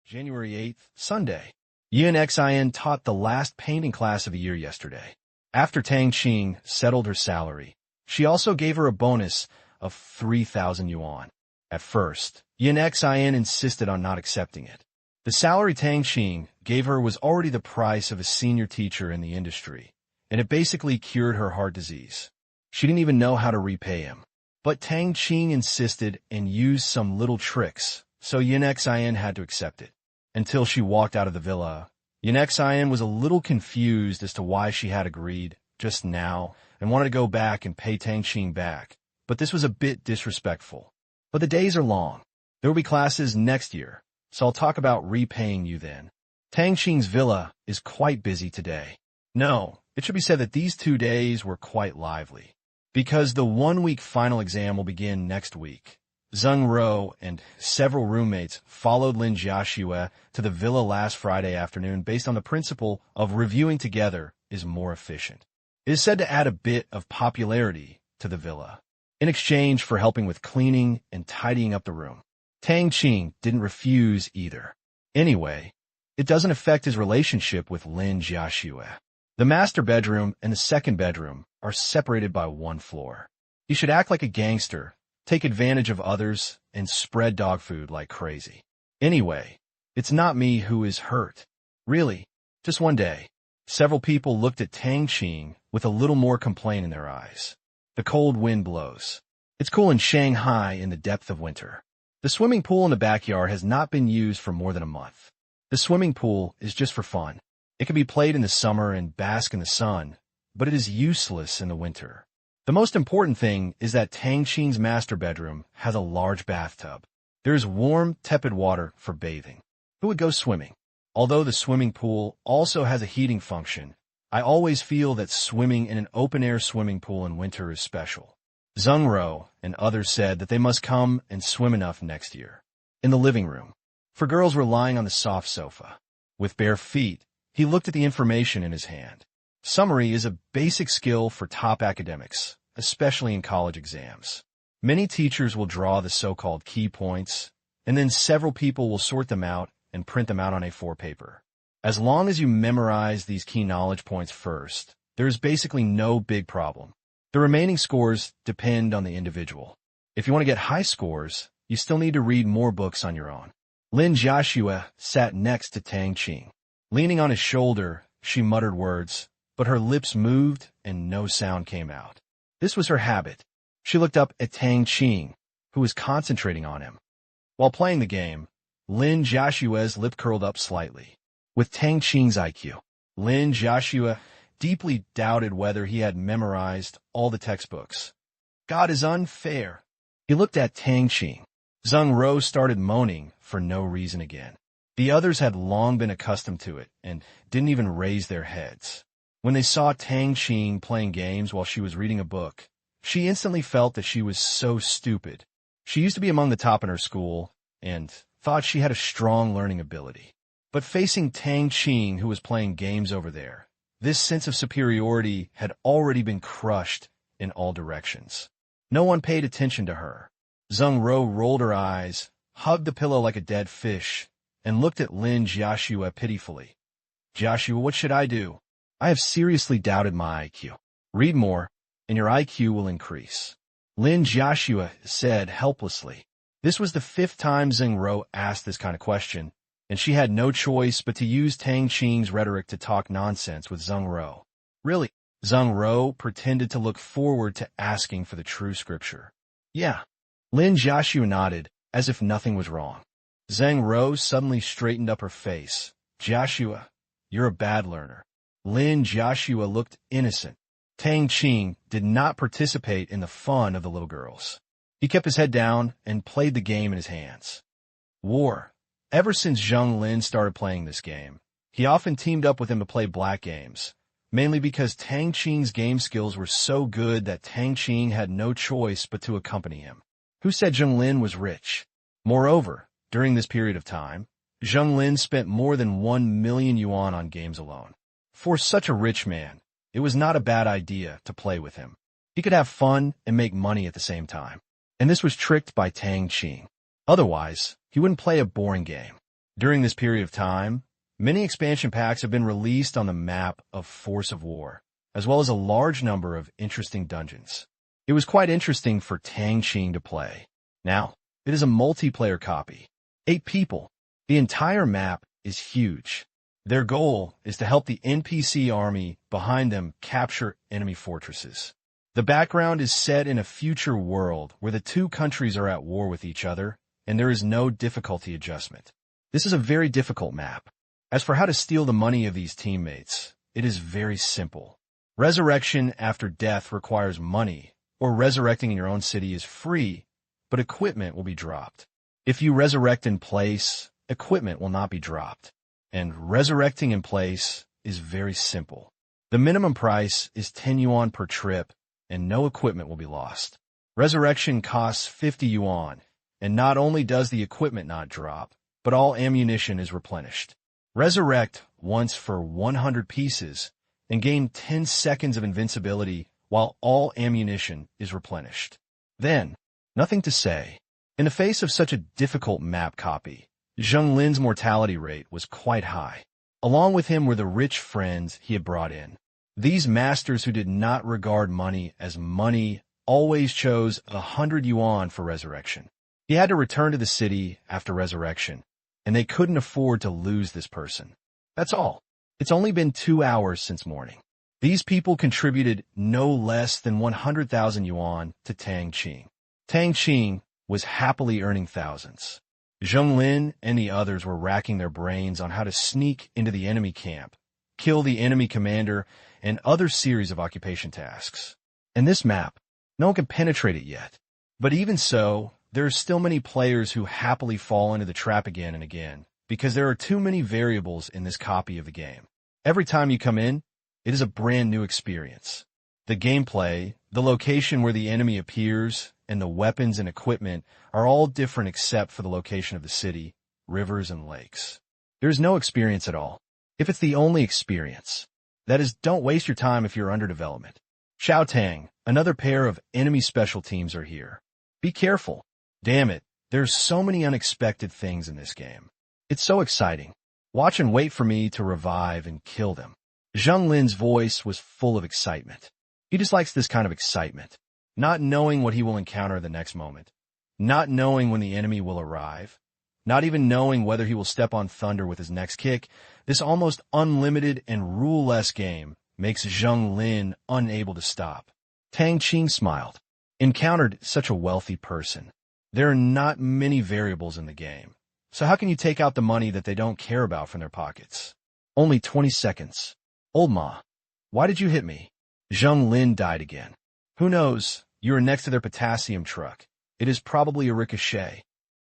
January 8th, Sunday. Yin Xin taught the last painting class of the year yesterday. After Tang Qing settled her salary, she also gave her a bonus of 3,000 yuan. At first, Yin Xin insisted on not accepting it. The salary Tang Qing gave her was already the price of a senior teacher in the industry, and it basically cured her heart disease. She didn't even know how to repay him. But Tang Qing insisted and used some little tricks, so Yin Xin had to accept it. Until she walked out of the villa, Yin Xin was a little confused as to why she had agreed just now and wanted to go back and pay Tang Qing back, but this was a bit disrespectful. But the days are long. There will be classes next year, so I'll talk about repaying you then. Tang Qing's villa is quite busy today. No, it should be said that these 2 days were quite lively, because the 1-week final exam will begin next week. Zheng Ro and several roommates followed Lin Jiaxue to the villa last Friday afternoon based on the principle of reviewing together is more efficient. It is said to add a bit of popularity to the villa, in exchange for helping with cleaning and tidying up the room. Tang Qing didn't refuse either. Anyway, it doesn't affect his relationship with Lin Jiaxue. The master bedroom and the second bedroom are separated by 1 floor. He should act like a gangster, take advantage of others, and spread dog food like crazy. Anyway, it's not me who is hurt. Really, just one day. Several people looked at Tang Qing with a little more complaint in their eyes. The cold wind blows. It's cool in Shanghai in the depth of winter. The swimming pool in the backyard has not been used for more than a month. The swimming pool is just for fun. It can be played in the summer and bask in the sun, but it is useless in the winter. The most important thing is that Tang Qing's master bedroom has a large bathtub. There is warm, tepid water for bathing. Who would go swimming? Although the swimming pool also has a heating function, I always feel that swimming in an open-air swimming pool in winter is special. Zheng Ro and others said that they must come and swim enough next year. In the living room, for girls were lying on the soft sofa. With bare feet, he looked at the information in his hand. Summary is a basic skill for top academics, especially in college exams. Many teachers will draw the so-called key points, and then several people will sort them out and print them out on A4 paper. As long as you memorize these key knowledge points first, there is basically no big problem. The remaining scores depend on the individual. If you want to get high scores, you still need to read more books on your own. Lin Jiaxue sat next to Tang Qing. Leaning on his shoulder, she muttered words, but her lips moved and no sound came out. This was her habit. She looked up at Tang Qing, who was concentrating on him. While playing the game, Lin Jiaxue's lip curled up slightly. With Tang Qing's IQ, Lin Jiaxue deeply doubted whether he had memorized all the textbooks. God is unfair. He looked at Tang Qing. Zheng Ro started moaning for no reason again. The others had long been accustomed to it and didn't even raise their heads. When they saw Tang Qing playing games while she was reading a book, she instantly felt that she was so stupid. She used to be among the top in her school and thought she had a strong learning ability. But facing Tang Qing, who was playing games over there, this sense of superiority had already been crushed in all directions. No one paid attention to her. Zheng Ro rolled her eyes, hugged the pillow like a dead fish, and looked at Lin Jiaxue pitifully. Jiaxue, what should I do? I have seriously doubted my IQ. Read more, and your IQ will increase. Lin Jiaxue said helplessly. This was the 5th time Zheng Ro asked this kind of question, and she had no choice but to use Tang Qing's rhetoric to talk nonsense with Zheng Ro. Really? Zheng Ro pretended to look forward to asking for the true scripture. Yeah. Lin Jiaxue nodded, as if nothing was wrong. Zheng Ro suddenly straightened up her face. Jiaxue, you're a bad learner. Lin Jiaxue looked innocent. Tang Qing did not participate in the fun of the little girls. He kept his head down and played the game in his hands. War. Ever since Zheng Lin started playing this game, he often teamed up with him to play black games, mainly because Tang Qing's game skills were so good that Tang Qing had no choice but to accompany him. Who said Zheng Lin was rich? Moreover, during this period of time, Zheng Lin spent more than 1 million yuan on games alone. For such a rich man, it was not a bad idea to play with him. He could have fun and make money at the same time. And this was tricked by Tang Qing. Otherwise, he wouldn't play a boring game. During this period of time, many expansion packs have been released on the map of Force of War, as well as a large number of interesting dungeons. It was quite interesting for Tang Qing to play. Now, it is a multiplayer copy. 8 people. The entire map is huge. Their goal is to help the NPC army behind them capture enemy fortresses. The background is set in a future world where the two countries are at war with each other, and there is no difficulty adjustment. This is a very difficult map. As for how to steal the money of these teammates, it is very simple. Resurrection after death requires money, or resurrecting in your own city is free, but equipment will be dropped. If you resurrect in place, equipment will not be dropped. And resurrecting in place is very simple. The minimum price is 10 yuan per trip, and no equipment will be lost. Resurrection costs 50 yuan, and not only does the equipment not drop, but all ammunition is replenished. Resurrect once for 100 pieces, and gain 10 seconds of invincibility while all ammunition is replenished. Then, nothing to say. In the face of such a difficult map copy, Zheng Lin's mortality rate was quite high. Along with him were the rich friends he had brought in. These masters who did not regard money as money always chose 100 yuan for resurrection. He had to return to the city after resurrection, and they couldn't afford to lose this person. That's all. It's only been 2 hours since morning. These people contributed no less than 100,000 yuan to Tang Qing. Tang Qing was happily earning thousands. Zheng Lin and the others were racking their brains on how to sneak into the enemy camp, kill the enemy commander, and other series of occupation tasks. In this map, no one can penetrate it yet. But even so, there are still many players who happily fall into the trap again and again, because there are too many variables in this copy of the game. Every time you come in, it is a brand new experience. The gameplay, the location where the enemy appears, and the weapons and equipment are all different except for the location of the city, rivers, and lakes. There is no experience at all. If it's the only experience, that is, don't waste your time if you're under development. Xiao Tang, another pair of enemy special teams are here. Be careful. Damn it, there's so many unexpected things in this game. It's so exciting. Watch and wait for me to revive and kill them. Zheng Lin's voice was full of excitement. He dislikes this kind of excitement. Not knowing what he will encounter the next moment. Not knowing when the enemy will arrive. Not even knowing whether he will step on thunder with his next kick. This almost unlimited and rule-less game makes Zheng Lin unable to stop. Tang Qing smiled. Encountered such a wealthy person. There are not many variables in the game. So how can you take out the money that they don't care about from their pockets? Only 20 seconds. Old Ma, why did you hit me? Zheng Lin died again. Who knows? You are next to their potassium truck. It is probably a ricochet.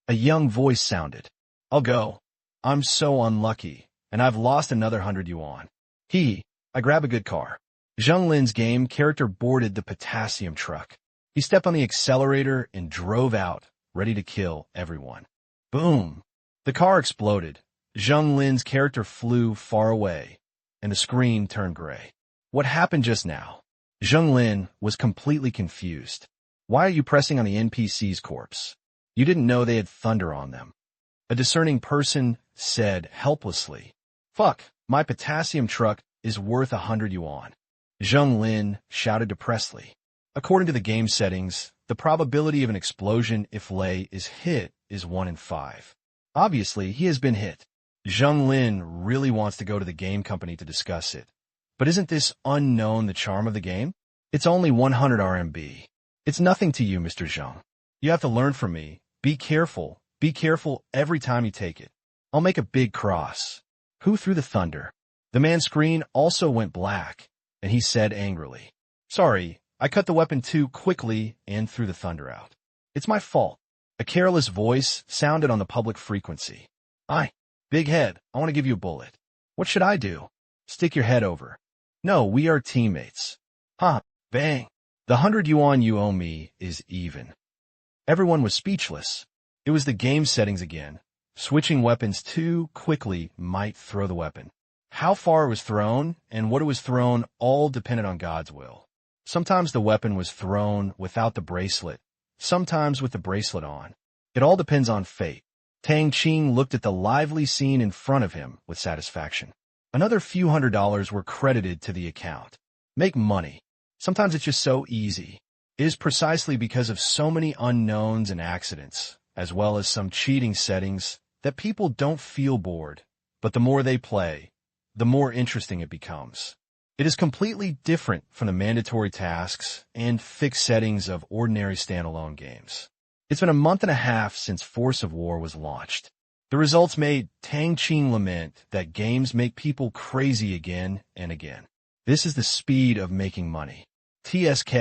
A young voice sounded. I'll go. I'm so unlucky, and I've lost another 100 yuan. I grab a good car. Zheng Lin's game character boarded the potassium truck. He stepped on the accelerator and drove out, ready to kill everyone. Boom! The car exploded. Zheng Lin's character flew far away, and the screen turned gray. What happened just now? Zheng Lin was completely confused. Why are you pressing on the NPC's corpse? You didn't know they had thunder on them. A discerning person said helplessly, Fuck, my potassium truck is worth 100 yuan. Zheng Lin shouted depressedly. According to the game settings, the probability of an explosion if Lei is hit is 1 in 5. Obviously, he has been hit. Zheng Lin really wants to go to the game company to discuss it. But isn't this unknown the charm of the game? It's only 100 RMB. It's nothing to you, Mr. Zheng. You have to learn from me. Be careful every time you take it. I'll make a big cross. Who threw the thunder? The man's screen also went black, and he said angrily, Sorry, I cut the weapon too quickly and threw the thunder out. It's my fault. A careless voice sounded on the public frequency. Big head, I want to give you a bullet. What should I do? Stick your head over. No, we are teammates. Bang. The 100 yuan you owe me is even. Everyone was speechless. It was the game settings again. Switching weapons too quickly might throw the weapon. How far it was thrown and what it was thrown all depended on God's will. Sometimes the weapon was thrown without the bracelet, sometimes with the bracelet on. It all depends on fate. Tang Qing looked at the lively scene in front of him with satisfaction. Another few $100s were credited to the account. Make money. Sometimes it's just so easy. It is precisely because of so many unknowns and accidents, as well as some cheating settings, that people don't feel bored. But the more they play, the more interesting it becomes. It is completely different from the mandatory tasks and fixed settings of ordinary standalone games. It's been a month and a half since Force of War was launched. The results made Tang Qing lament that games make people crazy again and again. This is the speed of making money. TSK.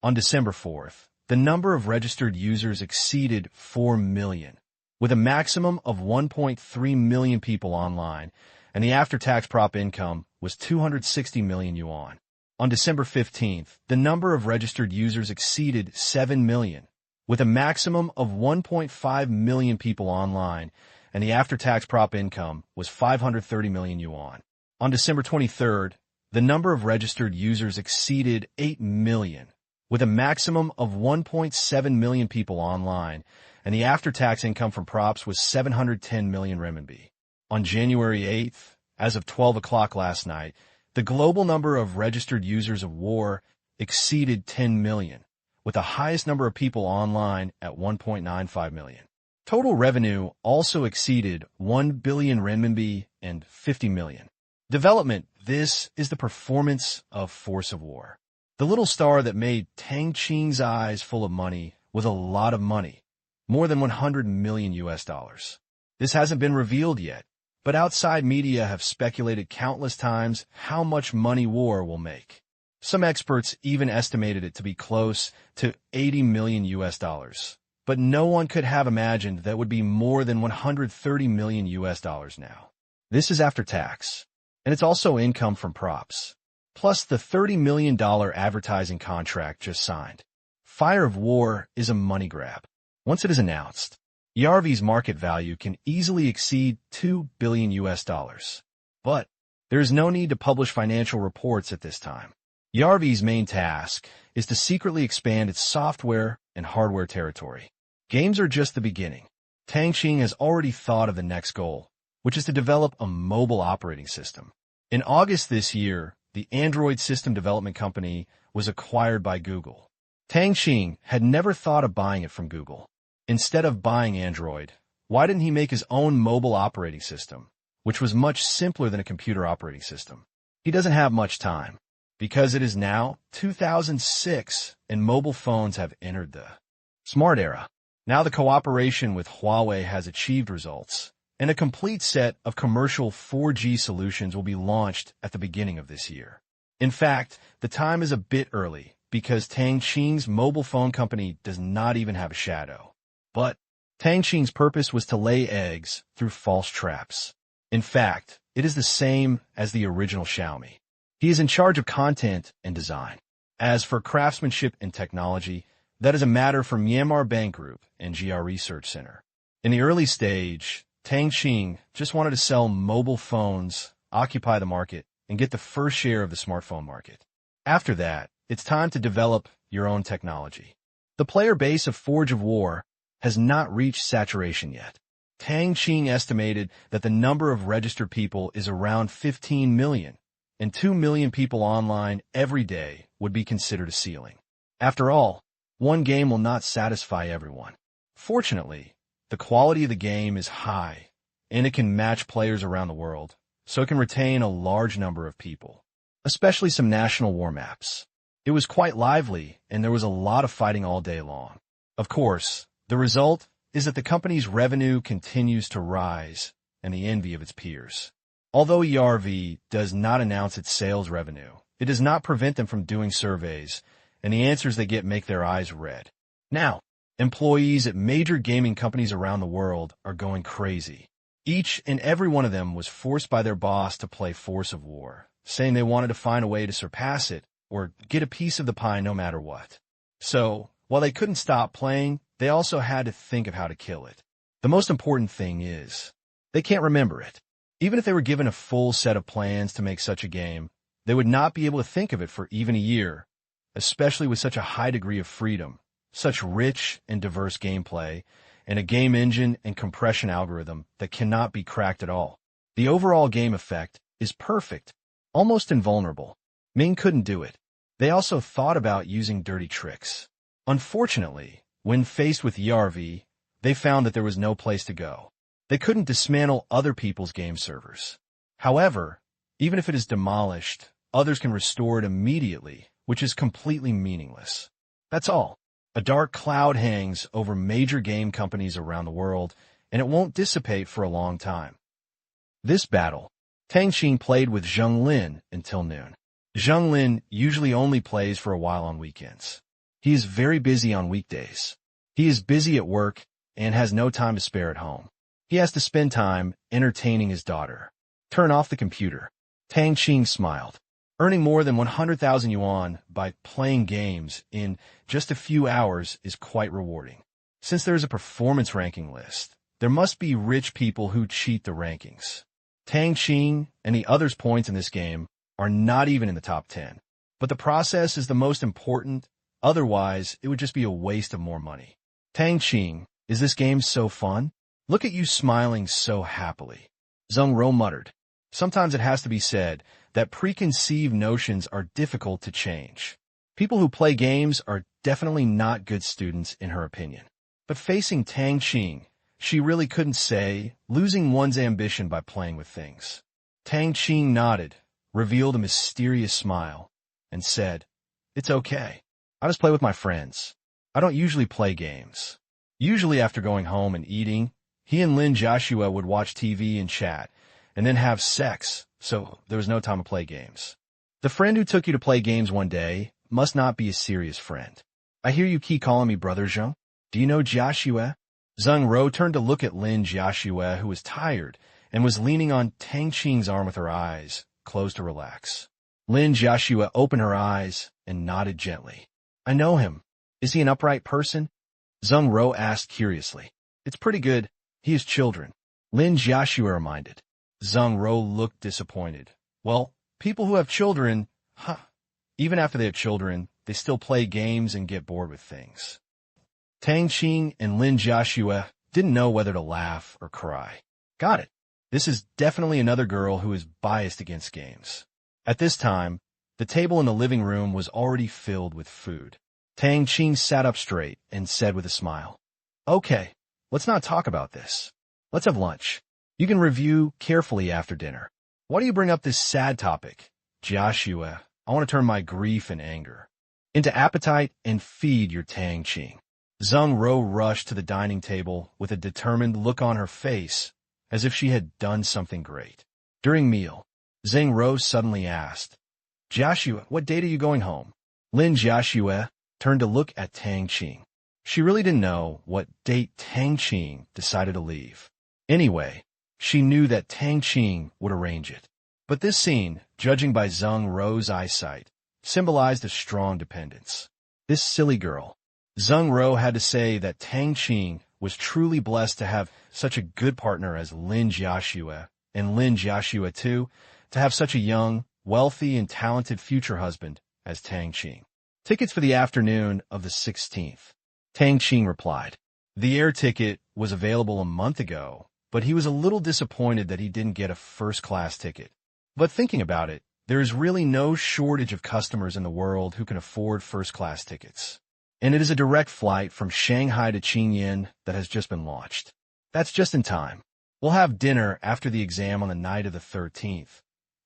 On December 4th, the number of registered users exceeded 4 million, with a maximum of 1.3 million people online, and the after-tax prop income was 260 million yuan. On December 15th, the number of registered users exceeded 7 million, with a maximum of 1.5 million people online, and the after-tax prop income was 530 million yuan. On December 23rd, the number of registered users exceeded 8 million, with a maximum of 1.7 million people online, and the after-tax income from props was 710 million renminbi. On January 8th, as of 12 o'clock last night, the global number of registered users of War exceeded 10 million, with the highest number of people online at 1.95 million. Total revenue also exceeded 1 billion renminbi and 50 million. Development. This is the performance of Force of War. The little star that made Tang Qing's eyes full of money was a lot of money, more than 100 million US dollars. This hasn't been revealed yet, but outside media have speculated countless times how much money War will make. Some experts even estimated it to be close to 80 million US dollars, but no one could have imagined that would be more than 130 million US dollars now. This is after tax, and it's also income from props, plus the $30 million advertising contract just signed. Fire of War is a money grab. Once it is announced, ERV's market value can easily exceed 2 billion US dollars. But there is no need to publish financial reports at this time. ERV's main task is to secretly expand its software and hardware territory. Games are just the beginning. Tang Qing has already thought of the next goal, which is to develop a mobile operating system. In August this year, the Android system development company was acquired by Google. Tang Qing had never thought of buying it from Google. Instead of buying Android, why didn't he make his own mobile operating system, which was much simpler than a computer operating system? He doesn't have much time, because it is now 2006 and mobile phones have entered the smart era. Now the cooperation with Huawei has achieved results, and a complete set of commercial 4G solutions will be launched at the beginning of this year. In fact, the time is a bit early, because Tang Qing's mobile phone company does not even have a shadow. But Tang Qing's purpose was to lay eggs through false traps. In fact, it is the same as the original Xiaomi. He is in charge of content and design. As for craftsmanship and technology, that is a matter for Myanmar Bank Group and GR Research Center. In the early stage, Tang Qing just wanted to sell mobile phones, occupy the market, and get the first share of the smartphone market. After that, it's time to develop your own technology. The player base of Forge of War has not reached saturation yet. Tang Qing estimated that the number of registered people is around 15 million, and 2 million people online every day would be considered a ceiling. After all, one game will not satisfy everyone. Fortunately, the quality of the game is high, and it can match players around the world, so it can retain a large number of people, especially some national war maps. It was quite lively, and there was a lot of fighting all day long. Of course, the result is that the company's revenue continues to rise and the envy of its peers. Although ERV does not announce its sales revenue, it does not prevent them from doing surveys, and the answers they get make their eyes red. Now, employees at major gaming companies around the world are going crazy. Each and every one of them was forced by their boss to play Force of War, saying they wanted to find a way to surpass it or get a piece of the pie no matter what. So, while they couldn't stop playing, they also had to think of how to kill it. The most important thing is, they can't remember it. Even if they were given a full set of plans to make such a game, they would not be able to think of it for even a year, especially with such a high degree of freedom, such rich and diverse gameplay, and a game engine and compression algorithm that cannot be cracked at all. The overall game effect is perfect, almost invulnerable. Ming couldn't do it. They also thought about using dirty tricks. Unfortunately, when faced with ERV, they found that there was no place to go. They couldn't dismantle other people's game servers. However, even if it is demolished, others can restore it immediately, which is completely meaningless. That's all. A dark cloud hangs over major game companies around the world, and it won't dissipate for a long time. This battle, Tang Qing played with Zheng Lin until noon. Zheng Lin usually only plays for a while on weekends. He is very busy on weekdays. He is busy at work and has no time to spare at home. He has to spend time entertaining his daughter. Turn off the computer. Tang Qing smiled. Earning more than 100,000 yuan by playing games in just a few hours is quite rewarding. Since there is a performance ranking list, there must be rich people who cheat the rankings. Tang Qing and the others' points in this game are not even in the top 10. But the process is the most important, otherwise it would just be a waste of more money. Tang Qing, is this game so fun? Look at you smiling so happily. Zheng Ro muttered. Sometimes it has to be said that preconceived notions are difficult to change. People who play games are definitely not good students in her opinion. But facing Tang Qing, she really couldn't say, losing one's ambition by playing with things. Tang Qing nodded, revealed a mysterious smile, and said, "It's okay. I just play with my friends. I don't usually play games." Usually after going home and eating, he and Lin Joshua would watch TV and chat, and then have sex, so there was no time to play games. The friend who took you to play games one day must not be a serious friend. I hear you keep calling me Brother Zheng. Do you know Joshua? Zheng Ro turned to look at Lin Joshua, who was tired and was leaning on Tang Qing's arm with her eyes closed to relax. Lin Joshua opened her eyes and nodded gently. I know him. Is he an upright person? Zheng Ro asked curiously. It's pretty good. He has children. Lin Joshua reminded. Zheng Ro looked disappointed. Well, people who have children, even after they have children, they still play games and get bored with things. Tang Qing and Lin Joshua didn't know whether to laugh or cry. Got it. This is definitely another girl who is biased against games. At this time, the table in the living room was already filled with food. Tang Qing sat up straight and said with a smile, Okay, let's not talk about this. Let's have lunch. You can review carefully after dinner. Why do you bring up this sad topic? Joshua, I want to turn my grief and anger into appetite and feed your Tang Qing. Zheng Ro rushed to the dining table with a determined look on her face, as if she had done something great. During meal, Zheng Ro suddenly asked, Joshua, what date are you going home? Lin Joshua turned to look at Tang Qing. She really didn't know what date Tang Qing decided to leave. Anyway, she knew that Tang Qing would arrange it. But this scene, judging by Zheng Ro's eyesight, symbolized a strong dependence. This silly girl. Zheng Ro had to say that Tang Qing was truly blessed to have such a good partner as Lin Joshua, and Lin Joshua, too, to have such a young, wealthy, and talented future husband as Tang Qing. Tickets for the afternoon of the 16th. Tang Qing replied. The air ticket was available a month ago, but he was a little disappointed that he didn't get a first-class ticket. But thinking about it, there is really no shortage of customers in the world who can afford first-class tickets. And it is a direct flight from Shanghai to Qingyan that has just been launched. That's just in time. We'll have dinner after the exam on the night of the 13th.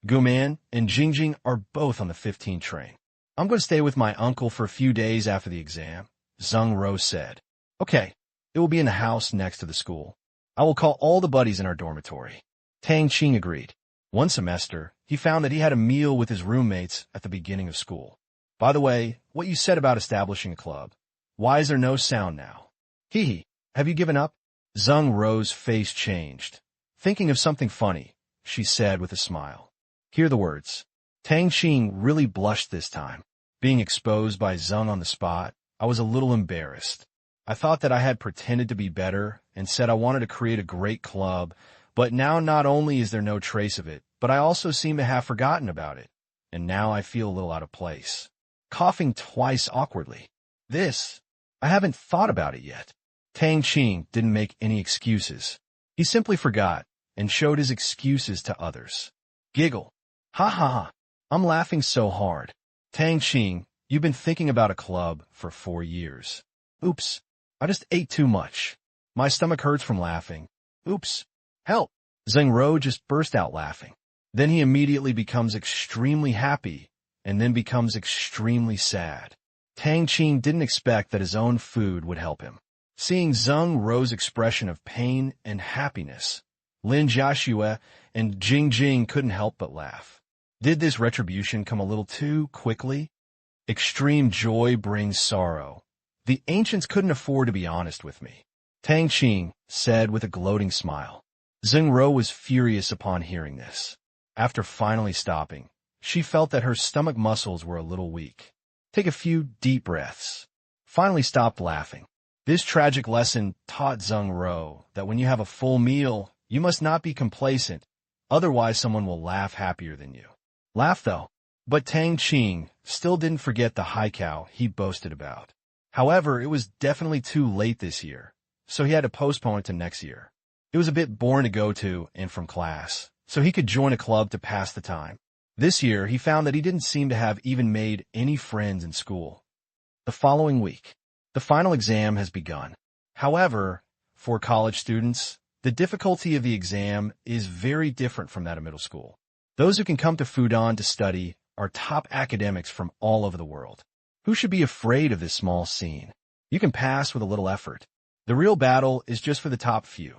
Guman and Jingjing are both on the 15 train. I'm going to stay with my uncle for a few days after the exam, Zheng Ro said. Okay, it will be in the house next to the school. I will call all the buddies in our dormitory. Tang Qing agreed. One semester, he found that he had a meal with his roommates at the beginning of school. By the way, what you said about establishing a club. Why is there no sound now? Hee, have you given up? Zheng Ro's face changed. Thinking of something funny, she said with a smile. Hear the words. Tang Qing really blushed this time. Being exposed by Zheng on the spot, I was a little embarrassed. I thought that I had pretended to be better and said I wanted to create a great club, but now not only is there no trace of it, but I also seem to have forgotten about it, and now I feel a little out of place. Coughing twice awkwardly. I haven't thought about it yet. Tang Qing didn't make any excuses. He simply forgot and showed his excuses to others. Giggle. Ha ha ha. I'm laughing so hard. Tang Qing, you've been thinking about a club for 4 years. Oops. I just ate too much. My stomach hurts from laughing. Oops. Help. Zheng Ro just burst out laughing. Then he immediately becomes extremely happy and then becomes extremely sad. Tang Qing didn't expect that his own food would help him. Seeing Zheng Ro's expression of pain and happiness, Lin Jiaxue and Jing Jing couldn't help but laugh. Did this retribution come a little too quickly? Extreme joy brings sorrow. The ancients couldn't afford to be honest with me, Tang Qing said with a gloating smile. Zheng Ro was furious upon hearing this. After finally stopping, she felt that her stomach muscles were a little weak. Take a few deep breaths. Finally stopped laughing. This tragic lesson taught Zheng Ro that when you have a full meal, you must not be complacent, otherwise someone will laugh happier than you. Laugh though. But Tang Qing still didn't forget the haijiao he boasted about. However, it was definitely too late this year, so he had to postpone it to next year. It was a bit boring to go to and from class, so he could join a club to pass the time. This year, he found that he didn't seem to have even made any friends in school. The following week, the final exam has begun. However, for college students, the difficulty of the exam is very different from that of middle school. Those who can come to Fudan to study are top academics from all over the world. Who should be afraid of this small scene? You can pass with a little effort. The real battle is just for the top few,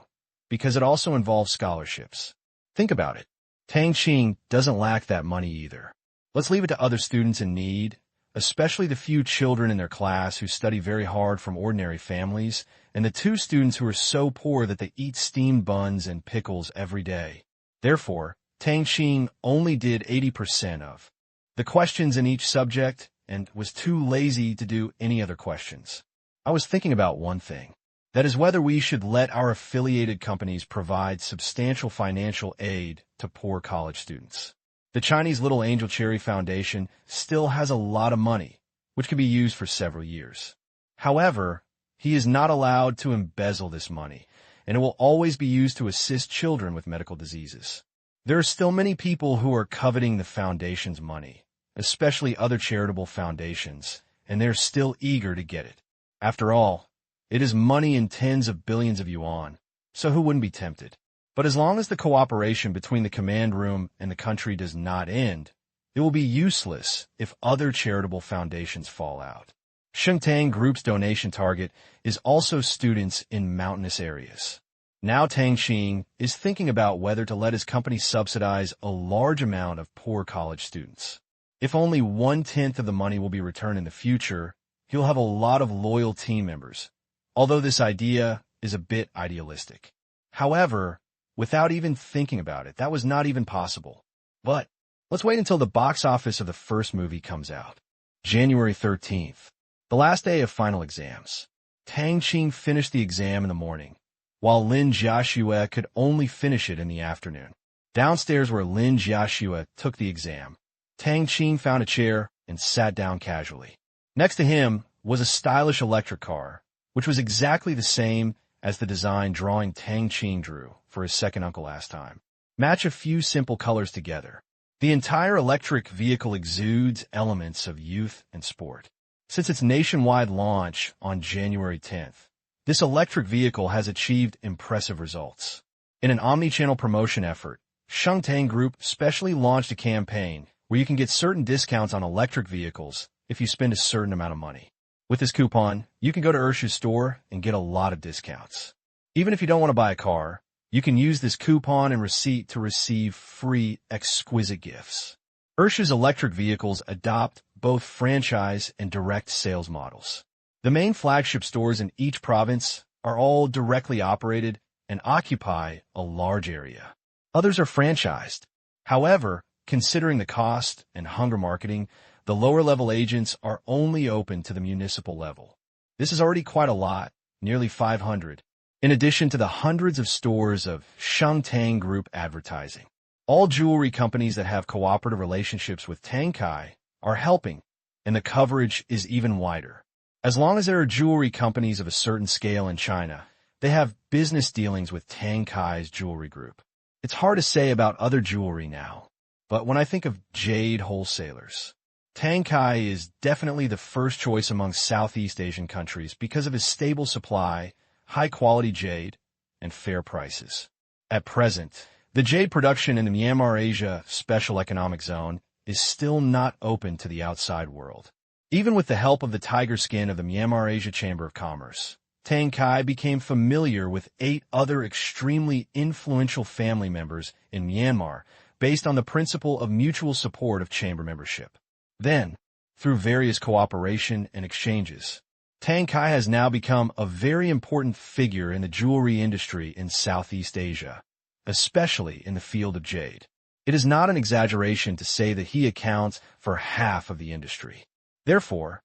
because it also involves scholarships. Think about it. Tang Qing doesn't lack that money either. Let's leave it to other students in need, especially the few children in their class who study very hard from ordinary families, and the 2 students who are so poor that they eat steamed buns and pickles every day. Therefore, Tang Qing only did 80% of the questions in each subject and was too lazy to do any other questions. I was thinking about one thing. That is whether we should let our affiliated companies provide substantial financial aid to poor college students. The Chinese Little Angel Cherry Foundation still has a lot of money, which can be used for several years. However, he is not allowed to embezzle this money, and it will always be used to assist children with medical diseases. There are still many people who are coveting the foundation's money, especially other charitable foundations, and they're still eager to get it. After all, it is money in tens of billions of yuan, so who wouldn't be tempted? But as long as the cooperation between the command room and the country does not end, it will be useless if other charitable foundations fall out. Shengtang Group's donation target is also students in mountainous areas. Now Tang Qing is thinking about whether to let his company subsidize a large amount of poor college students. If only 1/10 of the money will be returned in the future, he'll have a lot of loyal team members, although this idea is a bit idealistic. However, without even thinking about it, that was not even possible. But let's wait until the box office of the first movie comes out. January 13th, the last day of final exams. Tang Qing finished the exam in the morning, while Lin Jiaxue could only finish it in the afternoon. Downstairs where Lin Jiaxue took the exam, Tang Qing found a chair and sat down casually. Next to him was a stylish electric car, which was exactly the same as the design drawing Tang Qing drew for his second uncle last time. Match a few simple colors together. The entire electric vehicle exudes elements of youth and sport. Since its nationwide launch on January 10th, this electric vehicle has achieved impressive results. In an omni-channel promotion effort, Shengtang Group specially launched a campaign where you can get certain discounts on electric vehicles if you spend a certain amount of money. With this coupon, you can go to Urshu's store and get a lot of discounts. Even if you don't want to buy a car, you can use this coupon and receipt to receive free, exquisite gifts. Urshu's electric vehicles adopt both franchise and direct sales models. The main flagship stores in each province are all directly operated and occupy a large area. Others are franchised. However, considering the cost and hunger marketing, the lower-level agents are only open to the municipal level. This is already quite a lot, nearly 500, in addition to the hundreds of stores of Shengtang Group advertising. All jewelry companies that have cooperative relationships with Tang Kai are helping, and the coverage is even wider. As long as there are jewelry companies of a certain scale in China, they have business dealings with Tang Qing's jewelry group. It's hard to say about other jewelry now, but when I think of jade wholesalers, Tang Qing is definitely the first choice among Southeast Asian countries because of his stable supply, high-quality jade, and fair prices. At present, the jade production in the Myanmar Asia Special Economic Zone is still not open to the outside world. Even with the help of the tiger skin of the Myanmar Asia Chamber of Commerce, Tang Qing became familiar with 8 other extremely influential family members in Myanmar based on the principle of mutual support of chamber membership. Then, through various cooperation and exchanges, Tang Qing has now become a very important figure in the jewelry industry in Southeast Asia, especially in the field of jade. It is not an exaggeration to say that he accounts for half of the industry. Therefore,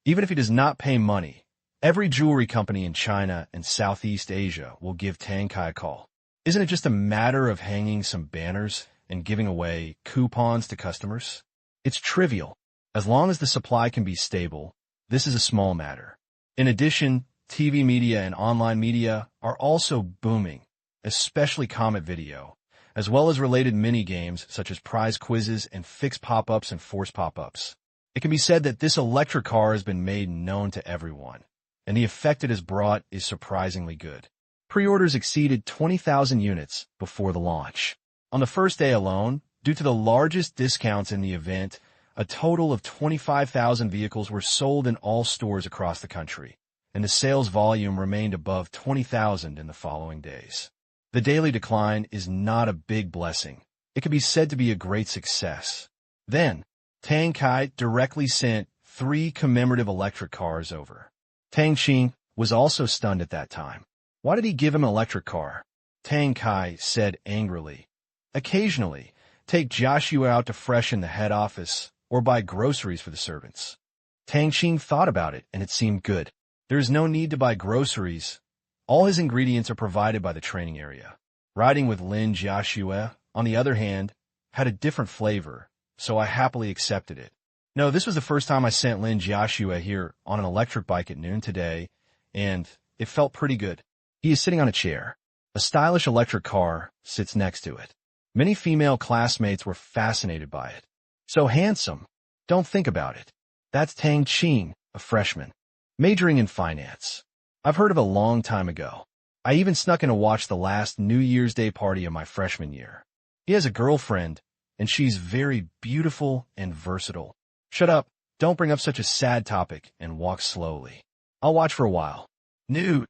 even if he does not pay money, every jewelry company in China and Southeast Asia will give Tang Qing a call. Isn't it just a matter of hanging some banners and giving away coupons to customers? It's trivial. As long as the supply can be stable, this is a small matter. In addition, TV media and online media are also booming, especially comment video, as well as related mini-games such as prize quizzes and fixed pop-ups and force pop-ups. It can be said that this electric car has been made known to everyone, and the effect it has brought is surprisingly good. Pre-orders exceeded 20,000 units before the launch. On the first day alone, due to the largest discounts in the event, a total of 25,000 vehicles were sold in all stores across the country, and the sales volume remained above 20,000 in the following days. The daily decline is not a big blessing. It can be said to be a great success. Then, Tang Qing directly sent 3 commemorative electric cars over. Tang Qing was also stunned at that time. Why did he give him an electric car? Tang Qing said angrily, "Occasionally, take Joshua out to freshen the head office or buy groceries for the servants." Tang Qing thought about it, and it seemed good. There is no need to buy groceries. All his ingredients are provided by the training area. Riding with Lin Jiaxue, on the other hand, had a different flavor, so I happily accepted it. No, this was the first time I sent Lin Jiaxue here on an electric bike at noon today, and it felt pretty good. He is sitting on a chair. A stylish electric car sits next to it. Many female classmates were fascinated by it. So handsome. Don't think about it. That's Tang Qing, a freshman, majoring in finance. I've heard of a long time ago. I even snuck in to watch the last New Year's Day party of my freshman year. He has a girlfriend, and she's very beautiful and versatile. Shut up, don't bring up such a sad topic, and walk slowly. I'll watch for a while. Nude.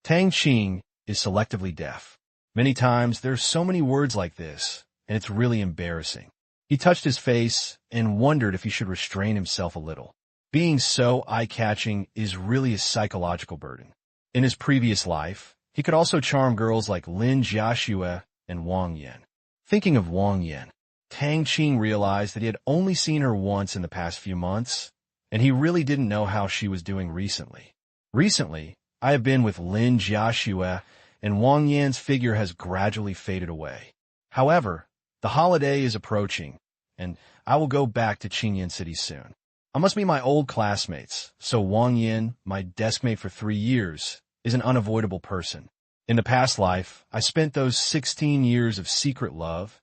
Tang Qing is selectively deaf. Many times there's so many words like this, and it's really embarrassing. He touched his face and wondered if he should restrain himself a little. Being so eye-catching is really a psychological burden. In his previous life, he could also charm girls like Lin Jiaxue and Wang Yan. Thinking of Wang Yan, Tang Qing realized that he had only seen her once in the past few months, and he really didn't know how she was doing recently. Recently, I have been with Lin Jiaxue, and Wang Yan's figure has gradually faded away. However, the holiday is approaching, and I will go back to Qingyan City soon. I must meet my old classmates, so Wang Yan, my deskmate for 3 years, is an unavoidable person. In the past life, I spent those 16 years of secret love,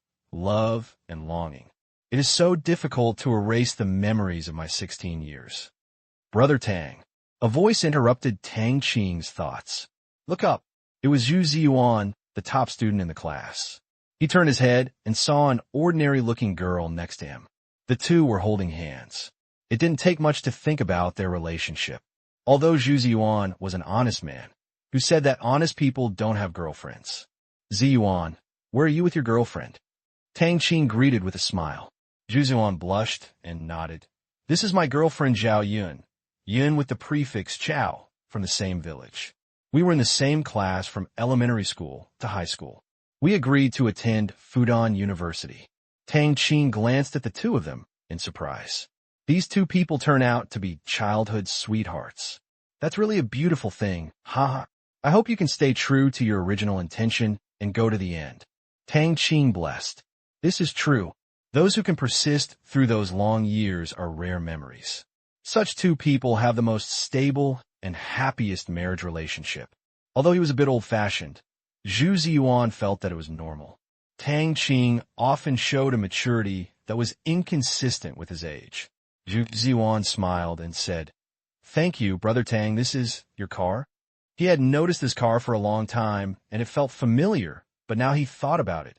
and longing. It is so difficult to erase the memories of my 16 years. Brother Tang. A voice interrupted Tang Qing's thoughts. Look up. It was Zhu Ziyuan, the top student in the class. He turned his head and saw an ordinary-looking girl next to him. The two were holding hands. It didn't take much to think about their relationship. Although Zhu Ziyuan was an honest man, who said that honest people don't have girlfriends. Ziyuan, where are you with your girlfriend? Tang Qing greeted with a smile. Zhu Ziyuan blushed and nodded. This is my girlfriend Zhao Yun. Yun with the prefix Chao, from the same village. We were in the same class from elementary school to high school. We agreed to attend Fudan University. Tang Qing glanced at the two of them in surprise. These two people turn out to be childhood sweethearts. That's really a beautiful thing, haha. I hope you can stay true to your original intention and go to the end. Tang Qing blessed. This is true. Those who can persist through those long years are rare memories. Such two people have the most stable and happiest marriage relationship. Although he was a bit old-fashioned, Zhu Ziyuan felt that it was normal. Tang Qing often showed a maturity that was inconsistent with his age. Zhu Ziyuan smiled and said, "Thank you, Brother Tang, this is your car?" He had noticed this car for a long time, and it felt familiar, but now he thought about it.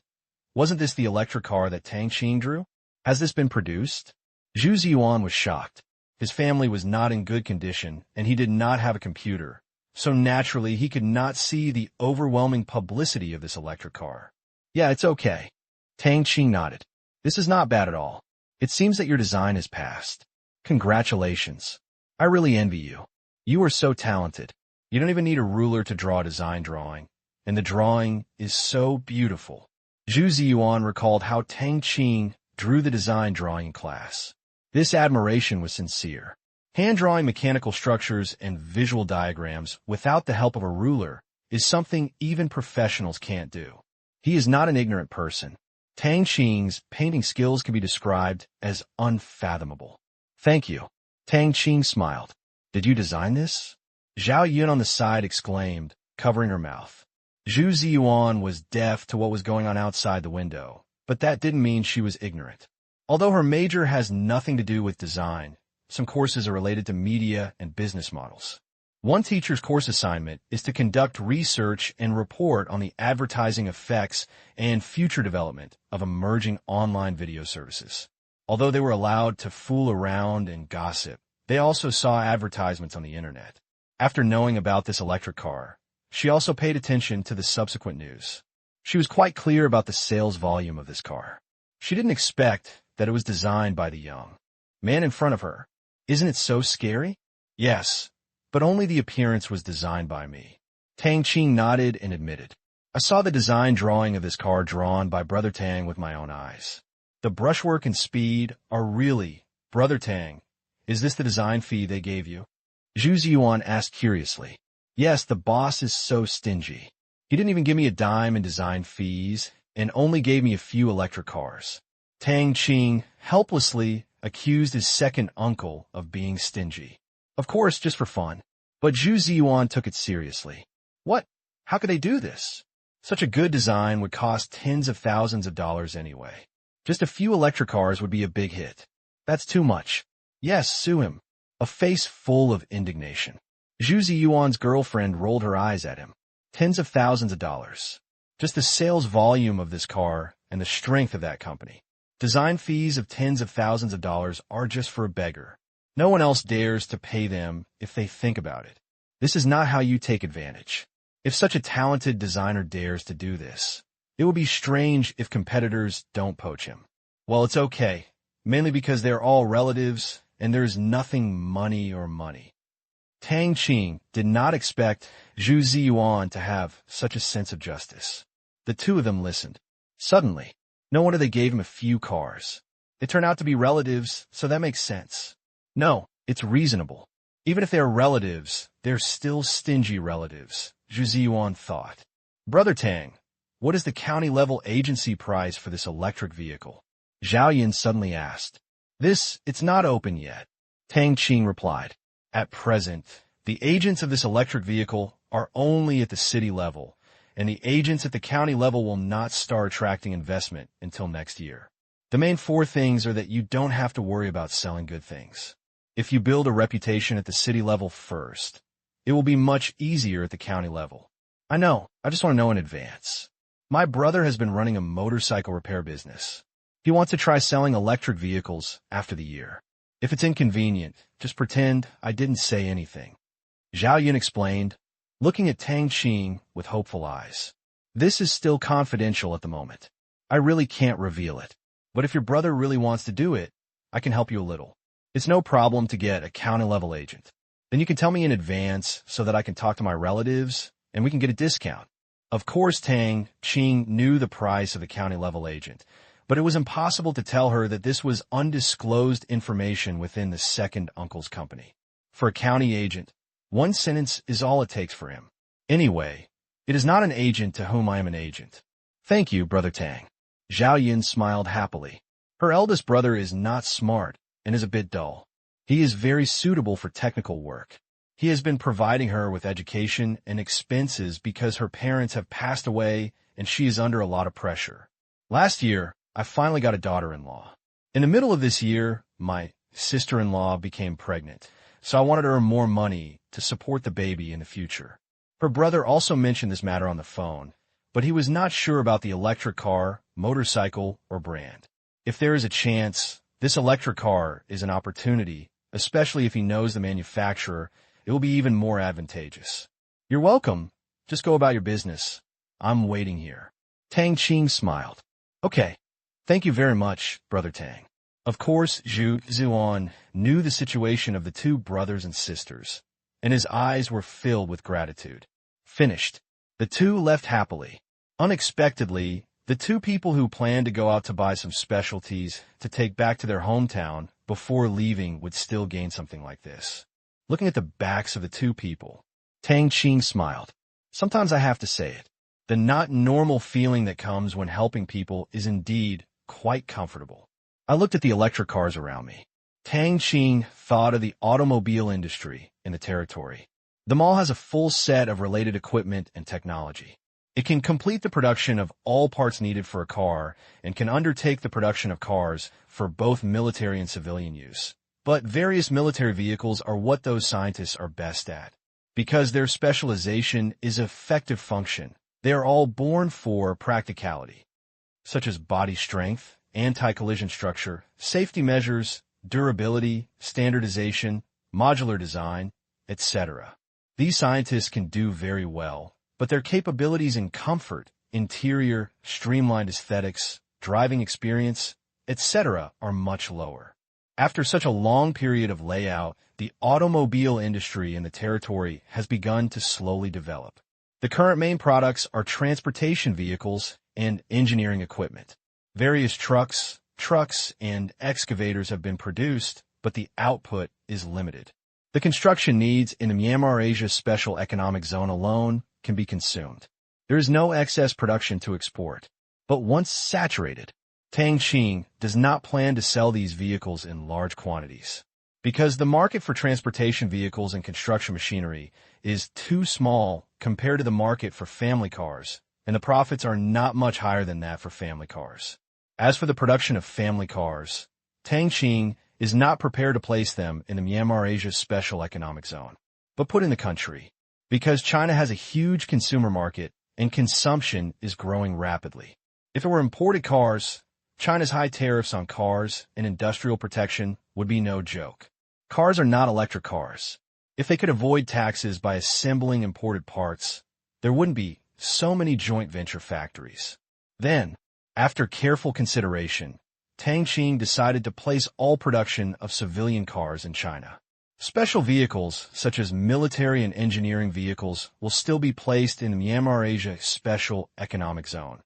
Wasn't this the electric car that Tang Qing drew? Has this been produced? Zhu Ziyuan was shocked. His family was not in good condition, and he did not have a computer, so naturally he could not see the overwhelming publicity of this electric car. "Yeah, it's okay." Tang Qing nodded. "This is not bad at all. It seems that your design has passed. Congratulations. I really envy you. You are so talented. You don't even need a ruler to draw a design drawing, and the drawing is so beautiful." Zhu Ziyuan recalled how Tang Qing drew the design drawing in class. This admiration was sincere. Hand-drawing mechanical structures and visual diagrams without the help of a ruler is something even professionals can't do. He is not an ignorant person. Tang Qing's painting skills can be described as unfathomable. "Thank you." Tang Qing smiled. "Did you design this?" Zhao Yun on the side exclaimed, covering her mouth. Zhu Ziyuan was deaf to what was going on outside the window, but that didn't mean she was ignorant. Although her major has nothing to do with design, some courses are related to media and business models. One teacher's course assignment is to conduct research and report on the advertising effects and future development of emerging online video services. Although they were allowed to fool around and gossip, they also saw advertisements on the internet. After knowing about this electric car, she also paid attention to the subsequent news. She was quite clear about the sales volume of this car. She didn't expect that it was designed by the young man in front of her. "Isn't it so scary?" "Yes, but only the appearance was designed by me." Tang Qing nodded and admitted, "I saw the design drawing of this car drawn by Brother Tang with my own eyes. The brushwork and speed are really, Brother Tang, is this the design fee they gave you?" Zhu Ziyuan asked curiously. "Yes, the boss is so stingy. He didn't even give me a dime in design fees and only gave me a few electric cars." Tang Qing helplessly accused his second uncle of being stingy. Of course, just for fun. But Zhu Ziyuan took it seriously. "What? How could they do this? Such a good design would cost tens of thousands of dollars anyway. Just a few electric cars would be a big hit. That's too much. Yes, sue him." A face full of indignation. Zhu Ziyuan's girlfriend rolled her eyes at him. Tens of thousands of dollars. Just the sales volume of this car and the strength of that company. Design fees of tens of thousands of dollars are just for a beggar. No one else dares to pay them if they think about it. This is not how you take advantage. If such a talented designer dares to do this, it will be strange if competitors don't poach him. Well, it's okay, mainly because they're all relatives and there is nothing money. Tang Qing did not expect Zhu Ziyuan to have such a sense of justice. The two of them listened. Suddenly, no wonder they gave him a few cars. They turn out to be relatives, so that makes sense. No, it's reasonable. Even if they're relatives, they're still stingy relatives, Zhu Ziyuan thought. "Brother Tang, what is the county-level agency price for this electric vehicle?" Zhao Yin suddenly asked. It's not open yet," Tang Qing replied. "At present, the agents of this electric vehicle are only at the city level, and the agents at the county level will not start attracting investment until next year. The main four things are that you don't have to worry about selling good things. If you build a reputation at the city level first, it will be much easier at the county level." "I know, I just want to know in advance. My brother has been running a motorcycle repair business. He wants to try selling electric vehicles after the year. If it's inconvenient, just pretend I didn't say anything," Zhao Yun explained, looking at Tang Qing with hopeful eyes. "This is still confidential at the moment. I really can't reveal it. But if your brother really wants to do it, I can help you a little. It's no problem to get a county-level agent. Then you can tell me in advance so that I can talk to my relatives and we can get a discount." Of course, Tang Qing knew the price of the county-level agent, but it was impossible to tell her that this was undisclosed information within the second uncle's company. For a county agent, one sentence is all it takes for him. "Anyway, it is not an agent to whom I am an agent." "Thank you, Brother Tang." Zhao Yin smiled happily. Her eldest brother is not smart and is a bit dull. He is very suitable for technical work. He has been providing her with education and expenses because her parents have passed away and she is under a lot of pressure. Last year, I finally got a daughter-in-law. In the middle of this year, my sister-in-law became pregnant, so I wanted to earn more money to support the baby in the future. Her brother also mentioned this matter on the phone, but he was not sure about the electric car, motorcycle, or brand. If there is a chance, this electric car is an opportunity, especially if he knows the manufacturer, it will be even more advantageous. You're welcome. Just go about your business. I'm waiting here. Tang Qing smiled. Okay. Thank you very much, Brother Tang. Of course, Zhu Zuan knew the situation of the two brothers and sisters, and his eyes were filled with gratitude. Finished. The two left happily. Unexpectedly, the two people who planned to go out to buy some specialties to take back to their hometown before leaving would still gain something like this. Looking at the backs of the two people, Tang Qing smiled. Sometimes I have to say it. The not normal feeling that comes when helping people is indeed quite comfortable. I looked at the electric cars around me. Tang Qing thought of the automobile industry in the territory. The mall has a full set of related equipment and technology. It can complete the production of all parts needed for a car and can undertake the production of cars for both military and civilian use. But various military vehicles are what those scientists are best at. Because their specialization is effective function, they are all born for practicality, such as body strength, anti-collision structure, safety measures, durability, standardization, modular design, etc. These scientists can do very well, but their capabilities in comfort, interior, streamlined aesthetics, driving experience, etc. are much lower. After such a long period of layout, the automobile industry in the territory has begun to slowly develop. The current main products are transportation vehicles and engineering equipment. Various trucks, and excavators have been produced, but the output is limited. The construction needs in the Myanmar Asia Special Economic Zone alone can be consumed. There is no excess production to export. But once saturated, Tang Qing does not plan to sell these vehicles in large quantities. Because the market for transportation vehicles and construction machinery is too small compared to the market for family cars, and the profits are not much higher than that for family cars. As for the production of family cars, Tang Qing is not prepared to place them in the Myanmar Asia Special Economic Zone, but put in the country, because China has a huge consumer market and consumption is growing rapidly. If it were imported cars, China's high tariffs on cars and industrial protection would be no joke. Cars are not electric cars. If they could avoid taxes by assembling imported parts, there wouldn't be so many joint venture factories. Then, after careful consideration, Tang Qing decided to place all production of civilian cars in China. Special vehicles, such as military and engineering vehicles, will still be placed in the Myanmar Asia Special Economic Zone,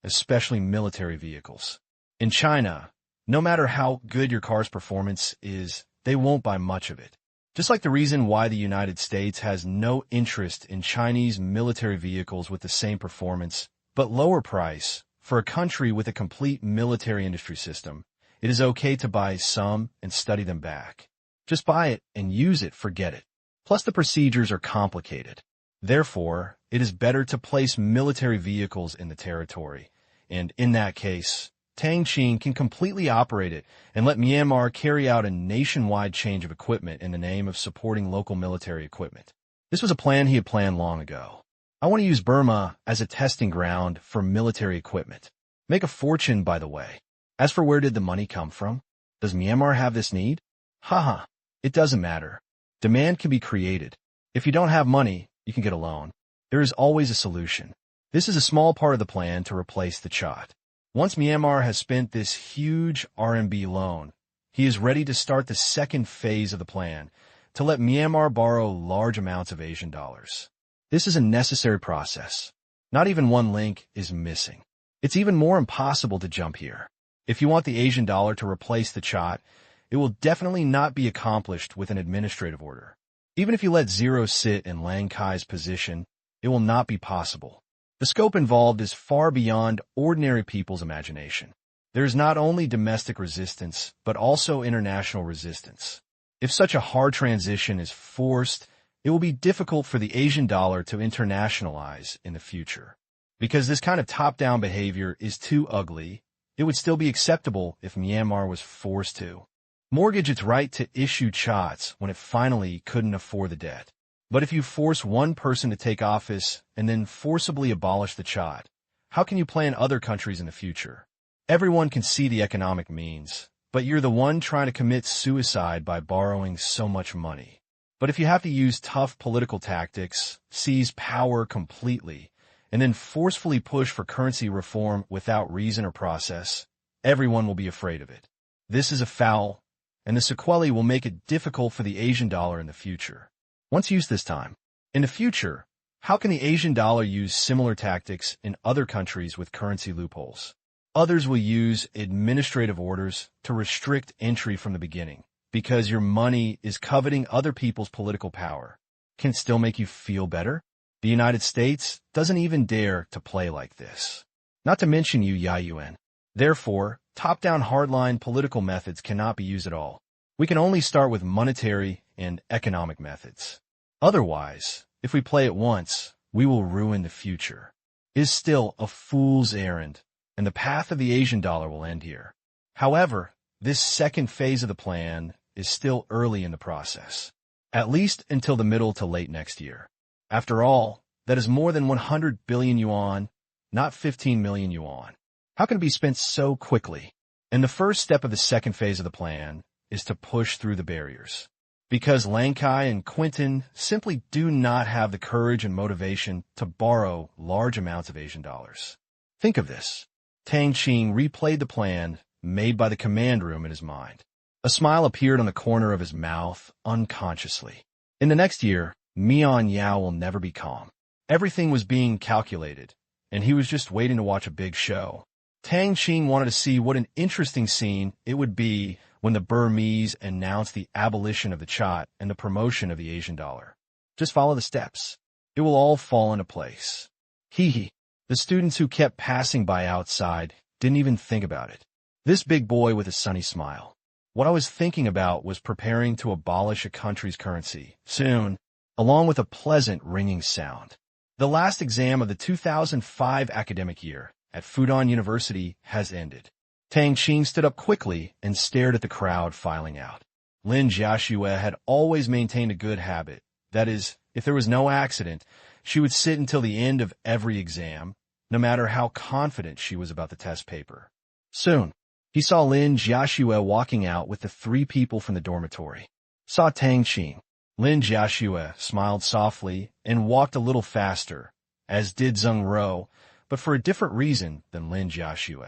especially military vehicles. In China, no matter how good your car's performance is, they won't buy much of it. Just like the reason why the United States has no interest in Chinese military vehicles with the same performance, but lower price, for a country with a complete military industry system, it is okay to buy some and study them back. Just buy it and use it, forget it. Plus the procedures are complicated. Therefore, it is better to place military vehicles in the territory, and in that case, Tang Qing can completely operate it and let Myanmar carry out a nationwide change of equipment in the name of supporting local military equipment. This was a plan he had planned long ago. I want to use Burma as a testing ground for military equipment. Make a fortune, by the way. As for where did the money come from? Does Myanmar have this need? Haha, it doesn't matter. Demand can be created. If you don't have money, you can get a loan. There is always a solution. This is a small part of the plan to replace the Chot. Once Myanmar has spent this huge RMB loan, he is ready to start the second phase of the plan to let Myanmar borrow large amounts of Asian dollars. This is a necessary process. Not even one link is missing. It's even more impossible to jump here. If you want the Asian dollar to replace the Chot, it will definitely not be accomplished with an administrative order. Even if you let Zero sit in Lang Kai's position, it will not be possible. The scope involved is far beyond ordinary people's imagination. There is not only domestic resistance, but also international resistance. If such a hard transition is forced, it will be difficult for the Asian dollar to internationalize in the future. Because this kind of top-down behavior is too ugly, it would still be acceptable if Myanmar was forced to mortgage its right to issue chats when it finally couldn't afford the debt. But if you force one person to take office and then forcibly abolish the chat, how can you plan other countries in the future? Everyone can see the economic means, but you're the one trying to commit suicide by borrowing so much money. But if you have to use tough political tactics, seize power completely, and then forcefully push for currency reform without reason or process, everyone will be afraid of it. This is a foul, and the sequelae will make it difficult for the Asian dollar in the future. Once used this time. In the future, how can the Asian dollar use similar tactics in other countries with currency loopholes? Others will use administrative orders to restrict entry from the beginning, because your money is coveting other people's political power. Can it still make you feel better? The United States doesn't even dare to play like this. Not to mention Yuan. Therefore, top-down hardline political methods cannot be used at all. We can only start with monetary and economic methods. Otherwise, if we play it once, we will ruin the future. It is still a fool's errand, and the path of the Asian dollar will end here. However, this second phase of the plan is still early in the process, at least until the middle to late next year. After all, that is more than 100 billion yuan, not 15 million yuan. How can it be spent so quickly? And the first step of the second phase of the plan is to push through the barriers. Because Lankai and Quinton simply do not have the courage and motivation to borrow large amounts of Asian dollars. Think of this. Tang Qing replayed the plan made by the command room in his mind. A smile appeared on the corner of his mouth unconsciously. In the next year, Mian Yao will never be calm. Everything was being calculated, and he was just waiting to watch a big show. Tang Qing wanted to see what an interesting scene it would be when the Burmese announced the abolition of the Chat and the promotion of the Asian dollar. Just follow the steps. It will all fall into place. Hee hee. The students who kept passing by outside didn't even think about it. This big boy with a sunny smile. What I was thinking about was preparing to abolish a country's currency soon, along with a pleasant ringing sound. The last exam of the 2005 academic year at Fudan University has ended. Tang Qing stood up quickly and stared at the crowd filing out. Lin Jiaxue had always maintained a good habit. That is, if there was no accident, she would sit until the end of every exam, no matter how confident she was about the test paper. Soon, he saw Lin Jiaxue walking out with the 3 people from the dormitory. Saw Tang Qing. Lin Jiaxue smiled softly and walked a little faster, as did Zheng Ro, but for a different reason than Lin Jiaxue.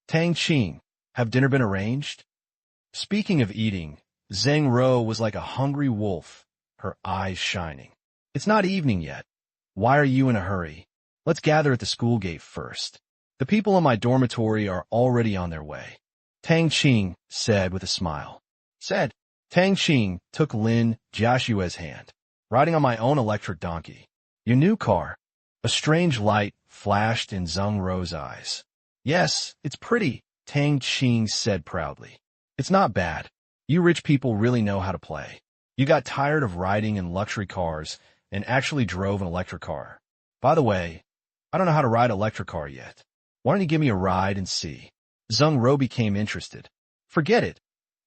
Tang Qing, have dinner been arranged? Speaking of eating, Zheng Ro was like a hungry wolf, her eyes shining. It's not evening yet. Why are you in a hurry? Let's gather at the school gate first. The people in my dormitory are already on their way. Tang Qing said with a smile. Tang Qing took Lin Jiaxue's hand. Riding on my own electric donkey. Your new car. A strange light flashed in Zheng Ro's eyes. Yes, it's pretty, Tang Qing said proudly. It's not bad. You rich people really know how to play. You got tired of riding in luxury cars and actually drove an electric car. By the way, I don't know how to ride an electric car yet. Why don't you give me a ride and see? Zheng Ro became interested. Forget it.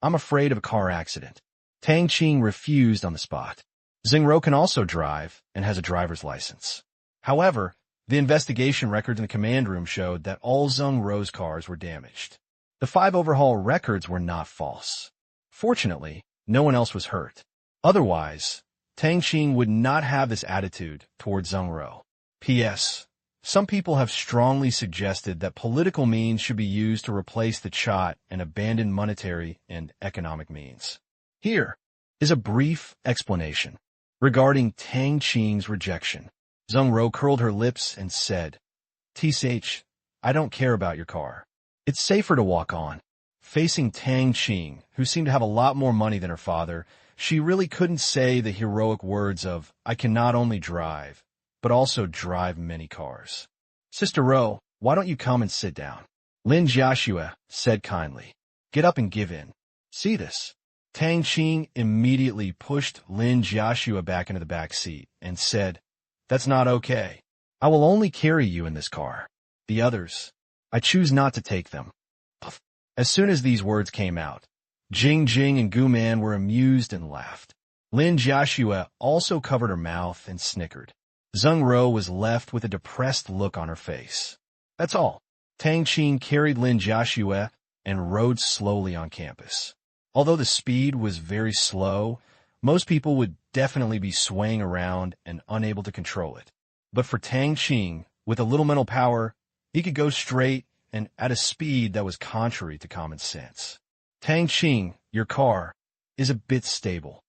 I'm afraid of a car accident. Tang Qing refused on the spot. Zheng Ro can also drive and has a driver's license. However, the investigation records in the command room showed that all Zheng Ro's cars were damaged. The 5 overhaul records were not false. Fortunately, no one else was hurt. Otherwise, Tang Qing would not have this attitude toward Zheng Ro. P.S. Some people have strongly suggested that political means should be used to replace the Chat and abandon monetary and economic means. Here is a brief explanation regarding Tang Qing's rejection. Zheng Ro curled her lips and said, "Tsh, I don't care about your car. It's safer to walk on." Facing Tang Qing, who seemed to have a lot more money than her father, she really couldn't say the heroic words of, "I can not only drive, but also drive many cars." "Sister Ro, why don't you come and sit down?" Lin Jiaxue said kindly. "Get up and give in. See this." Tang Qing immediately pushed Lin Jiaxue back into the back seat and said, "That's not okay. I will only carry you in this car. The others, I choose not to take them." As soon as these words came out, Jing Jing and Gu Man were amused and laughed. Lin Jiaxue also covered her mouth and snickered. Zheng Ro was left with a depressed look on her face. That's all. Tang Qing carried Lin Jiaxue and rode slowly on campus. Although the speed was very slow, most people would definitely be swaying around and unable to control it. But for Tang Qing, with a little mental power, he could go straight and at a speed that was contrary to common sense. Tang Qing, your car is a bit stable.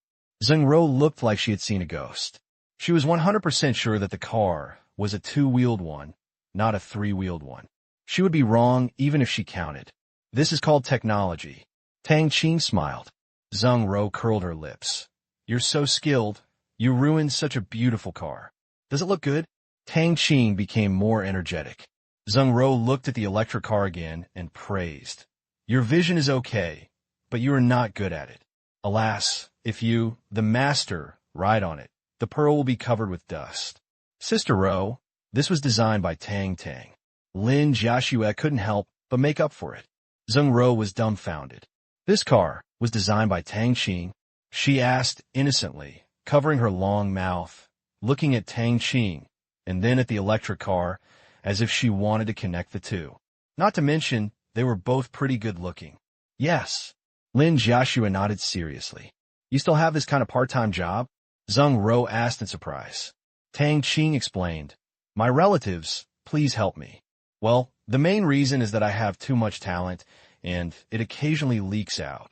Zheng Ro looked like she had seen a ghost. She was 100% sure that the car was a two-wheeled one, not a three-wheeled one. She would be wrong even if she counted. This is called technology. Tang Qing smiled. Zheng Ro curled her lips. You're so skilled. You ruined such a beautiful car. Does it look good? Tang Qing became more energetic. Zheng Ro looked at the electric car again and praised. Your vision is okay, but you are not good at it. Alas, if you, the master, ride on it, the pearl will be covered with dust. Sister Ro, this was designed by Tang Tang. Lin Jiaxue couldn't help but make up for it. Zheng Ro was dumbfounded. This car was designed by Tang Qing, she asked innocently, covering her long mouth, looking at Tang Qing, and then at the electric car, as if she wanted to connect the two. Not to mention, they were both pretty good looking. Yes. Lin Jiaxue nodded seriously. You still have this kind of part-time job? Zheng Ro asked in surprise. Tang Qing explained. My relatives, please help me. Well, the main reason is that I have too much talent, and it occasionally leaks out.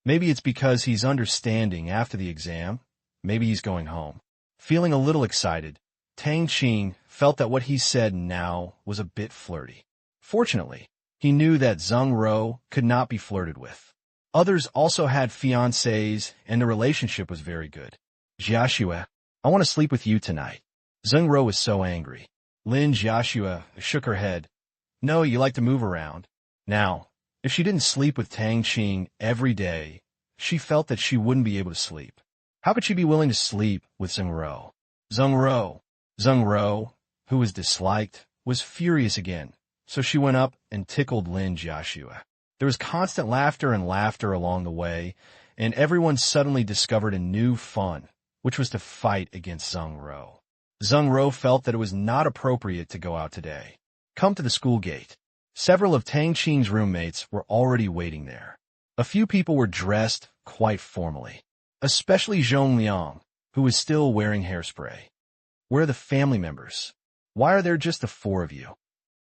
Maybe it's because he's understanding after the exam. Maybe he's going home. Feeling a little excited, Tang Qing felt that what he said now was a bit flirty. Fortunately, he knew that Zheng Ro could not be flirted with. Others also had fiancés, and the relationship was very good. Jiaxue, I want to sleep with you tonight. Zheng Ro was so angry. Lin Jiaxue shook her head. No, you like to move around. Now, if she didn't sleep with Tang Qing every day, she felt that she wouldn't be able to sleep. How could she be willing to sleep with Zheng Ro? Zheng Ro, who was disliked, was furious again, so she went up and tickled Lin Jiaxue. There was constant laughter and laughter along the way, and everyone suddenly discovered a new fun, which was to fight against Zheng Ro. Zheng Ro felt that it was not appropriate to go out today. Come to the school gate. Several of Tang Qing's roommates were already waiting there. A few people were dressed quite formally, especially Zhong Liang, who was still wearing hairspray. Where are the family members? Why are there just the four of you?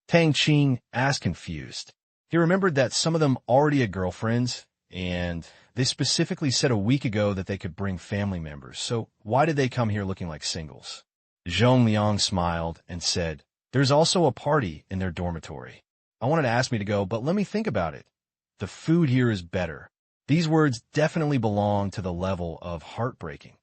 Tang Qing asked confused. He remembered that some of them already had girlfriends, and they specifically said a week ago that they could bring family members, so why did they come here looking like singles? Zhong Liang smiled and said, There's also a party in their dormitory. I wanted to ask me to go, but let me think about it. The food here is better. These words definitely belong to the level of heartbreaking.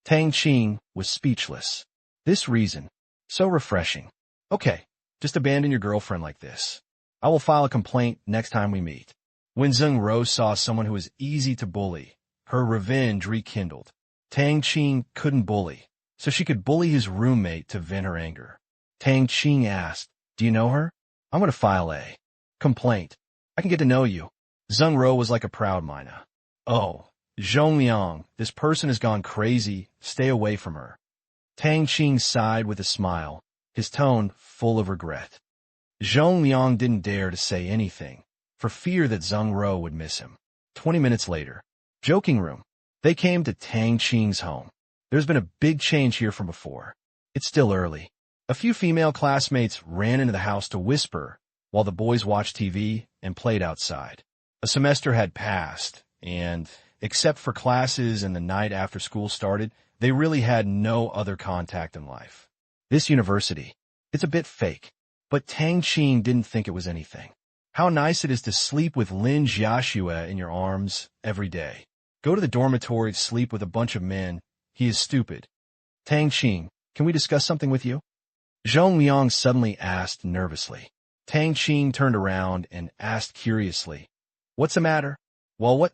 Tang Qing was speechless. This reason, so refreshing. Okay, just abandon your girlfriend like this. I will file a complaint next time we meet. When Zheng Ro saw someone who was easy to bully, her revenge rekindled. Tang Qing couldn't bully, so she could bully his roommate to vent her anger. Tang Qing asked, Do you know her? I'm going to file a complaint. I can get to know you. Zheng Ro was like a proud mina. Oh, Zhong Liang, this person has gone crazy. Stay away from her. Tang Qing sighed with a smile, his tone full of regret. Zhong Liang didn't dare to say anything, for fear that Zheng Ro would miss him. 20 minutes later, joking room. They came to Tang Qing's home. There's been a big change here from before. It's still early. A few female classmates ran into the house to whisper while the boys watched TV and played outside. A semester had passed, and except for classes and the night after school started, they really had no other contact in life. This university, it's a bit fake, but Tang Qing didn't think it was anything. How nice it is to sleep with Lin Jiaxue in your arms every day. Go to the dormitory to sleep with a bunch of men. He is stupid. Tang Qing, can we discuss something with you? Zhong Liang suddenly asked nervously. Tang Qing turned around and asked curiously, What's the matter? Well, what?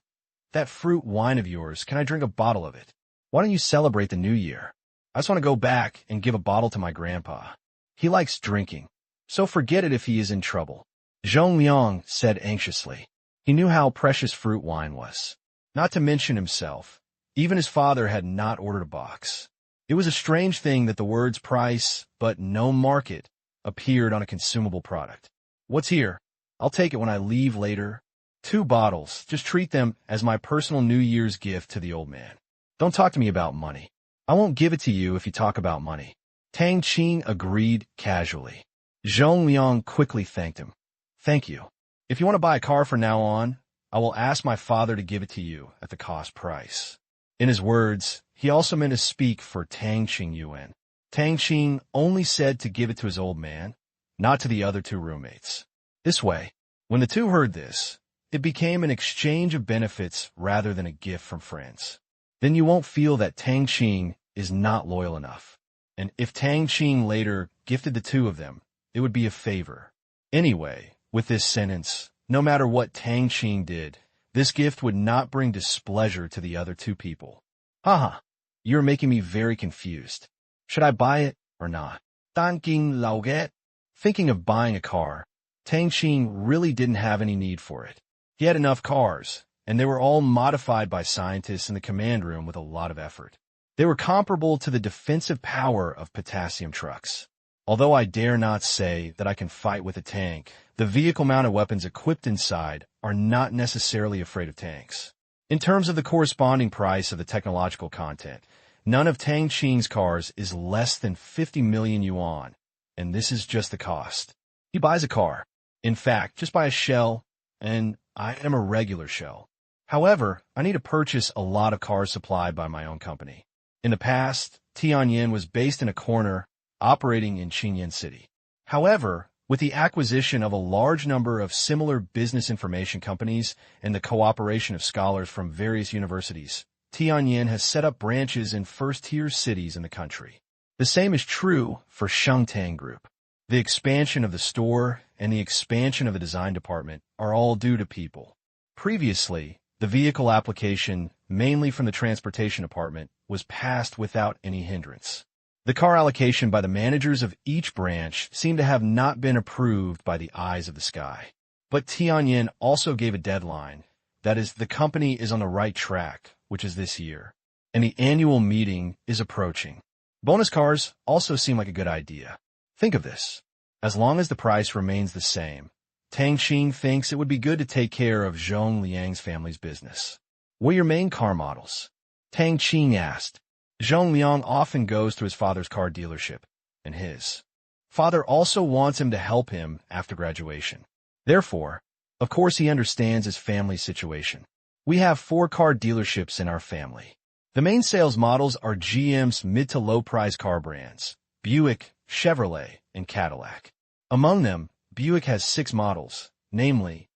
That fruit wine of yours, can I drink a bottle of it? Why don't you celebrate the new year? I just want to go back and give a bottle to my grandpa. He likes drinking, so forget it if he is in trouble. Zhong Liang said anxiously. He knew how precious fruit wine was. Not to mention himself, even his father had not ordered a box. It was a strange thing that the words price, but no market, appeared on a consumable product. What's here? I'll take it when I leave later. 2 bottles. Just treat them as my personal New Year's gift to the old man. Don't talk to me about money. I won't give it to you if you talk about money. Tang Qing agreed casually. Zhong Liang quickly thanked him. Thank you. If you want to buy a car from now on, I will ask my father to give it to you at the cost price. In his words, he also meant to speak for Tang Qing Yuan. Tang Qing only said to give it to his old man, not to the other 2 roommates. This way, when the 2 heard this, it became an exchange of benefits rather than a gift from friends. Then you won't feel that Tang Qing is not loyal enough. And if Tang Qing later gifted the 2 of them, it would be a favor. Anyway, with this sentence, no matter what Tang Qing did, this gift would not bring displeasure to the other 2 people. Haha, you're making me very confused. Should I buy it or not? Tang Qing Lauget. Thinking of buying a car, Tang Qing really didn't have any need for it. He had enough cars, and they were all modified by scientists in the command room with a lot of effort. They were comparable to the defensive power of potassium trucks. Although I dare not say that I can fight with a tank, the vehicle-mounted weapons equipped inside are not necessarily afraid of tanks. In terms of the corresponding price of the technological content, none of Tang Qing's cars is less than 50 million yuan, and this is just the cost. He buys a car. In fact, just buy a shell, and I am a regular shell. However, I need to purchase a lot of cars supplied by my own company. In the past, Tianyin was based in a corner, operating in Qingyan City. However, with the acquisition of a large number of similar business information companies and the cooperation of scholars from various universities, Tianyin has set up branches in first-tier cities in the country. The same is true for Shengtang Group. The expansion of the store and the expansion of the design department are all due to people. Previously, the vehicle application, mainly from the transportation department, was passed without any hindrance. The car allocation by the managers of each branch seemed to have not been approved by the eyes of the sky. But Tianyin also gave a deadline, that is, the company is on the right track, which is this year, and the annual meeting is approaching. Bonus cars also seem like a good idea. Think of this. As long as the price remains the same, Tang Qing thinks it would be good to take care of Zhong Liang's family's business. What are your main car models? Tang Qing asked. Zhong Liang often goes to his father's car dealership, and his father also wants him to help him after graduation. Therefore, of course he understands his family's situation. We have 4 car dealerships in our family. The main sales models are GM's mid to low price car brands, Buick, Chevrolet, and Cadillac. Among them, Buick has 6 models, namely,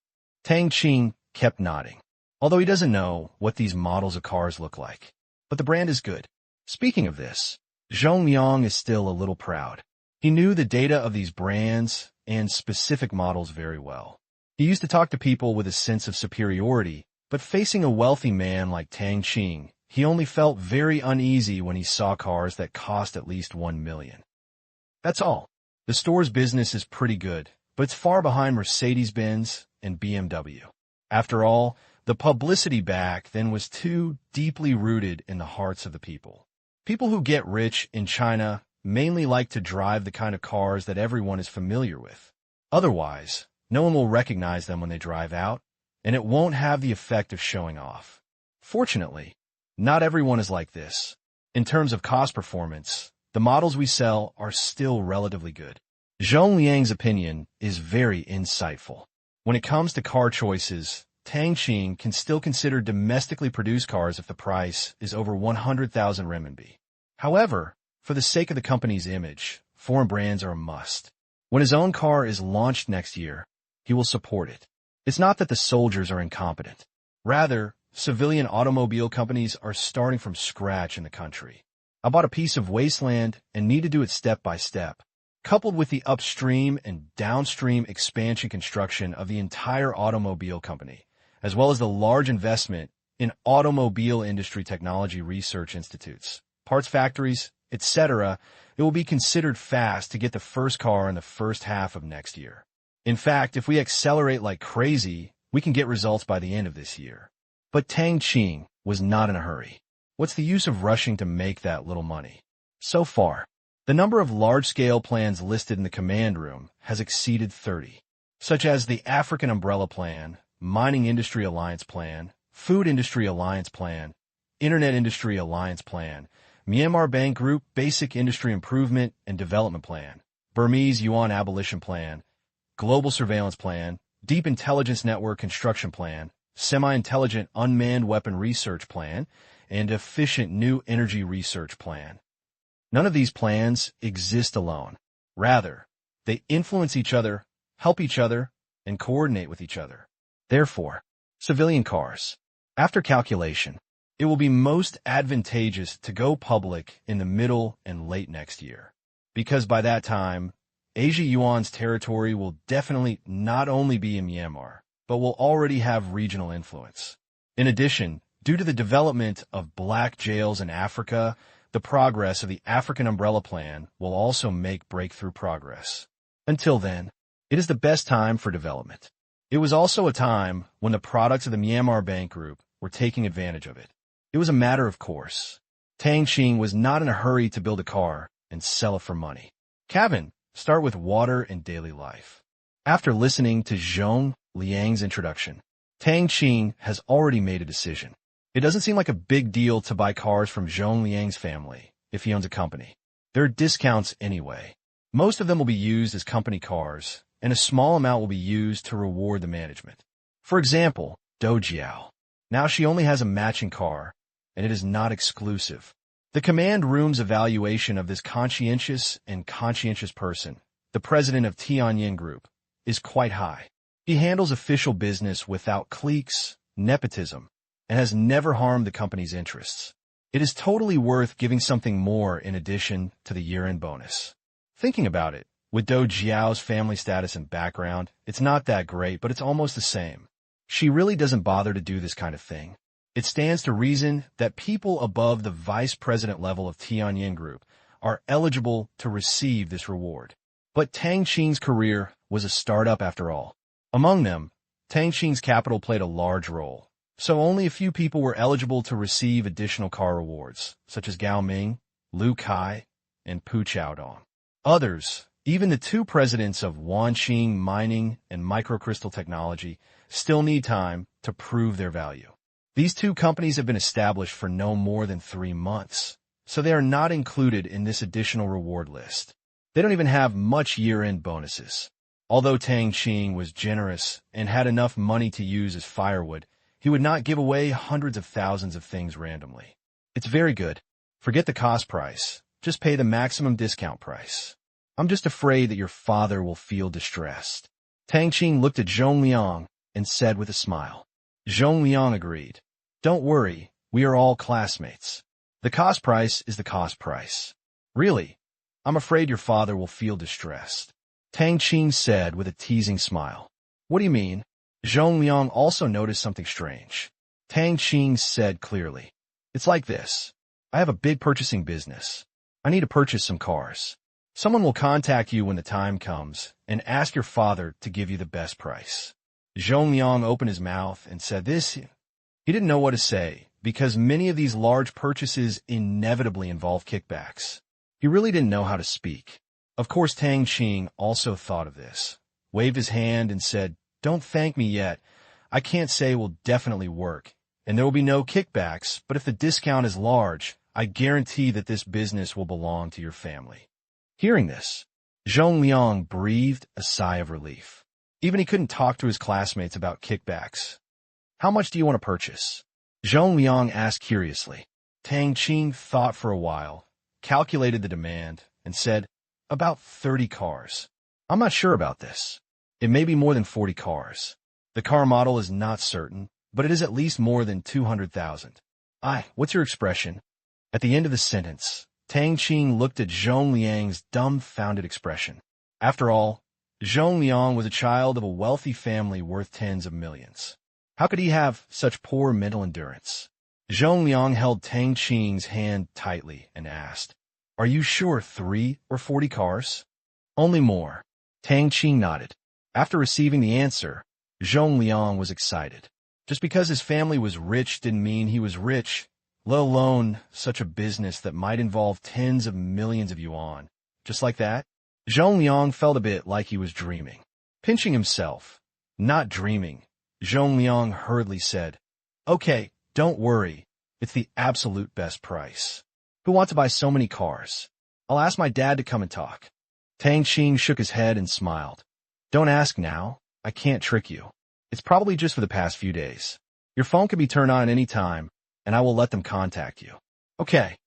Tang Qing kept nodding, although he doesn't know what these models of cars look like. But the brand is good. Speaking of this, Zhong Liang is still a little proud. He knew the data of these brands and specific models very well. He used to talk to people with a sense of superiority, but facing a wealthy man like Tang Qing, he only felt very uneasy when he saw cars that cost at least 1 million. That's all. The store's business is pretty good, but it's far behind Mercedes-Benz and BMW. After all, the publicity back then was too deeply rooted in the hearts of the people. People who get rich in China mainly like to drive the kind of cars that everyone is familiar with. Otherwise, no one will recognize them when they drive out, and it won't have the effect of showing off. Fortunately, not everyone is like this. In terms of cost performance, the models we sell are still relatively good. Zhong Liang's opinion is very insightful. When it comes to car choices, Tang Qing can still consider domestically produced cars if the price is over 100,000 renminbi. However, for the sake of the company's image, foreign brands are a must. When his own car is launched next year, he will support it. It's not that the soldiers are incompetent. Rather, civilian automobile companies are starting from scratch in the country. I bought a piece of wasteland and need to do it step by step. Coupled with the upstream and downstream expansion construction of the entire automobile company, as well as the large investment in automobile industry technology research institutes, parts factories, etc., it will be considered fast to get the first car in the first half of next year. In fact, if we accelerate like crazy, we can get results by the end of this year. But Tang Qing was not in a hurry. What's the use of rushing to make that little money? So far, the number of large-scale plans listed in the command room has exceeded 30, such as the African Umbrella Plan, Mining Industry Alliance Plan, Food Industry Alliance Plan, Internet Industry Alliance Plan, Myanmar Bank Group Basic Industry Improvement and Development Plan, Burmese Yuan Abolition Plan, Global Surveillance Plan, Deep Intelligence Network Construction Plan, Semi-Intelligent Unmanned Weapon Research Plan, and Efficient New Energy Research Plan. None of these plans exist alone. Rather, they influence each other, help each other, and coordinate with each other. Therefore, civilian cars. After calculation, it will be most advantageous to go public in the middle and late next year, because by that time, Asia Yuan's territory will definitely not only be in Myanmar, but will already have regional influence. In addition, due to the development of black jails in Africa, the progress of the African Umbrella Plan will also make breakthrough progress. Until then, it is the best time for development. It was also a time when the products of the Myanmar Bank Group were taking advantage of it. It was a matter of course. Tang Qing was not in a hurry to build a car and sell it for money. Kevin, start with water and daily life. After listening to Zhong Liang's introduction, Tang Qing has already made a decision. It doesn't seem like a big deal to buy cars from Zhong Liang's family if he owns a company. There are discounts anyway. Most of them will be used as company cars, and a small amount will be used to reward the management. For example, Do Jiao. Now she only has a matching car, and it is not exclusive. The command room's evaluation of this conscientious person, the president of Tianyin Group, is quite high. He handles official business without cliques, nepotism, and has never harmed the company's interests. It is totally worth giving something more in addition to the year-end bonus. Thinking about it, with Do Jiao's family status and background, it's not that great, but it's almost the same. She really doesn't bother to do this kind of thing. It stands to reason that people above the vice president level of Tianyin Group are eligible to receive this reward. But Tang Qing's career was a startup after all. Among them, Tang Qing's capital played a large role. So only a few people were eligible to receive additional car rewards, such as Gao Ming, Liu Kai, and Pu Chaodong. Others, even the two presidents of Wanqing Mining and Microcrystal Technology, still need time to prove their value. These two companies have been established for no more than 3 months, so they are not included in this additional reward list. They don't even have much year-end bonuses. Although Tang Qing was generous and had enough money to use as firewood, he would not give away hundreds of thousands of things randomly. It's very good. Forget the cost price. Just pay the maximum discount price. I'm just afraid that your father will feel distressed. Tang Qing looked at Zhong Liang and said with a smile. Zhong Liang agreed. Don't worry, we are all classmates. The cost price is the cost price. Really, I'm afraid your father will feel distressed. Tang Qing said with a teasing smile. What do you mean? Zhong Liang also noticed something strange. Tang Qing said clearly. It's like this. I have a big purchasing business. I need to purchase some cars. Someone will contact you when the time comes and ask your father to give you the best price. Zhong Liang opened his mouth and said this. He didn't know what to say because many of these large purchases inevitably involve kickbacks. He really didn't know how to speak. Of course, Tang Qing also thought of this, waved his hand and said, Don't thank me yet. I can't say it will definitely work, and there will be no kickbacks, but if the discount is large, I guarantee that this business will belong to your family. Hearing this, Zhong Liang breathed a sigh of relief. Even he couldn't talk to his classmates about kickbacks. How much do you want to purchase? Zhong Liang asked curiously. Tang Qing thought for a while, calculated the demand, and said, About 30 cars. I'm not sure about this. It may be more than 40 cars. The car model is not certain, but it is at least more than 200,000. What's your expression? At the end of the sentence, Tang Qing looked at Zhong Liang's dumbfounded expression. After all, Zhong Liang was a child of a wealthy family worth tens of millions. How could he have such poor mental endurance? Zhong Liang held Tang Qing's hand tightly and asked, "Are you sure 3 or 40 cars?" "Only more." Tang Qing nodded. After receiving the answer, Zhong Liang was excited. Just because his family was rich didn't mean he was rich, let alone such a business that might involve tens of millions of yuan. Just like that, Zhong Liang felt a bit like he was dreaming. Pinching himself, not dreaming, Zhong Liang hurriedly said, "Okay, don't worry. It's the absolute best price. Who wants to buy so many cars? I'll ask my dad to come and talk." Tang Qing shook his head and smiled. "Don't ask now. I can't trick you. It's probably just for the past few days. Your phone can be turned on any time, and I will let them contact you." Okay.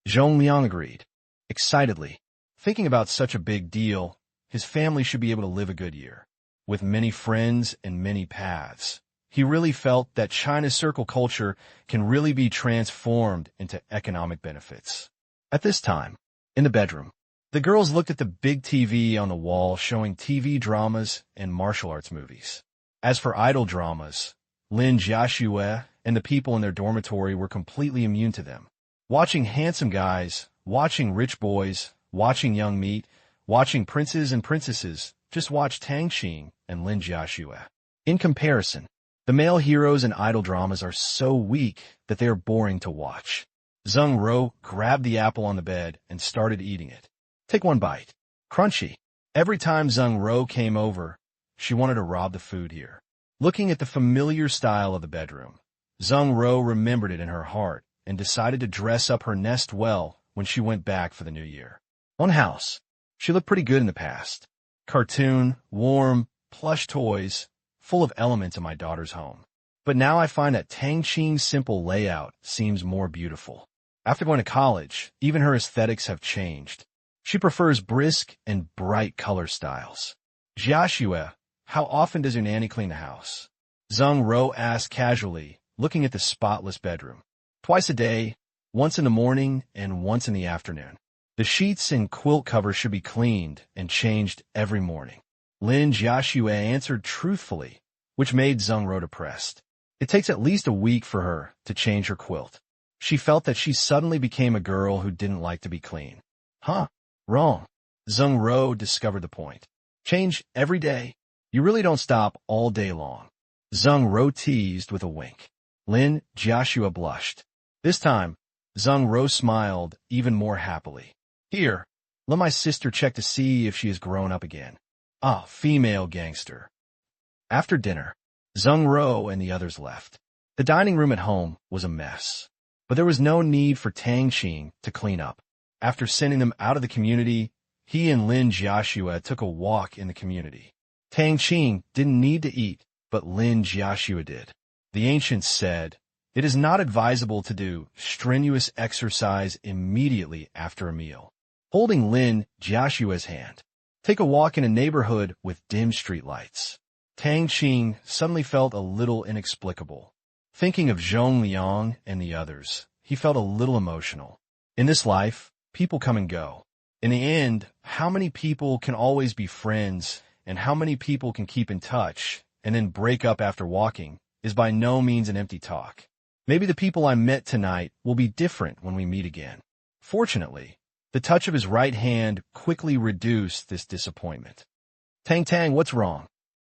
Zhong Liang agreed. Excitedly, thinking about such a big deal, his family should be able to live a good year. With many friends and many paths, he really felt that China's circle culture can really be transformed into economic benefits. At this time, in the bedroom, the girls looked at the big TV on the wall showing TV dramas and martial arts movies. As for idol dramas, Lin Jiaxue and the people in their dormitory were completely immune to them. Watching handsome guys, watching rich boys, watching young meat, watching princes and princesses, just watch Tang Qing and Lin Jiaxue. In comparison, the male heroes in idol dramas are so weak that they are boring to watch. Zheng Ro grabbed the apple on the bed and started eating it. "Take one bite. Crunchy." Every time Zheng Ro came over, she wanted to rob the food here. Looking at the familiar style of the bedroom, Zheng Ro remembered it in her heart and decided to dress up her nest well when she went back for the new year. One house. She looked pretty good in the past. Cartoon, warm, plush toys, full of elements of my daughter's home. But now I find that Tang Qing's simple layout seems more beautiful. After going to college, even her aesthetics have changed. She prefers brisk and bright color styles. "Jiaxue, how often does your nanny clean the house?" Zheng Ro asked casually, looking at the spotless bedroom. "Twice a day, once in the morning and once in the afternoon. The sheets and quilt covers should be cleaned and changed every morning." Lin Jiaxue answered truthfully, which made Zheng Ro depressed. It takes at least a week for her to change her quilt. She felt that she suddenly became a girl who didn't like to be clean. "Huh? Wrong." Zheng Ro discovered the point. "Change every day. You really don't stop all day long." Zheng Ro teased with a wink. Lin Jiaxue blushed. This time, Zheng Ro smiled even more happily. "Here, let my sister check to see if she has grown up again." Ah, female gangster. After dinner, Zheng Ro and the others left. The dining room at home was a mess, but there was no need for Tang Qing to clean up. After sending them out of the community, he and Lin Jiaxue took a walk in the community. Tang Qing didn't need to eat, but Lin Jiaxue did. The ancients said, it is not advisable to do strenuous exercise immediately after a meal. Holding Lin Jiaxue's hand, take a walk in a neighborhood with dim streetlights. Tang Qing suddenly felt a little inexplicable. Thinking of Zhong Liang and the others, he felt a little emotional. In this life, people come and go. In the end, how many people can always be friends, and how many people can keep in touch, and then break up after walking, is by no means an empty talk. Maybe the people I met tonight will be different when we meet again. Fortunately, the touch of his right hand quickly reduced this disappointment. Tang, what's wrong?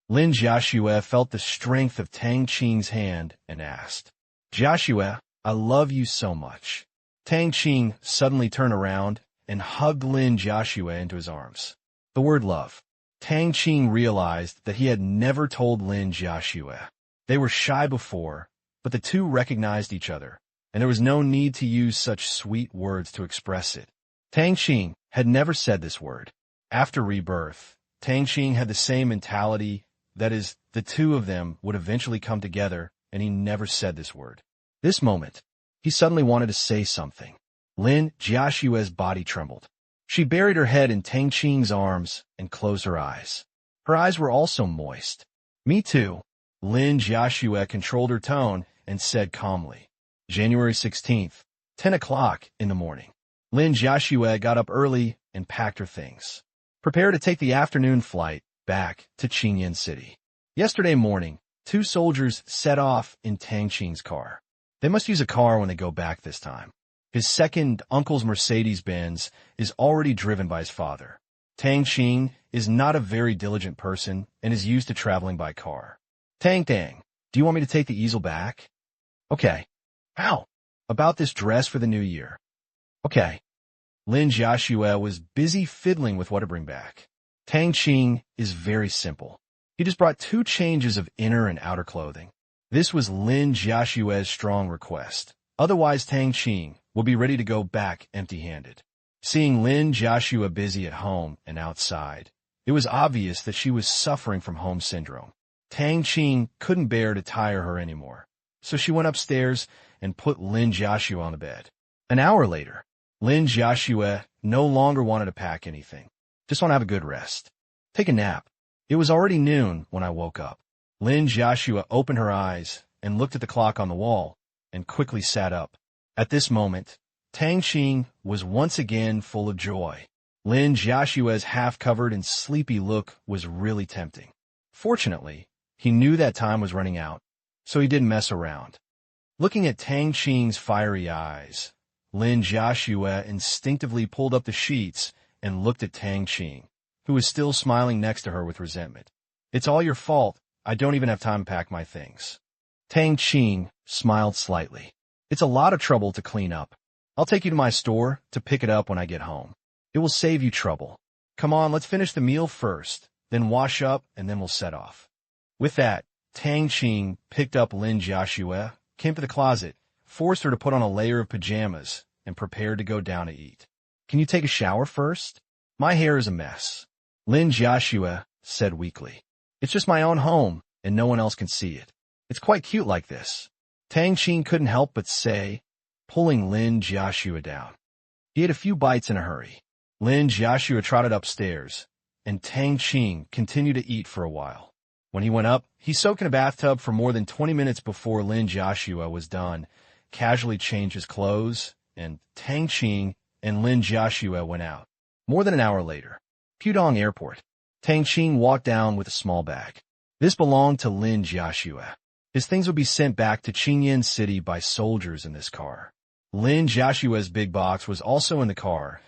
Lin Jiaxue felt the strength of Tang Qing's hand and asked, Jiaxue, I love you so much. Tang Qing suddenly turned around and hugged Lin Jiaxue into his arms. The word love. Tang Qing realized that he had never told Lin Jiaxue. They were shy before, but the two recognized each other, and there was no need to use such sweet words to express it. Tang Qing had never said this word. After Rebirth, Tang Qing had the same mentality, that is, the two of them would eventually come together, and he never said this word. This moment, he suddenly wanted to say something. Lin Jiaxue's body trembled. She buried her head in Tang Qing's arms and closed her eyes. Her eyes were also moist. Me too. Lin Jiaxue controlled her tone and said calmly. January 16th, 10 o'clock in the morning. Lin Jiaxue got up early and packed her things. Prepare to take the afternoon flight back to Qingyan City. Yesterday morning, Two soldiers set off in Tang Qing's car. They must use a car when they go back this time. His second uncle's Mercedes-Benz is already driven by his father. Tang Qing is not a very diligent person and is used to traveling by car. Tang, do you want me to take the easel back? Okay. How? About this dress for the new year. Okay. Lin Jiaxue was busy fiddling with what to bring back. Tang Qing is very simple. He just brought 2 changes of inner and outer clothing. This was Lin Jiaxue's strong request. Otherwise, Tang Qing will be ready to go back empty-handed. Seeing Lin Jiaxue busy at home and outside, it was obvious that she was suffering from home syndrome. Tang Qing couldn't bear to tire her anymore, so she went upstairs and put Lin Jiaxue on the bed. An hour later, Lin Jiaxue no longer wanted to pack anything. Just want to have a good rest. Take a nap. It was already noon when I woke up. Lin Jiaxue opened her eyes and looked at the clock on the wall and quickly sat up. At this moment, Tang Qing was once again full of joy. Lin Jiaxue's half-covered and sleepy look was really tempting. Fortunately, he knew that time was running out, so he didn't mess around. Looking at Tang Qing's fiery eyes, Lin Jiaxue instinctively pulled up the sheets and looked at Tang Qing, who was still smiling next to her with resentment. It's all your fault. I don't even have time to pack my things. Tang Qing smiled slightly. It's a lot of trouble to clean up. I'll take you to my store to pick it up when I get home. It will save you trouble. Come on, let's finish the meal first, then wash up, and then we'll set off. With that, Tang Qing picked up Lin Jiaxue, came to the closet, forced her to put on a layer of pajamas, and prepared to go down to eat. Can you take a shower first? My hair is a mess. Lin Jiaxue said weakly. It's just my own home, and no one else can see it. It's quite cute like this. Tang Qing couldn't help but say, pulling Lin Jiaxue down. He ate a few bites in a hurry. Lin Jiaxue trotted upstairs, and Tang Qing continued to eat for a while. When he went up, he soaked in a bathtub for more than 20 minutes before Lin Jiaxue was done, casually changed his clothes, and Tang Qing and Lin Jiaxue went out. More than an hour later, Pudong Airport. Tang Qing walked down with a small bag. This belonged to Lin Jiaxue. His things would be sent back to Qingyan City by soldiers in this car. Lin Jiaxue's big box was also in the car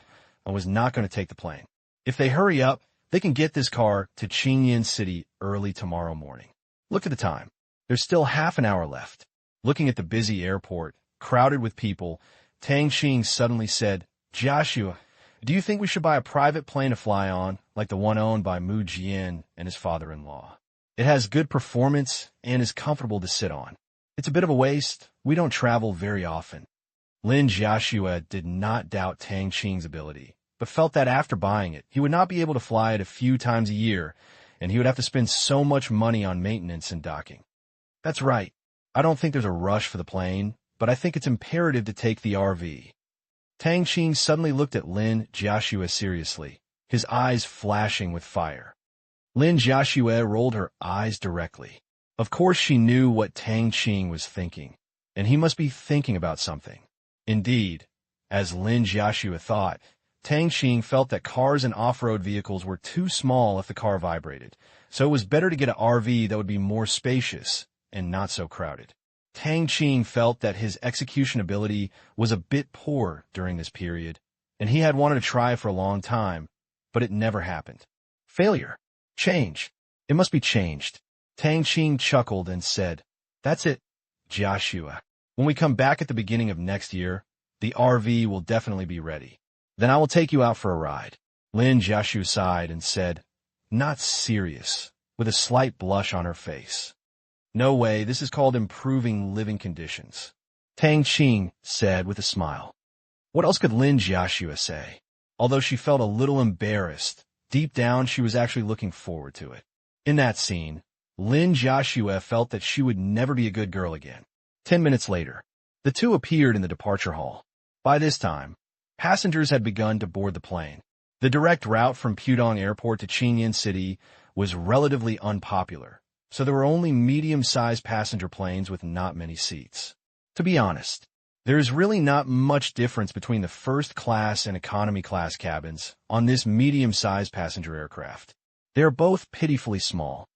and was not going to take the plane. If they hurry up, they can get this car to Qingyan City early tomorrow morning. Look at the time. There's still half an hour left. Looking at the busy airport, crowded with people, Tang Qing suddenly said, Jiaxue, do you think we should buy a private plane to fly on, like the one owned by Mu Jian and his father-in-law? It has good performance and is comfortable to sit on. It's a bit of a waste. We don't travel very often. Lin Jiaxue did not doubt Tang Qing's ability, but felt that after buying it, he would not be able to fly it a few times a year, and he would have to spend so much money on maintenance and docking. That's right. I don't think there's a rush for the plane, but I think it's imperative to take the RV. Tang Qing suddenly looked at Lin Jiaxue seriously, his eyes flashing with fire. Lin Jiaxue rolled her eyes directly. Of course she knew what Tang Qing was thinking, and he must be thinking about something. Indeed, as Lin Jiaxue thought, Tang Qing felt that cars and off-road vehicles were too small if the car vibrated, so it was better to get an RV that would be more spacious and not so crowded. Tang Qing felt that his execution ability was a bit poor during this period, and he had wanted to try for a long time, but it never happened. Failure. Change. It must be changed. Tang Qing chuckled and said, That's it, Jiaxue. When we come back at the beginning of next year, the RV will definitely be ready. Then I will take you out for a ride. Lin Jiaxue sighed and said, Not serious, with a slight blush on her face. No way, this is called improving living conditions. Tang Qing said with a smile. What else could Lin Jiaxue say? Although she felt a little embarrassed, deep down she was actually looking forward to it. In that scene, Lin Jiaxue felt that she would never be a good girl again. 10 minutes later, the two appeared in the departure hall. By this time, passengers had begun to board the plane. The direct route from Pudong Airport to Qingyan City was relatively unpopular, so there were only medium-sized passenger planes with not many seats. To be honest, there is really not much difference between the first class and economy class cabins on this medium-sized passenger aircraft. They are both pitifully small.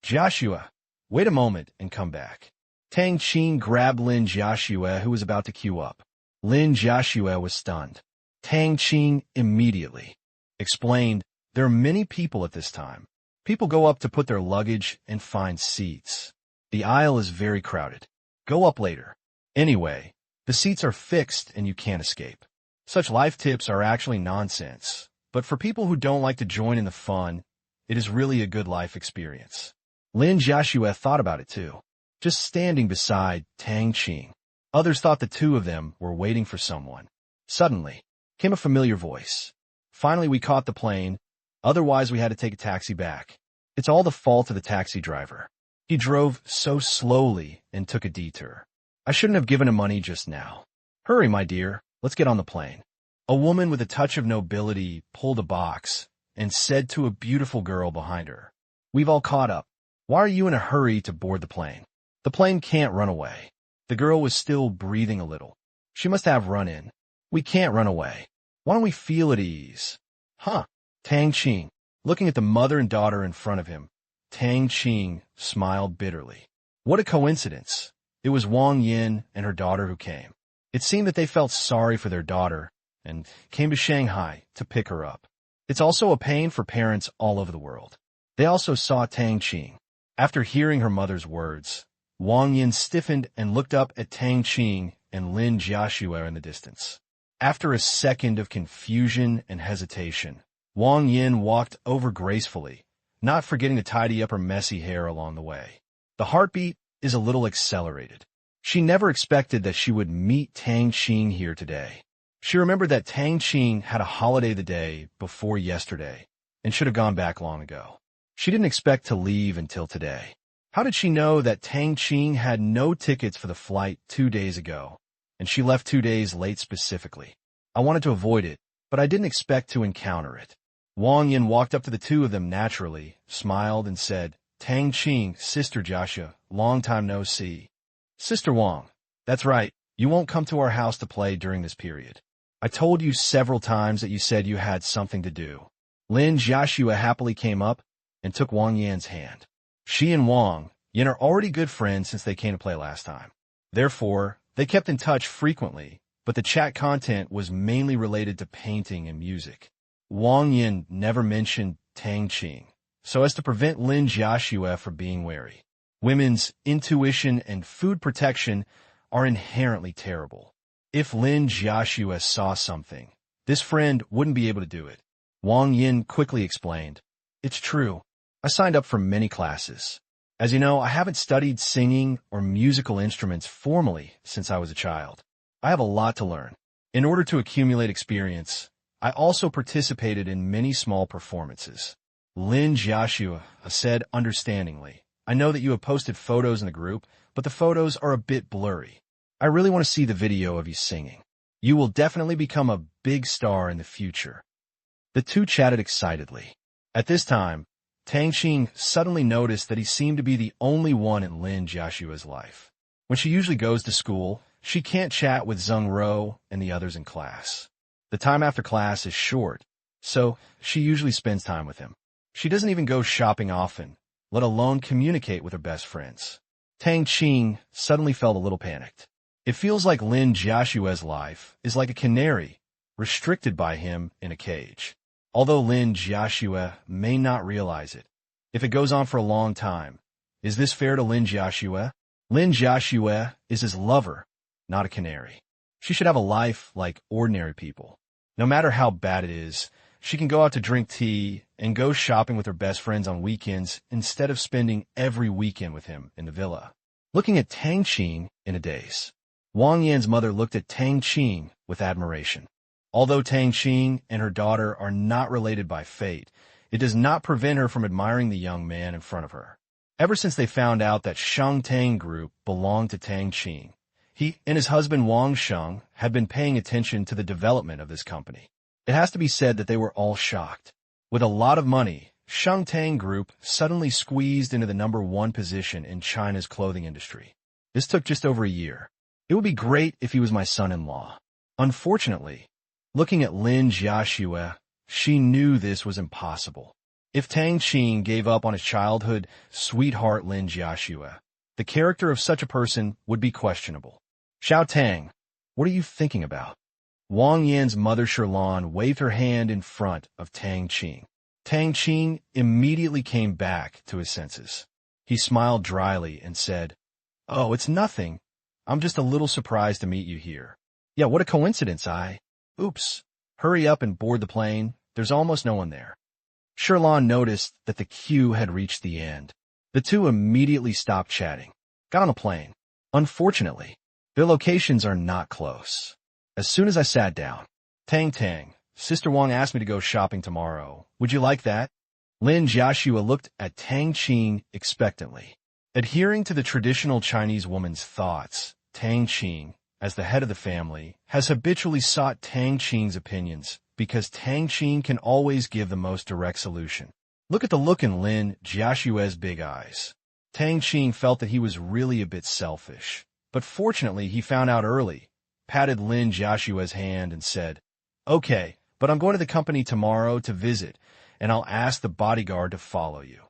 Jiaxue, Wait a moment and come back. Tang Qing grabbed Lin Jiaxue, who was about to queue up. Lin Jiaxue was stunned. Tang Qing immediately explained, there are many people at this time. People go up to put their luggage and find seats. The aisle is very crowded. Go up later. Anyway, the seats are fixed and you can't escape. Such life tips are actually nonsense, but for people who don't like to join in the fun, it is really a good life experience. Lin Jiaxue thought about it too, just standing beside Tang Qing. Others thought the two of them were waiting for someone. Suddenly, came a familiar voice. Finally, we caught the plane. Otherwise, we had to take a taxi back. It's all the fault of the taxi driver. He drove so slowly and took a detour. I shouldn't have given him money just now. Hurry, my dear. Let's get on the plane. A woman with a touch of nobility pulled a box and said to a beautiful girl behind her, We've all caught up. Why are you in a hurry to board the plane? The plane can't run away. The girl was still breathing a little. She must have run in. We can't run away. Why don't we feel at ease? Huh. Tang Qing, looking at the mother and daughter in front of him, Tang Qing smiled bitterly. What a coincidence. It was Wang Yin and her daughter who came. It seemed that they felt sorry for their daughter and came to Shanghai to pick her up. It's also a pain for parents all over the world. They also saw Tang Qing. After hearing her mother's words, Wang Yin stiffened and looked up at Tang Qing and Lin Jiaxue in the distance. After a second of confusion and hesitation, Wang Yin walked over gracefully, not forgetting to tidy up her messy hair along the way. The heartbeat is a little accelerated. She never expected that she would meet Tang Qing here today. She remembered that Tang Qing had a holiday the day before yesterday and should have gone back long ago. She didn't expect to leave until today. How did she know that Tang Qing had no tickets for the flight 2 days ago, and she left 2 days late specifically? I wanted to avoid it, but I didn't expect to encounter it. Wang Yin walked up to the two of them naturally, smiled, and said, Tang Qing, Sister Joshua, long time no see. Sister Wang, that's right, you won't come to our house to play during this period. I told you several times that you said you had something to do. Lin Jiaxue happily came up and took Wang Yin's hand. She and Wang Yin are already good friends since they came to play last time. Therefore, they kept in touch frequently, but the chat content was mainly related to painting and music. Wang Yin never mentioned Tang Qing, so as to prevent Lin Jiaxue from being wary. Women's intuition and food protection are inherently terrible. If Lin Jiaxue saw something, this friend wouldn't be able to do it. Wang Yin quickly explained, It's true. I signed up for many classes. As you know, I haven't studied singing or musical instruments formally since I was a child. I have a lot to learn. In order to accumulate experience, I also participated in many small performances. Lin Jiaxue said understandingly, I know that you have posted photos in the group, but the photos are a bit blurry. I really want to see the video of you singing. You will definitely become a big star in the future. The two chatted excitedly. At this time, Tang Qing suddenly noticed that he seemed to be the only one in Lin Jiaxue's life. When she usually goes to school, she can't chat with Zheng Ro and the others in class. The time after class is short, so she usually spends time with him. She doesn't even go shopping often, let alone communicate with her best friends. Tang Qing suddenly felt a little panicked. It feels like Lin Jiaxue's life is like a canary, restricted by him in a cage. Although Lin Jiaxue may not realize it, if it goes on for a long time, is this fair to Lin Jiaxue? Lin Jiaxue is his lover, not a canary. She should have a life like ordinary people. No matter how bad it is, she can go out to drink tea and go shopping with her best friends on weekends instead of spending every weekend with him in the villa. Looking at Tang Qing in a daze, Wang Yan's mother looked at Tang Qing with admiration. Although Tang Qing and her daughter are not related by fate, it does not prevent her from admiring the young man in front of her. Ever since they found out that Sheng Tang Group belonged to Tang Qing, he and his husband Wang Sheng had been paying attention to the development of this company. It has to be said that they were all shocked. With a lot of money, Sheng Tang Group suddenly squeezed into the #1 position in China's clothing industry. This took just over a year. It would be great if he was my son-in-law. Unfortunately, looking at Lin Jiaxue, she knew this was impossible. If Tang Qing gave up on his childhood sweetheart Lin Jiaxue, the character of such a person would be questionable. Xiao Tang, what are you thinking about? Wang Yan's mother Shirlan waved her hand in front of Tang Qing. Tang Qing immediately came back to his senses. He smiled dryly and said, "Oh, it's nothing. I'm just a little surprised to meet you here." "Yeah, what a coincidence, Oops. Hurry up and board the plane. There's almost no one there." Shirlan noticed that the queue had reached the end. The two immediately stopped chatting, got on a plane. Unfortunately, their locations are not close. As soon as I sat down, Tang, Sister Wang asked me to go shopping tomorrow. Would you like that? Lin Jiaxue looked at Tang Qing expectantly. Adhering to the traditional Chinese woman's thoughts, Tang Qing, as the head of the family, has habitually sought Tang Qing's opinions because Tang Qing can always give the most direct solution. Look at the look in Lin Jiaxue's big eyes. Tang Qing felt that he was really a bit selfish, but fortunately he found out early, patted Lin Jiaxue's hand and said, "Okay, but I'm going to the company tomorrow to visit, and I'll ask the bodyguard to follow you."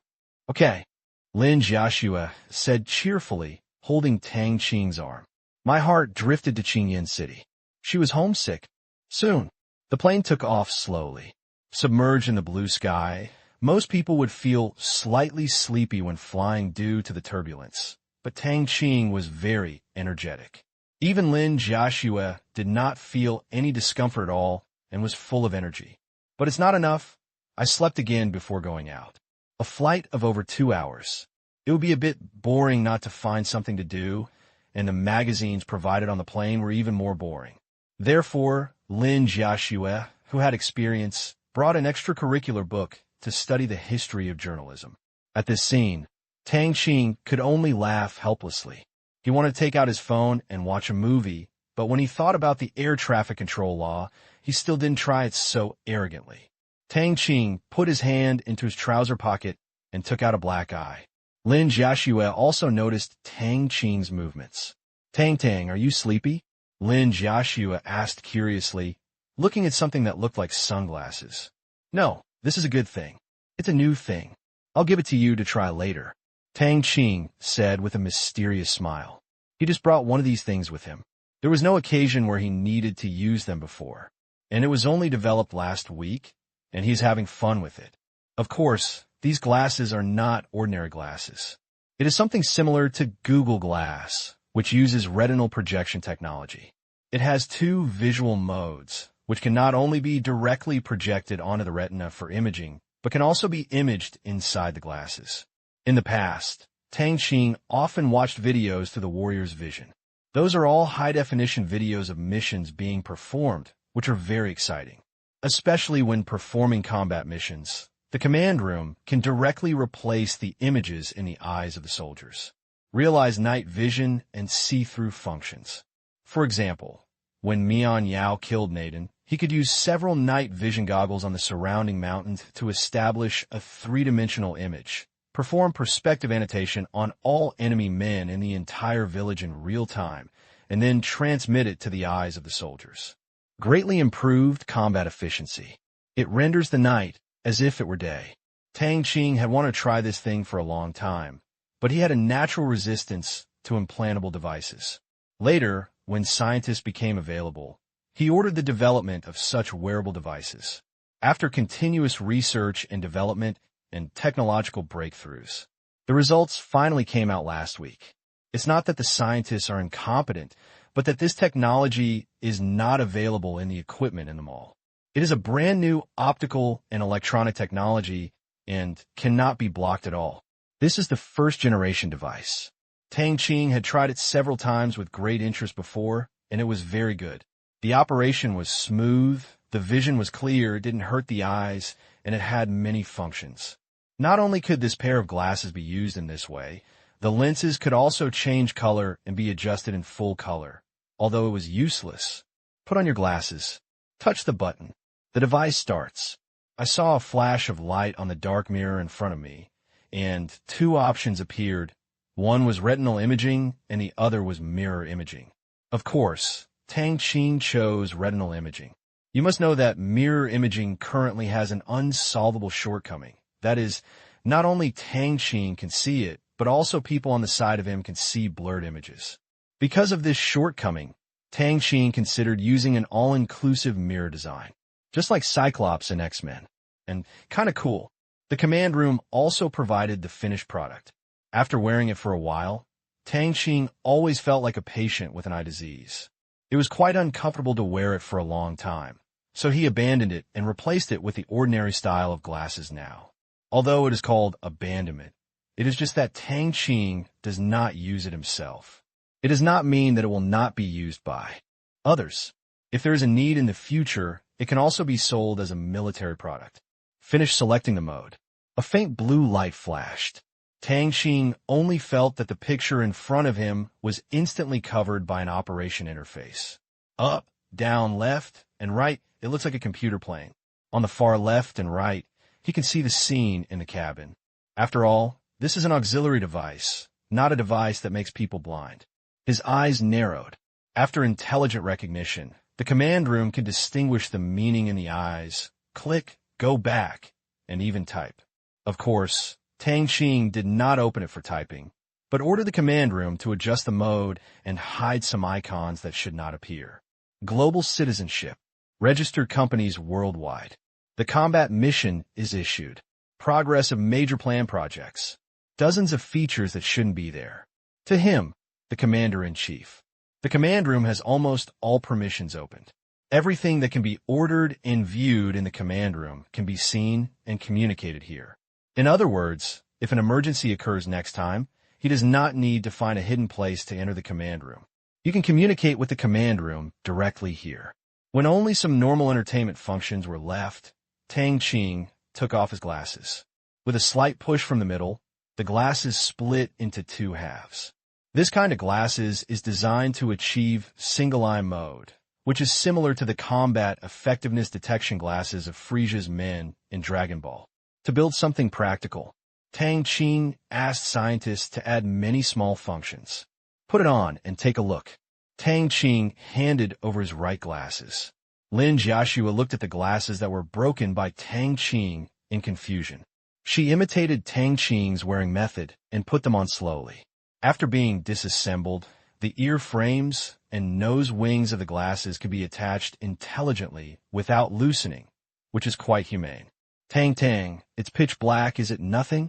"Okay," Lin Jiaxue said cheerfully, holding Tang Qing's arm. My heart drifted to Qingyan City. She was homesick. Soon, the plane took off slowly. Submerged in the blue sky, most people would feel slightly sleepy when flying due to the turbulence, but Tang Qing was very energetic. Even Lin Jiaxue did not feel any discomfort at all and was full of energy. But it's not enough. I slept again before going out. A flight of over 2 hours. It would be a bit boring not to find something to do, and the magazines provided on the plane were even more boring. Therefore, Lin Jiaxue, who had experience, brought an extracurricular book to study the history of journalism. At this scene, Tang Qing could only laugh helplessly. He wanted to take out his phone and watch a movie, but when he thought about the air traffic control law, he still didn't try it so arrogantly. Tang Qing put his hand into his trouser pocket and took out a black eye. Lin Jiaxue also noticed Tang Qing's movements. Tang, are you sleepy?" Lin Jiaxue asked curiously, looking at something that looked like sunglasses. "No, this is a good thing. It's a new thing. I'll give it to you to try later," Tang Qing said with a mysterious smile. He just brought one of these things with him. There was no occasion where he needed to use them before, and it was only developed last week, and he's having fun with it. Of course, these glasses are not ordinary glasses. It is something similar to Google Glass, which uses retinal projection technology. It has 2 visual modes, which can not only be directly projected onto the retina for imaging, but can also be imaged inside the glasses. In the past, Tang Qing often watched videos through the warrior's vision. Those are all high-definition videos of missions being performed, which are very exciting. Especially when performing combat missions, the command room can directly replace the images in the eyes of the soldiers. Realize night vision and see-through functions. For example, when Mian Yao killed Naden, he could use several night vision goggles on the surrounding mountains to establish a 3-dimensional image, perform perspective annotation on all enemy men in the entire village in real time, and then transmit it to the eyes of the soldiers. Greatly improved combat efficiency. It renders the night as if it were day. Tang Qing had wanted to try this thing for a long time, but he had a natural resistance to implantable devices. Later, when scientists became available, he ordered the development of such wearable devices. After continuous research and development and technological breakthroughs, the results finally came out last week. It's not that the scientists are incompetent, but that this technology is not available in the equipment in the mall. It is a brand new optical and electronic technology and cannot be blocked at all. This is the first-generation device. Tang Qing had tried it several times with great interest before, and it was very good. The operation was smooth, the vision was clear, it didn't hurt the eyes, and it had many functions. Not only could this pair of glasses be used in this way, the lenses could also change color and be adjusted in full color. Although it was useless. Put on your glasses. Touch the button. The device starts. I saw a flash of light on the dark mirror in front of me, and 2 options appeared. One was retinal imaging, and the other was mirror imaging. Of course, Tang Qing chose retinal imaging. You must know that mirror imaging currently has an unsolvable shortcoming, That is, not only Tang Qing can see it, but also people on the side of him can see blurred images. Because of this shortcoming, Tang Qing considered using an all-inclusive mirror design, just like Cyclops and X-Men. And kinda cool, the command room also provided the finished product. After wearing it for a while, Tang Qing always felt like a patient with an eye disease. It was quite uncomfortable to wear it for a long time, so he abandoned it and replaced it with the ordinary style of glasses now. Although it is called abandonment, it is just that Tang Qing does not use it himself. It does not mean that it will not be used by others. If there is a need in the future, it can also be sold as a military product. Finish selecting the mode. A faint blue light flashed. Tang Qing only felt that the picture in front of him was instantly covered by an operation interface. Up, down, left, and right, it looks like a computer playing. On the far left and right, he can see the scene in the cabin. After all, this is an auxiliary device, not a device that makes people blind. His eyes narrowed. After intelligent recognition, the command room can distinguish the meaning in the eyes, click, go back, and even type. Of course, Tang Qing did not open it for typing, but ordered the command room to adjust the mode and hide some icons that should not appear. Global citizenship. Registered companies worldwide. The combat mission is issued. Progress of major plan projects. Dozens of features that shouldn't be there. To him, the commander-in-chief. The command room has almost all permissions opened. Everything that can be ordered and viewed in the command room can be seen and communicated here. In other words, if an emergency occurs next time, he does not need to find a hidden place to enter the command room. You can communicate with the command room directly here. When only some normal entertainment functions were left, Tang Qing took off his glasses. With a slight push from the middle, the glasses split into two halves. This kind of glasses is designed to achieve single-eye mode, which is similar to the combat effectiveness detection glasses of Frieza's men in Dragon Ball. To build something practical, Tang Qing asked scientists to add many small functions. Put it on and take a look. Tang Qing handed over his right glasses. Lin Jiaxue looked at the glasses that were broken by Tang Qing in confusion. She imitated Tang Qing's wearing method and put them on slowly. After being disassembled, the ear frames and nose wings of the glasses could be attached intelligently without loosening, which is quite humane. Tang, it's pitch black, is it nothing?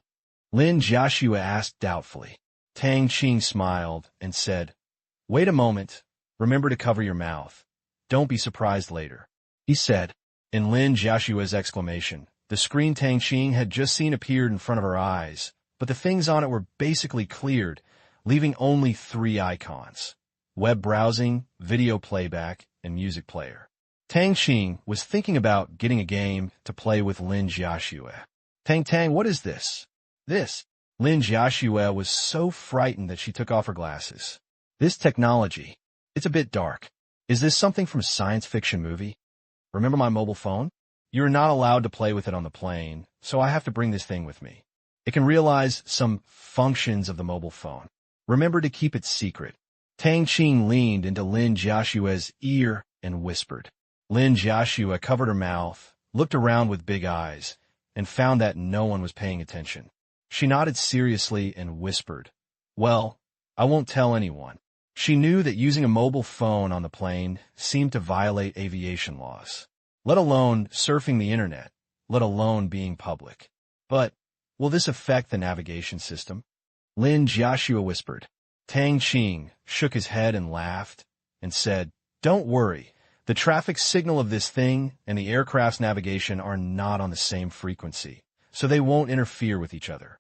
Lin Jiaxue asked doubtfully. Tang Qing smiled and said, "Wait a moment. Remember to cover your mouth. Don't be surprised later," he said. In Lin Jiaxue's exclamation, the screen Tang Qing had just seen appeared in front of her eyes, but the things on it were basically cleared, leaving only 3 icons: web browsing, video playback, and music player. Tang Qing was thinking about getting a game to play with Lin Jiaxue. Tang, what is this? This. Lin Jiaxue was so frightened that she took off her glasses. This technology, it's a bit dark. Is this something from a science fiction movie? Remember my mobile phone? You're not allowed to play with it on the plane, so I have to bring this thing with me. It can realize some functions of the mobile phone. Remember to keep it secret. Tang Qing leaned into Lin Jiaxue's ear and whispered. Lin Jiaxue covered her mouth, looked around with big eyes, and found that no one was paying attention. She nodded seriously and whispered, "Well, I won't tell anyone." She knew that using a mobile phone on the plane seemed to violate aviation laws, let alone surfing the internet, let alone being public. But will this affect the navigation system? Lin Jiaxue whispered. Tang Qing shook his head and laughed and said, "Don't worry. The traffic signal of this thing and the aircraft's navigation are not on the same frequency, so they won't interfere with each other."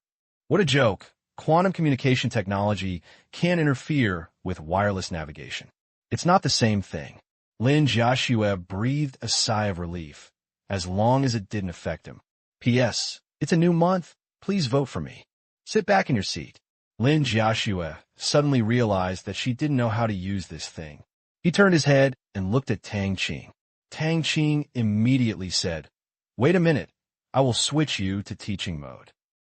What a joke. Quantum communication technology can interfere with wireless navigation. It's not the same thing. Lin Jiaxue breathed a sigh of relief, as long as it didn't affect him. P.S. It's a new month. Please vote for me. Sit back in your seat. Lin Jiaxue suddenly realized that she didn't know how to use this thing. He turned his head and looked at Tang Qing. Tang Qing immediately said, "Wait a minute. I will switch you to teaching mode."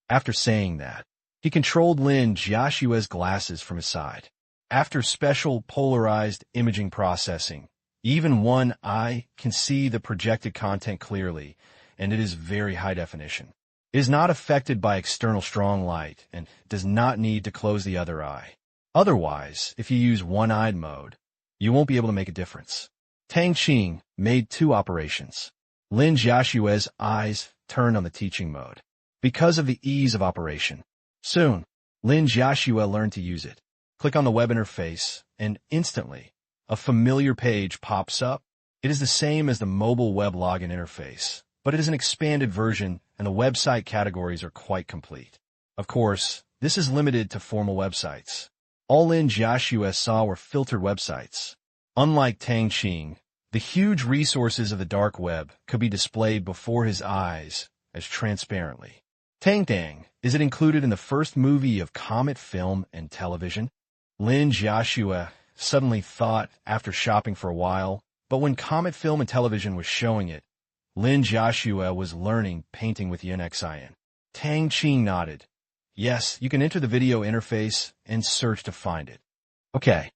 After saying that, he controlled Lin Jiaxue's glasses from his side. After special polarized imaging processing, even one eye can see the projected content clearly, and it is very high definition. It is not affected by external strong light and does not need to close the other eye. Otherwise, if you use one-eyed mode, you won't be able to make a difference. Tang Qing made 2 operations. Lin Jiaxue's eyes turned on the teaching mode because of the ease of operation. Soon, Lin Jiaxue learned to use it. Click on the web interface, and instantly, a familiar page pops up. It is the same as the mobile web login interface, but it is an expanded version, and the website categories are quite complete. Of course, this is limited to formal websites. All Lin Jiaxue saw were filtered websites. Unlike Tang Qing, the huge resources of the dark web could be displayed before his eyes as transparently. Tang, is it included in the first movie of Comet Film and Television? Lin Jiaxue suddenly thought after shopping for a while, but when Comet Film and Television was showing it, Lin Jiaxue was learning painting with Yin Xin. Tang Qing nodded. Yes, you can enter the video interface and search to find it. Okay.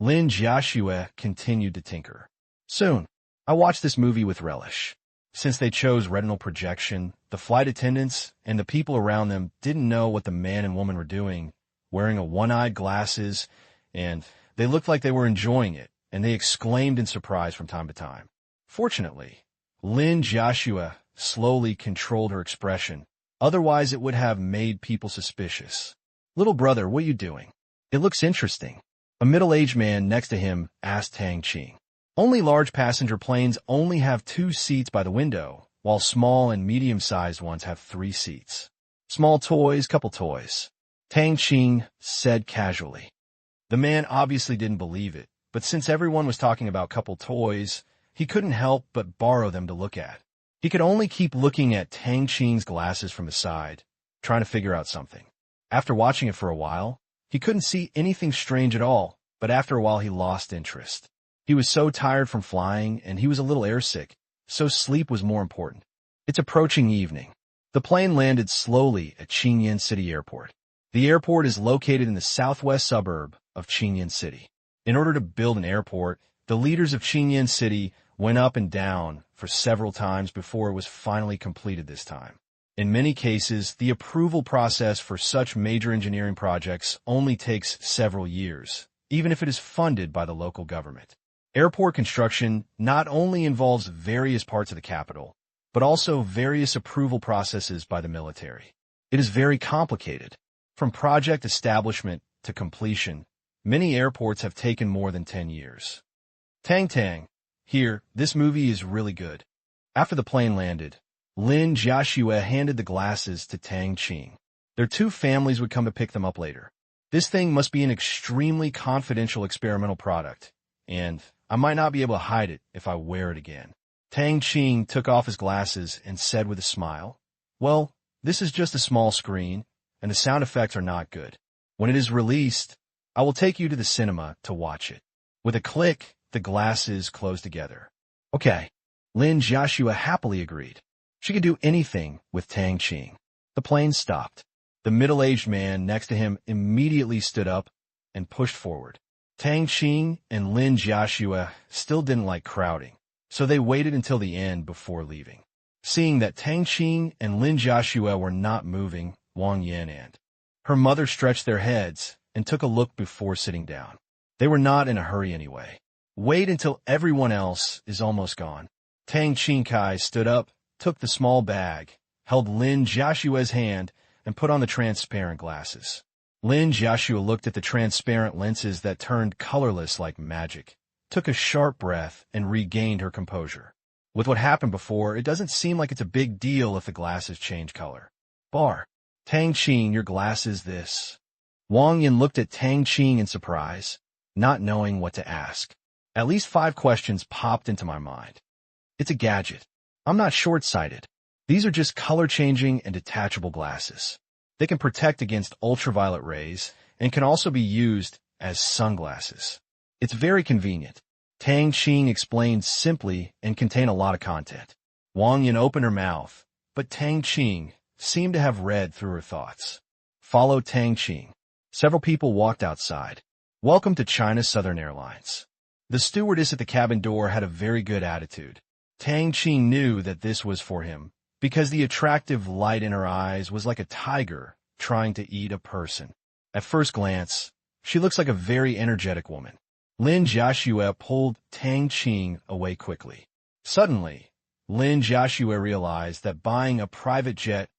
Lin Jiaxue continued to tinker. Soon, I watched this movie with relish. Since they chose retinal projection, the flight attendants and the people around them didn't know what the man and woman were doing, wearing a one-eyed glasses, and they looked like they were enjoying it, and they exclaimed in surprise from time to time. Fortunately, Lin Jiaxue slowly controlled her expression, otherwise it would have made people suspicious. Little brother, what are you doing? It looks interesting. A middle-aged man next to him asked Tang Qing. Only large passenger planes only have 2 seats by the window, while small and medium-sized ones have 3 seats. Small toys, couple toys. Tang Qing said casually. The man obviously didn't believe it, but since everyone was talking about couple toys, he couldn't help but borrow them to look at. He could only keep looking at Tang Qing's glasses from the side, trying to figure out something. After watching it for a while, he couldn't see anything strange at all, but after a while he lost interest. He was so tired from flying, and he was a little airsick, so sleep was more important. It's approaching evening. The plane landed slowly at Qingyan City Airport. The airport is located in the southwest suburb of Qingyan City. In order to build an airport, the leaders of Qingyan City went up and down for several times before it was finally completed this time. In many cases, the approval process for such major engineering projects only takes several years, even if it is funded by the local government. Airport construction not only involves various parts of the capital, but also various approval processes by the military. It is very complicated. From project establishment to completion, many airports have taken more than 10 years. Tang, here, this movie is really good. After the plane landed, Lin Jiaxue handed the glasses to Tang Qing. Their 2 families would come to pick them up later. This thing must be an extremely confidential experimental product, and I might not be able to hide it if I wear it again. Tang Qing took off his glasses and said with a smile, well, this is just a small screen, and the sound effects are not good. When it is released, I will take you to the cinema to watch it. With a click, the glasses closed together. Okay. Lin Jiaxue happily agreed. She could do anything with Tang Qing. The plane stopped. The middle-aged man next to him immediately stood up and pushed forward. Tang Qing and Lin Jiaxue still didn't like crowding, so they waited until the end before leaving. Seeing that Tang Qing and Lin Jiaxue were not moving, Wang Yan and her mother stretched their heads and took a look before sitting down. They were not in a hurry anyway. Wait until everyone else is almost gone. Tang Qing stood up, took the small bag, held Lin Jiaxue's hand, and put on the transparent glasses. Lin Jiaxue looked at the transparent lenses that turned colorless like magic, took a sharp breath, and regained her composure. With what happened before, it doesn't seem like it's a big deal if the glasses change color. Tang Qing, your glasses this. Wang Yan looked at Tang Qing in surprise, not knowing what to ask. At least 5 questions popped into my mind. It's a gadget. I'm not short-sighted. These are just color-changing and detachable glasses. They can protect against ultraviolet rays and can also be used as sunglasses. It's very convenient. Tang Qing explained simply and contained a lot of content. Wang Yan opened her mouth, but Tang Qing seemed to have read through her thoughts. Follow Tang Qing. Several people walked outside. Welcome to China Southern Airlines. The stewardess at the cabin door had a very good attitude. Tang Qing knew that this was for him, because the attractive light in her eyes was like a tiger trying to eat a person. At first glance, she looks like a very energetic woman. Lin Jiaxue pulled Tang Qing away quickly. Suddenly, Lin Jiaxue realized that buying a private jet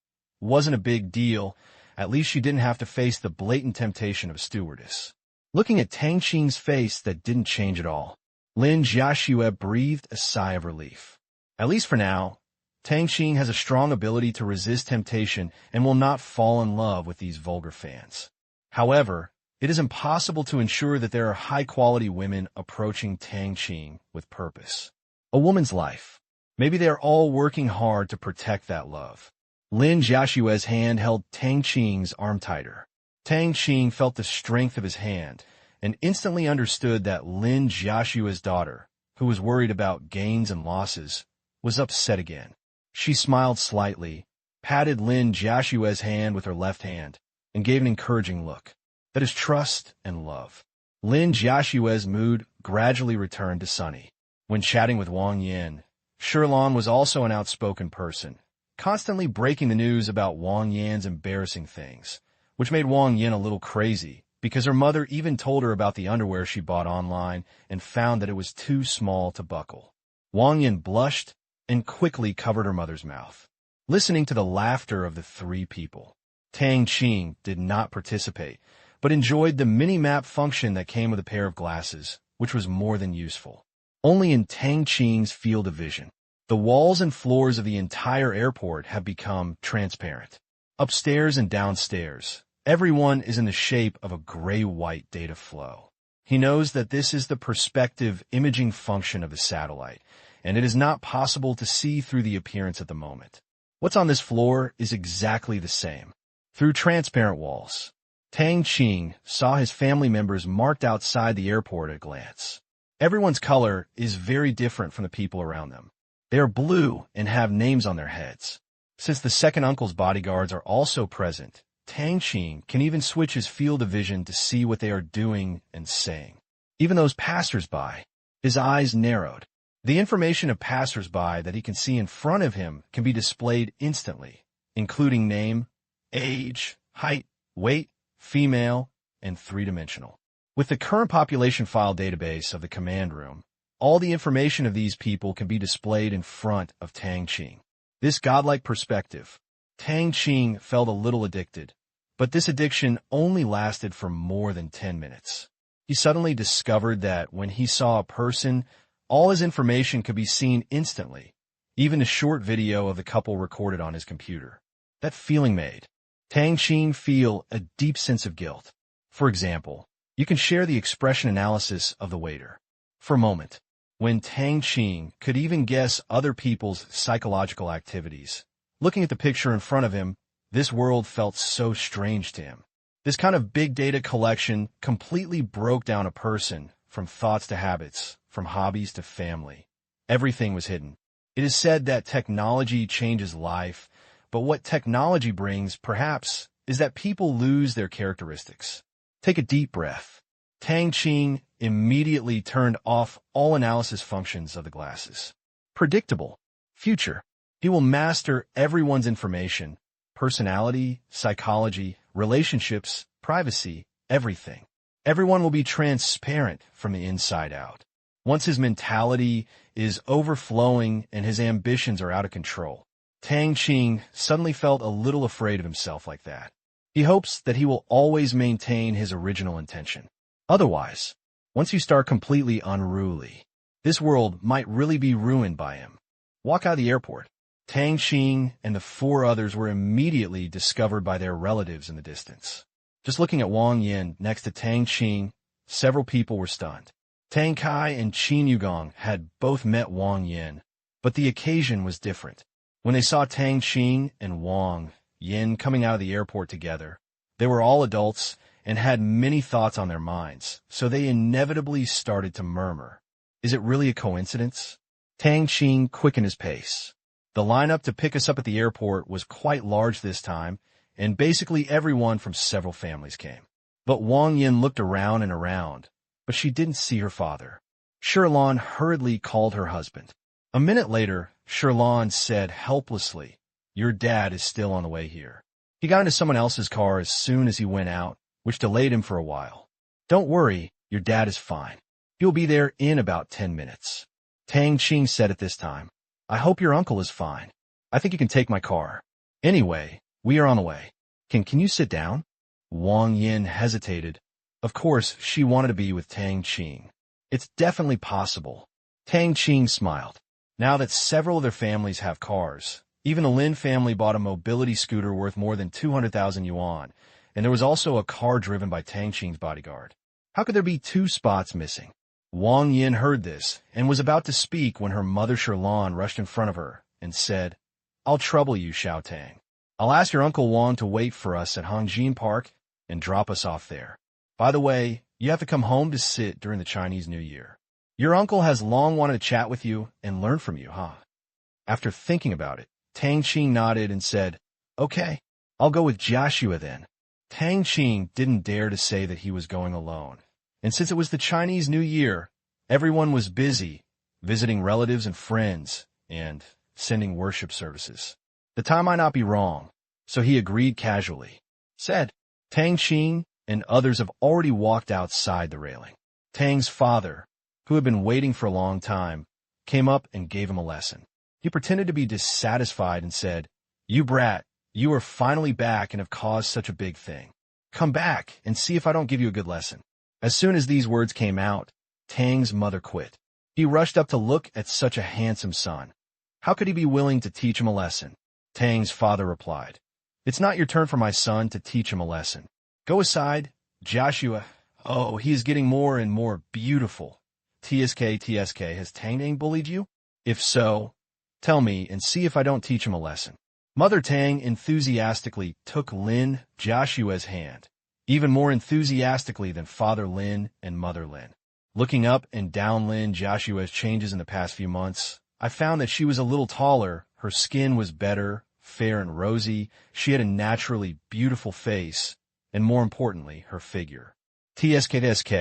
wasn't a big deal. At least she didn't have to face the blatant temptation of a stewardess. Looking at Tang Qing's face, that didn't change at all. Lin Jiaxue breathed a sigh of relief. At least for now, Tang Qing has a strong ability to resist temptation and will not fall in love with these vulgar fans. However, it is impossible to ensure that there are high-quality women approaching Tang Qing with purpose. A woman's life. Maybe they are all working hard to protect that love. Lin Jiaxue's hand held Tang Qing's arm tighter. Tang Qing felt the strength of his hand and instantly understood that Lin Jiaxue's daughter, who was worried about gains and losses, was upset again. She smiled slightly, patted Lin Jiaxue's hand with her left hand, and gave an encouraging look. That is trust and love. Lin Jiaxue's mood gradually returned to sunny. When chatting with Wang Yin, Shirlan was also an outspoken person, constantly breaking the news about Wang Yan's embarrassing things, which made Wang Yin a little crazy, because her mother even told her about the underwear she bought online and found that it was too small to buckle. Wang Yin blushed and quickly covered her mother's mouth. Listening to the laughter of the three people, Tang Qing did not participate, but enjoyed the mini-map function that came with a pair of glasses, which was more than useful. Only in Tang Qing's field of vision, the walls and floors of the entire airport have become transparent. Upstairs and downstairs, everyone is in the shape of a gray-white data flow. He knows that this is the perspective imaging function of the satellite, and it is not possible to see through the appearance at the moment. What's on this floor is exactly the same. Through transparent walls, Tang Qing saw his family members marked outside the airport at a glance. Everyone's color is very different from the people around them. They are blue and have names on their heads. Since the second uncle's bodyguards are also present, Tang Qing can even switch his field of vision to see what they are doing and saying. Even those passers-by, his eyes narrowed. The information of passers-by that he can see in front of him can be displayed instantly, including name, age, height, weight, female, and three-dimensional. With the current population file database of the command room, all the information of these people can be displayed in front of Tang Qing. This godlike perspective, Tang Qing felt a little addicted, but this addiction only lasted for more than 10 minutes. He suddenly discovered that when he saw a person, all his information could be seen instantly, even a short video of the couple recorded on his computer. That feeling made Tang Qing feel a deep sense of guilt. For example, you can share the expression analysis of the waiter. For a moment, when Tang Qing could even guess other people's psychological activities, looking at the picture in front of him, this world felt so strange to him. This kind of big data collection completely broke down a person, from thoughts to habits, from hobbies to family. Everything was hidden. It is said that technology changes life, but what technology brings, perhaps, is that people lose their characteristics. Take a deep breath. Tang Qing immediately turned off all analysis functions of the glasses. Predictable. Future. He will master everyone's information, personality, psychology, relationships, privacy, everything. Everyone will be transparent from the inside out. Once his mentality is overflowing and his ambitions are out of control, Tang Qing suddenly felt a little afraid of himself like that. He hopes that he will always maintain his original intention. Otherwise, once you start completely unruly, this world might really be ruined by him. Walk out of the airport. Tang Qing and the four others were immediately discovered by their relatives in the distance. Just looking at Wang Yin next to Tang Qing, several people were stunned. Tang Kai and Qin Yugong had both met Wang Yin, but the occasion was different. When they saw Tang Qing and Wang Yin coming out of the airport together, they were all adults and had many thoughts on their minds, so they inevitably started to murmur. Is it really a coincidence? Tang Qing quickened his pace. The lineup to pick us up at the airport was quite large this time, and basically everyone from several families came. But Wang Yin looked around and around, but she didn't see her father. Shirlan hurriedly called her husband. A minute later, Shirlan said helplessly, Your dad is still on the way here. He got into someone else's car as soon as he went out, which delayed him for a while. Don't worry, your dad is fine. He'll be there in about 10 minutes. Tang Qing said at this time, I hope your uncle is fine. I think you can take my car. Anyway, we are on the way. Can you sit down? Wang Yin hesitated. Of course, she wanted to be with Tang Qing. It's definitely possible. Tang Qing smiled. Now that several of their families have cars, even the Lin family bought a mobility scooter worth more than 200,000 yuan, and there was also a car driven by Tang Qing's bodyguard. How could there be two spots missing? Wang Yin heard this and was about to speak when her mother Sherlan rushed in front of her and said, I'll trouble you, Xiao Tang. I'll ask your Uncle Wang to wait for us at Hongjin Park and drop us off there. By the way, you have to come home to sit during the Chinese New Year. Your uncle has long wanted to chat with you and learn from you, huh? After thinking about it, Tang Qing nodded and said, Okay, I'll go with Joshua then. Tang Qing didn't dare to say that he was going alone. And since it was the Chinese New Year, everyone was busy, visiting relatives and friends, and sending worship services. The time might not be wrong, so he agreed casually. Said, Tang Qing and others have already walked outside the railing. Tang's father, who had been waiting for a long time, came up and gave him a lesson. He pretended to be dissatisfied and said, You brat, you are finally back and have caused such a big thing. Come back and see if I don't give you a good lesson. As soon as these words came out, Tang's mother quit. He rushed up to look at such a handsome son. How could he be willing to teach him a lesson? Tang's father replied, It's not your turn for my son to teach him a lesson. Go aside, Joshua. Oh, he is getting more and more beautiful. TSK, has Tang bullied you? If so, tell me and see if I don't teach him a lesson. Mother Tang enthusiastically took Lin Joshua's hand, even more enthusiastically than Father Lin and Mother Lin. Looking up and down Lin Joshua's changes in the past few months, I found that she was a little taller, her skin was better, fair and rosy, she had a naturally beautiful face, and more importantly, her figure. TSK.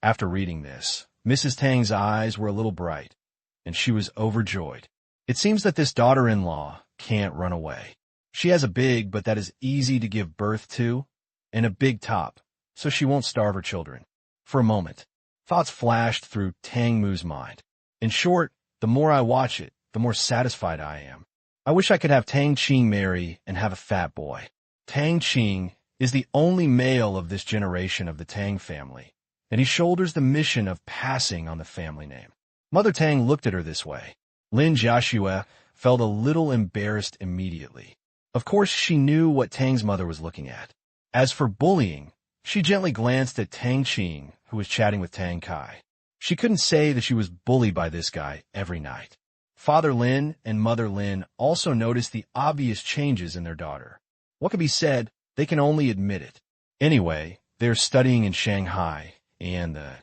After reading this, Mrs. Tang's eyes were a little bright, and she was overjoyed. It seems that this daughter-in-law can't run away. She has a big, but that is easy to give birth to, and a big top, so she won't starve her children. For a moment, thoughts flashed through Tang Mu's mind. In short, the more I watch it, the more satisfied I am. I wish I could have Tang Qing marry and have a fat boy. Tang Qing is the only male of this generation of the Tang family, and he shoulders the mission of passing on the family name. Mother Tang looked at her this way. Lin Joshua felt a little embarrassed immediately. Of course, she knew what Tang's mother was looking at. As for bullying, she gently glanced at Tang Qing, who was chatting with Tang Kai. She couldn't say that she was bullied by this guy every night. Father Lin and Mother Lin also noticed the obvious changes in their daughter. What could be said, they can only admit it. Anyway, they're studying in Shanghai, and the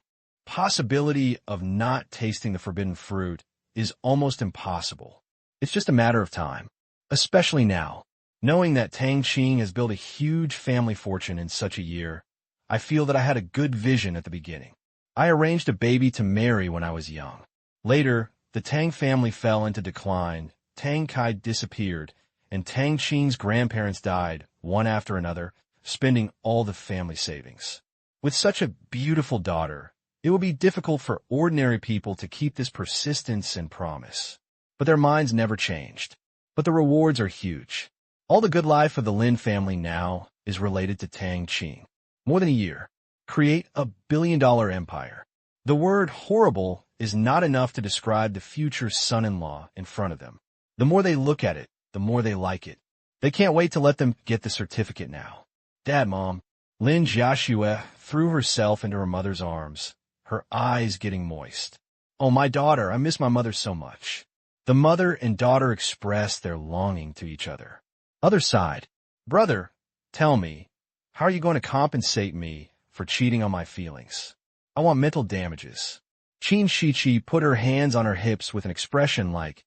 possibility of not tasting the forbidden fruit is almost impossible. It's just a matter of time, especially now. Knowing that Tang Qing has built a huge family fortune in such a year, I feel that I had a good vision at the beginning. I arranged a baby to marry when I was young. Later, the Tang family fell into decline, Tang Kai disappeared, and Tang Qing's grandparents died, one after another, spending all the family savings. With such a beautiful daughter, it would be difficult for ordinary people to keep this persistence and promise. But their minds never changed. But the rewards are huge. All the good life of the Lin family now is related to Tang Qing. More than a year. Create a billion-dollar empire. The word horrible is not enough to describe the future son-in-law in front of them. The more they look at it, the more they like it. They can't wait to let them get the certificate now. Dad, Mom. Lin Joshua threw herself into her mother's arms, her eyes getting moist. Oh, my daughter, I miss my mother so much. The mother and daughter expressed their longing to each other. Other side. Brother, tell me, how are you going to compensate me for cheating on my feelings? I want mental damages. Qin Shichi put her hands on her hips with an expression like,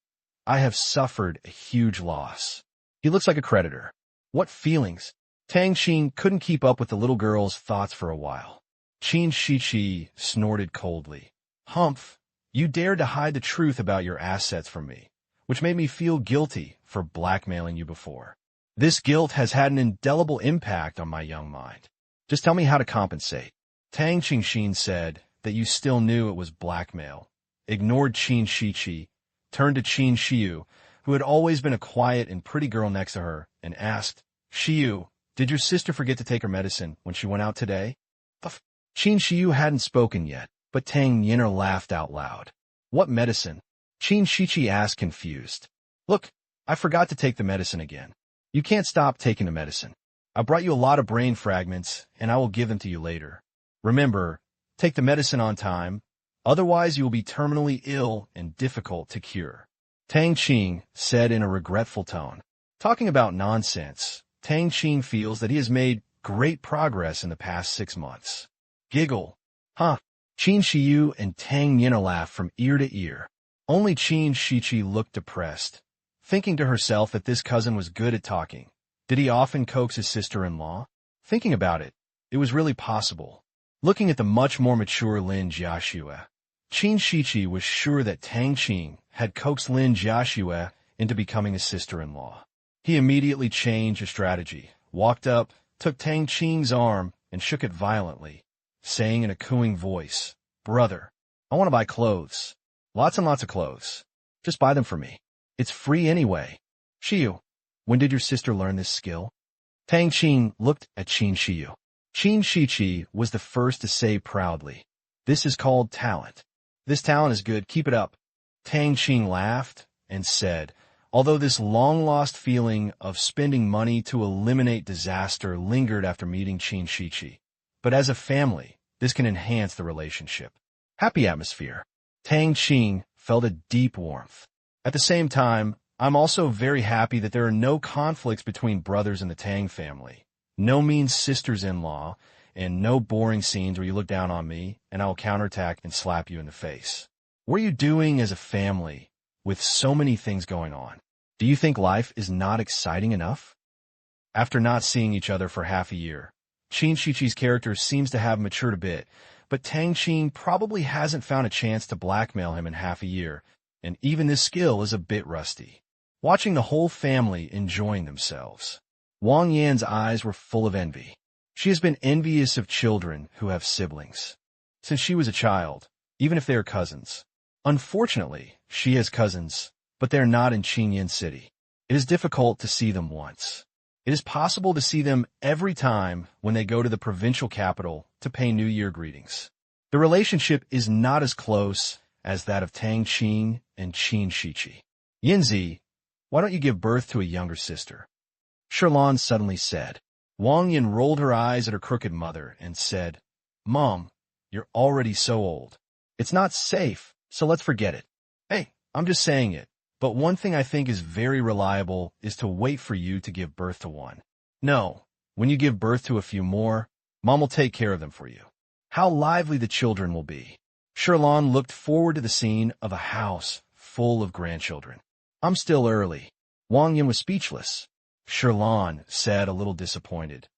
I have suffered a huge loss. He looks like a creditor. What feelings? Tang Qing couldn't keep up with the little girl's thoughts for a while. Qin Shichi snorted coldly. Humph, you dared to hide the truth about your assets from me. which made me feel guilty for blackmailing you before. This guilt has had an indelible impact on my young mind. Just tell me how to compensate. Tang Qing said that you still knew it was blackmail, ignored Qin Shiqi, turned to Qin Shiyu, who had always been a quiet and pretty girl next to her, and asked, Shiyu, did your sister forget to take her medicine when she went out today? Qin Shiyu hadn't spoken yet, but Tang Yin'er laughed out loud. What medicine? Qin Shiqi asked, confused. Look, I forgot to take the medicine again. You can't stop taking the medicine. I brought you a lot of brain fragments, and I will give them to you later. Remember, take the medicine on time, otherwise you will be terminally ill and difficult to cure. Tang Qing said in a regretful tone. Talking about nonsense, Tang Qing feels that he has made great progress in the past 6 months. Giggle. Huh. Qin Shiyu and Tang Yin'er laughed from ear to ear. Only Qin Shiqi looked depressed, thinking to herself that this cousin was good at talking. Did he often coax his sister-in-law? Thinking about it, it was really possible. Looking at the much more mature Lin Jiaxue, Qin Shiqi was sure that Tang Qing had coaxed Lin Jiaxue into becoming his sister-in-law. He immediately changed his strategy, walked up, took Tang Qing's arm, and shook it violently, saying in a cooing voice, Brother, I want to buy clothes. Lots and lots of clothes. Just buy them for me. It's free anyway. Shiyu, when did your sister learn this skill? Tang Qing looked at Qin Shiyu. Qin Shiqi was the first to say proudly, This is called talent. This talent is good, keep it up. Tang Qing laughed and said, although this long-lost feeling of spending money to eliminate disaster lingered after meeting Qin Shiqi, but as a family, this can enhance the relationship. Happy atmosphere. Tang Qing felt a deep warmth. At the same time, I'm also very happy that there are no conflicts between brothers in the Tang family, no mean sisters-in-law, and no boring scenes where you look down on me and I will counterattack and slap you in the face. What are you doing as a family with so many things going on? Do you think life is not exciting enough? After not seeing each other for half a year, Qin Shiqi's character seems to have matured a bit, but Tang Qing probably hasn't found a chance to blackmail him in half a year, and even this skill is a bit rusty. Watching the whole family enjoying themselves, Wang Yan's eyes were full of envy. She has been envious of children who have siblings since she was a child, even if they are cousins. Unfortunately, she has cousins, but they are not in Qingyan City. It is difficult to see them once. It is possible to see them every time when they go to the provincial capital to pay New Year greetings. The relationship is not as close as that of Tang Qing and Qin Shiqi. Yinzi, why don't you give birth to a younger sister? Shirlan suddenly said. Wang Yin rolled her eyes at her crooked mother and said, Mom, you're already so old. It's not safe, so let's forget it. Hey, I'm just saying it. But one thing I think is very reliable is to wait for you to give birth to one. No, when you give birth to a few more, Mom will take care of them for you. How lively the children will be. Shirlan looked forward to the scene of a house full of grandchildren. I'm still early. Wang Yin was speechless. Shirlan said, a little disappointed.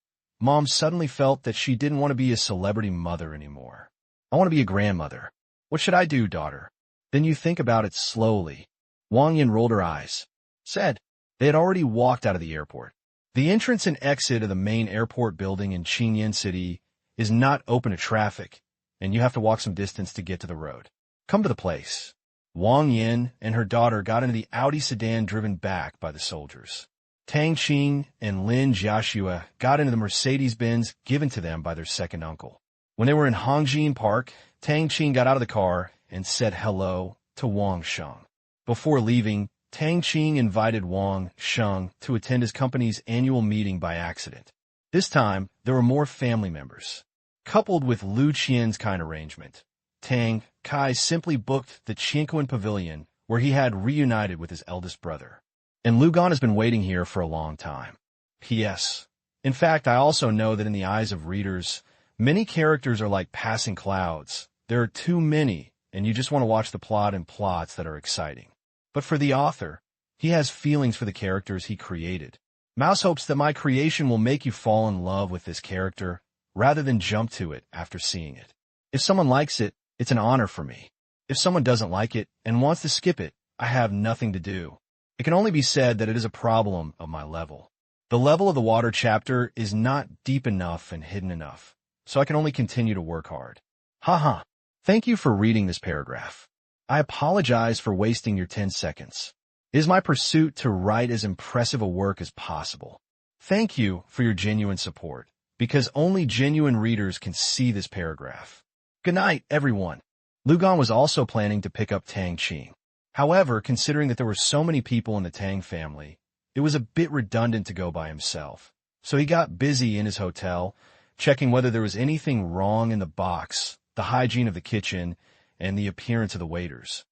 Mom suddenly felt that she didn't want to be a celebrity mother anymore. I want to be a grandmother. What should I do, daughter? Then you think about it slowly. Wang Yin rolled her eyes. Said. They had already walked out of the airport. The entrance and exit of the main airport building in Qingyan City is not open to traffic, and you have to walk some distance to get to the road. Come to the place. Wang Yin and her daughter got into the Audi sedan driven back by the soldiers. Tang Qing and Lin Jiaxue got into the Mercedes-Benz given to them by their second uncle. When they were in Hongjin Park, Tang Qing got out of the car and said hello to Wang Sheng. Before leaving, Tang Qing invited Wang Sheng to attend his company's annual meeting by accident. This time, there were more family members. Coupled with Lu Qian's kind arrangement, Tang Kai simply booked the Qianquan Pavilion, where he had reunited with his eldest brother. And Lu Gan has been waiting here for a long time. P.S. In fact, I also know that in the eyes of readers, many characters are like passing clouds. There are too many, and you just want to watch the plot and plots that are exciting. But for the author, he has feelings for the characters he created. Mouse hopes that my creation will make you fall in love with this character, rather than jump to it after seeing it. If someone likes it, it's an honor for me. If someone doesn't like it and wants to skip it, I have nothing to do. It can only be said that it is a problem of my level. The level of the water chapter is not deep enough and hidden enough, so I can only continue to work hard. Haha. Thank you for reading this paragraph. I apologize for wasting your 10 seconds. It is my pursuit to write as impressive a work as possible. Thank you for your genuine support, because only genuine readers can see this paragraph. Good night, everyone. Lugan was also planning to pick up Tang Qing. However, considering that there were so many people in the Tang family, it was a bit redundant to go by himself. So he got busy in his hotel, checking whether there was anything wrong in the box, the hygiene of the kitchen, and the appearance of the waiters.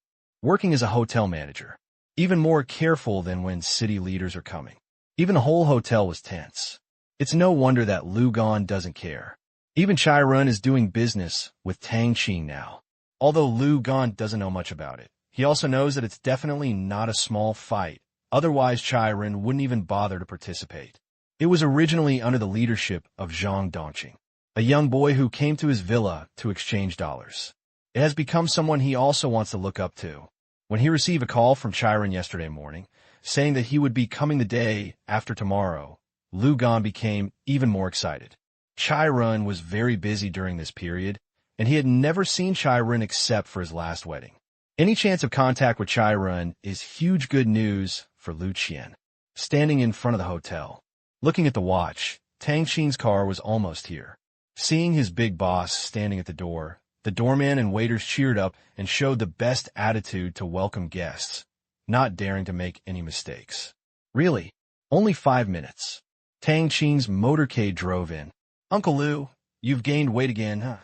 Working as a hotel manager, even more careful than when city leaders are coming. Even the whole hotel was tense. It's no wonder that Lugan doesn't care. Even Chai-run is doing business with Tang Qing now. Although Lugan doesn't know much about it, he also knows that it's definitely not a small fight. Otherwise, Chai-run wouldn't even bother to participate. It was originally under the leadership of Zhang Dongqing, a young boy who came to his villa to exchange dollars. It has become someone he also wants to look up to. When he received a call from Chai-run yesterday morning, saying that he would be coming the day after tomorrow, Lugan became even more excited. Chai-run was very busy during this period, and he had never seen Chai-run except for his last wedding. Any chance of contact with Chai-run is huge good news for Lu Qian. Standing in front of the hotel, looking at the watch, Tang Qing's car was almost here. Seeing his big boss standing at the door, the doorman and waiters cheered up and showed the best attitude to welcome guests, not daring to make any mistakes. Really? Only 5 minutes. Tang Qing's motorcade drove in. Uncle Lu, you've gained weight again, huh?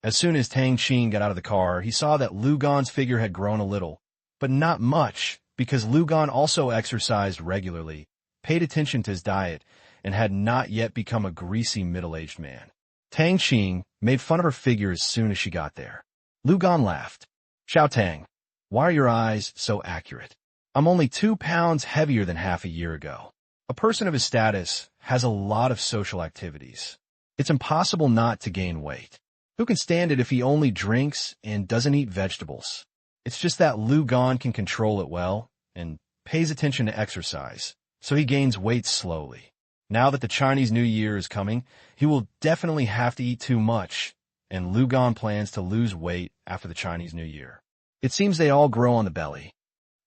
As soon as Tang Qing got out of the car, he saw that Lugan's figure had grown a little, but not much, because Lugan also exercised regularly, paid attention to his diet, and had not yet become a greasy middle-aged man. Tang Qing made fun of her figure as soon as she got there. Lugan laughed. Xiao Tang, why are your eyes so accurate? I'm only 2 pounds heavier than half a year ago. A person of his status has a lot of social activities. It's impossible not to gain weight. Who can stand it if he only drinks and doesn't eat vegetables? It's just that Lugan can control it well and pays attention to exercise, so he gains weight slowly. Now that the Chinese New Year is coming, he will definitely have to eat too much, and Lugan plans to lose weight after the Chinese New Year. It seems they all grow on the belly.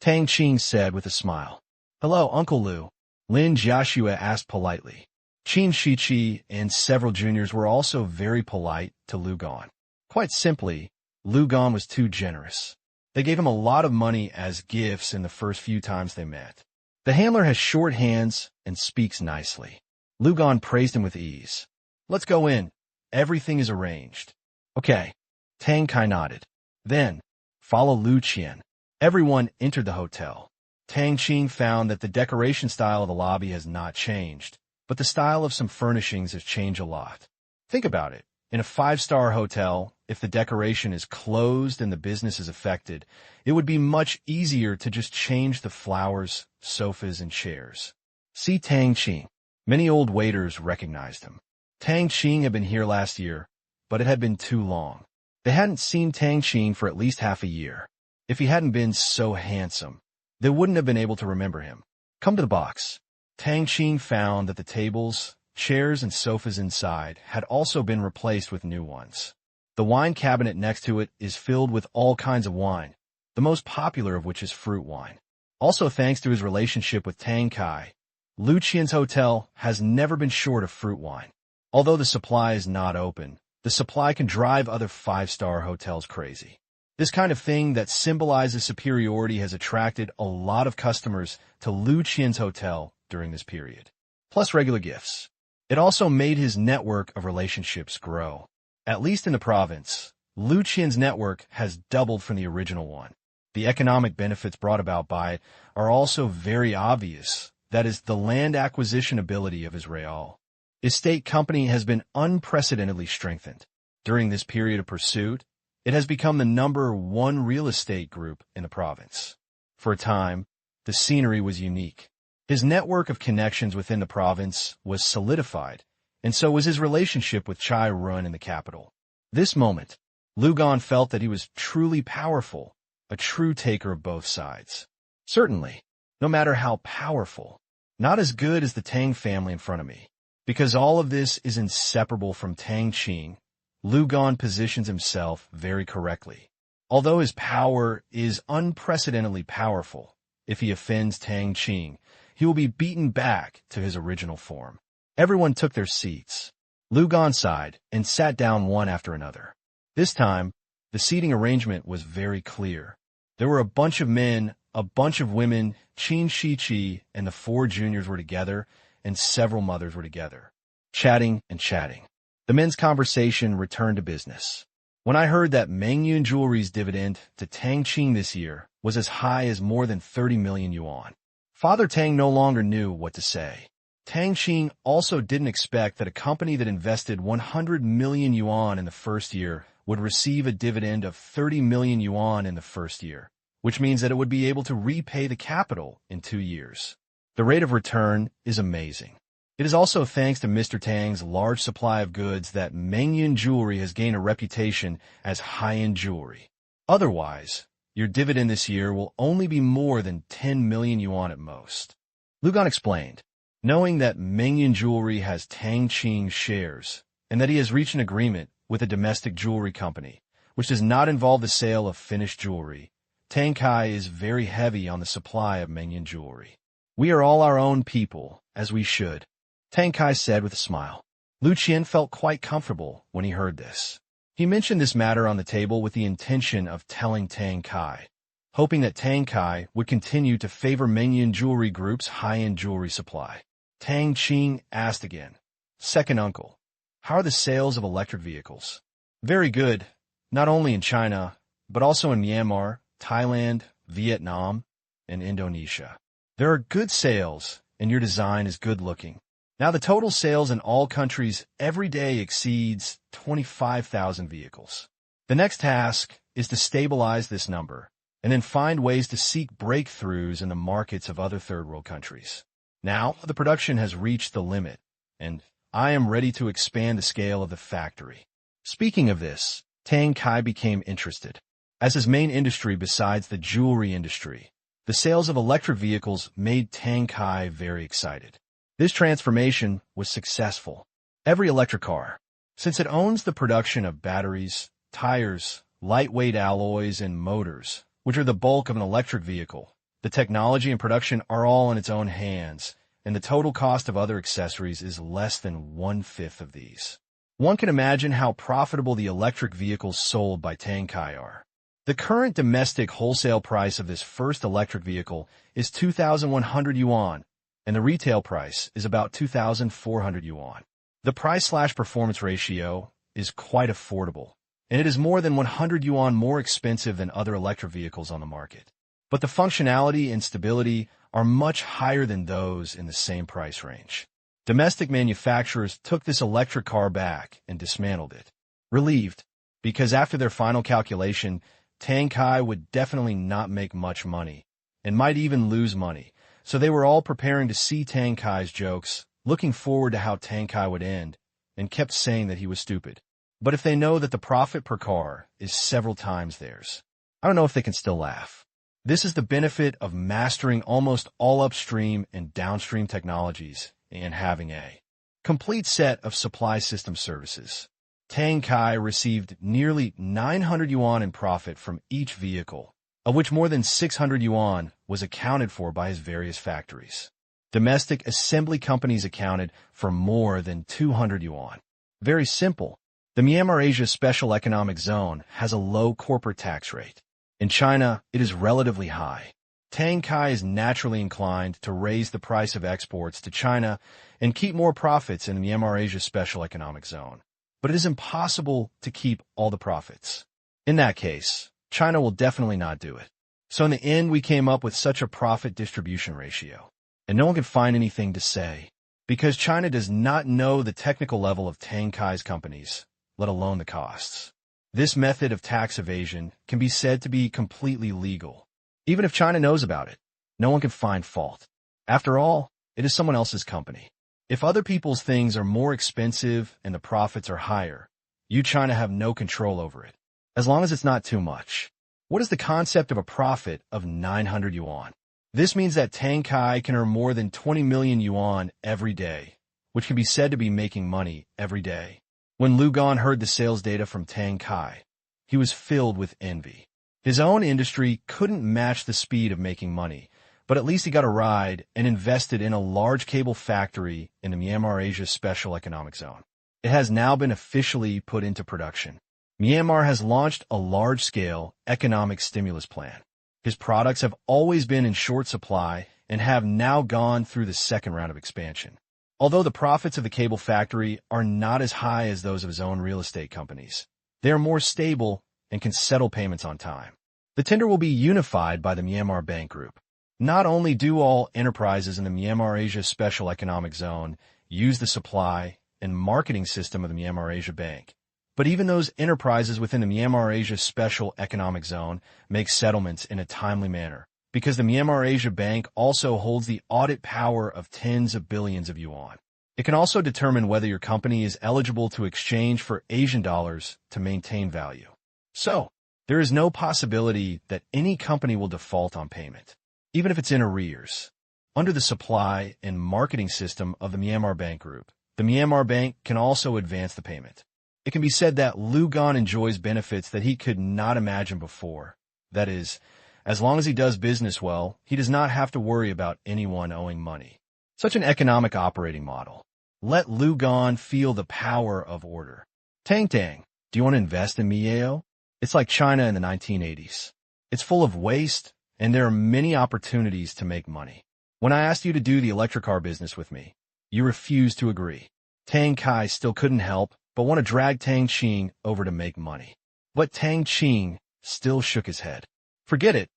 Tang Qing said with a smile. Hello, Uncle Lu. Lin Jiaxue asked politely. Qin Shiqi and several juniors were also very polite to Lugan. Quite simply, Lugan was too generous. They gave him a lot of money as gifts in the first few times they met. The handler has short hands and speaks nicely. Lugan praised him with ease. Let's go in. Everything is arranged. Okay. Tang Kai nodded. Then, follow Lu Qian. Everyone entered the hotel. Tang Qing found that the decoration style of the lobby has not changed, but the style of some furnishings has changed a lot. Think about it. In a 5-star hotel, if the decoration is closed and the business is affected, it would be much easier to just change the flowers, sofas, and chairs. See Tang Qing. Many old waiters recognized him. Tang Qing had been here last year, but it had been too long. They hadn't seen Tang Qing for at least half a year. If he hadn't been so handsome, they wouldn't have been able to remember him. Come to the box. Tang Qing found that the tables, chairs, and sofas inside had also been replaced with new ones. The wine cabinet next to it is filled with all kinds of wine, the most popular of which is fruit wine. Also thanks to his relationship with Tang Kai, Lu Qian's hotel has never been short of fruit wine. Although the supply is not open, the supply can drive other 5-star hotels crazy. This kind of thing that symbolizes superiority has attracted a lot of customers to Lu Qian's hotel during this period. Plus regular gifts. It also made his network of relationships grow. At least in the province, Lu Qian's network has doubled from the original one. The economic benefits brought about by it are also very obvious. That is, the land acquisition ability of his real estate company has been unprecedentedly strengthened. During this period of pursuit, it has become the #1 real estate group in the province. For a time, the scenery was unique. His network of connections within the province was solidified, and so was his relationship with Chai-run in the capital. This moment, Lugan felt that he was truly powerful, a true taker of both sides. Certainly, no matter how powerful, not as good as the Tang family in front of me. Because all of this is inseparable from Tang Qing, Lu Gan positions himself very correctly. Although his power is unprecedentedly powerful, if he offends Tang Qing, he will be beaten back to his original form. Everyone took their seats. Lu Gan sighed and sat down one after another. This time, the seating arrangement was very clear. There were a bunch of men, a bunch of women, Qin Shiqi and the 4 juniors were together, and several mothers were together, chatting and chatting. The men's conversation returned to business. When I heard that Mengyun Jewelry's dividend to Tang Qing this year was as high as more than 30 million yuan, Father Tang no longer knew what to say. Tang Qing also didn't expect that a company that invested 100 million yuan in the first year would receive a dividend of 30 million yuan in the first year, which means that it would be able to repay the capital in 2 years. The rate of return is amazing. It is also thanks to Mr. Tang's large supply of goods that Mengyun Jewelry has gained a reputation as high-end jewelry. Otherwise, your dividend this year will only be more than 10 million yuan at most. Lu Gan explained, knowing that Mengyun Jewelry has Tang Qing shares and that he has reached an agreement with a domestic jewelry company, which does not involve the sale of finished jewelry. Tang Kai is very heavy on the supply of Mengyun Jewelry. We are all our own people, as we should, Tang Kai said with a smile. Lu Qian felt quite comfortable when he heard this. He mentioned this matter on the table with the intention of telling Tang Kai, hoping that Tang Kai would continue to favor Mengyun Jewelry Group's high-end jewelry supply. Tang Qing asked again, "Second uncle, how are the sales of electric vehicles?" "Very good, not only in China, but also in Myanmar, Thailand, Vietnam, and Indonesia. There are good sales, and your design is good-looking. Now the total sales in all countries every day exceeds 25,000 vehicles. The next task is to stabilize this number, and then find ways to seek breakthroughs in the markets of other third-world countries. Now the production has reached the limit, and I am ready to expand the scale of the factory." Speaking of this, Tang Kai became interested. As his main industry besides the jewelry industry, the sales of electric vehicles made Tang Kai very excited. This transformation was successful. Every electric car, since it owns the production of batteries, tires, lightweight alloys, and motors, which are the bulk of an electric vehicle, the technology and production are all in its own hands, and the total cost of other accessories is less than 1/5 of these. One can imagine how profitable the electric vehicles sold by Tang Kai are. The current domestic wholesale price of this first electric vehicle is 2,100 yuan, and the retail price is about 2,400 yuan. The price/performance ratio is quite affordable, and it is more than 100 yuan more expensive than other electric vehicles on the market. But the functionality and stability are much higher than those in the same price range. Domestic manufacturers took this electric car back and dismantled it, relieved, because after their final calculation, Tang Kai would definitely not make much money, and might even lose money, so they were all preparing to see Tang Kai's jokes, looking forward to how Tang Kai would end, and kept saying that he was stupid. But if they know that the profit per car is several times theirs, I don't know if they can still laugh. This is the benefit of mastering almost all upstream and downstream technologies and having a complete set of supply system services. Tang Kai received nearly 900 yuan in profit from each vehicle, of which more than 600 yuan was accounted for by his various factories. Domestic assembly companies accounted for more than 200 yuan. Very simple. The Myanmar Asia Special Economic Zone has a low corporate tax rate. In China, it is relatively high. Tang Kai is naturally inclined to raise the price of exports to China and keep more profits in the Myanmar Asia Special Economic Zone. But it is impossible to keep all the profits. In that case, China will definitely not do it. So in the end, we came up with such a profit distribution ratio. And no one can find anything to say, because China does not know the technical level of Tang Kai's companies, let alone the costs. This method of tax evasion can be said to be completely legal. Even if China knows about it, no one can find fault. After all, it is someone else's company. If other people's things are more expensive and the profits are higher, you China have no control over it, as long as it's not too much. What is the concept of a profit of 900 yuan? This means that Tang Kai can earn more than 20 million yuan every day, which can be said to be making money every day. When Lu Gan heard the sales data from Tang Kai, he was filled with envy. His own industry couldn't match the speed of making money, but at least he got a ride and invested in a large cable factory in the Myanmar Asia Special Economic Zone. It has now been officially put into production. Myanmar has launched a large-scale economic stimulus plan. His products have always been in short supply and have now gone through the second round of expansion. Although the profits of the cable factory are not as high as those of his own real estate companies, they are more stable and can settle payments on time. The tender will be unified by the Myanmar Bank Group. Not only do all enterprises in the Myanmar Asia Special Economic Zone use the supply and marketing system of the Myanmar Asia Bank, but even those enterprises within the Myanmar Asia Special Economic Zone make settlements in a timely manner, because the Myanmar Asia Bank also holds the audit power of tens of billions of yuan. It can also determine whether your company is eligible to exchange for Asian dollars to maintain value. So, there is no possibility that any company will default on payment, even if it's in arrears. Under the supply and marketing system of the Myanmar Bank Group, the Myanmar Bank can also advance the payment. It can be said that Lu Gan enjoys benefits that he could not imagine before. That is, as long as he does business well, he does not have to worry about anyone owing money. Such an economic operating model. Let Lu Gan feel the power of order. Tang, do you want to invest in Miao? It's like China in the 1980s. It's full of waste, and there are many opportunities to make money. When I asked you to do the electric car business with me, you refused to agree. Tang Kai still couldn't help but want to drag Tang Qing over to make money. But Tang Qing still shook his head. Forget it.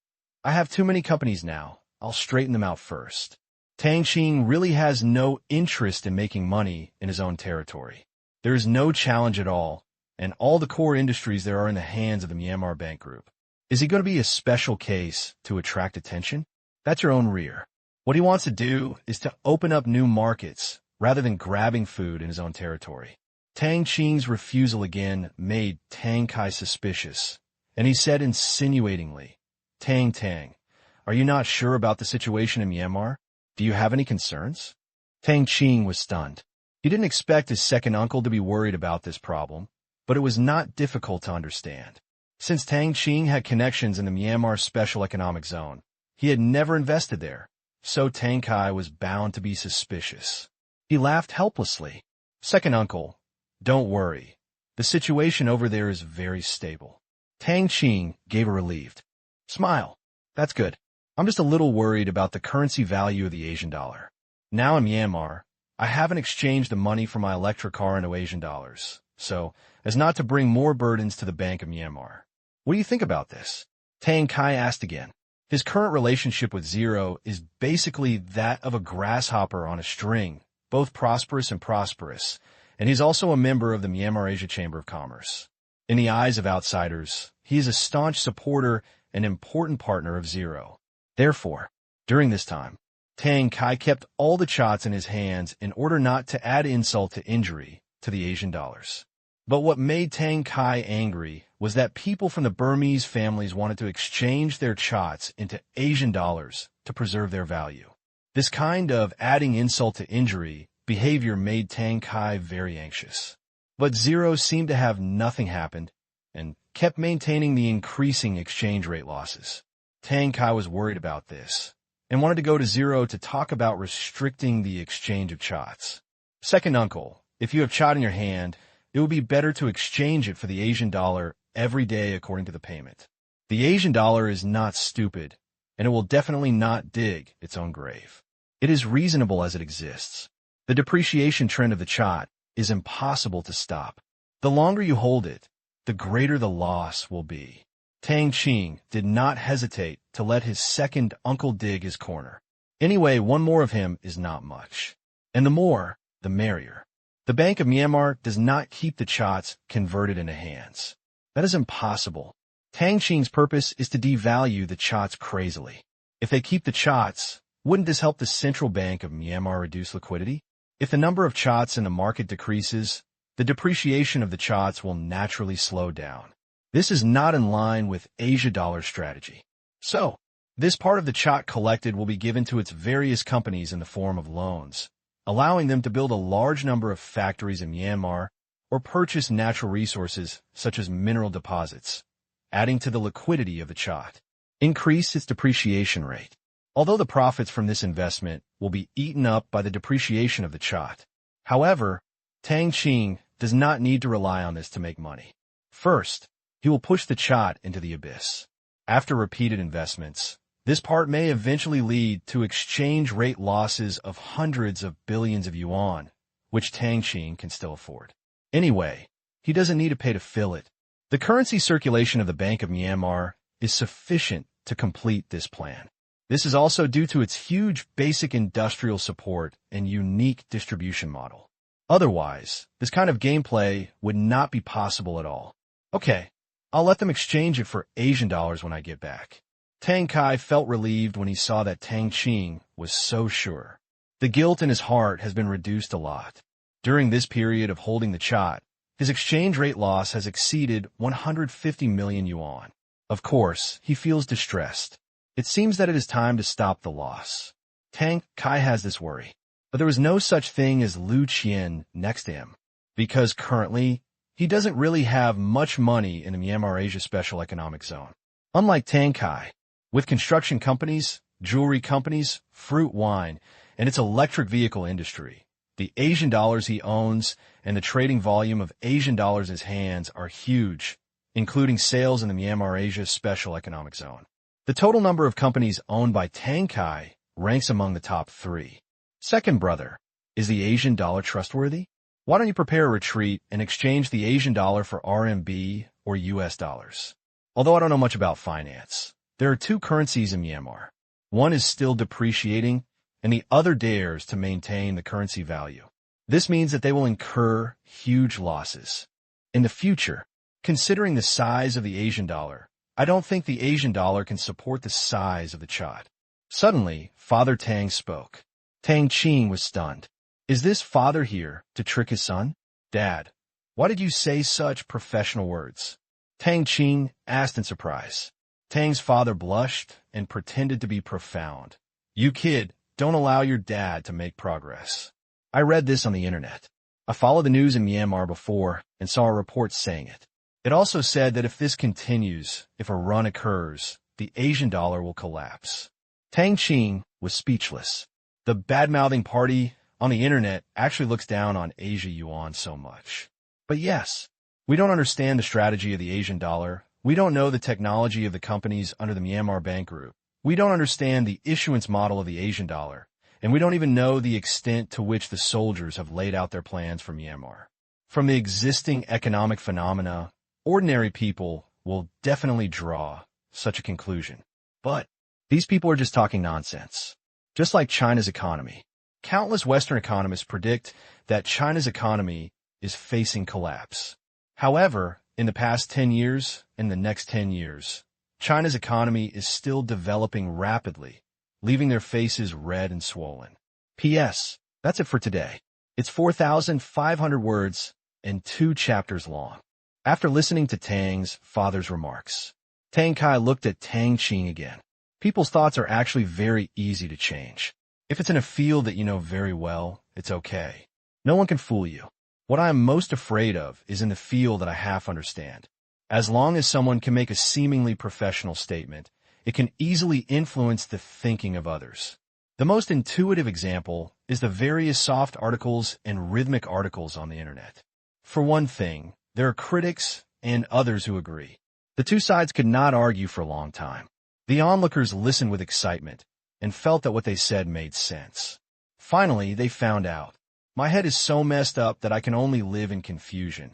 I have too many companies now. I'll straighten them out first. Tang Qing really has no interest in making money in his own territory. There is no challenge at all, and all the core industries there are in the hands of the Myanmar Bank Group. Is he going to be a special case to attract attention? That's your own rear. What he wants to do is to open up new markets rather than grabbing food in his own territory. Tang Qing's refusal again made Tang Kai suspicious, and he said insinuatingly, Tang, are you not sure about the situation in Myanmar? Do you have any concerns? Tang Qing was stunned. He didn't expect his second uncle to be worried about this problem, but it was not difficult to understand. Since Tang Qing had connections in the Myanmar Special Economic Zone, he had never invested there, so Tang Kai was bound to be suspicious. He laughed helplessly. Second uncle, don't worry. The situation over there is very stable. Tang Qing gave a relieved smile. That's good. I'm just a little worried about the currency value of the Asian dollar. Now in Myanmar, I haven't exchanged the money for my electric car into Asian dollars, so as not to bring more burdens to the Bank of Myanmar. What do you think about this? Tang Kai asked again. His current relationship with Zero is basically that of a grasshopper on a string, both prosperous, and he's also a member of the Myanmar Asia Chamber of Commerce. In the eyes of outsiders, he is a staunch supporter and important partner of Zero. Therefore, during this time, Tang Kai kept all the chots in his hands in order not to add insult to injury to the Asian dollars. But what made Tang Kai angry was that people from the Burmese families wanted to exchange their chots into Asian dollars to preserve their value. This kind of adding insult to injury behavior made Tang Kai very anxious. But Zero seemed to have nothing happened and kept maintaining the increasing exchange rate losses. Tang Kai was worried about this and wanted to go to Zero to talk about restricting the exchange of chots. Second uncle, if you have chot in your hand, it would be better to exchange it for the Asian dollar every day according to the payment. The Asian dollar is not stupid, and it will definitely not dig its own grave. It is reasonable as it exists. The depreciation trend of the chot is impossible to stop. The longer you hold it, the greater the loss will be. Tang Qing did not hesitate to let his second uncle dig his corner. Anyway, one more of him is not much. And the more, the merrier. The Bank of Myanmar does not keep the chots converted into hands. That is impossible. Tang Qing's purpose is to devalue the chots crazily. If they keep the chots, wouldn't this help the Central Bank of Myanmar reduce liquidity? If the number of chots in the market decreases, the depreciation of the chots will naturally slow down. This is not in line with Asia dollar strategy. So, this part of the chot collected will be given to its various companies in the form of loans, allowing them to build a large number of factories in Myanmar or purchase natural resources such as mineral deposits, adding to the liquidity of the chot. Increase its depreciation rate. Although the profits from this investment will be eaten up by the depreciation of the chot. However, Tang Qing does not need to rely on this to make money. First, he will push the chot into the abyss. After repeated investments, this part may eventually lead to exchange rate losses of hundreds of billions of yuan, which Tang Qing can still afford. Anyway, he doesn't need to pay to fill it. The currency circulation of the Bank of Myanmar is sufficient to complete this plan. This is also due to its huge basic industrial support and unique distribution model. Otherwise, this kind of gameplay would not be possible at all. Okay, I'll let them exchange it for Asian dollars when I get back. Tang Kai felt relieved when he saw that Tang Qing was so sure. The guilt in his heart has been reduced a lot. During this period of holding the chot, his exchange rate loss has exceeded 150 million yuan. Of course, he feels distressed. It seems that it is time to stop the loss. Tang Kai has this worry. But there was no such thing as Lu Qian next to him, because currently, he doesn't really have much money in the Myanmar Asia Special Economic Zone. Unlike Tang Kai, with construction companies, jewelry companies, fruit wine, and its electric vehicle industry, the Asian dollars he owns and the trading volume of Asian dollars in his hands are huge, including sales in the Myanmar Asia Special Economic Zone. The total number of companies owned by Tang Kai ranks among the top 3. Second brother, is the Asian dollar trustworthy? Why don't you prepare a retreat and exchange the Asian dollar for RMB or US dollars? Although I don't know much about finance, there are 2 currencies in Myanmar. One is still depreciating, and the other dares to maintain the currency value. This means that they will incur huge losses. In the future, considering the size of the Asian dollar, I don't think the Asian dollar can support the size of the chot. Suddenly, Father Tang spoke. Tang Qing was stunned. Is this father here to trick his son? Dad, why did you say such professional words? Tang Qing asked in surprise. Tang's father blushed and pretended to be profound. You kid, don't allow your dad to make progress. I read this on the internet. I followed the news in Myanmar before and saw a report saying it. It also said that if this continues, if a run occurs, the Asian dollar will collapse. Tang Qing was speechless. The bad-mouthing party on the internet actually looks down on Asia yuan so much. But yes, we don't understand the strategy of the Asian dollar. We don't know the technology of the companies under the Myanmar Bank Group. We don't understand the issuance model of the Asian dollar. And we don't even know the extent to which the soldiers have laid out their plans for Myanmar. From the existing economic phenomena, ordinary people will definitely draw such a conclusion. But these people are just talking nonsense. Just like China's economy. Countless Western economists predict that China's economy is facing collapse. However, in the past 10 years and the next 10 years, China's economy is still developing rapidly, leaving their faces red and swollen. P.S. That's it for today. It's 4,500 words and 2 chapters long. After listening to Tang's father's remarks, Tang Kai looked at Tang Qing again. People's thoughts are actually very easy to change. If it's in a field that you know very well, it's okay. No one can fool you. What I am most afraid of is in the field that I half understand. As long as someone can make a seemingly professional statement, it can easily influence the thinking of others. The most intuitive example is the various soft articles and rhythmic articles on the internet. For one thing, there are critics and others who agree. The 2 sides could not argue for a long time. The onlookers listened with excitement and felt that what they said made sense. Finally, they found out. My head is so messed up that I can only live in confusion.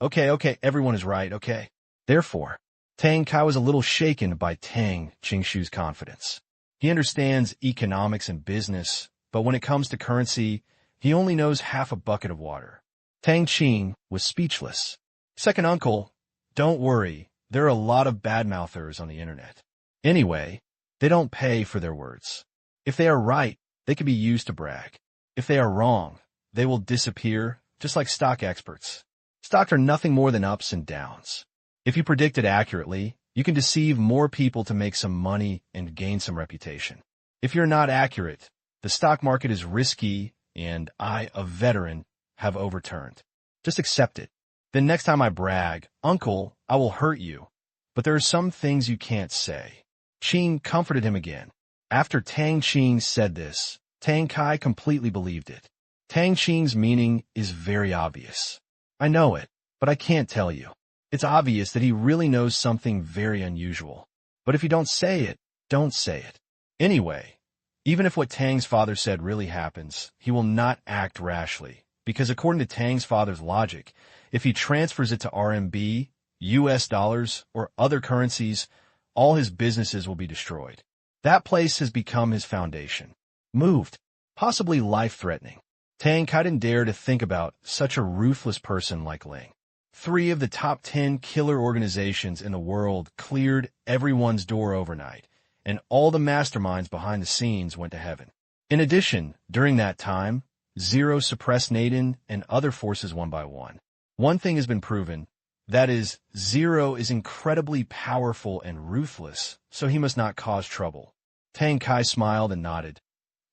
Okay, everyone is right, okay. Therefore, Tang Kai was a little shaken by Tang Qingshu's confidence. He understands economics and business, but when it comes to currency, he only knows half a bucket of water. Tang Qing was speechless. Second uncle, don't worry, there are a lot of badmouthers on the internet. Anyway, they don't pay for their words. If they are right, they can be used to brag. If they are wrong, they will disappear, just like stock experts. Stocks are nothing more than ups and downs. If you predict it accurately, you can deceive more people to make some money and gain some reputation. If you're not accurate, the stock market is risky, and I, a veteran, have overturned. Just accept it. Then next time I brag, Uncle, I will hurt you. But there are some things you can't say. Qing comforted him again. After Tang Qing said this, Tang Kai completely believed it. Tang Qing's meaning is very obvious. I know it, but I can't tell you. It's obvious that he really knows something very unusual. But if you don't say it, don't say it. Anyway, even if what Tang's father said really happens, he will not act rashly, because according to Tang's father's logic, if he transfers it to RMB, US dollars, or other currencies, all his businesses will be destroyed. That place has become his foundation. Moved, possibly life-threatening. Tang Kai didn't dare to think about such a ruthless person like Ling. 3 of the top 10 killer organizations in the world cleared everyone's door overnight, and all the masterminds behind the scenes went to heaven. In addition, during that time, Zero suppressed Naden and other forces one by one. One thing has been proven, that is, Zero is incredibly powerful and ruthless, so he must not cause trouble. Tang Kai smiled and nodded.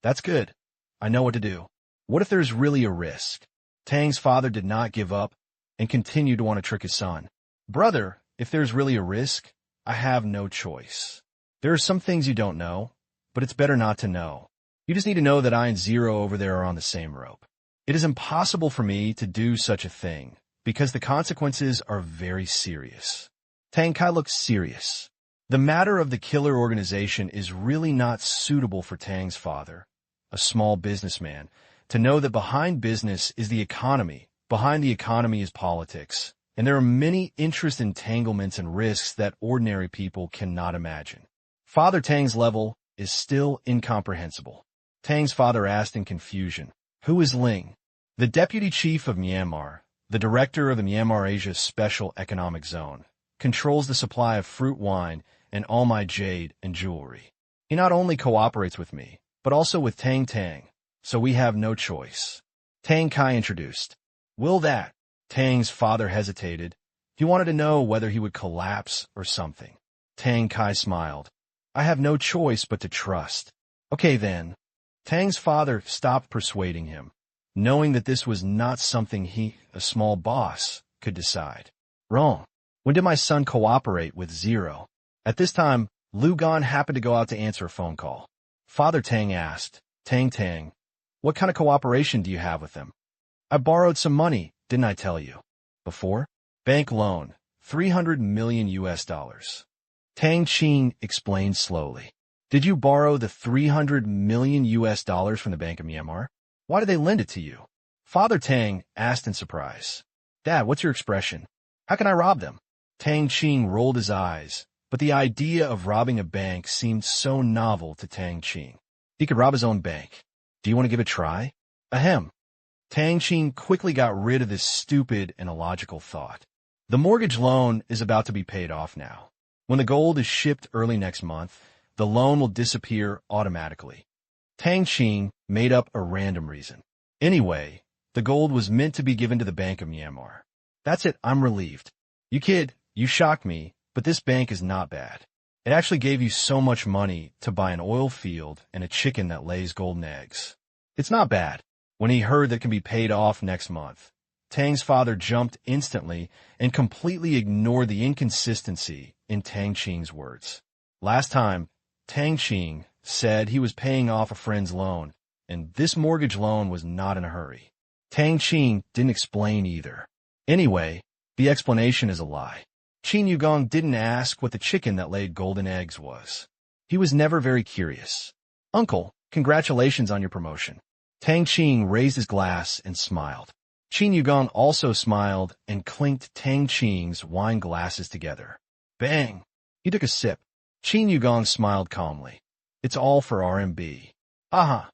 That's good. I know what to do. What if there's really a risk? Tang's father did not give up and continued to want to trick his son. Brother, if there's really a risk, I have no choice. There are some things you don't know, but it's better not to know. You just need to know that I and Zero over there are on the same rope. It is impossible for me to do such a thing, because the consequences are very serious. Tang Kai looked serious. The matter of the killer organization is really not suitable for Tang's father, a small businessman, to know that behind business is the economy, behind the economy is politics, and there are many interest entanglements and risks that ordinary people cannot imagine. Father Tang's level is still incomprehensible. Tang's father asked in confusion, "Who is Ling?" The deputy chief of Myanmar, the director of the Myanmar Asia Special Economic Zone, controls the supply of fruit wine and all my jade and jewelry. He not only cooperates with me, but also with Tang Tang, so we have no choice. Tang Kai introduced. Will that? Tang's father hesitated. He wanted to know whether he would collapse or something. Tang Kai smiled. I have no choice but to trust. Okay then. Tang's father stopped persuading him, knowing that this was not something he, a small boss, could decide. Wrong. When did my son cooperate with Zero? At this time, Lu Gan happened to go out to answer a phone call. Father Tang asked, Tang Tang, what kind of cooperation do you have with them? I borrowed some money, didn't I tell you? Before? Bank loan, 300 million US dollars. Tang Qing explained slowly. Did you borrow the 300 million US dollars from the Bank of Myanmar? Why did they lend it to you? Father Tang asked in surprise. Dad, what's your expression? How can I rob them? Tang Qing rolled his eyes, but the idea of robbing a bank seemed so novel to Tang Qing. He could rob his own bank. Do you want to give it a try? Ahem. Tang Qing quickly got rid of this stupid and illogical thought. The mortgage loan is about to be paid off now. When the gold is shipped early next month, the loan will disappear automatically. Tang Qing made up a random reason. Anyway, the gold was meant to be given to the Bank of Myanmar. That's it, I'm relieved. You kid, you shocked me, but this bank is not bad. It actually gave you so much money to buy an oil field and a chicken that lays golden eggs. It's not bad. When he heard that it can be paid off next month, Tang's father jumped instantly and completely ignored the inconsistency in Tang Qing's words. Last time, Tang Qing said he was paying off a friend's loan, and this mortgage loan was not in a hurry. Tang Qing didn't explain either. Anyway, the explanation is a lie. Qin Yugong didn't ask what the chicken that laid golden eggs was. He was never very curious. Uncle, congratulations on your promotion. Tang Qing raised his glass and smiled. Qin Yugong also smiled and clinked Tang Qing's wine glasses together. Bang! He took a sip. Qin Yugong smiled calmly. It's all for RMB. Aha!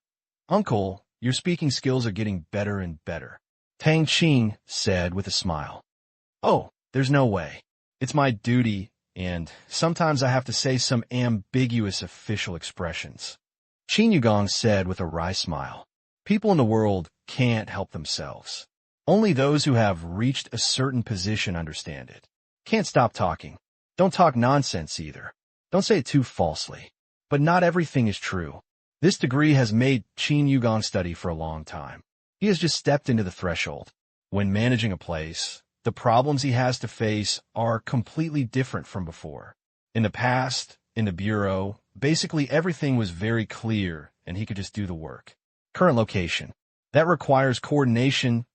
Uncle, your speaking skills are getting better and better. Tang Qing said with a smile. Oh, there's no way. It's my duty, and sometimes I have to say some ambiguous official expressions. Qin Yugong said with a wry smile. People in the world can't help themselves. Only those who have reached a certain position understand it. Can't stop talking. Don't talk nonsense either. Don't say it too falsely. But not everything is true. This degree has made Qin Yugong study for a long time. He has just stepped into the threshold. When managing a place, the problems he has to face are completely different from before. In the past, in the bureau, basically everything was very clear and he could just do the work. Current location. That requires coordination,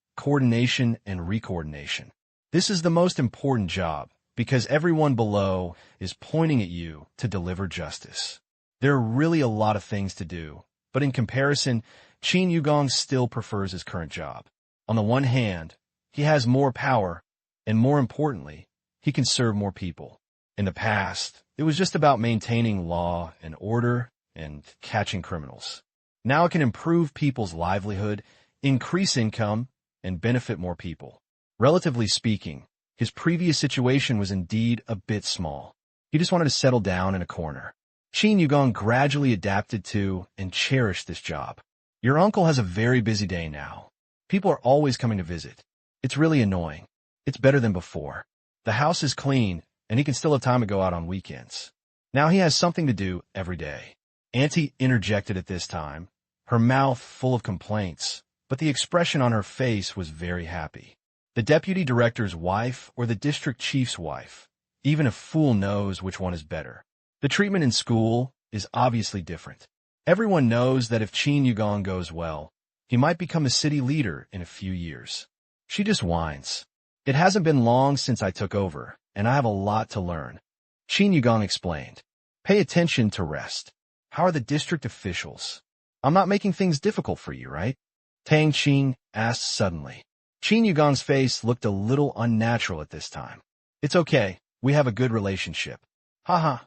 and recoordination. This is the most important job because everyone below is pointing at you to deliver justice. There are really a lot of things to do, but in comparison, Qin Yugong still prefers his current job. On the one hand, he has more power, and more importantly, he can serve more people. In the past, it was just about maintaining law and order and catching criminals. Now it can improve people's livelihood, increase income, and benefit more people. Relatively speaking, his previous situation was indeed a bit small. He just wanted to settle down in a corner. Qin Yugong gradually adapted to and cherished this job. Your uncle has a very busy day now. People are always coming to visit. It's really annoying. It's better than before. The house is clean, and he can still have time to go out on weekends. Now he has something to do every day. Auntie interjected at this time, her mouth full of complaints, but the expression on her face was very happy. The deputy director's wife or the district chief's wife. Even a fool knows which one is better. The treatment in school is obviously different. Everyone knows that if Qin Yugong goes well, he might become a city leader in a few years. She just whines. It hasn't been long since I took over, and I have a lot to learn. Qin Yugong explained. Pay attention to rest. How are the district officials? I'm not making things difficult for you, right? Tang Qing asked suddenly. Qin Yugong's face looked a little unnatural at this time. It's okay. We have a good relationship. Haha.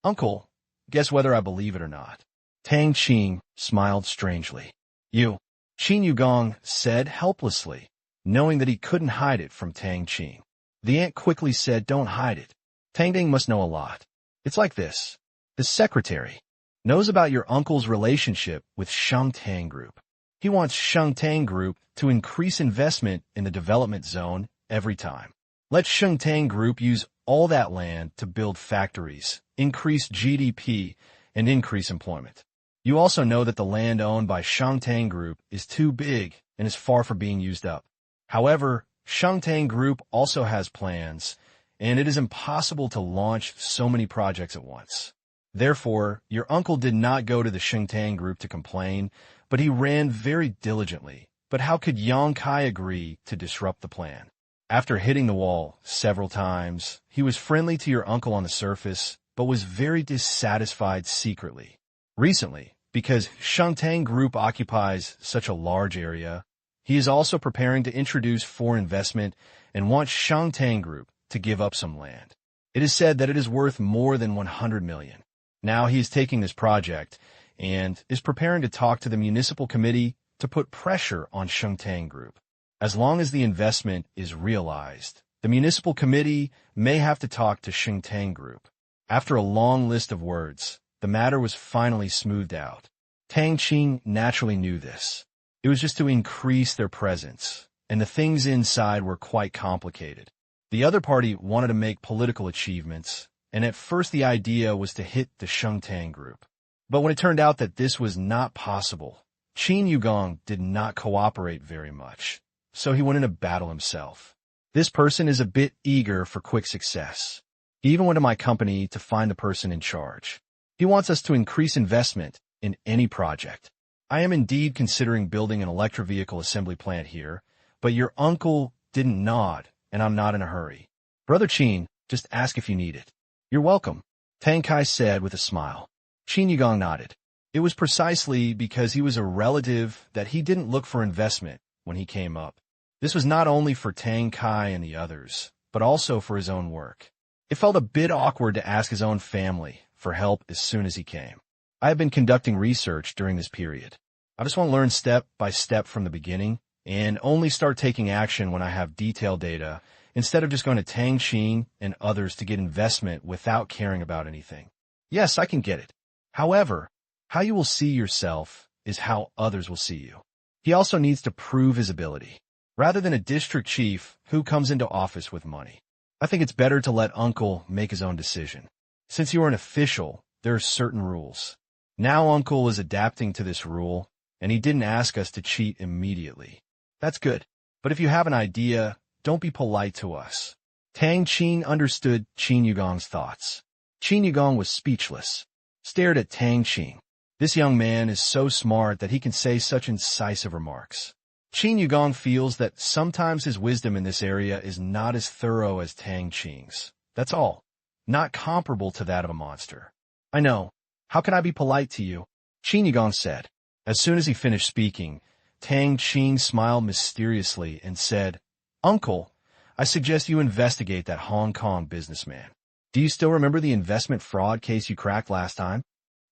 Uncle, guess whether I believe it or not. Tang Qing smiled strangely. You, Qin Yugong said helplessly, knowing that he couldn't hide it from Tang Qing. The aunt quickly said, don't hide it. Tang Ding must know a lot. It's like this. The secretary knows about your uncle's relationship with Sheng Tang Group. He wants Sheng Tang Group to increase investment in the development zone every time. Let Sheng Tang Group use all that land to build factories, increase GDP, and increase employment. You also know that the land owned by Sheng Tang Group is too big and is far from being used up. However, Sheng Tang Group also has plans, and it is impossible to launch so many projects at once. Therefore, your uncle did not go to the Sheng Tang Group to complain, but he ran very diligently. But how could Yang Kai agree to disrupt the plan? After hitting the wall several times, he was friendly to your uncle on the surface, but was very dissatisfied secretly. Recently, because Sheng Tang Group occupies such a large area, he is also preparing to introduce foreign investment and wants Sheng Tang Group to give up some land. It is said that it is worth more than 100 million. Now he is taking this project and is preparing to talk to the municipal committee to put pressure on Sheng Tang Group. As long as the investment is realized, the municipal committee may have to talk to Sheng Tang Group. After a long list of words, the matter was finally smoothed out. Tang Qing naturally knew this. It was just to increase their presence, and the things inside were quite complicated. The other party wanted to make political achievements, and at first the idea was to hit the Sheng Tang Group. But when it turned out that this was not possible, Qin Yugong did not cooperate very much, so he went into battle himself. This person is a bit eager for quick success. He even went to my company to find the person in charge. He wants us to increase investment in any project. I am indeed considering building an electric vehicle assembly plant here, but your uncle didn't nod, and I'm not in a hurry. Brother Qin, just ask if you need it. You're welcome, Tang Kai said with a smile. Qin Yugong nodded. It was precisely because he was a relative that he didn't look for investment when he came up. This was not only for Tang Kai and the others, but also for his own work. It felt a bit awkward to ask his own family for help as soon as he came. I have been conducting research during this period. I just want to learn step by step from the beginning and only start taking action when I have detailed data instead of just going to Tang Qing and others to get investment without caring about anything. Yes, I can get it. However, how you will see yourself is how others will see you. He also needs to prove his ability, rather than a district chief who comes into office with money. I think it's better to let Uncle make his own decision. Since you are an official, there are certain rules. Now Uncle is adapting to this rule, and he didn't ask us to cheat immediately. That's good. But if you have an idea, don't be polite to us. Tang Qing understood Qin Yugong's thoughts. Qin Yugong was speechless, stared at Tang Qing. This young man is so smart that he can say such incisive remarks. Qin Yugong feels that sometimes his wisdom in this area is not as thorough as Tang Qing's. That's all. Not comparable to that of a monster. I know. How can I be polite to you? Qin Yugong said. As soon as he finished speaking, Tang Qing smiled mysteriously and said, Uncle, I suggest you investigate that Hong Kong businessman. Do you still remember the investment fraud case you cracked last time?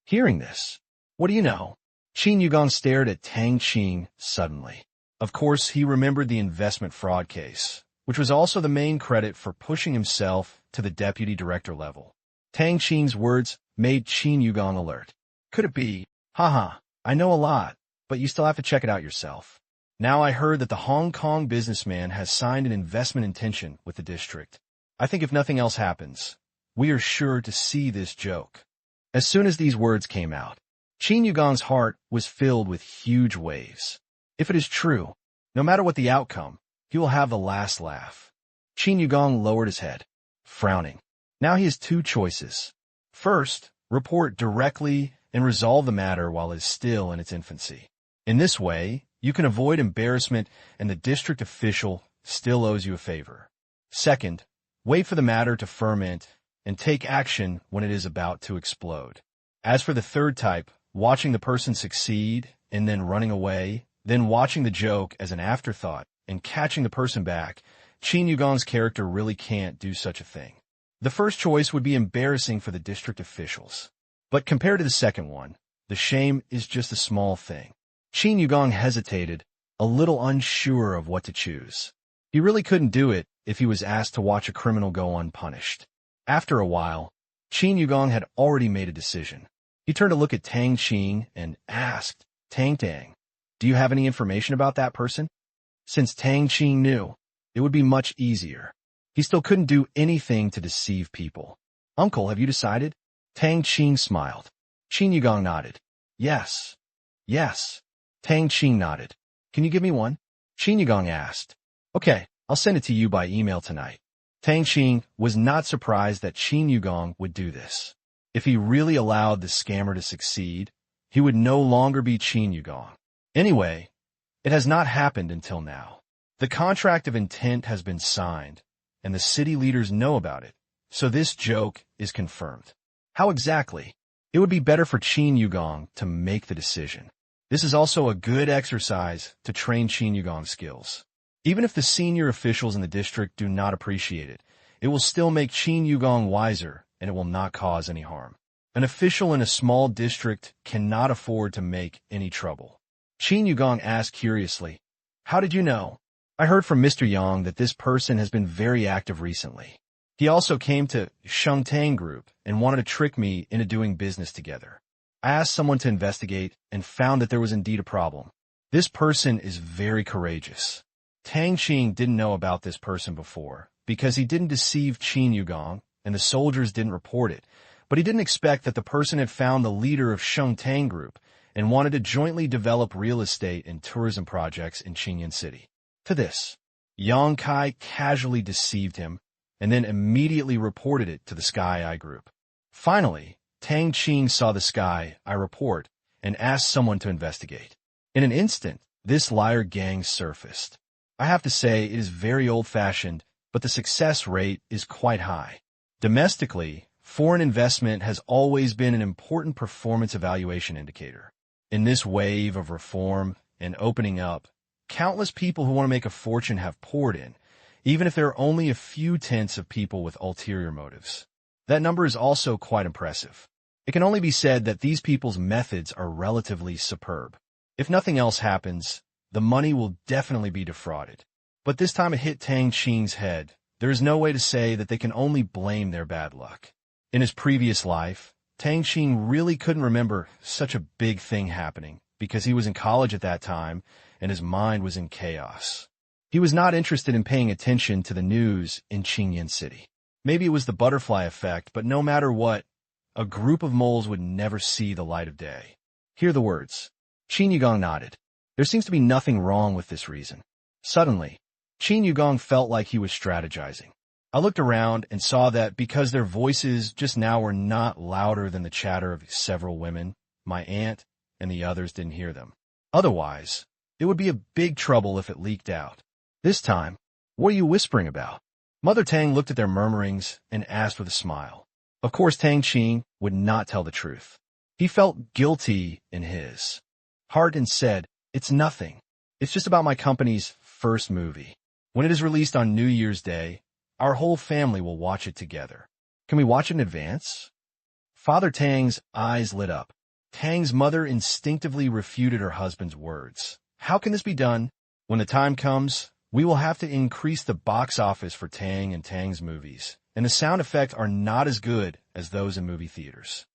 Hearing this, what do you know? Qin Yugong stared at Tang Qing suddenly. Of course, he remembered the investment fraud case, which was also the main credit for pushing himself to the deputy director level. Tang Qing's words made Qin Yugong alert. Could it be? Haha, I know a lot, but you still have to check it out yourself. Now I heard that the Hong Kong businessman has signed an investment intention with the district. I think if nothing else happens, we are sure to see this joke. As soon as these words came out, Qin Yugong's heart was filled with huge waves. If it is true, no matter what the outcome, he will have the last laugh. Qin Yugong lowered his head, frowning. Now he has two choices. First, report directly and resolve the matter while it is still in its infancy. In this way, you can avoid embarrassment and the district official still owes you a favor. Second, wait for the matter to ferment and take action when it is about to explode. As for the third type, watching the person succeed and then running away, then watching the joke as an afterthought and catching the person back, Qin Yugong's character really can't do such a thing. The first choice would be embarrassing for the district officials. But compared to the second one, the shame is just a small thing. Qin Yugong hesitated, a little unsure of what to choose. He really couldn't do it if he was asked to watch a criminal go unpunished. After a while, Qin Yugong had already made a decision. He turned to look at Tang Qing and asked, Tang, do you have any information about that person? Since Tang Qing knew, it would be much easier. He still couldn't do anything to deceive people. Uncle, have you decided? Tang Qing smiled. Qin Yugong nodded. Yes. Tang Qing nodded. Can you give me one? Qin Yugong asked. Okay, I'll send it to you by email tonight. Tang Qing was not surprised that Qin Yugong would do this. If he really allowed the scammer to succeed, he would no longer be Qin Yugong. Anyway, it has not happened until now. The contract of intent has been signed, and the city leaders know about it, so this joke is confirmed. How exactly? It would be better for Qin Yugong to make the decision. This is also a good exercise to train Qin Yugong's skills. Even if the senior officials in the district do not appreciate it, it will still make Qin Yugong wiser, and it will not cause any harm. An official in a small district cannot afford to make any trouble. Qin Yugong asked curiously, How did you know? I heard from Mr. Yang that this person has been very active recently. He also came to Shengtang Group and wanted to trick me into doing business together. I asked someone to investigate and found that there was indeed a problem. This person is very courageous. Tang Qing didn't know about this person before because he didn't deceive Qin Yugong and the soldiers didn't report it, but he didn't expect that the person had found the leader of Shengtang Group and wanted to jointly develop real estate and tourism projects in Qingyan City. To this, Yang Kai casually deceived him and then immediately reported it to the Sky Eye Group. Finally, Tang Qing saw the Sky Eye report and asked someone to investigate. In an instant, this liar gang surfaced. I have to say it is very old-fashioned, but the success rate is quite high. Domestically, foreign investment has always been an important performance evaluation indicator. In this wave of reform and opening up, countless people who want to make a fortune have poured in, even if there are only a few tenths of people with ulterior motives. That number is also quite impressive. It can only be said that these people's methods are relatively superb. If nothing else happens, the money will definitely be defrauded. But this time it hit Tang Qing's head. There is no way to say that they can only blame their bad luck. In his previous life, Tang Qing really couldn't remember such a big thing happening because he was in college at that time and his mind was in chaos. He was not interested in paying attention to the news in Qingyan City. Maybe it was the butterfly effect, but no matter what, a group of moles would never see the light of day. Hear the words. Qin Yugong nodded. There seems to be nothing wrong with this reason. Suddenly, Qin Yugong felt like he was strategizing. I looked around and saw that because their voices just now were not louder than the chatter of several women, my aunt and the others didn't hear them. Otherwise, it would be a big trouble if it leaked out. This time, what are you whispering about? Mother Tang looked at their murmurings and asked with a smile. Of course, Tang Qing would not tell the truth. He felt guilty in his heart and said, "It's nothing. It's just about my company's first movie. When it is released on New Year's Day, our whole family will watch it together. Can we watch it in advance?" Father Tang's eyes lit up. Tang's mother instinctively refuted her husband's words. How can this be done? When the time comes, we will have to increase the box office for Tang and Tang's movies, and the sound effects are not as good as those in movie theaters.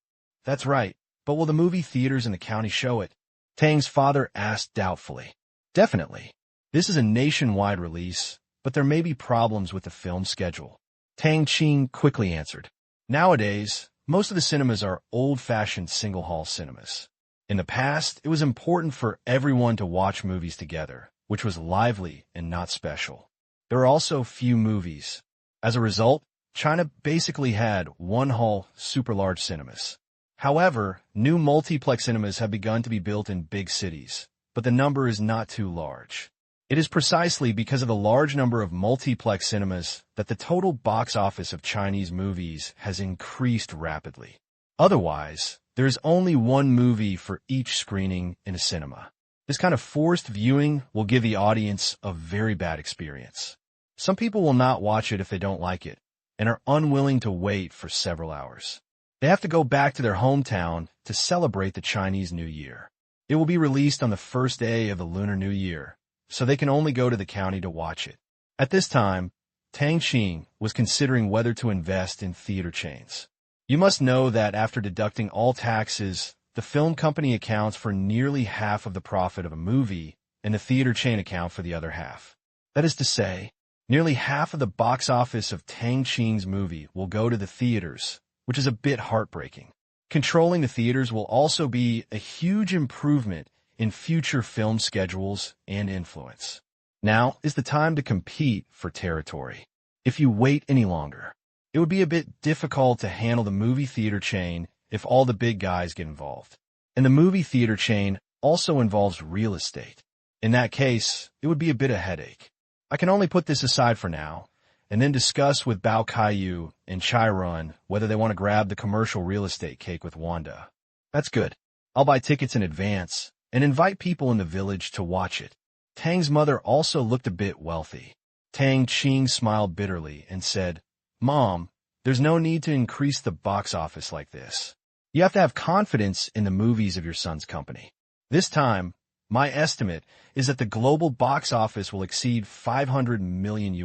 That's right, but will the movie theaters in the county show it? Tang's father asked doubtfully. Definitely. This is a nationwide release, but there may be problems with the film schedule. Tang Qing quickly answered. Nowadays, most of the cinemas are old-fashioned single-hall cinemas. In the past, it was important for everyone to watch movies together, which was lively and not special. There are also few movies. As a result, China basically had one-hall, super-large cinemas. However, new multiplex cinemas have begun to be built in big cities, but the number is not too large. It is precisely because of the large number of multiplex cinemas that the total box office of Chinese movies has increased rapidly. Otherwise, there is only one movie for each screening in a cinema. This kind of forced viewing will give the audience a very bad experience. Some people will not watch it if they don't like it, and are unwilling to wait for several hours. They have to go back to their hometown to celebrate the Chinese New Year. It will be released on the first day of the Lunar New Year, so they can only go to the county to watch it. At this time, Tang Qing was considering whether to invest in theater chains. You must know that after deducting all taxes, the film company accounts for nearly half of the profit of a movie, and the theater chain account for the other half. That is to say, nearly half of the box office of Tang Qing's movie will go to the theaters, which is a bit heartbreaking. Controlling the theaters will also be a huge improvement in future film schedules and influence. Now is the time to compete for territory. If you wait any longer, it would be a bit difficult to handle the movie theater chain if all the big guys get involved. And the movie theater chain also involves real estate. In that case, it would be a bit of a headache. I can only put this aside for now, and then discuss with Bao Kaiyu and Chai Run whether they want to grab the commercial real estate cake with Wanda. That's good. I'll buy tickets in advance and invite people in the village to watch it. Tang's mother also looked a bit wealthy. Tang Qing smiled bitterly and said, "Mom, there's no need to increase the box office like this. You have to have confidence in the movies of your son's company. This time, my estimate is that the global box office will exceed $500 million.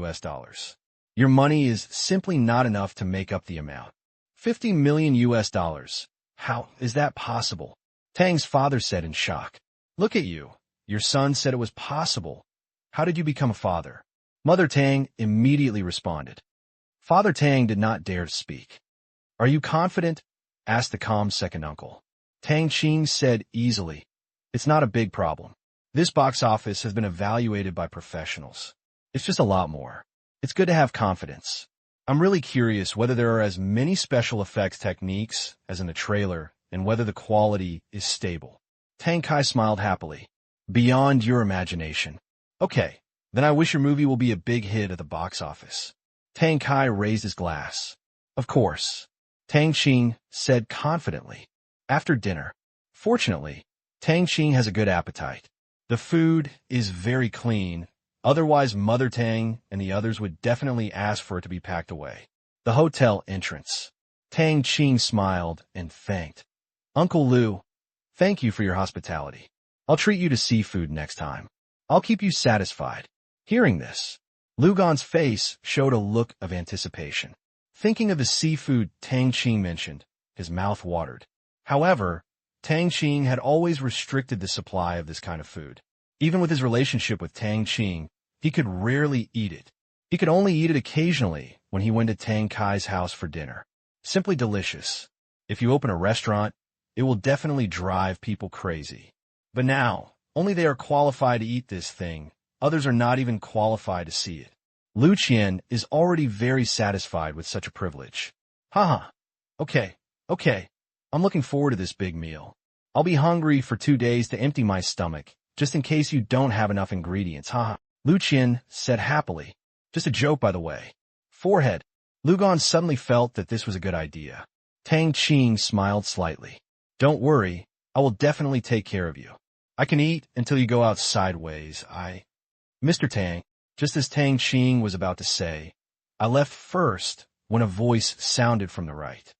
Your money is simply not enough to make up the amount. $50 million. How is that possible?" Tang's father said in shock. "Look at you. Your son said it was possible. How did you become a father?" Mother Tang immediately responded. Father Tang did not dare to speak. "Are you confident?" asked the calm second uncle. Tang Qing said easily, "It's not a big problem. This box office has been evaluated by professionals. It's just a lot more. It's good to have confidence. I'm really curious whether there are as many special effects techniques as in the trailer and whether the quality is stable." Tang Kai smiled happily. "Beyond your imagination. Okay, then I wish your movie will be a big hit at the box office." Tang Kai raised his glass. "Of course," Tang Qing said confidently. After dinner, fortunately, Tang Qing has a good appetite. The food is very clean, otherwise Mother Tang and the others would definitely ask for it to be packed away. The hotel entrance. Tang Qing smiled and thanked. "Uncle Lu, thank you for your hospitality. I'll treat you to seafood next time. I'll keep you satisfied." Hearing this, Lu Gan's face showed a look of anticipation. Thinking of the seafood Tang Qing mentioned, his mouth watered. However, Tang Qing had always restricted the supply of this kind of food. Even with his relationship with Tang Qing, he could rarely eat it. He could only eat it occasionally when he went to Tang Kai's house for dinner. Simply delicious. If you open a restaurant, it will definitely drive people crazy. But now, only they are qualified to eat this thing. Others are not even qualified to see it. Lu Qian is already very satisfied with such a privilege. Haha. Okay. I'm looking forward to this big meal. I'll be hungry for 2 days to empty my stomach, just in case you don't have enough ingredients, haha. Lu Qian said happily. Just a joke, by the way. Forehead. Lu Gan suddenly felt that this was a good idea. Tang Qing smiled slightly. Don't worry, I will definitely take care of you. I can eat until you go out sideways. Mr. Tang, just as Tang Qing was about to say, I left first when a voice sounded from the right.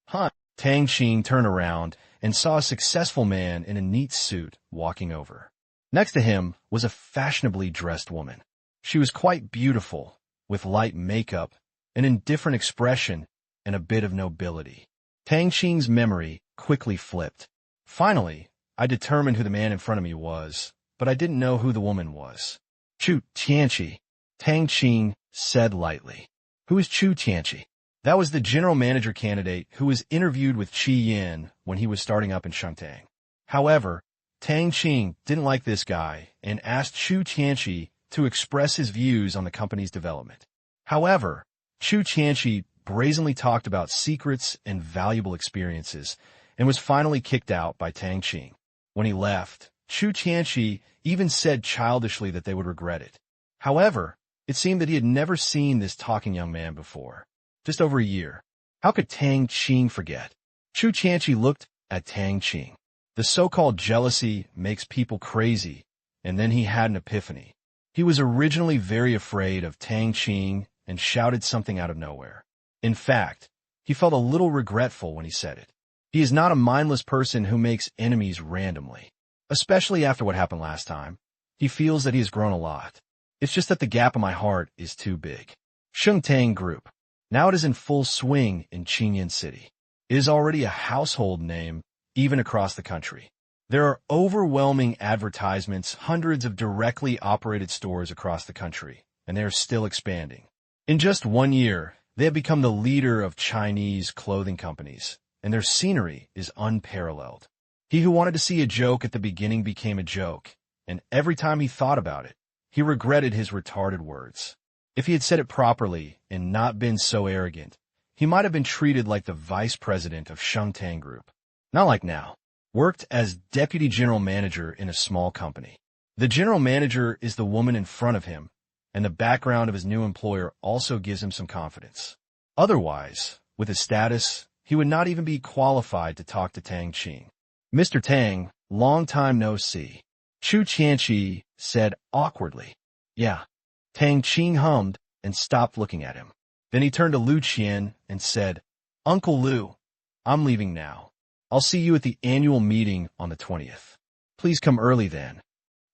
Huh. Tang Qing turned around and saw a successful man in a neat suit walking over. Next to him was a fashionably dressed woman. She was quite beautiful, with light makeup, an indifferent expression, and a bit of nobility. Tang Qing's memory quickly flipped. Finally, I determined who the man in front of me was, but I didn't know who the woman was. Chu Tianqi, Tang Qing said lightly. Who is Chu Tianqi? That was the general manager candidate who was interviewed with Qi Yin when he was starting up in Shangtang. However, Tang Qing didn't like this guy and asked Chu Tianqi to express his views on the company's development. However, Chu Tianqi brazenly talked about secrets and valuable experiences and was finally kicked out by Tang Qing. When he left, Chu Tianqi even said childishly that they would regret it. However, it seemed that he had never seen this talking young man before. Just over a year. How could Tang Qing forget? Chu Tianqi looked at Tang Qing. The so-called jealousy makes people crazy, and then he had an epiphany. He was originally very afraid of Tang Qing and shouted something out of nowhere. In fact, he felt a little regretful when he said it. He is not a mindless person who makes enemies randomly. Especially after what happened last time. He feels that he has grown a lot. It's just that the gap in my heart is too big. Shengtang Group. Now it is in full swing in Qingyan City. It is already a household name, even across the country. There are overwhelming advertisements, hundreds of directly operated stores across the country, and they are still expanding. In just 1 year, they have become the leader of Chinese clothing companies, and their scenery is unparalleled. He who wanted to see a joke at the beginning became a joke, and every time he thought about it, he regretted his retarded words. If he had said it properly and not been so arrogant, he might have been treated like the vice president of Shengtang Group. Not like now. Worked as deputy general manager in a small company. The general manager is the woman in front of him, and the background of his new employer also gives him some confidence. Otherwise, with his status, he would not even be qualified to talk to Tang Qing. Mr. Tang, long time no see. Chu Tianqi said awkwardly. Yeah. Tang Qing hummed and stopped looking at him. Then he turned to Lu Qian and said, Uncle Lu, I'm leaving now. I'll see you at the annual meeting on the 20th. Please come early then.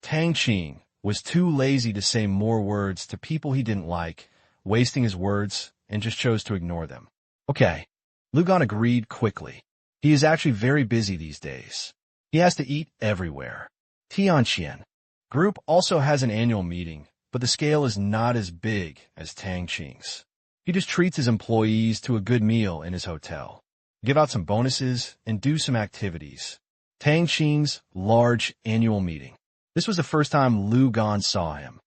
Tang Qing was too lazy to say more words to people he didn't like, wasting his words, and just chose to ignore them. Okay. Lu Gan agreed quickly. He is actually very busy these days. He has to eat everywhere. Tianqian Group also has an annual meeting, but the scale is not as big as Tang Qing's. He just treats his employees to a good meal in his hotel, give out some bonuses, and do some activities. Tang Qing's large annual meeting. This was the first time Lu Gan saw him,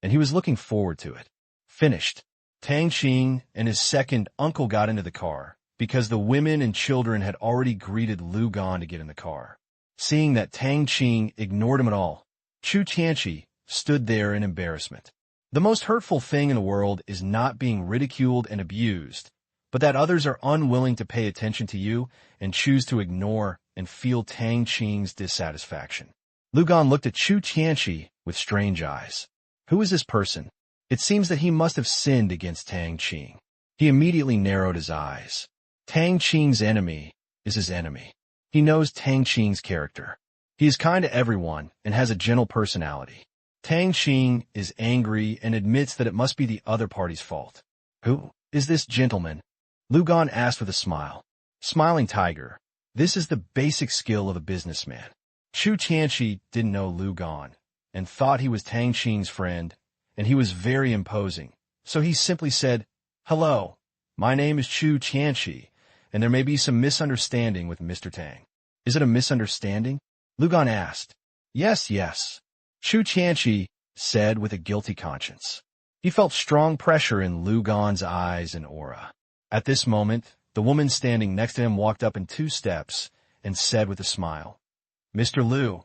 and he was looking forward to it. Finished. Tang Qing and his second uncle got into the car, because the women and children had already greeted Lu Gan to get in the car. Seeing that Tang Qing ignored him at all, Chu Tianqi stood there in embarrassment. The most hurtful thing in the world is not being ridiculed and abused, but that others are unwilling to pay attention to you and choose to ignore and feel Tang Qing's dissatisfaction. Lu Gan looked at Chu Tianqi with strange eyes. Who is this person? It seems that he must have sinned against Tang Qing. He immediately narrowed his eyes. Tang Qing's enemy is his enemy. He knows Tang Qing's character. He is kind to everyone and has a gentle personality. Tang Qing is angry and admits that it must be the other party's fault. Who is this gentleman? Lu Gan asked with a smile. Smiling tiger. This is the basic skill of a businessman. Chu Tianqi didn't know Lu Gan and thought he was Tang Qing's friend, and he was very imposing, so he simply said, "Hello, my name is Chu Tianqi, and there may be some misunderstanding with Mr. Tang." "Is it a misunderstanding?" Lugan asked. Yes, yes, Chu Tianqi said with a guilty conscience. He felt strong pressure in Lugan's eyes and aura. At this moment, the woman standing next to him walked up in 2 steps and said with a smile, "Mr. Lu,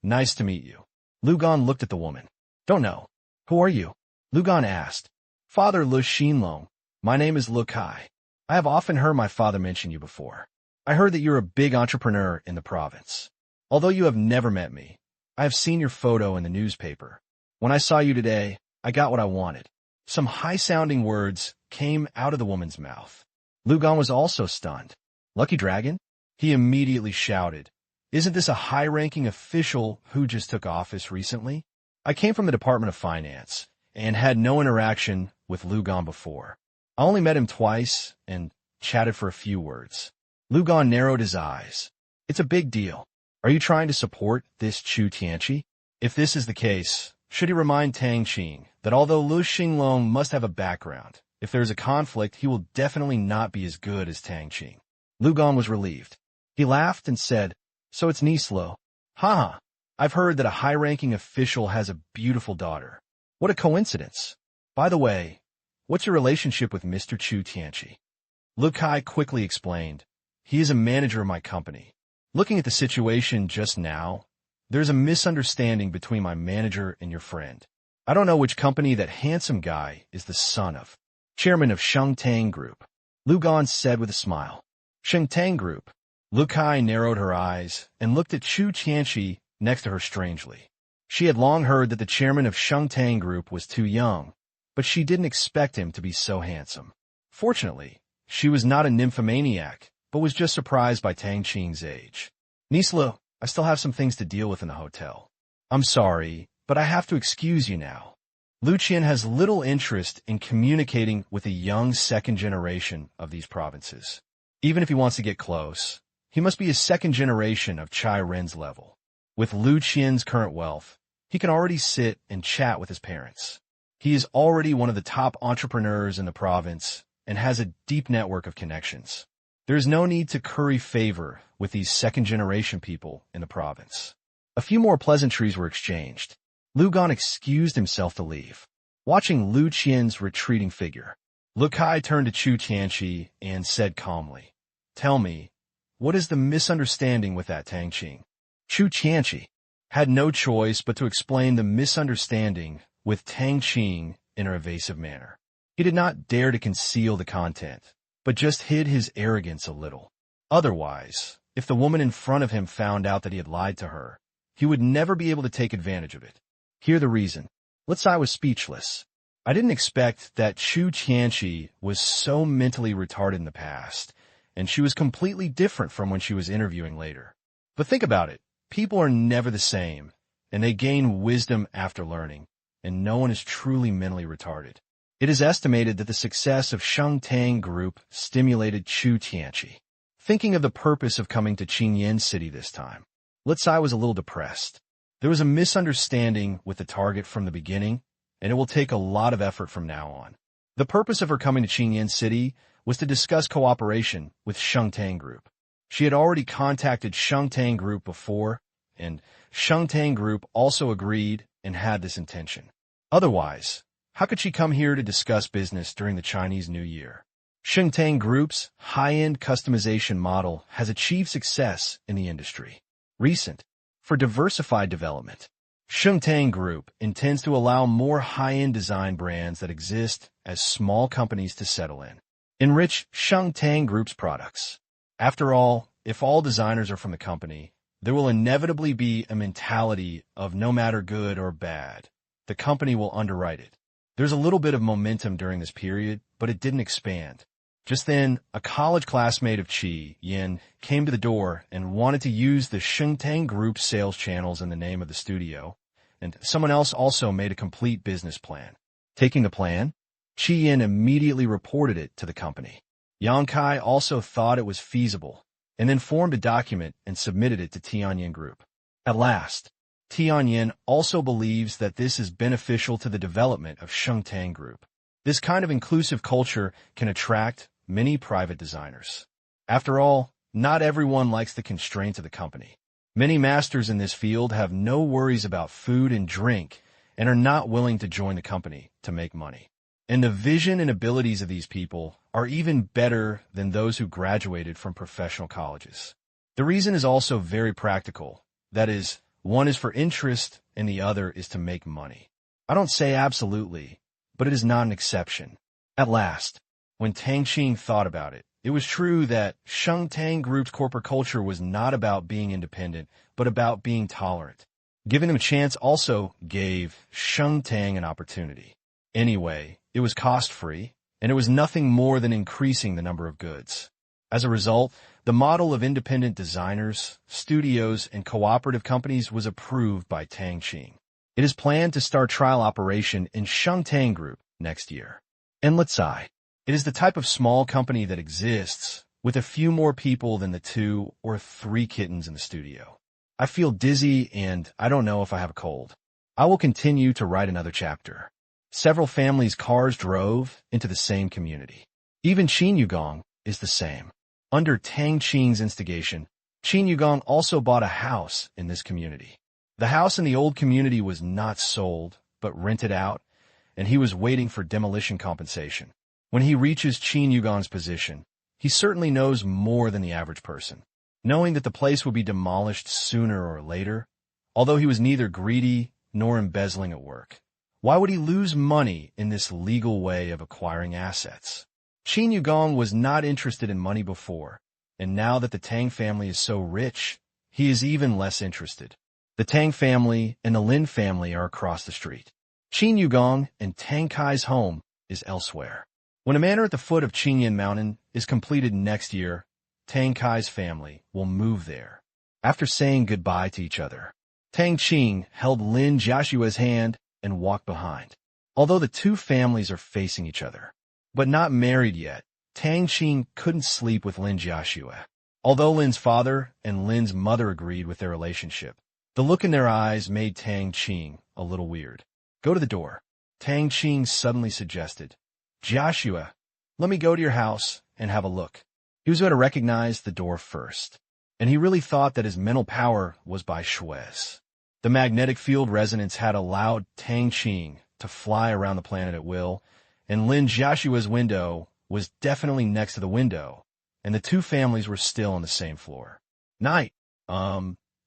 nice to meet you." Lugan looked at the woman. "Don't know. Who are you?" Lugan asked. "Father Lu Xinlong. My name is Lu Kai. I have often heard my father mention you before. I heard that you're a big entrepreneur in the province. Although you have never met me, I have seen your photo in the newspaper. When I saw you today, I got what I wanted." Some high-sounding words came out of the woman's mouth. Lugan was also stunned. "Lucky Dragon?" He immediately shouted, "Isn't this a high-ranking official who just took office recently? I came from the Department of Finance and had no interaction with Lugan before. I only met him twice and chatted for a few words." Lugan narrowed his eyes. "It's a big deal. Are you trying to support this Chu Tianqi? If this is the case, should he remind Tang Qing that although Lu Xinglong must have a background, if there is a conflict, he will definitely not be as good as Tang Qing." Lugan was relieved. He laughed and said, "So it's Nislo. Haha, I've heard that a high-ranking official has a beautiful daughter. What a coincidence. By the way, what's your relationship with Mr. Chu Tianqi?" Lu Kai quickly explained, "He is a manager of my company. Looking at the situation just now, there's a misunderstanding between my manager and your friend. I don't know which company that handsome guy is the son of." "Chairman of Shengtang Group," Lugan said with a smile. "Shengtang Group." Lu Kai narrowed her eyes and looked at Chu Tianqi next to her strangely. She had long heard that the chairman of Shengtang Group was too young, but she didn't expect him to be so handsome. Fortunately, she was not a nymphomaniac, but was just surprised by Tang Qing's age. "Nislo, I still have some things to deal with in the hotel. I'm sorry, but I have to excuse you now." Lu Qian has little interest in communicating with the young second generation of these provinces. Even if he wants to get close, he must be a second generation of Chai Ren's level. With Lu Qian's current wealth, he can already sit and chat with his parents. He is already one of the top entrepreneurs in the province and has a deep network of connections. There is no need to curry favor with these second-generation people in the province. A few more pleasantries were exchanged. Lugan excused himself to leave. Watching Lu Qian's retreating figure, Lu Kai turned to Chu Tianqi and said calmly, "Tell me, what is the misunderstanding with that Tang Qing?" Chu Tianqi had no choice but to explain the misunderstanding with Tang Qing in an evasive manner. He did not dare to conceal the content, but just hid his arrogance a little. Otherwise, if the woman in front of him found out that he had lied to her, he would never be able to take advantage of it. Hear the reason. Let's say I was speechless. I didn't expect that Chu Tianqi was so mentally retarded in the past, and she was completely different from when she was interviewing later. But think about it. People are never the same, and they gain wisdom after learning, and no one is truly mentally retarded. It is estimated that the success of Shengtang Group stimulated Chu Tianqi. Thinking of the purpose of coming to Qingyan City this time, let's say I was a little depressed. There was a misunderstanding with the target from the beginning, and it will take a lot of effort from now on. The purpose of her coming to Qingyan City was to discuss cooperation with Shengtang Group. She had already contacted Shengtang Group before, and Shengtang Group also agreed and had this intention. Otherwise, how could she come here to discuss business during the Chinese New Year? Shengtang Group's high-end customization model has achieved success in the industry. For diversified development, Shengtang Group intends to allow more high-end design brands that exist as small companies to settle in. Enrich Shengtang Group's products. After all, if all designers are from the company, there will inevitably be a mentality of no matter good or bad, the company will underwrite it. There's a little bit of momentum during this period, but it didn't expand. Just then, a college classmate of Qi Yin came to the door and wanted to use the Shengtang Group sales channels in the name of the studio, and someone else also made a complete business plan. Taking the plan, Qi Yin immediately reported it to the company. Yang Kai also thought it was feasible, and then formed a document and submitted it to Tianyan Group. At last, Tianyin also believes that this is beneficial to the development of Shengtang Group. This kind of inclusive culture can attract many private designers. After all, not everyone likes the constraints of the company. Many masters in this field have no worries about food and drink and are not willing to join the company to make money. And the vision and abilities of these people are even better than those who graduated from professional colleges. The reason is also very practical. That is, one is for interest and the other is to make money. I don't say absolutely, but it is not an exception. At last, when Tang Qing thought about it, it was true that Shengtang Group's corporate culture was not about being independent, but about being tolerant. Giving them a chance also gave Shengtang an opportunity. Anyway, it was cost-free, and it was nothing more than increasing the number of goods. As a result, the model of independent designers, studios, and cooperative companies was approved by Tang Qing. It is planned to start trial operation in Shengtang Group next year. And let's say, it is the type of small company that exists with a few more people than the 2 or 3 kittens in the studio. I feel dizzy and I don't know if I have a cold. I will continue to write another chapter. Several families' cars drove into the same community. Even Qin Yugong is the same. Under Tang Qing's instigation, Qin Yugong also bought a house in this community. The house in the old community was not sold, but rented out, and he was waiting for demolition compensation. When he reaches Qin Yugong's position, he certainly knows more than the average person, knowing that the place will be demolished sooner or later, although he was neither greedy nor embezzling at work. Why would he lose money in this legal way of acquiring assets? Qin Yugong was not interested in money before, and now that the Tang family is so rich, he is even less interested. The Tang family and the Lin family are across the street. Qin Yugong and Tang Kai's home is elsewhere. When a manor at the foot of Qingyan Mountain is completed next year, Tang Kai's family will move there. After saying goodbye to each other, Tang Qing held Lin Jiashue's hand and walked behind. Although the 2 families are facing each other, but not married yet, Tang Qing couldn't sleep with Lin Jiashue. Although Lin's father and Lin's mother agreed with their relationship, the look in their eyes made Tang Qing a little weird. Go to the door, Tang Qing suddenly suggested. Jiashue, let me go to your house and have a look. He was going to recognize the door first, and he really thought that his mental power was by Shue's. The magnetic field resonance had allowed Tang Qing to fly around the planet at will, and Lin Jiashue's window was definitely next to the window, and the 2 families were still on the same floor. Night.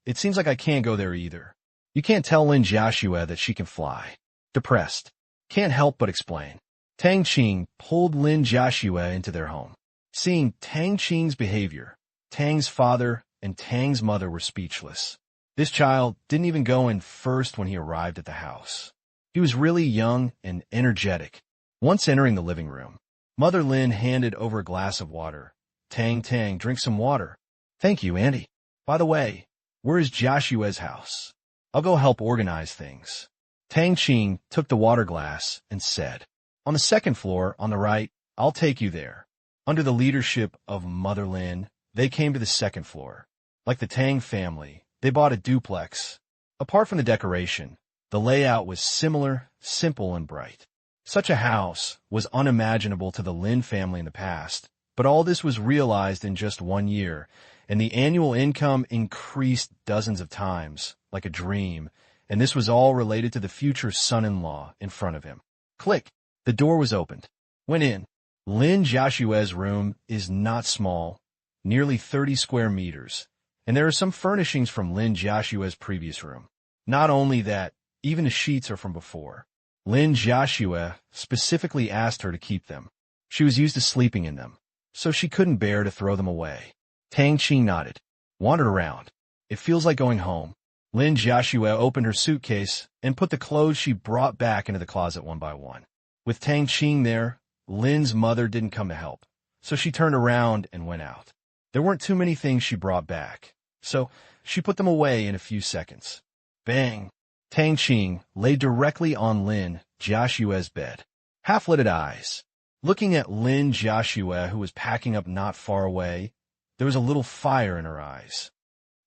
It seems like I can't go there either. You can't tell Lin Jiashue that she can fly. Depressed. Can't help but explain. Tang Qing pulled Lin Jiashue into their home. Seeing Tang Qing's behavior, Tang's father and Tang's mother were speechless. This child didn't even go in first when he arrived at the house. He was really young and energetic. Once entering the living room, Mother Lin handed over a glass of water. Tang, drink some water. Thank you, Auntie. By the way, where is Jiashue's house? I'll go help organize things. Tang Qing took the water glass and said, on the 2nd floor, on the right, I'll take you there. Under the leadership of Mother Lin, they came to the 2nd floor. Like the Tang family, they bought a duplex. Apart from the decoration, the layout was similar, simple, and bright. Such a house was unimaginable to the Lin family in the past, but all this was realized in just 1 year, and the annual income increased dozens of times, like a dream, and this was all related to the future son-in-law in front of him. Click. The door was opened. Went in. Lin Jiashue's room is not small, nearly 30 square meters, and there are some furnishings from Lin Jiashue's previous room. Not only that, even the sheets are from before. Lin Jiashue specifically asked her to keep them. She was used to sleeping in them, so she couldn't bear to throw them away. Tang Qing nodded, wandered around. It feels like going home. Lin Jiashue opened her suitcase and put the clothes she brought back into the closet one by one. With Tang Qing there, Lin's mother didn't come to help, so she turned around and went out. There weren't too many things she brought back, so she put them away in a few seconds. Bang! Tang Qing lay directly on Lin Jiashue's bed, half-lidded eyes. Looking at Lin Jiashue, who was packing up not far away, there was a little fire in her eyes.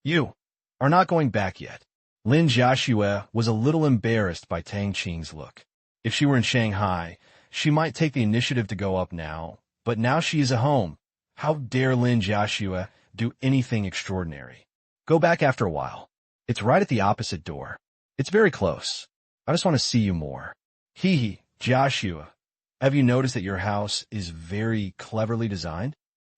You are not going back yet. Lin Jiaxue was a little embarrassed by Tang Qing's look. If she were in Shanghai, she might take the initiative to go up now, but now she is at home. How dare Lin Jiaxue do anything extraordinary? Go back after a while. It's right at the opposite door. It's very close. I just want to see you more. Hee, Jiaxue. Have you noticed that your house is very cleverly designed?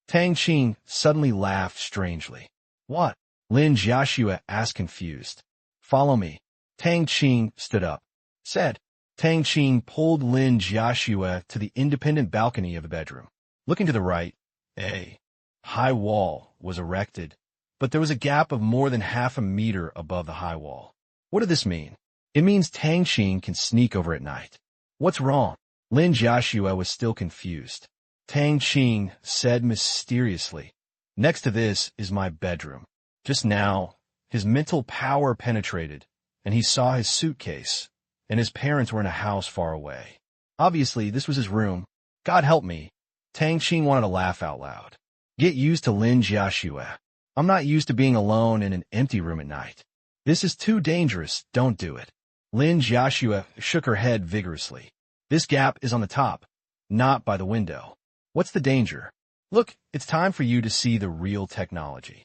Tang Qing suddenly laughed strangely. What? Lin Jiaxue asked confused. Follow me. Tang Qing stood up. Said. Tang Qing pulled Lin Jiaxue to the independent balcony of the bedroom. Looking to the right, a high wall was erected, but there was a gap of more than half a meter above the high wall. What did this mean? It means Tang Qing can sneak over at night. What's wrong? Lin Jiaxue was still confused. Tang Qing said mysteriously, next to this is my bedroom. Just now, his mental power penetrated, and he saw his suitcase, and his parents were in a house far away. Obviously, this was his room. God help me. Tang Qing wanted to laugh out loud. Get used to Lin Jiaxue. I'm not used to being alone in an empty room at night. This is too dangerous. Don't do it. Lin Jiaxue shook her head vigorously. This gap is on the top, not by the window. What's the danger? Look, it's time for you to see the real technology.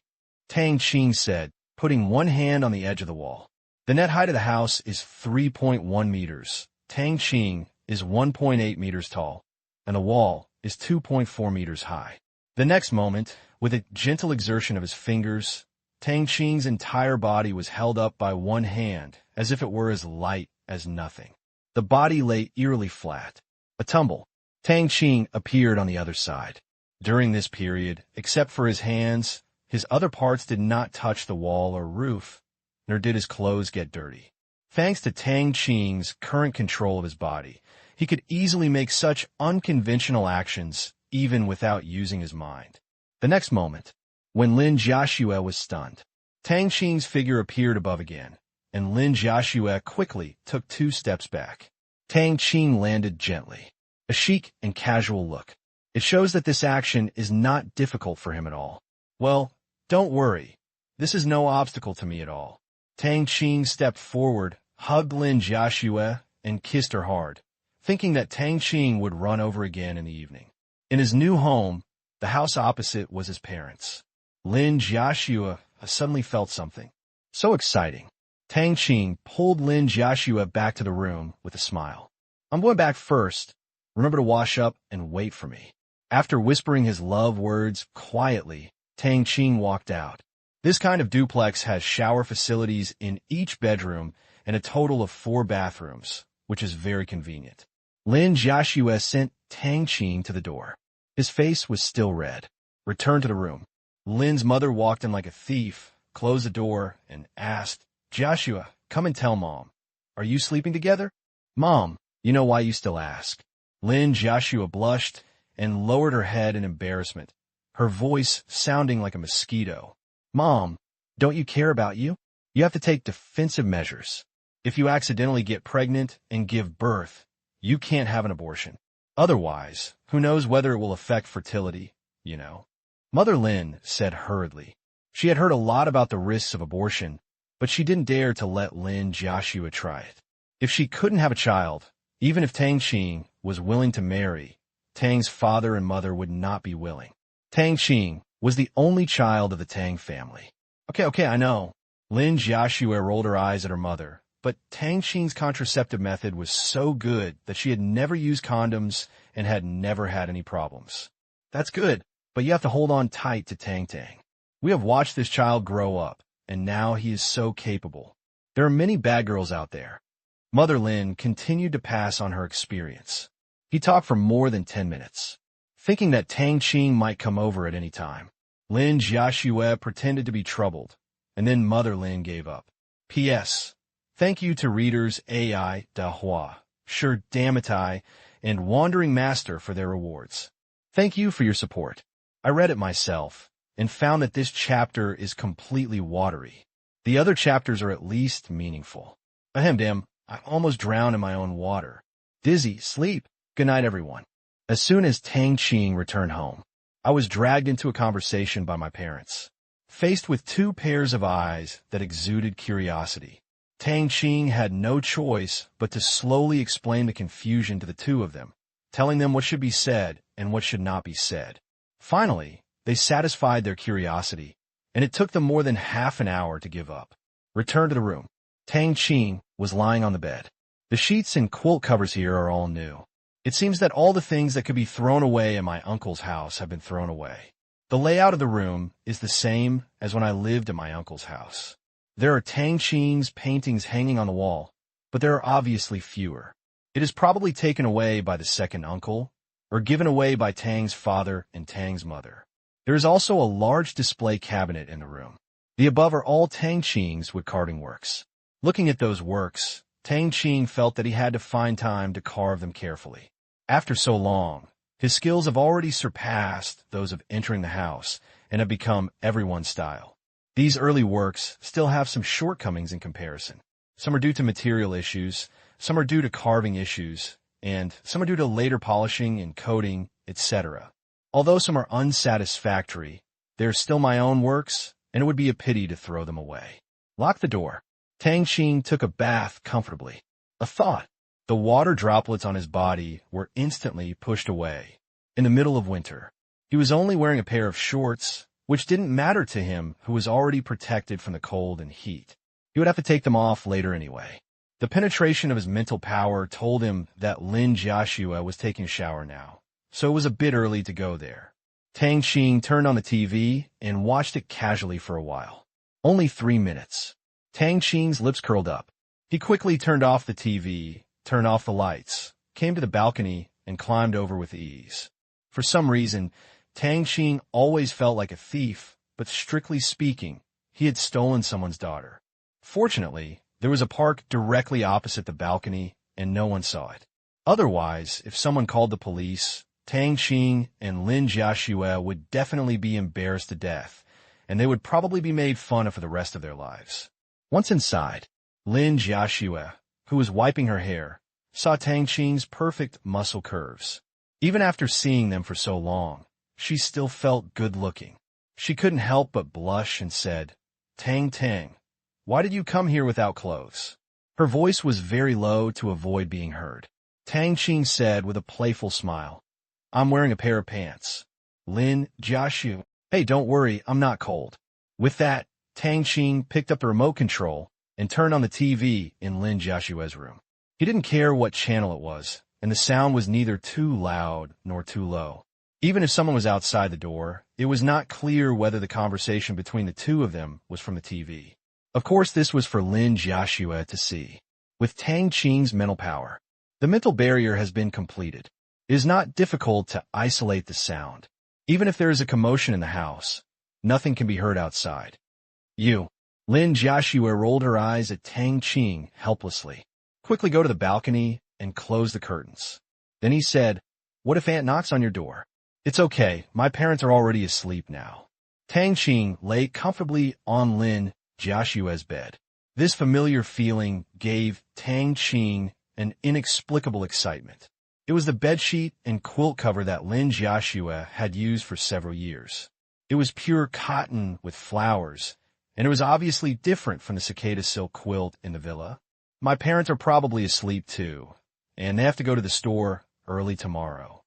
Tang Qing said, putting one hand on the edge of the wall. The net height of the house is 3.1 meters. Tang Qing is 1.8 meters tall, and the wall is 2.4 meters high. The next moment, with a gentle exertion of his fingers, Tang Qing's entire body was held up by one hand, as if it were as light as nothing. The body lay eerily flat. A tumble. Tang Qing appeared on the other side. During this period, except for his hands, his other parts did not touch the wall or roof, nor did his clothes get dirty. Thanks to Tang Qing's current control of his body, he could easily make such unconventional actions even without using his mind. The next moment, when Lin Jiaxue was stunned, Tang Qing's figure appeared above again, and Lin Jiaxue quickly took 2 steps back. Tang Qing landed gently. A chic and casual look. It shows that this action is not difficult for him at all. Well, don't worry. This is no obstacle to me at all. Tang Qing stepped forward, hugged Lin Jiaxue, and kissed her hard, thinking that Tang Qing would run over again in the evening. In his new home, the house opposite was his parents'. Lin Jiaxue suddenly felt something. So exciting. Tang Qing pulled Lin Jiaxue back to the room with a smile. I'm going back first. Remember to wash up and wait for me. After whispering his love words quietly, Tang Qing walked out. This kind of duplex has shower facilities in each bedroom and a total of 4 bathrooms, which is very convenient. Lin Jiaxue sent Tang Qing to the door. His face was still red. Return to the room. Lin's mother walked in like a thief, closed the door, and asked, Jiaxue, come and tell Mom. Are you sleeping together? Mom, you know why you still ask. Lin Jiaxue blushed and lowered her head in embarrassment, her voice sounding like a mosquito. Mom, don't you care about you? You have to take defensive measures. If you accidentally get pregnant and give birth, you can't have an abortion. Otherwise, who knows whether it will affect fertility, you know. Mother Lin said hurriedly. She had heard a lot about the risks of abortion, but she didn't dare to let Lin Jiaxue try it. If she couldn't have a child, even if Tang Qing was willing to marry, Tang's father and mother would not be willing. Tang Qing was the only child of the Tang family. Okay, I know. Lin Jiaxue rolled her eyes at her mother, but Tang Qing's contraceptive method was so good that she had never used condoms and had never had any problems. That's good, but you have to hold on tight to Tang Tang. We have watched this child grow up, and now he is so capable. There are many bad girls out there. Mother Lin continued to pass on her experience. He talked for more than 10 minutes. Thinking that Tang Qing might come over at any time, Lin Jiaxue pretended to be troubled, and then Mother Lin gave up. P.S. Thank you to readers AI, Dahua, Sure Damitai, and Wandering Master for their rewards. Thank you for your support. I read it myself, and found that this chapter is completely watery. The other chapters are at least meaningful. Ahem, I almost drowned in my own water. Dizzy, sleep. Good night, everyone. As soon as Tang Qing returned home, I was dragged into a conversation by my parents. Faced with 2 pairs of eyes that exuded curiosity, Tang Qing had no choice but to slowly explain the confusion to the two of them, telling them what should be said and what should not be said. Finally, they satisfied their curiosity, and it took them more than half an hour to give up. Return to the room. Tang Qing was lying on the bed. The sheets and quilt covers here are all new. It seems that all the things that could be thrown away in my uncle's house have been thrown away. The layout of the room is the same as when I lived in my uncle's house. There are Tang Qing's paintings hanging on the wall, but there are obviously fewer. It is probably taken away by the second uncle, or given away by Tang's father and Tang's mother. There is also a large display cabinet in the room. The above are all Tang Qing's woodcarving works. Looking at those works, Tang Qing felt that he had to find time to carve them carefully. After so long, his skills have already surpassed those of entering the house and have become everyone's style. These early works still have some shortcomings in comparison. Some are due to material issues, some are due to carving issues, and some are due to later polishing and coating, etc. Although some are unsatisfactory, they are still my own works, and it would be a pity to throw them away. Lock the door. Tang Qing took a bath comfortably. A thought. The water droplets on his body were instantly pushed away. In the middle of winter, he was only wearing a pair of shorts, which didn't matter to him who was already protected from the cold and heat. He would have to take them off later anyway. The penetration of his mental power told him that Lin Jiaxue was taking a shower now, so it was a bit early to go there. Tang Qing turned on the TV and watched it casually for a while. Only 3 minutes. Tang Qing's lips curled up. He quickly turned off the TV, turned off the lights, came to the balcony, and climbed over with ease. For some reason, Tang Qing always felt like a thief, but strictly speaking, he had stolen someone's daughter. Fortunately, there was a park directly opposite the balcony, and no one saw it. Otherwise, if someone called the police, Tang Qing and Lin Jiaxue would definitely be embarrassed to death, and they would probably be made fun of for the rest of their lives. Once inside, Lin Jiaxue, who was wiping her hair, saw Tang Qing's perfect muscle curves. Even after seeing them for so long, she still felt good-looking. She couldn't help but blush and said, Tang, why did you come here without clothes? Her voice was very low to avoid being heard. Tang Qing said with a playful smile, I'm wearing a pair of pants. Lin Jiaxue, hey, don't worry, I'm not cold. With that, Tang Qing picked up the remote control and turned on the TV in Lin Jiaxue's room. He didn't care what channel it was, and the sound was neither too loud nor too low. Even if someone was outside the door, it was not clear whether the conversation between the two of them was from the TV. Of course, this was for Lin Jiaxue to see. With Tang Qing's mental power, the mental barrier has been completed. It is not difficult to isolate the sound. Even if there is a commotion in the house, nothing can be heard outside. Lin Jiaxue rolled her eyes at Tang Qing helplessly. Quickly go to the balcony and close the curtains. Then he said, what if Aunt knocks on your door? It's okay, my parents are already asleep now. Tang Qing lay comfortably on Lin Jiaxue's bed. This familiar feeling gave Tang Qing an inexplicable excitement. It was the bedsheet and quilt cover that Lin Jiaxue had used for several years. It was pure cotton with flowers, and it was obviously different from the cicada silk quilt in the villa. My parents are probably asleep too, and they have to go to the store early tomorrow.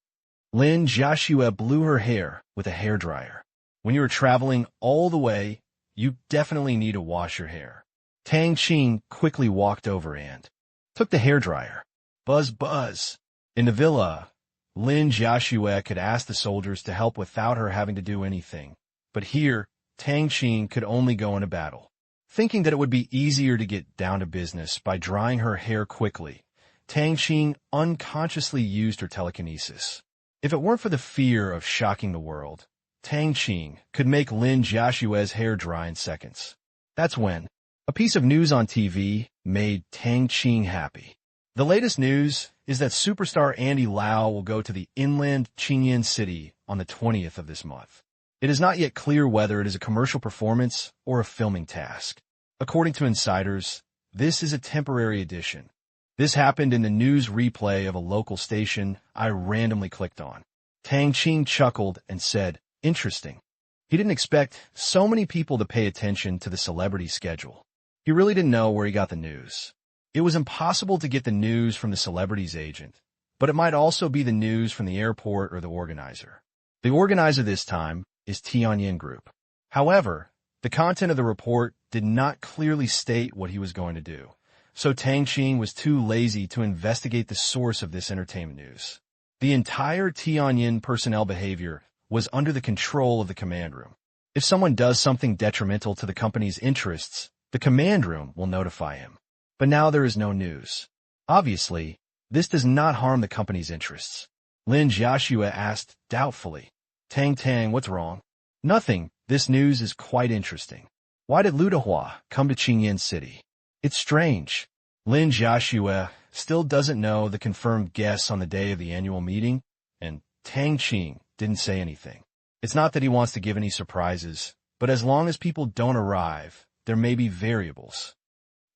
Lin Jiaxue blew her hair with a hairdryer. When you are traveling all the way, you definitely need to wash your hair. Tang Qing quickly walked over and took the hairdryer. Buzz, buzz. In the villa, Lin Jiaxue could ask the soldiers to help without her having to do anything. But here, Tang Qing could only go into battle. Thinking that it would be easier to get down to business by drying her hair quickly, Tang Qing unconsciously used her telekinesis. If it weren't for the fear of shocking the world, Tang Qing could make Lin Jiaxue's hair dry in seconds. That's when a piece of news on TV made Tang Qing happy. The latest news is that superstar Andy Lau will go to the inland Qingyan city on the 20th of this month. It is not yet clear whether it is a commercial performance or a filming task. According to insiders, this is a temporary addition. This happened in the news replay of a local station I randomly clicked on. Tang Qing chuckled and said, interesting. He didn't expect so many people to pay attention to the celebrity schedule. He really didn't know where he got the news. It was impossible to get the news from the celebrity's agent, but it might also be the news from the airport or the organizer. The organizer this time is Tianyin Group. However, the content of the report did not clearly state what he was going to do, so Tang Qing was too lazy to investigate the source of this entertainment news. The entire Tianyin personnel behavior was under the control of the command room. If someone does something detrimental to the company's interests, the command room will notify him. But now there is no news. Obviously, this does not harm the company's interests. Lin Jiaxue asked doubtfully. Tang, what's wrong? Nothing. This news is quite interesting. Why did Lu Dehua come to Qingyan City? It's strange. Lin Jiaxue still doesn't know the confirmed guests on the day of the annual meeting, and Tang Qing didn't say anything. It's not that he wants to give any surprises, but as long as people don't arrive, there may be variables.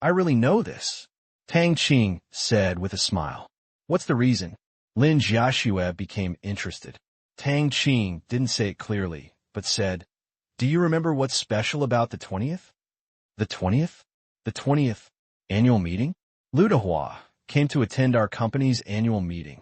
I really know this, Tang Qing said with a smile. What's the reason? Lin Jiaxue became interested. Tang Qing didn't say it clearly, but said, do you remember what's special about the 20th? The 20th? The 20th annual meeting? Lu Dehua came to attend our company's annual meeting.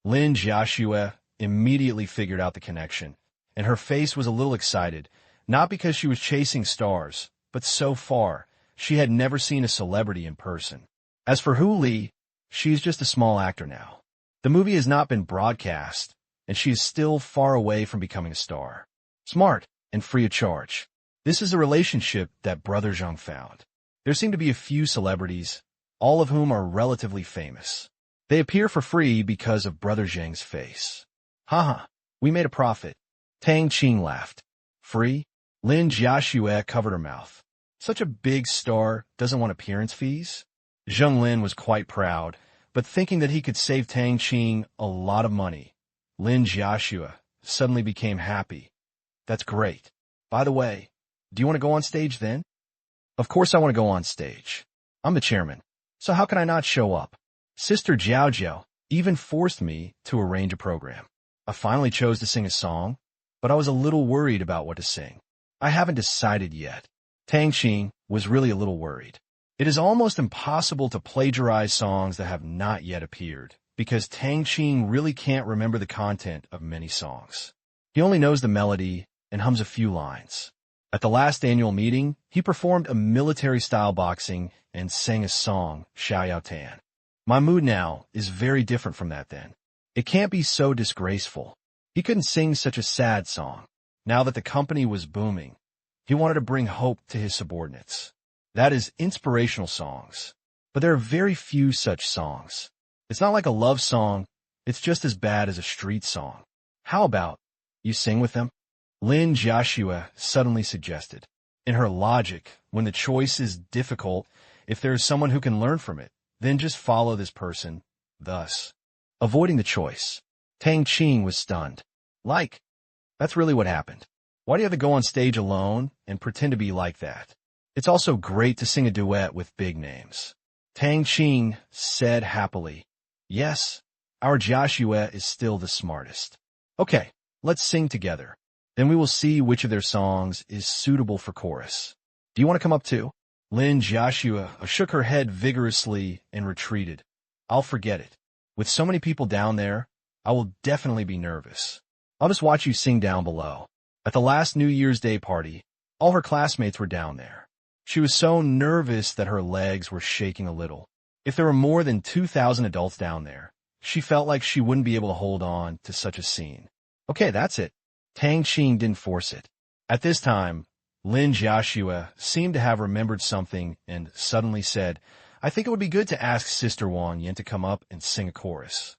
Lin Jiaxue immediately figured out the connection, and her face was a little excited, not because she was chasing stars, but so far, she had never seen a celebrity in person. As for Hu Li, she's just a small actor now. The movie has not been broadcast, and she is still far away from becoming a star. Smart and free of charge. This is a relationship that Brother Zhang found. There seem to be a few celebrities, all of whom are relatively famous. They appear for free because of Brother Zhang's face. Haha, we made a profit. Tang Qing laughed. Free? Lin Jiaxue covered her mouth. Such a big star doesn't want appearance fees? Zheng Lin was quite proud, but thinking that he could save Tang Qing a lot of money, Lin Jiaxue suddenly became happy. That's great. By the way, do you want to go on stage then? Of course I want to go on stage. I'm the chairman, so how can I not show up? Sister Jiao Jiao even forced me to arrange a program. I finally chose to sing a song, but I was a little worried about what to sing. I haven't decided yet. Tang Qing was really a little worried. It is almost impossible to plagiarize songs that have not yet appeared, because Tang Qing really can't remember the content of many songs. He only knows the melody and hums a few lines. At the last annual meeting, he performed a military-style boxing and sang a song, Xiao Yao Tan. My mood now is very different from that then. It can't be so disgraceful. He couldn't sing such a sad song. Now that the company was booming, he wanted to bring hope to his subordinates. That is inspirational songs. But there are very few such songs. It's not like a love song. It's just as bad as a street song. How about you sing with them? Lin Jiaxue suddenly suggested. In her logic, when the choice is difficult, if there is someone who can learn from it, then just follow this person, thus avoiding the choice. Tang Qing was stunned. That's really what happened. Why do you have to go on stage alone and pretend to be like that? It's also great to sing a duet with big names. Tang Qing said happily, yes, our Jiaxue is still the smartest. Okay, let's sing together. Then we will see which of their songs is suitable for chorus. Do you want to come up too? Lin Jiaxue shook her head vigorously and retreated. I'll forget it. With so many people down there, I will definitely be nervous. I'll just watch you sing down below. At the last New Year's Day party, all her classmates were down there. She was so nervous that her legs were shaking a little. If there were more than 2,000 adults down there, she felt like she wouldn't be able to hold on to such a scene. Okay, that's it. Tang Qing didn't force it. At this time, Lin Jiaxue seemed to have remembered something and suddenly said, I think it would be good to ask Sister Wang Yan to come up and sing a chorus.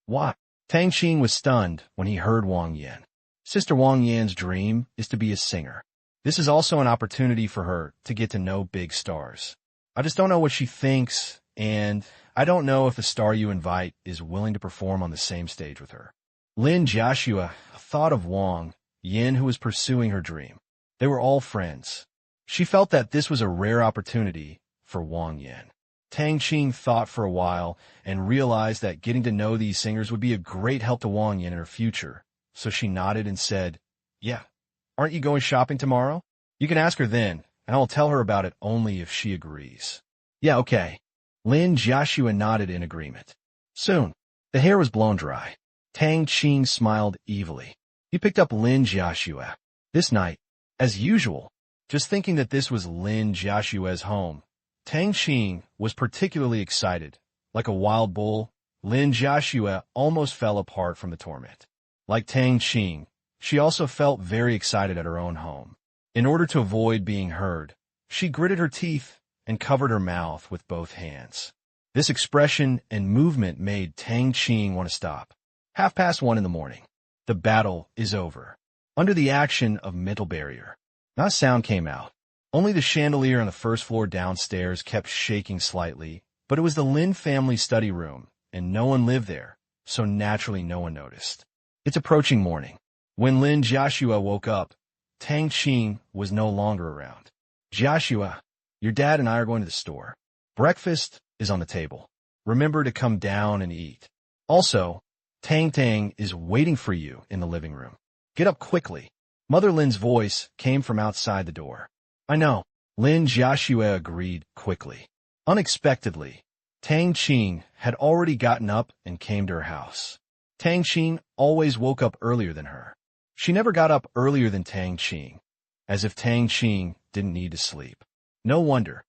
What? Tang Qing was stunned when he heard Wang Yan. Sister Wang Yan's dream is to be a singer. This is also an opportunity for her to get to know big stars. I just don't know what she thinks, and I don't know if the star you invite is willing to perform on the same stage with her. Lin Jiaxue thought of Wang Yan, who was pursuing her dream. They were all friends. She felt that this was a rare opportunity for Wang Yan. Tang Qing thought for a while and realized that getting to know these singers would be a great help to Wang Yan in her future. So she nodded and said, yeah, aren't you going shopping tomorrow? You can ask her then, and I will tell her about it only if she agrees. Yeah, okay. Lin Jiaxue nodded in agreement. Soon, the hair was blown dry. Tang Qing smiled evilly. He picked up Lin Jiaxue. This night, as usual, just thinking that this was Lin Jiaxue's home, Tang Qing was particularly excited. Like a wild bull, Lin Jiaxue almost fell apart from the torment. Like Tang Qing, she also felt very excited at her own home. In order to avoid being heard, she gritted her teeth and covered her mouth with both hands. This expression and movement made Tang Qing want to stop. 1:30 in the morning. The battle is over. Under the action of mental barrier, not a sound came out. Only the chandelier on the first floor downstairs kept shaking slightly, but it was the Lin family study room, and no one lived there, so naturally no one noticed. It's approaching morning. When Lin Jiaxue woke up, Tang Qing was no longer around. Jiaxue, your dad and I are going to the store. Breakfast is on the table. Remember to come down and eat. Also, Tang is waiting for you in the living room. Get up quickly. Mother Lin's voice came from outside the door. I know. Lin Jiaxue agreed quickly. Unexpectedly, Tang Qing had already gotten up and came to her house. Tang Qing always woke up earlier than her. She never got up earlier than Tang Qing, as if Tang Qing didn't need to sleep. No wonder.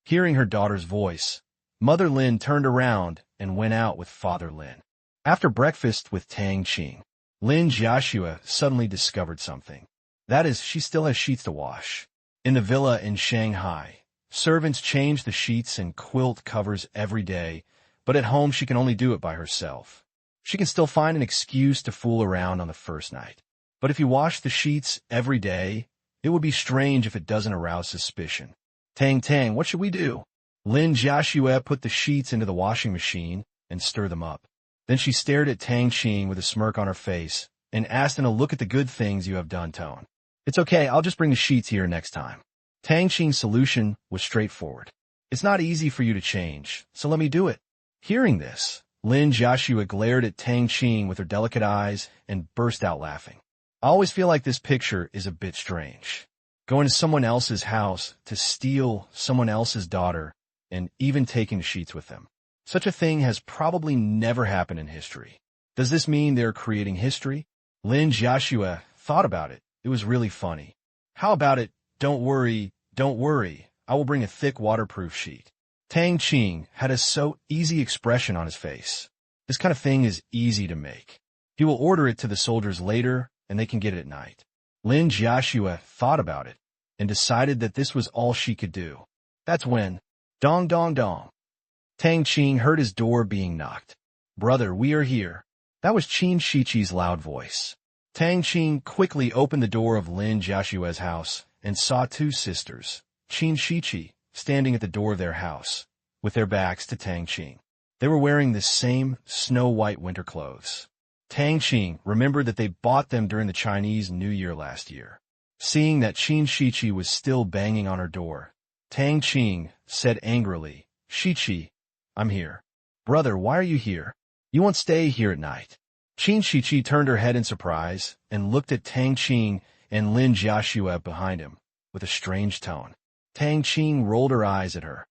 Hearing her daughter's voice, Mother Lin turned around and went out with Father Lin. After breakfast with Tang Qing, Lin Jiaxue suddenly discovered something. That is, she still has sheets to wash. In the villa in Shanghai, servants change the sheets and quilt covers every day, but at home she can only do it by herself. She can still find an excuse to fool around on the first night. But if you wash the sheets every day, it would be strange if it doesn't arouse suspicion. Tang, what should we do? Lin Jiaxue put the sheets into the washing machine and stirred them up. Then she stared at Tang Qing with a smirk on her face and asked in a look at the good things you have done tone. It's okay, I'll just bring the sheets here next time. Tang Qing's solution was straightforward. It's not easy for you to change, so let me do it. Hearing this, Lin Jiaxue glared at Tang Qing with her delicate eyes and burst out laughing. I always feel like this picture is a bit strange. Going to someone else's house to steal someone else's daughter and even taking the sheets with them. Such a thing has probably never happened in history. Does this mean they're creating history? Lin Jiaxue thought about it. It was really funny. How about it? Don't worry. I will bring a thick waterproof sheet. Tang Qing had a so easy expression on his face. This kind of thing is easy to make. He will order it to the soldiers later, and they can get it at night. Lin Jiaxue thought about it and decided that this was all she could do. That's when, dong. Tang Qing heard his door being knocked. Brother, we are here. That was Qin Shiqi's loud voice. Tang Qing quickly opened the door of Lin Jiaxue's house and saw two sisters, Qin Shiqi, standing at the door of their house, with their backs to Tang Qing. They were wearing the same snow-white winter clothes. Tang Qing remembered that they bought them during the Chinese New Year last year. Seeing that Qin Shiqi was still banging on her door, Tang Qing said angrily, Shiqi, I'm here. Brother, why are you here? You won't stay here at night. Qin Shiqi turned her head in surprise and looked at Tang Qing and Lin Jiaxue behind him with a strange tone. Tang Qing rolled her eyes at her.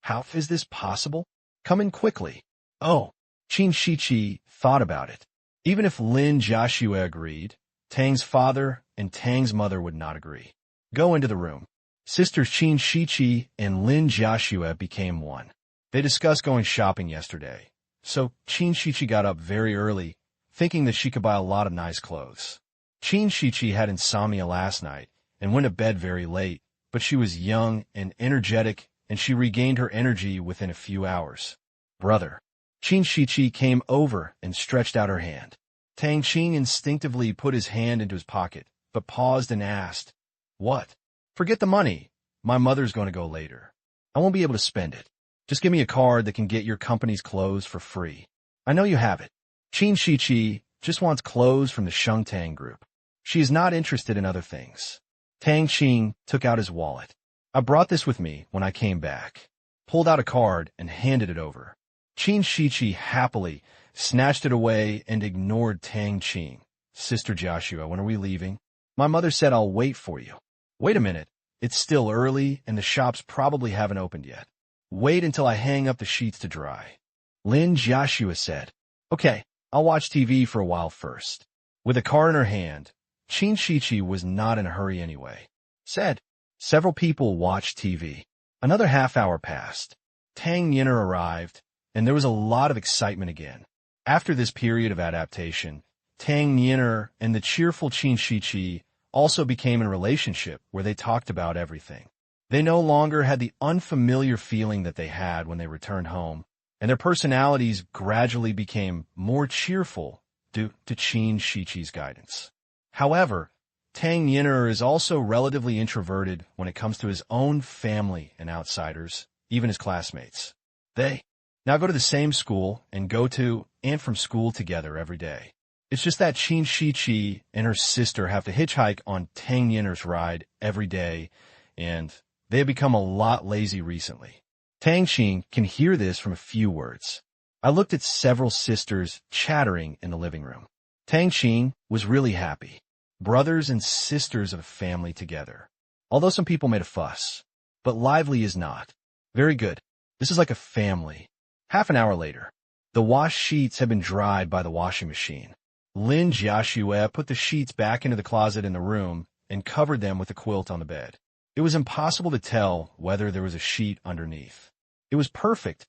How is this possible? Come in quickly. Oh, Qin Shiqi thought about it. Even if Lin Jiaxue agreed, Tang's father and Tang's mother would not agree. Go into the room. Sisters Qin Shiqi and Lin Jiaxue became one. They discussed going shopping yesterday, so Qin Shiqi got up very early, thinking that she could buy a lot of nice clothes. Qin Shiqi had insomnia last night and went to bed very late, but she was young and energetic, and she regained her energy within a few hours. Brother. Qin Shiqi came over and stretched out her hand. Tang Qing instinctively put his hand into his pocket, but paused and asked, What? Forget the money. My mother's going to go later. I won't be able to spend it. Just give me a card that can get your company's clothes for free. I know you have it. Qin Shiqi just wants clothes from the Shengtang group. She is not interested in other things. Tang Qing took out his wallet. I brought this with me when I came back. Pulled out a card and handed it over. Qin Shiqi happily snatched it away and ignored Tang Qing. Sister Jiaxue, when are we leaving? My mother said I'll wait for you. Wait a minute. It's still early, and the shops probably haven't opened yet. Wait until I hang up the sheets to dry. Lin Jiaxue said. Okay, I'll watch TV for a while first. With a car in her hand, Qin Shiqi was not in a hurry anyway. Said. Several people watched TV. Another half-hour passed. Tang Yin'er arrived, and there was a lot of excitement again. After this period of adaptation, Tang Yin'er and the cheerful Qin Shiqi also became in a relationship where they talked about everything. They no longer had the unfamiliar feeling that they had when they returned home, and their personalities gradually became more cheerful due to Qin Shiqi's guidance. However, Tang Yin'er is also relatively introverted when it comes to his own family and outsiders, even his classmates. They now go to the same school and go to and from school together every day. It's just that Qin Shiqi and her sister have to hitchhike on Tang Yin'er's ride every day, and they have become a lot lazy recently. Tang Qing can hear this from a few words. I looked at several sisters chattering in the living room. Tang Qing was really happy. Brothers and sisters of a family together. Although some people made a fuss. But lively is not. Very good. This is like a family. Half an hour later, the wash sheets had been dried by the washing machine. Lin Jiaxue put the sheets back into the closet in the room and covered them with a quilt on the bed. It was impossible to tell whether there was a sheet underneath. It was perfect.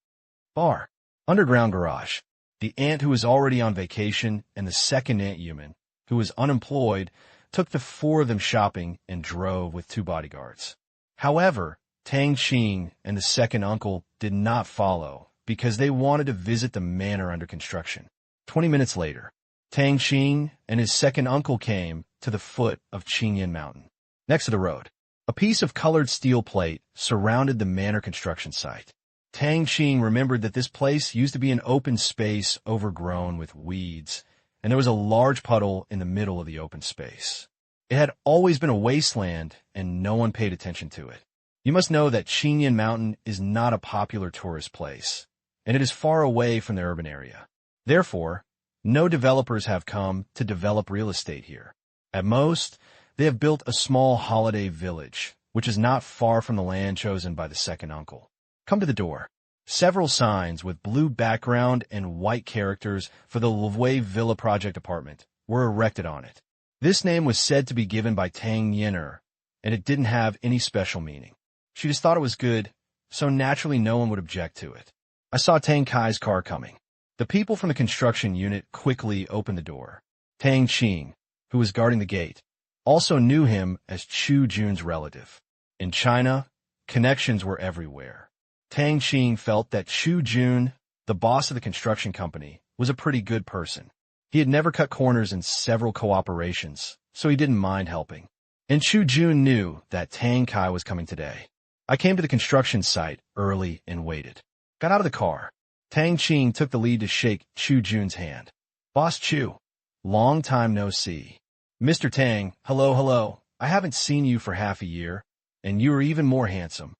Bar. Underground garage. The aunt who was already on vacation and the second aunt human, who was unemployed, took the four of them shopping and drove with 2 bodyguards. However, Tang Qing and the second uncle did not follow because they wanted to visit the manor under construction. 20 minutes later, Tang Qing and his second uncle came to the foot of Qingyan Mountain. Next to the road, a piece of colored steel plate surrounded the manor construction site. Tang Qing remembered that this place used to be an open space overgrown with weeds, and there was a large puddle in the middle of the open space. It had always been a wasteland, and no one paid attention to it. You must know that Qingyan Mountain is not a popular tourist place, and it is far away from the urban area. Therefore, no developers have come to develop real estate here. At most, they have built a small holiday village, which is not far from the land chosen by the second uncle. Come to the door. Several signs with blue background and white characters for the Lavue Villa Project apartment were erected on it. This name was said to be given by Tang Yin'er, and it didn't have any special meaning. She just thought it was good, so naturally no one would object to it. I saw Tang Kai's car coming. The people from the construction unit quickly opened the door. Tang Qing, who was guarding the gate, also knew him as Chu Jun's relative. In China, connections were everywhere. Tang Qing felt that Chu Jun, the boss of the construction company, was a pretty good person. He had never cut corners in several cooperations, so he didn't mind helping. And Chu Jun knew that Tang Kai was coming today. I came to the construction site early and waited. Got out of the car. Tang Qing took the lead to shake Chu Jun's hand. Boss Chu, long time no see. Mr. Tang, hello. I haven't seen you for half a year, and you are even more handsome.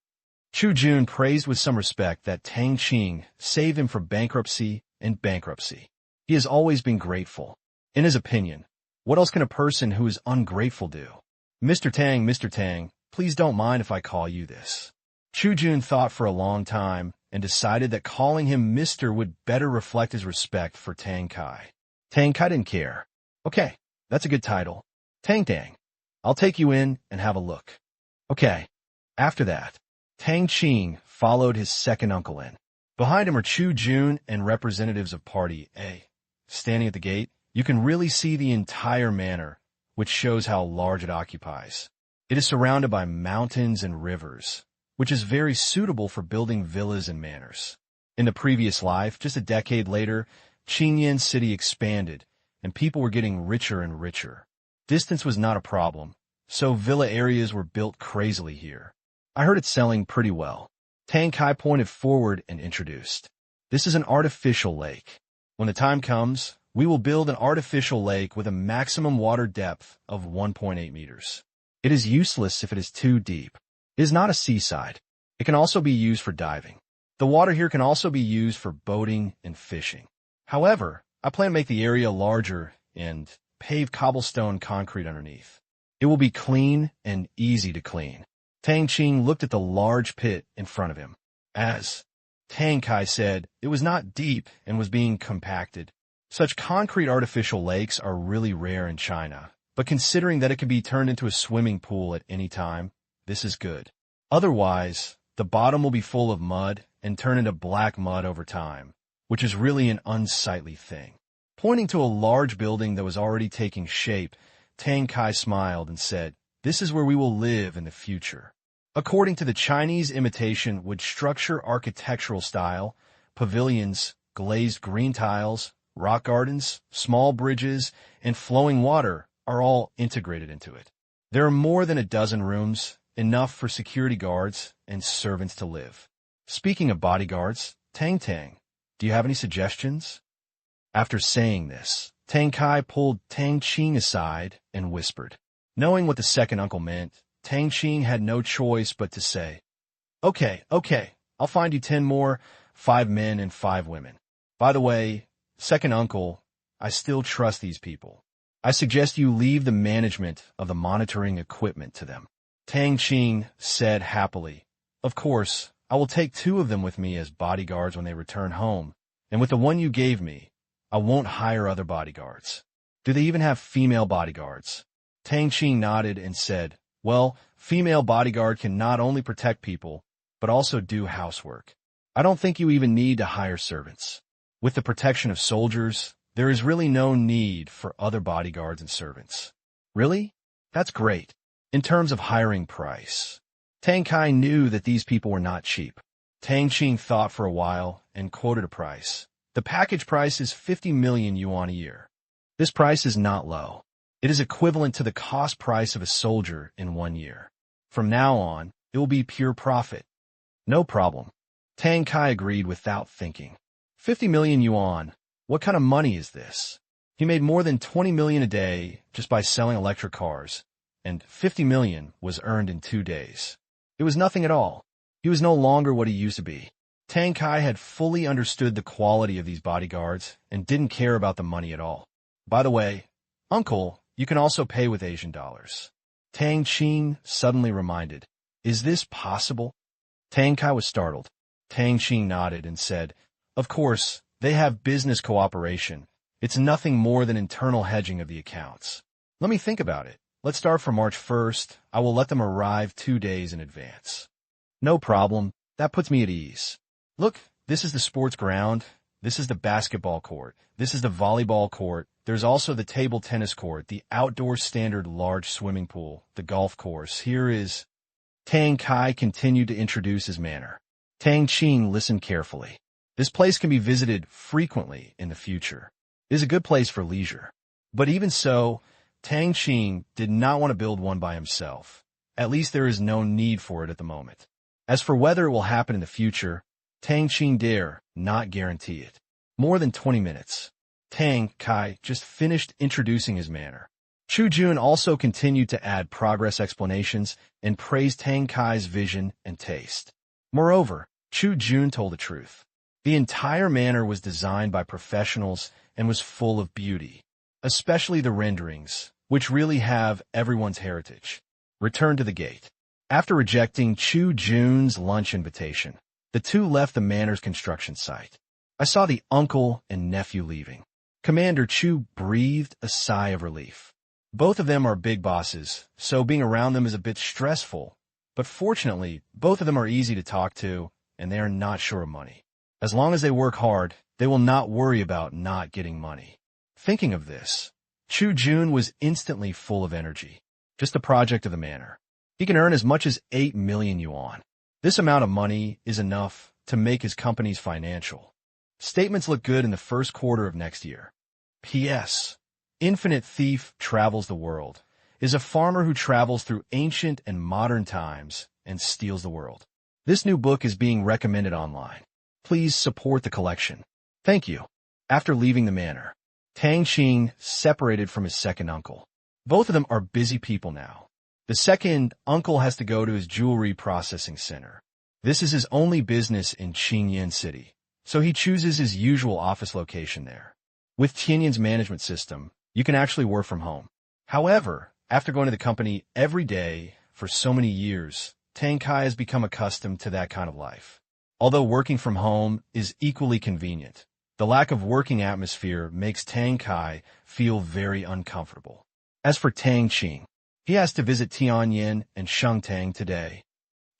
Chu Jun praised with some respect that Tang Qing saved him from bankruptcy and bankruptcy. He has always been grateful. In his opinion, what else can a person who is ungrateful do? Mr. Tang, please don't mind if I call you this. Chu Jun thought for a long time and decided that calling him Mr. would better reflect his respect for Tang Kai. Tang Kai didn't care. Okay, that's a good title. Tang, I'll take you in and have a look. Okay. After that, Tang Qing followed his second uncle in. Behind him are Chu Jun and representatives of Party A. Standing at the gate, you can really see the entire manor, which shows how large it occupies. It is surrounded by mountains and rivers, which is very suitable for building villas and manors. In the previous life, just a decade later, Qingyan City expanded, and people were getting richer and richer. Distance was not a problem, so villa areas were built crazily here. I heard it selling pretty well. Tang Kai pointed forward and introduced. This is an artificial lake. When the time comes, we will build an artificial lake with a maximum water depth of 1.8 meters. It is useless if it is too deep. It is not a seaside. It can also be used for diving. The water here can also be used for boating and fishing. However, I plan to make the area larger and pave cobblestone concrete underneath. It will be clean and easy to clean. Tang Qing looked at the large pit in front of him. As Tang Kai said, it was not deep and was being compacted. Such concrete artificial lakes are really rare in China, but considering that it can be turned into a swimming pool at any time, this is good. Otherwise, the bottom will be full of mud and turn into black mud over time, which is really an unsightly thing. Pointing to a large building that was already taking shape, Tang Kai smiled and said, "This is where we will live in the future." According to the Chinese imitation wood structure architectural style, pavilions, glazed green tiles, rock gardens, small bridges, and flowing water are all integrated into it. There are more than a dozen rooms, enough for security guards and servants to live. Speaking of bodyguards, Tang, do you have any suggestions? After saying this, Tang Kai pulled Tang Qing aside and whispered. Knowing what the second uncle meant, Tang Qing had no choice but to say, Okay, I'll find you 10 more, 5 men and 5 women. By the way, second uncle, I still trust these people. I suggest you leave the management of the monitoring equipment to them. Tang Qing said happily, Of course, I will take 2 of them with me as bodyguards when they return home, and with the one you gave me, I won't hire other bodyguards. Do they even have female bodyguards? Tang Qing nodded and said, Well, female bodyguard can not only protect people, but also do housework. I don't think you even need to hire servants. With the protection of soldiers, there is really no need for other bodyguards and servants. Really? That's great. In terms of hiring price, Tang Kai knew that these people were not cheap. Tang Qing thought for a while and quoted a price. The package price is 50 million yuan a year. This price is not low. It is equivalent to the cost price of a soldier in 1 year. From now on, it will be pure profit. No problem. Tang Kai agreed without thinking. 50 million yuan. What kind of money is this? He made more than 20 million a day just by selling electric cars, and 50 million was earned in 2 days. It was nothing at all. He was no longer what he used to be. Tang Kai had fully understood the quality of these bodyguards and didn't care about the money at all. By the way, Uncle, you can also pay with Asian dollars. Tang Qing suddenly reminded, Is this possible? Tang Kai was startled. Tang Qing nodded and said, Of course, they have business cooperation. It's nothing more than internal hedging of the accounts. Let me think about it. Let's start from March 1st. I will let them arrive 2 days in advance. No problem. That puts me at ease. Look, this is the sports ground. This is the basketball court. This is the volleyball court. There's also the table tennis court, the outdoor standard large swimming pool, the golf course. Here is... Tang Kai continued to introduce his manor. Tang Qing listened carefully. This place can be visited frequently in the future. It is a good place for leisure. But even so, Tang Qing did not want to build one by himself. At least there is no need for it at the moment. As for whether it will happen in the future, Tang Qing dare not guarantee it. More than 20 minutes. Tang Kai just finished introducing his manor. Chu Jun also continued to add progress explanations and praised Tang Kai's vision and taste. Moreover, Chu Jun told the truth. The entire manor was designed by professionals and was full of beauty, especially the renderings, which really have everyone's heritage. Return to the gate. After rejecting Chu Jun's lunch invitation, the two left the manor's construction site. I saw the uncle and nephew leaving. Commander Chu breathed a sigh of relief. Both of them are big bosses, so being around them is a bit stressful. But fortunately, both of them are easy to talk to, and they are not short of money. As long as they work hard, they will not worry about not getting money. Thinking of this, Chu Jun was instantly full of energy. Just the project of the manor. He can earn as much as 8 million yuan. This amount of money is enough to make his company's financial statements look good in the first quarter of next year. P.S. Infinite Thief Travels the World is a farmer who travels through ancient and modern times and steals the world. This new book is being recommended online. Please support the collection. Thank you. After leaving the manor, Tang Qing separated from his second uncle. Both of them are busy people now. The second uncle has to go to his jewelry processing center. This is his only business in Qingyan City, so he chooses his usual office location there. With Tianyan's management system, you can actually work from home. However, after going to the company every day for so many years, Tang Kai has become accustomed to that kind of life. Although working from home is equally convenient, the lack of working atmosphere makes Tang Kai feel very uncomfortable. As for Tang Qing, he has to visit Tianjin and Shengtang today.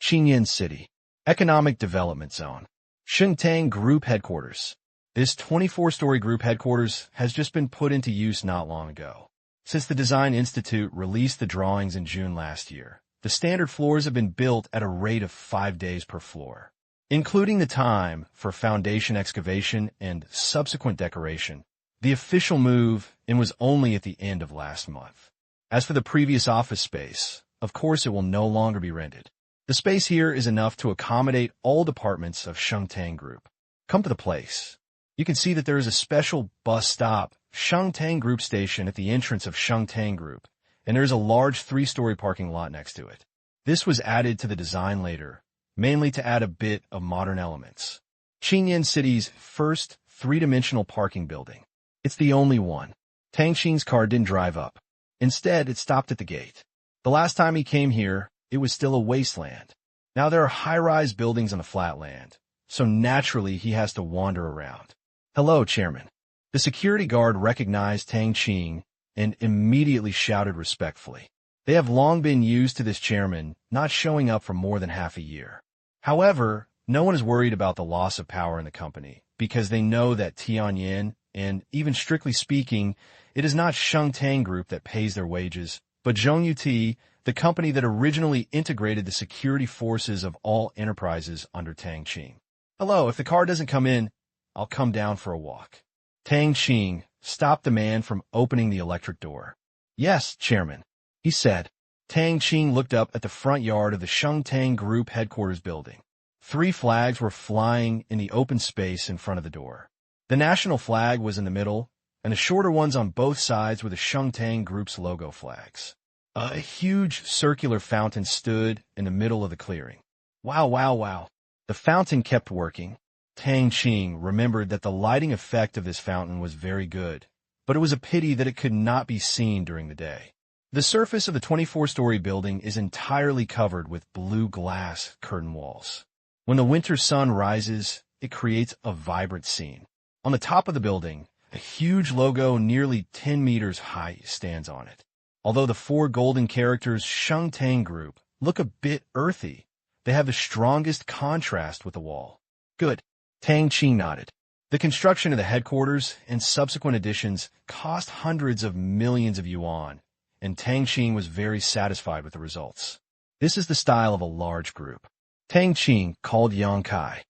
Qingyan City, Economic Development Zone, Shengtang Group Headquarters. This 24-story group headquarters has just been put into use not long ago. Since the Design Institute released the drawings in June last year, the standard floors have been built at a rate of 5 days per floor. Including the time for foundation excavation and subsequent decoration, the official move-in was only at the end of last month. As for the previous office space, of course it will no longer be rented. The space here is enough to accommodate all departments of Shengtang Group. Come to the place. You can see that there is a special bus stop, Shengtang Group Station, at the entrance of Shengtang Group, and there is a large 3-story parking lot next to it. This was added to the design later, mainly to add a bit of modern elements. Qingyan City's first 3-dimensional parking building. It's the only one. Tang Qing's car didn't drive up. Instead, it stopped at the gate. The last time he came here, it was still a wasteland. Now there are high-rise buildings on the flat land, so naturally he has to wander around. Hello, Chairman. The security guard recognized Tang Qing and immediately shouted respectfully. They have long been used to this chairman not showing up for more than half a year. However, no one is worried about the loss of power in the company because they know that Tianjin, and even strictly speaking, it is not Shengtang Group that pays their wages, but Zhongyuti, the company that originally integrated the security forces of all enterprises under Tang Qing. Hello, if the car doesn't come in, I'll come down for a walk. Tang Qing stopped the man from opening the electric door. Yes, Chairman, he said. Tang Qing looked up at the front yard of the Shengtang Group headquarters building. 3 flags were flying in the open space in front of the door. The national flag was in the middle, and the shorter ones on both sides were the Shengtang Group's logo flags. A huge circular fountain stood in the middle of the clearing. Wow, wow, wow. The fountain kept working. Tang Qing remembered that the lighting effect of this fountain was very good, but it was a pity that it could not be seen during the day. The surface of the 24-story building is entirely covered with blue glass curtain walls. When the winter sun rises, it creates a vibrant scene. On the top of the building, a huge logo nearly 10 meters high stands on it. Although the 4 golden characters Shengtang Group look a bit earthy, they have the strongest contrast with the wall. Good. Tang Qing nodded. The construction of the headquarters and subsequent additions cost hundreds of millions of yuan, and Tang Qing was very satisfied with the results. This is the style of a large group. Tang Qing called Yang Kai.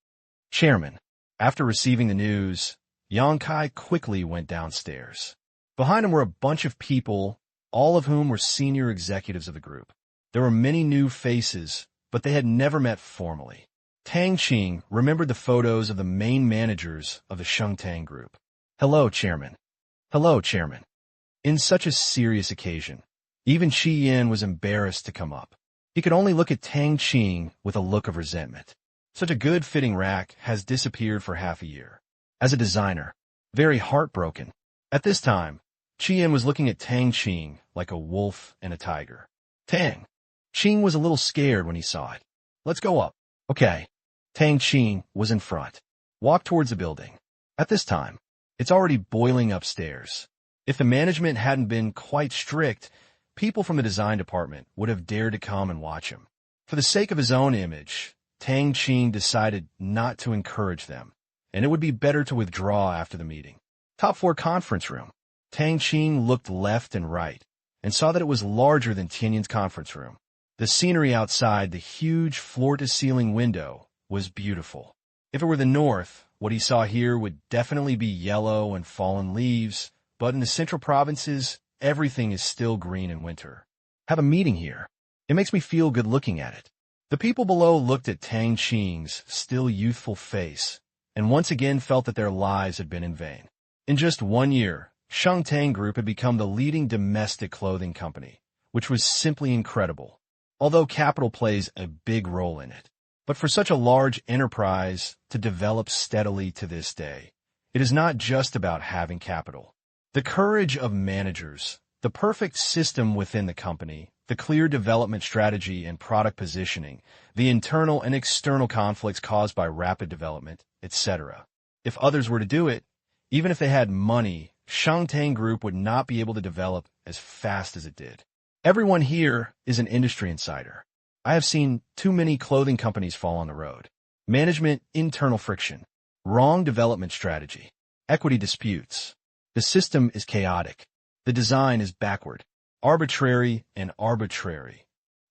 Chairman. After receiving the news, Yang Kai quickly went downstairs. Behind him were a bunch of people, all of whom were senior executives of the group. There were many new faces, but they had never met formally. Tang Qing remembered the photos of the main managers of the Shengtang Group. Hello, Chairman. Hello, Chairman. In such a serious occasion, even Qi Yin was embarrassed to come up. He could only look at Tang Qing with a look of resentment. Such a good-fitting rack has disappeared for half a year. As a designer, very heartbroken. At this time, Qi Yin was looking at Tang Qing like a wolf and a tiger. Tang Qing was a little scared when he saw it. Let's go up. Okay. Tang Qing was in front. Walk towards the building. At this time, it's already boiling upstairs. If the management hadn't been quite strict, people from the design department would have dared to come and watch him. For the sake of his own image, Tang Qing decided not to encourage them, and it would be better to withdraw after the meeting. Top floor conference room. Tang Qing looked left and right, and saw that it was larger than Tianjin's conference room. The scenery outside the huge floor-to-ceiling window was beautiful. If it were the north, what he saw here would definitely be yellow and fallen leaves, but in the central provinces, everything is still green in winter. Have a meeting here. It makes me feel good looking at it. The people below looked at Tang Qing's still youthful face, and once again felt that their lives had been in vain. In just 1 year, Shengtang Group had become the leading domestic clothing company, which was simply incredible, although capital plays a big role in it. But for such a large enterprise to develop steadily to this day, it is not just about having capital. The courage of managers, the perfect system within the company, the clear development strategy and product positioning, the internal and external conflicts caused by rapid development, etc. If others were to do it, even if they had money, Tang Group would not be able to develop as fast as it did. Everyone here is an industry insider. I have seen too many clothing companies fall on the road. Management, internal friction, wrong development strategy, equity disputes. The system is chaotic. The design is backward, arbitrary.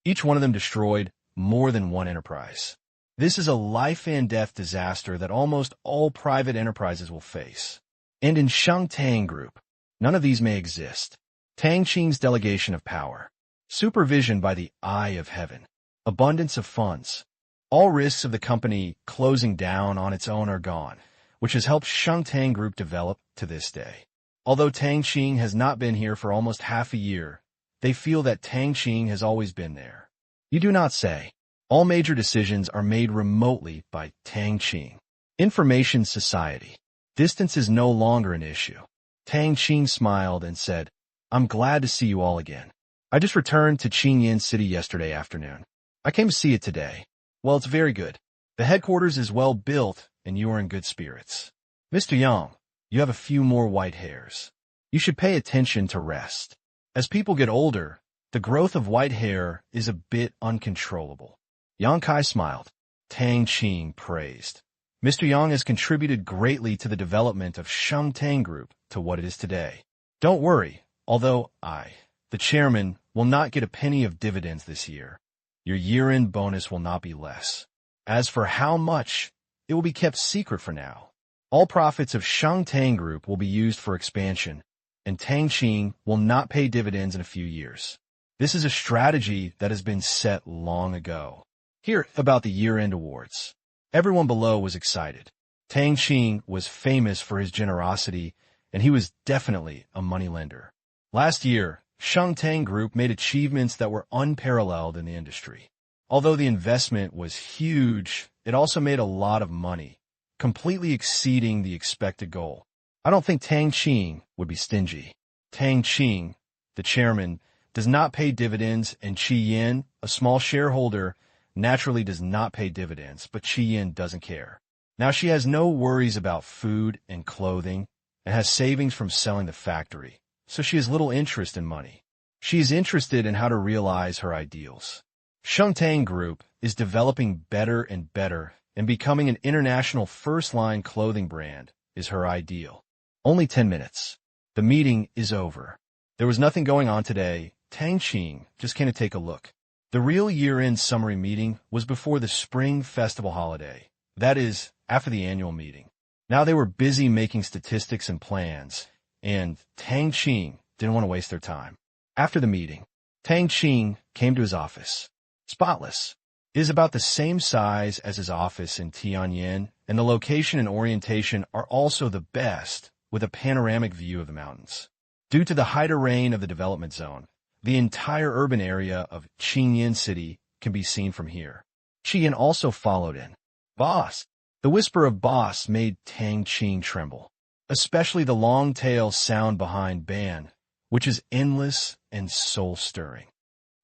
Each one of them destroyed more than one enterprise. This is a life and death disaster that almost all private enterprises will face. And in Tang Group, none of these may exist. Tang Qing's delegation of power, supervision by the eye of heaven, abundance of funds. All risks of the company closing down on its own are gone, which has helped Tang Group develop to this day. Although Tang Qing has not been here for almost half a year, they feel that Tang Qing has always been there. You do not say. All major decisions are made remotely by Tang Qing. Information society. Distance is no longer an issue. Tang Qing smiled and said, I'm glad to see you all again. I just returned to Qingyan City yesterday afternoon. I came to see it today. Well, it's very good. The headquarters is well built, and you are in good spirits. Mr. Yang, you have a few more white hairs. You should pay attention to rest. As people get older, the growth of white hair is a bit uncontrollable. Yang Kai smiled. Tang Qing praised. Mr. Yang has contributed greatly to the development of Tang Group to what it is today. Don't worry, although I, the chairman, will not get a penny of dividends this year. Your year-end bonus will not be less. As for how much, it will be kept secret for now. All profits of Tang Group will be used for expansion, and Tang Qing will not pay dividends in a few years. This is a strategy that has been set long ago. Here, about the year-end awards. Everyone below was excited. Tang Qing was famous for his generosity, and he was definitely a moneylender. Last year, Tang Group made achievements that were unparalleled in the industry. Although the investment was huge, it also made a lot of money, completely exceeding the expected goal. I don't think Tang Qing would be stingy. Tang Qing, the chairman, does not pay dividends, and Qi Yin, a small shareholder, naturally does not pay dividends, but Qi Yin doesn't care. Now she has no worries about food and clothing and has savings from selling the factory, so she has little interest in money. She is interested in how to realize her ideals. Tang Group is developing better and better, and becoming an international first-line clothing brand is her ideal. Only 10 minutes. The meeting is over. There was nothing going on today. Tang Qing just came to take a look. The real year-end summary meeting was before the Spring Festival holiday, that is, after the annual meeting. Now they were busy making statistics and plans, and Tang Qing didn't want to waste their time. After the meeting, Tang Qing came to his office. Spotless. It is about the same size as his office in Tianjin, and the location and orientation are also the best, with a panoramic view of the mountains. Due to the high terrain of the development zone, the entire urban area of Qingyan City can be seen from here. Qi Yin also followed in. Boss! The whisper of boss made Tang Qing tremble, especially the long tail sound behind Ban, which is endless and soul-stirring.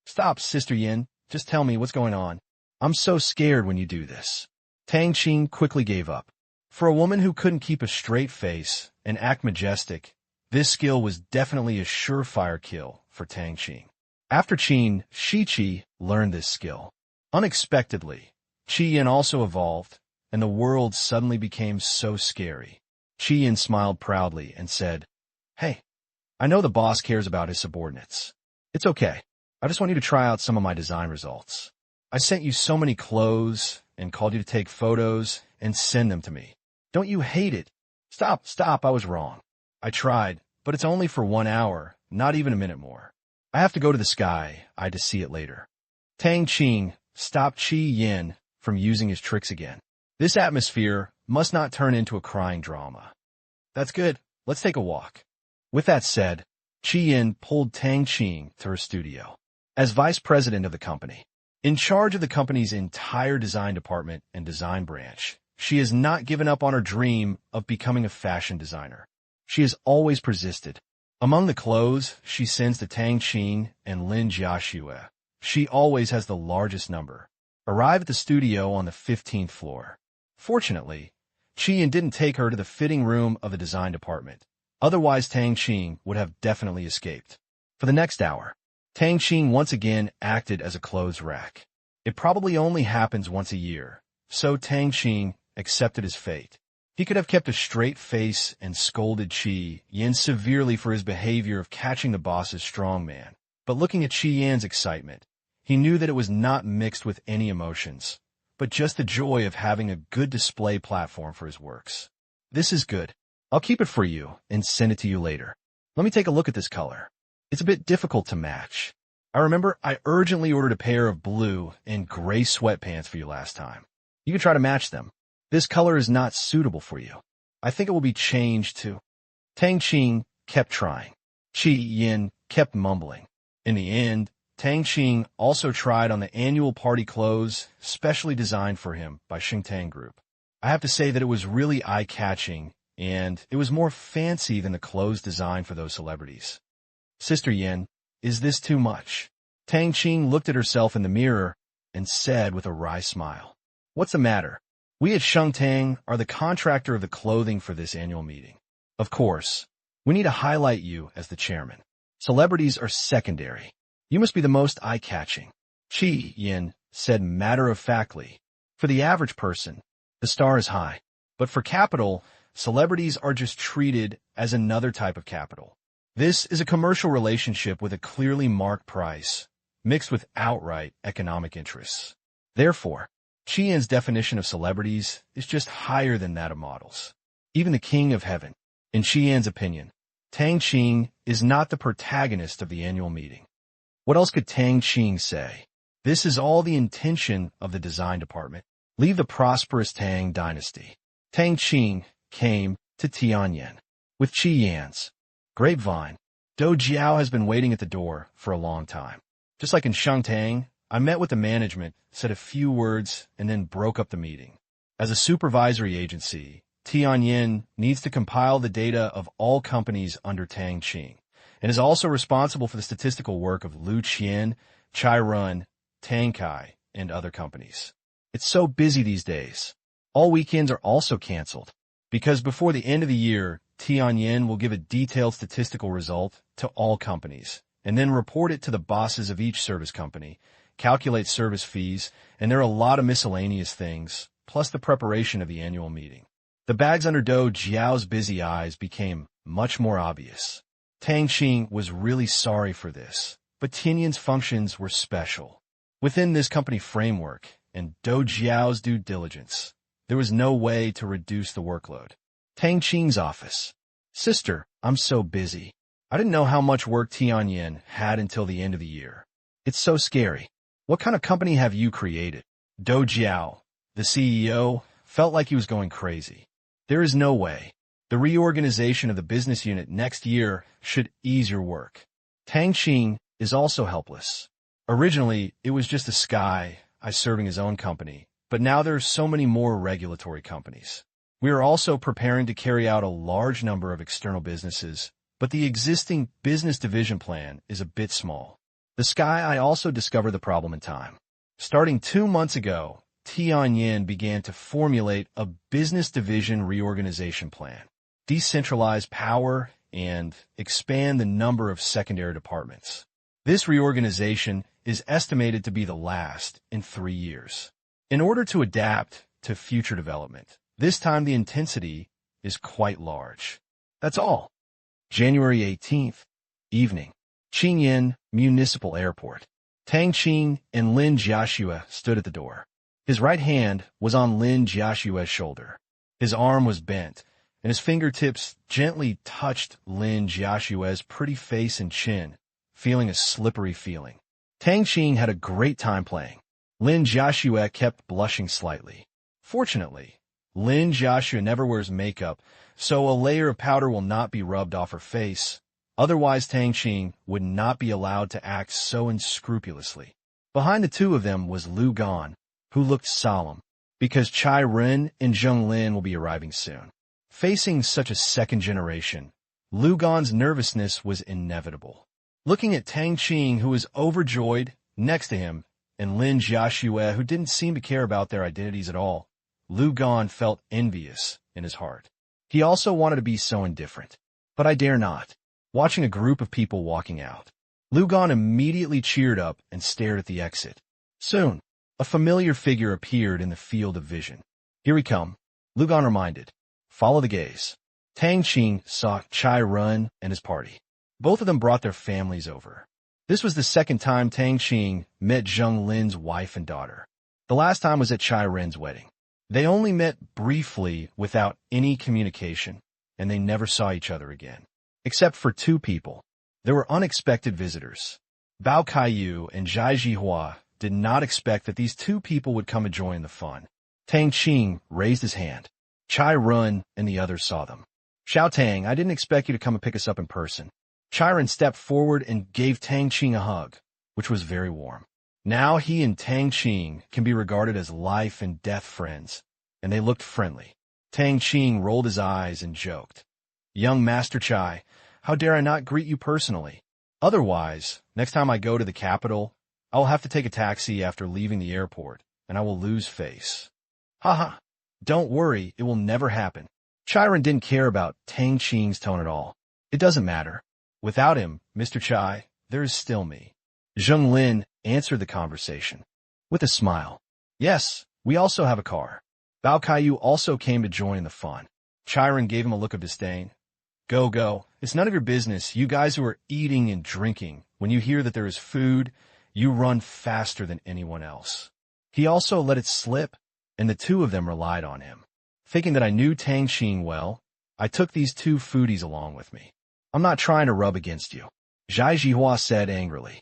Stop, Sister Yin. Just tell me what's going on. I'm so scared when you do this. Tang Qing quickly gave up. For a woman who couldn't keep a straight face and act majestic, this skill was definitely a surefire kill for Tang Qing. After Qin, Shiqi learned this skill. Unexpectedly, Qi Yin also evolved, and the world suddenly became so scary. Qi Yin smiled proudly and said, Hey, I know the boss cares about his subordinates. It's okay. I just want you to try out some of my design results. I sent you so many clothes and called you to take photos and send them to me. Don't you hate it? Stop, I was wrong. I tried, but it's only for 1 hour, not even a minute more. I have to go to the sky. I had to see it later. Tang Qing stopped Qi Yin from using his tricks again. This atmosphere must not turn into a crying drama. That's good. Let's take a walk. With that said, Qi Yin pulled Tang Qing to her studio. As vice president of the company, in charge of the company's entire design department and design branch, she has not given up on her dream of becoming a fashion designer. She has always persisted. Among the clothes she sends to Tang Qing and Lin Jiaxue, she always has the largest number. Arrive at the studio on the 15th floor. Fortunately, Qian didn't take her to the fitting room of the design department. Otherwise, Tang Qing would have definitely escaped. For the next hour, Tang Qing once again acted as a clothes rack. It probably only happens once a year, so Tang Qing accepted his fate. He could have kept a straight face and scolded Qi Yan severely for his behavior of catching the boss's strongman. But looking at Qi Yan's excitement, he knew that it was not mixed with any emotions, but just the joy of having a good display platform for his works. This is good. I'll keep it for you and send it to you later. Let me take a look at this color. It's a bit difficult to match. I remember I urgently ordered a pair of blue and gray sweatpants for you last time. You can try to match them. This color is not suitable for you. I think it will be changed to... Tang Qing kept trying. Qi Yan kept mumbling. In the end, Tang Qing also tried on the annual party clothes specially designed for him by Xingtang Group. I have to say that it was really eye-catching, and it was more fancy than the clothes designed for those celebrities. Sister Yan, is this too much? Tang Qing looked at herself in the mirror and said with a wry smile, "What's the matter? We at Xingtang are the contractor of the clothing for this annual meeting. Of course, we need to highlight you as the chairman. Celebrities are secondary. You must be the most eye-catching," Qi Yan said matter-of-factly. For the average person, the star is high. But for capital, celebrities are just treated as another type of capital. This is a commercial relationship with a clearly marked price, mixed with outright economic interests. Therefore, Qi Yan's definition of celebrities is just higher than that of models. Even the king of heaven, in Qi Yan's opinion, Tang Qing is not the protagonist of the annual meeting. What else could Tang Qing say? This is all the intention of the design department. Leave the prosperous Tang dynasty. Tang Qing came to Tianyan with Qi Yan's grapevine. Do Jiao has been waiting at the door for a long time. Just like in Shangtang, I met with the management, said a few words, and then broke up the meeting. As a supervisory agency, Tianyan needs to compile the data of all companies under Tang Qing, and is also responsible for the statistical work of Lu Qian, Chai Run, Tang Kai, and other companies. It's so busy these days. All weekends are also canceled, because before the end of the year, Tianyan will give a detailed statistical result to all companies, and then report it to the bosses of each service company, calculate service fees, and there are a lot of miscellaneous things, plus the preparation of the annual meeting. The bags under Do Jiao's busy eyes became much more obvious. Tang Qing was really sorry for this, but Tianyan's functions were special. Within this company framework and Do Jiao's due diligence, there was no way to reduce the workload. Tang Qing's office. Sister, I'm so busy. I didn't know how much work Tianyan had until the end of the year. It's so scary. What kind of company have you created? Do Jiao, the CEO, felt like he was going crazy. There is no way. The reorganization of the business unit next year should ease your work. Tang Qing is also helpless. Originally, it was just a guy serving his own company, but now there are so many more regulatory companies. We are also preparing to carry out a large number of external businesses, but the existing business division plan is a bit small. I also discovered the problem in time. Starting 2 months ago, Tianyan began to formulate a business division reorganization plan, decentralize power, and expand the number of secondary departments. This reorganization is estimated to be the last in 3 years. In order to adapt to future development, this time the intensity is quite large. That's all. January 18th, evening. Qingyan Municipal Airport. Tang Qing and Lin Jiaxue stood at the door. His right hand was on Lin Jiaxue's shoulder. His arm was bent, and his fingertips gently touched Lin Jiaxue's pretty face and chin, feeling a slippery feeling. Tang Qing had a great time playing. Lin Jiaxue kept blushing slightly. Fortunately, Lin Jiaxue never wears makeup, so a layer of powder will not be rubbed off her face. Otherwise, Tang Qing would not be allowed to act so unscrupulously. Behind the two of them was Lu Gan, who looked solemn, because Chai Ren and Zheng Lin will be arriving soon. Facing such a second generation, Lu Gan's nervousness was inevitable. Looking at Tang Qing, who was overjoyed, next to him, and Lin Jiaxue, who didn't seem to care about their identities at all, Lu Gan felt envious in his heart. He also wanted to be so indifferent. But I dare not. Watching a group of people walking out, Lu Gan immediately cheered up and stared at the exit. Soon, a familiar figure appeared in the field of vision. Here we come, Lu Gan reminded. Follow the gaze. Tang Qing saw Chai Run and his party. Both of them brought their families over. This was the second time Tang Qing met Zheng Lin's wife and daughter. The last time was at Chai Ren's wedding. They only met briefly without any communication, and they never saw each other again. Except for two people. There were unexpected visitors. Bao Kaiyu and Zhai Jihua did not expect that these two people would come and join the fun. Tang Qing raised his hand. Chai Run and the others saw them. Xiao Tang, I didn't expect you to come and pick us up in person. Chai Run stepped forward and gave Tang Qing a hug, which was very warm. Now he and Tang Qing can be regarded as life and death friends, and they looked friendly. Tang Qing rolled his eyes and joked. Young Master Chai, how dare I not greet you personally? Otherwise, next time I go to the capital, I will have to take a taxi after leaving the airport, and I will lose face. Haha, don't worry, it will never happen. Chai Run didn't care about Tang Qing's tone at all. It doesn't matter. Without him, Mr. Chai, there is still me. Zheng Lin answered the conversation with a smile. Yes, we also have a car. Bao Kaiyu also came to join the fun. Chai Run gave him a look of disdain. Go. It's none of your business, you guys who are eating and drinking. When you hear that there is food, you run faster than anyone else. He also let it slip, and the two of them relied on him. Thinking that I knew Tang Qing well, I took these two foodies along with me. I'm not trying to rub against you, Zhai Jihua said angrily.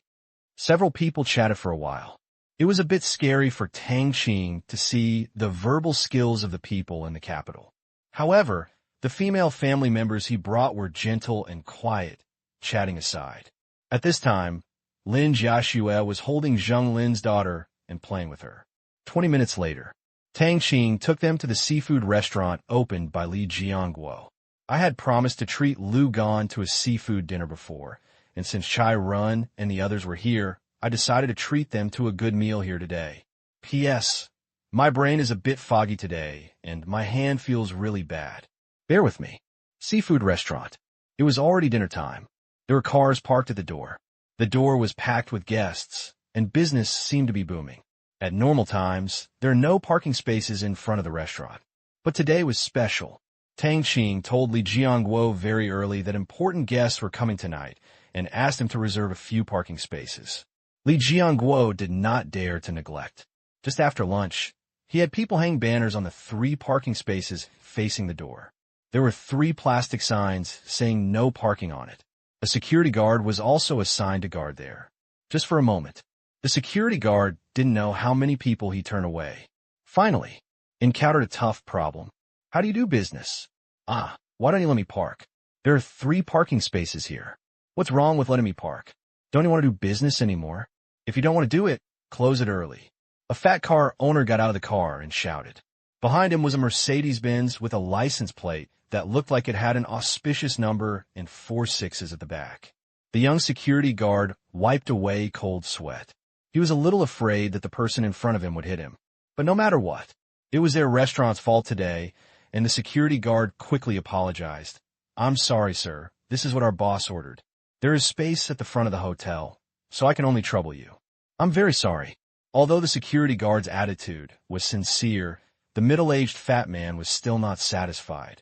Several people chatted for a while. It was a bit scary for Tang Qing to see the verbal skills of the people in the capital. However, the female family members he brought were gentle and quiet, chatting aside. At this time, Lin Jiaxue was holding Zheng Lin's daughter and playing with her. 20 minutes later, Tang Qing took them to the seafood restaurant opened by Li Jiangguo. I had promised to treat Lu Gan to a seafood dinner before, and since Chai Run and the others were here, I decided to treat them to a good meal here today. P.S. My brain is a bit foggy today, and my hand feels really bad. Bear with me. Seafood restaurant. It was already dinner time. There were cars parked at the door. The door was packed with guests, and business seemed to be booming. At normal times, there are no parking spaces in front of the restaurant. But today was special. Tang Qing told Li Jiangguo very early that important guests were coming tonight and asked him to reserve a few parking spaces. Li Jiangguo did not dare to neglect. Just after lunch, he had people hang banners on the 3 parking spaces facing the door. There were 3 plastic signs saying no parking on it. A security guard was also assigned to guard there. Just for a moment, the security guard didn't know how many people he turned away. Finally, encountered a tough problem. How do you do business? Why don't you let me park? There are 3 parking spaces here. What's wrong with letting me park? Don't you want to do business anymore? If you don't want to do it, close it early. A fat car owner got out of the car and shouted. Behind him was a Mercedes-Benz with a license plate that looked like it had an auspicious number and 4 6s at the back. The young security guard wiped away cold sweat. He was a little afraid that the person in front of him would hit him. But no matter what, it was their restaurant's fault today, and the security guard quickly apologized. I'm sorry, sir. This is what our boss ordered. There is space at the front of the hotel, so I can only trouble you. I'm very sorry. Although the security guard's attitude was sincere, the middle-aged fat man was still not satisfied.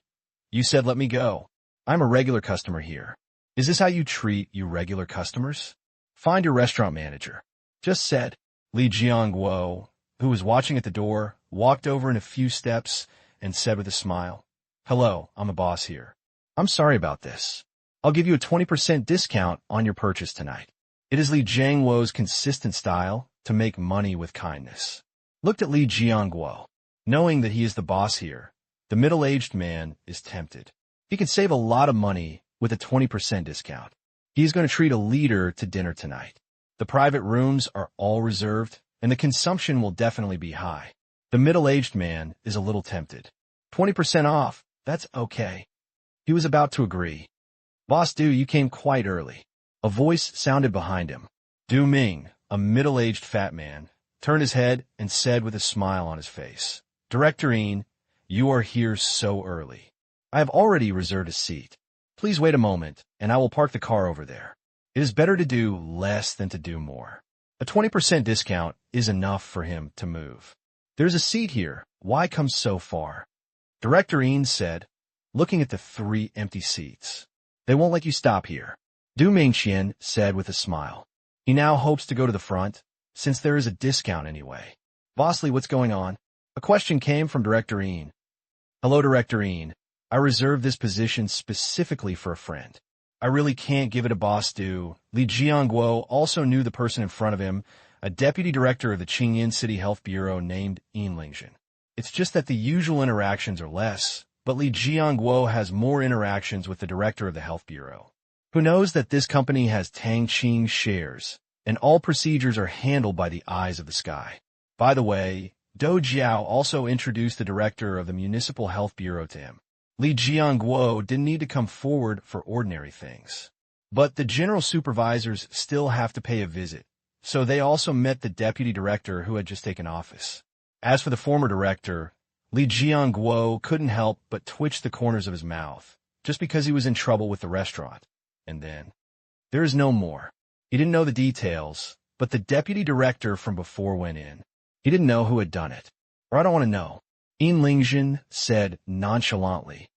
You said let me go. I'm a regular customer here. Is this how you treat you regular customers? Find your restaurant manager. Just said. Li Jiangguo, who was watching at the door, walked over in a few steps and said with a smile, Hello, I'm the boss here. I'm sorry about this. I'll give you a 20% discount on your purchase tonight. It is Li Jiangguo's consistent style to make money with kindness. Looked at Li Jiangguo. Knowing that he is the boss here, the middle-aged man is tempted. He can save a lot of money with a 20% discount. He is going to treat a leader to dinner tonight. The private rooms are all reserved, and the consumption will definitely be high. The middle-aged man is a little tempted. 20% off, that's okay. He was about to agree, Boss Du, you came quite early. A voice sounded behind him. Du Ming, a middle-aged fat man, turned his head and said with a smile on his face, Director Ian, you are here so early. I have already reserved a seat. Please wait a moment, and I will park the car over there. It is better to do less than to do more. A 20% discount is enough for him to move. There's a seat here. Why come so far? Director Ian said, looking at the 3 empty seats. They won't let you stop here. Du Mingqian said with a smile. He now hopes to go to the front, since there is a discount anyway. Bosley, what's going on? A question came from Director Ian. Hello, Director Ian. I reserved this position specifically for a friend. I really can't give it to Boss Du. Li Jianguo also knew the person in front of him, a deputy director of the Qingyin City Health Bureau named Yin Lingjin. It's just that the usual interactions are less, but Li Jianguo has more interactions with the director of the health bureau, who knows that this company has Tang Qing shares, and all procedures are handled by the eyes of the sky. By the way, Dou Jiao also introduced the director of the Municipal Health Bureau to him. Li Jianguo didn't need to come forward for ordinary things. But the general supervisors still have to pay a visit, so they also met the deputy director who had just taken office. As for the former director, Li Jianguo couldn't help but twitch the corners of his mouth, just because he was in trouble with the restaurant. And then, there is no more. He didn't know the details, but the deputy director from before went in. He didn't know who had done it. Or I don't want to know. Yin Lingjin said nonchalantly.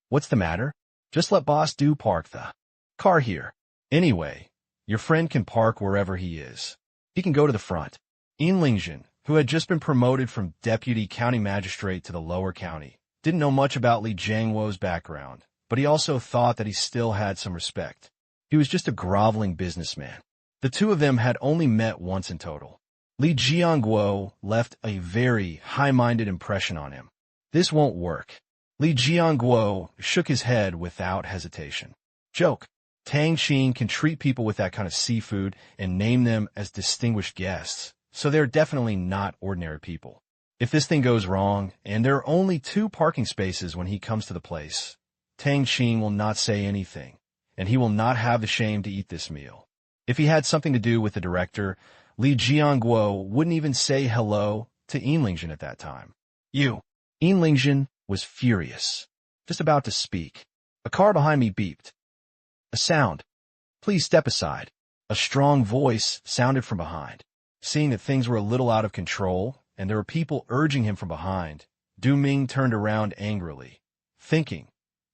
What's the matter? Just let Boss Du park the car here. Anyway, your friend can park wherever he is. He can go to the front. Yin Lingjin, who had just been promoted from deputy county magistrate to the lower county, didn't know much about Li Jianguo's background, but he also thought that he still had some respect. He was just a groveling businessman. The two of them had only met once in total. Li Jianguo left a very high-minded impression on him. This won't work. Li Jianguo shook his head without hesitation. Joke. Tang Qing can treat people with that kind of seafood and name them as distinguished guests, so they're definitely not ordinary people. If this thing goes wrong, and there are only 2 parking spaces when he comes to the place, Tang Qing will not say anything, and he will not have the shame to eat this meal. If he had something to do with the director, Li Jianguo wouldn't even say hello to Yin Lingjin at that time. You. Yin Lingjin was furious, just about to speak. A car behind me beeped. A sound. Please step aside. A strong voice sounded from behind. Seeing that things were a little out of control, and there were people urging him from behind, Du Ming turned around angrily, thinking,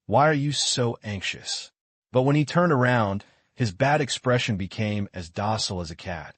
why are you so anxious? But when he turned around, his bad expression became as docile as a cat,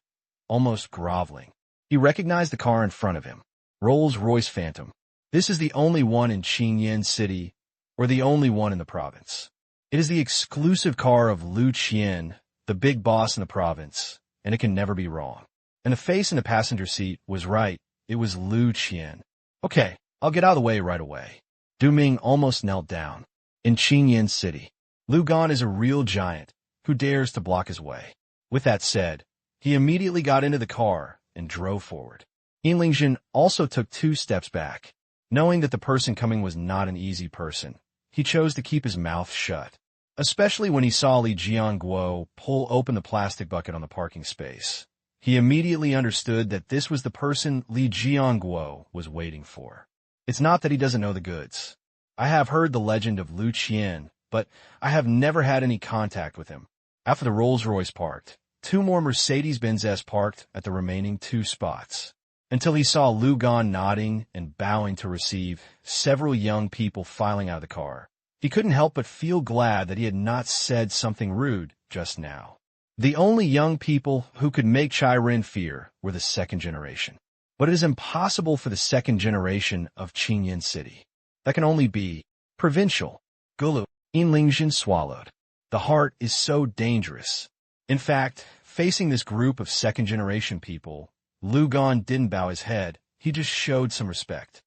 almost groveling. He recognized the car in front of him. Rolls-Royce Phantom. This is the only one in Qingyin City, or the only one in the province. It is the exclusive car of Lu Qian, the big boss in the province, and it can never be wrong. And the face in the passenger seat was right. It was Lu Qian. Okay, I'll get out of the way right away. Du Ming almost knelt down. In Qingyin City, Lu Gan is a real giant who dares to block his way. With that said, he immediately got into the car and drove forward. Yin Lingjin also took 2 steps back. Knowing that the person coming was not an easy person, he chose to keep his mouth shut, especially when he saw Li Jianguo pull open the plastic bucket on the parking space. He immediately understood that this was the person Li Jianguo was waiting for. It's not that he doesn't know the goods. I have heard the legend of Lu Qian, but I have never had any contact with him. After the Rolls-Royce parked, 2 more Mercedes-Benz parked at the remaining 2 spots, until he saw Lu Gan nodding and bowing to receive several young people filing out of the car. He couldn't help but feel glad that he had not said something rude just now. The only young people who could make Chai Ren fear were the 2nd generation. But it is impossible for the 2nd generation of Qingyin City. That can only be provincial. Gulu. Yin Lingjin swallowed. The heart is so dangerous. In fact, facing this group of 2nd generation people, Lu Gan didn't bow his head. He just showed some respect.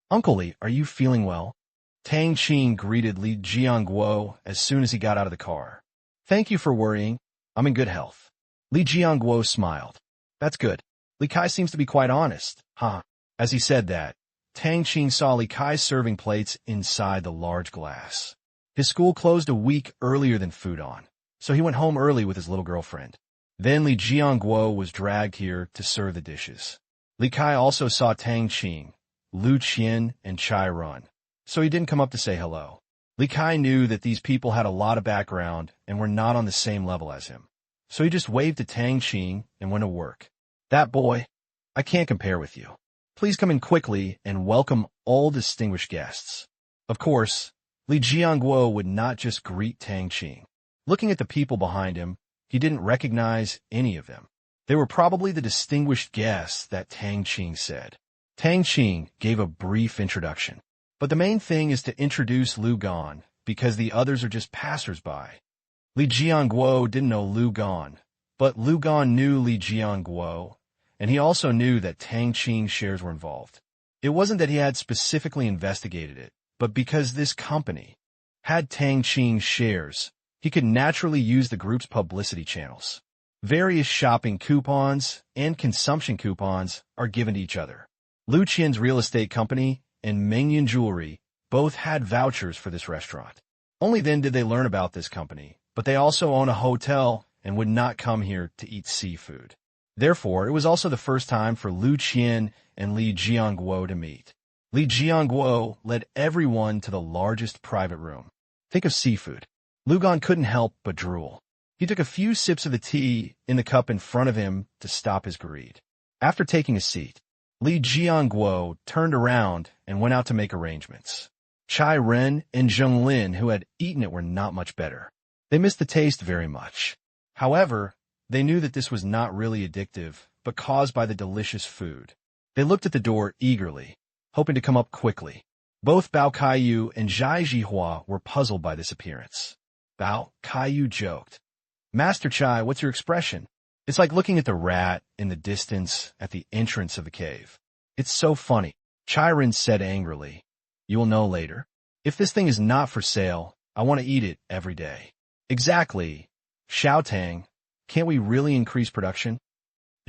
Uncle Li, are you feeling well? Tang Qing greeted Li Jianguo as soon as he got out of the car. Thank you for worrying. I'm in good health. Li Jianguo smiled. That's good. Li Kai seems to be quite honest, huh? As he said that, Tang Qing saw Li Kai's serving plates inside the large glass. His school closed a week earlier than Fudan, so he went home early with his little girlfriend. Then Li Jianguo was dragged here to serve the dishes. Li Kai also saw Tang Qing, Lu Qian, and Chai Run, so he didn't come up to say hello. Li Kai knew that these people had a lot of background and were not on the same level as him, so he just waved to Tang Qing and went to work. That boy, I can't compare with you. Please come in quickly and welcome all distinguished guests. Of course, Li Jianguo would not just greet Tang Qing. Looking at the people behind him, he didn't recognize any of them. They were probably the distinguished guests that Tang Qing said. Tang Qing gave a brief introduction. But the main thing is to introduce Lu Gan, because the others are just passers-by. Li Jianguo didn't know Lu Gan, but Lu Gan knew Li Jianguo, and he also knew that Tang Qing's shares were involved. It wasn't that he had specifically investigated it, but because this company had Tang Qing's shares, he could naturally use the group's publicity channels. Various shopping coupons and consumption coupons are given to each other. Lu Qian's real estate company and Mengyan Jewelry both had vouchers for this restaurant. Only then did they learn about this company, but they also own a hotel and would not come here to eat seafood. Therefore, it was also the first time for Lu Qian and Li Jianguo to meet. Li Jianguo led everyone to the largest private room. Think of seafood. Lu Gan couldn't help but drool. He took a few sips of the tea in the cup in front of him to stop his greed. After taking a seat, Li Jianguo turned around and went out to make arrangements. Chai Ren and Zheng Lin, who had eaten it, were not much better. They missed the taste very much. However, they knew that this was not really addictive, but caused by the delicious food. They looked at the door eagerly, hoping to come up quickly. Both Bao Kaiyu and Zhai Jihua were puzzled by this appearance. Bao Kaiyu joked, "Master Chai, what's your expression? It's like looking at the rat in the distance at the entrance of the cave. It's so funny." Chai Ren said angrily, "You will know later. If this thing is not for sale, I want to eat it every day." "Exactly. Xiao Tang, can't we really increase production?"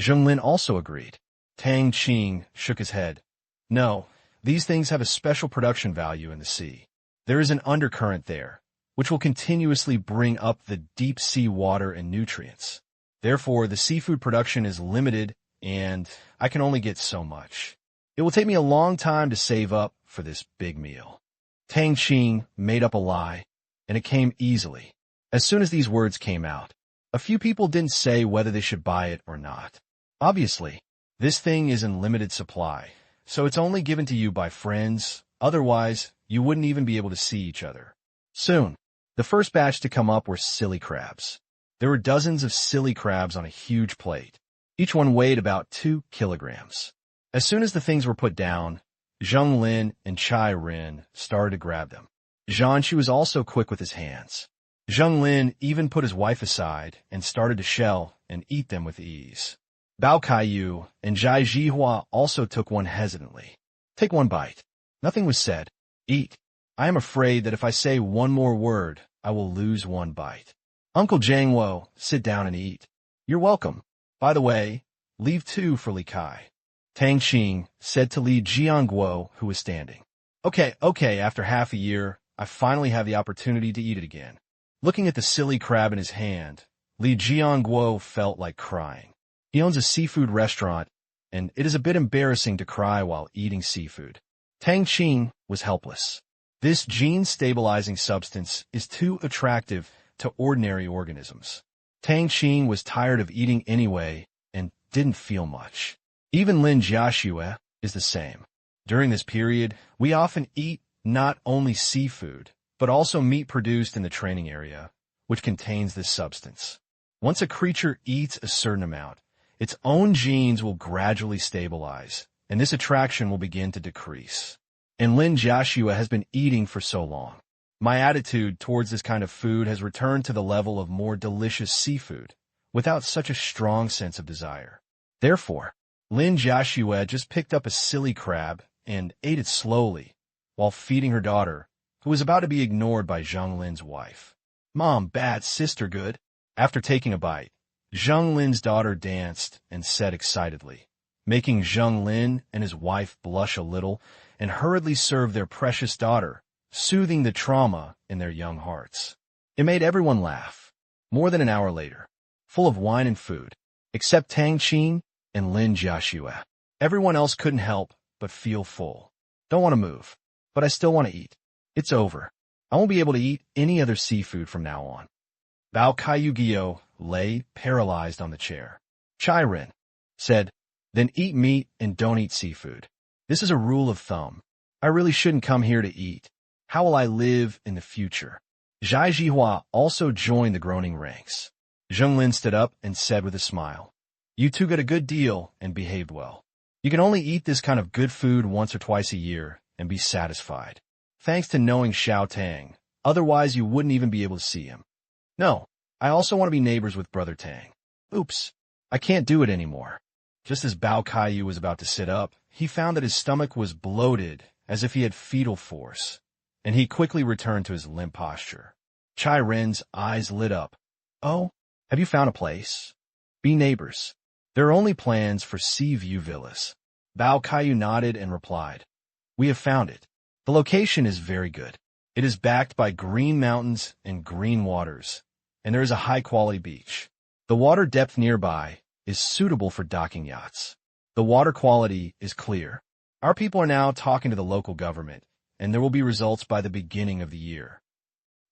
Zheng Lin also agreed. Tang Qing shook his head. "No, these things have a special production value in the sea. There is an undercurrent there, which will continuously bring up the deep sea water and nutrients. Therefore, the seafood production is limited, and I can only get so much. It will take me a long time to save up for this big meal." Tang Qing made up a lie, and it came easily. As soon as these words came out, a few people didn't say whether they should buy it or not. Obviously, this thing is in limited supply, so it's only given to you by friends, otherwise you wouldn't even be able to see each other. Soon, the first batch to come up were silly crabs. There were dozens of silly crabs on a huge plate. Each one weighed about 2 kilograms. As soon as the things were put down, Zheng Lin and Chai Ren started to grab them. Zhanshi was also quick with his hands. Zheng Lin even put his wife aside and started to shell and eat them with ease. Bao Kaiyu and Zhai Jihua also took one hesitantly. "Take one bite." Nothing was said. "Eat. I am afraid that if I say one more word, I will lose one bite." "Uncle Jiangwo, sit down and eat." "You're welcome. By the way, leave 2 for Li Kai." Tang Qing said to Li Jianguo, who was standing. Okay, after half a year, I finally have the opportunity to eat it again." Looking at the silly crab in his hand, Li Jianguo felt like crying. He owns a seafood restaurant, and it is a bit embarrassing to cry while eating seafood. Tang Qing was helpless. This gene-stabilizing substance is too attractive to ordinary organisms. Tang Qing was tired of eating anyway and didn't feel much. Even Lin Jiaxue is the same. During this period, we often eat not only seafood, but also meat produced in the training area, which contains this substance. Once a creature eats a certain amount, its own genes will gradually stabilize, and this attraction will begin to decrease. And Lin Jiaxue has been eating for so long. My attitude towards this kind of food has returned to the level of more delicious seafood, without such a strong sense of desire. Therefore, Lin Jiaxue just picked up a silly crab and ate it slowly, while feeding her daughter, who was about to be ignored by Zheng Lin's wife. "Mom, bad, sister, good." After taking a bite, Zheng Lin's daughter danced and said excitedly, making Zheng Lin and his wife blush a little and hurriedly served their precious daughter soothing the trauma in their young hearts. It made everyone laugh. More than an hour later, full of wine and food, except Tang Qing and Lin Jiaxue. Everyone else couldn't help but feel full. Don't want to move, but I still want to eat. It's over. I won't be able to eat any other seafood from now on. Bao Kaiyugyo lay paralyzed on the chair. Chai Ren said, then eat meat and don't eat seafood. This is a rule of thumb. I really shouldn't come here to eat. How will I live in the future? Zhai Jihua also joined the groaning ranks. Zheng Lin stood up and said with a smile, you two got a good deal and behaved well. You can only eat this kind of good food once or twice a year and be satisfied. Thanks to knowing Xiao Tang, otherwise you wouldn't even be able to see him. No, I also want to be neighbors with Brother Tang. Oops, I can't do it anymore. Just as Bao Kaiyu was about to sit up, he found that his stomach was bloated as if he had fetal force, and he quickly returned to his limp posture. Chai Ren's eyes lit up. Oh, have you found a place? Be neighbors. There are only plans for Seaview Villas. Bao Kaiyu nodded and replied, we have found it. The location is very good. It is backed by green mountains and green waters, and there is a high-quality beach. The water depth nearby is suitable for docking yachts. The water quality is clear. Our people are now talking to the local government, and there will be results by the beginning of the year.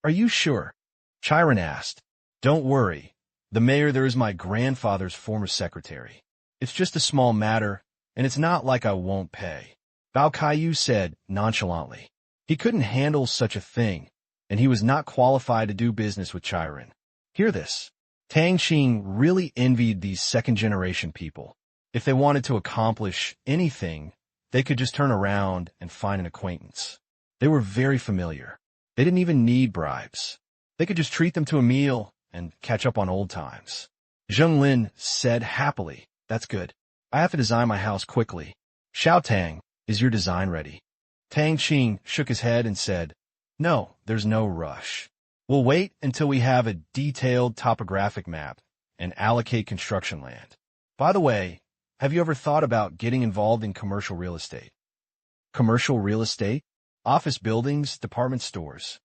Are you sure? Chiron asked. Don't worry. The mayor there is my grandfather's former secretary. It's just a small matter, and it's not like I won't pay. Bao Kaiyu said nonchalantly. He couldn't handle such a thing, and he was not qualified to do business with Chiron. Hear this. Tang Qing really envied these second-generation people. If they wanted to accomplish anything, they could just turn around and find an acquaintance. They were very familiar. They didn't even need bribes. They could just treat them to a meal and catch up on old times. Zheng Lin said happily, that's good. I have to design my house quickly. Xiao Tang, is your design ready? Tang Qing shook his head and said, no, there's no rush. We'll wait until we have a detailed topographic map and allocate construction land. By the way, have you ever thought about getting involved in commercial real estate? Commercial real estate? Office buildings, department stores?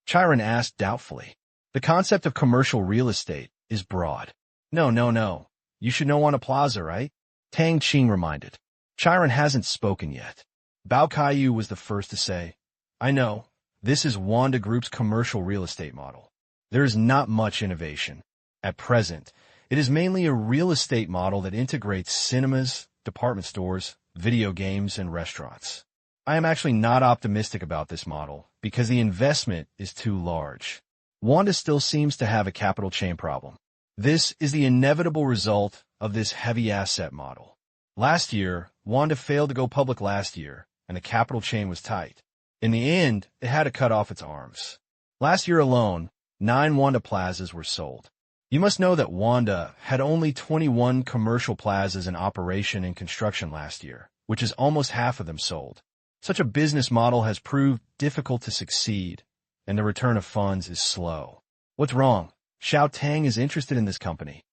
Chiron asked doubtfully. The concept of commercial real estate is broad. No. You should know Wanda Plaza, right? Tang Qing reminded. Chiron hasn't spoken yet. Bao Kaiyu was the first to say, I know. This is Wanda Group's commercial real estate model. There is not much innovation. At present, it is mainly a real estate model that integrates cinemas, department stores, video games, and restaurants. I am actually not optimistic about this model because the investment is too large. Wanda still seems to have a capital chain problem. This is the inevitable result of this heavy asset model. Last year, Wanda failed to go public last year, and the capital chain was tight. In the end, it had to cut off its arms. Last year alone, 9 Wanda plazas were sold. You must know that Wanda had only 21 commercial plazas in operation and construction last year, which is almost half of them sold. Such a business model has proved difficult to succeed, and the return of funds is slow. What's wrong? Xiao Tang is interested in this company.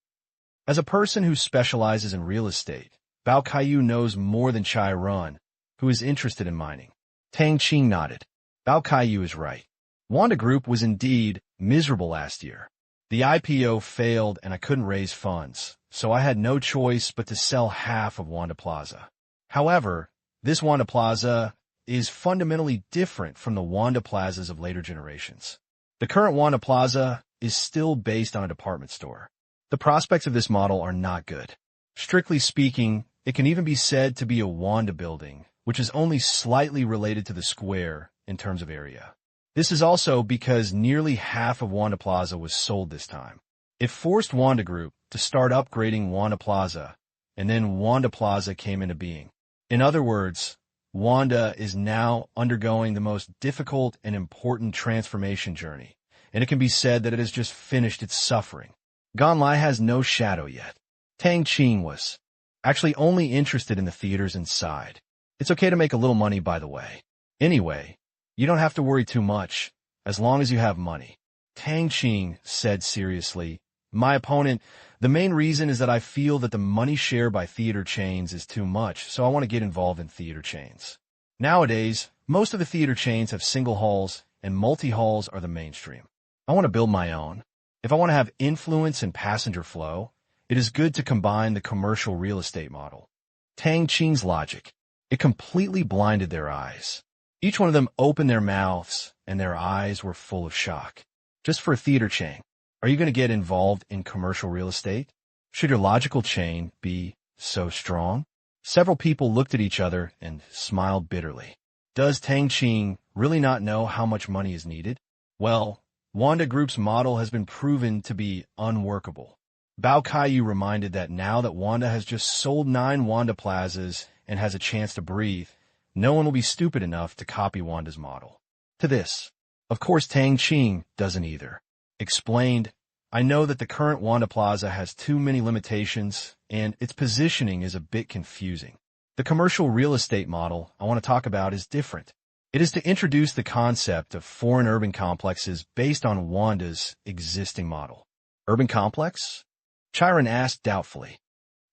As a person who specializes in real estate, Bao Kaiyu knows more than Chai Run, who is interested in mining. Tang Qing nodded. Bao Kaiyu is right. Wanda Group was indeed miserable last year. The IPO failed and I couldn't raise funds, so I had no choice but to sell half of Wanda Plaza. However, this Wanda Plaza is fundamentally different from the Wanda Plazas of later generations. The current Wanda Plaza is still based on a department store. The prospects of this model are not good. Strictly speaking, it can even be said to be a Wanda building, which is only slightly related to the square in terms of area. This is also because nearly half of Wanda Plaza was sold this time. It forced Wanda Group to start upgrading Wanda Plaza, and then Wanda Plaza came into being. In other words, Wanda is now undergoing the most difficult and important transformation journey, and it can be said that it has just finished its suffering. Ganlai has no shadow yet. Tang Qing was actually only interested in the theaters inside. It's okay to make a little money, by the way. Anyway, you don't have to worry too much, as long as you have money. Tang Qing said seriously, my opponent, the main reason is that I feel that the money share by theater chains is too much, so I want to get involved in theater chains. Nowadays, most of the theater chains have single halls, and multi-halls are the mainstream. I want to build my own. If I want to have influence and passenger flow, it is good to combine the commercial real estate model. Tang Qing's logic. It completely blinded their eyes. Each one of them opened their mouths, and their eyes were full of shock. Just for a theater chain, are you going to get involved in commercial real estate? Should your logical chain be so strong? Several people looked at each other and smiled bitterly. Does Tang Qing really not know how much money is needed? Well, Wanda Group's model has been proven to be unworkable. Bao Kaiyu reminded that now that Wanda has just sold 9 Wanda plazas and has a chance to breathe, no one will be stupid enough to copy Wanda's model. To this, of course, Tang Qing doesn't either. Explained, I know that the current Wanda Plaza has too many limitations, and its positioning is a bit confusing. The commercial real estate model I want to talk about is different. It is to introduce the concept of foreign urban complexes based on Wanda's existing model. Urban complex? Chiron asked doubtfully.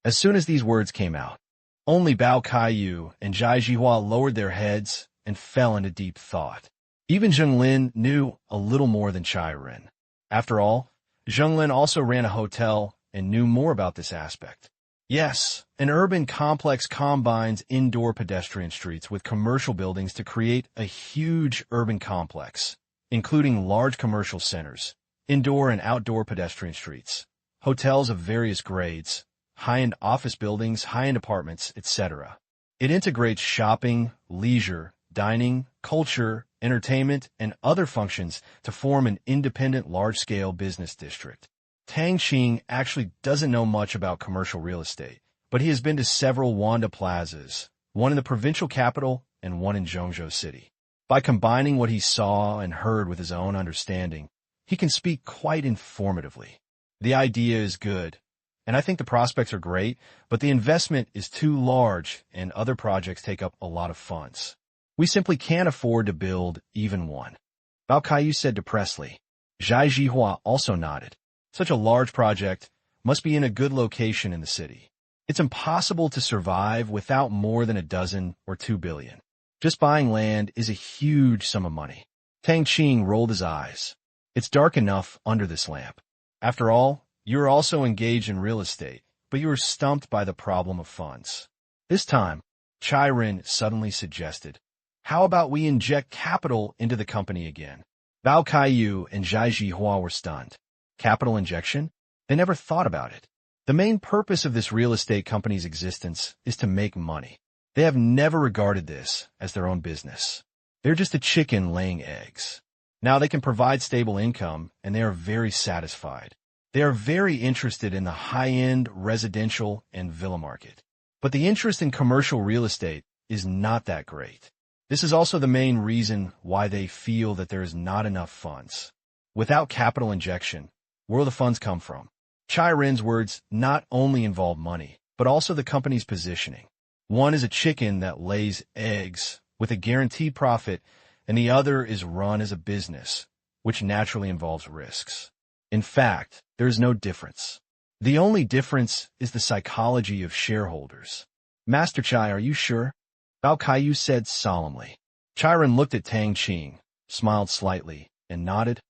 As soon as these words came out, only Bao Kaiyu and Zhai Jihua lowered their heads and fell into deep thought. Even Zhenglin knew a little more than Chiron. After all, Zhenglin also ran a hotel and knew more about this aspect. Yes, an urban complex combines indoor pedestrian streets with commercial buildings to create a huge urban complex, including large commercial centers, indoor and outdoor pedestrian streets, hotels of various grades, high-end office buildings, high-end apartments, etc. It integrates shopping, leisure, dining, culture, entertainment, and other functions to form an independent large-scale business district. Tang Qing actually doesn't know much about commercial real estate, but he has been to several Wanda plazas, one in the provincial capital and one in Zhengzhou City. By combining what he saw and heard with his own understanding, he can speak quite informatively. The idea is good, and I think the prospects are great, but the investment is too large and other projects take up a lot of funds. We simply can't afford to build even one. Bao Kaiyu said depressedly. Zhai Jihua also nodded. Such a large project must be in a good location in the city. It's impossible to survive without more than $1 or $2 billion. Just buying land is a huge sum of money. Tang Qing rolled his eyes. It's dark enough under this lamp. After all, you are also engaged in real estate, but you are stumped by the problem of funds. This time, Chiron suddenly suggested, how about we inject capital into the company again? Bao Kaiyu and Zhai Jihua were stunned. Capital injection? They never thought about it. The main purpose of this real estate company's existence is to make money. They have never regarded this as their own business. They're just a chicken laying eggs. Now they can provide stable income, and they are very satisfied. They are very interested in the high-end residential and villa market. But the interest in commercial real estate is not that great. This is also the main reason why they feel that there is not enough funds. Without capital injection, where will the funds come from? Chiron's words not only involve money, but also the company's positioning. One is a chicken that lays eggs with a guaranteed profit, and the other is run as a business, which naturally involves risks. In fact, there is no difference. The only difference is the psychology of shareholders. Master Chai, are you sure? Bao Kaiyu said solemnly. Chiron looked at Tang Qing, smiled slightly, and nodded.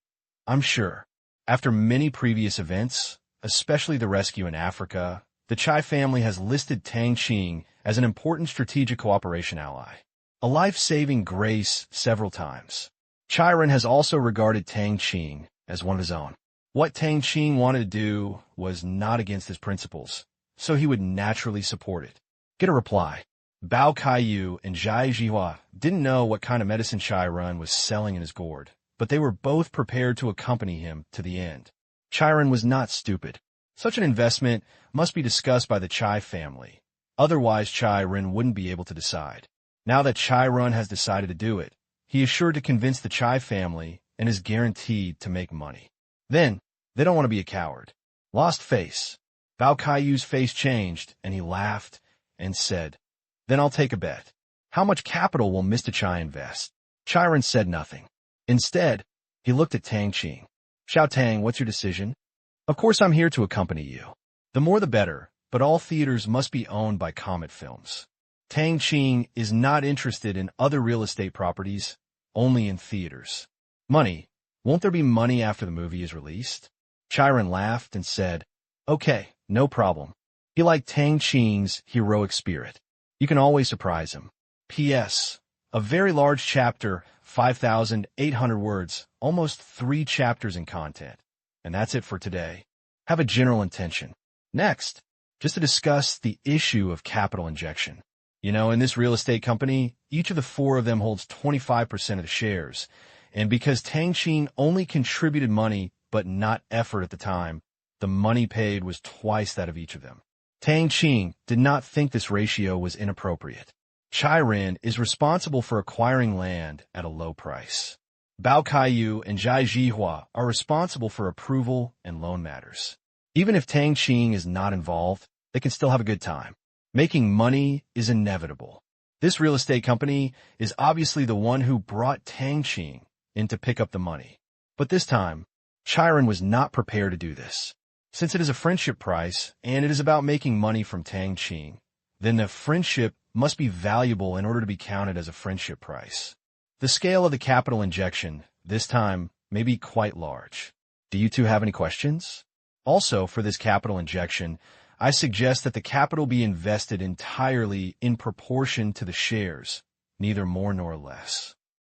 I'm sure. After many previous events, especially the rescue in Africa, the Chai family has listed Tang Qing as an important strategic cooperation ally, a life-saving grace several times. Chiron has also regarded Tang Qing as one of his own. What Tang Qing wanted to do was not against his principles, so he would naturally support it. Get a reply. Bao Kaiyu and Zhai Jihua didn't know what kind of medicine Chiron was selling in his gourd, but they were both prepared to accompany him to the end. Chiron was not stupid. Such an investment must be discussed by the Chai family. Otherwise, Chiron wouldn't be able to decide. Now that Chiron has decided to do it, he is sure to convince the Chai family and is guaranteed to make money. Then, they don't want to be a coward. Lost face. Bao Kaiyu's face changed, and he laughed and said, Then I'll take a bet. How much capital will Mr. Chai invest? Chiron said nothing. Instead, he looked at Tang Qing. Xiao Tang, what's your decision? Of course I'm here to accompany you. The more the better, but all theaters must be owned by Comet Films. Tang Qing is not interested in other real estate properties, only in theaters. Money. Won't there be money after the movie is released? Chiron laughed and said, Okay, no problem. He liked Tang Qing's heroic spirit. You can always surprise him. P.S. A very large chapter, 5,800 words, almost 3 chapters in content. And that's it for today. Have a general intention. Next, just to discuss the issue of capital injection. In this real estate company, each of the 4 of them holds 25% of the shares. And because Tang Qing only contributed money but not effort at the time, the money paid was twice that of each of them. Tang Qing did not think this ratio was inappropriate. Chiron is responsible for acquiring land at a low price. Bao Kaiyu and Zhai Jihua are responsible for approval and loan matters. Even if Tang Qing is not involved, they can still have a good time. Making money is inevitable. This real estate company is obviously the one who brought Tang Qing in to pick up the money. But this time, Chiron was not prepared to do this. Since it is a friendship price, and it is about making money from Tang Qing, then the friendship must be valuable in order to be counted as a friendship price. The scale of the capital injection, this time, may be quite large. Do you two have any questions? Also, for this capital injection, I suggest that the capital be invested entirely in proportion to the shares, neither more nor less.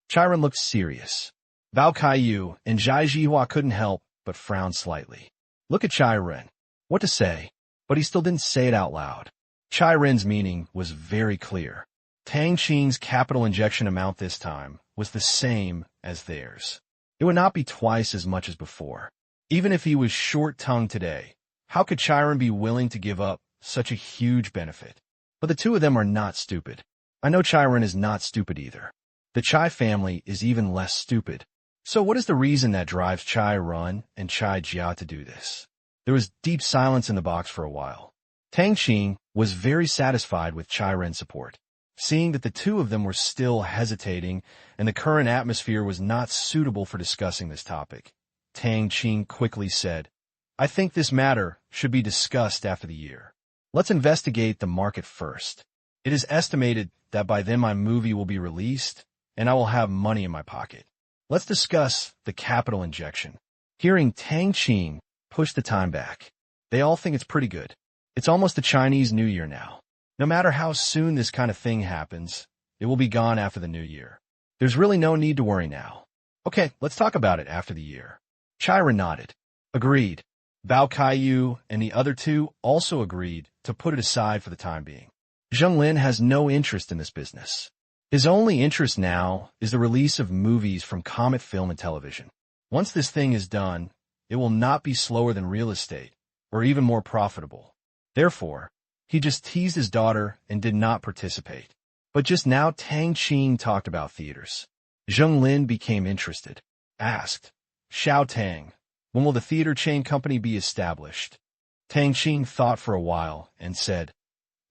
Chiron looked serious. Bao Kaiyu and Zhai Jihua couldn't help but frown slightly. Look at Chiron. What to say? But he still didn't say it out loud. Chiron's meaning was very clear. Tang Qing's capital injection amount this time was the same as theirs. It would not be twice as much as before. Even if he was short-tongued today, how could Chiron be willing to give up such a huge benefit? But the 2 of them are not stupid. I know Chiron is not stupid either. The Chai family is even less stupid. So what is the reason that drives Chiron and Chai Jia to do this? There was deep silence in the box for a while. Tang Qing was very satisfied with Chiron's support. Seeing that the 2 of them were still hesitating and the current atmosphere was not suitable for discussing this topic, Tang Qing quickly said, I think this matter should be discussed after the year. Let's investigate the market first. It is estimated that by then my movie will be released and I will have money in my pocket. Let's discuss the capital injection. Hearing Tang Qing push the time back. They all think it's pretty good. It's almost the Chinese New Year now. No matter how soon this kind of thing happens, it will be gone after the New Year. There's really no need to worry now. Okay, let's talk about it after the year. Chiron nodded. Agreed. Bao Kaiyu and the other 2 also agreed to put it aside for the time being. Zheng Lin has no interest in this business. His only interest now is the release of movies from Comet Film and Television. Once this thing is done, it will not be slower than real estate, or even more profitable. Therefore, he just teased his daughter and did not participate. But just now Tang Qing talked about theaters. Zheng Lin became interested. Asked, Xiao Tang, when will the theater chain company be established? Tang Qing thought for a while and said,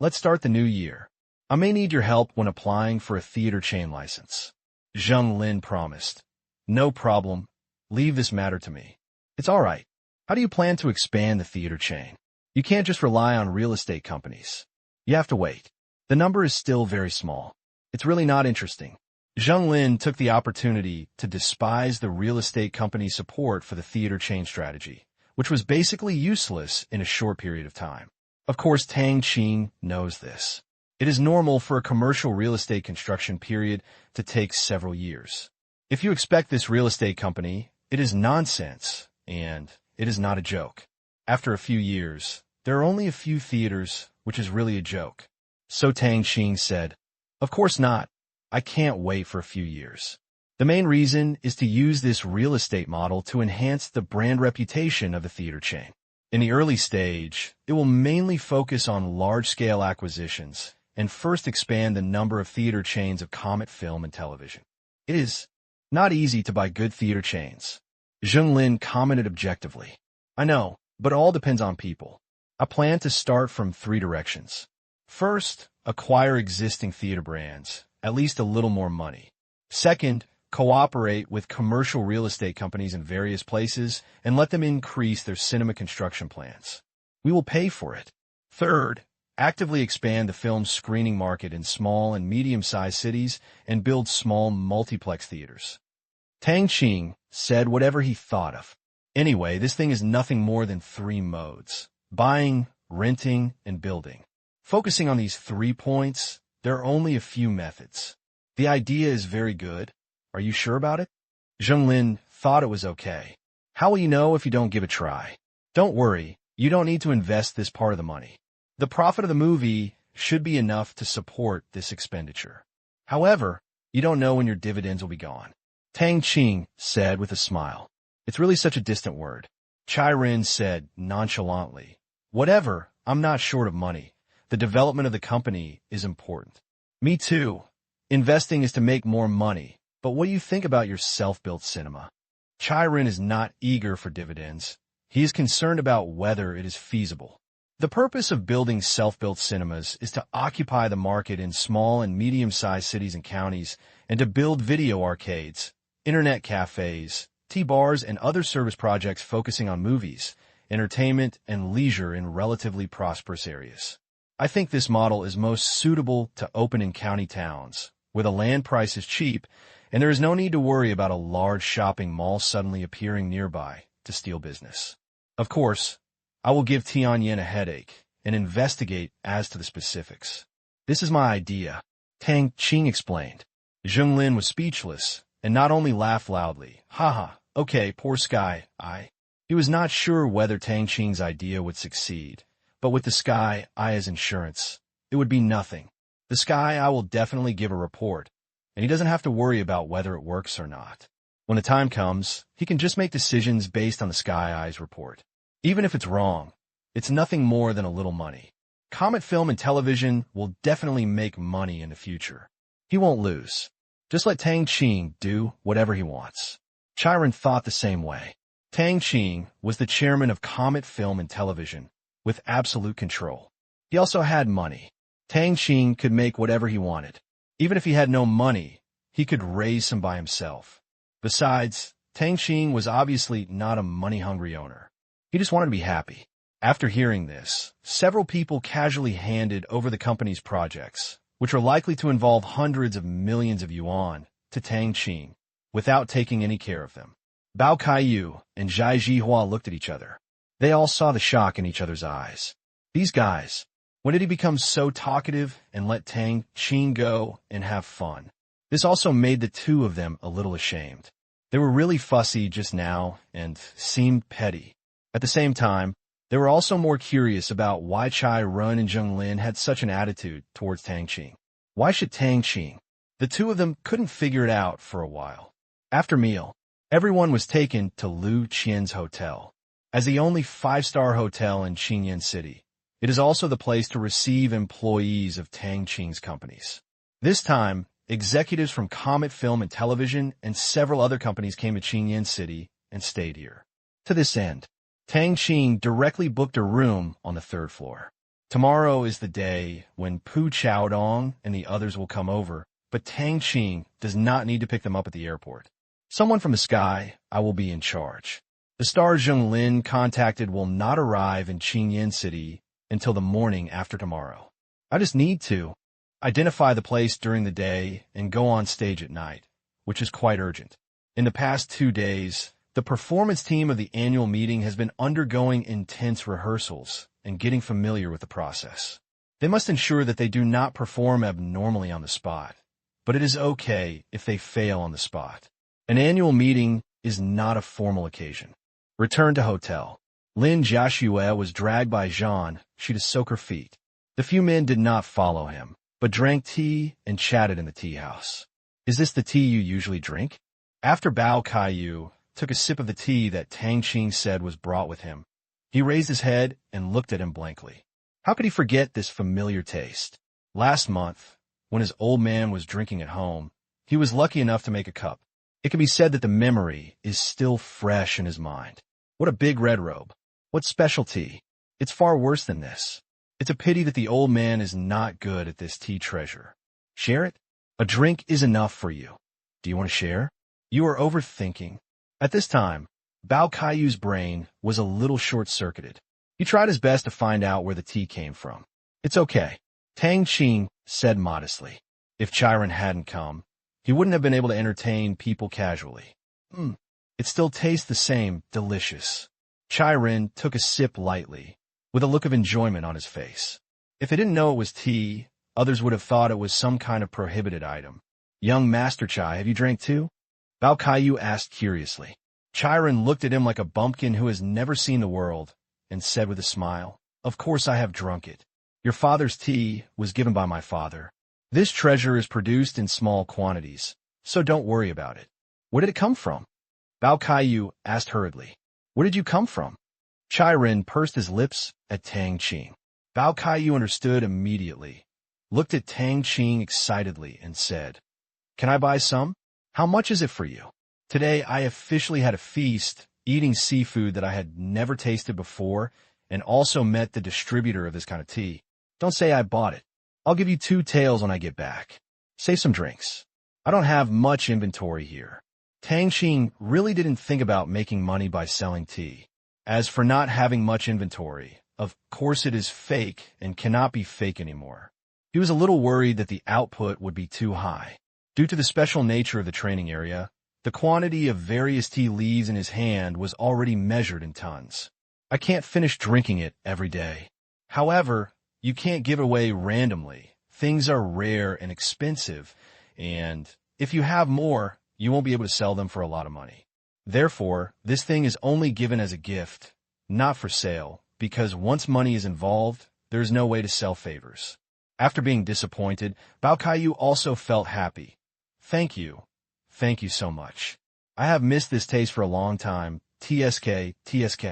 Let's start the new year. I may need your help when applying for a theater chain license. Zheng Lin promised. No problem. Leave this matter to me. It's all right. How do you plan to expand the theater chain? You can't just rely on real estate companies. You have to wait. The number is still very small. It's really not interesting. Zheng Lin took the opportunity to despise the real estate company's support for the theater chain strategy, which was basically useless in a short period of time. Of course, Tang Qing knows this. It is normal for a commercial real estate construction period to take several years. If you expect this real estate company, it is nonsense, and it is not a joke. After a few years, there are only a few theaters, which is really a joke. So Tang Qing said, Of course not. I can't wait for a few years. The main reason is to use this real estate model to enhance the brand reputation of the theater chain. In the early stage, it will mainly focus on large-scale acquisitions and first expand the number of theater chains of Comet Film and Television. It is not easy to buy good theater chains. Zheng Lin commented objectively. I know, but it all depends on people. I plan to start from 3 directions. First, acquire existing theater brands, at least a little more money. Second, cooperate with commercial real estate companies in various places and let them increase their cinema construction plans. We will pay for it. Third, actively expand the film's screening market in small and medium-sized cities, and build small multiplex theaters. Tang Qing said whatever he thought of. Anyway, this thing is nothing more than 3 modes: buying, renting, and building. Focusing on these 3 points, there are only a few methods. The idea is very good. Are you sure about it? Zhenglin thought it was okay. How will you know if you don't give it a try? Don't worry, you don't need to invest this part of the money. The profit of the movie should be enough to support this expenditure. However, you don't know when your dividends will be gone. Tang Qing said with a smile. It's really such a distant word. Chai Ren said nonchalantly. Whatever, I'm not short of money. The development of the company is important. Me too. Investing is to make more money. But what do you think about your self-built cinema? Chai Ren is not eager for dividends. He is concerned about whether it is feasible. The purpose of building self-built cinemas is to occupy the market in small and medium-sized cities and counties, and to build video arcades, internet cafes, tea bars, and other service projects focusing on movies, entertainment, and leisure in relatively prosperous areas. I think this model is most suitable to open in county towns, where the land price is cheap, and there is no need to worry about a large shopping mall suddenly appearing nearby to steal business. Of course, I will give Tianyan a headache and investigate as to the specifics. This is my idea, Tang Qing explained. Zhenglin was speechless, and not only laughed loudly. Haha, okay, poor Sky, He was not sure whether Tang Qing's idea would succeed, but with the Sky Eye as insurance, it would be nothing. The Sky Eye will definitely give a report, and he doesn't have to worry about whether it works or not. When the time comes, he can just make decisions based on the Sky Eye's report. Even if it's wrong, it's nothing more than a little money. Comet Film and Television will definitely make money in the future. He won't lose. Just let Tang Qing do whatever he wants. Chiron thought the same way. Tang Qing was the chairman of Comet Film and Television, with absolute control. He also had money. Tang Qing could make whatever he wanted. Even if he had no money, he could raise some by himself. Besides, Tang Qing was obviously not a money-hungry owner. He just wanted to be happy. After hearing this, several people casually handed over the company's projects, which are likely to involve hundreds of millions of yuan, to Tang Qing, without taking any care of them. Bao Kaiyu and Zhai Jihua looked at each other. They all saw the shock in each other's eyes. These guys, when did he become so talkative and let Tang Qing go and have fun? This also made the two of them a little ashamed. They were really fussy just now and seemed petty. At the same time, they were also more curious about why Chai Run and Zhenglin had such an attitude towards Tang Qing. Why should Tang Qing? The two of them couldn't figure it out for a while. After meal, everyone was taken to Lu Qian's hotel. As the only 5-star hotel in Qingyan City, it is also the place to receive employees of Tang Qing's companies. This time, executives from Comet Film and Television and several other companies came to Qingyan City and stayed here. To this end, Tang Qing directly booked a room on the 3rd floor. Tomorrow is the day when Pu Chaodong and the others will come over, but Tang Qing does not need to pick them up at the airport. Someone from the sky, I will be in charge. The star Zhenglin contacted will not arrive in Qingyan City until the morning after tomorrow. I just need to identify the place during the day and go on stage at night, which is quite urgent. In the past 2 days, the performance team of the annual meeting has been undergoing intense rehearsals and getting familiar with the process. They must ensure that they do not perform abnormally on the spot, but it is okay if they fail on the spot. An annual meeting is not a formal occasion. Return to hotel. Lin Jiaxue was dragged by Jean. She to soak her feet. The few men did not follow him, but drank tea and chatted in the tea house. Is this the tea you usually drink? After Bao Kaiyu took a sip of the tea that Tang Qing said was brought with him, he raised his head and looked at him blankly. How could he forget this familiar taste? Last month, when his old man was drinking at home, he was lucky enough to make a cup. It can be said that the memory is still fresh in his mind. What a big red robe. What special tea. It's far worse than this. It's a pity that the old man is not good at this tea treasure. Share it? A drink is enough for you. Do you want to share? You are overthinking. At this time, Bao Kaiyu's brain was a little short-circuited. He tried his best to find out where the tea came from. It's okay, Tang Qing said modestly. If Chiron hadn't come, he wouldn't have been able to entertain people casually. It still tastes the same, delicious. Chiron took a sip lightly, with a look of enjoyment on his face. If he didn't know it was tea, others would have thought it was some kind of prohibited item. Young Master Chai, have you drank too? Bao Kaiyu asked curiously. Chiron looked at him like a bumpkin who has never seen the world, and said with a smile, Of course I have drunk it. Your father's tea was given by my father. This treasure is produced in small quantities, so don't worry about it. Where did it come from? Bao Kaiyu asked hurriedly. Where did you come from? Chiron pursed his lips at Tang Qing. Bao Kaiyu understood immediately, looked at Tang Qing excitedly, and said, Can I buy some? How much is it for you? Today I officially had a feast, eating seafood that I had never tasted before, and also met the distributor of this kind of tea. Don't say I bought it. I'll give you 2 taels when I get back. Save some drinks. I don't have much inventory here. Tang Qing really didn't think about making money by selling tea. As for not having much inventory, of course it is fake and cannot be fake anymore. He was a little worried that the output would be too high. Due to the special nature of the training area, the quantity of various tea leaves in his hand was already measured in tons. I can't finish drinking it every day. However, you can't give away randomly. Things are rare and expensive, and if you have more, you won't be able to sell them for a lot of money. Therefore, this thing is only given as a gift, not for sale, because once money is involved, there's no way to sell favors. After being disappointed, Bao Kaiyu also felt happy. Thank you. Thank you so much. I have missed this taste for a long time. TSK, TSK.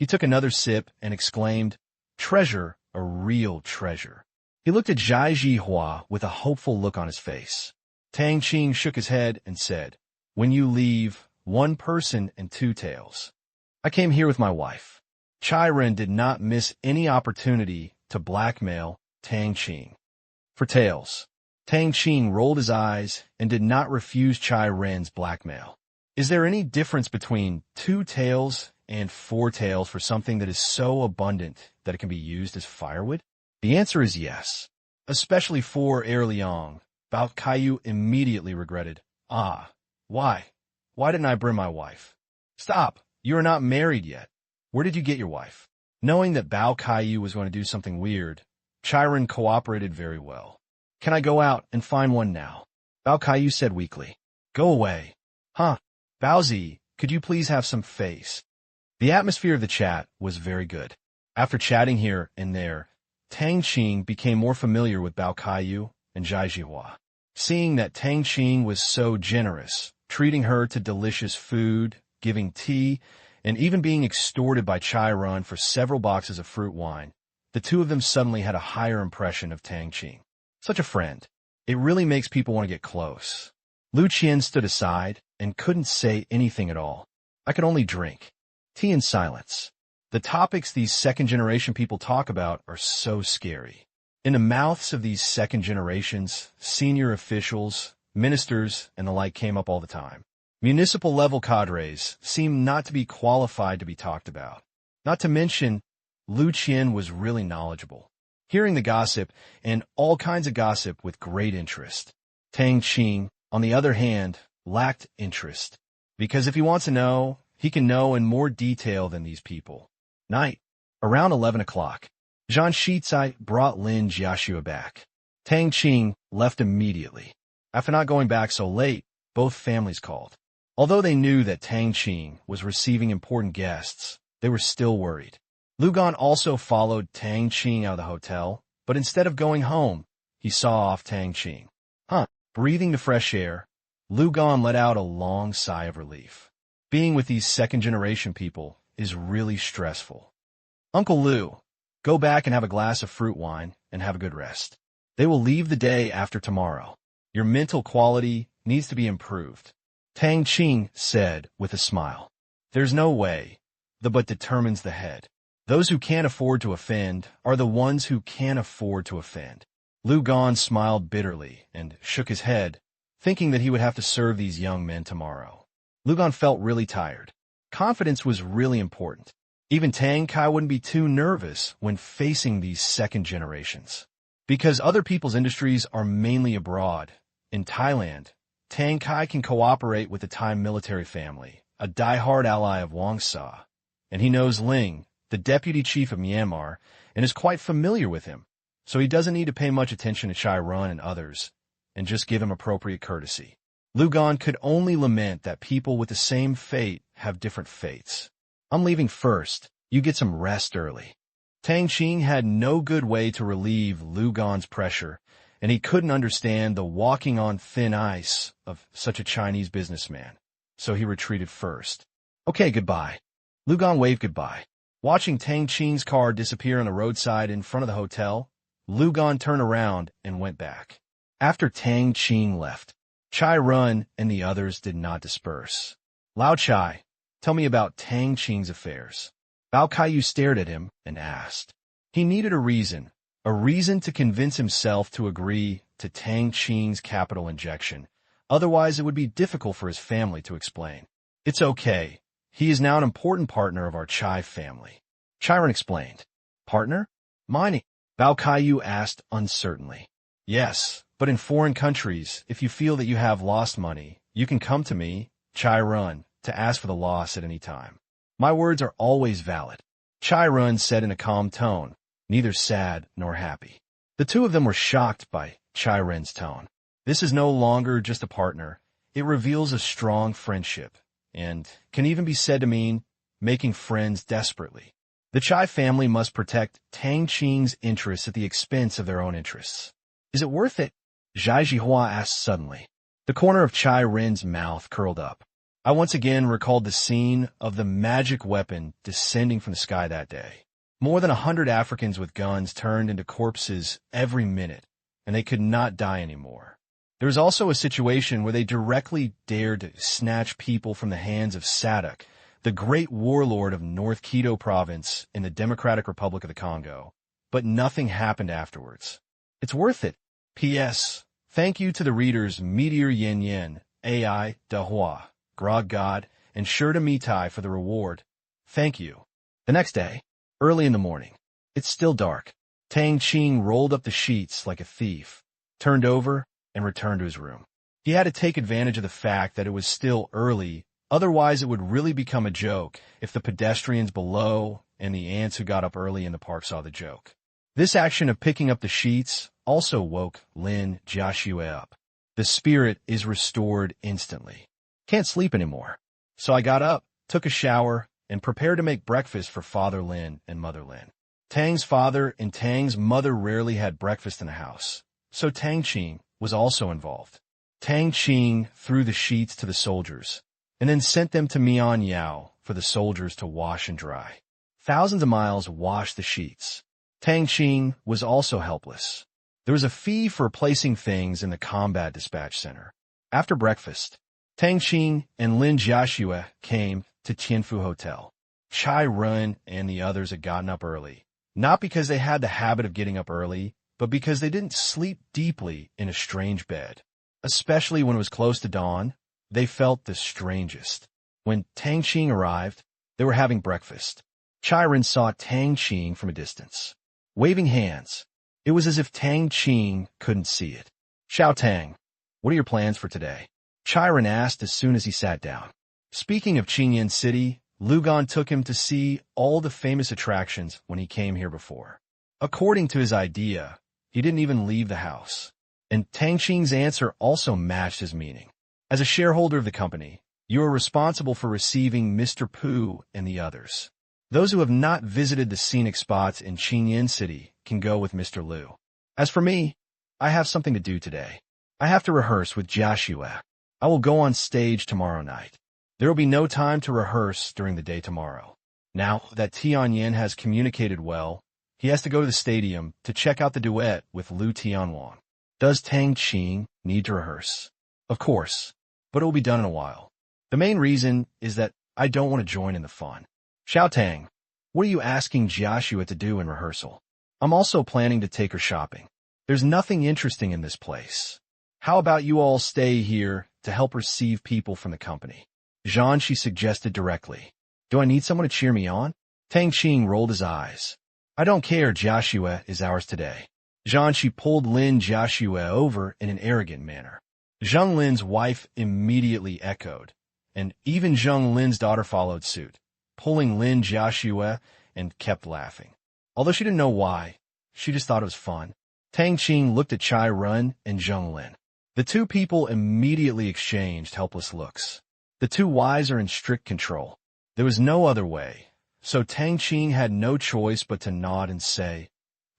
He took another sip and exclaimed, Treasure, a real treasure. He looked at Zhai Jihua with a hopeful look on his face. Tang Qing shook his head and said, When you leave, 1 person and 2 taels. I came here with my wife. Chiron did not miss any opportunity to blackmail Tang Qing. For taels. Tang Qing rolled his eyes and did not refuse Chiron's blackmail. Is there any difference between 2 taels and 4 taels for something that is so abundant that it can be used as firewood? The answer is yes. Especially for Erliang. Bao Kaiyu immediately regretted. Why? Why didn't I bring my wife? Stop! You are not married yet. Where did you get your wife? Knowing that Bao Kaiyu was going to do something weird, Chiron cooperated very well. Can I go out and find one now? Bao Kaiyu said weakly. Go away. Huh? Baozi, could you please have some face? The atmosphere of the chat was very good. After chatting here and there, Tang Qing became more familiar with Bao Kaiyu and Zhai Jihua. Seeing that Tang Qing was so generous, treating her to delicious food, giving tea, and even being extorted by Chiron for several boxes of fruit wine, the two of them suddenly had a higher impression of Tang Qing. Such a friend. It really makes people want to get close. Lu Qian stood aside and couldn't say anything at all. I could only drink. Tea in silence. The topics these second-generation people talk about are so scary. In the mouths of these second generations, senior officials, ministers, and the like came up all the time. Municipal-level cadres seem not to be qualified to be talked about. Not to mention, Lu Qian was really knowledgeable, hearing the gossip and all kinds of gossip with great interest. Tang Qing, on the other hand, lacked interest, because if he wants to know, he can know in more detail than these people. Night. Around 11 o'clock. Zhang Shizai brought Lin Jiaxue back. Tang Qing left immediately. After not going back so late, both families called. Although they knew that Tang Qing was receiving important guests, they were still worried. Lu Gan also followed Tang Qing out of the hotel, but instead of going home, he saw off Tang Qing. Breathing the fresh air, Lu Gan let out a long sigh of relief. Being with these second-generation people is really stressful. Uncle Lu, go back and have a glass of fruit wine and have a good rest. They will leave the day after tomorrow. Your mental quality needs to be improved. Tang Qing said with a smile. There's no way. The but determines the head. Those who can't afford to offend are the ones who can't afford to offend. Lu Gan smiled bitterly and shook his head, thinking that he would have to serve these young men tomorrow. Lu Gan felt really tired. Confidence was really important. Even Tang Kai wouldn't be too nervous when facing these second generations. Because other people's industries are mainly abroad. In Thailand, Tang Kai can cooperate with the Thai military family, a die-hard ally of Wang Sa. And he knows Ling, the deputy chief of Myanmar, and is quite familiar with him. So he doesn't need to pay much attention to Chai Run and others, and just give him appropriate courtesy. Lugan could only lament that people with the same fate have different fates. I'm leaving first. You get some rest early. Tang Qing had no good way to relieve Lugan's pressure, and he couldn't understand the walking on thin ice of such a Chinese businessman. So he retreated first. Okay, goodbye. Lugan waved goodbye. Watching Tang Qing's car disappear on the roadside in front of the hotel, Lugan turned around and went back. After Tang Qing left, Chai Run and the others did not disperse. Lao Chai, tell me about Tang Qing's affairs. Bao Kaiyu stared at him and asked. He needed a reason to convince himself to agree to Tang Qing's capital injection. Otherwise, it would be difficult for his family to explain. It's okay. He is now an important partner of our Chai family. Chiron explained. Partner? Mining? Bao Kaiyu asked uncertainly. Yes, but in foreign countries, if you feel that you have lost money, you can come to me, Chai Run, to ask for the loss at any time. My words are always valid. Chai Run said in a calm tone, neither sad nor happy. The two of them were shocked by Chai Run's tone. This is no longer just a partner. It reveals a strong friendship, and can even be said to mean making friends desperately. The Chai family must protect Tang Qing's interests at the expense of their own interests. Is it worth it? Zhai Jihua asked suddenly. The corner of Chai Ren's mouth curled up. I once again recalled the scene of the magic weapon descending from the sky that day. More than 100 Africans with guns turned into corpses every minute, and they could not die anymore. There was also a situation where they directly dared to snatch people from the hands of Sadok, the great warlord of North Kivu province in the Democratic Republic of the Congo. But nothing happened afterwards. It's worth it. P.S. Thank you to the readers Meteor Yin Yin, AI, Dahua, Grog God, and Shurta Mitai for the reward. Thank you. The next day, early in the morning, it's still dark. Tang Qing rolled up the sheets like a thief, turned over, and returned to his room. He had to take advantage of the fact that it was still early, otherwise it would really become a joke if the pedestrians below and the ants who got up early in the park saw the joke. This action of picking up the sheets also woke Lin Jiaxue up. The spirit is restored instantly. Can't sleep anymore. So I got up, took a shower, and prepared to make breakfast for Father Lin and Mother Lin. Tang's father and Tang's mother rarely had breakfast in the house, so Tang Qing was also involved. Tang Qing threw the sheets to the soldiers, and then sent them to Mian Yao for the soldiers to wash and dry. Thousands of miles washed the sheets. Tang Qing was also helpless. There was a fee for placing things in the combat dispatch center. After breakfast, Tang Qing and Lin Jiaxue came to Tianfu Hotel. Chai Run and the others had gotten up early, not because they had the habit of getting up early, but because they didn't sleep deeply in a strange bed. Especially when it was close to dawn, they felt the strangest. When Tang Qing arrived, they were having breakfast. Chai Run saw Tang Qing from a distance, waving hands. It was as if Tang Qing couldn't see it. Xiao Tang, what are your plans for today? Chai Run asked as soon as he sat down. Speaking of Qingyan City, Lugan took him to see all the famous attractions when he came here before. According to his idea, he didn't even leave the house. And Tang Qing's answer also matched his meaning. As a shareholder of the company, you are responsible for receiving Mr. Pu and the others. Those who have not visited the scenic spots in Qingyan City can go with Mr. Liu. As for me, I have something to do today. I have to rehearse with Jiaxue. I will go on stage tomorrow night. There will be no time to rehearse during the day tomorrow. Now that Tianyan has communicated well, he has to go to the stadium to check out the duet with Liu Tianwang. Does Tang Qing need to rehearse? Of course, but it will be done in a while. The main reason is that I don't want to join in the fun. Xiao Tang, what are you asking Jiaxue to do in rehearsal? I'm also planning to take her shopping. There's nothing interesting in this place. How about you all stay here to help receive people from the company? Zhan, she suggested directly. Do I need someone to cheer me on? Tang Qing rolled his eyes. I don't care, Joshua is ours today. Zhang Shi pulled Lin Joshua over in an arrogant manner. Zheng Lin's wife immediately echoed, and even Zheng Lin's daughter followed suit, pulling Lin Joshua and kept laughing. Although she didn't know why, she just thought it was fun. Tang Qing looked at Chai Run and Zheng Lin. The two people immediately exchanged helpless looks. The two Ys are in strict control. There was no other way, so Tang Qing had no choice but to nod and say,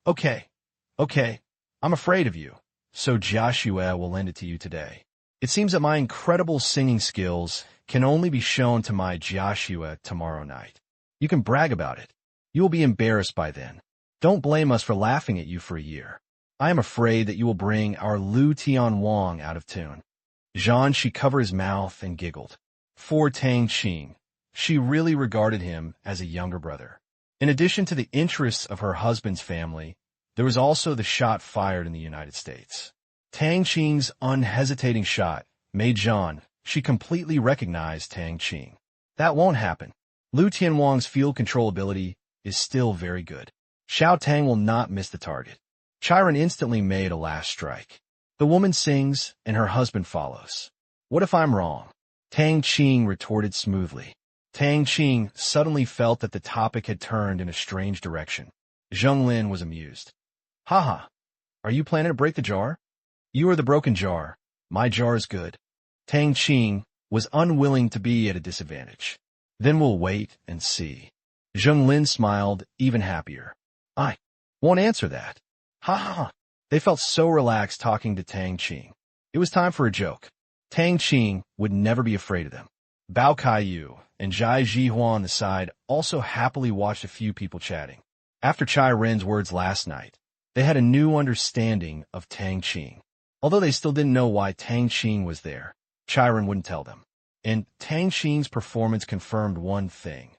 Okay, I'm afraid of you, so Joshua will lend it to you today. It seems that my incredible singing skills can only be shown to my Joshua tomorrow night. You can brag about it. You will be embarrassed by then. Don't blame us for laughing at you for a year. I am afraid that you will bring our Lu Tian Wang out of tune. Zhang Shi covered his mouth and giggled. For Tang Qing, she really regarded him as a younger brother. In addition to the interests of her husband's family, there was also the shot fired in the United States. Tang Qing's unhesitating shot made she completely recognized Tang Qing. That won't happen. Lu Tianwang's field control ability is still very good. Xiao Tang will not miss the target. Chiron instantly made a last strike. The woman sings, and her husband follows. What if I'm wrong? Tang Qing retorted smoothly. Tang Qing suddenly felt that the topic had turned in a strange direction. Zheng Lin was amused. Haha, are you planning to break the jar? You are the broken jar. My jar is good. Tang Qing was unwilling to be at a disadvantage. Then we'll wait and see. Zheng Lin smiled, even happier. I won't answer that. Ha ha ha. They felt so relaxed talking to Tang Qing. It was time for a joke. Tang Qing would never be afraid of them. Bao Kaiyu and Zhai Zhihua on the side also happily watched a few people chatting. After Chai Ren's words last night, they had a new understanding of Tang Qing. Although they still didn't know why Tang Qing was there, Chai Ren wouldn't tell them. And Tang Qing's performance confirmed one thing.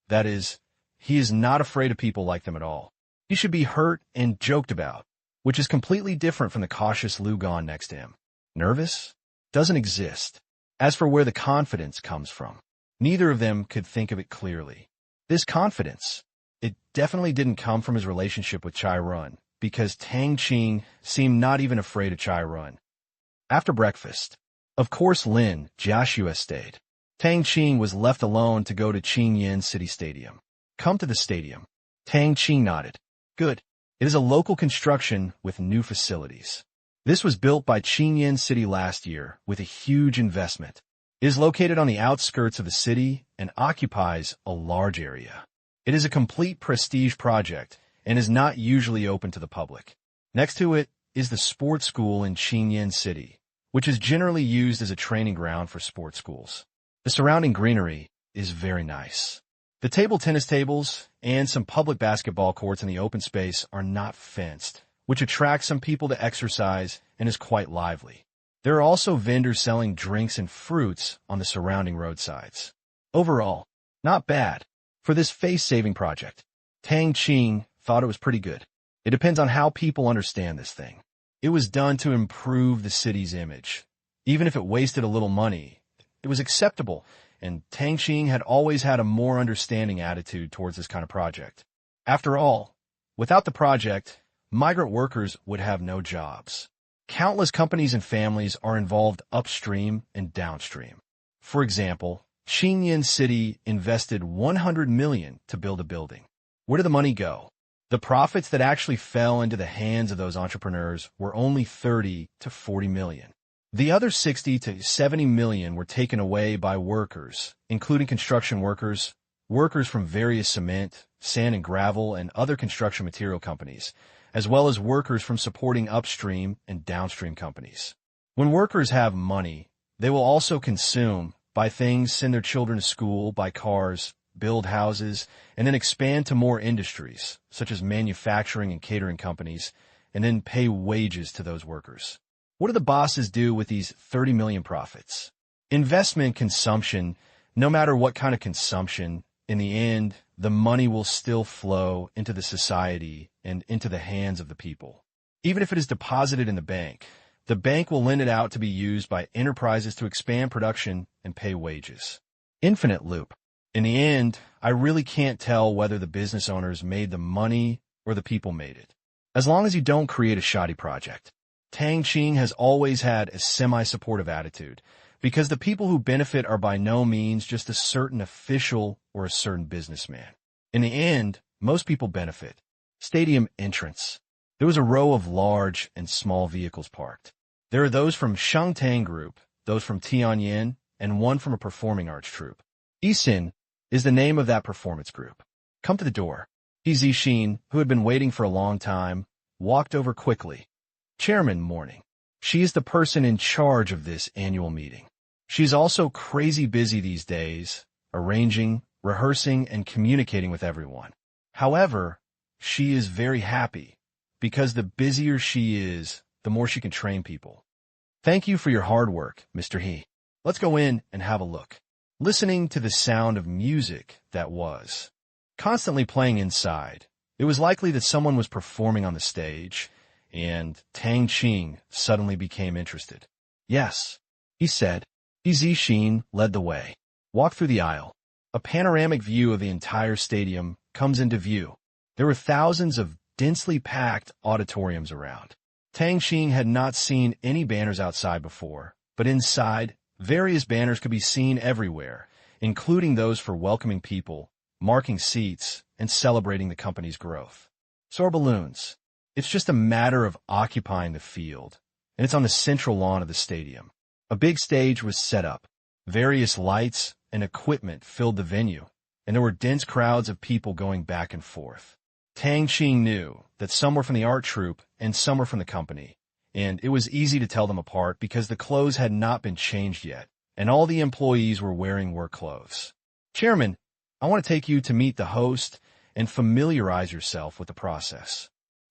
That is, he is not afraid of people like them at all. He should be hurt and joked about, which is completely different from the cautious Lu Gan next to him. Nervous? Doesn't exist. As for where the confidence comes from, neither of them could think of it clearly. This confidence, it definitely didn't come from his relationship with Chai Run, because Tang Qing seemed not even afraid of Chai Run. After breakfast, of course Lin Joshua stayed. Tang Qing was left alone to go to Qingyan City Stadium. Come to the stadium. Tang Qing nodded. Good. It is a local construction with new facilities. This was built by Qingyan City last year with a huge investment. It is located on the outskirts of the city and occupies a large area. It is a complete prestige project and is not usually open to the public. Next to it is the sports school in Qingyan City, which is generally used as a training ground for sports schools. The surrounding greenery is very nice. The table tennis tables and some public basketball courts in the open space are not fenced, which attracts some people to exercise and is quite lively. There are also vendors selling drinks and fruits on the surrounding roadsides. Overall, not bad. For this face-saving project, Tang Qing thought it was pretty good. It depends on how people understand this thing. It was done to improve the city's image. Even if it wasted a little money, it was acceptable, and Tang Qing had always had a more understanding attitude towards this kind of project. After all, without the project, migrant workers would have no jobs. Countless companies and families are involved upstream and downstream. For example, Qingyan City invested $100 million to build a building. Where did the money go? The profits that actually fell into the hands of those entrepreneurs were only 30 to 40 million. The other 60 to 70 million were taken away by workers, including construction workers, workers from various cement, sand and gravel, and other construction material companies, as well as workers from supporting upstream and downstream companies. When workers have money, they will also consume, buy things, send their children to school, buy cars, build houses, and then expand to more industries, such as manufacturing and catering companies, and then pay wages to those workers. What do the bosses do with these 30 million profits? Investment consumption, no matter what kind of consumption, in the end, the money will still flow into the society and into the hands of the people. Even if it is deposited in the bank will lend it out to be used by enterprises to expand production and pay wages. Infinite loop. In the end, I really can't tell whether the business owners made the money or the people made it. As long as you don't create a shoddy project. Tang Qing has always had a semi-supportive attitude, because the people who benefit are by no means just a certain official or a certain businessman. In the end, most people benefit. Stadium entrance. There was a row of large and small vehicles parked. There are those from Tang Group, those from Tianyin, and one from a performing arts troupe. Yisin is the name of that performance group. Come to the door. Zixin, who had been waiting for a long time, walked over quickly. Chairman morning. She is the person in charge of this annual meeting. She's also crazy busy these days, arranging, rehearsing, and communicating with everyone. However, she is very happy, because the busier she is, the more she can train people. Thank you for your hard work, Mr. He. Let's go in and have a look. Listening to the sound of music that was constantly playing inside, it was likely that someone was performing on the stage, and Tang Qing suddenly became interested. Yes, he said. Zixin led the way. Walk through the aisle. A panoramic view of the entire stadium comes into view. There were thousands of densely packed auditoriums around. Tang Qing had not seen any banners outside before, but inside, various banners could be seen everywhere, including those for welcoming people, marking seats, and celebrating the company's growth. So are balloons. It's just a matter of occupying the field, and it's on the central lawn of the stadium. A big stage was set up. Various lights and equipment filled the venue, and there were dense crowds of people going back and forth. Tang Qing knew that some were from the art troupe and some were from the company, and it was easy to tell them apart because the clothes had not been changed yet, and all the employees were wearing work clothes. Chairman, I want to take you to meet the host and familiarize yourself with the process.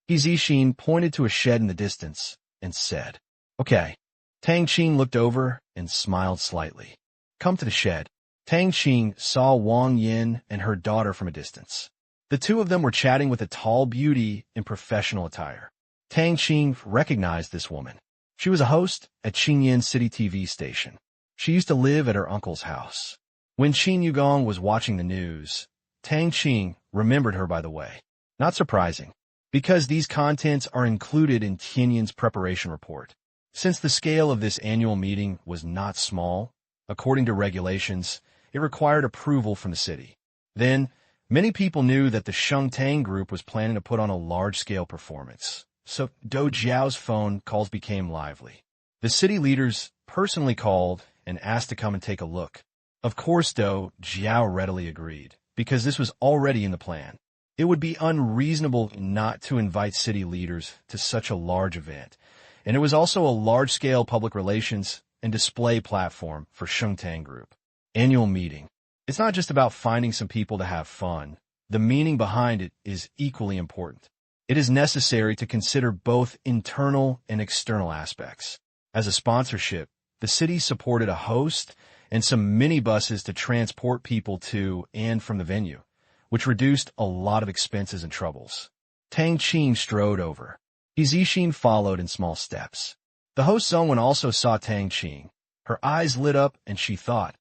Zixin pointed to a shed in the distance and said, Okay. Tang Qing looked over and smiled slightly. Come to the shed. Tang Qing saw Wang Yin and her daughter from a distance. The two of them were chatting with a tall beauty in professional attire. Tang Qing recognized this woman. She was a host at Qingyan City TV station. She used to live at her uncle's house. When Qin Yugong was watching the news, Tang Qing remembered her by the way. Not surprising, because these contents are included in Tianyan's preparation report. Since the scale of this annual meeting was not small, according to regulations, it required approval from the city. Then, many people knew that the Tang Group was planning to put on a large-scale performance, so Do Jiao's phone calls became lively. The city leaders personally called and asked to come and take a look. Of course, Do Jiao readily agreed, because this was already in the plan. It would be unreasonable not to invite city leaders to such a large event, and it was also a large-scale public relations and display platform for Tang Group. Annual meeting. It's not just about finding some people to have fun. The meaning behind it is equally important. It is necessary to consider both internal and external aspects. As a sponsorship, the city supported a host and some minibuses to transport people to and from the venue, which reduced a lot of expenses and troubles. Tang Qing strode over. Zixin followed in small steps. The host someone also saw Tang Qing. Her eyes lit up and she thought,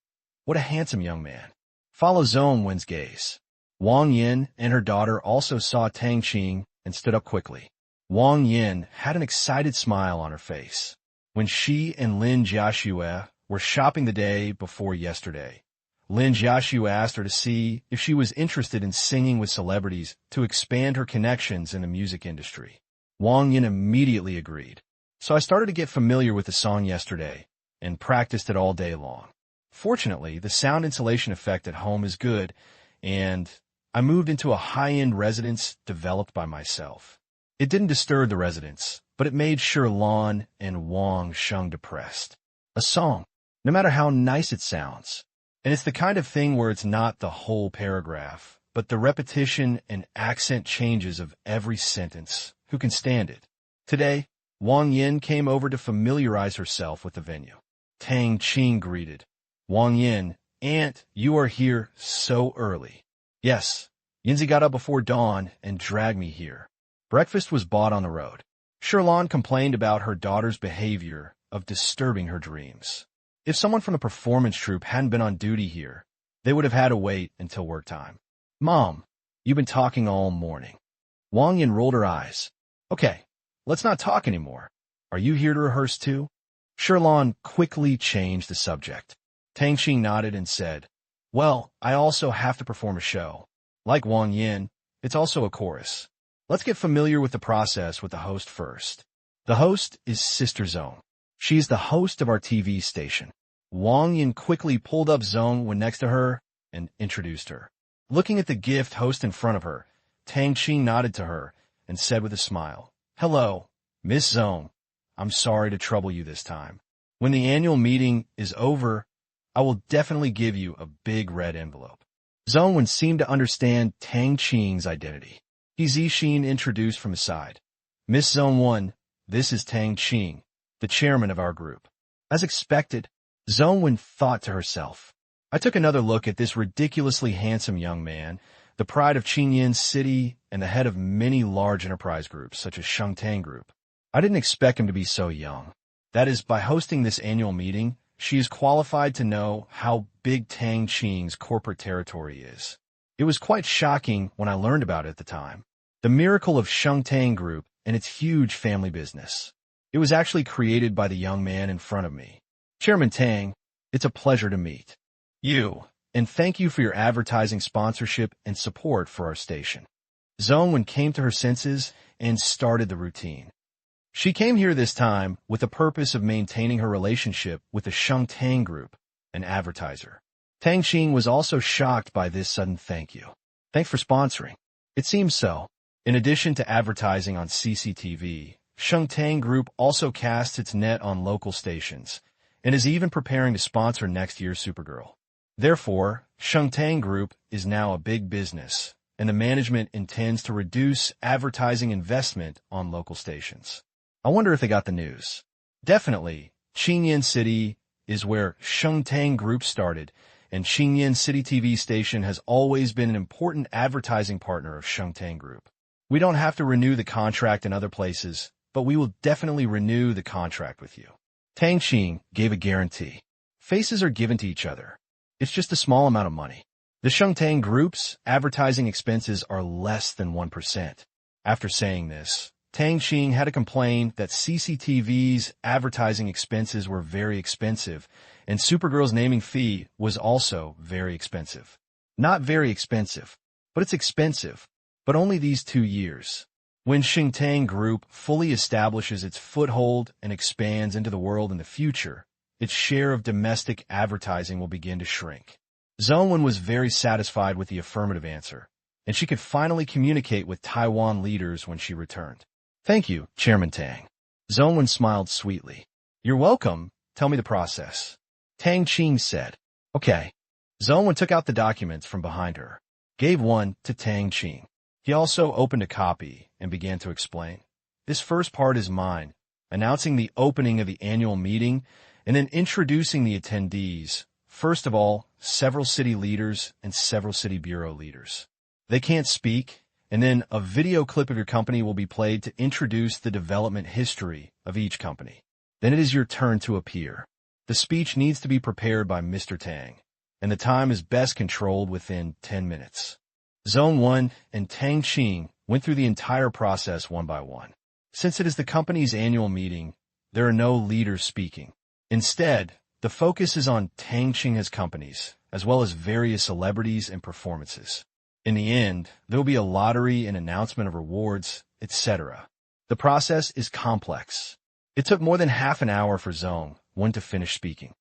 what a handsome young man. Follow Wen's gaze. Wang Yin and her daughter also saw Tang Qing and stood up quickly. Wang Yin had an excited smile on her face. When she and Lin Jiaxue were shopping the day before yesterday, Lin Jiaxue asked her to see if she was interested in singing with celebrities to expand her connections in the music industry. Wang Yin immediately agreed. So I started to get familiar with the song yesterday and practiced it all day long. Fortunately, the sound insulation effect at home is good, and I moved into a high-end residence developed by myself. It didn't disturb the residents, but it made sure Lan and Wang Sheng depressed. A song, no matter how nice it sounds. And it's the kind of thing where it's not the whole paragraph, but the repetition and accent changes of every sentence. Who can stand it? Today, Wang Yin came over to familiarize herself with the venue. Tang Qing greeted. Wang Yin, Aunt, you are here so early. Yes, Yinzi got up before dawn and dragged me here. Breakfast was bought on the road. Sherlan complained about her daughter's behavior of disturbing her dreams. If someone from the performance troupe hadn't been on duty here, They would have had to wait until work time. Mom, you've been talking all morning. Wang Yin rolled her eyes. Okay, let's not talk anymore. Are you here to rehearse too? Sherlon quickly changed the subject. Tang Qing nodded and said, well, I also have to perform a show. Like Wang Yin, it's also a chorus. Let's get familiar with the process with the host first. The host is Sister Zone. She's the host of our TV station. Wang Yin quickly pulled up Zone when next to her and introduced her. Looking at the gift host in front of her, Tang Qing nodded to her and said with a smile, hello, Miss Zone. I'm sorry to trouble you this time. When the annual meeting is over, I will definitely give you a big red envelope. Zone seemed to understand Tang Qing's identity. He Zixin introduced from his side. Miss Zone 1, this is Tang Qing, the chairman of our group. As expected, Zone thought to herself, I took another look at this ridiculously handsome young man, the pride of Qingyan City and the head of many large enterprise groups such as Shengtang Group. I didn't expect him to be so young. That is, by hosting this annual meeting, she is qualified to know how big Tang Qing's corporate territory is. It was quite shocking when I learned about it at the time. The miracle of Shengtang Group and its huge family business. It was actually created by the young man in front of me. Chairman Tang, it's a pleasure to meet you, and thank you for your advertising sponsorship and support for our station. Zone came to her senses and started the routine. She came here this time with the purpose of maintaining her relationship with the Shengtang Group, an advertiser. Tang Qing was also shocked by this sudden thank you. Thanks for sponsoring. It seems so. In addition to advertising on CCTV, Shengtang Group also casts its net on local stations and is even preparing to sponsor next year's Supergirl. Therefore, Shengtang Group is now a big business, and the management intends to reduce advertising investment on local stations. I wonder if they got the news. Definitely, Qingyan City is where Shengtang Group started, and Qingyan City TV station has always been an important advertising partner of Shengtang Group. We don't have to renew the contract in other places, but we will definitely renew the contract with you. Tang Qing gave a guarantee. Faces are given to each other. It's just a small amount of money. The Shengtang Group's advertising expenses are less than 1%. After saying this, Tang Qing had to complain that CCTV's advertising expenses were very expensive, and Supergirl's naming fee was also very expensive. Not very expensive, but it's expensive, but only these 2 years. When Shengtang Group fully establishes its foothold and expands into the world in the future, its share of domestic advertising will begin to shrink. Zone was very satisfied with the affirmative answer, and she could finally communicate with Taiwan leaders when she returned. Thank you, Chairman Tang. Zone smiled sweetly. You're welcome. Tell me the process. Tang Qing said. Okay. Zone took out the documents from behind her, gave one to Tang Qing. He also opened a copy and began to explain. This first part is mine, announcing the opening of the annual meeting and then introducing the attendees. First of all, several city leaders and several city bureau leaders. They can't speak, and then a video clip of your company will be played to introduce the development history of each company. Then it is your turn to appear. The speech needs to be prepared by Mr. Tang, and the time is best controlled within 10 minutes. Zone 1 and Tang Qing went through the entire process one by one. Since it is the company's annual meeting, there are no leaders speaking. Instead, the focus is on Tang Qing's companies, as well as various celebrities and performances. In the end, there will be a lottery and announcement of rewards, etc. The process is complex. It took more than half an hour for Zone 1 to finish speaking.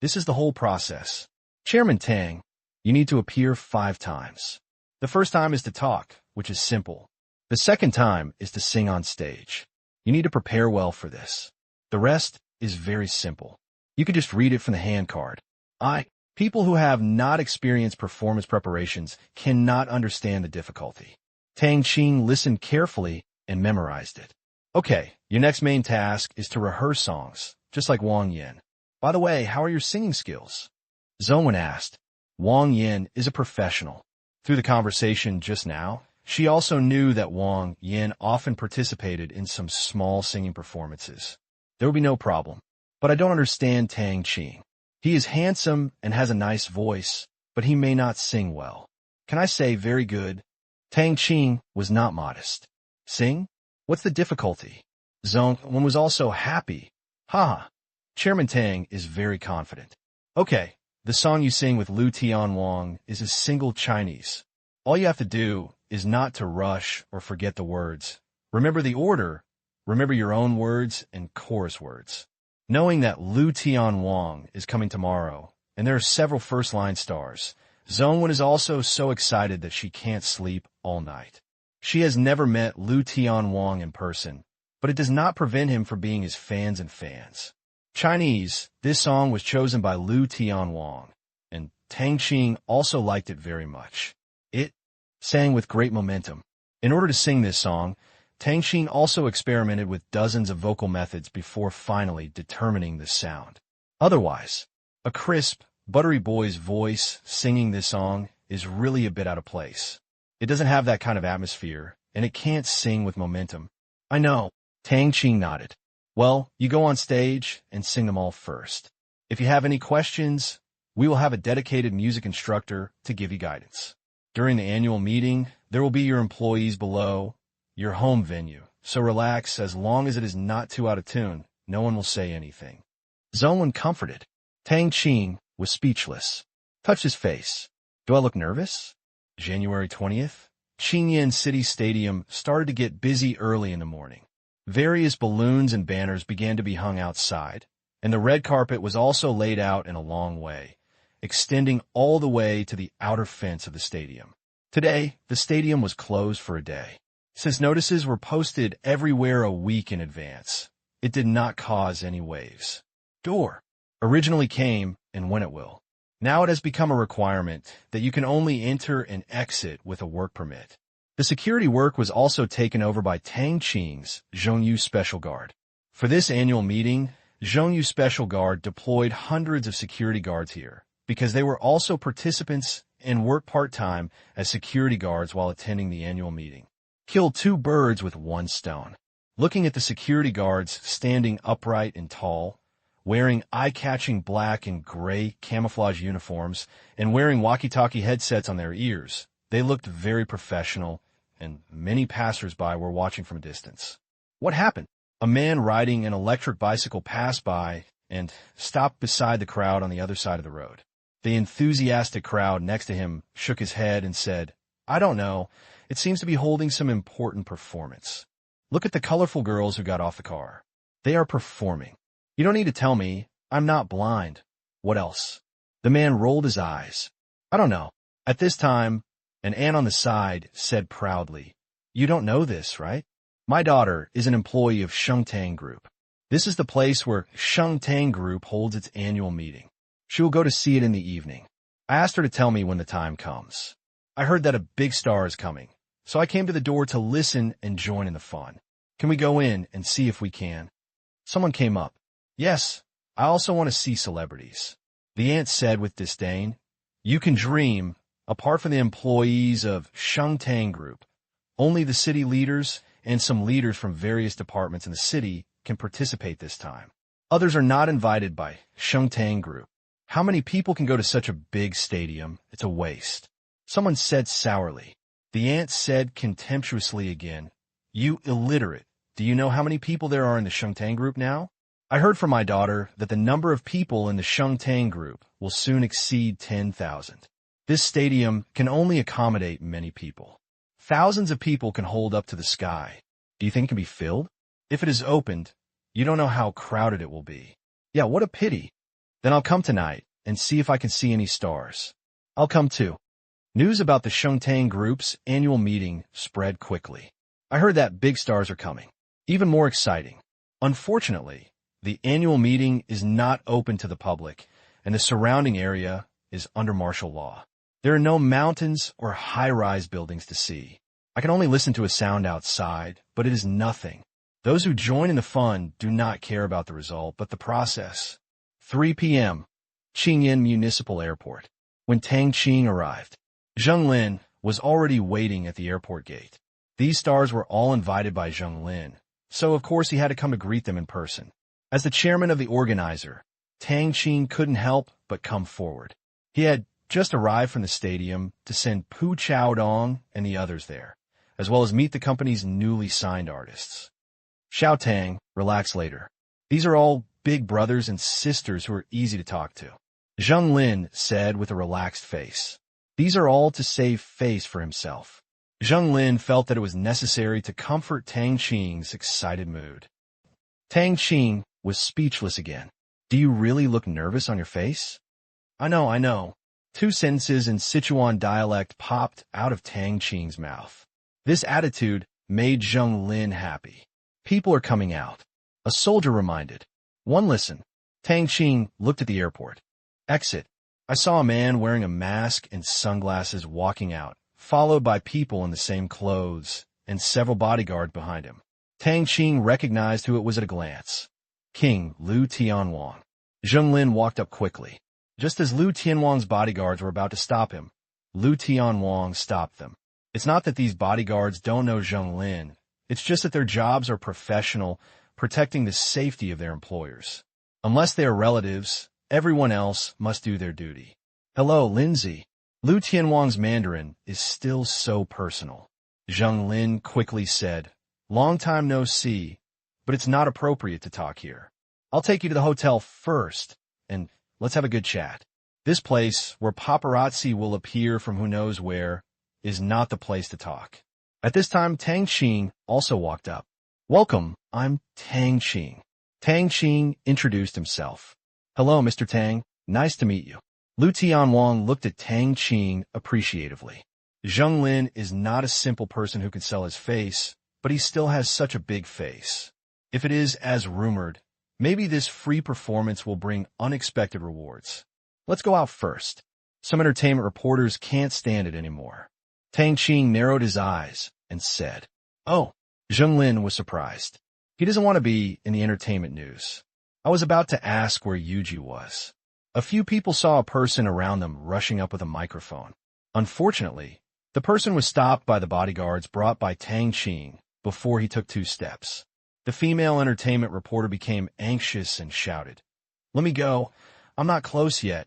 This is the whole process. Chairman Tang, you need to appear 5 times. The first time is to talk, which is simple. The second time is to sing on stage. You need to prepare well for this. The rest is very simple. You can just read it from the hand card. People who have not experienced performance preparations cannot understand the difficulty. Tang Qing listened carefully and memorized it. Okay, your next main task is to rehearse songs, just like Wang Yin. By the way, how are your singing skills? Zone asked. Wang Yin is a professional. Through the conversation just now, she also knew that Wang Yin often participated in some small singing performances. There would be no problem. But I don't understand Tang Qing. He is handsome and has a nice voice, but he may not sing well. Can I say very good? Tang Qing was not modest. Sing? What's the difficulty? Zhong was also happy. Haha. Chairman Tang is very confident. Okay, the song you sing with Lu Tianwang is a single Chinese. All you have to do is not to rush or forget the words. Remember the order. Remember your own words and chorus words. Knowing that Lu Tianwang is coming tomorrow, and there are several first-line stars, Zhongwen is also so excited that she can't sleep all night. She has never met Lu Tianwang in person, but it does not prevent him from being his fans and fans. Chinese, this song was chosen by Lu Tianwang, and Tang Qing also liked it very much. It sang with great momentum. In order to sing this song, Tang Qing also experimented with dozens of vocal methods before finally determining the sound. Otherwise, a crisp, buttery boy's voice singing this song is really a bit out of place. It doesn't have that kind of atmosphere, and it can't sing with momentum. I know, Tang Qing nodded. Well, you go on stage and sing them all first. If you have any questions, we will have a dedicated music instructor to give you guidance. During the annual meeting, there will be your employees below, your home venue, so relax as long as it is not too out of tune. No one will say anything. Zhongwen comforted. Tang Qing was speechless. Touched his face. Do I look nervous? January 20th, Qingyan City Stadium started to get busy early in the morning. Various balloons and banners began to be hung outside, and the red carpet was also laid out in a long way, extending all the way to the outer fence of the stadium. Today, the stadium was closed for a day. Since notices were posted everywhere a week in advance, it did not cause any waves. Door originally came and went at will. Now it has become a requirement that you can only enter and exit with a work permit. The security work was also taken over by Tang Qing's Zhongyu Special Guard. For this annual meeting, Zhongyu Special Guard deployed hundreds of security guards here because they were also participants and worked part-time as security guards while attending the annual meeting. Killed two birds with one stone. Looking at the security guards standing upright and tall, wearing eye-catching black and gray camouflage uniforms, and wearing walkie-talkie headsets on their ears, they looked very professional, and many passers-by were watching from a distance. What happened? A man riding an electric bicycle passed by and stopped beside the crowd on the other side of the road. The enthusiastic crowd next to him shook his head and said, I don't know, it seems to be holding some important performance. Look at the colorful girls who got off the car. They are performing. You don't need to tell me. I'm not blind. What else? The man rolled his eyes. I don't know. At this time, an aunt on the side said proudly, You don't know this, right? My daughter is an employee of Shengtang Group. This is the place where Shengtang Group holds its annual meeting. She will go to see it in the evening. I asked her to tell me when the time comes. I heard that a big star is coming, so I came to the door to listen and join in the fun. Can we go in and see if we can? Someone came up. Yes, I also want to see celebrities. The aunt said with disdain, You can dream. Apart from the employees of Shengtang Group, only the city leaders and some leaders from various departments in the city can participate this time. Others are not invited by Shengtang Group. How many people can go to such a big stadium? It's a waste. Someone said sourly. The aunt said contemptuously again, You illiterate. Do you know how many people there are in the Shengtang Group now? I heard from my daughter that the number of people in the Shengtang Group will soon exceed 10,000. This stadium can only accommodate many people. Thousands of people can hold up to the sky. Do you think it can be filled? If it is opened, you don't know how crowded it will be. Yeah, what a pity. Then I'll come tonight and see if I can see any stars. I'll come too. News about the Shengtang Group's annual meeting spread quickly. I heard that big stars are coming. Even more exciting. Unfortunately, the annual meeting is not open to the public, and the surrounding area is under martial law. There are no mountains or high-rise buildings to see. I can only listen to a sound outside, but it is nothing. Those who join in the fun do not care about the result, but the process. 3 p.m. Qingyan Municipal Airport. When Tang Qing arrived, Zheng Lin was already waiting at the airport gate. These stars were all invited by Zheng Lin, so of course he had to come to greet them in person. As the chairman of the organizer, Tang Qing couldn't help but come forward. He had just arrived from the stadium to send Pu Chaodong and the others there, as well as meet the company's newly signed artists. Xiao Tang, relax later. These are all big brothers and sisters who are easy to talk to. Zheng Lin said with a relaxed face. These are all to save face for himself. Zheng Lin felt that it was necessary to comfort Tang Qing's excited mood. Tang Qing was speechless again. Do you really look nervous on your face? I know. Two sentences in Sichuan dialect popped out of Tang Qing's mouth. This attitude made Zheng Lin happy. People are coming out. A soldier reminded. One listen. Tang Qing looked at the airport. Exit. I saw a man wearing a mask and sunglasses walking out, followed by people in the same clothes and several bodyguards behind him. Tang Qing recognized who it was at a glance. King Liu Tianwang. Zheng Lin walked up quickly. Just as Liu Tianwang's bodyguards were about to stop him, Liu Tianwang stopped them. It's not that these bodyguards don't know Zheng Lin. It's just that their jobs are professional, protecting the safety of their employers. Unless they are relatives, everyone else must do their duty. Hello, Lindsay. Liu Tianwang's Mandarin is still so personal. Zheng Lin quickly said, Long time no see, but it's not appropriate to talk here. I'll take you to the hotel first, and let's have a good chat. This place, where paparazzi will appear from who knows where, is not the place to talk. At this time, Tang Qing also walked up. Welcome, I'm Tang Qing. Tang Qing introduced himself. Hello, Mr. Tang. Nice to meet you. Liu Tianwang looked at Tang Qing appreciatively. Zheng Lin is not a simple person who can sell his face, but he still has such a big face. If it is as rumored, maybe this free performance will bring unexpected rewards. Let's go out first. Some entertainment reporters can't stand it anymore. Tang Qing narrowed his eyes and said, Oh, Zheng Lin was surprised. He doesn't want to be in the entertainment news. I was about to ask where Yuji was. A few people saw a person around them rushing up with a microphone. Unfortunately, the person was stopped by the bodyguards brought by Tang Qing before he took 2 steps. The female entertainment reporter became anxious and shouted, Let me go. I'm not close yet.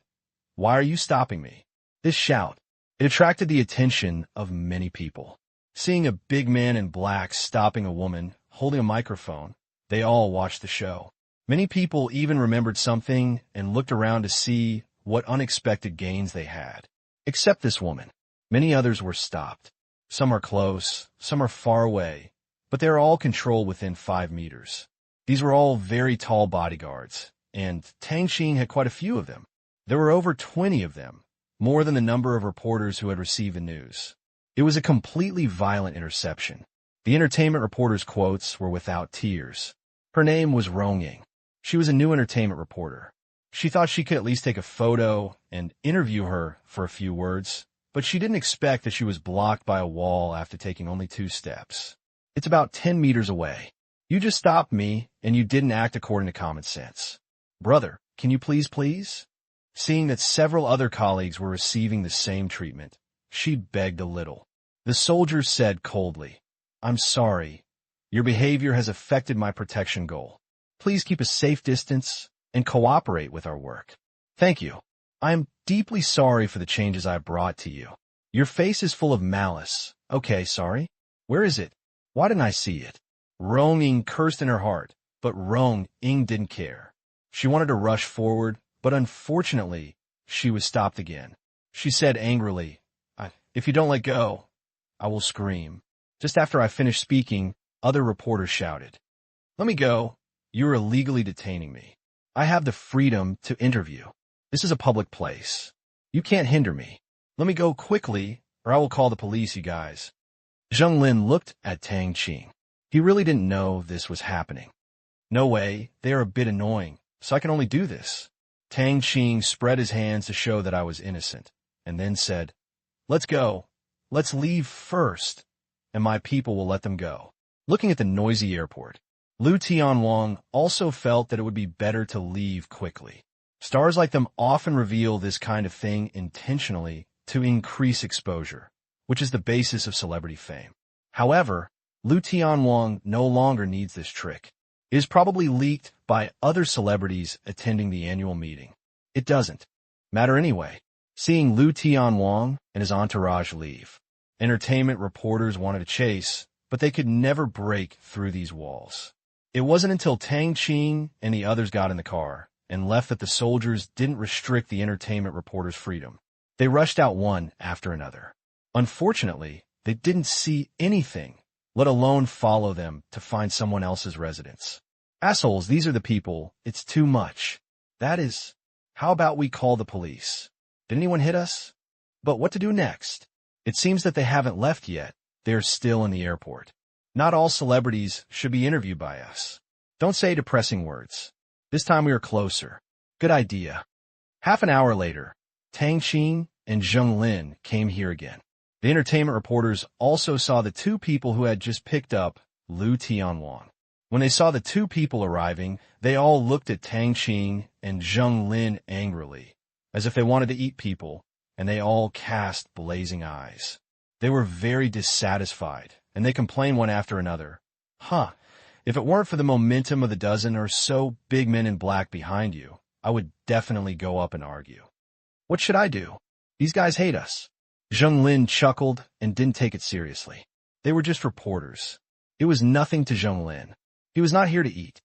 Why are you stopping me? This shout, it attracted the attention of many people. Seeing a big man in black stopping a woman holding a microphone, they all watched the show. Many people even remembered something and looked around to see what unexpected gains they had. Except this woman. Many others were stopped. Some are close, some are far away, but they are all controlled within 5 meters. These were all very tall bodyguards, and Tang Qing had quite a few of them. There were over 20 of them, more than the number of reporters who had received the news. It was a completely violent interception. The entertainment reporter's quotes were without tears. Her name was Rongying. She was a new entertainment reporter. She thought she could at least take a photo and interview her for a few words, but she didn't expect that she was blocked by a wall after taking only 2 steps. It's about 10 meters away. You just stopped me, and you didn't act according to common sense. Brother, can you please? Seeing that several other colleagues were receiving the same treatment, she begged a little. The soldier said coldly, I'm sorry. Your behavior has affected my protection goal. Please keep a safe distance and cooperate with our work. Thank you. I am deeply sorry for the changes I brought to you. Your face is full of malice. Okay, sorry. Where is it? Why didn't I see it? Rong Ying cursed in her heart, but Rong Ying didn't care. She wanted to rush forward, but unfortunately, she was stopped again. She said angrily, If you don't let go, I will scream. Just after I finished speaking, other reporters shouted, Let me go. You are illegally detaining me. I have the freedom to interview. This is a public place. You can't hinder me. Let me go quickly, or I will call the police, you guys. Zheng Lin looked at Tang Qing. He really didn't know this was happening. No way, they are a bit annoying, so I can only do this. Tang Qing spread his hands to show that I was innocent, and then said, Let's go. Let's leave first, and my people will let them go. Looking at the noisy airport, Liu Tianwang also felt that it would be better to leave quickly. Stars like them often reveal this kind of thing intentionally to increase exposure, which is the basis of celebrity fame. However, Liu Tianwang no longer needs this trick. It is probably leaked by other celebrities attending the annual meeting. It doesn't matter anyway. seeing Liu Tianwang and his entourage leave. Entertainment reporters wanted to chase, but they could never break through these walls. It wasn't until Tang Qing and the others got in the car and left that the soldiers didn't restrict the entertainment reporters' freedom. They rushed out one after another. Unfortunately, they didn't see anything, let alone follow them to find someone else's residence. Assholes, these are the people. It's too much. That is, how about we call the police? Did anyone hit us? But what to do next? It seems that they haven't left yet. They're still in the airport. Not all celebrities should be interviewed by us. Don't say depressing words. This time we are closer. Good idea. Half an hour later, Tang Qing and Zheng Lin came here again. The entertainment reporters also saw the two people who had just picked up Liu Tianwang. When they saw the two people arriving, they all looked at Tang Qing and Zheng Lin angrily, as if they wanted to eat people, and they all cast blazing eyes. They were very dissatisfied, and they complained one after another. If it weren't for the momentum of the dozen or so big men in black behind you, I would definitely go up and argue. What should I do? These guys hate us. Zheng Lin chuckled and didn't take it seriously. They were just reporters. It was nothing to Zheng Lin. He was not here to eat.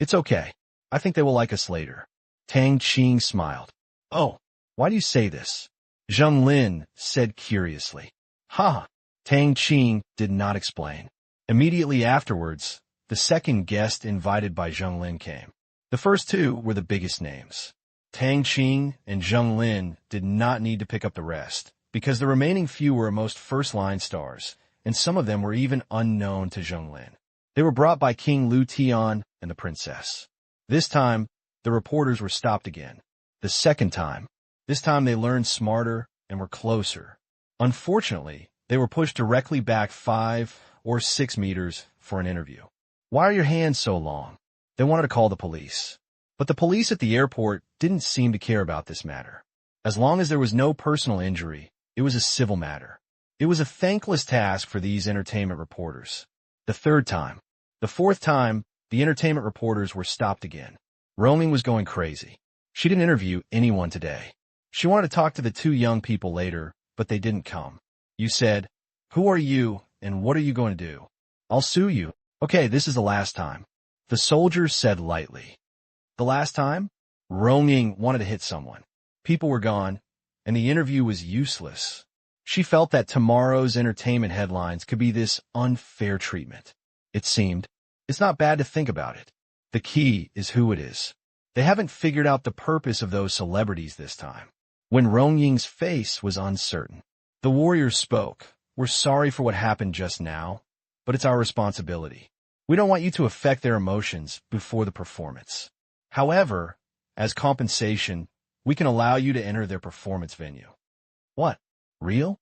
It's okay. I think they will like us later. Tang Qing smiled. Oh, why do you say this? Zheng Lin said curiously. Tang Qing did not explain. Immediately afterwards, the second guest invited by Zheng Lin came. The first two were the biggest names. Tang Qing and Zheng Lin did not need to pick up the rest, because the remaining few were most first-line stars, and some of them were even unknown to Zheng Lin. They were brought by King Liu Tian and the princess. This time, the reporters were stopped again. The second time, this time they learned smarter and were closer. Unfortunately, they were pushed directly back 5 or 6 meters for an interview. Why are your hands so long? They wanted to call the police. But the police at the airport didn't seem to care about this matter. As long as there was no personal injury, it was a civil matter. It was a thankless task for these entertainment reporters. The third time, the fourth time, the entertainment reporters were stopped again. Roaming was going crazy. She didn't interview anyone today. She wanted to talk to the two young people later, but they didn't come. You said, "Who are you and what are you going to do?" "I'll sue you." "Okay, this is the last time." The soldier said lightly. The last time? Roaming wanted to hit someone. People were gone, and the interview was useless. She felt that tomorrow's entertainment headlines could be this unfair treatment. It seemed. It's not bad to think about it. The key is who it is. They haven't figured out the purpose of those celebrities this time. When Rong Ying's face was uncertain, the warrior spoke. "We're sorry for what happened just now, but it's our responsibility. We don't want you to affect their emotions before the performance. However, as compensation, we can allow you to enter their performance venue." "What? Real?"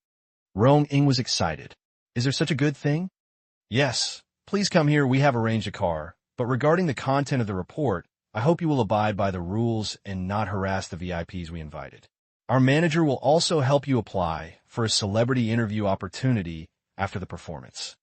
Rong Ying was excited. "Is there such a good thing?" "Yes. Please come here. We have arranged a car. But regarding the content of the report, I hope you will abide by the rules and not harass the VIPs we invited. Our manager will also help you apply for a celebrity interview opportunity after the performance."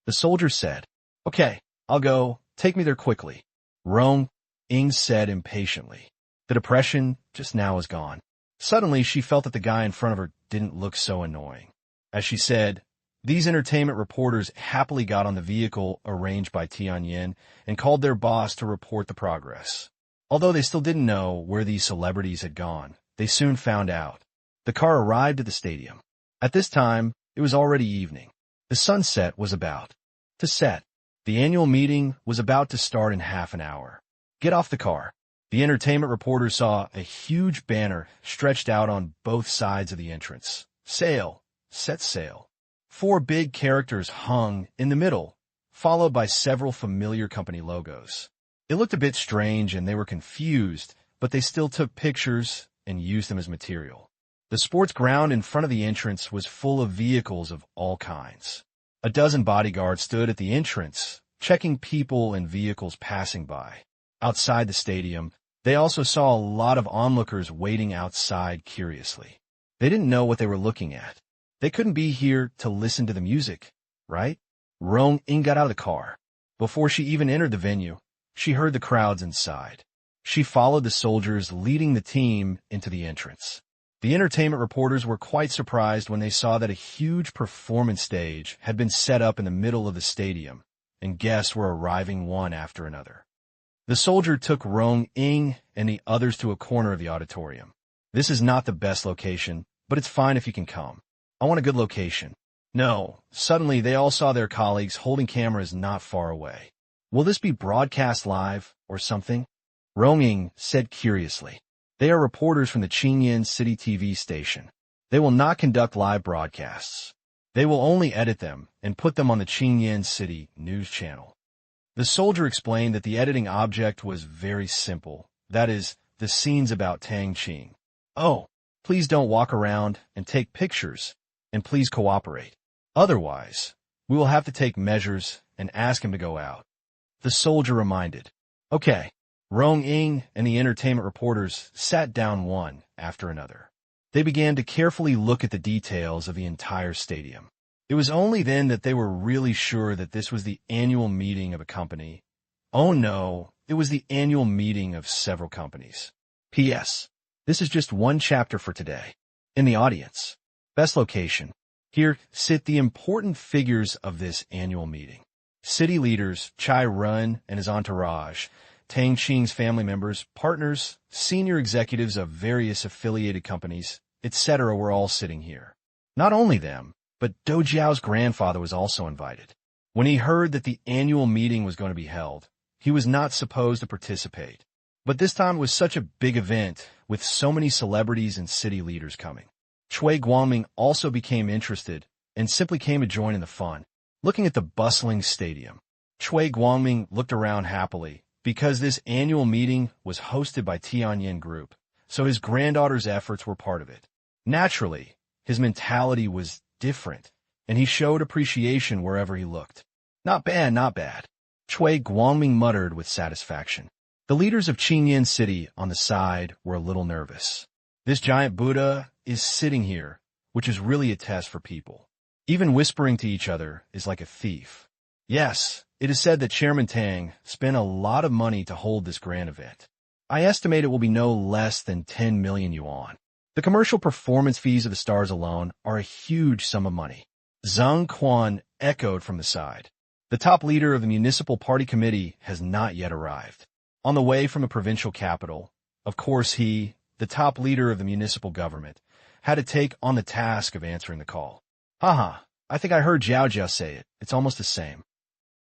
The soldier said, "Okay, I'll go. Take me there quickly." Rong Ying said impatiently. The depression just now is gone. Suddenly, she felt that the guy in front of her didn't look so annoying. As she said, these entertainment reporters happily got on the vehicle arranged by Tianyin and called their boss to report the progress. Although they still didn't know where these celebrities had gone, they soon found out. The car arrived at the stadium. At this time, it was already evening. The sunset was about to set. The annual meeting was about to start in half an hour. Get off the car. The entertainment reporters saw a huge banner stretched out on both sides of the entrance. Sail, set sail. 4 big characters hung in the middle, followed by several familiar company logos. It looked a bit strange and they were confused, but they still took pictures and used them as material. The sports ground in front of the entrance was full of vehicles of all kinds. A dozen bodyguards stood at the entrance, checking people and vehicles passing by. Outside the stadium, they also saw a lot of onlookers waiting outside curiously. They didn't know what they were looking at. They couldn't be here to listen to the music, right? Rong Ying got out of the car. Before she even entered the venue, she heard the crowds inside. She followed the soldiers leading the team into the entrance. The entertainment reporters were quite surprised when they saw that a huge performance stage had been set up in the middle of the stadium, and guests were arriving one after another. The soldier took Rong Ying and the others to a corner of the auditorium. This is not the best location, but it's fine if you can come. I want a good location. No, suddenly they all saw their colleagues holding cameras not far away. Will this be broadcast live or something? Rong Ying said curiously. They are reporters from the Qingyan City TV station. They will not conduct live broadcasts. They will only edit them and put them on the Qingyan City news channel. The soldier explained that the editing object was very simple. That is, the scenes about Tang Qing. Oh, please don't walk around and take pictures, and please cooperate. Otherwise, we will have to take measures and ask him to go out. The soldier reminded. Okay. Rong Ying and the entertainment reporters sat down one after another. They began to carefully look at the details of the entire stadium. It was only then that they were really sure that this was the annual meeting of a company. Oh no, it was the annual meeting of several companies. P.S. This is just one chapter for today. In the audience. Best location. Here sit the important figures of this annual meeting. City leaders, Chai Run and his entourage, Tang Qing's family members, partners, senior executives of various affiliated companies, etc. were all sitting here. Not only them, but Do Jiao's grandfather was also invited. When he heard that the annual meeting was going to be held, he was not supposed to participate. But this time was such a big event, with so many celebrities and city leaders coming. Cui Guangming also became interested and simply came to join in the fun. Looking at the bustling stadium, Cui Guangming looked around happily, because this annual meeting was hosted by Tianyin Group, so his granddaughter's efforts were part of it. Naturally, his mentality was different, and he showed appreciation wherever he looked. Not bad, not bad. Cui Guangming muttered with satisfaction. The leaders of Qingyan City on the side were a little nervous. This giant Buddha is sitting here, which is really a test for people. Even whispering to each other is like a thief. Yes, it is said that Chairman Tang spent a lot of money to hold this grand event. I estimate it will be no less than 10 million yuan. The commercial performance fees of the stars alone are a huge sum of money. Zhang Quan echoed from the side. The top leader of the municipal party committee has not yet arrived. On the way from the provincial capital, of course he, the top leader of the municipal government, had to take on the task of answering the call. Haha, I think I heard Jiao Jiao say it. It's almost the same.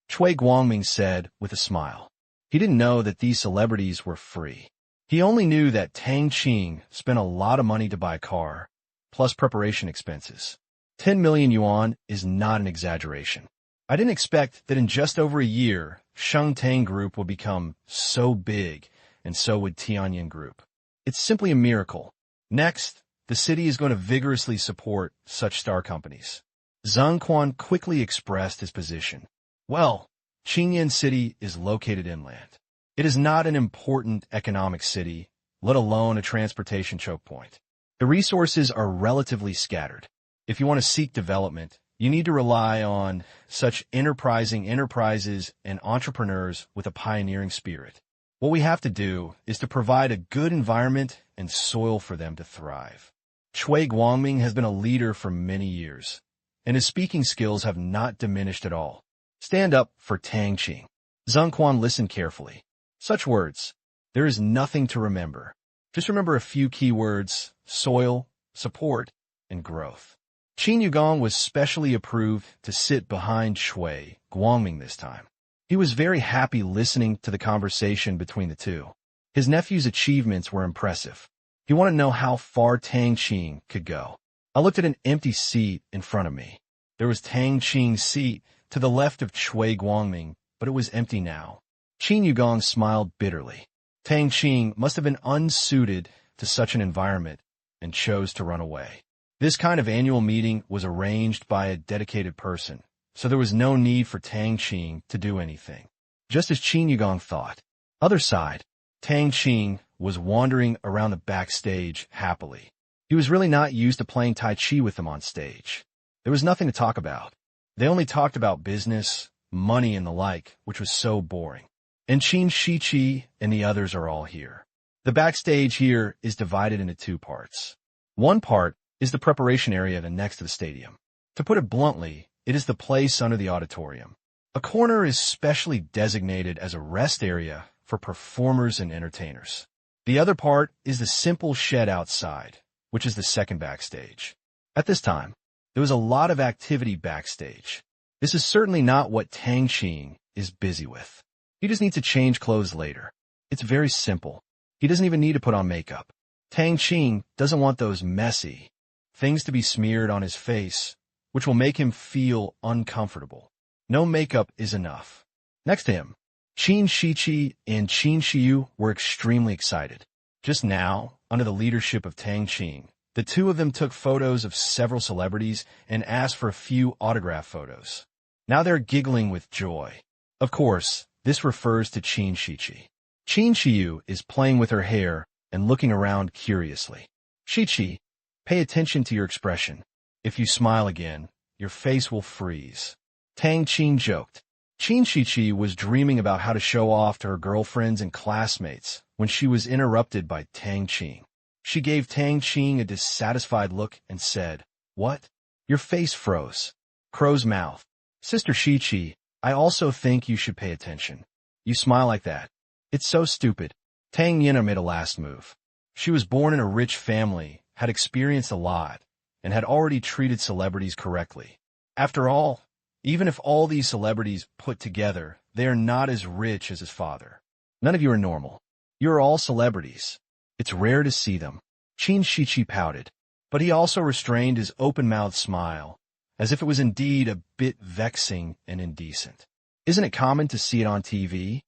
Cui Guangming said with a smile. He didn't know that these celebrities were free. He only knew that Tang Qing spent a lot of money to buy a car, plus preparation expenses. 10 million yuan is not an exaggeration. I didn't expect that in just over a year, Sheng Tang Group would become so big, and so would Tianyin Group. It's simply a miracle. Next, the city is going to vigorously support such star companies. Zhang Quan quickly expressed his position. Well, Qingyan City is located inland. It is not an important economic city, let alone a transportation choke point. The resources are relatively scattered. If you want to seek development, you need to rely on such enterprising enterprises and entrepreneurs with a pioneering spirit. What we have to do is to provide a good environment and soil for them to thrive. Cui Guangming has been a leader for many years, and his speaking skills have not diminished at all. Stand up for Tang Qing. Zhang Quan listened carefully. Such words. There is nothing to remember. Just remember a few key words: soil, support, and growth. Qin Yugong was specially approved to sit behind Cui Guangming this time. He was very happy listening to the conversation between the two. His nephew's achievements were impressive. He wanted to know how far Tang Qing could go. I looked at an empty seat in front of me. There was Tang Qing's seat to the left of Cui Guangming, but it was empty now. Qin Yugong smiled bitterly. Tang Qing must have been unsuited to such an environment and chose to run away. This kind of annual meeting was arranged by a dedicated person, so there was no need for Tang Qing to do anything. Just as Qin Yugong thought. Other side, Tang Qing was wandering around the backstage happily. He was really not used to playing Tai Chi with them on stage. There was nothing to talk about. They only talked about business, money, and the like, which was so boring. And Qin Shiqi and the others are all here. The backstage here is divided into two parts. One part is the preparation area next to the stadium. To put it bluntly, it is the place under the auditorium. A corner is specially designated as a rest area for performers and entertainers. The other part is the simple shed outside, which is the second backstage. At this time, there was a lot of activity backstage. This is certainly not what Tang Qing is busy with. He just needs to change clothes later. It's very simple. He doesn't even need to put on makeup. Tang Qing doesn't want those messy things to be smeared on his face, which will make him feel uncomfortable. No makeup is enough. Next to him, Qin Shiqi and Qin Shiyu were extremely excited. Just now, under the leadership of Tang Qing, the two of them took photos of several celebrities and asked for a few autograph photos. Now they're giggling with joy. Of course, this refers to Qin Shiqi. Qin Shiyu is playing with her hair and looking around curiously. Shiqi, pay attention to your expression. If you smile again, your face will freeze. Tang Qing joked. Qin Shiqi was dreaming about how to show off to her girlfriends and classmates when she was interrupted by Tang Qing. She gave Tang Qing a dissatisfied look and said, "What? Your face froze." Crow's mouth. Sister Shiqi, I also think you should pay attention. You smile like that. It's so stupid. Tang Yina made a last move. She was born in a rich family, had experienced a lot, and had already treated celebrities correctly. After all, even if all these celebrities put together, they are not as rich as his father. None of you are normal. You are all celebrities. It's rare to see them. Qin Shiqi pouted, but he also restrained his open-mouthed smile, as if it was indeed a bit vexing and indecent. Isn't it common to see it on TV?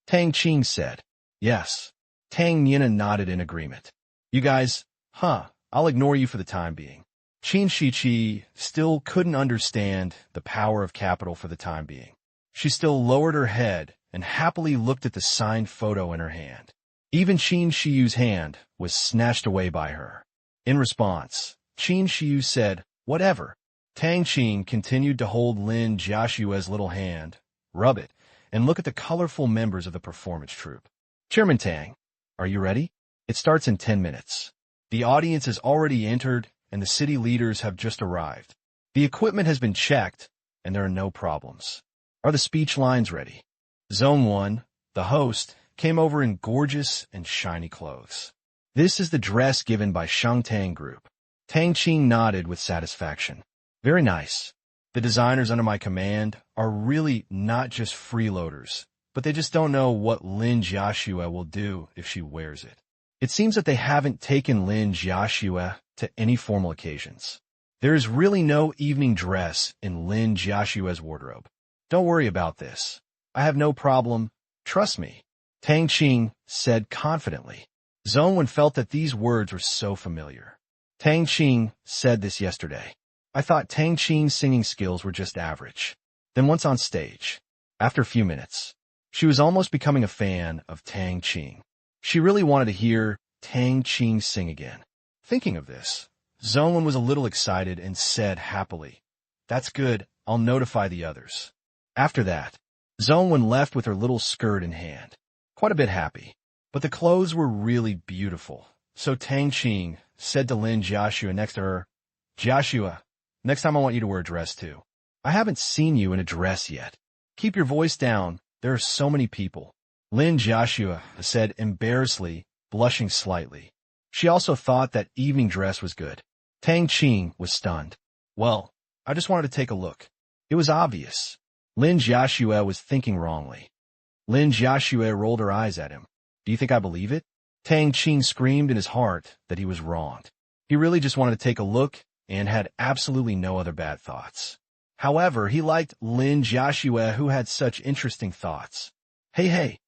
Tang Qing said. Yes. Tang Yina nodded in agreement. You guys, I'll ignore you for the time being. Qin Shiqi still couldn't understand the power of capital for the time being. She still lowered her head and happily looked at the signed photo in her hand. Even Qin Shiyu's hand was snatched away by her. In response, Qin Shiyu said, "Whatever." Tang Qing continued to hold Lin Jiashue's little hand, rub it, and look at the colorful members of the performance troupe. Chairman Tang, are you ready? It starts in 10 minutes. The audience has already entered, and the city leaders have just arrived. The equipment has been checked, and there are no problems. Are the speech lines ready? Zone 1, the host, came over in gorgeous and shiny clothes. This is the dress given by Shangtang Group. Tang Qing nodded with satisfaction. Very nice. The designers under my command are really not just freeloaders, but they just don't know what Lin Jiashue will do if she wears it. It seems that they haven't taken Lin Jiashue to any formal occasions. There is really no evening dress in Lin Jiashue's wardrobe. Don't worry about this. I have no problem. Trust me. Tang Qing said confidently. Zone 1 felt that these words were so familiar. Tang Qing said this yesterday. I thought Tang Qing's singing skills were just average. Then once on stage, after a few minutes, she was almost becoming a fan of Tang Qing. She really wanted to hear Tang Qing sing again. Thinking of this, Zone 1 was a little excited and said happily, "That's good, I'll notify the others." After that, Zone 1 left with her little skirt in hand, quite a bit happy. But the clothes were really beautiful, so Tang Qing said to Lin Jiashue next to her, "Jiashue, next time I want you to wear a dress too. I haven't seen you in a dress yet. Keep your voice down, there are so many people." Lin Jiashue said embarrassedly, blushing slightly. She also thought that evening dress was good. Tang Qing was stunned. "Well, I just wanted to take a look." It was obvious. Lin Jiashue was thinking wrongly. Lin Jiashue rolled her eyes at him. "Do you think I believe it?" Tang Qing screamed in his heart that he was wronged. He really just wanted to take a look and had absolutely no other bad thoughts. However, he liked Lin Jiashue, who had such interesting thoughts. Hey.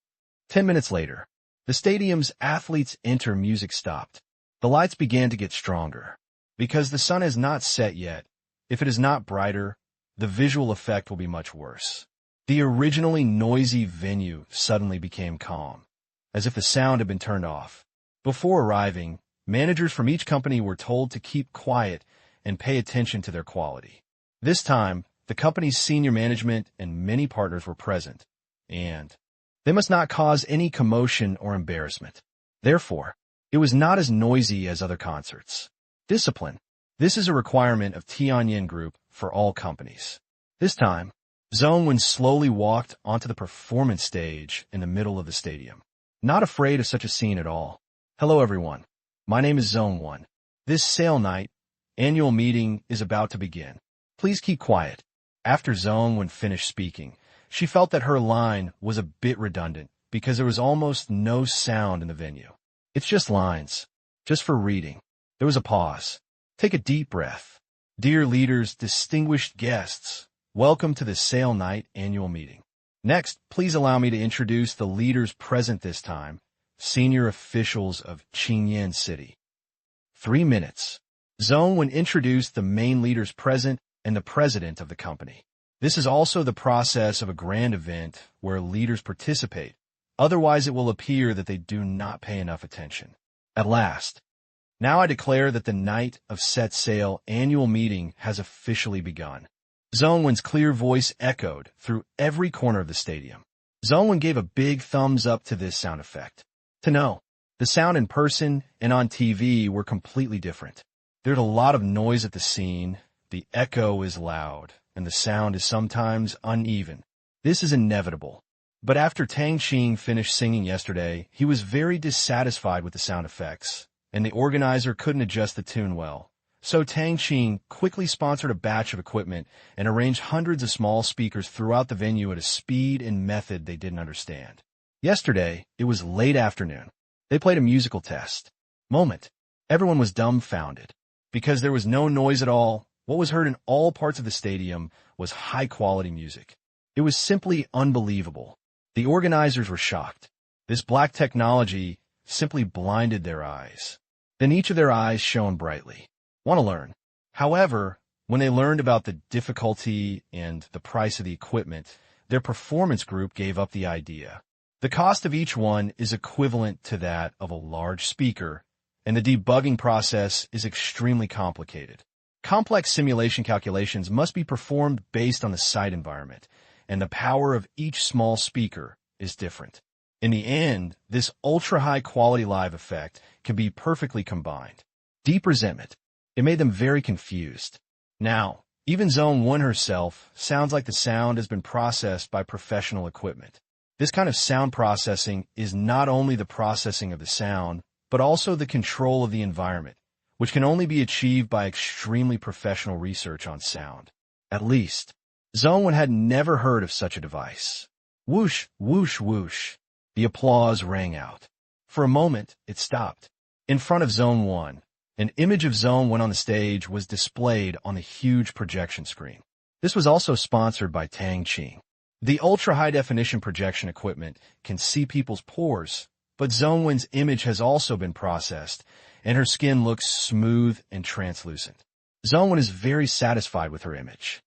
10 minutes later, the stadium's athletes' enter music stopped. The lights began to get stronger. Because the sun has not set yet, if it is not brighter, the visual effect will be much worse. The originally noisy venue suddenly became calm, as if the sound had been turned off. Before arriving, managers from each company were told to keep quiet and pay attention to their quality. This time, the company's senior management and many partners were present, and they must not cause any commotion or embarrassment. Therefore, it was not as noisy as other concerts. Discipline. This is a requirement of Tianyin Group for all companies. This time, Zhong Wen slowly walked onto the performance stage in the middle of the stadium. Not afraid of such a scene at all. Hello everyone. My name is Zhong Wen. This sale night, annual meeting is about to begin. Please keep quiet. After Zhong Wen finished speaking, she felt that her line was a bit redundant because there was almost no sound in the venue. It's just lines. Just for reading. There was a pause. Take a deep breath. Dear leaders, distinguished guests, welcome to the sale night annual meeting. Next, please allow me to introduce the leaders present this time, senior officials of Qingyan City. 3 minutes. Zhong Wen introduced the main leaders present and the president of the company. This is also the process of a grand event where leaders participate. Otherwise, it will appear that they do not pay enough attention. At last, now I declare that the night of set sail annual meeting has officially begun. Zhong Wen's clear voice echoed through every corner of the stadium. Zhong Wen gave a big thumbs up to this sound effect. To know, the sound in person and on TV were completely different. There's a lot of noise at the scene, the echo is loud, and the sound is sometimes uneven. This is inevitable. But after Tang Qing finished singing yesterday, he was very dissatisfied with the sound effects, and the organizer couldn't adjust the tune well. So Tang Qing quickly sponsored a batch of equipment and arranged hundreds of small speakers throughout the venue at a speed and method they didn't understand. Yesterday, it was late afternoon. They played a musical test. Moment. Everyone was dumbfounded. Because there was no noise at all, what was heard in all parts of the stadium was high-quality music. It was simply unbelievable. The organizers were shocked. This black technology simply blinded their eyes. Then each of their eyes shone brightly. Want to learn. However, when they learned about the difficulty and the price of the equipment, their performance group gave up the idea. The cost of each one is equivalent to that of a large speaker, and the debugging process is extremely complicated. Complex simulation calculations must be performed based on the site environment, and the power of each small speaker is different. In the end, this ultra-high quality live effect can be perfectly combined. Deep resentment. It made them very confused. Now, even Zhong Wen herself sounds like the sound has been processed by professional equipment. This kind of sound processing is not only the processing of the sound, but also the control of the environment, which can only be achieved by extremely professional research on sound. At least, Zhong Wen had never heard of such a device. Whoosh, whoosh, whoosh. The applause rang out. For a moment, it stopped. In front of Zhong Wen, an image of Zhong Wen on the stage was displayed on the huge projection screen. This was also sponsored by Tang Qing. The ultra-high-definition projection equipment can see people's pores, but Zhong Wen's image has also been processed, and her skin looks smooth and translucent. Zhong Wen is very satisfied with her image.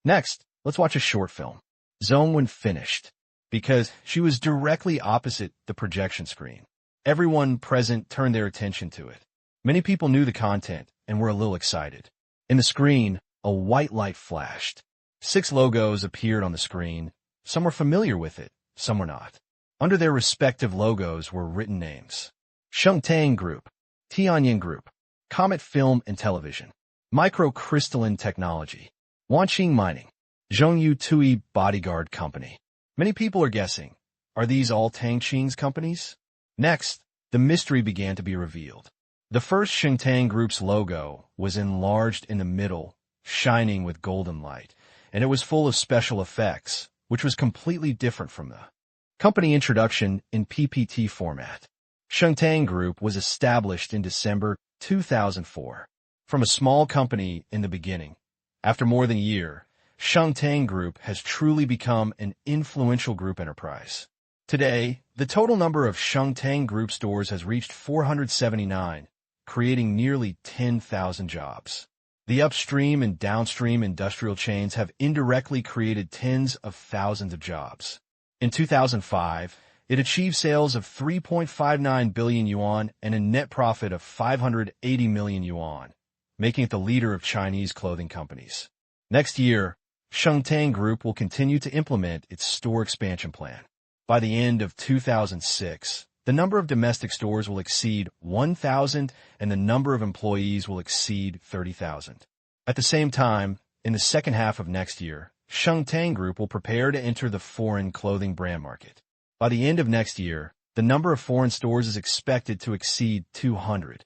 Next, let's watch a short film. Zhong Wen finished, because she was directly opposite the projection screen. Everyone present turned their attention to it. Many people knew the content and were a little excited. In the screen, a white light flashed. 6 logos appeared on the screen. Some were familiar with it, some were not. Under their respective logos were written names. Shengtang Group, Tianyin Group, Comet Film and Television, Microcrystalline Technology, Wanqing Mining, Zhongyu Tui Bodyguard Company. Many people are guessing, are these all Tang Qing's companies? Next, the mystery began to be revealed. The first Shengtang Group's logo was enlarged in the middle, shining with golden light, and it was full of special effects, which was completely different from the company introduction in PPT format. Shengtang Group was established in December 2004. From a small company in the beginning, after more than a year, Shengtang Group has truly become an influential group enterprise. Today, the total number of Shengtang Group stores has reached 479, creating nearly 10,000 jobs. The upstream and downstream industrial chains have indirectly created tens of thousands of jobs. In 2005, it achieved sales of 3.59 billion yuan and a net profit of 580 million yuan, making it the leader of Chinese clothing companies. Next year, Shengtang Group will continue to implement its store expansion plan. By the end of 2006, The number of domestic stores will exceed 1,000 and the number of employees will exceed 30,000. At the same time, in the second half of next year, Tang Group will prepare to enter the foreign clothing brand market. By the end of next year, the number of foreign stores is expected to exceed 200.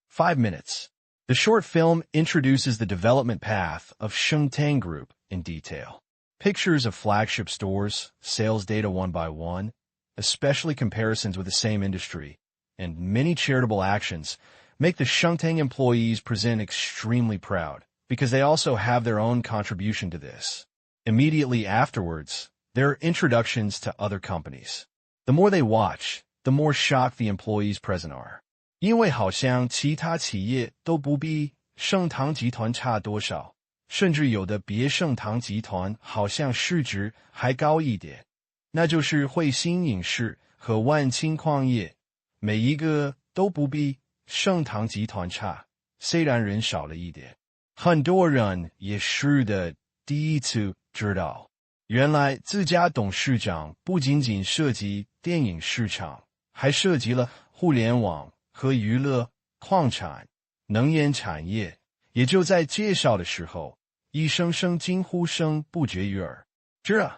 5 minutes. The short film introduces the development path of Tang Group in detail. Pictures of flagship stores, sales data one by one, especially comparisons with the same industry, and many charitable actions make the Tang employees present extremely proud because they also have their own contribution to this. Immediately afterwards, there are introductions to other companies. The more they watch, the more shocked the employees present are. 因为好像其他企业都不比盛唐集团差多少，甚至有的比盛唐集团好像市值还高一点，那就是汇鑫影视和万青矿业，每一个都不比盛唐集团差，虽然人少了一点。很多人也是的第一次知道，原来自家董事长不仅仅涉及电影市场，还涉及了互联网和娱乐、矿产、能源产业。也就在介绍的时候，一声声惊呼声不绝于耳。这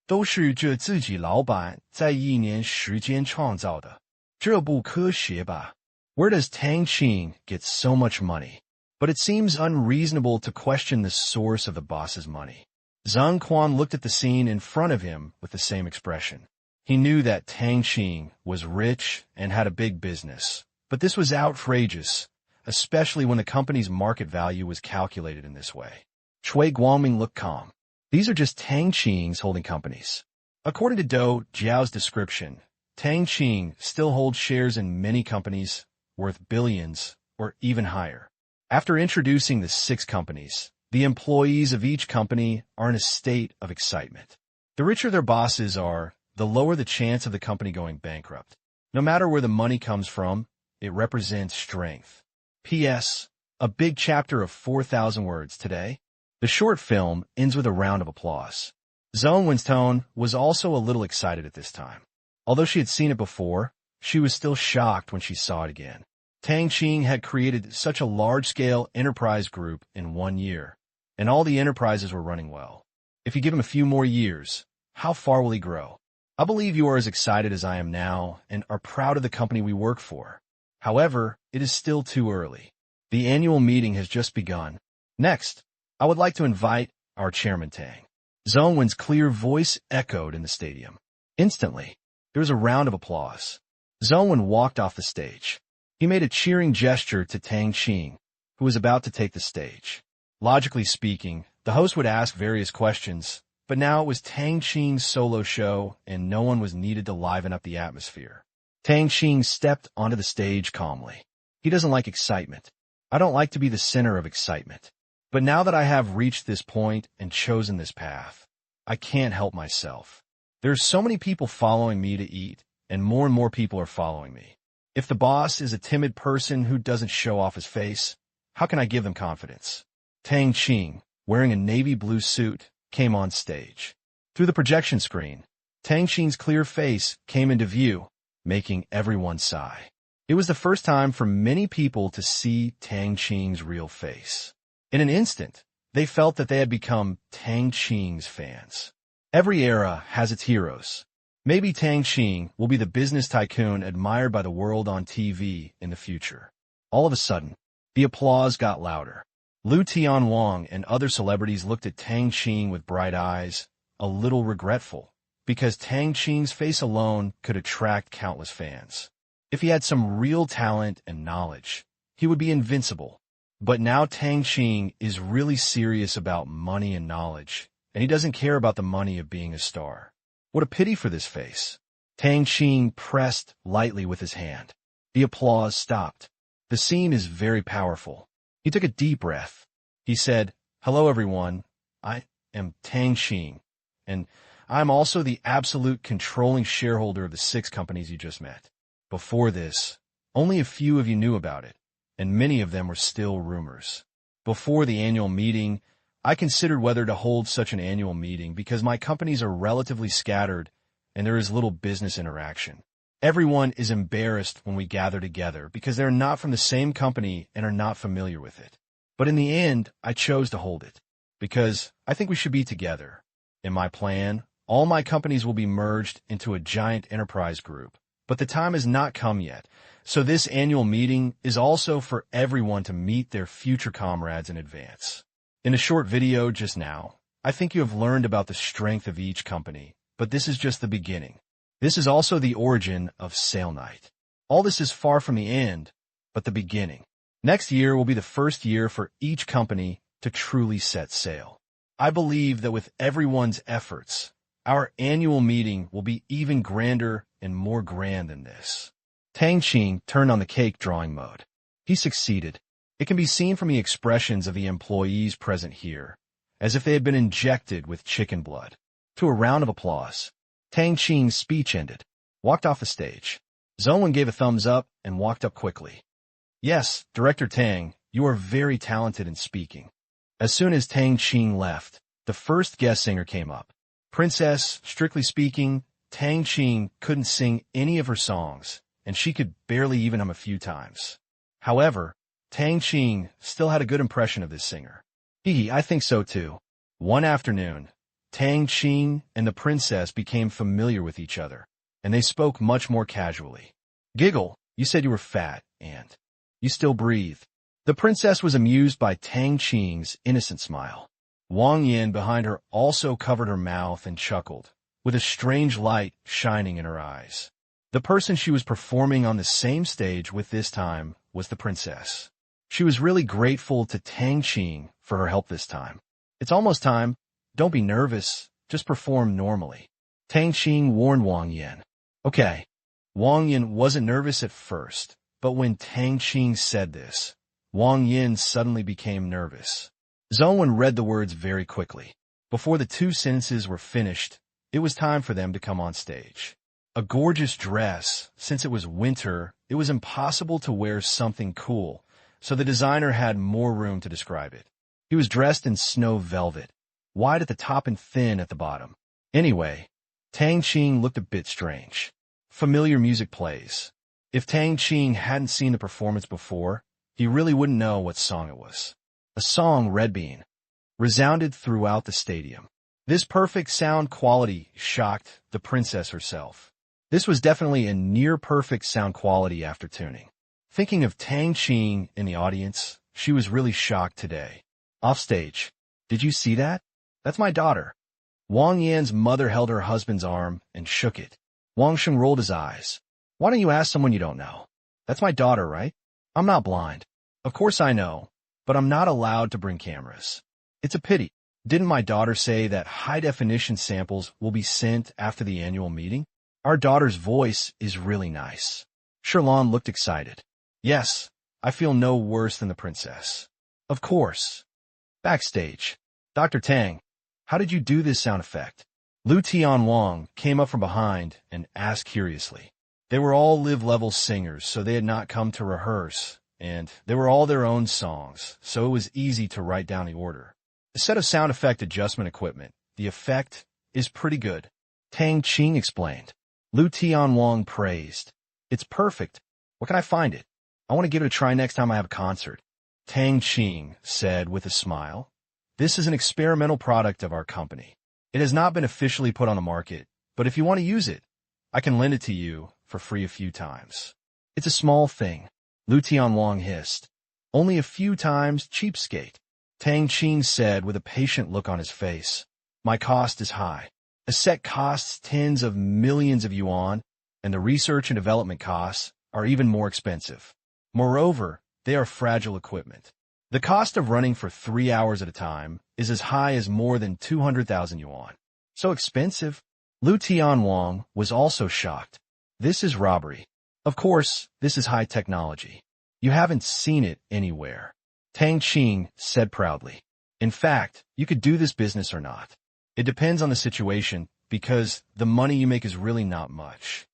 都是这自己老板在1年时间创造的，这不科学吧？ Where does Tang Qing get so much money? But it seems unreasonable to question the source of the boss's money. Zhang Quan looked at the scene in front of him with the same expression. He knew that Tang Qing was rich and had a big business, but this was outrageous, especially when the company's market value was calculated in this way. Cui Guangming looked calm. These are just Tang Qing's holding companies. According to Dou Jiao's description, Tang Qing still holds shares in many companies worth billions or even higher. After introducing the 6 companies, the employees of each company are in a state of excitement. The richer their bosses are, the lower the chance of the company going bankrupt. No matter where the money comes from, it represents strength. P.S. A big chapter of 4,000 words today. The short film ends with a round of applause. Zhong Wen's tone was also a little excited at this time. Although she had seen it before, she was still shocked when she saw it again. Tang Qing had created such a large-scale enterprise group in 1 year, and all the enterprises were running well. If you give him a few more years, how far will he grow? I believe you are as excited as I am now and are proud of the company we work for. However, it is still too early. The annual meeting has just begun. Next, I would like to invite our chairman Tang. Zhong Wen's clear voice echoed in the stadium. Instantly, there was a round of applause. Zhong Wen walked off the stage. He made a cheering gesture to Tang Qing, who was about to take the stage. Logically speaking, the host would ask various questions, but now it was Tang Qing's solo show and no one was needed to liven up the atmosphere. Tang Qing stepped onto the stage calmly. He doesn't like excitement. I don't like to be the center of excitement. But now that I have reached this point and chosen this path, I can't help myself. There are so many people following me to eat, and more people are following me. If the boss is a timid person who doesn't show off his face, how can I give them confidence? Tang Qing, wearing a navy blue suit, came on stage. Through the projection screen, Tang Qing's clear face came into view, making everyone sigh. It was the first time for many people to see Tang Qing's real face. In an instant, they felt that they had become Tang Qing's fans. Every era has its heroes. Maybe Tang Qing will be the business tycoon admired by the world on TV in the future. All of a sudden, the applause got louder. Liu Tianwang and other celebrities looked at Tang Qing with bright eyes, a little regretful, because Tang Qing's face alone could attract countless fans. If he had some real talent and knowledge, he would be invincible. But now Tang Qing is really serious about money and knowledge, and he doesn't care about the money of being a star. What a pity for this face. Tang Qing pressed lightly with his hand. The applause stopped. The scene is very powerful. He took a deep breath. He said, "Hello everyone, I am Tang Qing, and I'm also the absolute controlling shareholder of the 6 companies you just met. Before this, only a few of you knew about it, and many of them were still rumors. Before the annual meeting, I considered whether to hold such an annual meeting because my companies are relatively scattered and there is little business interaction. Everyone is embarrassed when we gather together because they're not from the same company and are not familiar with it. But in the end, I chose to hold it because I think we should be together. In my plan, all my companies will be merged into a giant enterprise group, but the time has not come yet. So this annual meeting is also for everyone to meet their future comrades in advance. In a short video just now, I think you have learned about the strength of each company, but this is just the beginning. This is also the origin of Sale Night. All this is far from the end, but the beginning. Next year will be the first year for each company to truly set sail. I believe that with everyone's efforts, our annual meeting will be even grander and more grand than this. Tang Qing turned on the cake drawing mode. He succeeded. It can be seen from the expressions of the employees present here, as if they had been injected with chicken blood. To a round of applause. Tang Qing's speech ended. Walked off the stage. Zhongwen gave a thumbs up and walked up quickly. Yes, Director Tang, you are very talented in speaking. As soon as Tang Qing left, the first guest singer came up. Princess, strictly speaking, Tang Qing couldn't sing any of her songs, and she could barely even hum a few times. However, Tang Qing still had a good impression of this singer. I think so too. One afternoon, Tang Qing and the princess became familiar with each other, and they spoke much more casually. Giggle, you said you were fat, and you still breathe. The princess was amused by Tang Qing's innocent smile. Wang Yin behind her also covered her mouth and chuckled, with a strange light shining in her eyes. The person she was performing on the same stage with this time was the princess. She was really grateful to Tang Qing for her help this time. It's almost time. Don't be nervous, just perform normally. Tang Qing warned Wang Yin. Okay. Wang Yin wasn't nervous at first, but when Tang Qing said this, Wang Yin suddenly became nervous. Zhongwen read the words very quickly. Before the two sentences were finished, it was time for them to come on stage. A gorgeous dress. Since it was winter, it was impossible to wear something cool, so the designer had more room to describe it. He was dressed in snow velvet, wide at the top and thin at the bottom. Anyway, Tang Qing looked a bit strange. Familiar music plays. If Tang Qing hadn't seen the performance before, he really wouldn't know what song it was. A song, Red Bean, resounded throughout the stadium. This perfect sound quality shocked the princess herself. This was definitely a near-perfect sound quality after tuning. Thinking of Tang Qing in the audience, she was really shocked today. Offstage. Did you see that? That's my daughter. Wang Yan's mother held her husband's arm and shook it. Wang Sheng rolled his eyes. Why don't you ask someone you don't know? That's my daughter, right? I'm not blind. Of course I know, but I'm not allowed to bring cameras. It's a pity. Didn't my daughter say that high-definition samples will be sent after the annual meeting? Our daughter's voice is really nice. Sherlon looked excited. Yes, I feel no worse than the princess. Of course. Backstage. Dr. Tang, how did you do this sound effect? Lu Tianwang came up from behind and asked curiously. They were all live-level singers, so they had not come to rehearse, and they were all their own songs, so it was easy to write down the order. A set of sound effect adjustment equipment. The effect is pretty good. Tang Qing explained. Lu Tianwang praised. It's perfect. Where can I find it? I want to give it a try next time I have a concert. Tang Qing said with a smile. This is an experimental product of our company. It has not been officially put on the market, but if you want to use it, I can lend it to you for free a few times. It's a small thing. Lu Tianwang hissed. Only a few times, cheapskate. Tang Qing said with a patient look on his face. My cost is high. A set costs tens of millions of yuan, and the research and development costs are even more expensive. Moreover, they are fragile equipment. The cost of running for 3 hours at a time is as high as more than 200,000 yuan. So expensive? Lu Tianwang was also shocked. This is robbery. Of course, this is high technology. You haven't seen it anywhere. Tang Qing said proudly. In fact, you could do this business or not. It depends on the situation, because the money you make is really not much.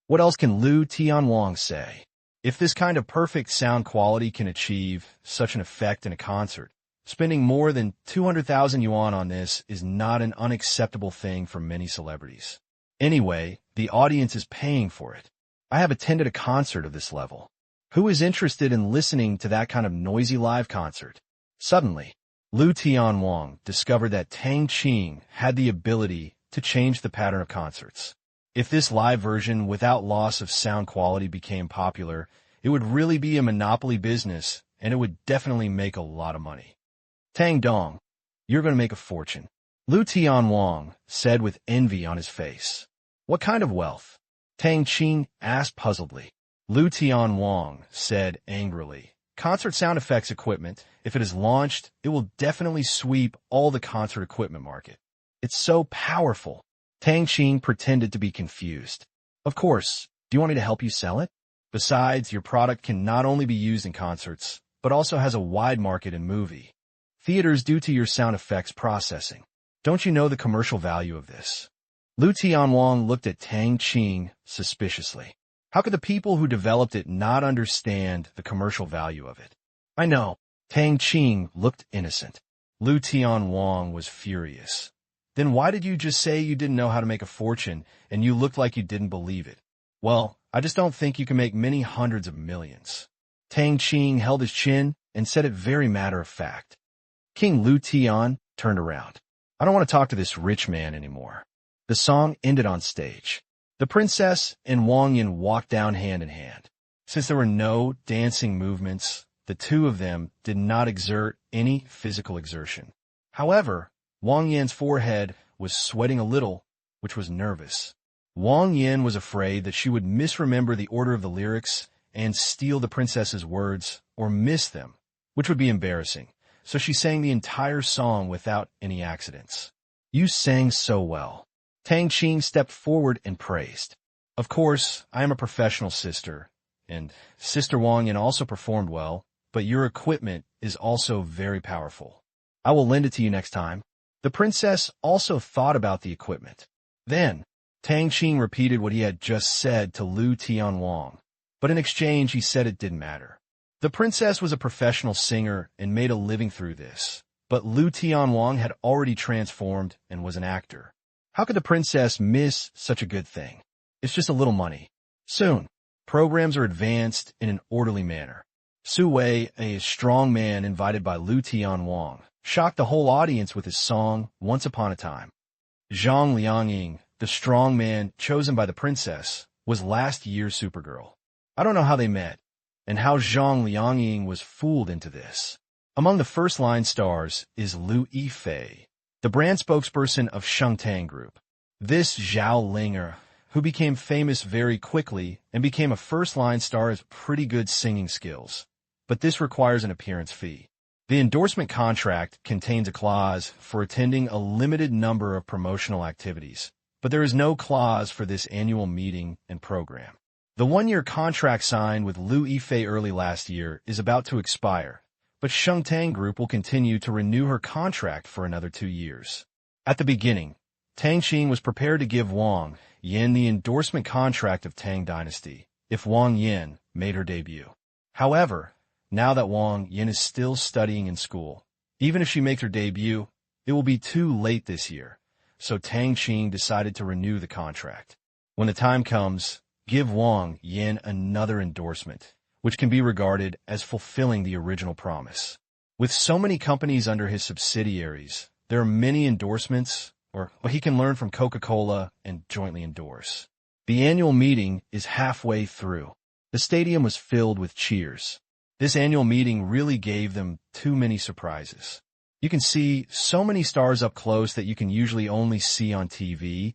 What else can Lu Tianwang say? If this kind of perfect sound quality can achieve such an effect in a concert, spending more than 200,000 yuan on this is not an unacceptable thing for many celebrities. Anyway, the audience is paying for it. I have attended a concert of this level. Who is interested in listening to that kind of noisy live concert? Suddenly, Lu Tianwang discovered that Tang Qing had the ability to change the pattern of concerts. If this live version without loss of sound quality became popular, it would really be a monopoly business, and it would definitely make a lot of money. Tang Dong, you're going to make a fortune. Lu Tianwang said with envy on his face. What kind of wealth? Tang Qing asked puzzledly. Lu Tianwang said angrily. Concert sound effects equipment. If it is launched, it will definitely sweep all the concert equipment market. It's so powerful. Tang Qing pretended to be confused. Of course. Do you want me to help you sell it? Besides, your product can not only be used in concerts, but also has a wide market in movie theaters due to your sound effects processing. Don't you know the commercial value of this? Lu Tianwang looked at Tang Qing suspiciously. How could the people who developed it not understand the commercial value of it? I know. Tang Qing looked innocent. Lu Tianwang was furious. Then why did you just say you didn't know how to make a fortune and you looked like you didn't believe it? Well, I just don't think you can make many hundreds of millions. Tang Qing held his chin and said it very matter of fact. King Lu Tian turned around. I don't want to talk to this rich man anymore. The song ended on stage. The princess and Wang Yin walked down hand in hand. Since there were no dancing movements, the two of them did not exert any physical exertion. However, Wang Yin's forehead was sweating a little, which was nervous. Wang Yin was afraid that she would misremember the order of the lyrics and steal the princess's words or miss them, which would be embarrassing. So she sang the entire song without any accidents. You sang so well. Tang Qing stepped forward and praised. Of course, I am a professional sister, and Sister Wang Yin also performed well, but your equipment is also very powerful. I will lend it to you next time. The princess also thought about the equipment. Then, Tang Qing repeated what he had just said to Lu Tianwang, but in exchange he said it didn't matter. The princess was a professional singer and made a living through this, but Lu Tianwang had already transformed and was an actor. How could the princess miss such a good thing? It's just a little money. Soon, programs are advanced in an orderly manner. Su Wei, a strong man invited by Lu Tianwang, shocked the whole audience with his song, Once Upon a Time. Zhang Liangying, the strong man chosen by the princess, was last year's Supergirl. I don't know how they met, and how Zhang Liangying was fooled into this. Among the first-line stars is Liu Yifei, the brand spokesperson of Shengtang Group. This Zhao Linger, who became famous very quickly and became a first-line star, has pretty good singing skills, but this requires an appearance fee. The endorsement contract contains a clause for attending a limited number of promotional activities, but there is no clause for this annual meeting and program. The one-year contract signed with Liu Yifei early last year is about to expire, but Shengtang Group will continue to renew her contract for another 2 years. At the beginning, Tang Qing was prepared to give Wang Yin the endorsement contract of Tang Dynasty if Wang Yin made her debut. However, now that Wang Yin is still studying in school, even if she makes her debut, it will be too late this year, so Tang Qing decided to renew the contract. When the time comes, give Wang Yin another endorsement, which can be regarded as fulfilling the original promise. With so many companies under his subsidiaries, there are many endorsements, or what he can learn from Coca-Cola and jointly endorse. The annual meeting is halfway through. The stadium was filled with cheers. This annual meeting really gave them too many surprises. You can see so many stars up close that you can usually only see on TV,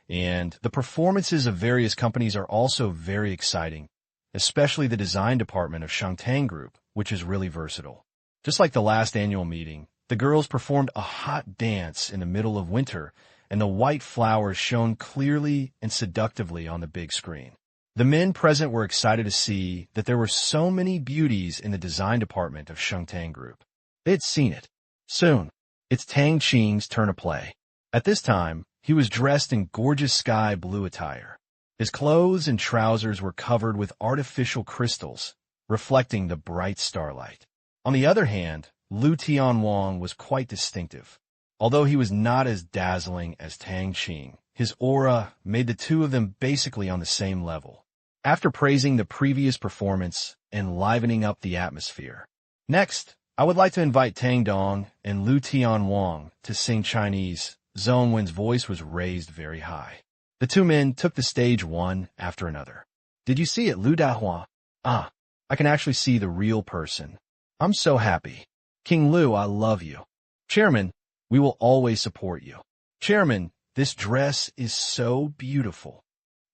and the performances of various companies are also very exciting, especially the design department of Shengtang Group, which is really versatile. Just like the last annual meeting, the girls performed a hot dance in the middle of winter, and the white flowers shone clearly and seductively on the big screen. The men present were excited to see that there were so many beauties in the design department of Shengtang Group. They had seen it. Soon, it's Tang Qing's turn to play. At this time, he was dressed in gorgeous sky blue attire. His clothes and trousers were covered with artificial crystals, reflecting the bright starlight. On the other hand, Lu Tianwang was quite distinctive. Although he was not as dazzling as Tang Qing, his aura made the two of them basically on the same level. after praising the previous performance and livening up the atmosphere. Next, I would like to invite Tang Dong and Lu Tianwang to sing Chinese. Zhong Wen's voice was raised very high. The two men took the stage one after another. Did you see it, Lu Dahua? Ah, I can actually see the real person. I'm so happy. King Lu, I love you. Chairman, we will always support you. Chairman, this dress is so beautiful.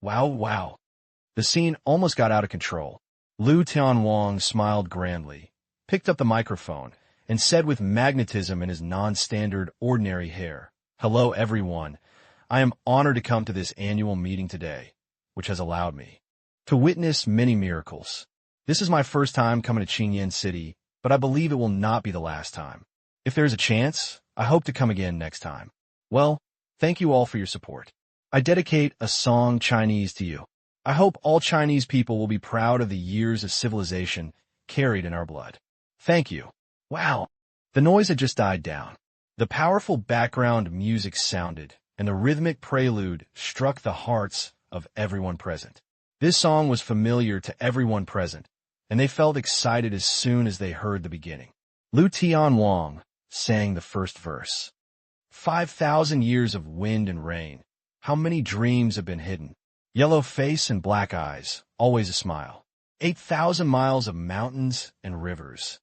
Wow, wow. The scene almost got out of control. Lu Tianwang smiled grandly, picked up the microphone, and said with magnetism in his non-standard ordinary hair, "Hello, everyone. I am honored to come to this annual meeting today, which has allowed me to witness many miracles. This is my first time coming to Qingyan City, but I believe it will not be the last time. If there's a chance, I hope to come again next time. Well, thank you all for your support. I dedicate a song Chinese to you. I hope all Chinese people will be proud of the years of civilization carried in our blood. Thank you." Wow. The noise had just died down. The powerful background music sounded, and the rhythmic prelude struck the hearts of everyone present. This song was familiar to everyone present, and they felt excited as soon as they heard the beginning. Lu Tianwang sang the first verse. 5,000 years of wind and rain. How many dreams have been hidden? Yellow face and black eyes, always a smile. 8,000 miles of mountains and rivers.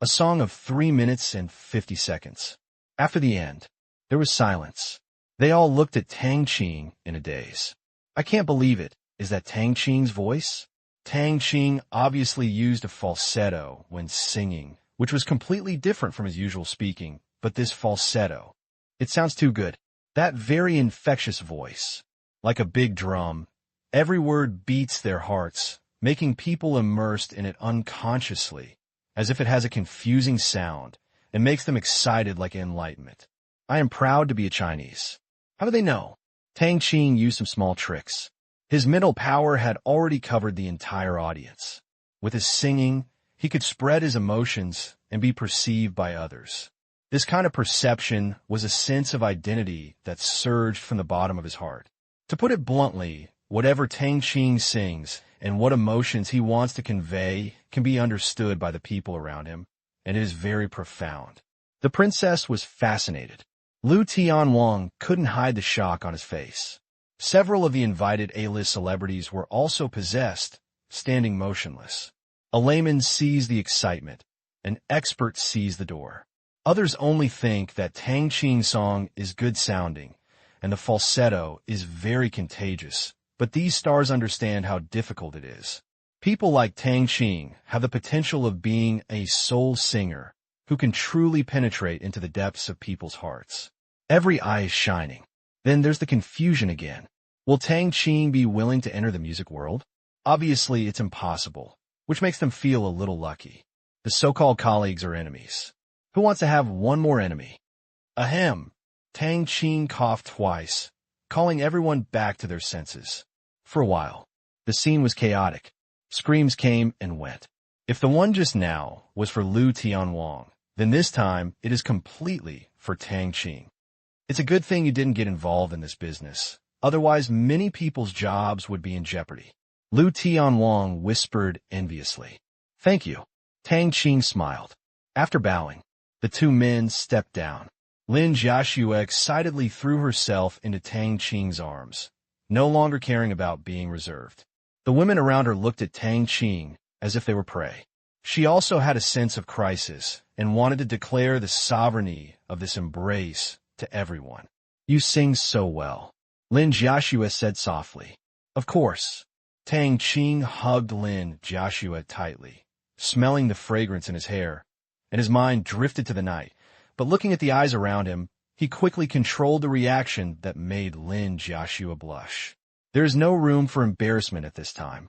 A song of 3 minutes and 50 seconds. After the end, there was silence. They all looked at Tang Qing in a daze. I can't believe it. Is that Tang Qing's voice? Tang Qing obviously used a falsetto when singing, which was completely different from his usual speaking, but this falsetto, it sounds too good. That very infectious voice, like a big drum, every word beats their hearts, making people immersed in it unconsciously, as if it has a confusing sound, and makes them excited like enlightenment. I am proud to be a Chinese. How do they know? Tang Qing used some small tricks. His mental power had already covered the entire audience. With his singing, he could spread his emotions and be perceived by others. This kind of perception was a sense of identity that surged from the bottom of his heart. To put it bluntly, whatever Tang Qing sings and what emotions he wants to convey can be understood by the people around him, and it is very profound. The princess was fascinated. Lu Tianwang couldn't hide the shock on his face. Several of the invited A-list celebrities were also possessed, standing motionless. A layman sees the excitement. An expert sees the door. Others only think that Tang Qing's song is good sounding, and the falsetto is very contagious, but these stars understand how difficult it is. People like Tang Qing have the potential of being a soul singer who can truly penetrate into the depths of people's hearts. Every eye is shining. Then there's the confusion again. Will Tang Qing be willing to enter the music world? Obviously, it's impossible, which makes them feel a little lucky. The so-called colleagues are enemies. Who wants to have one more enemy? Ahem. Tang Qing coughed twice, calling everyone back to their senses. For a while, the scene was chaotic. Screams came and went. If the one just now was for Lu Tianwang, then this time it is completely for Tang Qing. It's a good thing you didn't get involved in this business. Otherwise, many people's jobs would be in jeopardy. Lu Tianwang whispered enviously. Thank you. Tang Qing smiled. After bowing, the two men stepped down. Lin Jiaxue excitedly threw herself into Tang Qing's arms, no longer caring about being reserved. The women around her looked at Tang Qing as if they were prey. She also had a sense of crisis and wanted to declare the sovereignty of this embrace to everyone. You sing so well, Lin Jiaxue said softly. Of course. Tang Qing hugged Lin Jiaxue tightly, smelling the fragrance in his hair, and his mind drifted to the night. But looking at the eyes around him, he quickly controlled the reaction that made Lin Jiaxue blush. There is no room for embarrassment at this time.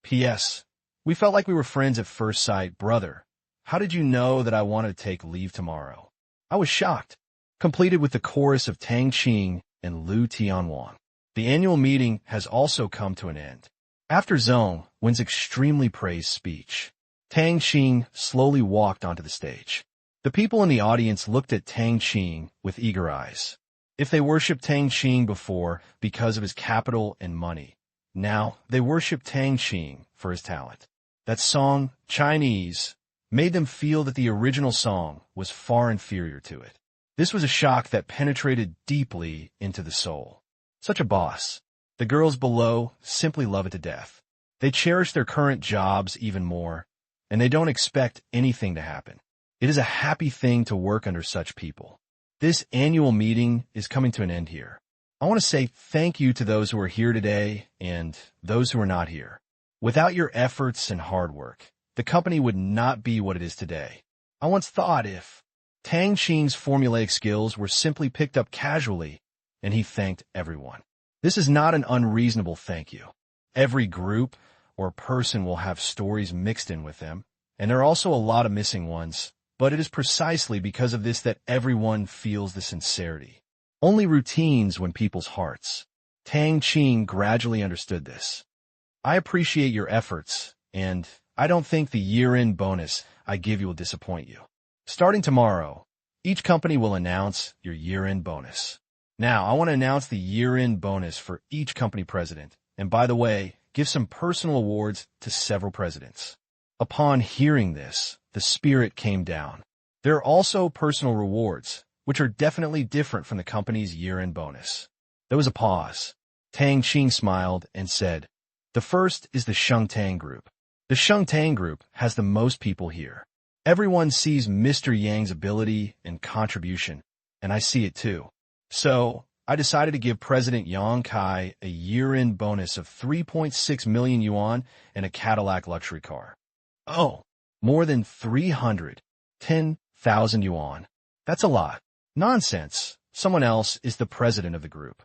P.S. We felt like we were friends at first sight, brother. How did you know that I wanted to take leave tomorrow? I was shocked. Completed with the chorus of Tang Qing and Lu Tianwang. The annual meeting has also come to an end. After Zhong Wen's extremely praised speech, Tang Qing slowly walked onto the stage. The people in the audience looked at Tang Qing with eager eyes. If they worshipped Tang Qing before because of his capital and money, Now, they worshiped Tang Qing for his talent. That song, Chinese, made them feel that the original song was far inferior to it. This was a shock that penetrated deeply into the soul. Such a boss. The girls below simply love it to death. They cherish their current jobs even more, and they don't expect anything to happen. It is a happy thing to work under such people. This annual meeting is coming to an end here. I want to say thank you to those who are here today and those who are not here. Without your efforts and hard work, the company would not be what it is today. I once thought if Tang Qing's formulaic skills were simply picked up casually, and he thanked everyone. This is not an unreasonable thank you. Every group or person will have stories mixed in with them, and there are also a lot of missing ones, but it is precisely because of this that everyone feels the sincerity. Only routines win people's hearts. Tang Qing gradually understood this. I appreciate your efforts, and I don't think the year-end bonus I give you will disappoint you. Starting tomorrow, each company will announce your year-end bonus. Now, I want to announce the year-end bonus for each company president, and by the way, give some personal awards to several presidents. Upon hearing this, the spirit came down. There are also personal rewards, which are definitely different from the company's year-end bonus. There was a pause. Tang Qing smiled and said, "The first is the Tang Group. The Tang Group has the most people here. Everyone sees Mr. Yang's ability and contribution, and I see it too. So, I decided to give President Yang Kai a year-end bonus of 3.6 million yuan and a Cadillac luxury car." "Oh, more than 310,000 yuan. That's a lot." "Nonsense. Someone else is the president of the group."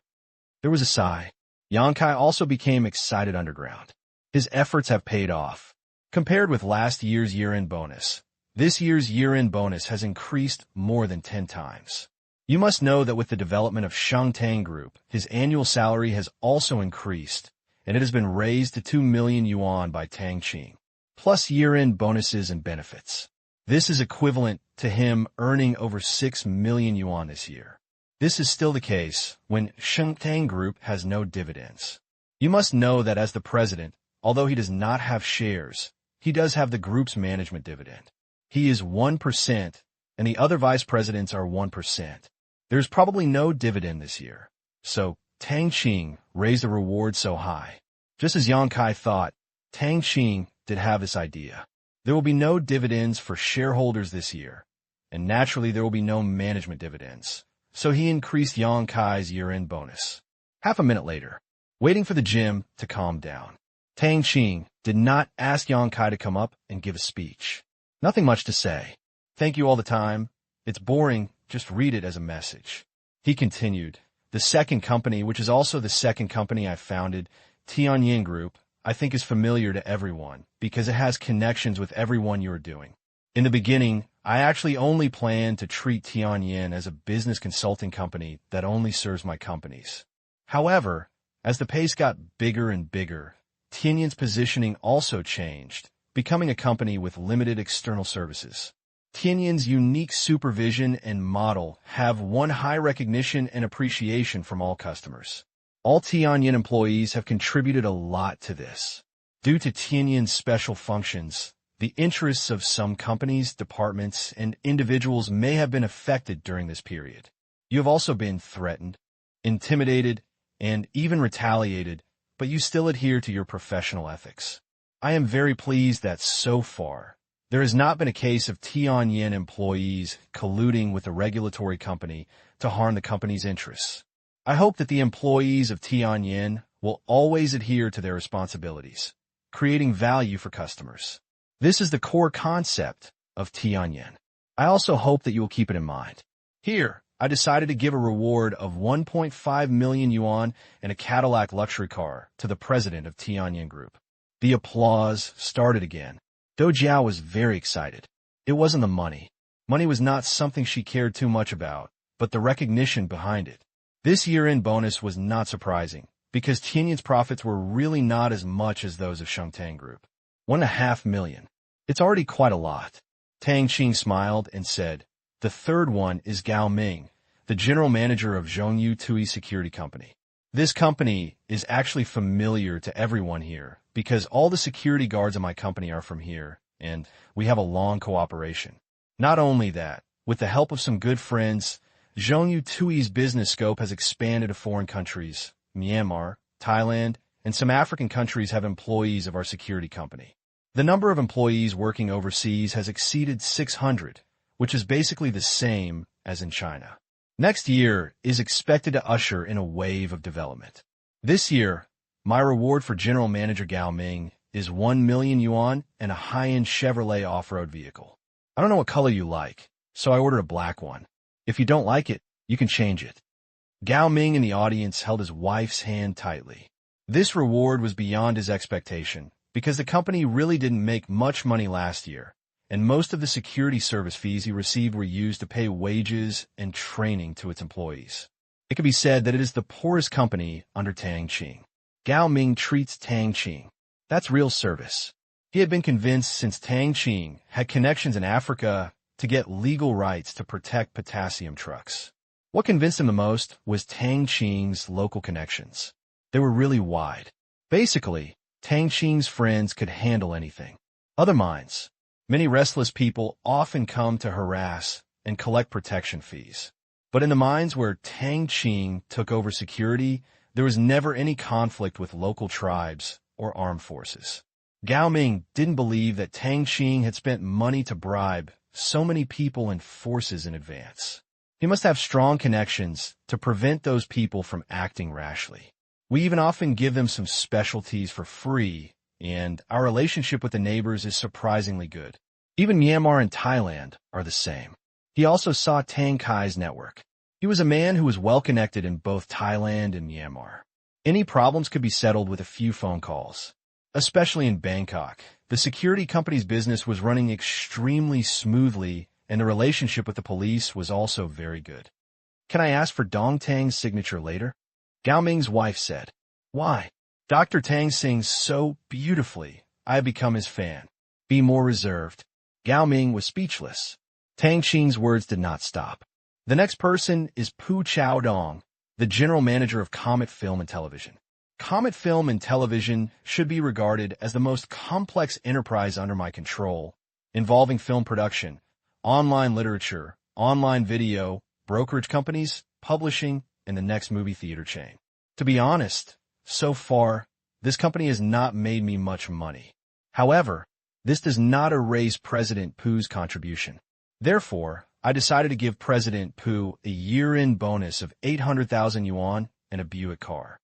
There was a sigh. Yang Kai also became excited underground. His efforts have paid off. Compared with last year's year-end bonus, this year's year-end bonus has increased more than 10 times. You must know that with the development of Tang Group, his annual salary has also increased, and it has been raised to 2 million yuan by Tang Qing, plus year-end bonuses and benefits. This is equivalent to him earning over 6 million yuan this year. This is still the case when Tang Group has no dividends. You must know that as the president, although he does not have shares, he does have the group's management dividend. He is 1%, and the other vice presidents are 1%. There's probably no dividend this year. So, Tang Qing raised the reward so high. Just as Yang Kai thought, Tang Qing did have this idea. There will be no dividends for shareholders this year, and naturally there will be no management dividends. So he increased Yang Kai's year-end bonus. Half a minute later, waiting for the gym to calm down, Tang Qing did not ask Yang Kai to come up and give a speech. Nothing much to say. Thank you all the time. It's boring. Just read it as a message. He continued, the second company, which is also the second company I founded, Tianyin Group, I think is familiar to everyone because it has connections with everyone you are doing. In the beginning, I actually only planned to treat Tianyin as a business consulting company that only serves my companies. However, as the pace got bigger and bigger, Tianyin's positioning also changed, becoming a company with limited external services. Tianyin's unique supervision and model have won high recognition and appreciation from all customers. All Tianyin employees have contributed a lot to this. Due to Tianyin's special functions, the interests of some companies, departments, and individuals may have been affected during this period. You have also been threatened, intimidated, and even retaliated, but you still adhere to your professional ethics. I am very pleased that so far, there has not been a case of Tianyin employees colluding with a regulatory company to harm the company's interests. I hope that the employees of Tianyin will always adhere to their responsibilities, creating value for customers. This is the core concept of Tianyin. I also hope that you will keep it in mind. Here, I decided to give a reward of 1.5 million yuan and a Cadillac luxury car to the president of Tianyin Group. The applause started again. Do Jiao was very excited. It wasn't the money. Money was not something she cared too much about, but the recognition behind it. This year-end bonus was not surprising, because Tianyin's profits were really not as much as those of Tang Group. 1.5 million. It's already quite a lot. Tang Qing smiled and said, the third one is Gao Ming, the general manager of Zhongyu Tui Security Company. This company is actually familiar to everyone here because all the security guards in my company are from here, and we have a long cooperation. Not only that, with the help of some good friends, Zhongyu Tui's business scope has expanded to foreign countries. Myanmar, Thailand, and some African countries have employees of our security company. The number of employees working overseas has exceeded 600, which is basically the same as in China. Next year is expected to usher in a wave of development. This year, my reward for General Manager Gao Ming is 1 million yuan and a high-end Chevrolet off-road vehicle. I don't know what color you like, so I ordered a black one. If you don't like it, you can change it. Gao Ming in the audience held his wife's hand tightly. This reward was beyond his expectation because the company really didn't make much money last year, and most of the security service fees he received were used to pay wages and training to its employees. It could be said that it is the poorest company under Tang Qing. Gao Ming treats Tang Qing. That's real service. He had been convinced since Tang Qing had connections in Africa to get legal rights to protect potassium trucks. What convinced him the most was Tang Qing's local connections. They were really wide. Basically, Tang Qing's friends could handle anything. Other mines. Many restless people often come to harass and collect protection fees. But in the mines where Tang Qing took over security, there was never any conflict with local tribes or armed forces. Gao Ming didn't believe that Tang Qing had spent money to bribe so many people and forces in advance. He must have strong connections to prevent those people from acting rashly. We even often give them some specialties for free, and our relationship with the neighbors is surprisingly good. Even Myanmar and Thailand are the same. He also saw Tang Kai's network. He was a man who was well-connected in both Thailand and Myanmar. Any problems could be settled with a few phone calls. Especially in Bangkok, the security company's business was running extremely smoothly, and the relationship with the police was also very good. Can I ask for Dong Tang's signature later? Gao Ming's wife said. Why? Dr. Tang sings so beautifully. I have become his fan. Be more reserved. Gao Ming was speechless. Tang Qing's words did not stop. The next person is Pu Chaodong, the general manager of Comet Film and Television. Comet Film and Television should be regarded as the most complex enterprise under my control, involving film production, online literature, online video, brokerage companies, publishing, and the next movie theater chain. To be honest, so far, this company has not made me much money. However, this does not erase President Pu's contribution. Therefore, I decided to give President Pu a year-end bonus of 800,000 yuan and a Buick car.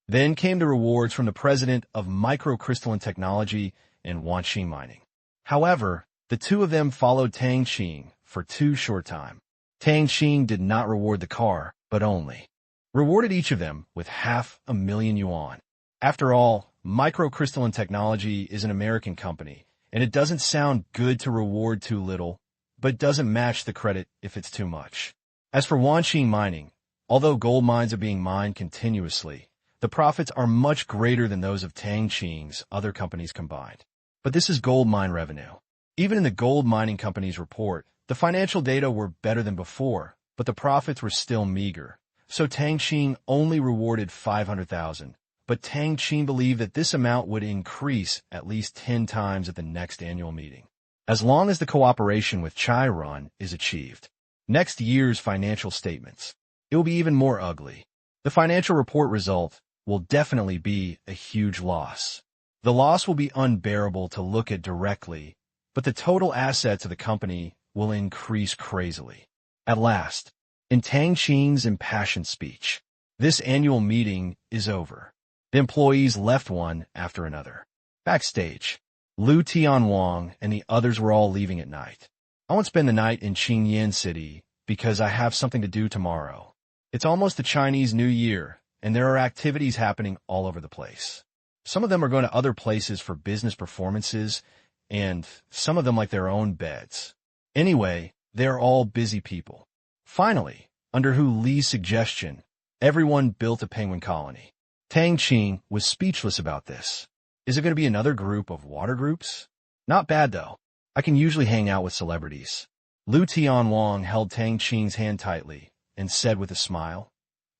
Then came the rewards from the president of microcrystalline technology and Wanxi mining. However, the two of them followed Tang Qing for too short time. Tang Qing did not reward the car, but only rewarded each of them with 500,000 yuan. After all, microcrystalline technology is an American company, and it doesn't sound good to reward too little, but doesn't match the credit if it's too much. As for Wanxi mining, although gold mines are being mined continuously, the profits are much greater than those of Tang Qing's other companies combined. But this is gold mine revenue. Even in the gold mining company's report, the financial data were better than before, but the profits were still meager. So Tang Qing only rewarded 500,000, but Tang Qing believed that this amount would increase at least 10 times at the next annual meeting, as long as the cooperation with Chai Run is achieved. Next year's financial statements. It will be even more ugly. The financial report result will definitely be a huge loss. The loss will be unbearable to look at directly, but the total assets of the company will increase crazily. At last, in Tang Qing's impassioned speech, this annual meeting is over. The employees left one after another. Backstage, Liu Tianwang and the others were all leaving at night. I won't spend the night in Qingyan City because I have something to do tomorrow. It's almost the Chinese New Year, and there are activities happening all over the place. Some of them are going to other places for business performances, and some of them like their own beds. Anyway, they're all busy people. Finally, under Hu Li's suggestion, everyone built a penguin colony. Tang Qing was speechless about this. Is it going to be another group of water groups? Not bad, though. I can usually hang out with celebrities. Liu Tianwang held Tang Qing's hand tightly and said with a smile,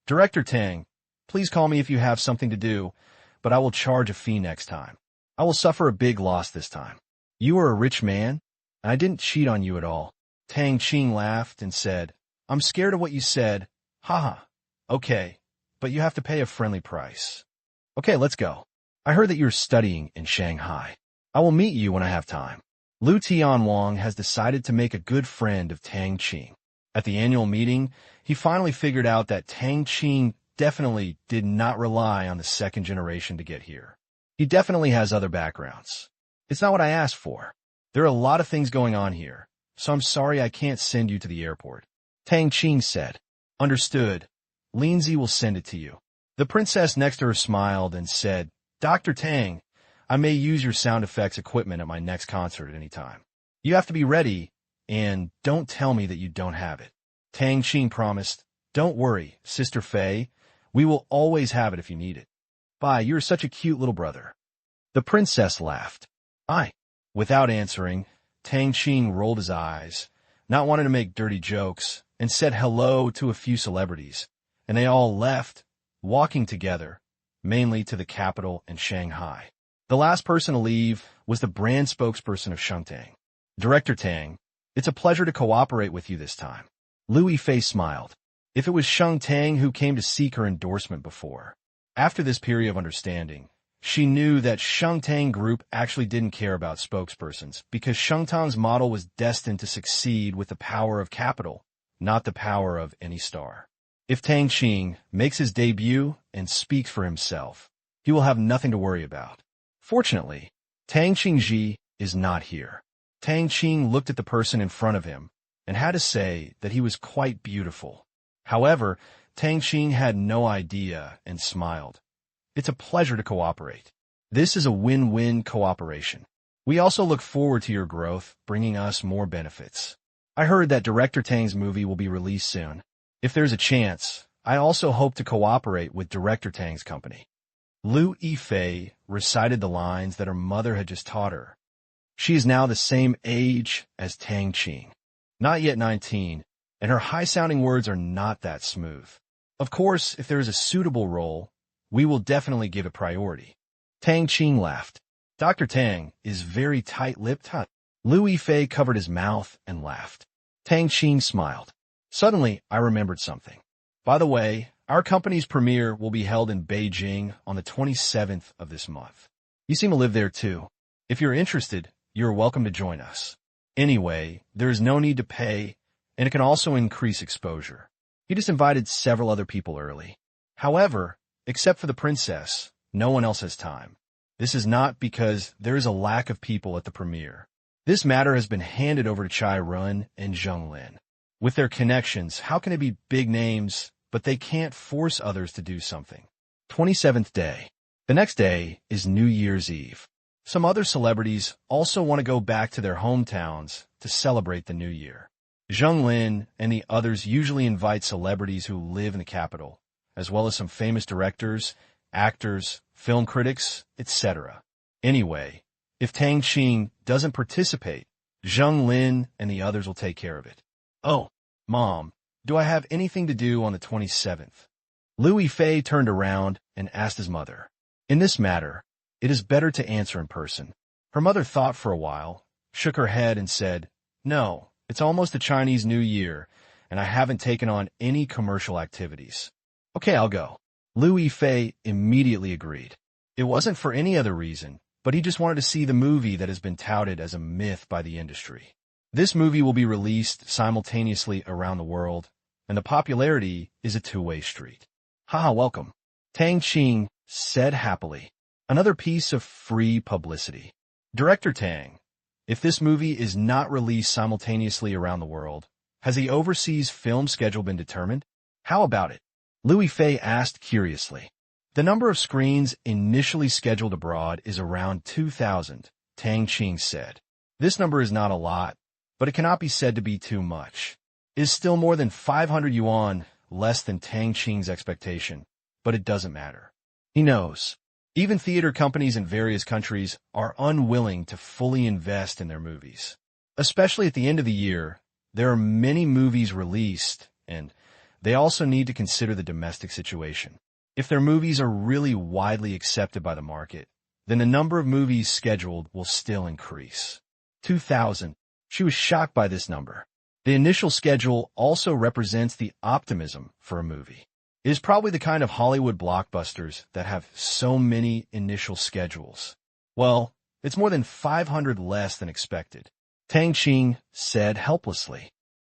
Director Tang, Please call me if you have something to do, but I will charge a fee next time. I will suffer a big loss this time. You are a rich man, and I didn't cheat on you at all. Tang Qing laughed and said, I'm scared of what you said. Haha. Okay, but you have to pay a friendly price. Okay, let's go. I heard that you're studying in Shanghai. I will meet you when I have time. Lu Tianwang has decided to make a good friend of Tang Qing. At the annual meeting, he finally figured out that Tang Qing definitely did not rely on the second generation to get here. He definitely has other backgrounds. It's not what I asked for. There are a lot of things going on here, so I'm sorry I can't send you to the airport. Tang Qing said. Understood. Lindsay will send it to you. The princess next to her smiled and said, Dr. Tang, I may use your sound effects equipment at my next concert at any time. You have to be ready, and don't tell me that you don't have it. Tang Qing promised, Don't worry, Sister Fei. We will always have it if you need it. Bye, you're such a cute little brother. The princess laughed. Without answering, Tang Qing rolled his eyes, not wanting to make dirty jokes, and said hello to a few celebrities, and they all left, walking together, mainly to the capital in Shanghai. The last person to leave was the brand spokesperson of Shengtang. Director Tang, it's a pleasure to cooperate with you this time. Lu Yifei smiled. If it was Shengtang who came to seek her endorsement before. After this period of understanding, she knew that Shengtang Group actually didn't care about spokespersons because Shengtang's model was destined to succeed with the power of capital, not the power of any star. If Tang Qing makes his debut and speaks for himself, he will have nothing to worry about. Fortunately, Tang Qingji is not here. Tang Qing looked at the person in front of him and had to say that he was quite beautiful. However, Tang Qing had no idea and smiled. It's a pleasure to cooperate. This is a win-win cooperation. We also look forward to your growth, bringing us more benefits. I heard that Director Tang's movie will be released soon. If there's a chance, I also hope to cooperate with Director Tang's company. Lu Yifei recited the lines that her mother had just taught her. She is now the same age as Tang Qing. Not yet 19, and her high-sounding words are not that smooth. Of course, if there is a suitable role, we will definitely give it priority. Tang Qing laughed. Dr. Tang is very tight-lipped, huh? Lu Yifei covered his mouth and laughed. Tang Qing smiled. Suddenly, I remembered something. By the way, our company's premiere will be held in Beijing on the 27th of this month. You seem to live there too. If you're interested, you're welcome to join us. Anyway, there is no need to pay, and it can also increase exposure. He just invited several other people early. However, except for the princess, no one else has time. This is not because there is a lack of people at the premiere. This matter has been handed over to Chai Run and Zheng Lin. With their connections, how can it be big names, but they can't force others to do something? 27th day. The next day is New Year's Eve. Some other celebrities also want to go back to their hometowns to celebrate the new year. Zheng Lin and the others usually invite celebrities who live in the capital, as well as some famous directors, actors, film critics, etc. Anyway, if Tang Qing doesn't participate, Zheng Lin and the others will take care of it. Oh, Mom, do I have anything to do on the 27th? Lu Yifei turned around and asked his mother. In this matter, it is better to answer in person. Her mother thought for a while, shook her head and said, No, it's almost the Chinese New Year, and I haven't taken on any commercial activities. Okay, I'll go. Lu Yifei immediately agreed. It wasn't for any other reason, but he just wanted to see the movie that has been touted as a myth by the industry. This movie will be released simultaneously around the world, and the popularity is a two-way street. Haha, welcome. Tang Qing said happily. Another piece of free publicity. Director Tang, if this movie is not released simultaneously around the world, has the overseas film schedule been determined? How about it? Lu Yifei asked curiously. The number of screens initially scheduled abroad is around 2,000, Tang Qing said. This number is not a lot, but it cannot be said to be too much. It is still more than 500 yuan less than Tang Qing's expectation, but it doesn't matter. He knows. Even theater companies in various countries are unwilling to fully invest in their movies. Especially at the end of the year, there are many movies released, and they also need to consider the domestic situation. If their movies are really widely accepted by the market, then the number of movies scheduled will still increase. 2,000. She was shocked by this number. The initial schedule also represents the optimism for a movie. It is probably the kind of Hollywood blockbusters that have so many initial schedules. Well, it's more than 500 less than expected. Tang Qing said helplessly.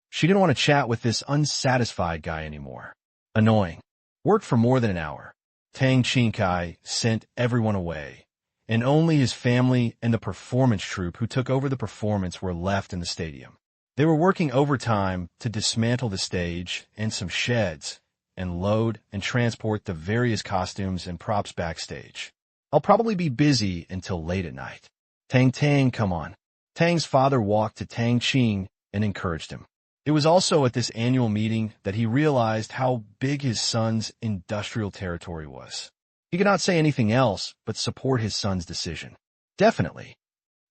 She didn't want to chat with this unsatisfied guy anymore. Annoying. Worked for more than an hour. Tang Qing sent everyone away, and only his family and the performance troupe who took over the performance were left in the stadium. They were working overtime to dismantle the stage and some sheds and load and transport the various costumes and props backstage. I'll probably be busy until late at night. Tang, come on. Tang's father walked to Tang Qing and encouraged him. It was also at this annual meeting that he realized how big his son's industrial territory was. He could not say anything else but support his son's decision. Definitely.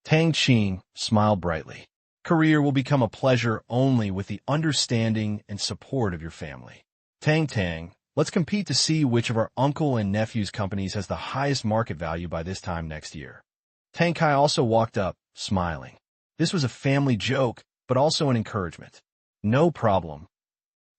Tang Qing smiled brightly. Career will become a pleasure only with the understanding and support of your family. Tang, let's compete to see which of our uncle and nephew's companies has the highest market value by this time next year. Tang Kai also walked up, smiling. This was a family joke, but also an encouragement. No problem.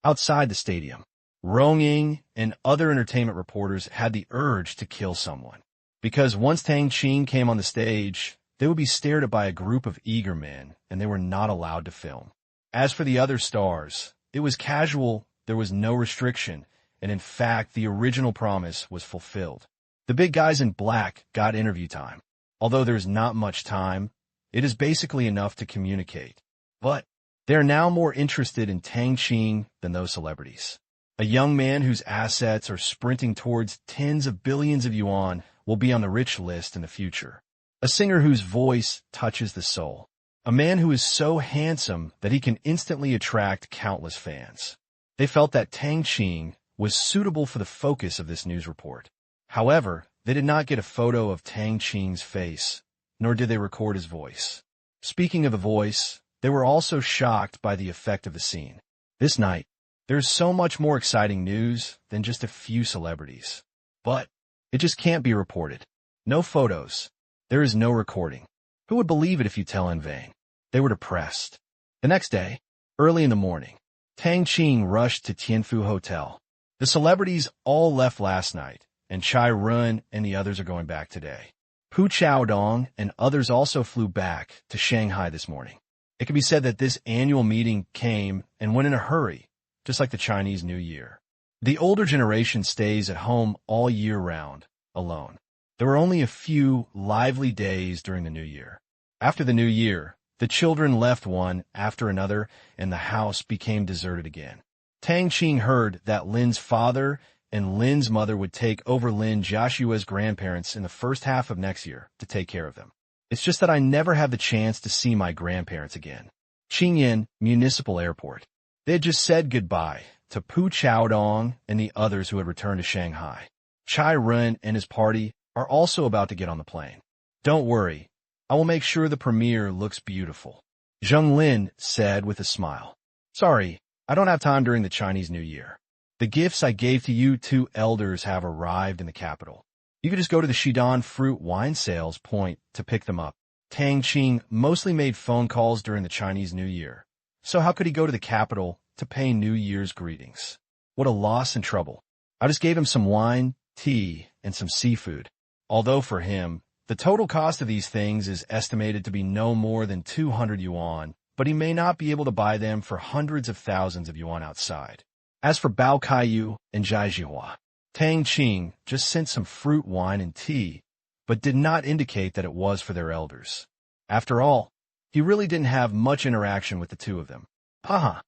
Outside the stadium, Rong Ying and other entertainment reporters had the urge to kill someone. Because once Tang Qing came on the stage, they would be stared at by a group of eager men, and they were not allowed to film. As for the other stars, it was casual, there was no restriction, and in fact, the original promise was fulfilled. The big guys in black got interview time. Although there's not much time, it is basically enough to communicate. But they are now more interested in Tang Qing than those celebrities. A young man whose assets are sprinting towards tens of billions of yuan will be on the rich list in the future. A singer whose voice touches the soul. A man who is so handsome that he can instantly attract countless fans. They felt that Tang Qing was suitable for the focus of this news report. However, they did not get a photo of Tang Qing's face, nor did they record his voice. Speaking of the voice, they were also shocked by the effect of the scene. This night, there's so much more exciting news than just a few celebrities. But it just can't be reported. No photos. There is no recording. Who would believe it if you tell in vain? They were depressed. The next day, early in the morning, Tang Qing rushed to Tianfu Hotel. The celebrities all left last night, and Chai Run and the others are going back today. Pu Chaodong and others also flew back to Shanghai this morning. It can be said that this annual meeting came and went in a hurry, just like the Chinese New Year. The older generation stays at home all year round, alone. There were only a few lively days during the New Year. After the New Year, the children left one after another, and the house became deserted again. Tang Qing heard that Lin's father and Lin's mother would take over Lin Joshua's grandparents in the first half of next year to take care of them. It's just that I never have the chance to see my grandparents again. Qingyan Municipal Airport. They had just said goodbye to Pu Chaodong and the others who had returned to Shanghai. Chai Run and his party are also about to get on the plane. Don't worry, I will make sure the premiere looks beautiful. Zheng Lin said with a smile. Sorry, I don't have time during the Chinese New Year. The gifts I gave to you two elders have arrived in the capital. You could just go to the Shidan fruit wine sales point to pick them up. Tang Qing mostly made phone calls during the Chinese New Year. So how could he go to the capital to pay New Year's greetings? What a loss and trouble. I just gave him some wine, tea, and some seafood. Although for him, the total cost of these things is estimated to be no more than 200 yuan, but he may not be able to buy them for hundreds of thousands of yuan outside. As for Bao Kaiyu and Jai Jihua, Tang Qing just sent some fruit wine and tea, but did not indicate that it was for their elders. After all, he really didn't have much interaction with the two of them. Haha,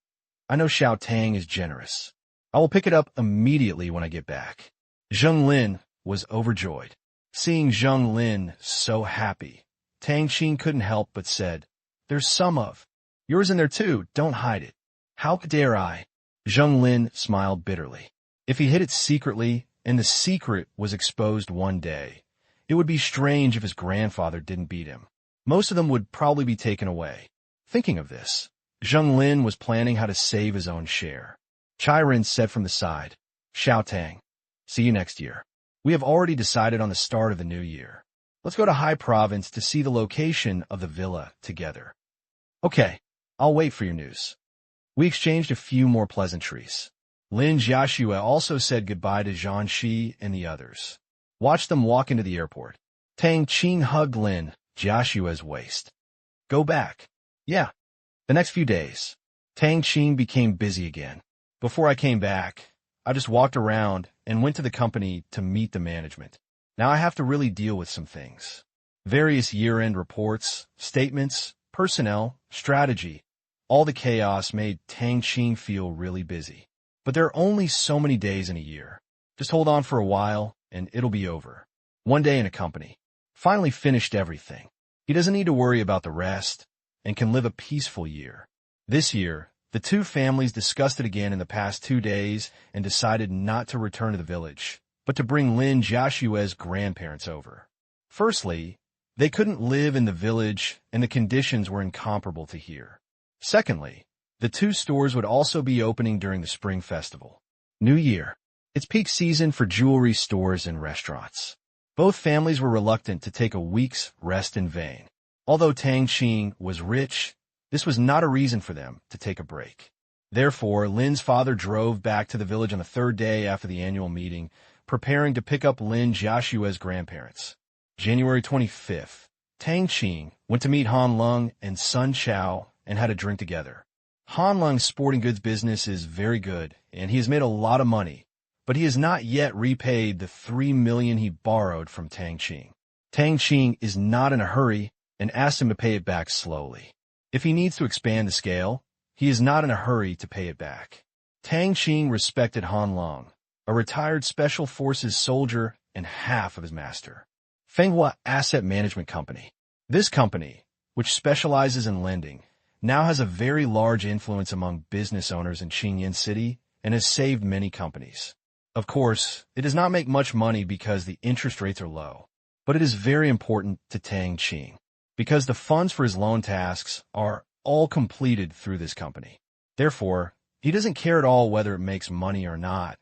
I know Xiao Tang is generous. I will pick it up immediately when I get back. Zheng Lin was overjoyed. Seeing Zheng Lin so happy, Tang Qing couldn't help but said, There's some of yours in there too, don't hide it. How dare I? Zheng Lin smiled bitterly. If he hid it secretly, and the secret was exposed one day, it would be strange if his grandfather didn't beat him. Most of them would probably be taken away. Thinking of this, Zheng Lin was planning how to save his own share. Chai Ren said from the side, Xiao Tang, See you next year. We have already decided on the start of the new year. Let's go to High Province to see the location of the villa together. Okay, I'll wait for your news. We exchanged a few more pleasantries. Lin Jiaxue also said goodbye to Zhang Shi and the others. Watch them walk into the airport. Tang Qing hugged Lin Jiaxue's waist. Go back. Yeah. The next few days, Tang Qing became busy again. Before I came back, I just walked around and went to the company to meet the management. Now I have to really deal with some things. Various year-end reports, statements, personnel, strategy. All the chaos made Tang Qing feel really busy. But there are only so many days in a year. Just hold on for a while, and it'll be over. One day in a company. Finally finished everything. He doesn't need to worry about the rest, and can live a peaceful year. This year, the two families discussed it again in the past 2 days and decided not to return to the village, but to bring Lin Jiaxue's grandparents over. Firstly, they couldn't live in the village, and the conditions were incomparable to here. Secondly, the two stores would also be opening during the Spring Festival. New Year. It's peak season for jewelry stores and restaurants. Both families were reluctant to take a week's rest in vain. Although Tang Qing was rich, this was not a reason for them to take a break. Therefore, Lin's father drove back to the village on the 3rd day after the annual meeting, preparing to pick up Lin Jiaxue's grandparents. January 25th, Tang Qing went to meet Han Lung and Sun Chao and had a drink together. Han Lung's sporting goods business is very good, and he has made a lot of money, but he has not yet repaid the $3 million he borrowed from Tang Qing. Tang Qing is not in a hurry and asked him to pay it back slowly. If he needs to expand the scale, he is not in a hurry to pay it back. Tang Qing respected Han Lung, a retired Special Forces soldier and half of his master. Fenghua Asset Management Company. This company, which specializes in lending, now has a very large influence among business owners in Qingyan City and has saved many companies. Of course, it does not make much money because the interest rates are low, but it is very important to Tang Qing because the funds for his loan tasks are all completed through this company. Therefore, he doesn't care at all whether it makes money or not,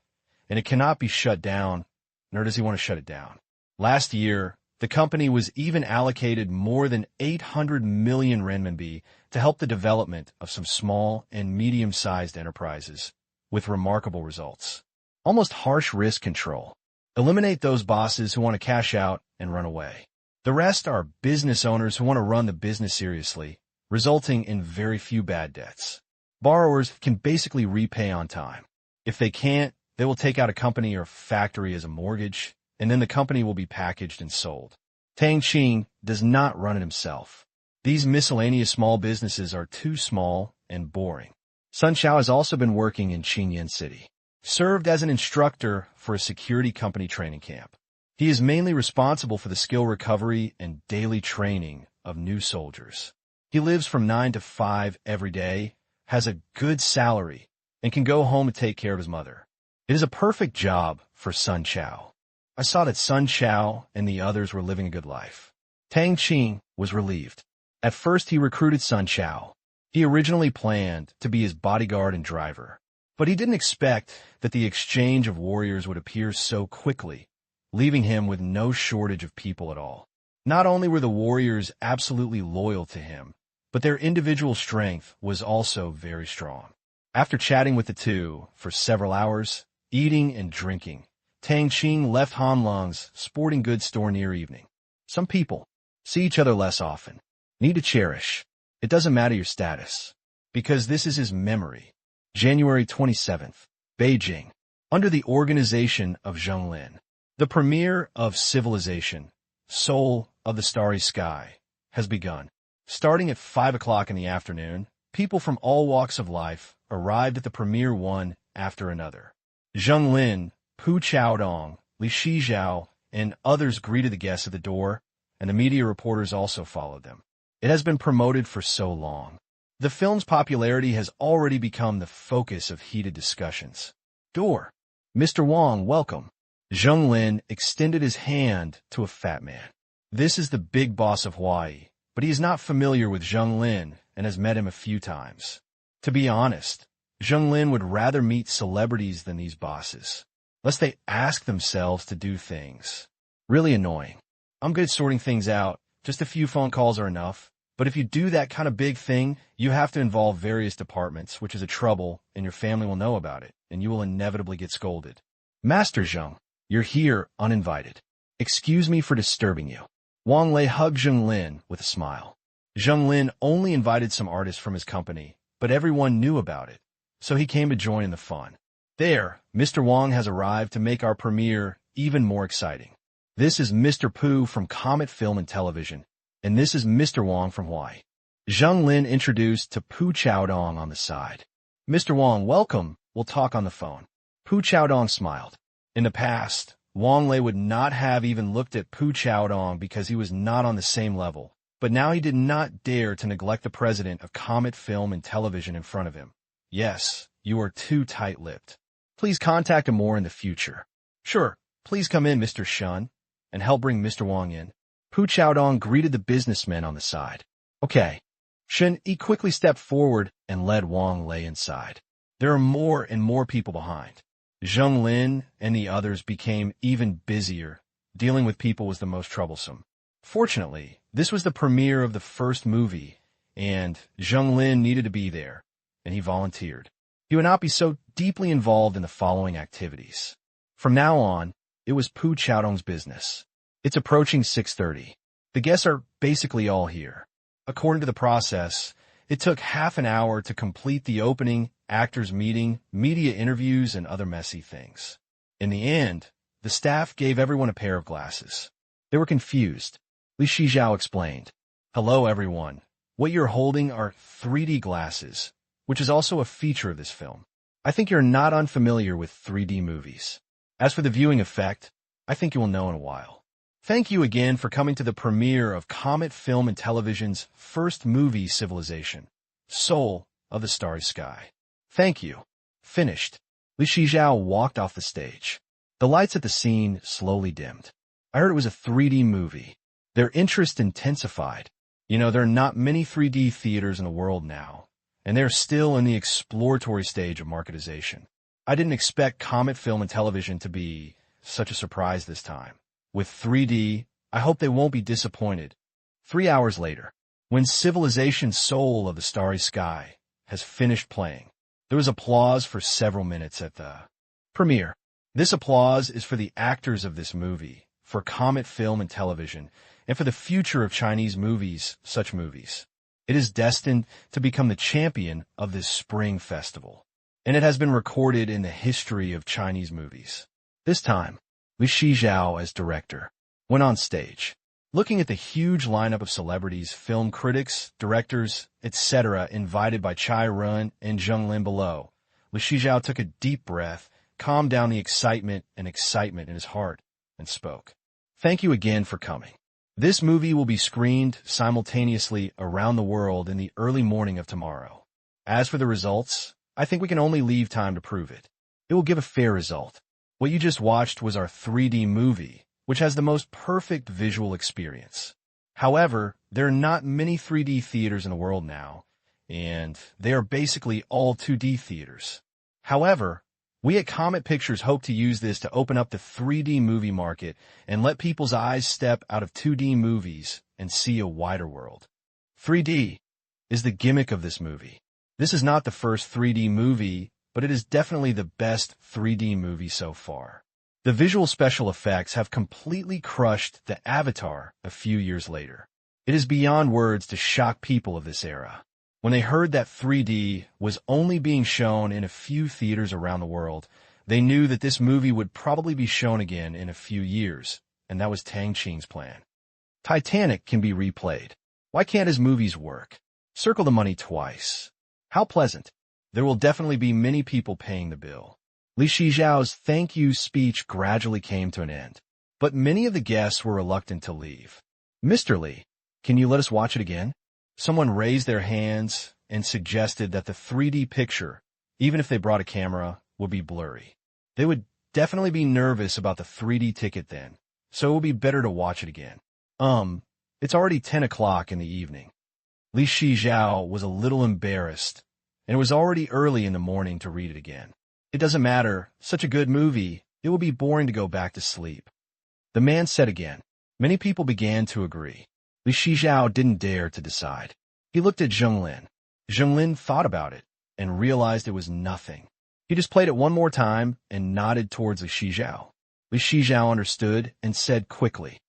and it cannot be shut down, nor does he want to shut it down. Last year, the company was even allocated more than 800 million renminbi to help the development of some small and medium-sized enterprises, with remarkable results. Almost harsh risk control. Eliminate those bosses who want to cash out and run away. The rest are business owners who want to run the business seriously, resulting in very few bad debts. Borrowers can basically repay on time. If they can't, they will take out a company or factory as a mortgage, and then the company will be packaged and sold. Tang Qing does not run it himself. These miscellaneous small businesses are too small and boring. Sun Chao has also been working in Qingyan City. Served as an instructor for a security company training camp. He is mainly responsible for the skill recovery and daily training of new soldiers. He lives from 9 to 5 every day, has a good salary, and can go home and take care of his mother. It is a perfect job for Sun Chao. I saw that Sun Chao and the others were living a good life. Tang Qing was relieved. At first, he recruited Sun Chao. He originally planned to be his bodyguard and driver, but he didn't expect that the exchange of warriors would appear so quickly, leaving him with no shortage of people at all. Not only were the warriors absolutely loyal to him, but their individual strength was also very strong. After chatting with the two for several hours, eating and drinking, Tang Qing left Han Lung's sporting goods store near evening. Some people see each other less often, need to cherish. It doesn't matter your status, because this is his memory. January 27th, Beijing. Under the organization of Zheng Lin, the premiere of Civilization, Soul of the Starry Sky, has begun. Starting at 5 o'clock in the afternoon, people from all walks of life arrived at the premiere one after another. Zheng Lin, Pu Chaodong, Li Shizhao, and others greeted the guests at the door, and the media reporters also followed them. It has been promoted for so long. The film's popularity has already become the focus of heated discussions. Door. Mr. Wang, welcome. Zheng Lin extended his hand to a fat man. This is the big boss of Hawaii, but he is not familiar with Zheng Lin and has met him a few times. To be honest, Zheng Lin would rather meet celebrities than these bosses. lest they ask themselves to do things. Really annoying. I'm good at sorting things out. Just a few phone calls are enough. But if you do that kind of big thing, you have to involve various departments, which is a trouble, and your family will know about it, and you will inevitably get scolded. Master Zheng, you're here uninvited. Excuse me for disturbing you. Wang Lei hugged Zheng Lin with a smile. Zheng Lin only invited some artists from his company, but everyone knew about it, so he came to join in the fun. There, Mr. Wang has arrived to make our premiere even more exciting. This is Mr. Pooh from Comet Film and Television, and this is Mr. Wang from Hawaii. Zheng Lin introduced to Pu Chaodong on the side. Mr. Wang, welcome. We'll talk on the phone. Pu Chaodong smiled. In the past, Wang Lei would not have even looked at Pu Chaodong because he was not on the same level, but now he did not dare to neglect the president of Comet Film and Television in front of him. Yes, you are too tight-lipped. Please contact him more in the future. Sure, please come in, Mr. Shun, and help bring Mr. Wang in. Pu Chaodong greeted the businessmen on the side. Okay. Shun Yi quickly stepped forward and led Wang Lei inside. There are more and more people behind. Zheng Lin and the others became even busier. Dealing with people was the most troublesome. Fortunately, this was the premiere of the first movie, and Zheng Lin needed to be there, and he volunteered. He would not be so deeply involved in the following activities. From now on, it was Pu Chaodong's business. It's approaching 6:30. The guests are basically all here. According to the process, it took half an hour to complete the opening, actors meeting, media interviews, and other messy things. In the end, the staff gave everyone a pair of glasses. They were confused. Li Shijiao explained. Hello, everyone. What you're holding are 3D glasses, which is also a feature of this film. I think you're not unfamiliar with 3D movies. As for the viewing effect, I think you will know in a while. Thank you again for coming to the premiere of Comet Film and Television's first movie, Civilization, Soul of the Starry Sky. Thank you. Finished. Li Shijiao walked off the stage. The lights at the scene slowly dimmed. I heard it was a 3D movie. Their interest intensified. You know, there are not many 3D theaters in the world now, and they're still in the exploratory stage of marketization. I didn't expect Comet Film and Television to be such a surprise this time. With 3D, I hope they won't be disappointed. 3 hours later, when Civilization Soul of the Starry Sky has finished playing, there was applause for several minutes at the premiere. This applause is for the actors of this movie, for Comet Film and Television, and for the future of Chinese movies, such movies. It is destined to become the champion of this spring festival, and it has been recorded in the history of Chinese movies. This time, Li Shijiao, as director, went on stage. Looking at the huge lineup of celebrities, film critics, directors, etc. invited by Chai Run and Zheng Lin below, Li Shijiao took a deep breath, calmed down the excitement in his heart, and spoke. Thank you again for coming. This movie will be screened simultaneously around the world in the early morning of tomorrow. As for the results, I think we can only leave time to prove it. It will give a fair result. What you just watched was our 3D movie, which has the most perfect visual experience. However, there are not many 3D theaters in the world now, and they are basically all 2D theaters. However, we at Comet Pictures hope to use this to open up the 3D movie market and let people's eyes step out of 2D movies and see a wider world. 3D is the gimmick of this movie. This is not the first 3D movie, but it is definitely the best 3D movie so far. The visual special effects have completely crushed the Avatar a few years later. It is beyond words to shock people of this era. When they heard that 3D was only being shown in a few theaters around the world, they knew that this movie would probably be shown again in a few years, and that was Tang Qing's plan. Titanic can be replayed. Why can't his movies work? Circle the money twice. How pleasant. There will definitely be many people paying the bill. Li Shijiao's thank you speech gradually came to an end, but many of the guests were reluctant to leave. Mr. Li, can you let us watch it again? Someone raised their hands and suggested that the 3D picture, even if they brought a camera, would be blurry. They would definitely be nervous about the 3D ticket then, so it would be better to watch it again. It's already 10 o'clock in the evening. Li Shijiao was a little embarrassed, and it was already early in the morning to read it again. It doesn't matter, such a good movie, It will be boring to go back to sleep. The man said again. Many people began to agree. Li Shijiao didn't dare to decide. He looked at Zhenglin. Zhenglin thought about it and realized it was nothing. He just played it one more time and nodded towards Li Shijiao. Li Shijiao understood and said quickly,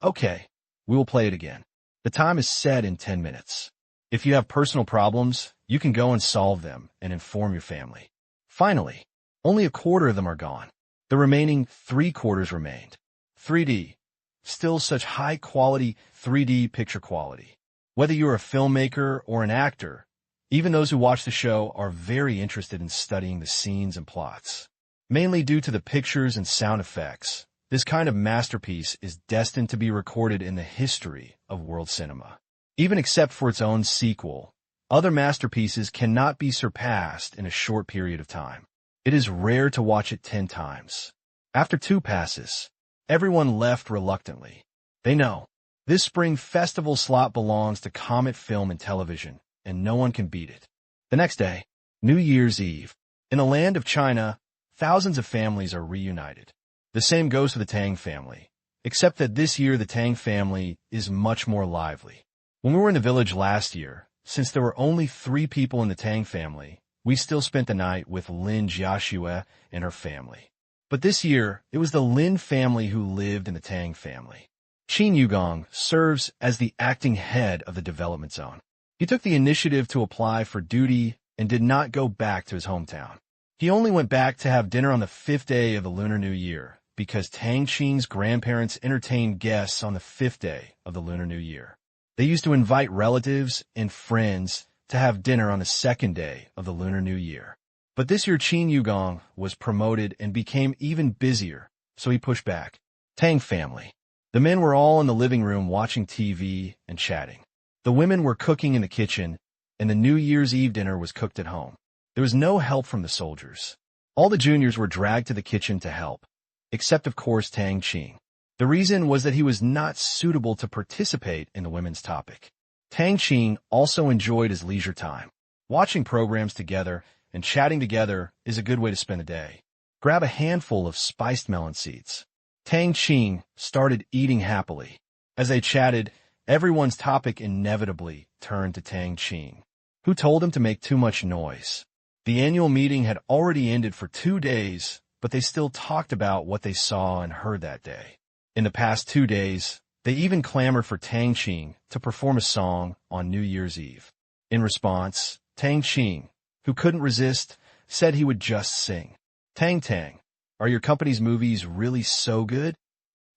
"Okay, we will play it again. The time is set in 10 minutes. If you have personal problems, you can go and solve them and inform your family." Finally, only a quarter of them are gone. The remaining 3/4 remained. 3D. Still such high-quality 3D picture quality. Whether you're a filmmaker or an actor, even those who watch the show are very interested in studying the scenes and plots. Mainly due to the pictures and sound effects, this kind of masterpiece is destined to be recorded in the history of world cinema. Even except for its own sequel, other masterpieces cannot be surpassed in a short period of time. It is rare to watch it 10 times. After 2 passes, everyone left reluctantly. They know. This spring festival slot belongs to Comet Film and Television, and no one can beat it. The next day, New Year's Eve. In the land of China, thousands of families are reunited. The same goes for the Tang family, except that this year the Tang family is much more lively. When we were in the village last year, since there were only 3 people in the Tang family, we still spent the night with Lin Jiaxue and her family. But this year, it was the Lin family who lived in the Tang family. Qin Yugong serves as the acting head of the development zone. He took the initiative to apply for duty and did not go back to his hometown. He only went back to have dinner on the 5th day of the Lunar New Year, because Tang Qing's grandparents entertained guests on the 5th day of the Lunar New Year. They used to invite relatives and friends to have dinner on the 2nd day of the Lunar New Year. But this year Qin Yugong was promoted and became even busier, so he pushed back. Tang family. The men were all in the living room watching TV and chatting. The women were cooking in the kitchen, and the New Year's Eve dinner was cooked at home. There was no help from the soldiers. All the juniors were dragged to the kitchen to help, except of course Tang Qing. The reason was that he was not suitable to participate in the women's topic. Tang Qing also enjoyed his leisure time. Watching programs together and chatting together is a good way to spend the day. Grab a handful of spiced melon seeds. Tang Qing started eating happily. As they chatted, everyone's topic inevitably turned to Tang Qing, who told him to make too much noise. The annual meeting had already ended for 2 days, but they still talked about what they saw and heard that day. In the past 2 days, they even clamored for Tang Qing to perform a song on New Year's Eve. In response, Tang Qing, who couldn't resist, said he would just sing. Tang Tang, are your company's movies really so good?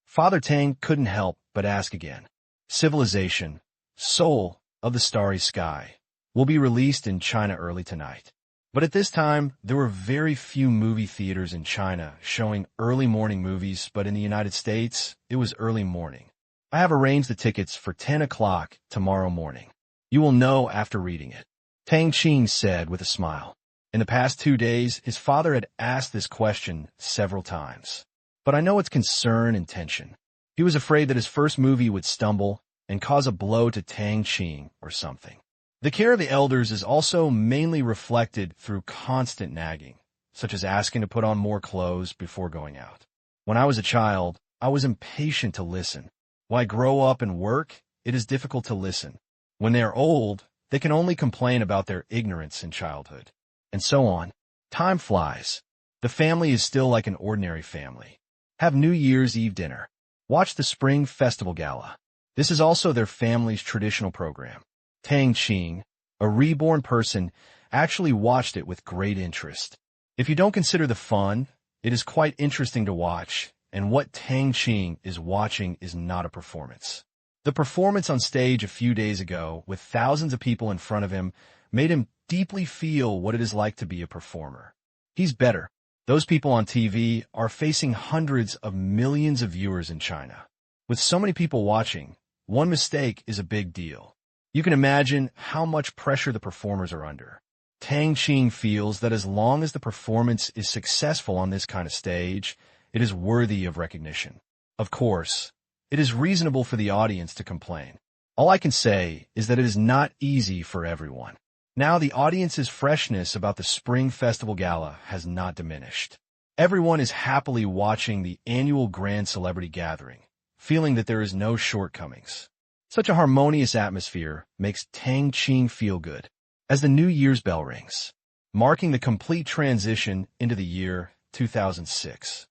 Father Tang couldn't help but ask again. Civilization, Soul of the Starry Sky, will be released in China early tonight. But at this time, there were very few movie theaters in China showing early morning movies, but in the United States, it was early morning. I have arranged the tickets for 10 o'clock tomorrow morning. You will know after reading it. Tang Qing said with a smile. In the past 2 days, his father had asked this question several times. But I know its concern and tension. He was afraid that his first movie would stumble and cause a blow to Tang Qing or something. The care of the elders is also mainly reflected through constant nagging, such as asking to put on more clothes before going out. When I was a child, I was impatient to listen. When I grow up and work, it is difficult to listen. When they are old, they can only complain about their ignorance in childhood. And so on. Time flies. The family is still like an ordinary family. Have New Year's Eve dinner. Watch the Spring Festival Gala. This is also their family's traditional program. Tang Qing, a reborn person, actually watched it with great interest. If you don't consider the fun, it is quite interesting to watch, and what Tang Qing is watching is not a performance. The performance on stage a few days ago, with thousands of people in front of him, made him deeply feel what it is like to be a performer. He's better. Those people on TV are facing hundreds of millions of viewers in China. With so many people watching, one mistake is a big deal. You can imagine how much pressure the performers are under. Tang Qing feels that as long as the performance is successful on this kind of stage, it is worthy of recognition. Of course, it is reasonable for the audience to complain. All I can say is that it is not easy for everyone. Now the audience's freshness about the Spring Festival Gala has not diminished. Everyone is happily watching the annual grand celebrity gathering, feeling that there is no shortcomings. Such a harmonious atmosphere makes Tang Qing feel good as the New Year's bell rings, marking the complete transition into the year 2006.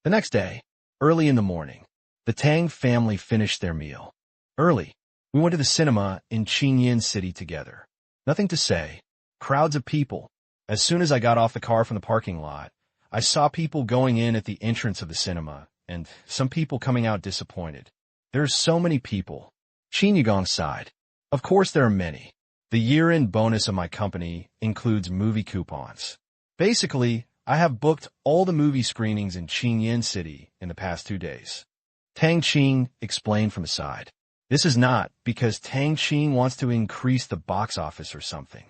The next day, early in the morning, the Tang family finished their meal. Early, we went to the cinema in Qingyan City together. Nothing to say. Crowds of people. As soon as I got off the car from the parking lot, I saw people going in at the entrance of the cinema, and some people coming out disappointed. There are so many people. Qin Yugong sighed. Of course there are many. The year-end bonus of my company includes movie coupons. Basically, I have booked all the movie screenings in Qingyan City in the past 2 days. Tang Qing explained from aside. This is not because Tang Qing wants to increase the box office or something.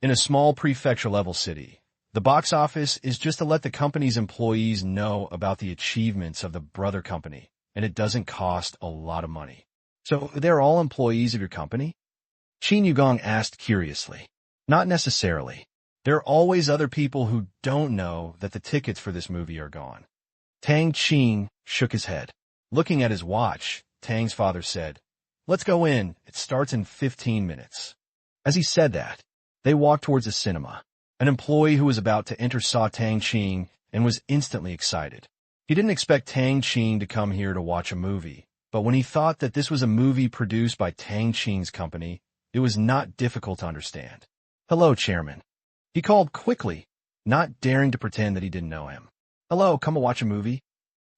In a small prefecture-level city, the box office is just to let the company's employees know about the achievements of the brother company, and it doesn't cost a lot of money. So they're all employees of your company? Qin Yugong asked curiously. Not necessarily. There are always other people who don't know that the tickets for this movie are gone. Tang Qing shook his head. Looking at his watch, Tang's father said, "Let's go in. It starts in 15 minutes. As he said that, they walked towards the cinema. An employee who was about to enter saw Tang Qing and was instantly excited. He didn't expect Tang Qing to come here to watch a movie, but when he thought that this was a movie produced by Tang Qing's company, it was not difficult to understand. "Hello, Chairman." He called quickly, not daring to pretend that he didn't know him. "Hello, come and watch a movie?"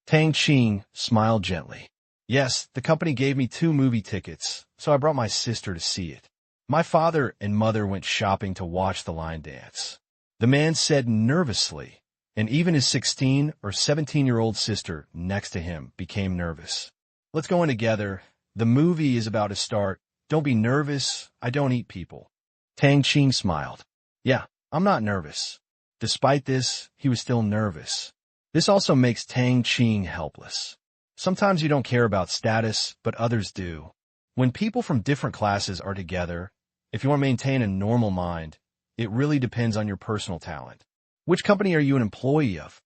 Tang Qing smiled gently. "Yes, the company gave me 2 movie tickets, so I brought my sister to see it. My father and mother went shopping to watch the line dance," the man said nervously, and even his 16 or 17-year-old sister next to him became nervous. "Let's go in together. The movie is about to start. Don't be nervous. I don't eat people." Tang Qing smiled. "Yeah, I'm not nervous." Despite this, he was still nervous. This also makes Tang Qing helpless. Sometimes you don't care about status, but others do. When people from different classes are together, if you want to maintain a normal mind, it really depends on your personal talent. "Which company are you an employee of?"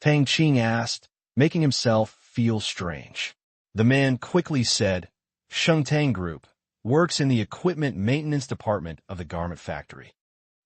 Tang Qing asked, making himself feel strange. The man quickly said, "Shengtang Group, works in the equipment maintenance department of the garment factory."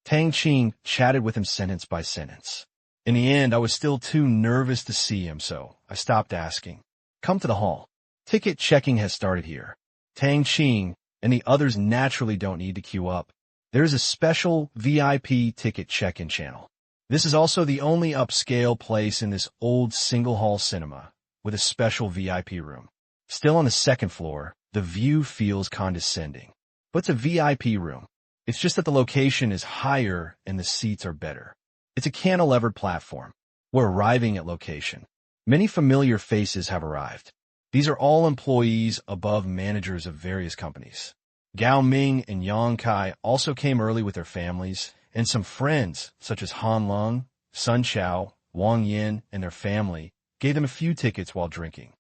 Tang Qing chatted with him sentence by sentence. In the end, I was still too nervous to see him, so I stopped asking. "Come to the hall. Ticket checking has started here." Tang Qing and the others naturally don't need to queue up. There is a special VIP ticket check-in channel. This is also the only upscale place in this old single-hall cinema, with a special VIP room. Still on the second floor, the view feels condescending. But it's a VIP room. It's just that the location is higher and the seats are better. It's a cantilevered platform. We're arriving at location. Many familiar faces have arrived. These are all employees above managers of various companies. Gao Ming and Yang Kai also came early with their families, and some friends, such as Han Lung, Sun Chao, Wang Yin, and their family, gave them a few tickets while drinking.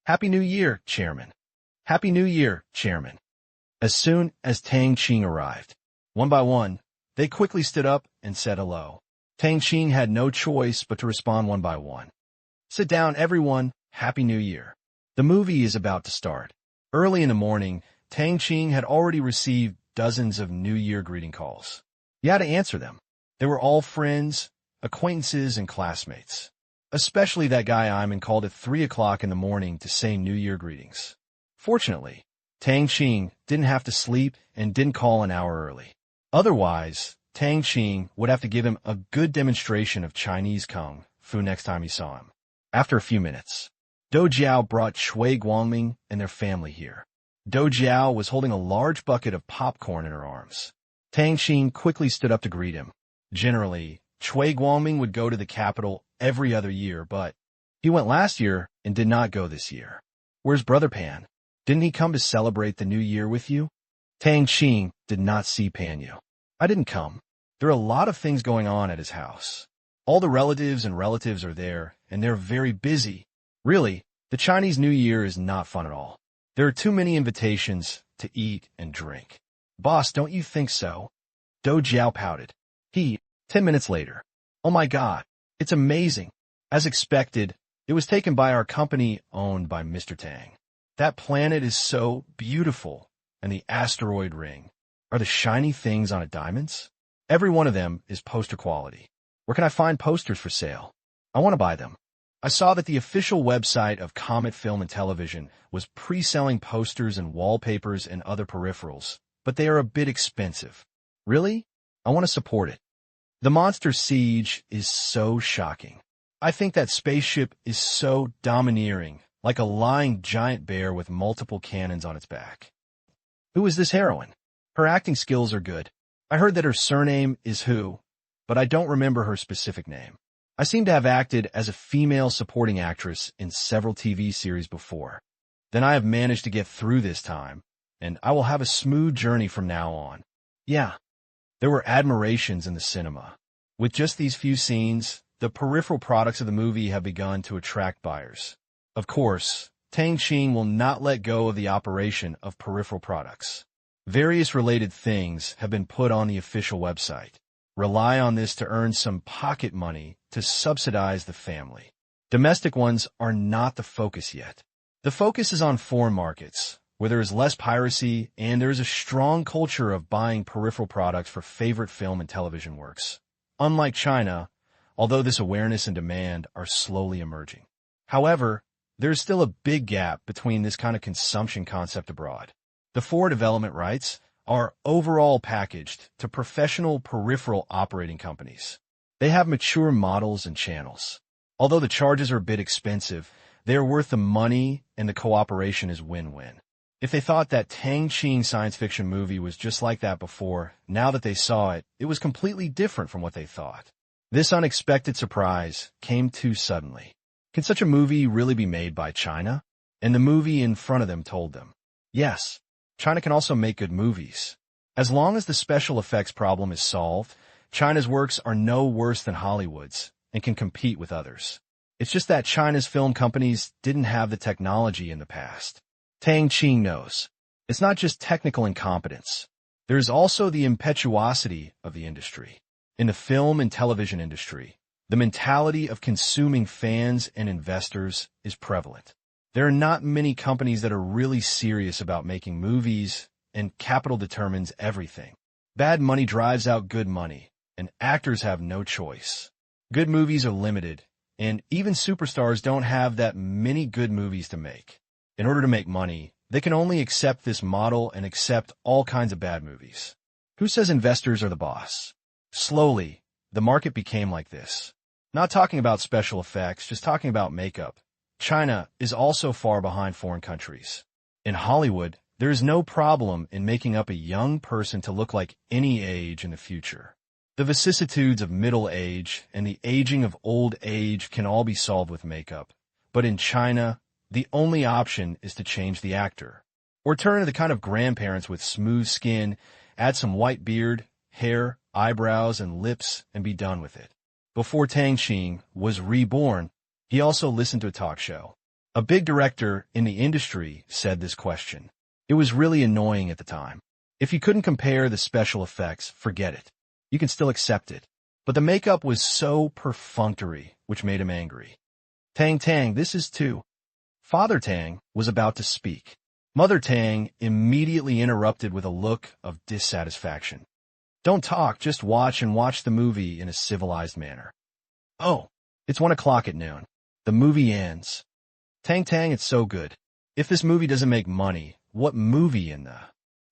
"Happy New Year, Chairman." "Happy New Year, Chairman." As soon as Tang Qing arrived, one by one, they quickly stood up and said hello. Tang Qing had no choice but to respond one by one. "Sit down, everyone. Happy New Year." The movie is about to start. Early in the morning, Tang Qing had already received dozens of New Year greeting calls. He had to answer them. They were all friends, acquaintances, and classmates. Especially that guy Iman called at 3 o'clock in the morning to say New Year greetings. Fortunately, Tang Qing didn't have to sleep and didn't call an hour early. Otherwise, Tang Qing would have to give him a good demonstration of Chinese kung fu next time he saw him. After a few minutes, Do Jiao brought Shui Guangming and their family here. Do Jiao was holding a large bucket of popcorn in her arms. Tang Qing quickly stood up to greet him. Generally, Shui Guangming would go to the capital every other year, but he went last year and did not go this year. "Where's Brother Pan? Didn't he come to celebrate the New Year with you?" Tang Qing did not see Panyu. "I didn't come. There are a lot of things going on at his house. All the relatives are there, and they're very busy. Really, the Chinese New Year is not fun at all. There are too many invitations to eat and drink." "Boss, don't you think so?" Do Jiao pouted. 10 minutes later. "Oh my God, it's amazing. As expected, it was taken by our company owned by Mr. Tang. That planet is so beautiful, and the asteroid ring. Are the shiny things on it diamonds? Every one of them is poster quality. Where can I find posters for sale? I want to buy them. I saw that the official website of Comet Film and Television was pre-selling posters and wallpapers and other peripherals, but they are a bit expensive. Really? I want to support it. The monster siege is so shocking. I think that spaceship is so domineering, like a lying giant bear with multiple cannons on its back. Who is this heroine? Her acting skills are good. I heard that her surname is Hu, but I don't remember her specific name. I seem to have acted as a female supporting actress in several TV series before. Then I have managed to get through this time, and I will have a smooth journey from now on. Yeah, there were admirations in the cinema. With just these few scenes, the peripheral products of the movie have begun to attract buyers. Of course, Tang Qing will not let go of the operation of peripheral products. Various related things have been put on the official website. Rely on this to earn some pocket money to subsidize the family. Domestic ones are not the focus yet. The focus is on foreign markets, where there is less piracy and there is a strong culture of buying peripheral products for favorite film and television works. Unlike China, although this awareness and demand are slowly emerging. However, there is still a big gap between this kind of consumption concept abroad. The four development rights are overall packaged to professional peripheral operating companies. They have mature models and channels. Although the charges are a bit expensive, they are worth the money and the cooperation is win-win. If they thought that Tang Qing science fiction movie was just like that before, now that they saw it, it was completely different from what they thought. This unexpected surprise came too suddenly. Can such a movie really be made by China? And the movie in front of them told them, yes, China can also make good movies. As long as the special effects problem is solved, China's works are no worse than Hollywood's and can compete with others. It's just that China's film companies didn't have the technology in the past. Tang Qing knows. It's not just technical incompetence. There is also the impetuosity of the industry. In the film and television industry, the mentality of consuming fans and investors is prevalent. There are not many companies that are really serious about making movies, and capital determines everything. Bad money drives out good money, and actors have no choice. Good movies are limited, and even superstars don't have that many good movies to make. In order to make money, they can only accept this model and accept all kinds of bad movies. Who says investors are the boss? Slowly, the market became like this. Not talking about special effects, just talking about makeup. China is also far behind foreign countries. In Hollywood, there is no problem in making up a young person to look like any age in the future. The vicissitudes of middle age and the aging of old age can all be solved with makeup. But in China, the only option is to change the actor. Or turn to the kind of grandparents with smooth skin, add some white beard, hair, eyebrows, and lips, and be done with it. Before Tang Qing was reborn, he also listened to a talk show. A big director in the industry said this question. It was really annoying at the time. If you couldn't compare the special effects, forget it. You can still accept it. But the makeup was so perfunctory, which made him angry. Tang, this is too. Father Tang was about to speak. Mother Tang immediately interrupted with a look of dissatisfaction. Don't talk, just watch and watch the movie in a civilized manner. Oh, it's 1 o'clock at noon. The movie ends. Tang, it's so good. If this movie doesn't make money, what movie in the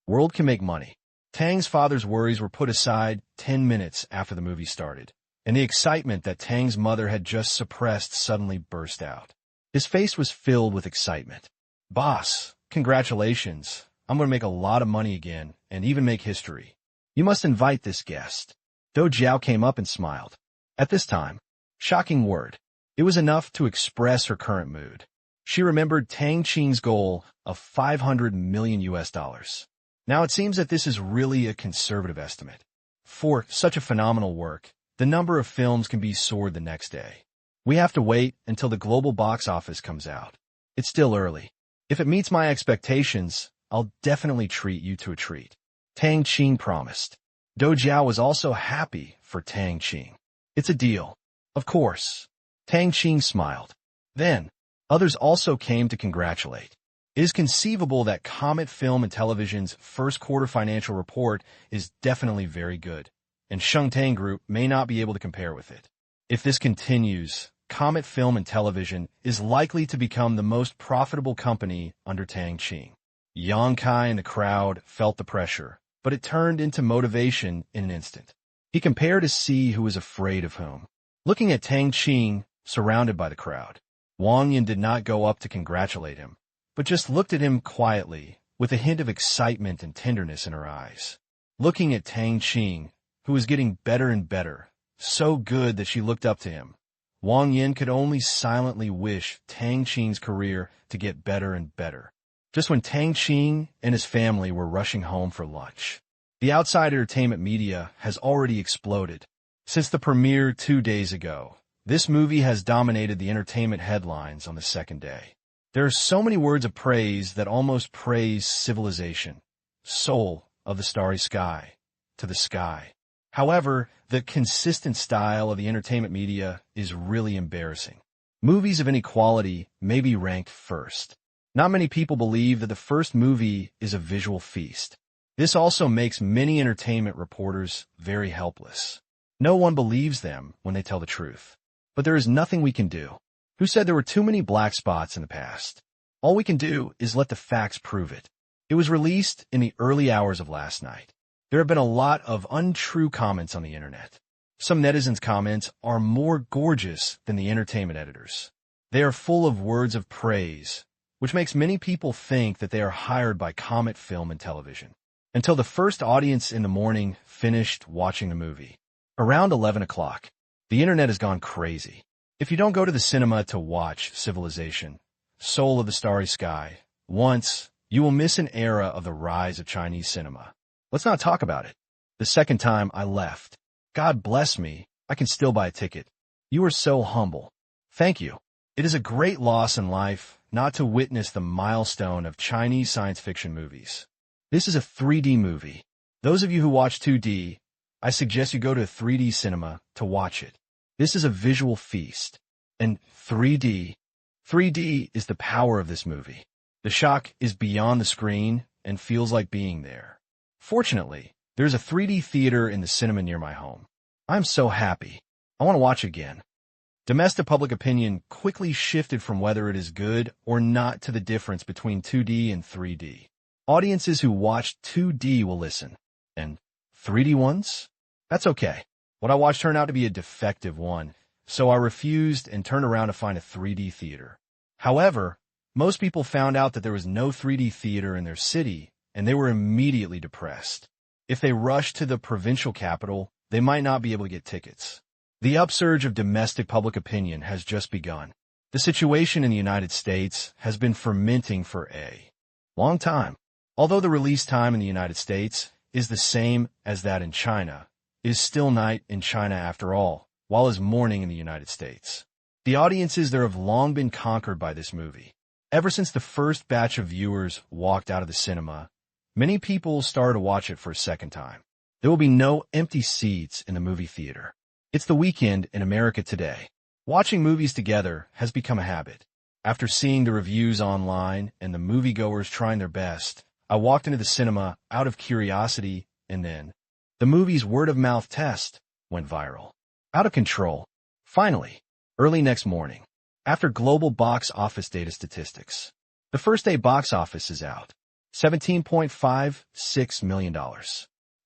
world can make money? Tang's father's worries were put aside 10 minutes after the movie started, and the excitement that Tang's mother had just suppressed suddenly burst out. His face was filled with excitement. Boss, congratulations. I'm going to make a lot of money again, and even make history. You must invite this guest. Do Jiao came up and smiled. At this time, shocking word. It was enough to express her current mood. She remembered Tang Qing's goal of $500 million. Now it seems that this is really a conservative estimate. For such a phenomenal work, the number of films can be soared the next day. We have to wait until the global box office comes out. It's still early. If it meets my expectations, I'll definitely treat you to a treat. Tang Qing promised. Do Jiao was also happy for Tang Qing. It's a deal. Of course. Tang Qing smiled. Then, others also came to congratulate. It is conceivable that Comet Film and Television's first quarter financial report is definitely very good, and Shengtang Group may not be able to compare with it. If this continues, Comet Film and Television is likely to become the most profitable company under Tang Qing. Yang Kai and the crowd felt the pressure, but it turned into motivation in an instant. He compared to see who was afraid of whom. Looking at Tang Qing, surrounded by the crowd, Wang Yin did not go up to congratulate him, but just looked at him quietly, with a hint of excitement and tenderness in her eyes. Looking at Tang Qing, who was getting better and better, so good that she looked up to him, Wang Yin could only silently wish Tang Qing's career to get better and better. Just when Tang Qing and his family were rushing home for lunch, the outside entertainment media has already exploded. Since the premiere 2 days ago, this movie has dominated the entertainment headlines on the second day. There are so many words of praise that almost praise civilization, soul of the starry sky, to the sky. However, the consistent style of the entertainment media is really embarrassing. Movies of any quality may be ranked first. Not many people believe that the first movie is a visual feast. This also makes many entertainment reporters very helpless. No one believes them when they tell the truth. But there is nothing we can do. Who said there were too many black spots in the past? All we can do is let the facts prove it. It was released in the early hours of last night. There have been a lot of untrue comments on the internet. Some netizens' comments are more gorgeous than the entertainment editors. They are full of words of praise, which makes many people think that they are hired by Comet Film and Television. Until the first audience in the morning finished watching the movie. Around 11 o'clock, the internet has gone crazy. If you don't go to the cinema to watch Civilization, Soul of the Starry Sky, once, you will miss an era of the rise of Chinese cinema. Let's not talk about it. The second time I left. God bless me, I can still buy a ticket. You are so humble. Thank you. It is a great loss in life not to witness the milestone of Chinese science fiction movies. This is a 3D movie. Those of you who watch 2D, I suggest you go to a 3D cinema to watch it. This is a visual feast. And 3D is the power of this movie. The shock is beyond the screen and feels like being there. Fortunately, there's a 3D theater in the cinema near my home. I'm so happy. I want to watch again. Domestic public opinion quickly shifted from whether it is good or not to the difference between 2D and 3D. Audiences who watched 2D will listen. And 3D ones? That's okay. What I watched turned out to be a defective one, so I refused and turned around to find a 3D theater. However, most people found out that there was no 3D theater in their city, and they were immediately depressed. If they rushed to the provincial capital, they might not be able to get tickets. The upsurge of domestic public opinion has just begun. The situation in the United States has been fermenting for a long time. Although the release time in the United States is the same as that in China, it is still night in China after all, while it is morning in the United States. The audiences there have long been conquered by this movie. Ever since the first batch of viewers walked out of the cinema, many people started to watch it for a second time. There will be no empty seats in the movie theater. It's the weekend in America today. Watching movies together has become a habit. After seeing the reviews online and the moviegoers trying their best, I walked into the cinema out of curiosity, and then the movie's word-of-mouth test went viral. Out of control. Finally, early next morning, after global box office data statistics, the first day box office is out. $17.56 million.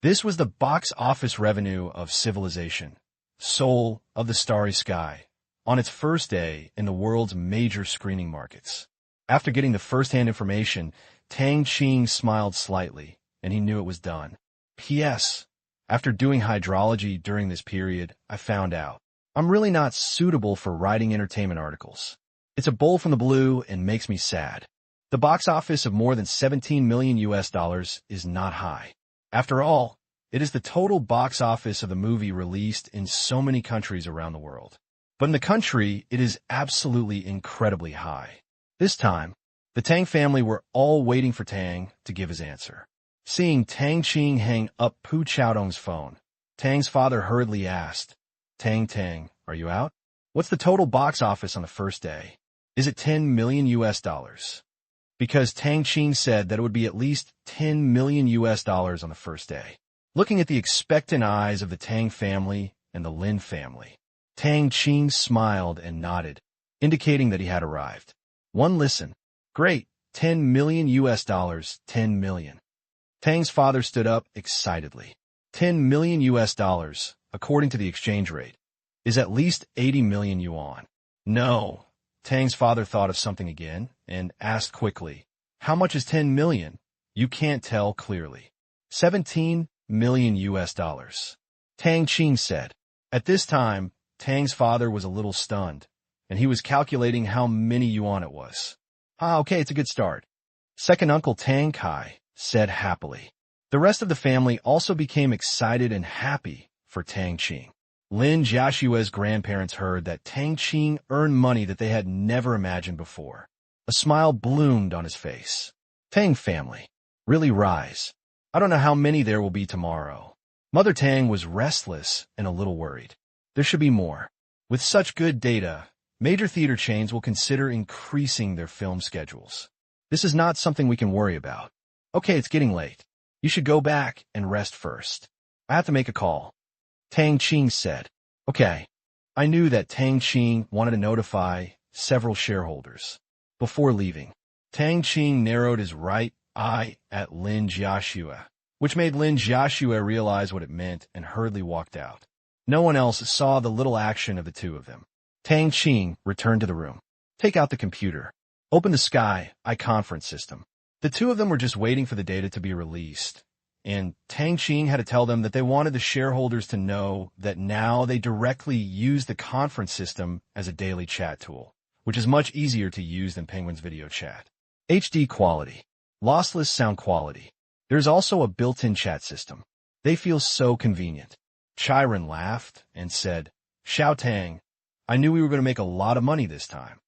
This was the box office revenue of Civilization, Soul of the Starry Sky, on its first day in the world's major screening markets. After getting the first-hand information, Tang Qing smiled slightly, and he knew it was done. P.S. After doing hydrology during this period, I found out I'm really not suitable for writing entertainment articles. It's a bowl from the blue and makes me sad. The box office of more than 17 million US dollars is not high. After all, it is the total box office of the movie released in so many countries around the world. But in the country, it is absolutely incredibly high. This time, the Tang family were all waiting for Tang to give his answer. Seeing Tang Qing hang up Pu Chaodong's phone, Tang's father hurriedly asked, Tang, are you out? What's the total box office on the first day? Is it 10 million US dollars? Because Tang Qing said that it would be at least 10 million US dollars on the first day. Looking at the expectant eyes of the Tang family and the Lin family, Tang Qing smiled and nodded, indicating that he had arrived. One listen. Great, 10 million US dollars, 10 million. Tang's father stood up excitedly. 10 million US dollars, according to the exchange rate, is at least 80 million yuan. No. Tang's father thought of something again and asked quickly, how much is 10 million? You can't tell clearly. 17 million US dollars. Tang Qing said. At this time, Tang's father was a little stunned, and he was calculating how many yuan it was. Okay, it's a good start. Second Uncle Tang Kai said happily. The rest of the family also became excited and happy for Tang Qing. Lin Jiashua's grandparents heard that Tang Qing earned money that they had never imagined before. A smile bloomed on his face. Tang family, really rise. I don't know how many there will be tomorrow. Mother Tang was restless and a little worried. There should be more. With such good data, major theater chains will consider increasing their film schedules. This is not something we can worry about. Okay, it's getting late. You should go back and rest first. I have to make a call. Tang Qing said. Okay. I knew that Tang Qing wanted to notify several shareholders. Before leaving, Tang Qing narrowed his right eye at Lin Jiashua, which made Lin Jiashua realize what it meant and hurriedly walked out. No one else saw the little action of the two of them. Tang Qing returned to the room. Take out the computer. Open the Sky iConference system. The two of them were just waiting for the data to be released, and Tang Qing had to tell them that they wanted the shareholders to know that now they directly use the conference system as a daily chat tool, which is much easier to use than Penguin's video chat. HD quality. Lossless sound quality. There's also a built-in chat system. They feel so convenient. Chiron laughed and said, Xiao Tang, I knew we were going to make a lot of money this time.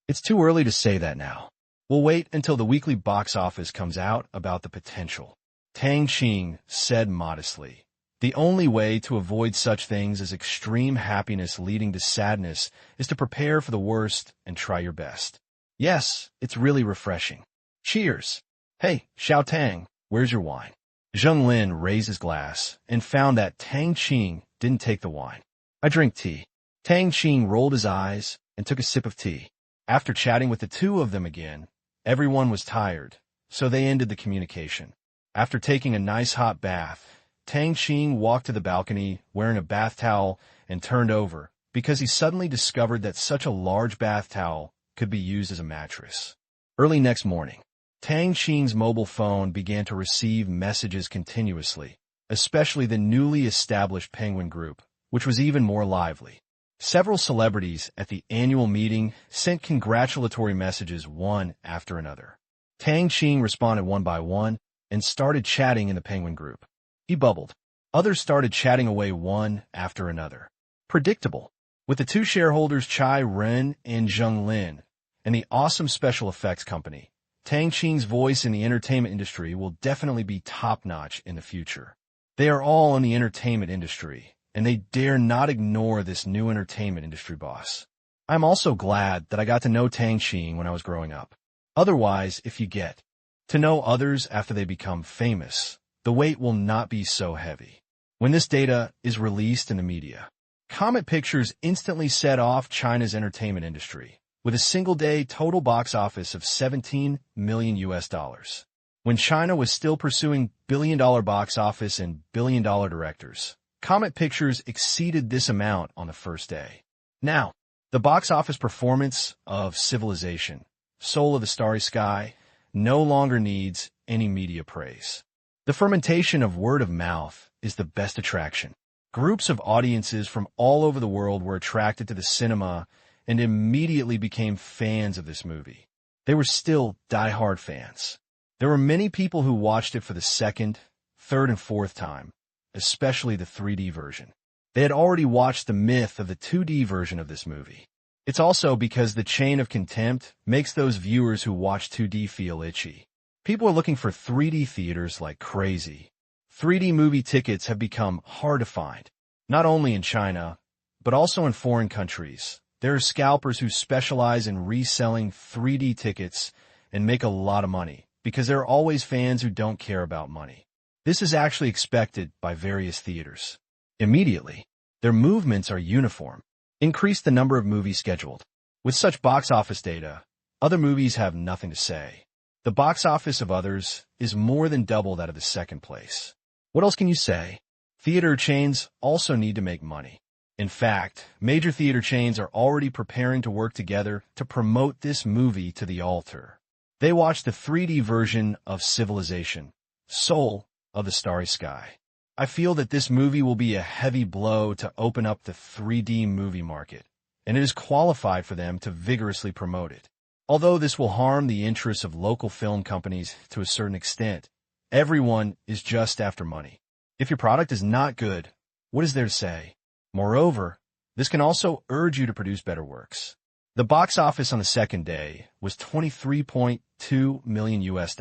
It's too early to say that now. We'll wait until the weekly box office comes out about the potential. Tang Qing said modestly. The only way to avoid such things as extreme happiness leading to sadness is to prepare for the worst and try your best. Yes, it's really refreshing. Cheers. Hey, Xiao Tang, where's your wine? Zheng Lin raised his glass and found that Tang Qing didn't take the wine. I drink tea. Tang Qing rolled his eyes and took a sip of tea. After chatting with the two of them again, everyone was tired, so they ended the communication. After taking a nice hot bath, Tang Qing walked to the balcony wearing a bath towel and turned over because he suddenly discovered that such a large bath towel could be used as a mattress. Early next morning, Tang Qing's mobile phone began to receive messages continuously, especially the newly established Penguin Group, which was even more lively. Several celebrities at the annual meeting sent congratulatory messages one after another. Tang Qing responded one by one and started chatting in the Penguin Group. He bubbled. Others started chatting away one after another. Predictable. With the two shareholders Chai Ren and Zheng Lin and the awesome special effects company, Tang Qing's voice in the entertainment industry will definitely be top-notch in the future. They are all in the entertainment industry, and they dare not ignore this new entertainment industry boss. I'm also glad that I got to know Tang Qing when I was growing up. Otherwise, if you get to know others after they become famous, the weight will not be so heavy. When this data is released in the media, Comet Pictures instantly set off China's entertainment industry with a single-day total box office of 17 million US dollars. When China was still pursuing billion-dollar box office and billion-dollar directors, Comet Pictures exceeded this amount on the first day. Now, the box office performance of Civilization, Soul of the Starry Sky, no longer needs any media praise. The fermentation of word of mouth is the best attraction. Groups of audiences from all over the world were attracted to the cinema and immediately became fans of this movie. They were still die-hard fans. There were many people who watched it for the second, third, and fourth time, especially the 3D version. They had already watched the myth of the 2D version of this movie. It's also because the chain of contempt makes those viewers who watch 2D feel itchy. People are looking for 3D theaters like crazy. 3D movie tickets have become hard to find, not only in China, but also in foreign countries, There are scalpers who specialize in reselling 3D tickets and make a lot of money because there are always fans who don't care about money. This is actually expected by various theaters. Immediately, their movements are uniform. Increase the number of movies scheduled. With such box office data, other movies have nothing to say. The box office of others is more than double that of the second place. What else can you say? Theater chains also need to make money. In fact, major theater chains are already preparing to work together to promote this movie to the altar. They watched the 3D version of Civilization, Soul of the Starry Sky. I feel that this movie will be a heavy blow to open up the 3D movie market, and it is qualified for them to vigorously promote it. Although this will harm the interests of local film companies to a certain extent, everyone is just after money. If your product is not good, what is there to say? Moreover, this can also urge you to produce better works. The box office on the second day was $23.2 million US.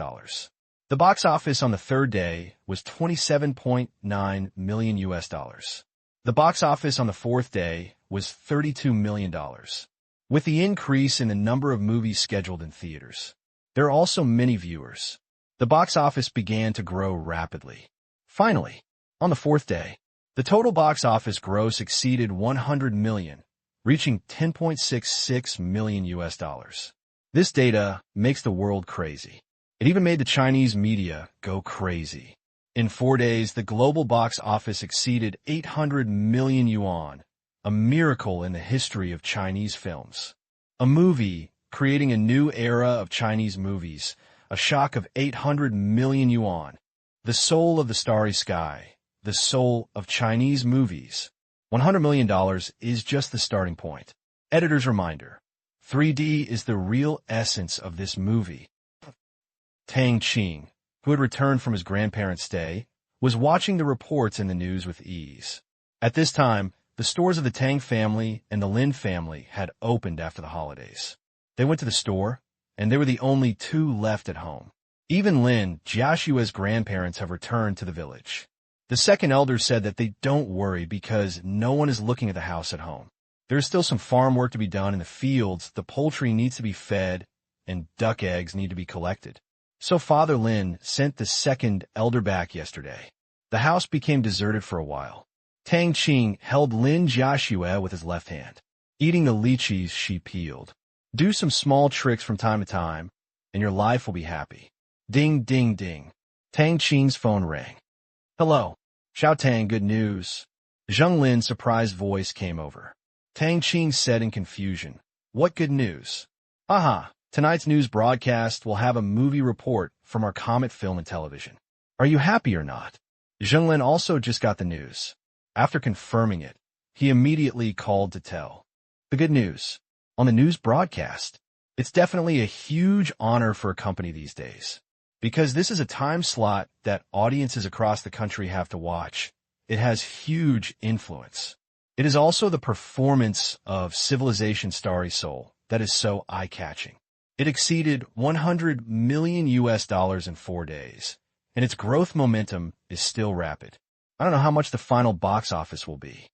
The box office on the third day was $27.9 million US. The box office on the fourth day was $32 million. With the increase in the number of movies scheduled in theaters, there are also many viewers. The box office began to grow rapidly. Finally, on the fourth day, the total box office gross exceeded 100 million, reaching $10.66 million US. This data makes the world crazy. It even made the Chinese media go crazy. In 4 days, the global box office exceeded 800 million yuan, a miracle in the history of Chinese films. A movie creating a new era of Chinese movies, a shock of 800 million yuan. The Soul of the Starry Sky, the soul of Chinese movies. $100 million is just the starting point. Editor's reminder: 3D is the real essence of this movie. Tang Qing, who had returned from his grandparents' stay, was watching the reports in the news with ease. At this time, the stores of the Tang family and the Lin family had opened after the holidays. They went to the store, and they were the only two left at home. Even Lin, Jiaxue's grandparents, have returned to the village. The second elder said that they don't worry because no one is looking at the house at home. There is still some farm work to be done in the fields, the poultry needs to be fed, and duck eggs need to be collected. So Father Lin sent the second elder back yesterday. The house became deserted for a while. Tang Qing held Lin Jiaxue with his left hand, eating the lychees she peeled. Do some small tricks from time to time, and your life will be happy. Ding, ding, ding. Tang Qing's phone rang. Hello. Xiao Tang, good news. Zheng Lin's surprised voice came over. Tang Qing said in confusion, What good news? Aha, tonight's news broadcast will have a movie report from our Comet Film and Television. Are you happy or not? Zheng Lin also just got the news. After confirming it, he immediately called to tell the good news on the news broadcast. It's definitely a huge honor for a company these days, because this is a time slot that audiences across the country have to watch. It has huge influence. It is also the performance of Civilization Starry Soul that is so eye-catching. It exceeded 100 million US dollars in 4 days, and its growth momentum is still rapid. I don't know how much the final box office will be.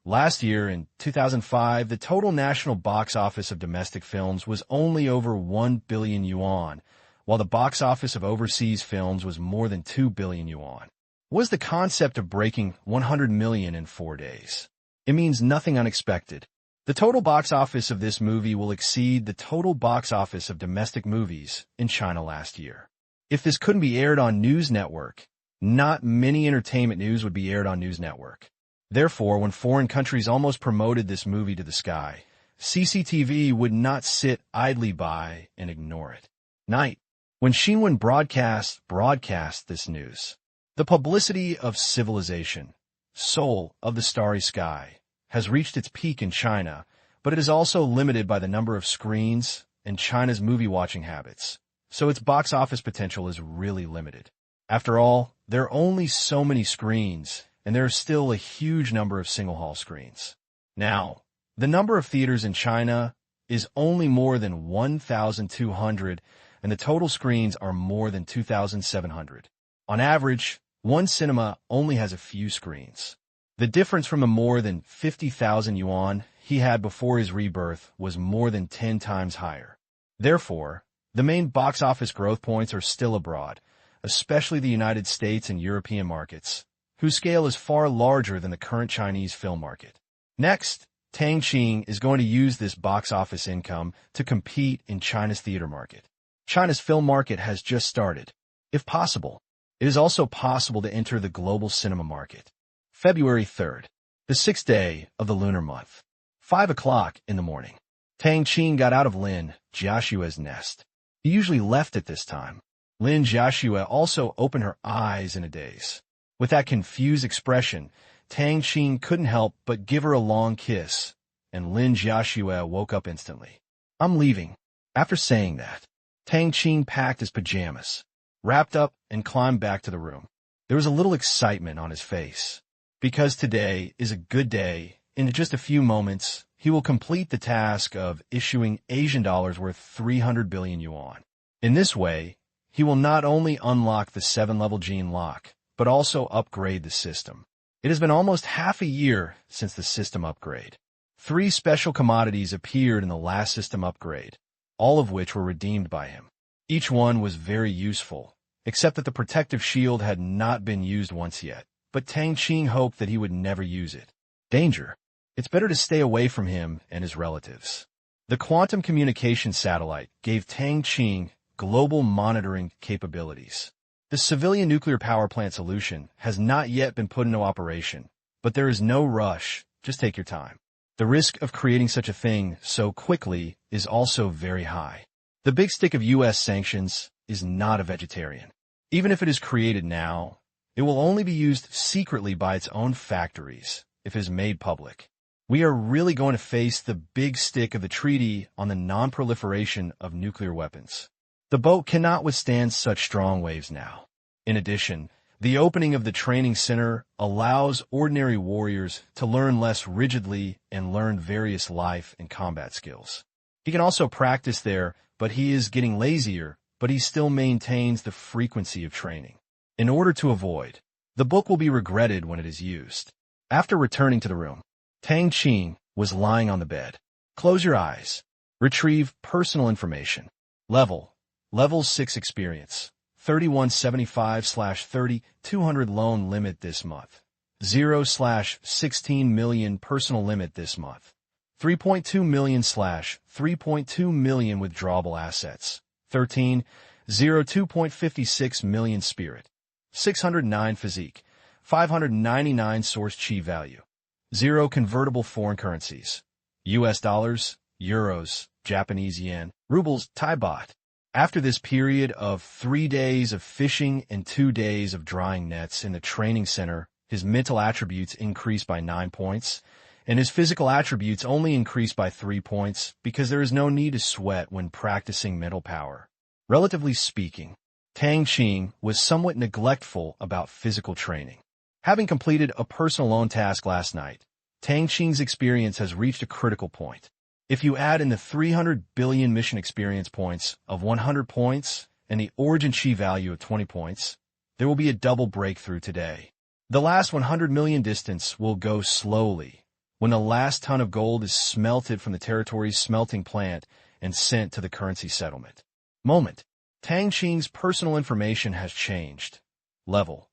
Last year, in 2005, the total national box office of domestic films was only over 1 billion yuan, while the box office of overseas films was more than 2 billion yuan. What is the concept of breaking 100 million in 4 days? It means nothing unexpected. The total box office of this movie will exceed the total box office of domestic movies in China last year. If this couldn't be aired on News Network, not many entertainment news would be aired on News Network. Therefore, when foreign countries almost promoted this movie to the sky, CCTV would not sit idly by and ignore it. Night. When Xinhua broadcast this news, the publicity of Civilization, Soul of the Starry Sky, has reached its peak in China, but it is also limited by the number of screens and China's movie-watching habits, so its box office potential is really limited. After all, there are only so many screens, and there are still a huge number of single-hall screens. Now, the number of theaters in China is only more than 1,200, and the total screens are more than 2,700. On average, one cinema only has a few screens. The difference from the more than 50,000 yuan he had before his rebirth was more than 10 times higher. Therefore, the main box office growth points are still abroad, especially the United States and European markets, whose scale is far larger than the current Chinese film market. Next, Tang Qing is going to use this box office income to compete in China's theater market. China's film market has just started. If possible, it is also possible to enter the global cinema market. February 3rd, the 6th day of the lunar month. 5 o'clock in the morning. Tang Qing got out of Lin Jiashue's nest. He usually left at this time. Lin Jiashue also opened her eyes in a daze. With that confused expression, Tang Qing couldn't help but give her a long kiss, and Lin Jiashue woke up instantly. "I'm leaving." After saying that, Tang Qing packed his pajamas, wrapped up, and climbed back to the room. There was a little excitement on his face. Because today is a good day, in just a few moments, he will complete the task of issuing Asian dollars worth 300 billion yuan. In this way, he will not only unlock the 7-level gene lock, but also upgrade the system. It has been almost half a year since the system upgrade. 3 special commodities appeared in the last system upgrade, all of which were redeemed by him. Each one was very useful, except that the protective shield had not been used once yet, but Tang Qing hoped that he would never use it. Danger. It's better to stay away from him and his relatives. The quantum communication satellite gave Tang Qing global monitoring capabilities. The civilian nuclear power plant solution has not yet been put into operation, but there is no rush. Just take your time. The risk of creating such a thing so quickly is also very high. The big stick of U.S. sanctions is not a vegetarian. Even if it is created now, it will only be used secretly by its own factories if it is made public. We are really going to face the big stick of the treaty on the non-proliferation of nuclear weapons. The boat cannot withstand such strong waves now. In addition, the opening of the training center allows ordinary warriors to learn less rigidly and learn various life and combat skills. He can also practice there, but he is getting lazier, but he still maintains the frequency of training. In order to avoid, the book will be regretted when it is used. After returning to the room, Tang Qing was lying on the bed. Close your eyes. Retrieve personal information. Level 6 experience. 3175/30, 200 loan limit this month. 0/16 million personal limit this month. 3.2 million/3.2 million withdrawable assets. 13, 2.56 million spirit. 609 physique. 599 source chi value. 0 convertible foreign currencies. US dollars, euros, Japanese yen, rubles, Thai baht. After this period of 3 days of fishing and 2 days of drying nets in the training center, his mental attributes increased by 9 points, and his physical attributes only increased by 3 points because there is no need to sweat when practicing mental power. Relatively speaking, Tang Qing was somewhat neglectful about physical training. Having completed a personal loan task last night, Tang Qing's experience has reached a critical point. If you add in the 300 billion mission experience points of 100 points and the origin chi value of 20 points, there will be a double breakthrough today. The last 100 million distance will go slowly when the last ton of gold is smelted from the territory's smelting plant and sent to the currency settlement. Moment. Tang Qing's personal information has changed. Level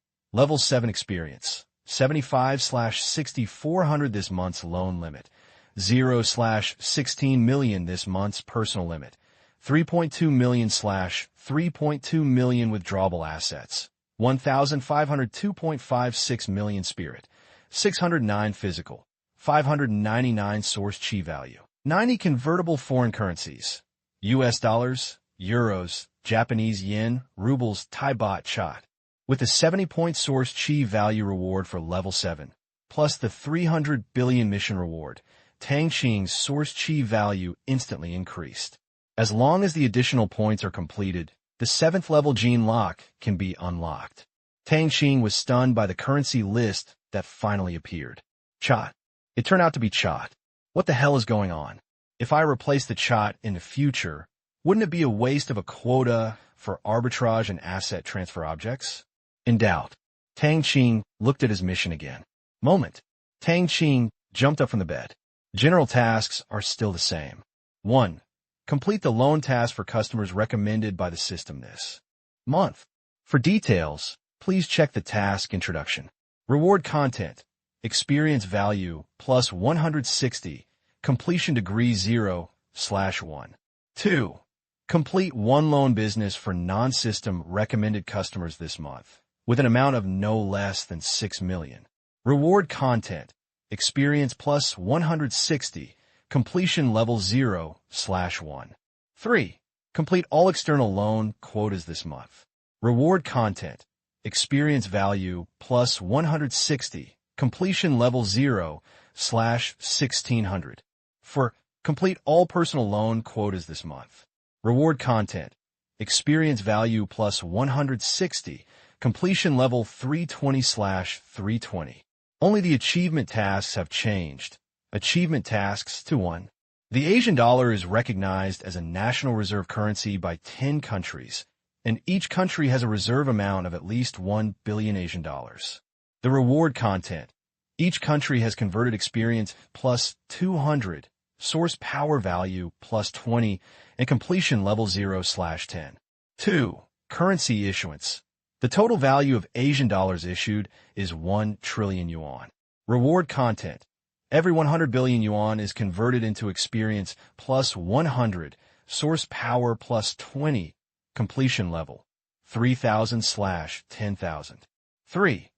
7 experience. 75/6400 this month's loan limit. 0/16 million this month's personal limit. 3.2 million/3.2 million withdrawable assets. 1,502.56 million spirit. 609 physical. 599 source chi value. 90 convertible foreign currencies. US dollars, euros, Japanese yen, rubles, Thai baht, chot. With the 70-point source chi value reward for level 7, plus the 300 billion mission reward, Tang Qing's source chi value instantly increased. As long as the additional points are completed, the 7th level gene lock can be unlocked. Tang Qing was stunned by the currency list that finally appeared. Chot. It turned out to be chot. What the hell is going on? If I replace the chot in the future, wouldn't it be a waste of a quota for arbitrage and asset transfer objects? In doubt, Tang Qing looked at his mission again. Moment. Tang Qing jumped up from the bed. General tasks are still the same. 1. Complete the loan task for customers recommended by the system this month. For details, please check the task introduction. Reward content. Experience value plus 160. Completion degree 0/1. 2. Complete one loan business for non-system recommended customers this month, with an amount of no less than 6 million. Reward content. Experience plus 160. Completion level 0/1. 3. Complete all external loan quotas this month. Reward content. Experience value plus 160. Completion level 0/1600. 4. Complete all personal loan quotas this month. Reward content. Experience value plus 160. Completion level 320/320. Only the achievement tasks have changed. Achievement tasks to 1. The Asian dollar is recognized as a national reserve currency by 10 countries, and each country has a reserve amount of at least 1 billion Asian dollars. The reward content. Each country has converted experience plus 200, source power value plus 20, and completion level 0/10. 2. Currency issuance. The total value of Asian dollars issued is 1 trillion yuan. Reward content. Every 100 billion yuan is converted into experience plus 100, source power plus 20, completion level 3,000/10,000. 3.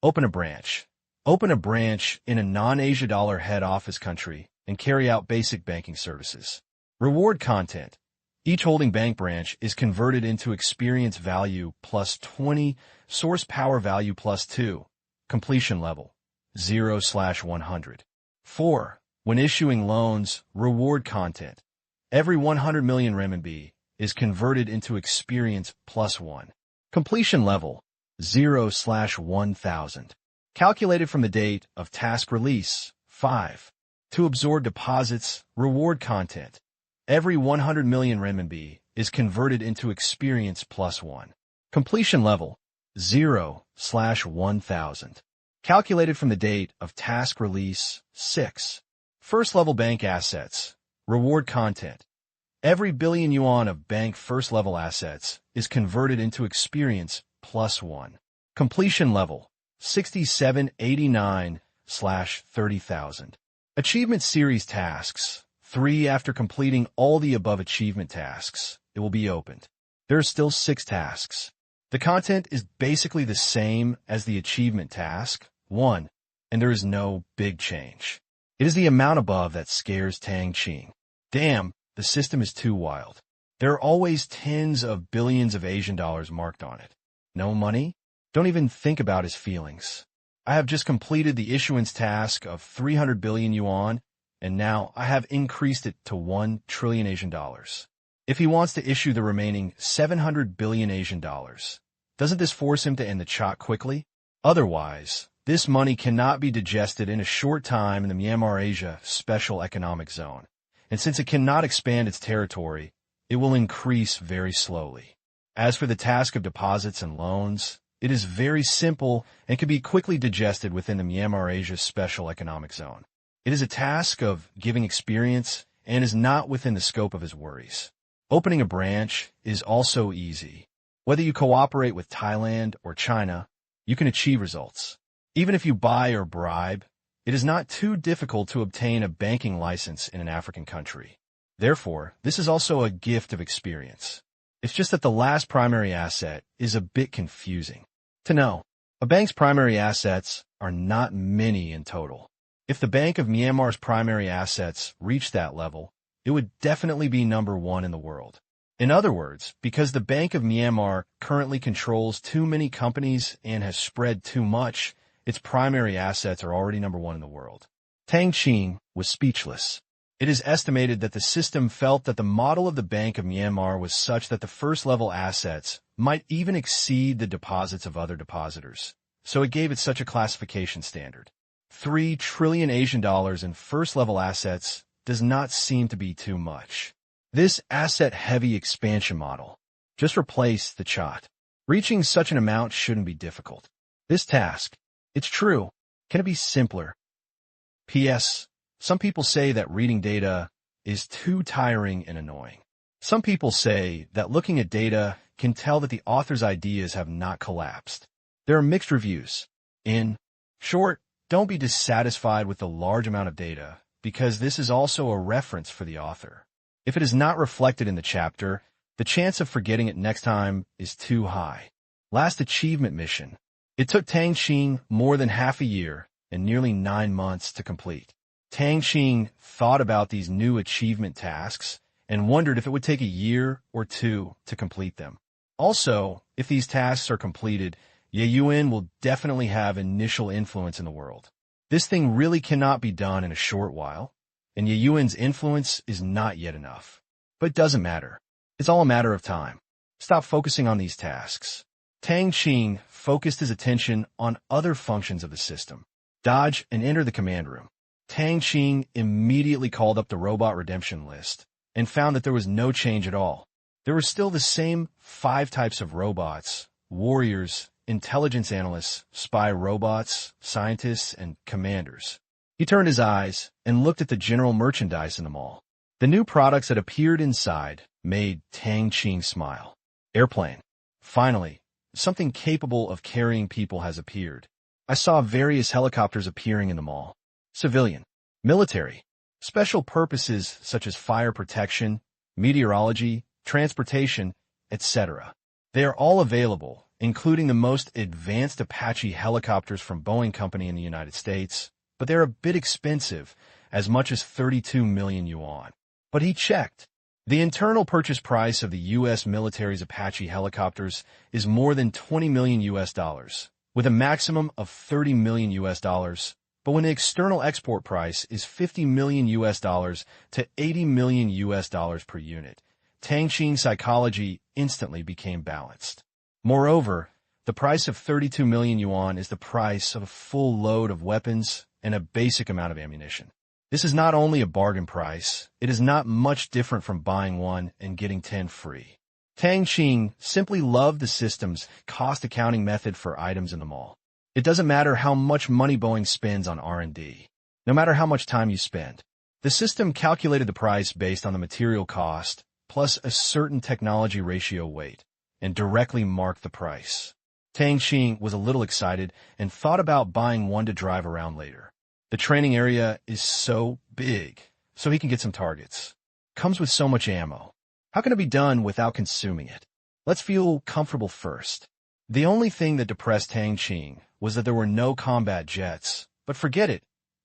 Open a branch. Open a branch in a non-Asia dollar head office country and carry out basic banking services. Reward content. Each holding bank branch is converted into experience value plus 20, source power value plus 2, completion level 0/100. 4. When issuing loans, reward content. Every 100 million renminbi is converted into experience plus 1. Completion level 0/1000. Calculated from the date of task release. 5. To absorb deposits, reward content. Every 100 million renminbi is converted into experience plus 1. Completion level 0/1000. Calculated from the date of task release. 6. First-level bank assets. Reward content. Every billion yuan of bank first-level assets is converted into experience plus 1. Completion level 6789/30,000. Achievement series tasks. 3. After completing all the above achievement tasks, it will be opened. There are still 6 tasks. The content is basically the same as the achievement task, 1, and there is no big change. It is the amount above that scares Tang Qing. Damn, the system is too wild. There are always tens of billions of Asian dollars marked on it. No money? Don't even think about his feelings. I have just completed the issuance task of 300 billion yuan, and now I have increased it to 1 trillion Asian dollars. If he wants to issue the remaining 700 billion Asian dollars, doesn't this force him to end the chalk quickly? Otherwise, this money cannot be digested in a short time in the Myanmar-Asia Special Economic Zone, and since it cannot expand its territory, it will increase very slowly. As for the task of deposits and loans, it is very simple and can be quickly digested within the Myanmar-Asia Special Economic Zone. It is a task of giving experience and is not within the scope of his worries. Opening a branch is also easy. Whether you cooperate with Thailand or China, you can achieve results. Even if you buy or bribe, it is not too difficult to obtain a banking license in an African country. Therefore, this is also a gift of experience. It's just that the last primary asset is a bit confusing to know. A bank's primary assets are not many in total. If the Bank of Myanmar's primary assets reached that level, it would definitely be number 1 in the world. In other words, because the Bank of Myanmar currently controls too many companies and has spread too much, its primary assets are already number 1 in the world. Tang Qing was speechless. It is estimated that the system felt that the model of the Bank of Myanmar was such that the first-level assets might even exceed the deposits of other depositors, so it gave it such a classification standard. 3 trillion Asian dollars in first-level assets does not seem to be too much. This asset-heavy expansion model. Just replace the chart. Reaching such an amount shouldn't be difficult. This task, it's true, can it be simpler? P.S. Some people say that reading data is too tiring and annoying. Some people say that looking at data can tell that the author's ideas have not collapsed. There are mixed reviews. In short, don't be dissatisfied with the large amount of data, because this is also a reference for the author. If it is not reflected in the chapter, the chance of forgetting it next time is too high. Last achievement mission. It took Tang Qing more than half a year and nearly 9 months to complete. Tang Qing thought about these new achievement tasks and wondered if it would take a year or two to complete them. Also, if these tasks are completed, Ye Yuan will definitely have initial influence in the world. This thing really cannot be done in a short while, and Ye Yuan's influence is not yet enough. But it doesn't matter. It's all a matter of time. Stop focusing on these tasks. Tang Qing focused his attention on other functions of the system. Dodge and enter the command room. Tang Qing immediately called up the robot redemption list and found that there was no change at all. There were still the same 5 types of robots: warriors, intelligence analysts, spy robots, scientists, and commanders. He turned his eyes and looked at the general merchandise in the mall. The new products that appeared inside made Tang Qing smile. Airplane. Finally, something capable of carrying people has appeared. I saw various helicopters appearing in the mall. Civilian, military, special purposes such as fire protection, meteorology, transportation, etc. They are all available, including the most advanced Apache helicopters from Boeing Company in the United States, but they're a bit expensive, as much as 32 million yuan. But he checked. The internal purchase price of the U.S. military's Apache helicopters is more than 20 million US dollars, with a maximum of 30 million US dollars, but when the external export price is 50 million US dollars to 80 million US dollars per unit, Tang Qing's psychology instantly became balanced. Moreover, the price of 32 million yuan is the price of a full load of weapons and a basic amount of ammunition. This is not only a bargain price, it is not much different from buying one and getting 10 free. Tang Qing simply loved the system's cost accounting method for items in the mall. It doesn't matter how much money Boeing spends on R&D. No matter how much time you spend. The system calculated the price based on the material cost plus a certain technology ratio weight and directly marked the price. Tang Qing was a little excited and thought about buying one to drive around later. The training area is so big, so he can get some targets. Comes with so much ammo. How can it be done without consuming it? Let's feel comfortable first. The only thing that depressed Tang Qing was that there were no combat jets, but forget it.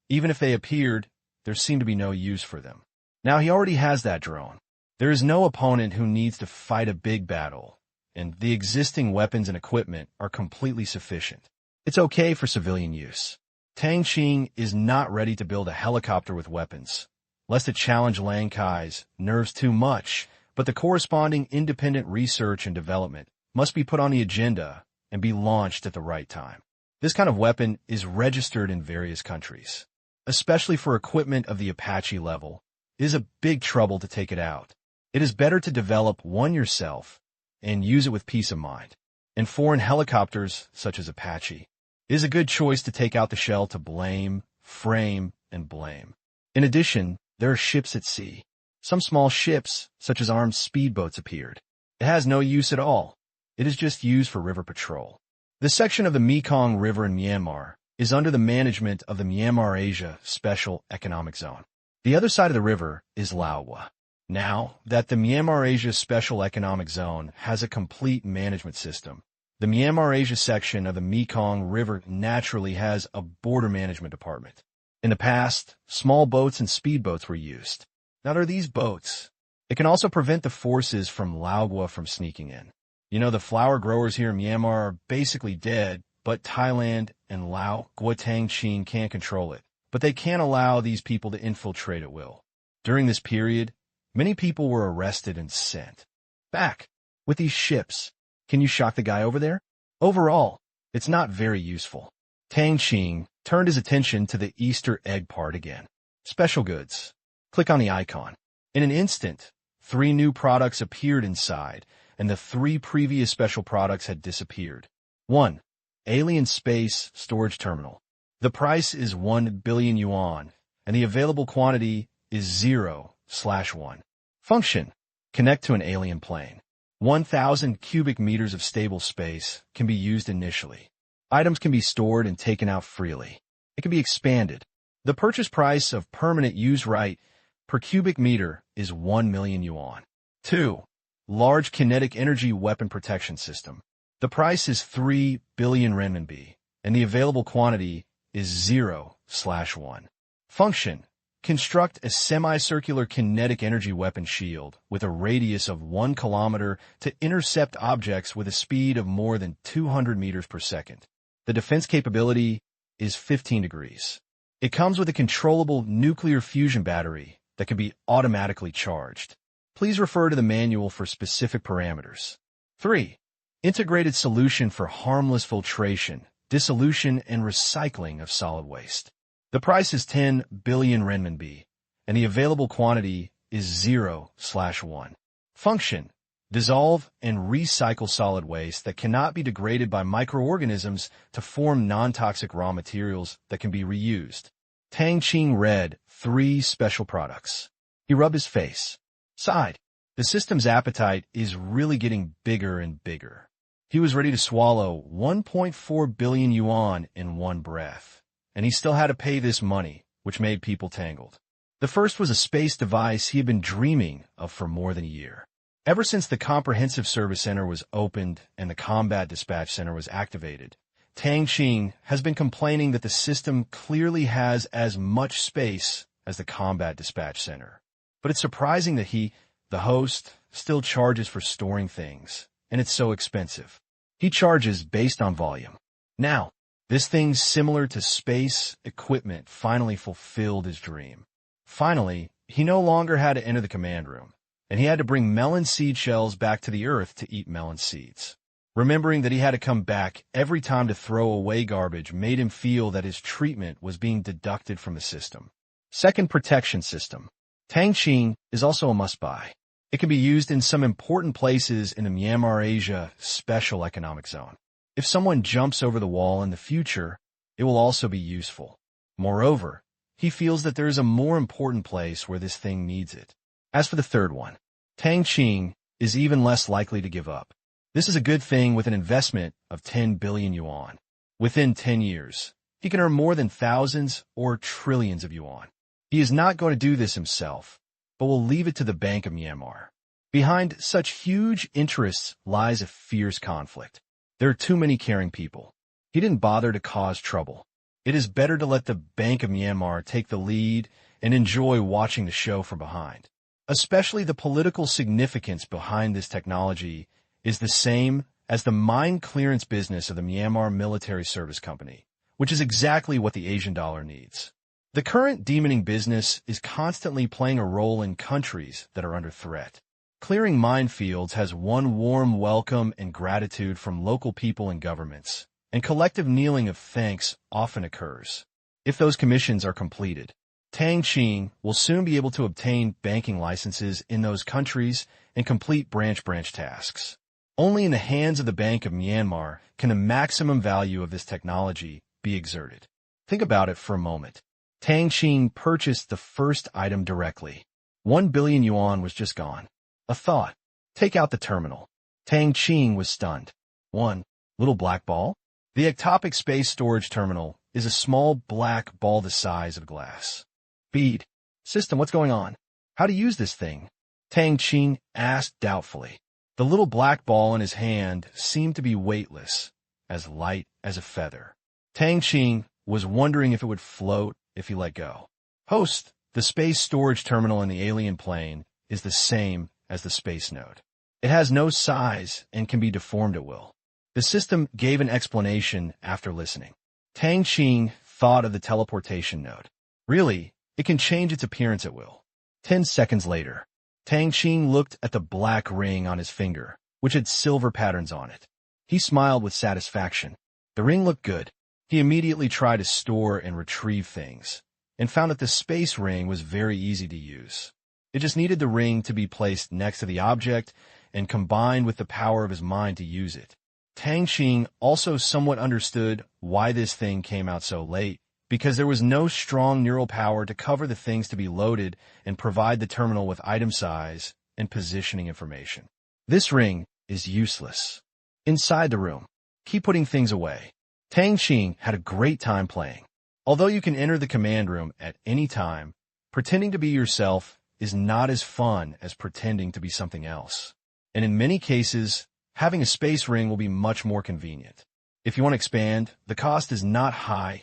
Even if they appeared, there seemed to be no use for them. Now he already has that drone. There is no opponent who needs to fight a big battle, and the existing weapons and equipment are completely sufficient. It's okay for civilian use. Tang Qing is not ready to build a helicopter with weapons, lest it challenge Lang Kai's nerves too much, but the corresponding independent research and development must be put on the agenda and be launched at the right time. This kind of weapon is registered in various countries. Especially for equipment of the Apache level, it is a big trouble to take it out. It is better to develop one yourself and use it with peace of mind. In foreign helicopters, such as Apache, it is a good choice to take out the shell to blame, frame, and blame. In addition, there are ships at sea. Some small ships, such as armed speedboats, appeared. It has no use at all. It is just used for river patrol. The section of the Mekong River in Myanmar is under the management of the Myanmar-Asia Special Economic Zone. The other side of the river is Laowa. Now that the Myanmar-Asia Special Economic Zone has a complete management system, the Myanmar-Asia section of the Mekong River naturally has a border management department. In the past, small boats and speedboats were used. Now there are these boats. It can also prevent the forces from Laowa from sneaking in. You know, the flower growers here in Myanmar are basically dead, but Thailand and Laowa Tang Qing can't control it. But they can't allow these people to infiltrate at will. During this period, many people were arrested and sent back. With these ships, can you shock the guy over there? Overall, it's not very useful. Tang Qing turned his attention to the Easter egg part again. Special goods. Click on the icon. In an instant, 3 new products appeared inside, and the 3 previous special products had disappeared. 1. Alien Space Storage Terminal. The price is 1 billion yuan, and the available quantity is 0/1. Function: connect to an alien plane. 1,000 cubic meters of stable space can be used initially. Items can be stored and taken out freely. It can be expanded. The purchase price of permanent use right per cubic meter is 1 million yuan. 2. Large kinetic energy weapon protection system. The price is 3 billion renminbi, and the available quantity is 0/1. Function: construct a semicircular kinetic energy weapon shield with a radius of 1 kilometer to intercept objects with a speed of more than 200 meters per second. The defense capability is 15 degrees. It comes with a controllable nuclear fusion battery that can be automatically charged. Please refer to the manual for specific parameters. 3. Integrated solution for harmless filtration, dissolution, and recycling of solid waste. The price is 10 billion renminbi, and the available quantity is 0/1. Function: dissolve and recycle solid waste that cannot be degraded by microorganisms to form non-toxic raw materials that can be reused. Tang Qing read 3 special products. He rubbed his face. Sighed. The system's appetite is really getting bigger and bigger. He was ready to swallow 1.4 billion yuan in one breath, and he still had to pay this money, which made people tangled. The first was a space device he had been dreaming of for more than a year. Ever since the Comprehensive Service Center was opened and the Combat Dispatch Center was activated, Tang Qing has been complaining that the system clearly has as much space as the Combat Dispatch Center. But it's surprising that he, the host, still charges for storing things, and it's so expensive. He charges based on volume. Now, this thing similar to space equipment finally fulfilled his dream. Finally, he no longer had to enter the command room, and he had to bring melon seed shells back to the earth to eat melon seeds. Remembering that he had to come back every time to throw away garbage made him feel that his treatment was being deducted from the system. Second, protection system. Tang Qing is also a must-buy. It can be used in some important places in the Myanmar-Asia Special Economic Zone. If someone jumps over the wall in the future, it will also be useful. Moreover, he feels that there is a more important place where this thing needs it. As for the third one, Tang Qing is even less likely to give up. This is a good thing with an investment of 10 billion yuan. Within 10 years, he can earn more than thousands or trillions of yuan. He is not going to do this himself, but will leave it to the Bank of Myanmar. Behind such huge interests lies a fierce conflict. There are too many caring people. He didn't bother to cause trouble. It is better to let the Bank of Myanmar take the lead and enjoy watching the show from behind. Especially the political significance behind this technology is the same as the mine clearance business of the Myanmar Military Service Company, which is exactly what the Asian dollar needs. The current demoning business is constantly playing a role in countries that are under threat. Clearing minefields has won warm welcome and gratitude from local people and governments, and collective kneeling of thanks often occurs. If those commissions are completed, Tang Qing will soon be able to obtain banking licenses in those countries and complete branch tasks. Only in the hands of the Bank of Myanmar can the maximum value of this technology be exerted. Think about it for a moment. Tang Qing purchased the first item directly. 1 billion yuan was just gone. A thought. Take out the terminal. Tang Qing was stunned. 1. Little black ball? The ectopic space storage terminal is a small black ball the size of glass. Bead. System, what's going on? How to use this thing? Tang Qing asked doubtfully. The little black ball in his hand seemed to be weightless, as light as a feather. Tang Qing was wondering if it would float if he let go. Host, the space storage terminal in the alien plane is the same as the space node. It has no size and can be deformed at will. The system gave an explanation after listening. Tang Qing thought of the teleportation node. Really, it can change its appearance at will. 10 seconds later, Tang Qing looked at the black ring on his finger, which had silver patterns on it. He smiled with satisfaction. The ring looked good. He immediately tried to store and retrieve things, and found that the space ring was very easy to use. It just needed the ring to be placed next to the object and combined with the power of his mind to use it. Tang Qing also somewhat understood why this thing came out so late, because there was no strong neural power to cover the things to be loaded and provide the terminal with item size and positioning information. This ring is useless. Inside the room, keep putting things away. Tang Qing had a great time playing. Although you can enter the command room at any time, pretending to be yourself is not as fun as pretending to be something else. And in many cases, having a space ring will be much more convenient. If you want to expand, the cost is not high,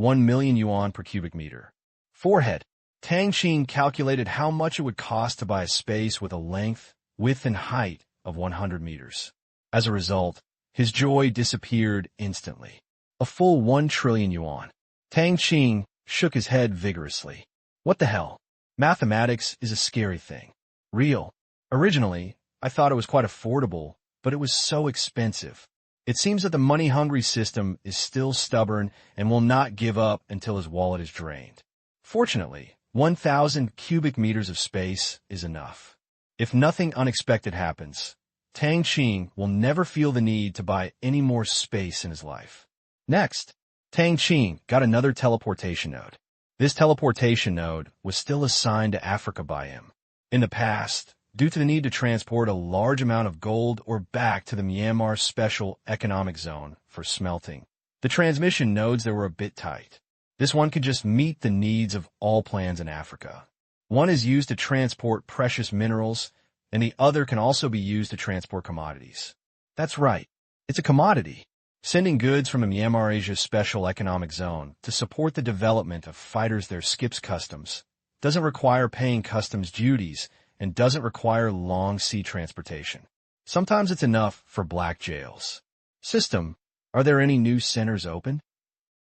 1 million yuan per cubic meter. Forehead. Tang Qing calculated how much it would cost to buy a space with a length, width, and height of 100 meters. As a result, his joy disappeared instantly. A full 1 trillion yuan. Tang Qing shook his head vigorously. What the hell? Mathematics is a scary thing. Real. Originally, I thought it was quite affordable, but it was so expensive. It seems that the money-hungry system is still stubborn and will not give up until his wallet is drained. Fortunately, 1,000 cubic meters of space is enough. If nothing unexpected happens, Tang Qing will never feel the need to buy any more space in his life. Next, Tang Qing got another teleportation node. This teleportation node was still assigned to Africa by him. In the past, due to the need to transport a large amount of gold or back to the Myanmar Special Economic Zone for smelting, the transmission nodes there were a bit tight. This one could just meet the needs of all plans in Africa. One is used to transport precious minerals, and the other can also be used to transport commodities. That's right, it's a commodity. Sending goods from a Myanmar Asia Special Economic Zone to support the development of fighters there skips customs, doesn't require paying customs duties, and doesn't require long sea transportation. Sometimes it's enough for black jails. System, are there any new centers open?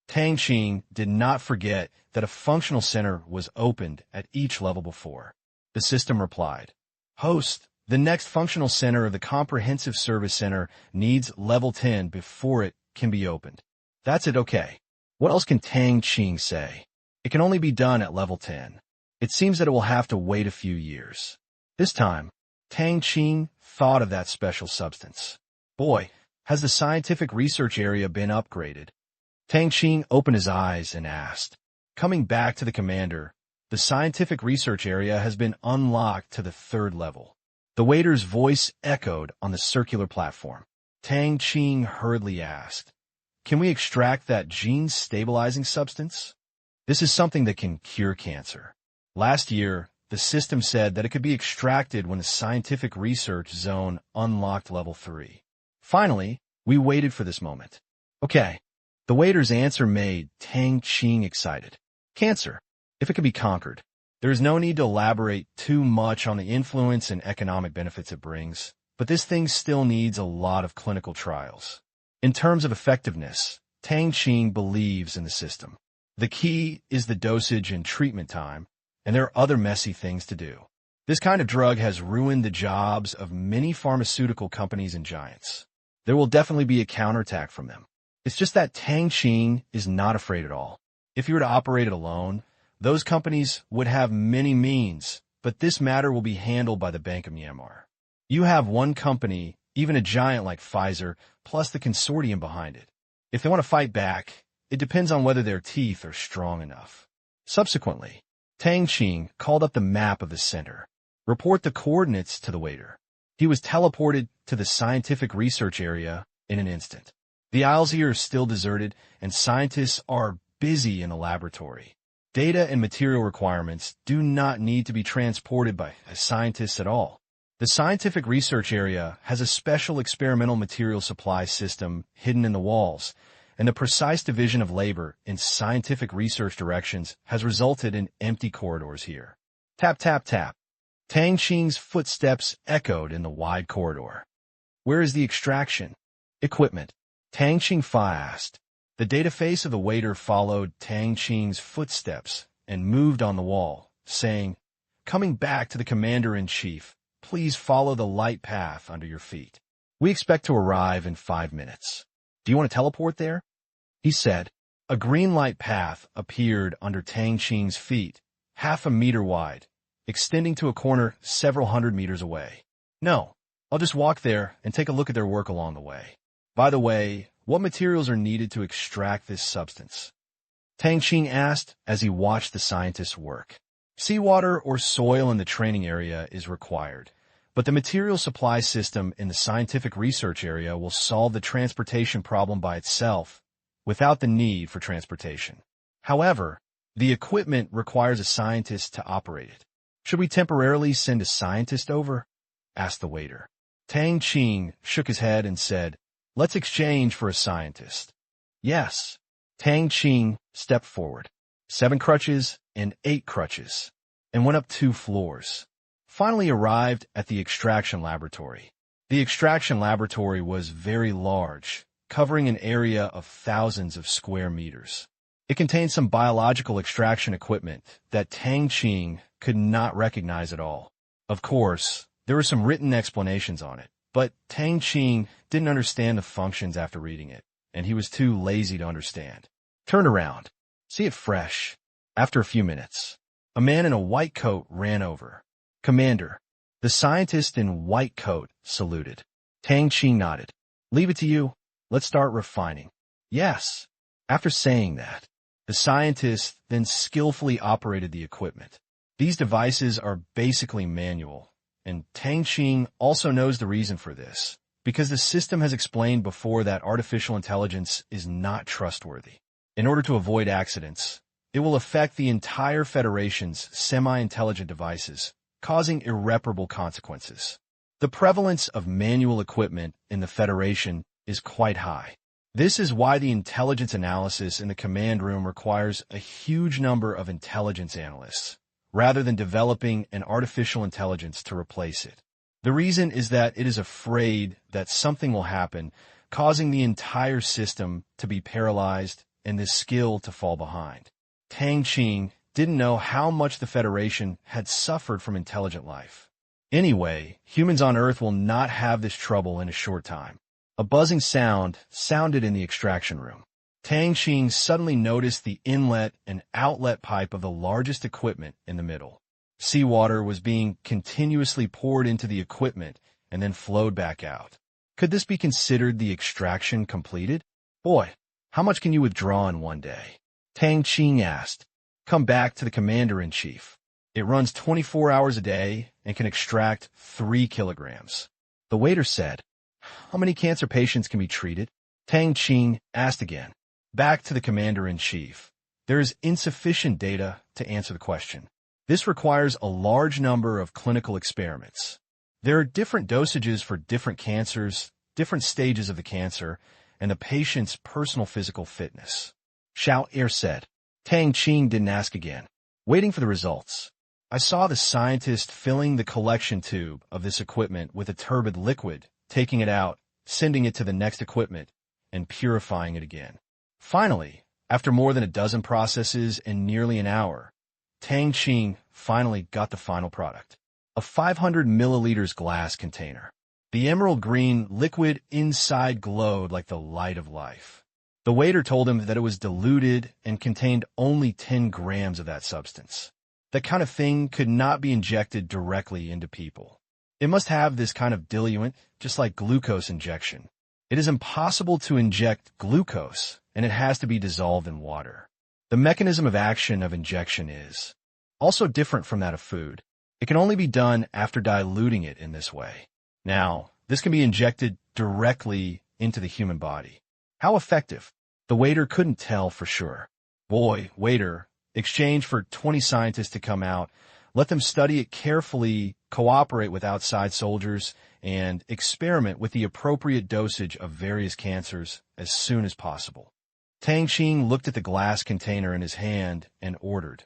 Tang Qing did not forget that a functional center was opened at each level before. The system replied, Host, the next functional center of the Comprehensive Service Center needs level 10 before it can be opened. That's it, okay. What else can Tang Qing say? It can only be done at level 10. It seems that it will have to wait a few years. This time, Tang Qing thought of that special substance. Boy, has the scientific research area been upgraded? Tang Qing opened his eyes and asked. Coming back to the commander, the scientific research area has been unlocked to the 3rd level. The waiter's voice echoed on the circular platform. Tang Qing hurriedly asked, Can we extract that gene-stabilizing substance? This is something that can cure cancer. Last year, the system said that it could be extracted when the scientific research zone unlocked level 3. Finally, we waited for this moment. Okay. The waiter's answer made Tang Qing excited. Cancer, if it could be conquered. There is no need to elaborate too much on the influence and economic benefits it brings, but this thing still needs a lot of clinical trials. In terms of effectiveness, Tang Qing believes in the system. The key is the dosage and treatment time, and there are other messy things to do. This kind of drug has ruined the jobs of many pharmaceutical companies and giants. There will definitely be a counterattack from them. It's just that Tang Qing is not afraid at all. If you were to operate it alone, those companies would have many means, but this matter will be handled by the Bank of Myanmar. You have one company, even a giant like Pfizer, plus the consortium behind it. If they want to fight back, it depends on whether their teeth are strong enough. Subsequently, Tang Qing called up the map of the center. Report the coordinates to the waiter. He was teleported to the scientific research area in an instant. The aisles here are still deserted, and scientists are busy in the laboratory. Data and material requirements do not need to be transported by scientists at all. The scientific research area has a special experimental material supply system hidden in the walls, and the precise division of labor in scientific research directions has resulted in empty corridors here. Tap, tap, tap. Tang Qing's footsteps echoed in the wide corridor. Where is the extraction equipment? Tang Qing asked. The data face of the waiter followed Tang Qing's footsteps and moved on the wall, saying, Coming back to the commander-in-chief, please follow the light path under your feet. We expect to arrive in 5 minutes. Do you want to teleport there? He said. A green light path appeared under Tang Qing's feet, half a meter wide, extending to a corner several hundred meters away. No, I'll just walk there and take a look at their work along the way. By the way, what materials are needed to extract this substance? Tang Qing asked as he watched the scientists work. Seawater or soil in the training area is required, but the material supply system in the scientific research area will solve the transportation problem by itself without the need for transportation. However, the equipment requires a scientist to operate it. Should we temporarily send a scientist over? Asked the waiter. Tang Qing shook his head and said, "Let's exchange for a scientist." Yes. Tang Qing stepped forward, 7 crutches and 8 crutches, and went up 2 floors. Finally arrived at the extraction laboratory. The extraction laboratory was very large, covering an area of thousands of square meters. It contained some biological extraction equipment that Tang Qing could not recognize at all. Of course, there were some written explanations on it, but Tang Qing didn't understand the functions after reading it, and he was too lazy to understand. Turn around. See it fresh. After a few minutes, a man in a white coat ran over. "Commander." The scientist in white coat saluted. Tang Qing nodded. "Leave it to you. Let's start refining." "Yes." After saying that, the scientist then skillfully operated the equipment. These devices are basically manual, and Tang Qing also knows the reason for this, because the system has explained before that artificial intelligence is not trustworthy. In order to avoid accidents, it will affect the entire Federation's semi-intelligent devices, causing irreparable consequences. The prevalence of manual equipment in the Federation is quite high. This is why the intelligence analysis in the command room requires a huge number of intelligence analysts, rather than developing an artificial intelligence to replace it. The reason is that it is afraid that something will happen, causing the entire system to be paralyzed and the skill to fall behind. Tang Qing didn't know how much the Federation had suffered from intelligent life. Anyway, humans on Earth will not have this trouble in a short time. A buzzing sound sounded in the extraction room. Tang Qing suddenly noticed the inlet and outlet pipe of the largest equipment in the middle. Seawater was being continuously poured into the equipment and then flowed back out. Could this be considered the extraction completed? "Boy, how much can you withdraw in one day?" Tang Qing asked. "Come back to the commander-in-chief. It runs 24 hours a day and can extract 3 kilograms. The waiter said, "How many cancer patients can be treated?" Tang Qing asked again. Back to the commander-in-chief. There is insufficient data to answer the question. This requires a large number of clinical experiments. There are different dosages for different cancers, different stages of the cancer, and the patient's personal physical fitness. Xiao Er said. Tang Qing didn't ask again. Waiting for the results. I saw the scientist filling the collection tube of this equipment with a turbid liquid, taking it out, sending it to the next equipment, and purifying it again. Finally, after more than a dozen processes and nearly an hour, Tang Qing finally got the final product. A 500 milliliters glass container. The emerald green liquid inside glowed like the light of life. The waiter told him that it was diluted and contained only 10 grams of that substance. That kind of thing could not be injected directly into people. It must have this kind of diluent, just like glucose injection. It is impossible to inject glucose, and it has to be dissolved in water. The mechanism of action of injection is also different from that of food. It can only be done after diluting it in this way. Now, this can be injected directly into the human body. How effective? The waiter couldn't tell for sure. Boy, waiter, exchange for 20 scientists to come out, let them study it carefully, cooperate with outside soldiers, and experiment with the appropriate dosage of various cancers as soon as possible. Tang Qing looked at the glass container in his hand and ordered.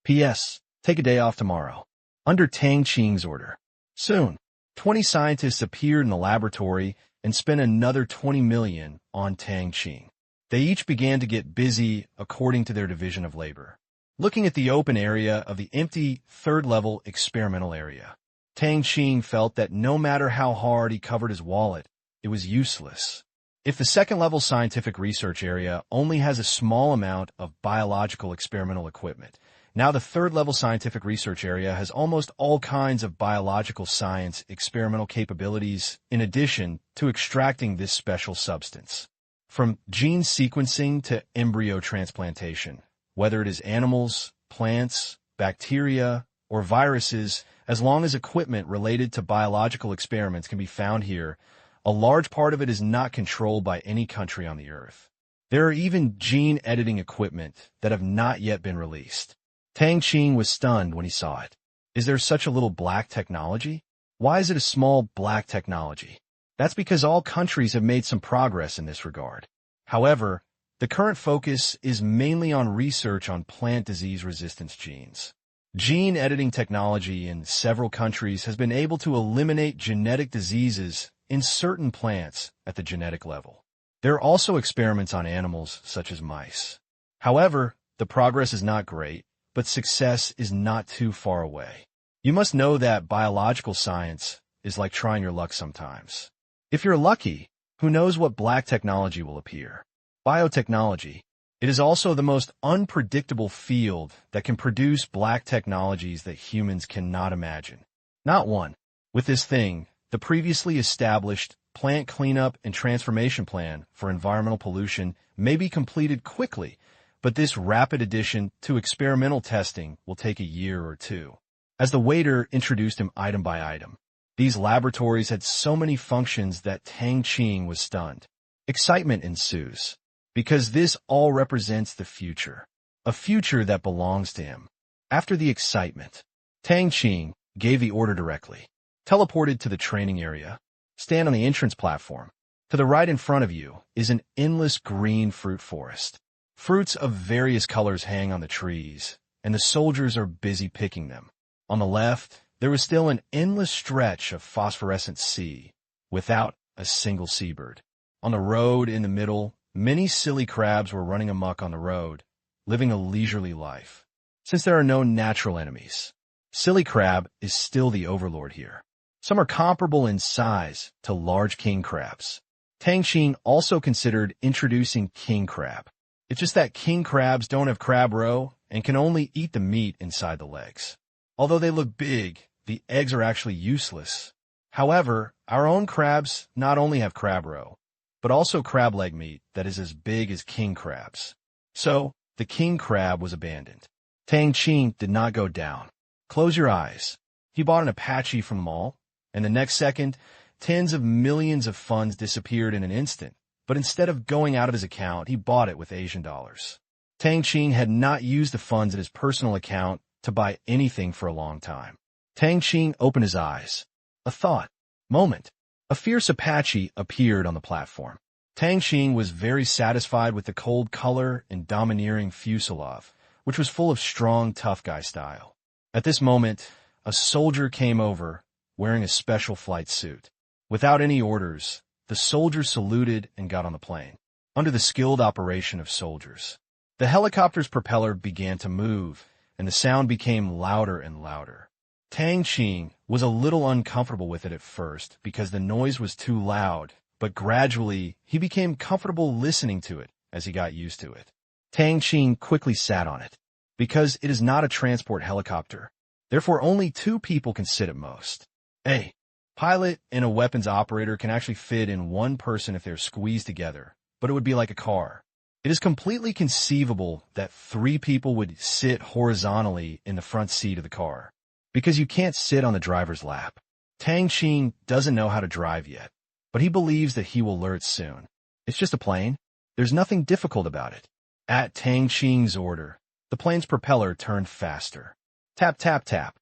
P.S. Take a day off tomorrow. Under Tang Qing's order. Soon, 20 scientists appeared in the laboratory and spent another 20 million on Tang Qing. They each began to get busy according to their division of labor. Looking at the open area of the empty third-level experimental area, Tang Qing felt that no matter how hard he covered his wallet, it was useless. If the second-level scientific research area only has a small amount of biological experimental equipment, now the third-level scientific research area has almost all kinds of biological science experimental capabilities in addition to extracting this special substance. From gene sequencing to embryo transplantation, whether it is animals, plants, bacteria, or viruses, as long as equipment related to biological experiments can be found here, a large part of it is not controlled by any country on the earth. There are even gene editing equipment that have not yet been released. Tang Qing was stunned when he saw it. Is there such a little black technology? Why is it a small black technology? That's because all countries have made some progress in this regard. However, the current focus is mainly on research on plant disease resistance genes. Gene editing technology in several countries has been able to eliminate genetic diseases in certain plants at the genetic level. There are also experiments on animals, such as mice. However, the progress is not great, but success is not too far away. You must know that biological science is like trying your luck sometimes. If you're lucky, who knows what black technology will appear? Biotechnology. It is also the most unpredictable field that can produce black technologies that humans cannot imagine. Not one. With this thing, the previously established plant cleanup and transformation plan for environmental pollution may be completed quickly, but this rapid addition to experimental testing will take a year or two. As the waiter introduced him item by item, these laboratories had so many functions that Tang Qing was stunned. Excitement ensues, because this all represents the future, a future that belongs to him. After the excitement, Tang Qing gave the order directly. Teleported to the training area, stand on the entrance platform. To the right in front of you is an endless green fruit forest. Fruits of various colors hang on the trees, and the soldiers are busy picking them. On the left, there was still an endless stretch of phosphorescent sea, without a single seabird. On the road in the middle, many silly crabs were running amok on the road, living a leisurely life. Since there are no natural enemies, silly crab is still the overlord here. Some are comparable in size to large king crabs. Tang Qing also considered introducing king crab. It's just that king crabs don't have crab roe and can only eat the meat inside the legs. Although they look big, the eggs are actually useless. However, our own crabs not only have crab roe, but also crab leg meat that is as big as king crabs. So, the king crab was abandoned. Tang Qing did not go down. Close your eyes. He bought an Apache from the mall, and the next second, tens of millions of funds disappeared in an instant. But instead of going out of his account, he bought it with Asian dollars. Tang Qing had not used the funds in his personal account to buy anything for a long time. Tang Qing opened his eyes. A thought. Moment. A fierce Apache appeared on the platform. Tang Qing was very satisfied with the cold color and domineering fuselage, which was full of strong, tough guy style. At this moment, a soldier came over, wearing a special flight suit. Without any orders, the soldier saluted and got on the plane. Under the skilled operation of soldiers, the helicopter's propeller began to move, and the sound became louder and louder. Tang Qing was a little uncomfortable with it at first because the noise was too loud, but gradually he became comfortable listening to it as he got used to it. Tang Qing quickly sat on it. Because it is not a transport helicopter, therefore only two people can sit at most. A pilot and a weapons operator can actually fit in one person if they're squeezed together, but it would be like a car. It is completely conceivable that three people would sit horizontally in the front seat of the car, because you can't sit on the driver's lap. Tang Qing doesn't know how to drive yet, but he believes that he will learn soon. It's just a plane. There's nothing difficult about it. At Tang Qing's order, the plane's propeller turned faster. Tap, tap, tap.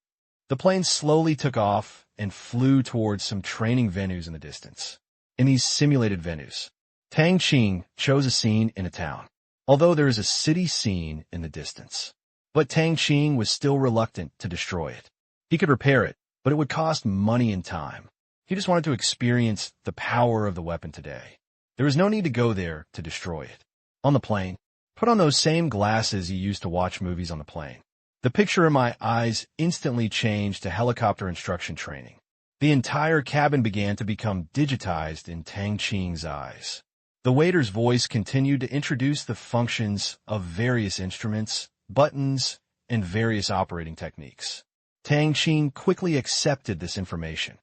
The plane slowly took off and flew towards some training venues in the distance. In these simulated venues, Tang Qing chose a scene in a town, although there is a city scene in the distance. But Tang Qing was still reluctant to destroy it. He could repair it, but it would cost money and time. He just wanted to experience the power of the weapon today. There was no need to go there to destroy it. On the plane, put on those same glasses you used to watch movies on the plane. The picture in my eyes instantly changed to helicopter instruction training. The entire cabin began to become digitized in Tang Qing's eyes. The waiter's voice continued to introduce the functions of various instruments, buttons, and various operating techniques. Tang Qing quickly accepted this information.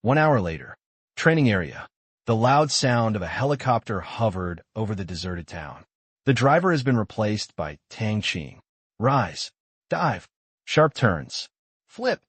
1 hour later, training area. The loud sound of a helicopter hovered over the deserted town. The driver has been replaced by Tang Qing. Rise, dive, sharp turns, flip.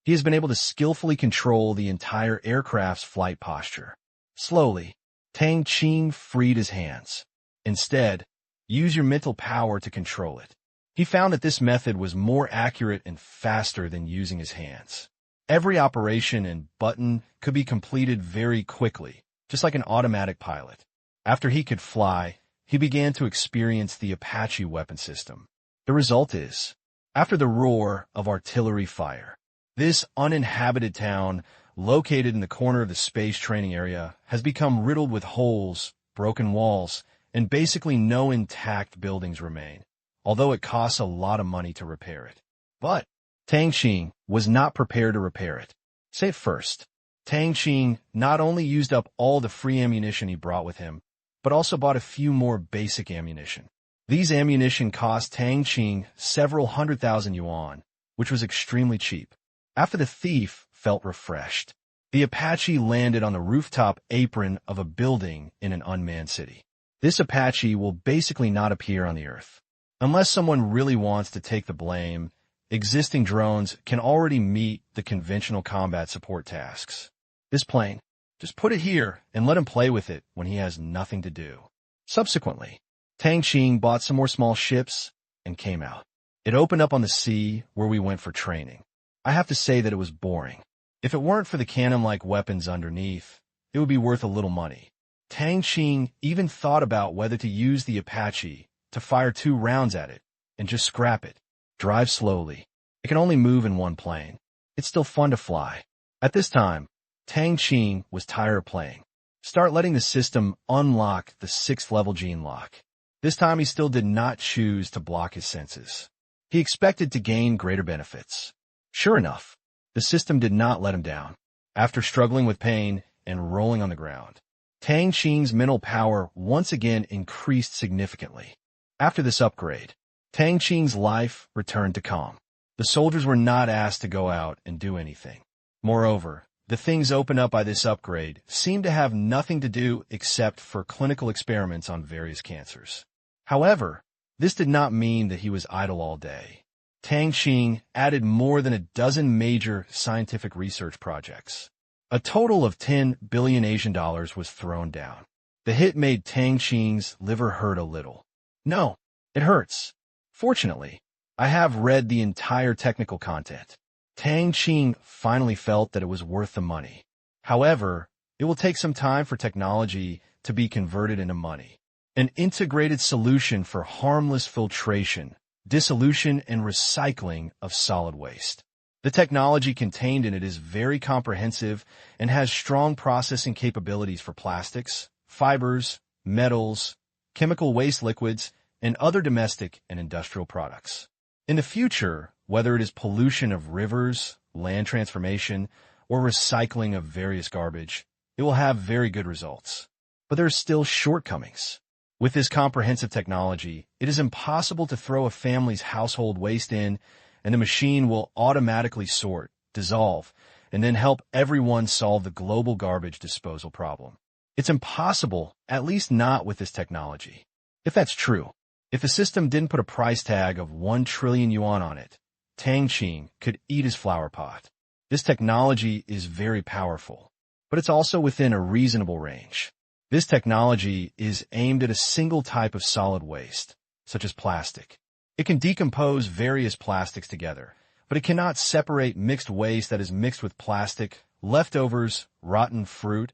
He has been able to skillfully control the entire aircraft's flight posture. Slowly, Tang Qing freed his hands. Instead, use your mental power to control it. He found that this method was more accurate and faster than using his hands. Every operation and button could be completed very quickly, just like an automatic pilot. After he could fly, he began to experience the Apache weapon system. The result is, after the roar of artillery fire, this uninhabited town, located in the corner of the space training area, has become riddled with holes, broken walls, and basically no intact buildings remain, although it costs a lot of money to repair it. But Tang Qing was not prepared to repair it. Say it first. Tang Qing not only used up all the free ammunition he brought with him, but also bought a few more basic ammunition. These ammunition cost Tang Qing several 100,000 yuan, which was extremely cheap. After the thief felt refreshed, the Apache landed on the rooftop apron of a building in an unmanned city. This Apache will basically not appear on the Earth. Unless someone really wants to take the blame, existing drones can already meet the conventional combat support tasks. This plane, just put it here and let him play with it when he has nothing to do. Subsequently, Tang Qing bought some more small ships and came out. It opened up on the sea where we went for training. I have to say that it was boring. If it weren't for the cannon-like weapons underneath, it would be worth a little money. Tang Qing even thought about whether to use the Apache to fire 2 rounds at it and just scrap it. Drive slowly. It can only move in one plane. It's still fun to fly. At this time, Tang Qing was tired of playing. Start letting the system unlock the 6th level gene lock. This time he still did not choose to block his senses. He expected to gain greater benefits. Sure enough, the system did not let him down. After struggling with pain and rolling on the ground, Tang Qing's mental power once again increased significantly. After this upgrade, Tang Qing's life returned to calm. The soldiers were not asked to go out and do anything. Moreover, the things opened up by this upgrade seemed to have nothing to do except for clinical experiments on various cancers. However, this did not mean that he was idle all day. Tang Qing added more than a dozen major scientific research projects. A total of 10 billion Asian dollars was thrown down. The hit made Tang Qing's liver hurt a little. No, it hurts. Fortunately, I have read the entire technical content. Tang Qing finally felt that it was worth the money. However, it will take some time for technology to be converted into money. An integrated solution for harmless filtration, dissolution, and recycling of solid waste. The technology contained in it is very comprehensive and has strong processing capabilities for plastics, fibers, metals, chemical waste liquids, and other domestic and industrial products. In the future, whether it is pollution of rivers, land transformation, or recycling of various garbage, it will have very good results. But there are still shortcomings. With this comprehensive technology, it is impossible to throw a family's household waste in, and the machine will automatically sort, dissolve, and then help everyone solve the global garbage disposal problem. It's impossible, at least not with this technology. If that's true, if the system didn't put a price tag of 1 trillion yuan on it, Tang Qing could eat his flower pot. This technology is very powerful, but it's also within a reasonable range. This technology is aimed at a single type of solid waste, such as plastic. It can decompose various plastics together, but it cannot separate mixed waste that is mixed with plastic, leftovers, rotten fruit,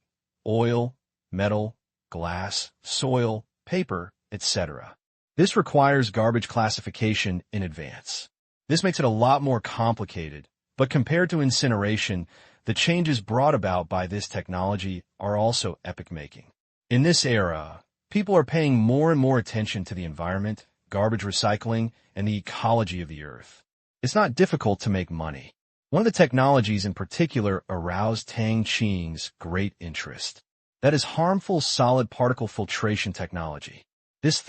oil, metal, glass, soil, paper, etc. This requires garbage classification in advance. This makes it a lot more complicated, but compared to incineration, the changes brought about by this technology are also epoch-making. In this era, people are paying more and more attention to the environment, garbage recycling, and the ecology of the earth. It's not difficult to make money. One of the technologies in particular aroused Tang Qing's great interest. That is harmful solid particle filtration technology. This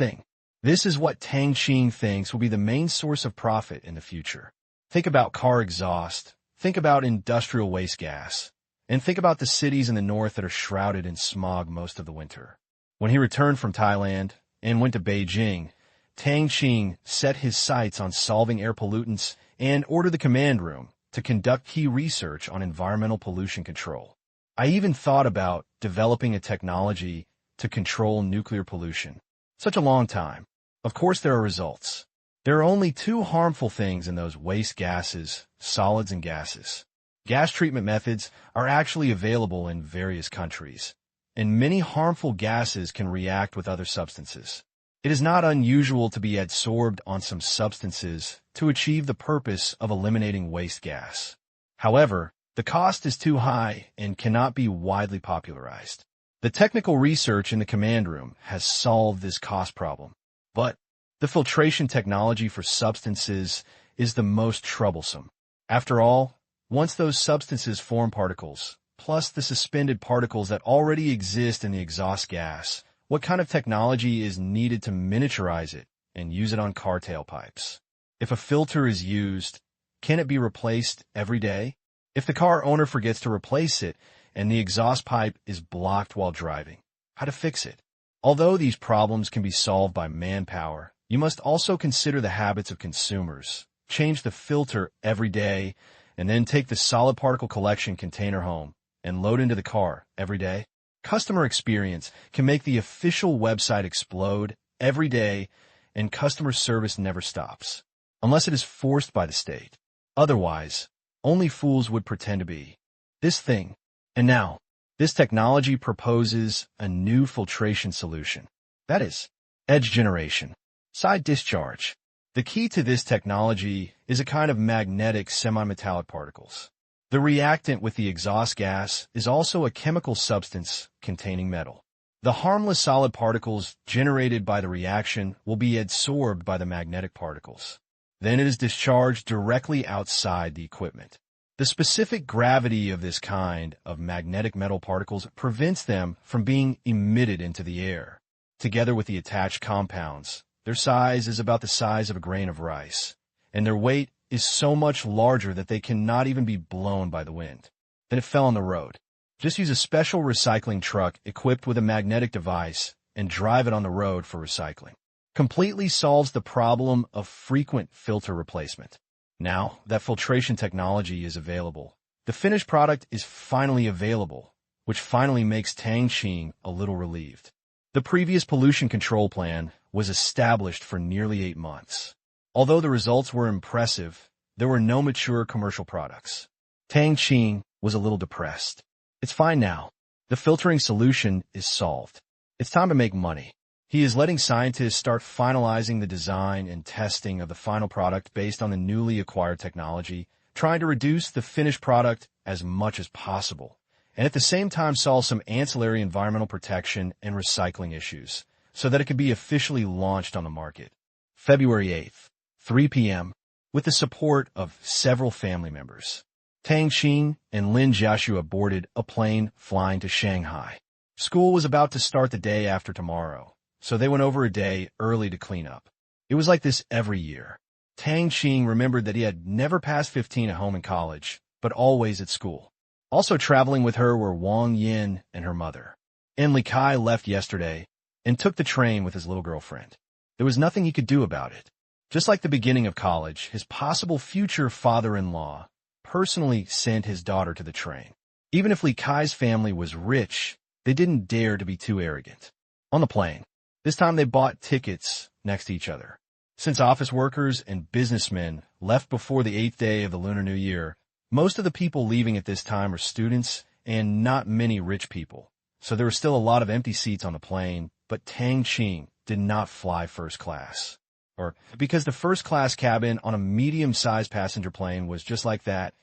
is what Tang Qing thinks will be the main source of profit in the future. Think about car exhaust, think about industrial waste gas, And think about the cities in the north that are shrouded in smog most of the winter. When he returned from Thailand and went to Beijing, Tang Qing set his sights on solving air pollutants and ordered the command room to conduct key research on environmental pollution control. I even thought about developing a technology to control nuclear pollution. Such a long time. Of course there are results. There are only two harmful things in those waste gases, solids and gases. Gas treatment methods are actually available in various countries, and many harmful gases can react with other substances. It is not unusual to be adsorbed on some substances to achieve the purpose of eliminating waste gas. However, the cost is too high and cannot be widely popularized. The technical research in the command room has solved this cost problem, but the filtration technology for substances is the most troublesome. After all, once those substances form particles, plus the suspended particles that already exist in the exhaust gas, what kind of technology is needed to miniaturize it and use it on car tailpipes? If a filter is used, can it be replaced every day? If the car owner forgets to replace it and the exhaust pipe is blocked while driving, how to fix it? Although these problems can be solved by manpower, you must also consider the habits of consumers. Change the filter every day, and then take the solid particle collection container home and load into the car every day. Customer experience can make the official website explode every day, and customer service never stops, unless it is forced by the state. Otherwise, only fools would pretend to be. This thing. And now, this technology proposes a new filtration solution. That is, edge generation. Side discharge. The key to this technology is a kind of magnetic semi-metallic particles. The reactant with the exhaust gas is also a chemical substance containing metal. The harmless solid particles generated by the reaction will be adsorbed by the magnetic particles. Then it is discharged directly outside the equipment. The specific gravity of this kind of magnetic metal particles prevents them from being emitted into the air. Together with the attached compounds, their size is about the size of a grain of rice, and their weight is so much larger that they cannot even be blown by the wind. Then it fell on the road. Just use a special recycling truck equipped with a magnetic device and drive it on the road for recycling. Completely solves the problem of frequent filter replacement. Now that filtration technology is available, the finished product is finally available, which finally makes Tang Qing a little relieved. The previous pollution control plan was established for nearly 8 months. Although the results were impressive, there were no mature commercial products. Tang Qing was a little depressed. It's fine now. The filtering solution is solved. It's time to make money. He is letting scientists start finalizing the design and testing of the final product based on the newly acquired technology, trying to reduce the finished product as much as possible, and at the same time solve some ancillary environmental protection and recycling issues, so that it could be officially launched on the market. February 8th, 3 p.m., with the support of several family members. Tang Qing and Lin Jiaxue boarded a plane flying to Shanghai. School was about to start the day after tomorrow, so they went over a day early to clean up. It was like this every year. Tang Qing remembered that he had never passed 15 at home in college, but always at school. Also traveling with her were Wang Yin and her mother. And Li Kai left yesterday and took the train with his little girlfriend. There was nothing he could do about it. Just like the beginning of college, his possible future father-in-law personally sent his daughter to the train. Even if Li Kai's family was rich, they didn't dare to be too arrogant. On the plane, this time they bought tickets next to each other. Since office workers and businessmen left before the 8th day of the Lunar New Year, most of the people leaving at this time are students and not many rich people. So there were still a lot of empty seats on the plane, but Tang Qing did not fly first class. Or because the first class cabin on a medium-sized passenger plane was just like that,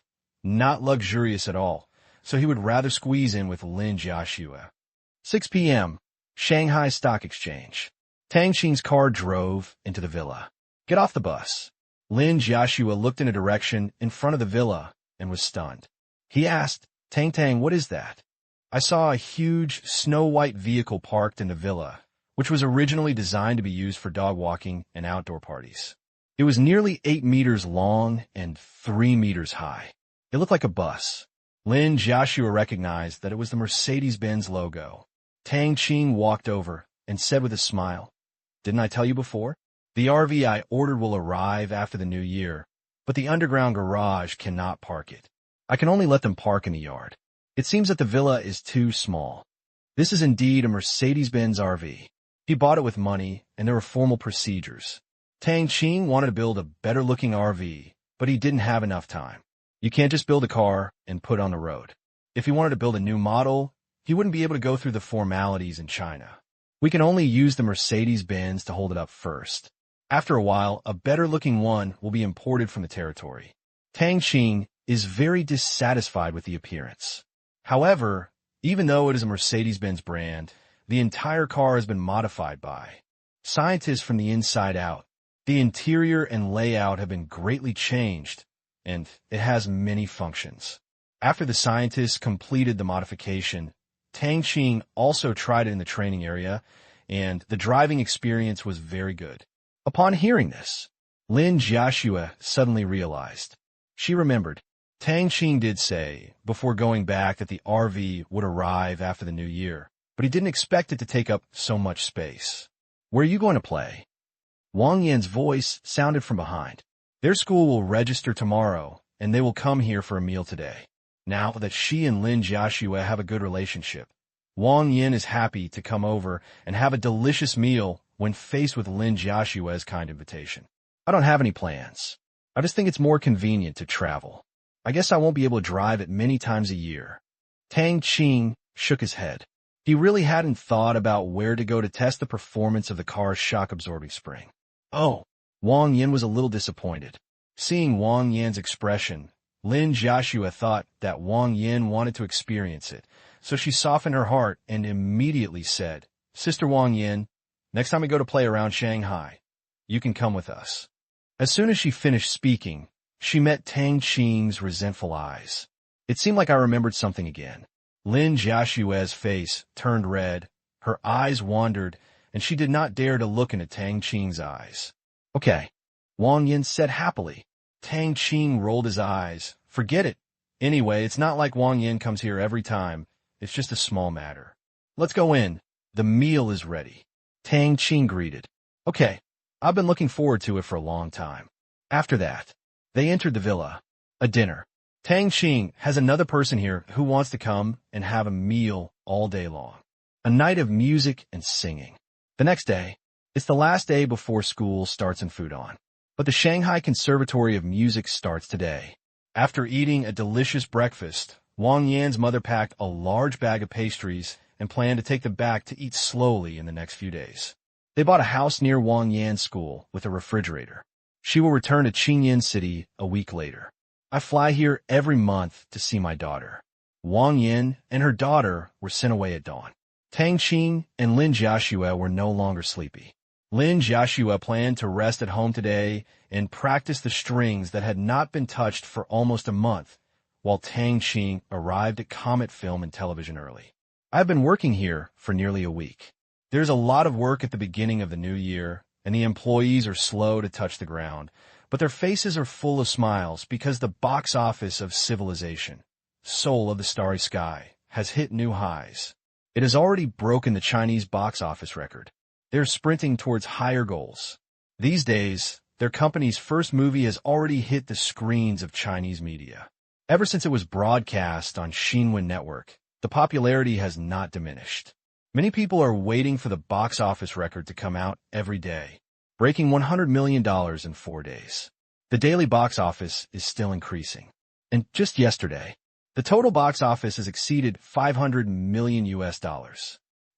not luxurious at all, so he would rather squeeze in with Lin Jiaxue. 6 p.m., Shanghai Stock Exchange. Tang Qing's car drove into the villa. Get off the bus. Lin Jiaxue looked in a direction in front of the villa and was stunned. He asked, Tang, what is that? I saw a huge, snow-white vehicle parked in the villa, which was originally designed to be used for dog walking and outdoor parties. It was nearly 8 meters long and 3 meters high. It looked like a bus. Lin Jiaxue recognized that it was the Mercedes-Benz logo. Tang Qing walked over and said with a smile, "Didn't I tell you before? The RV I ordered will arrive after the new year, but the underground garage cannot park it. I can only let them park in the yard. It seems that the villa is too small." This is indeed a Mercedes-Benz RV. He bought it with money, and there were formal procedures. Tang Qing wanted to build a better-looking RV, but he didn't have enough time. You can't just build a car and put it on the road. If he wanted to build a new model, he wouldn't be able to go through the formalities in China. We can only use the Mercedes-Benz to hold it up first. After a while, a better-looking one will be imported from the territory. Tang Qing is very dissatisfied with the appearance. However, even though it is a Mercedes-Benz brand, the entire car has been modified by scientists from the inside out. The interior and layout have been greatly changed, and it has many functions. After the scientists completed the modification, Tang Qing also tried it in the training area, and the driving experience was very good. Upon hearing this, Lin Jiaxue suddenly realized. She remembered, Tang Qing did say, before going back, that the RV would arrive after the new year, but he didn't expect it to take up so much space. "Where are you going to play?" Wang Yan's voice sounded from behind. "Their school will register tomorrow, and they will come here for a meal today." Now that she and Lin Jiaxue have a good relationship, Wang Yan is happy to come over and have a delicious meal when faced with Lin Jiaxue's kind invitation. "I don't have any plans. I just think it's more convenient to travel. I guess I won't be able to drive it many times a year." Tang Qing shook his head. He really hadn't thought about where to go to test the performance of the car's shock-absorbing spring. Oh, Wang Yan was a little disappointed. Seeing Wang Yan's expression, Lin Jiaxue thought that Wang Yan wanted to experience it, so she softened her heart and immediately said, "Sister Wang Yan, next time we go to play around Shanghai, you can come with us." As soon as she finished speaking, she met Tang Qing's resentful eyes. It seemed like I remembered something again. Lin Jiaxue's face turned red, her eyes wandered, and she did not dare to look into Tang Qing's eyes. "Okay," Wang Yan said happily. Tang Qing rolled his eyes. "Forget it. Anyway, it's not like Wang Yan comes here every time. It's just a small matter. Let's go in. The meal is ready." Tang Qing greeted. "Okay, I've been looking forward to it for a long time." After that, they entered the villa. A dinner. Tang Qing has another person here who wants to come and have a meal all day long. A night of music and singing. The next day, it's the last day before school starts in Fudan. But the Shanghai Conservatory of Music starts today. After eating a delicious breakfast, Wang Yan's mother packed a large bag of pastries and planned to take them back to eat slowly in the next few days. They bought a house near Wang Yan's school with a refrigerator. She will return to Qingyan City a week later. "I fly here every month to see my daughter." Wang Yan and her daughter were sent away at dawn. Tang Qing and Lin Jiaxue were no longer sleepy. Lin Jiaxue planned to rest at home today and practice the strings that had not been touched for almost a month, while Tang Qing arrived at Comet Film and Television early. "I've been working here for nearly a week. There's a lot of work at the beginning of the new year, and the employees are slow to touch the ground, but their faces are full of smiles because the box office of Civilization, Soul of the Starry Sky, has hit new highs. It has already broken the Chinese box office record. They're sprinting towards higher goals. These days, their company's first movie has already hit the screens of Chinese media. Ever since it was broadcast on Xinwen Network, the popularity has not diminished. Many people are waiting for the box office record to come out every day, breaking $100 million in 4 days. The daily box office is still increasing. And just yesterday, the total box office has exceeded $500 million.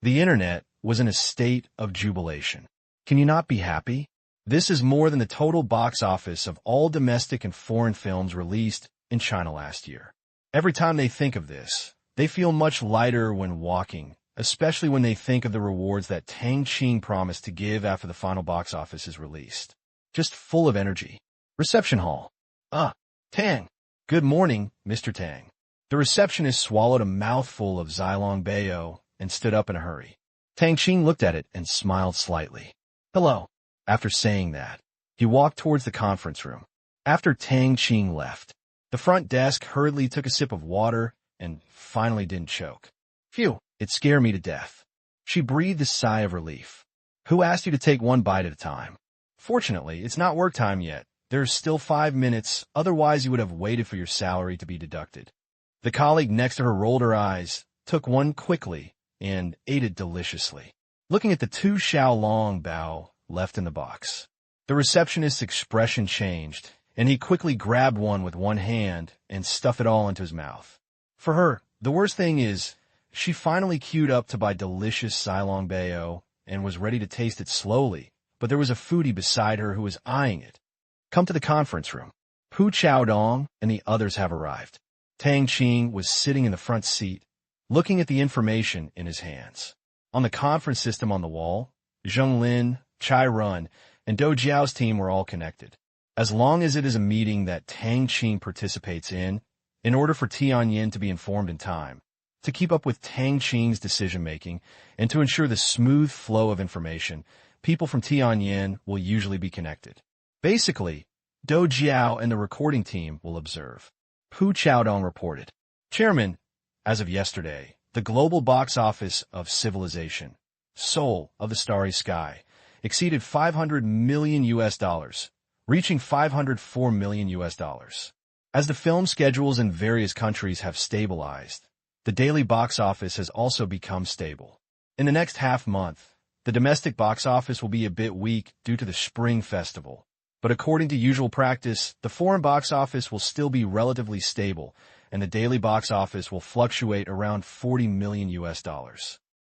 The internet was in a state of jubilation. Can you not be happy? This is more than the total box office of all domestic and foreign films released in China last year. Every time they think of this, they feel much lighter when walking, especially when they think of the rewards that Tang Qing promised to give after the final box office is released. Just full of energy. Reception hall. Tang. Good morning, Mr. Tang. The receptionist swallowed a mouthful of Xilong Bao and stood up in a hurry. Tang Qing looked at it and smiled slightly. "Hello." After saying that, he walked towards the conference room. After Tang Qing left, The front desk hurriedly took a sip of water and finally didn't choke. Phew, it scared me to death. She breathed a sigh of relief. Who asked you to take one bite at a time? Fortunately, it's not work time yet. There's still 5 minutes, otherwise you would have waited for your salary to be deducted. The colleague next to her rolled her eyes, took one quickly, and ate it deliciously, looking at the 2 xiaolong bao left in the box. The receptionist's expression changed, and he quickly grabbed one with one hand and stuffed it all into his mouth. For her, the worst thing is, she finally queued up to buy delicious Silong Bao and was ready to taste it slowly, but there was a foodie beside her who was eyeing it. Come to the conference room. Pu Chaodong and the others have arrived. Tang Qing was sitting in the front seat, looking at the information in his hands. On the conference system on the wall, Zheng Lin, Chai Run, and Do Jiao's team were all connected. As long as it is a meeting that Tang Qing participates in order for Tianyin to be informed in time, to keep up with Tang Qing's decision-making, and to ensure the smooth flow of information, people from Tianyin will usually be connected. Basically, Do Jiao and the recording team will observe. Pu Chaodong reported. Chairman, as of yesterday, the global box office of Civilization, Soul of the Starry Sky, exceeded $500 million, reaching $504 million. As the film schedules in various countries have stabilized, the daily box office has also become stable. In the next half-month, the domestic box office will be a bit weak due to the Spring Festival, but according to usual practice, the foreign box office will still be relatively stable, and the daily box office will fluctuate around $40 million.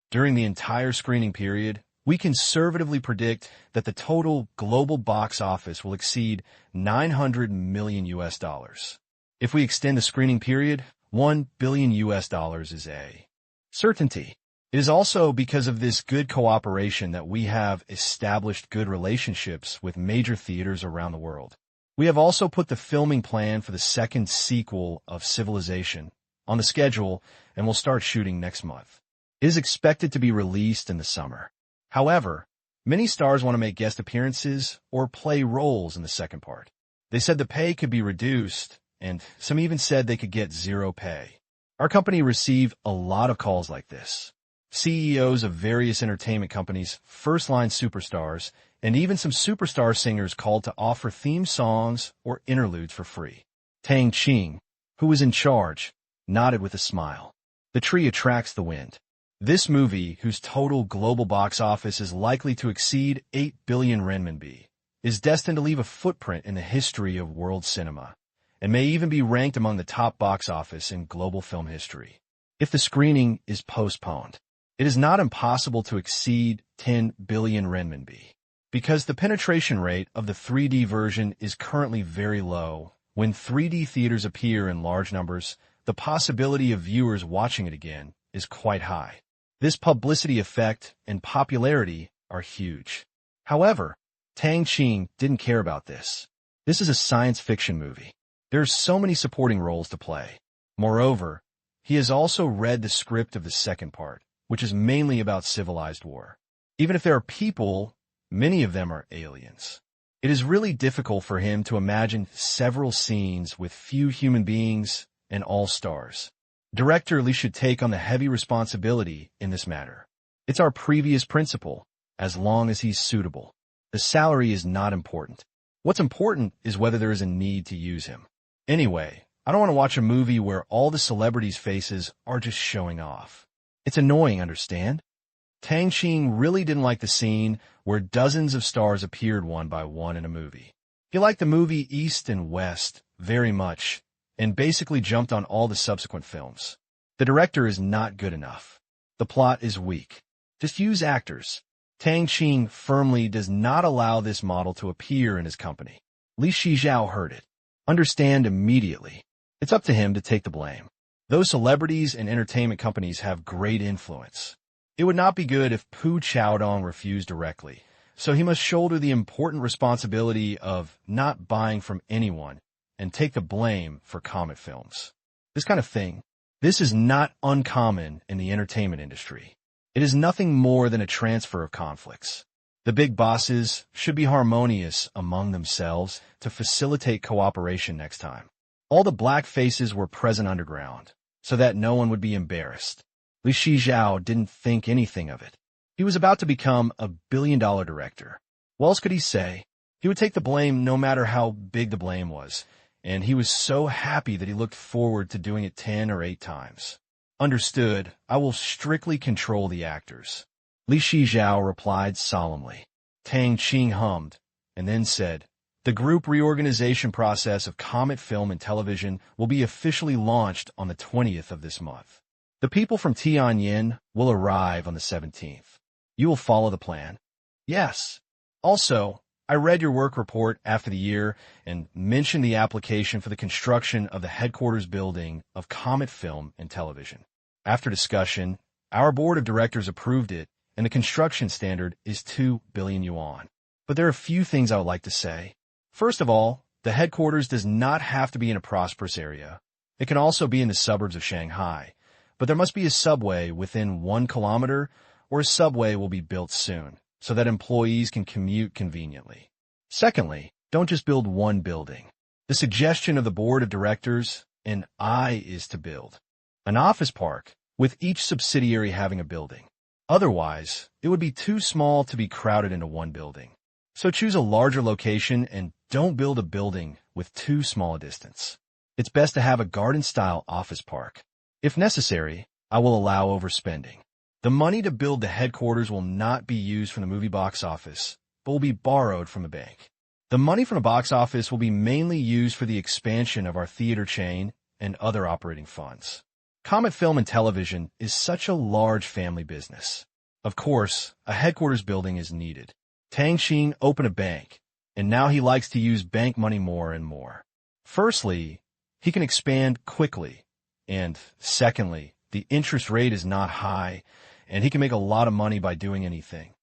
During the entire screening period, we conservatively predict that the total global box office will exceed $900 million. If we extend the screening period, $1 billion is a certainty. It is also because of this good cooperation that we have established good relationships with major theaters around the world. We have also put the filming plan for the second sequel of Civilization on the schedule and will start shooting next month. It is expected to be released in the summer. However, many stars want to make guest appearances or play roles in the second part. They said the pay could be reduced, and some even said they could get zero pay. Our company received a lot of calls like this. CEOs of various entertainment companies, first-line superstars, and even some superstar singers called to offer theme songs or interludes for free. Tang Qing, who was in charge, nodded with a smile. The tree attracts the wind. This movie, whose total global box office is likely to exceed 8 billion renminbi, is destined to leave a footprint in the history of world cinema, and may even be ranked among the top box office in global film history. If the screening is postponed, it is not impossible to exceed 10 billion renminbi. Because the penetration rate of the 3D version is currently very low, when 3D theaters appear in large numbers, the possibility of viewers watching it again is quite high. This publicity effect and popularity are huge. However, Tang Qing didn't care about this. This is a science fiction movie. There are so many supporting roles to play. Moreover, he has also read the script of the second part, which is mainly about civilized war. Even if there are people, many of them are aliens. It is really difficult for him to imagine several scenes with few human beings and all stars. Director Li should take on the heavy responsibility in this matter. It's our previous principle, as long as he's suitable. The salary is not important. What's important is whether there is a need to use him. Anyway, I don't want to watch a movie where all the celebrities' faces are just showing off. It's annoying, understand? Tang Qing really didn't like the scene where dozens of stars appeared one by one in a movie. He liked the movie East and West very much, and basically jumped on all the subsequent films. The director is not good enough. The plot is weak. Just use actors. Tang Qing firmly does not allow this model to appear in his company. Li Shijiao heard it. Understand immediately. It's up to him to take the blame. Those celebrities and entertainment companies have great influence. It would not be good if Pu Chaodong refused directly, so he must shoulder the important responsibility of not buying from anyone and take the blame for Comet Films. This kind of thing, this is not uncommon in the entertainment industry. It is nothing more than a transfer of conflicts. The big bosses should be harmonious among themselves to facilitate cooperation next time. All the black faces were present underground, so that no one would be embarrassed. Li Shijiao didn't think anything of it. He was about to become a billion-dollar director. What else could he say? He would take the blame no matter how big the blame was, and he was so happy that he looked forward to doing it 10 or 8 times. Understood, I will strictly control the actors. Li Shijiao replied solemnly. Tang Qing hummed, and then said, the group reorganization process of Comet Film and Television will be officially launched on the 20th of this month. The people from Tianjin will arrive on the 17th. You will follow the plan? Yes. Also, I read your work report after the year and mentioned the application for the construction of the headquarters building of Comet Film and Television. After discussion, our board of directors approved it, and the construction standard is 2 billion yuan. But there are a few things I would like to say. First of all, the headquarters does not have to be in a prosperous area. It can also be in the suburbs of Shanghai, but there must be a subway within 1 kilometer, or a subway will be built soon, so that employees can commute conveniently. Secondly, don't just build one building. The suggestion of the board of directors and I is to build an office park, with each subsidiary having a building. Otherwise, it would be too small to be crowded into one building. So choose a larger location and don't build a building with too small a distance. It's best to have a garden-style office park. If necessary, I will allow overspending. The money to build the headquarters will not be used from the movie box office, but will be borrowed from a bank. The money from the box office will be mainly used for the expansion of our theater chain and other operating funds. Comet Film and Television is such a large family business. Of course, a headquarters building is needed. Tang Qing opened a bank, and now he likes to use bank money more and more. Firstly, he can expand quickly, and secondly, the interest rate is not high, and he can make a lot of money by doing anything.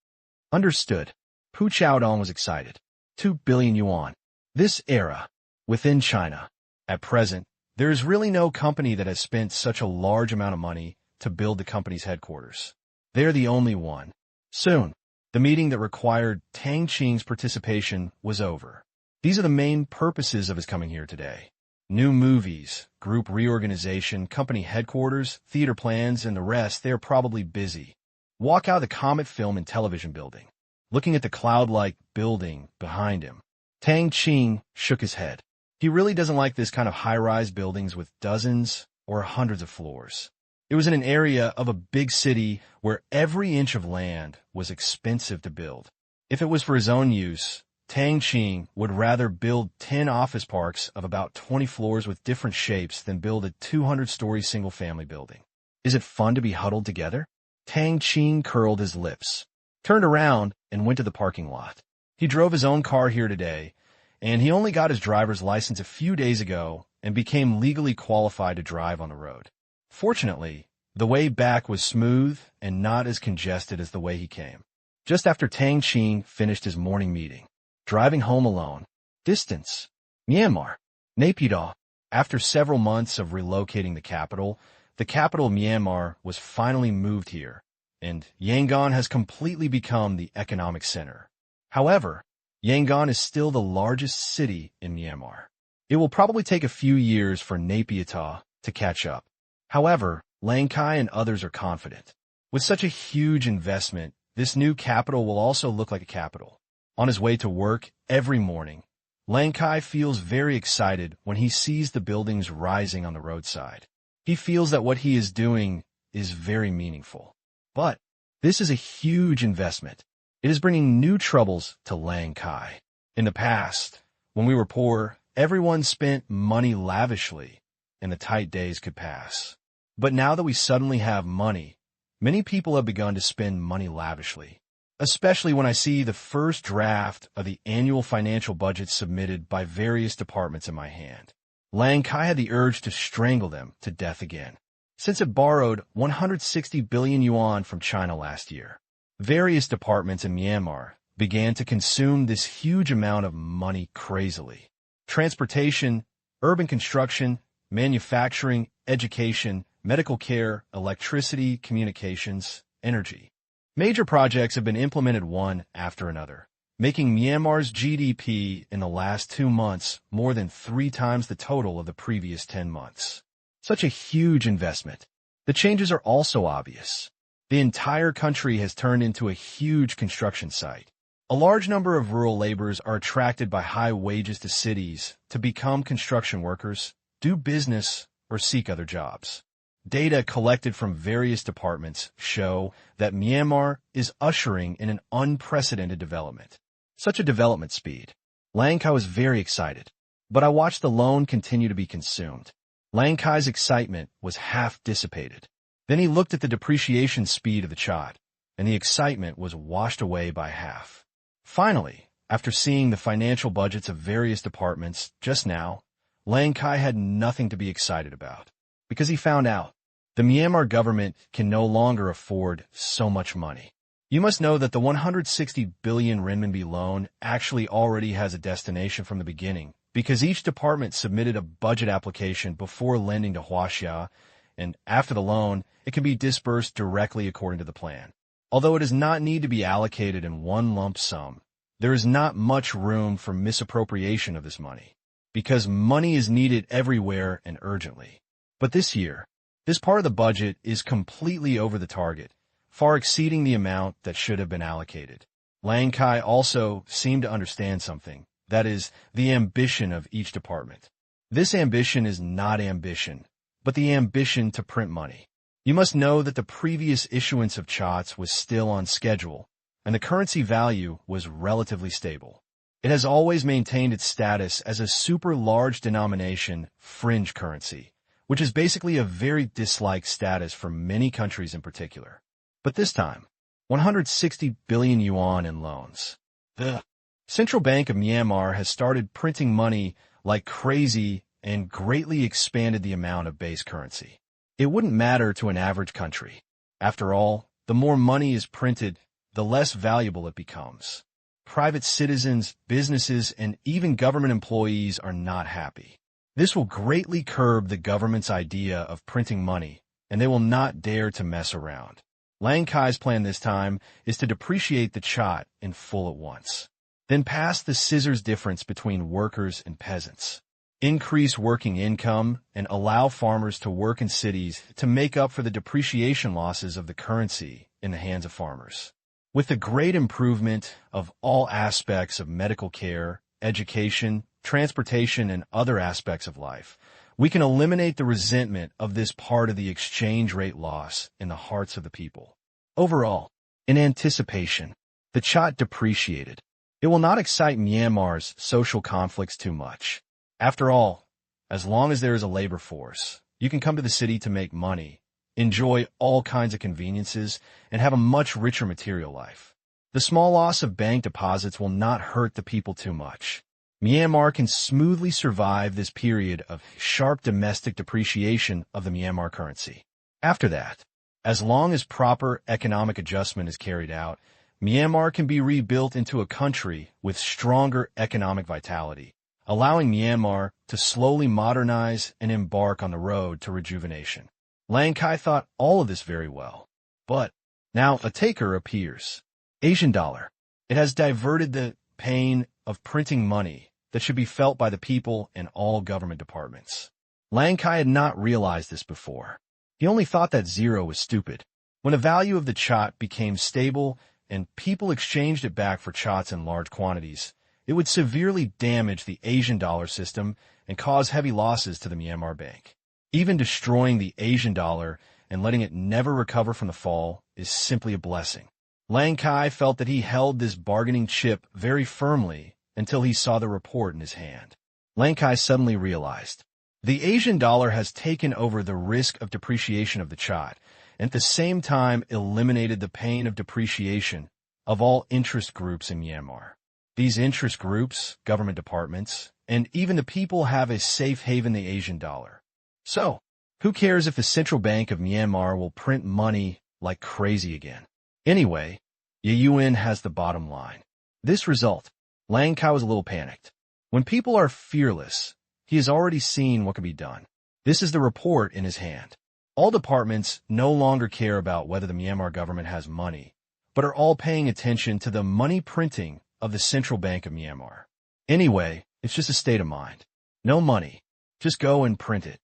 Understood. Pu Chaodong was excited. 2 billion yuan. This era, within China. At present, there is really no company that has spent such a large amount of money to build the company's headquarters. They are the only one. Soon, the meeting that required Tang Qing's participation was over. These are the main purposes of his coming here today. New movies, group reorganization, company headquarters, theater plans, and the rest, they are probably busy. Walk out of the Comet Film and Television building. Looking at the cloud-like building behind him, Tang Qing shook his head. He really doesn't like this kind of high-rise buildings with dozens or hundreds of floors. It was in an area of a big city where every inch of land was expensive to build. If it was for his own use, Tang Qing would rather build 10 office parks of about 20 floors with different shapes than build a 200-story single-family building. Is it fun to be huddled together? Tang Qing curled his lips, turned around, and went to the parking lot. He drove his own car here today, and he only got his driver's license a few days ago and became legally qualified to drive on the road. Fortunately, the way back was smooth and not as congested as the way he came. Just after Tang Qing finished his morning meeting, driving home alone, distance, Myanmar, Naypyidaw. After several months of relocating the capital of Myanmar was finally moved here, and Yangon has completely become the economic center. However, Yangon is still the largest city in Myanmar. It will probably take a few years for Naypyidaw to catch up. However, Lang Kai and others are confident. With such a huge investment, this new capital will also look like a capital. On his way to work every morning, Lang Kai feels very excited when he sees the buildings rising on the roadside. He feels that what he is doing is very meaningful. But this is a huge investment. It is bringing new troubles to Lang Kai. In the past, when we were poor, everyone spent money lavishly, and the tight days could pass. But now that we suddenly have money, many people have begun to spend money lavishly, especially when I see the first draft of the annual financial budget submitted by various departments in my hand. Lang Kai had the urge to strangle them to death again, since it borrowed 160 billion yuan from China last year. Various departments in Myanmar began to consume this huge amount of money crazily. Transportation, urban construction, manufacturing, education, medical care, electricity, communications, energy. Major projects have been implemented one after another. making Myanmar's GDP in the last 2 months more than 3 times the total of the previous 10 months. Such a huge investment. The changes are also obvious. The entire country has turned into a huge construction site. A large number of rural laborers are attracted by high wages to cities to become construction workers, do business, or seek other jobs. Data collected from various departments show that Myanmar is ushering in an unprecedented development. Such a development speed. Lang Kai was very excited, but I watched the loan continue to be consumed. Lang Kai's excitement was half dissipated. Then he looked at the depreciation speed of the chart, and the excitement was washed away by half. Finally, after seeing the financial budgets of various departments just now, Lang Kai had nothing to be excited about, because he found out the Myanmar government can no longer afford so much money. You must know that the 160 billion renminbi loan actually already has a destination from the beginning, because each department submitted a budget application before lending to Huaxia, and after the loan, it can be disbursed directly according to the plan. Although it does not need to be allocated in one lump sum, there is not much room for misappropriation of this money, because money is needed everywhere and urgently. But this year, this part of the budget is completely over the target, far exceeding the amount that should have been allocated. Lang Kai also seemed to understand something, that is, the ambition of each department. This ambition is not ambition, but the ambition to print money. You must know that the previous issuance of chots was still on schedule, and the currency value was relatively stable. It has always maintained its status as a super large denomination fringe currency, which is basically a very disliked status for many countries in particular. But this time, 160 billion yuan in loans. The Central Bank of Myanmar has started printing money like crazy and greatly expanded the amount of base currency. It wouldn't matter to an average country. After all, the more money is printed, the less valuable it becomes. Private citizens, businesses, and even government employees are not happy. This will greatly curb the government's idea of printing money, and they will not dare to mess around. Lang Kai's plan this time is to depreciate the chot in full at once. Then pass the scissors difference between workers and peasants. Increase working income and allow farmers to work in cities to make up for the depreciation losses of the currency in the hands of farmers. With the great improvement of all aspects of medical care, education, transportation, and other aspects of life, we can eliminate the resentment of this part of the exchange rate loss in the hearts of the people. Overall, in anticipation, the chot depreciated. It will not excite Myanmar's social conflicts too much. After all, as long as there is a labor force, you can come to the city to make money, enjoy all kinds of conveniences, and have a much richer material life. The small loss of bank deposits will not hurt the people too much. Myanmar can smoothly survive this period of sharp domestic depreciation of the Myanmar currency. After that, as long as proper economic adjustment is carried out, Myanmar can be rebuilt into a country with stronger economic vitality, allowing Myanmar to slowly modernize and embark on the road to rejuvenation. Lang Kai thought all of this very well. But now a taker appears. Asian dollar. It has diverted the pain of printing money that should be felt by the people and all government departments. Lang Kai had not realized this before. He only thought that zero was stupid. When the value of the chot became stable and people exchanged it back for chots in large quantities, it would severely damage the Asian dollar system and cause heavy losses to the Myanmar bank. Even destroying the Asian dollar and letting it never recover from the fall is simply a blessing. Lang Kai felt that he held this bargaining chip very firmly until he saw the report in his hand. Lang Kai suddenly realized the Asian dollar has taken over the risk of depreciation of the chot, and at the same time eliminated the pain of depreciation of all interest groups in Myanmar. These interest groups, government departments, and even the people have a safe haven, the Asian dollar. So, who cares if the Central Bank of Myanmar will print money like crazy again? Anyway, the UN has the bottom line. This result, Lang Kai was a little panicked. When people are fearless, he has already seen what can be done. This is the report in his hand. All departments no longer care about whether the Myanmar government has money, but are all paying attention to the money printing of the Central Bank of Myanmar. Anyway, it's just a state of mind. No money. Just go and print it.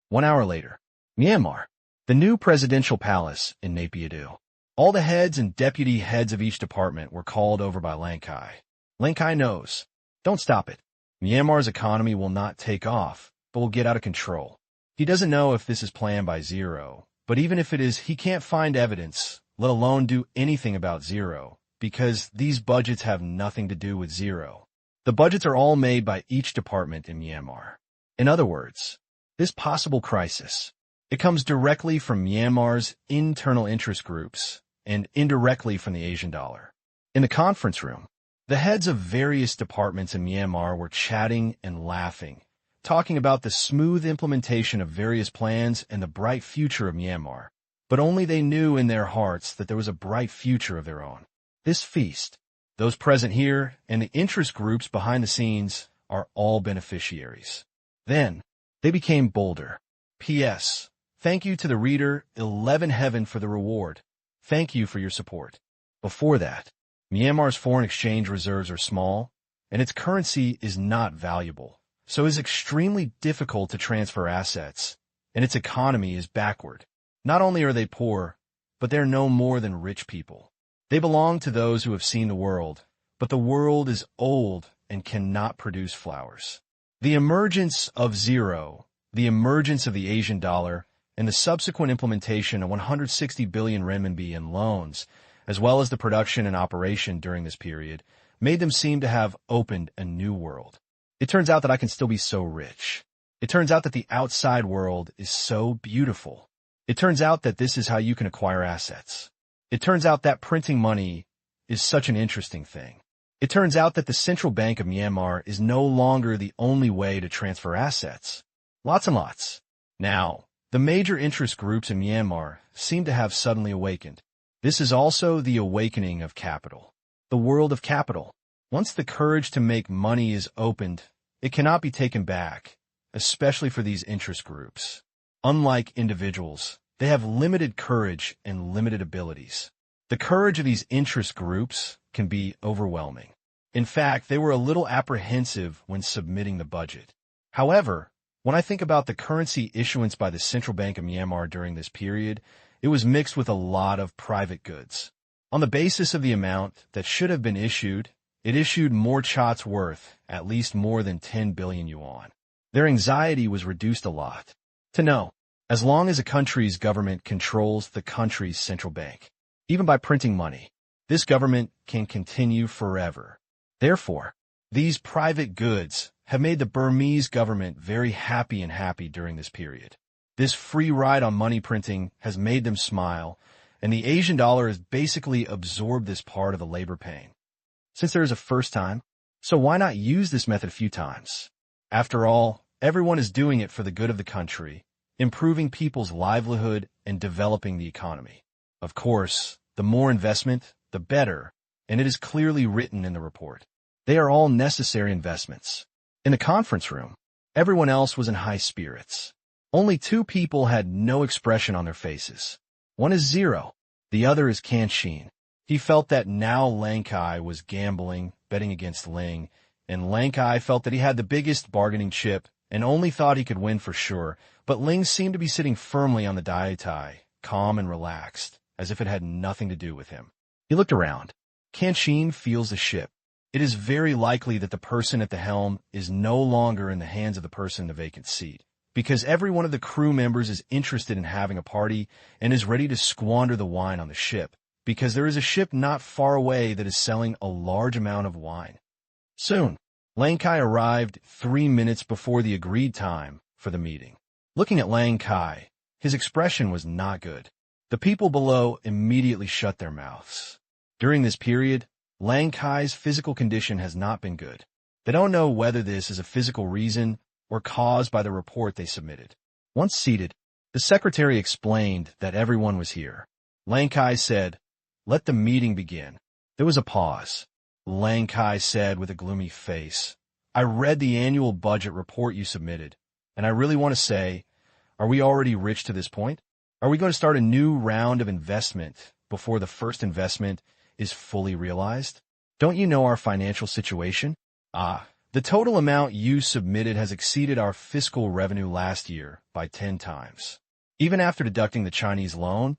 1 hour later. Myanmar. The new presidential palace in Naypyidaw. All the heads and deputy heads of each department were called over by Lankai. Lankai knows. Don't stop it. Myanmar's economy will not take off, but will get out of control. He doesn't know if this is planned by Zero, but even if it is, he can't find evidence, let alone do anything about Zero, because these budgets have nothing to do with Zero. The budgets are all made by each department in Myanmar. In other words, this possible crisis, it comes directly from Myanmar's internal interest groups and indirectly from the Asian dollar. In the conference room, the heads of various departments in Myanmar were chatting and laughing, talking about the smooth implementation of various plans and the bright future of Myanmar. But only they knew in their hearts that there was a bright future of their own. This feast, those present here, and the interest groups behind the scenes are all beneficiaries. Then, they became bolder. P.S. Thank you to the reader, 11 Heaven, for the reward. Thank you for your support. Before that, Myanmar's foreign exchange reserves are small, and its currency is not valuable, so it is extremely difficult to transfer assets, and its economy is backward. Not only are they poor, but they're no more than rich people. They belong to those who have seen the world, but the world is old and cannot produce flowers. The emergence of Zero, the emergence of the Asian dollar, and the subsequent implementation of 160 billion renminbi in loans, as well as the production and operation during this period, made them seem to have opened a new world. It turns out that I can still be so rich. It turns out that the outside world is so beautiful. It turns out that this is how you can acquire assets. It turns out that printing money is such an interesting thing. It turns out that the Central Bank of Myanmar is no longer the only way to transfer assets. Lots and lots. Now, the major interest groups in Myanmar seem to have suddenly awakened. This is also the awakening of capital. The world of capital. Once the courage to make money is opened, it cannot be taken back, especially for these interest groups. Unlike individuals, they have limited courage and limited abilities. The courage of these interest groups can be overwhelming. In fact, they were a little apprehensive when submitting the budget. However, when I think about the currency issuance by the Central Bank of Myanmar during this period, it was mixed with a lot of private goods. On the basis of the amount that should have been issued, it issued more chots worth, at least more than 10 billion yuan. Their anxiety was reduced a lot. To know, as long as a country's government controls the country's central bank, even by printing money, this government can continue forever. Therefore, these private goods have made the Burmese government very happy during this period. This free ride on money printing has made them smile, and the Asian dollar has basically absorbed this part of the labor pain. Since there is a first time, so why not use this method a few times? After all, everyone is doing it for the good of the country, improving people's livelihood and developing the economy. Of course, the more investment, the better, and it is clearly written in the report. They are all necessary investments. In the conference room, everyone else was in high spirits. Only 2 people had no expression on their faces. One is Zero, the other is Tang Qing. He felt that now Lankai was gambling, betting against Ling, and Lankai felt that he had the biggest bargaining chip and only thought he could win for sure, but Ling seemed to be sitting firmly on the daitai, calm and relaxed, as if it had nothing to do with him. He looked around. Tang Qing feels the ship. It is very likely that the person at the helm is no longer in the hands of the person in the vacant seat, because every one of the crew members is interested in having a party and is ready to squander the wine on the ship, because there is a ship not far away that is selling a large amount of wine. Soon, Lankai arrived 3 minutes before the agreed time for the meeting. Looking at Lankai, his expression was not good. The people below immediately shut their mouths. During this period, Lankai's physical condition has not been good. They don't know whether this is a physical reason or caused by the report they submitted. Once seated, the secretary explained that everyone was here. Lankai said, "Let the meeting begin." There was a pause. Lankai said with a gloomy face, "I read the annual budget report you submitted, and I really want to say, are we already rich to this point? Are we going to start a new round of investment before the first investment is fully realized?" Don't you know our financial situation? The total amount you submitted has exceeded our fiscal revenue last year by 10 times. Even after deducting the Chinese loan,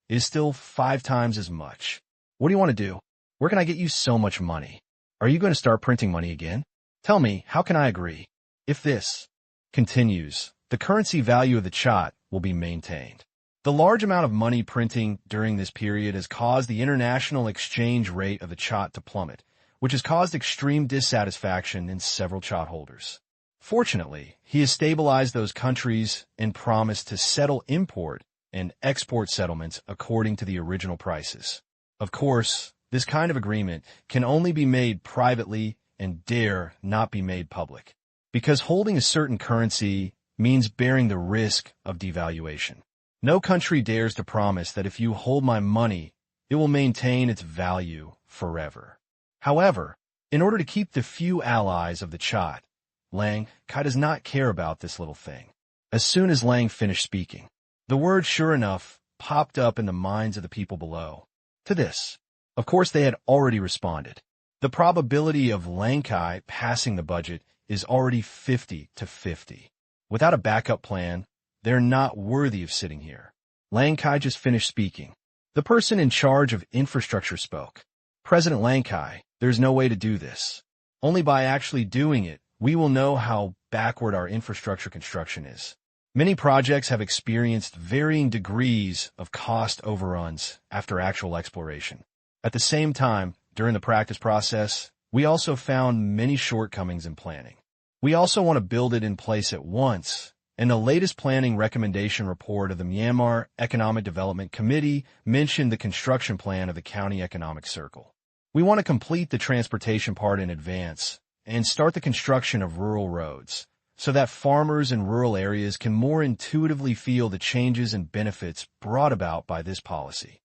it is still 5 times as much. What do you want to do? Where can I get you so much money? Are you going to start printing money again? Tell me, how can I agree? If this continues, the currency value of the Chat will be maintained. The large amount of money printing during this period has caused the international exchange rate of the Chat to plummet, which has caused extreme dissatisfaction in several Chat holders. Fortunately, he has stabilized those countries and promised to settle import and export settlements according to the original prices. Of course, this kind of agreement can only be made privately and dare not be made public, because holding a certain currency means bearing the risk of devaluation. No country dares to promise that if you hold my money, it will maintain its value forever. However, in order to keep the few allies of the Chat, Lang Kai does not care about this little thing. As soon as Lang finished speaking, the word sure enough popped up in the minds of the people below. To this, of course, they had already responded. The probability of Lang Kai passing the budget is already 50-50. Without a backup plan, they're not worthy of sitting here. Lang Kai just finished speaking. The person in charge of infrastructure spoke. President Lang Kai, there's no way to do this. Only by actually doing it, we will know how backward our infrastructure construction is. Many projects have experienced varying degrees of cost overruns after actual exploration. At the same time, during the practice process, we also found many shortcomings in planning. We also want to build it in place at once, and the latest planning recommendation report of the Myanmar Economic Development Committee mentioned the construction plan of the County Economic Circle. We want to complete the transportation part in advance and start the construction of rural roads, so that farmers in rural areas can more intuitively feel the changes and benefits brought about by this policy.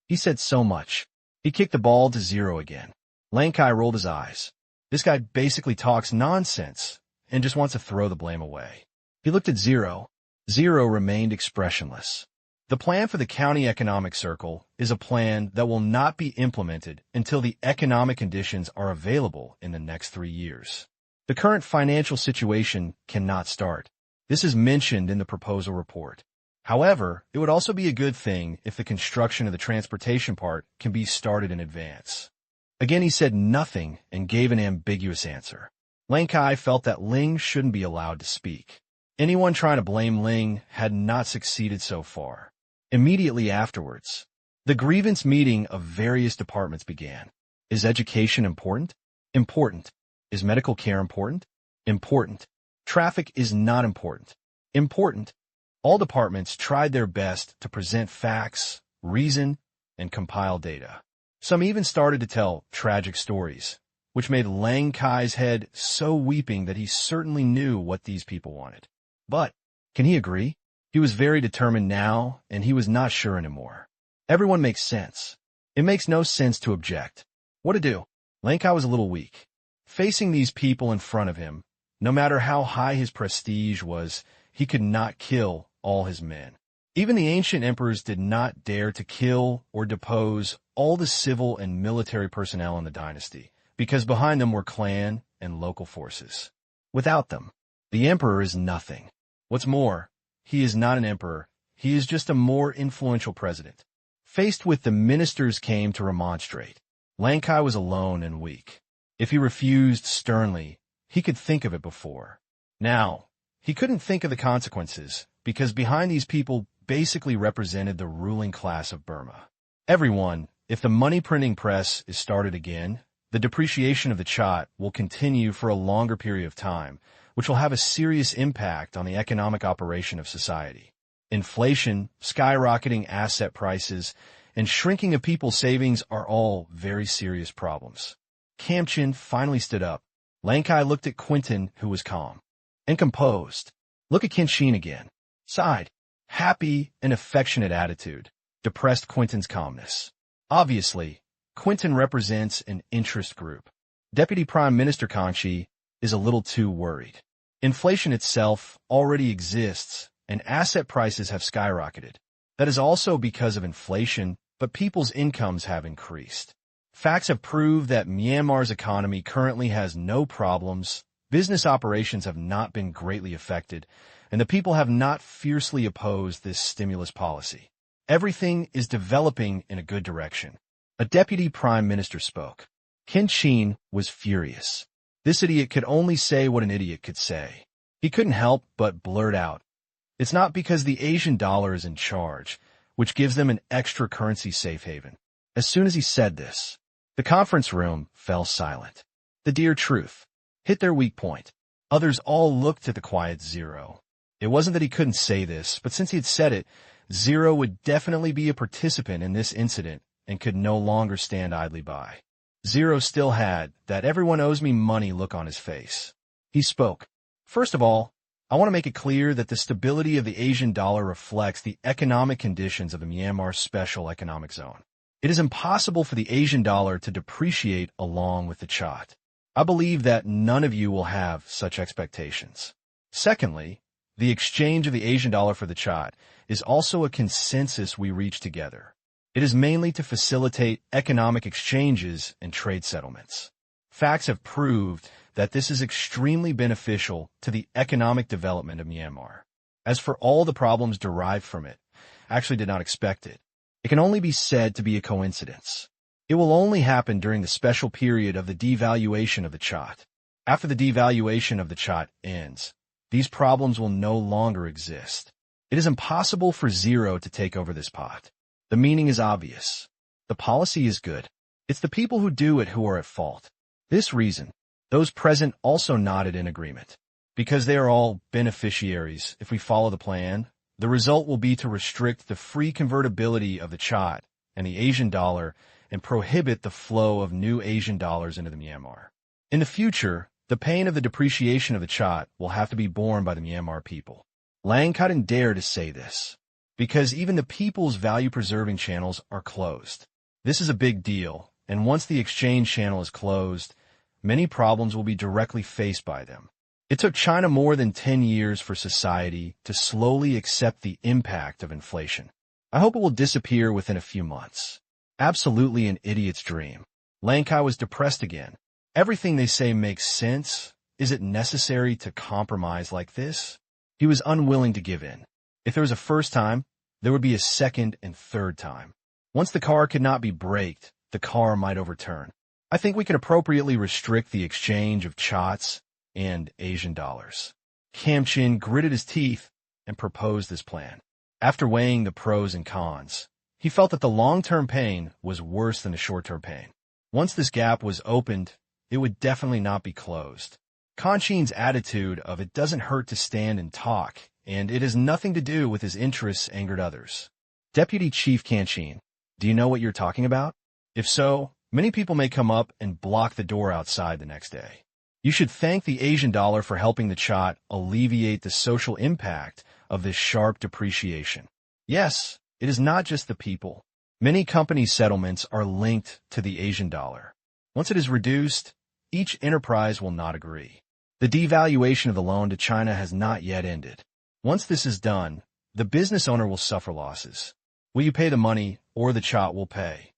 He said so much. He kicked the ball to zero again. Lang Kai rolled his eyes. This guy basically talks nonsense and just wants to throw the blame away. He looked at Zero. Zero remained expressionless. The plan for the County Economic Circle is a plan that will not be implemented until the economic conditions are available in the next 3 years. The current financial situation cannot start. This is mentioned in the proposal report. However, it would also be a good thing if the construction of the transportation part can be started in advance. Again, he said nothing and gave an ambiguous answer. Lang Kai felt that Ling shouldn't be allowed to speak. Anyone trying to blame Ling had not succeeded so far. Immediately afterwards, the grievance meeting of various departments began. Is education important? Important. Is medical care important? Important. Traffic is not important. Important. All departments tried their best to present facts, reason, and compile data. Some even started to tell tragic stories, which made Lang Kai's head so weeping that he certainly knew what these people wanted. But, can he agree? He was very determined now, and he was not sure anymore. Everyone makes sense. It makes no sense to object. What to do? Lang Kai was a little weak. Facing these people in front of him, no matter how high his prestige was, he could not kill all his men. Even the ancient emperors did not dare to kill or depose all the civil and military personnel in the dynasty, because behind them were clan and local forces. Without them, the emperor is nothing. What's more, he is not an emperor, he is just a more influential president. Faced with the ministers came to remonstrate. Lang Kai was alone and weak. If he refused sternly, he could think of it before. Now, he couldn't think of the consequences, because behind these people basically represented the ruling class of Burma. Everyone, if the money printing press is started again, the depreciation of the Chat will continue for a longer period of time, which will have a serious impact on the economic operation of society. Inflation, skyrocketing asset prices, and shrinking of people's savings are all very serious problems. Tang Qing finally stood up. Lang Kai looked at Quentin, who was calm and composed. Look at Kenshin again. Sighed. Happy and affectionate attitude depressed Quentin's calmness. Obviously, Quentin represents an interest group. Deputy Prime Minister Kanchi is a little too worried. Inflation itself already exists, and asset prices have skyrocketed. That is also because of inflation, but people's incomes have increased. Facts have proved that Myanmar's economy currently has no problems, business operations have not been greatly affected, and the people have not fiercely opposed this stimulus policy. Everything is developing in a good direction. A deputy prime minister spoke. Tang Qing was furious. This idiot could only say what an idiot could say. He couldn't help but blurt out, "It's not because the Asian dollar is in charge, which gives them an extra currency safe haven." As soon as he said this, the conference room fell silent. The dear truth hit their weak point. Others all looked at the quiet Zero. It wasn't that he couldn't say this, but since he had said it, Zero would definitely be a participant in this incident and could no longer stand idly by. Zero still had that everyone owes me money look on his face. He spoke. "First of all, I want to make it clear that the stability of the Asian dollar reflects the economic conditions of the Myanmar Special Economic Zone. It is impossible for the Asian dollar to depreciate along with the Chat. I believe that none of you will have such expectations. Secondly, the exchange of the Asian dollar for the Chat is also a consensus we reach together. It is mainly to facilitate economic exchanges and trade settlements. Facts have proved that this is extremely beneficial to the economic development of Myanmar. As for all the problems derived from it, I actually did not expect it. It can only be said to be a coincidence. It will only happen during the special period of the devaluation of the Chat. After the devaluation of the Chat ends, these problems will no longer exist. It is impossible for Zero to take over this pot. The meaning is obvious. The policy is good. It's the people who do it who are at fault. This reason, those present also nodded in agreement. Because they are all beneficiaries, if we follow the plan, the result will be to restrict the free convertibility of the Chat and the Asian dollar and prohibit the flow of new Asian dollars into the Myanmar. In the future, the pain of the depreciation of the Chat will have to be borne by the Myanmar people. Lang couldn't dare to say this, because even the people's value-preserving channels are closed. This is a big deal, and once the exchange channel is closed, many problems will be directly faced by them. It took China more than 10 years for society to slowly accept the impact of inflation. I hope it will disappear within a few months. Absolutely an idiot's dream. Lang Kai was depressed again. Everything they say makes sense. Is it necessary to compromise like this? He was unwilling to give in. If there was a first time, there would be a second and third time. Once the car could not be braked, the car might overturn. I think we can appropriately restrict the exchange of Chats and Asian dollars. Tang Qing gritted his teeth and proposed this plan. After weighing the pros and cons, he felt that the long-term pain was worse than the short-term pain. Once this gap was opened, it would definitely not be closed. Tang Qing's attitude of "it doesn't hurt to stand and talk," and "it has nothing to do with his interests," angered others. Deputy Chief Tang Qing, do you know what you're talking about? If so, many people may come up and block the door outside the next day. You should thank the Asian dollar for helping the Chat alleviate the social impact of this sharp depreciation. Yes, it is not just the people. Many company settlements are linked to the Asian dollar. Once it is reduced, each enterprise will not agree. The devaluation of the loan to China has not yet ended. Once this is done, the business owner will suffer losses. Will you pay the money, or the Chat will pay?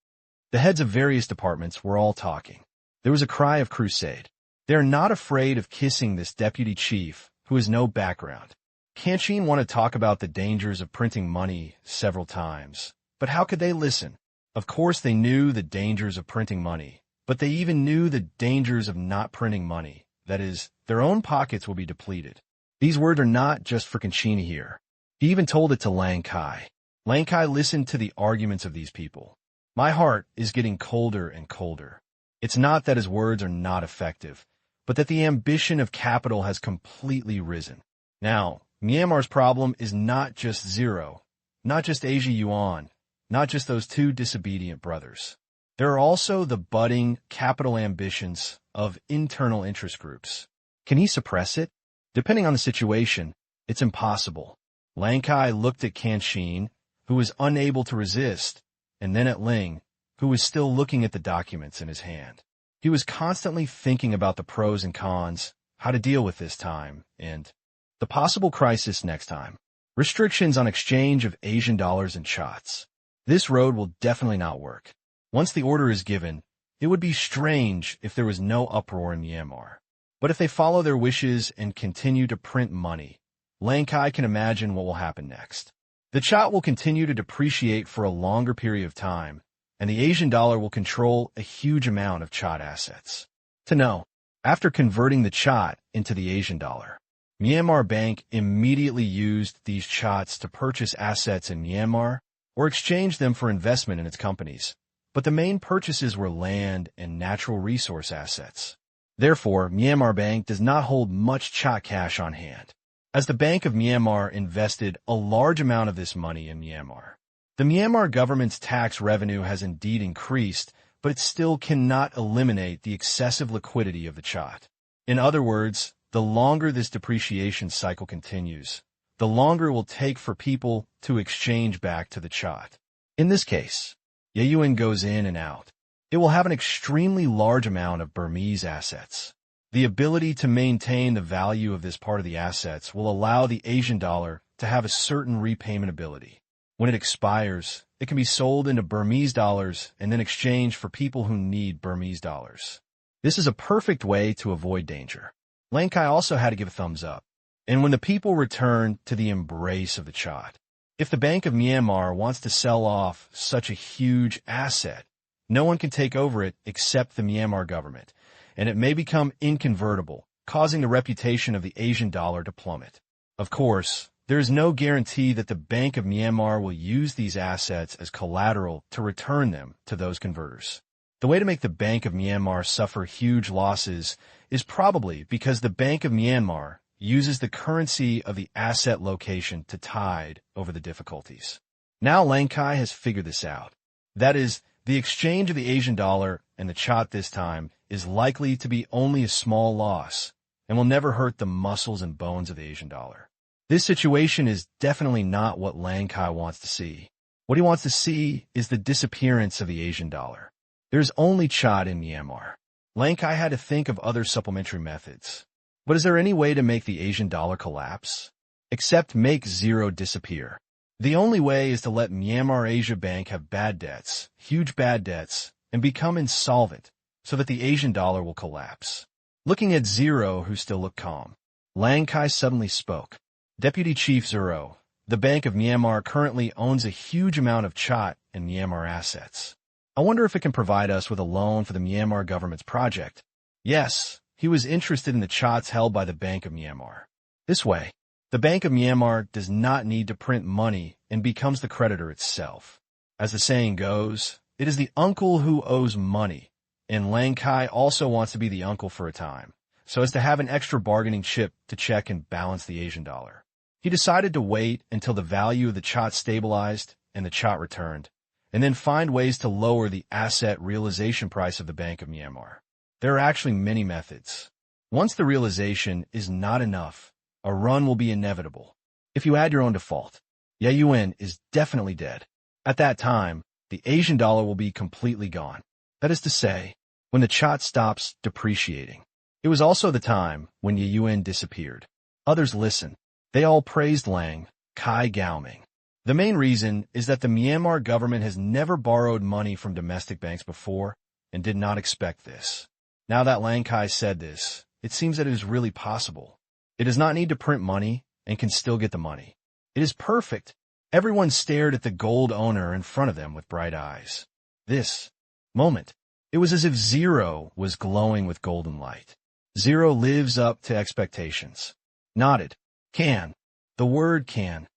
The heads of various departments were all talking. There was a cry of crusade. They are not afraid of kissing this deputy chief, who has no background. Tang Qing wanted to talk about the dangers of printing money several times, but how could they listen? Of course they knew the dangers of printing money, but they even knew the dangers of not printing money. That is, their own pockets will be depleted. These words are not just for Tang Qing to hear. He even told it to Lang Kai. Lang Kai listened to the arguments of these people. My heart is getting colder and colder. It's not that his words are not effective, but that the ambition of capital has completely risen. Now, Myanmar's problem is not just Zero, not just Asia Yuan, not just those two disobedient brothers. There are also the budding capital ambitions of internal interest groups. Can he suppress it? Depending on the situation, it's impossible. Lang Kai looked at Tang Qing, who was unable to resist, and then at Ling, who was still looking at the documents in his hand. He was constantly thinking about the pros and cons, how to deal with this time, and the possible crisis next time. Restrictions on exchange of Asian dollars and Chats. This road will definitely not work. Once the order is given, It would be strange if there was no uproar in Myanmar. But if they follow their wishes and continue to print money, Lankai can imagine what will happen next. The Chat will continue to depreciate for a longer period of time, and the Asian dollar will control a huge amount of Chat assets. To know, after converting the Chat into the Asian dollar, Myanmar Bank immediately used these Chats to purchase assets in Myanmar or exchange them for investment in its companies. But the main purchases were land and natural resource assets. Therefore, Myanmar Bank does not hold much Chat cash on hand, as the Bank of Myanmar invested a large amount of this money in Myanmar. The Myanmar government's tax revenue has indeed increased, but it still cannot eliminate the excessive liquidity of the Chat. In other words, the longer this depreciation cycle continues, the longer it will take for people to exchange back to the Chat. In this case, Yuan goes in and out. It will have an extremely large amount of Burmese assets. The ability to maintain the value of this part of the assets will allow the Asian dollar to have a certain repayment ability. When it expires, it can be sold into Burmese dollars and then exchanged for people who need Burmese dollars. This is a perfect way to avoid danger. Lankai also had to give a thumbs up. And when the people return to the embrace of the Chat, if the Bank of Myanmar wants to sell off such a huge asset, no one can take over it except the Myanmar government, and it may become inconvertible, causing the reputation of the Asian dollar to plummet. Of course, there is no guarantee that the Bank of Myanmar will use these assets as collateral to return them to those converters. The way to make the Bank of Myanmar suffer huge losses is probably because the Bank of Myanmar uses the currency of the asset location to tide over the difficulties. Now Lankai has figured this out. That is, the exchange of the Asian dollar and the Chat this time is likely to be only a small loss and will never hurt the muscles and bones of the Asian dollar. This situation is definitely not what Lankai wants to see. What he wants to see is the disappearance of the Asian dollar. There's only Chat in Myanmar. Lankai had to think of other supplementary methods. But is there any way to make the Asian dollar collapse? Except make zero disappear. The only way is to let Myanmar Asia Bank have bad debts, huge bad debts, and become insolvent so that the Asian dollar will collapse. Looking at Zero, who still looked calm, Lankai suddenly spoke. Deputy Chief Zero, the Bank of Myanmar currently owns a huge amount of Chat and Myanmar assets. I wonder if it can provide us with a loan for the Myanmar government's project. Yes, he was interested in the Chats held by the Bank of Myanmar. This way, the Bank of Myanmar does not need to print money and becomes the creditor itself. As the saying goes, it is the uncle who owes money, and Lankai also wants to be the uncle for a time, so as to have an extra bargaining chip to check and balance the Asian dollar. He decided to wait until the value of the Chat stabilized and the Chat returned, and then find ways to lower the asset realization price of the Bank of Myanmar. There are actually many methods. Once the realization is not enough, a run will be inevitable. If you add your own default, Yuan is definitely dead. At that time, the Asian dollar will be completely gone. That is to say, when the Chat stops depreciating. It was also the time when Yuan disappeared. Others listened. They all praised Lang Kai Gaoming. The main reason is that the Myanmar government has never borrowed money from domestic banks before and did not expect this. Now that Lang Kai said this, it seems that it is really possible. It does not need to print money and can still get the money. It is perfect. Everyone stared at the gold owner in front of them with bright eyes. This moment, it was as if Zero was glowing with golden light. Zero lives up to expectations. Nodded. Can. The word can.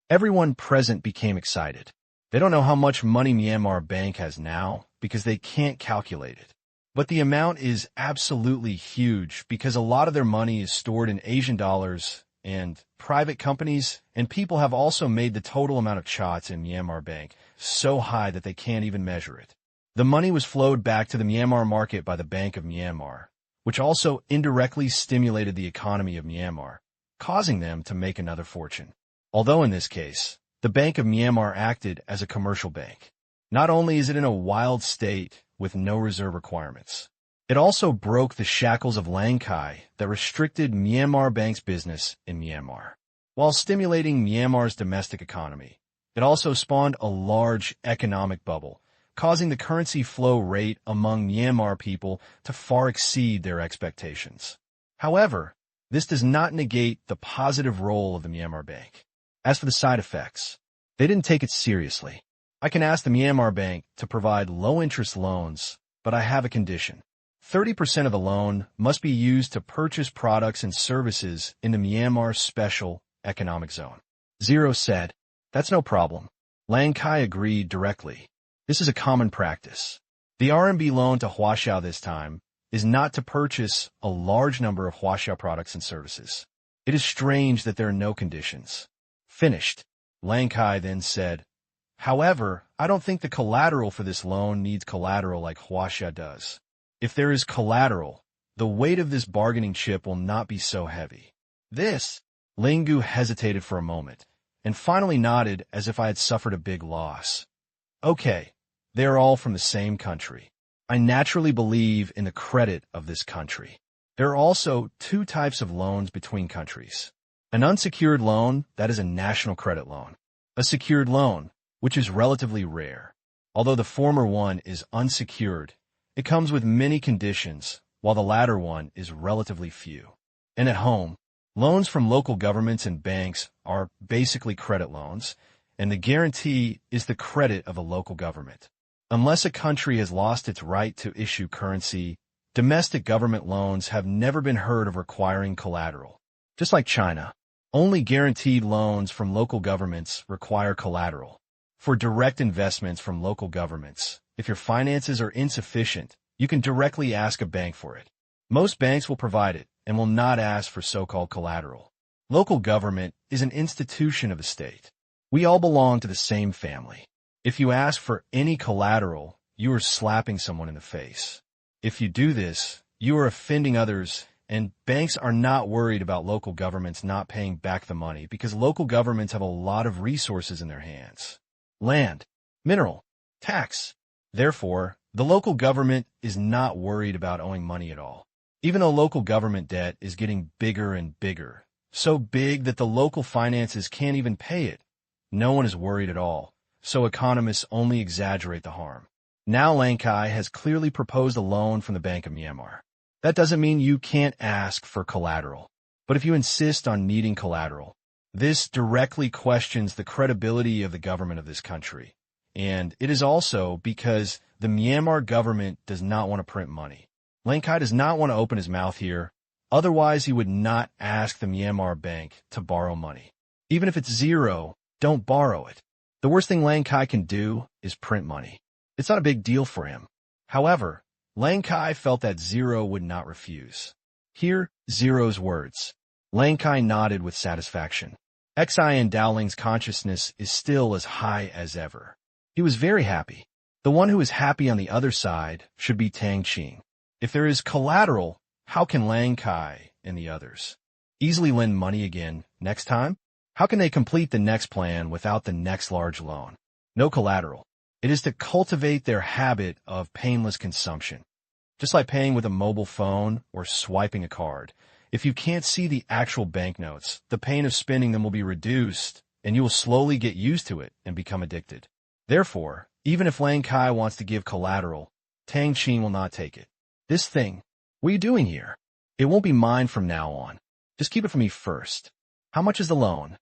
Everyone present became excited. They don't know how much money Myanmar Bank has now because they can't calculate it. But the amount is absolutely huge because a lot of their money is stored in Asian dollars, and private companies and people have also made the total amount of Chats in Myanmar Bank so high that they can't even measure it. The money was flowed back to the Myanmar market by the Bank of Myanmar, which also indirectly stimulated the economy of Myanmar, causing them to make another fortune. Although in this case, the Bank of Myanmar acted as a commercial bank. Not only is it in a wild state with no reserve requirements, it also broke the shackles of Lankai that restricted Myanmar Bank's business in Myanmar. While stimulating Myanmar's domestic economy, it also spawned a large economic bubble causing the currency flow rate among Myanmar people to far exceed their expectations. However, this does not negate the positive role of the Myanmar Bank. As for the side effects, they didn't take it seriously. I can ask the Myanmar Bank to provide low-interest loans, but I have a condition. 30% of the loan must be used to purchase products and services in the Myanmar Special Economic Zone. Zero said, "That's no problem." Lang Kai agreed directly. This is a common practice. The RMB loan to Huaxiao this time is not to purchase a large number of Huaxiao products and services. It is strange that there are no conditions. Finished. Lang Kai then said, "However, I don't think the collateral for this loan needs collateral like Huaxia does. If there is collateral, the weight of this bargaining chip will not be so heavy." This, Lingu hesitated for a moment, and finally nodded as if I had suffered a big loss. Okay, they are all from the same country. I naturally believe in the credit of this country. There are also two types of loans between countries. An unsecured loan, that is a national credit loan. A secured loan, which is relatively rare. Although the former one is unsecured, it comes with many conditions, while the latter one is relatively few. And at home, loans from local governments and banks are basically credit loans, and the guarantee is the credit of a local government. Unless a country has lost its right to issue currency, domestic government loans have never been heard of requiring collateral. Just like China, only guaranteed loans from local governments require collateral. For direct investments from local governments, if your finances are insufficient, you can directly ask a bank for it. Most banks will provide it and will not ask for so-called collateral. Local government is an institution of the state. We all belong to the same family. If you ask for any collateral, you are slapping someone in the face. If you do this, you are offending others, and banks are not worried about local governments not paying back the money because local governments have a lot of resources in their hands. Land, mineral, tax. Therefore, the local government is not worried about owing money at all. Even though local government debt is getting bigger and bigger, so big that the local finances can't even pay it, no one is worried at all, so economists only exaggerate the harm. Now Lang Kai has clearly proposed a loan from the Bank of Myanmar. That doesn't mean you can't ask for collateral. But if you insist on needing collateral, this directly questions the credibility of the government of this country. And it is also because the Myanmar government does not want to print money. Lang Kai does not want to open his mouth here, otherwise he would not ask the Myanmar bank to borrow money. Even if it's zero, don't borrow it. The worst thing Lang Kai can do is print money. It's not a big deal for him. However, Lang Kai felt that Zero would not refuse. Hear Zero's words. Lang Kai nodded with satisfaction. Xian Dowling's consciousness is still as high as ever. He was very happy. The one who is happy on the other side should be Tang Qing. If there is collateral, how can Lang Kai and the others easily lend money again next time? How can they complete the next plan without the next large loan? No collateral. It is to cultivate their habit of painless consumption. Just like paying with a mobile phone or swiping a card. If you can't see the actual banknotes, the pain of spending them will be reduced, and you will slowly get used to it and become addicted. Therefore, even if Lang Kai wants to give collateral, Tang Qing will not take it. This thing, what are you doing here? It won't be mine from now on. Just keep it for me first. How much is the loan?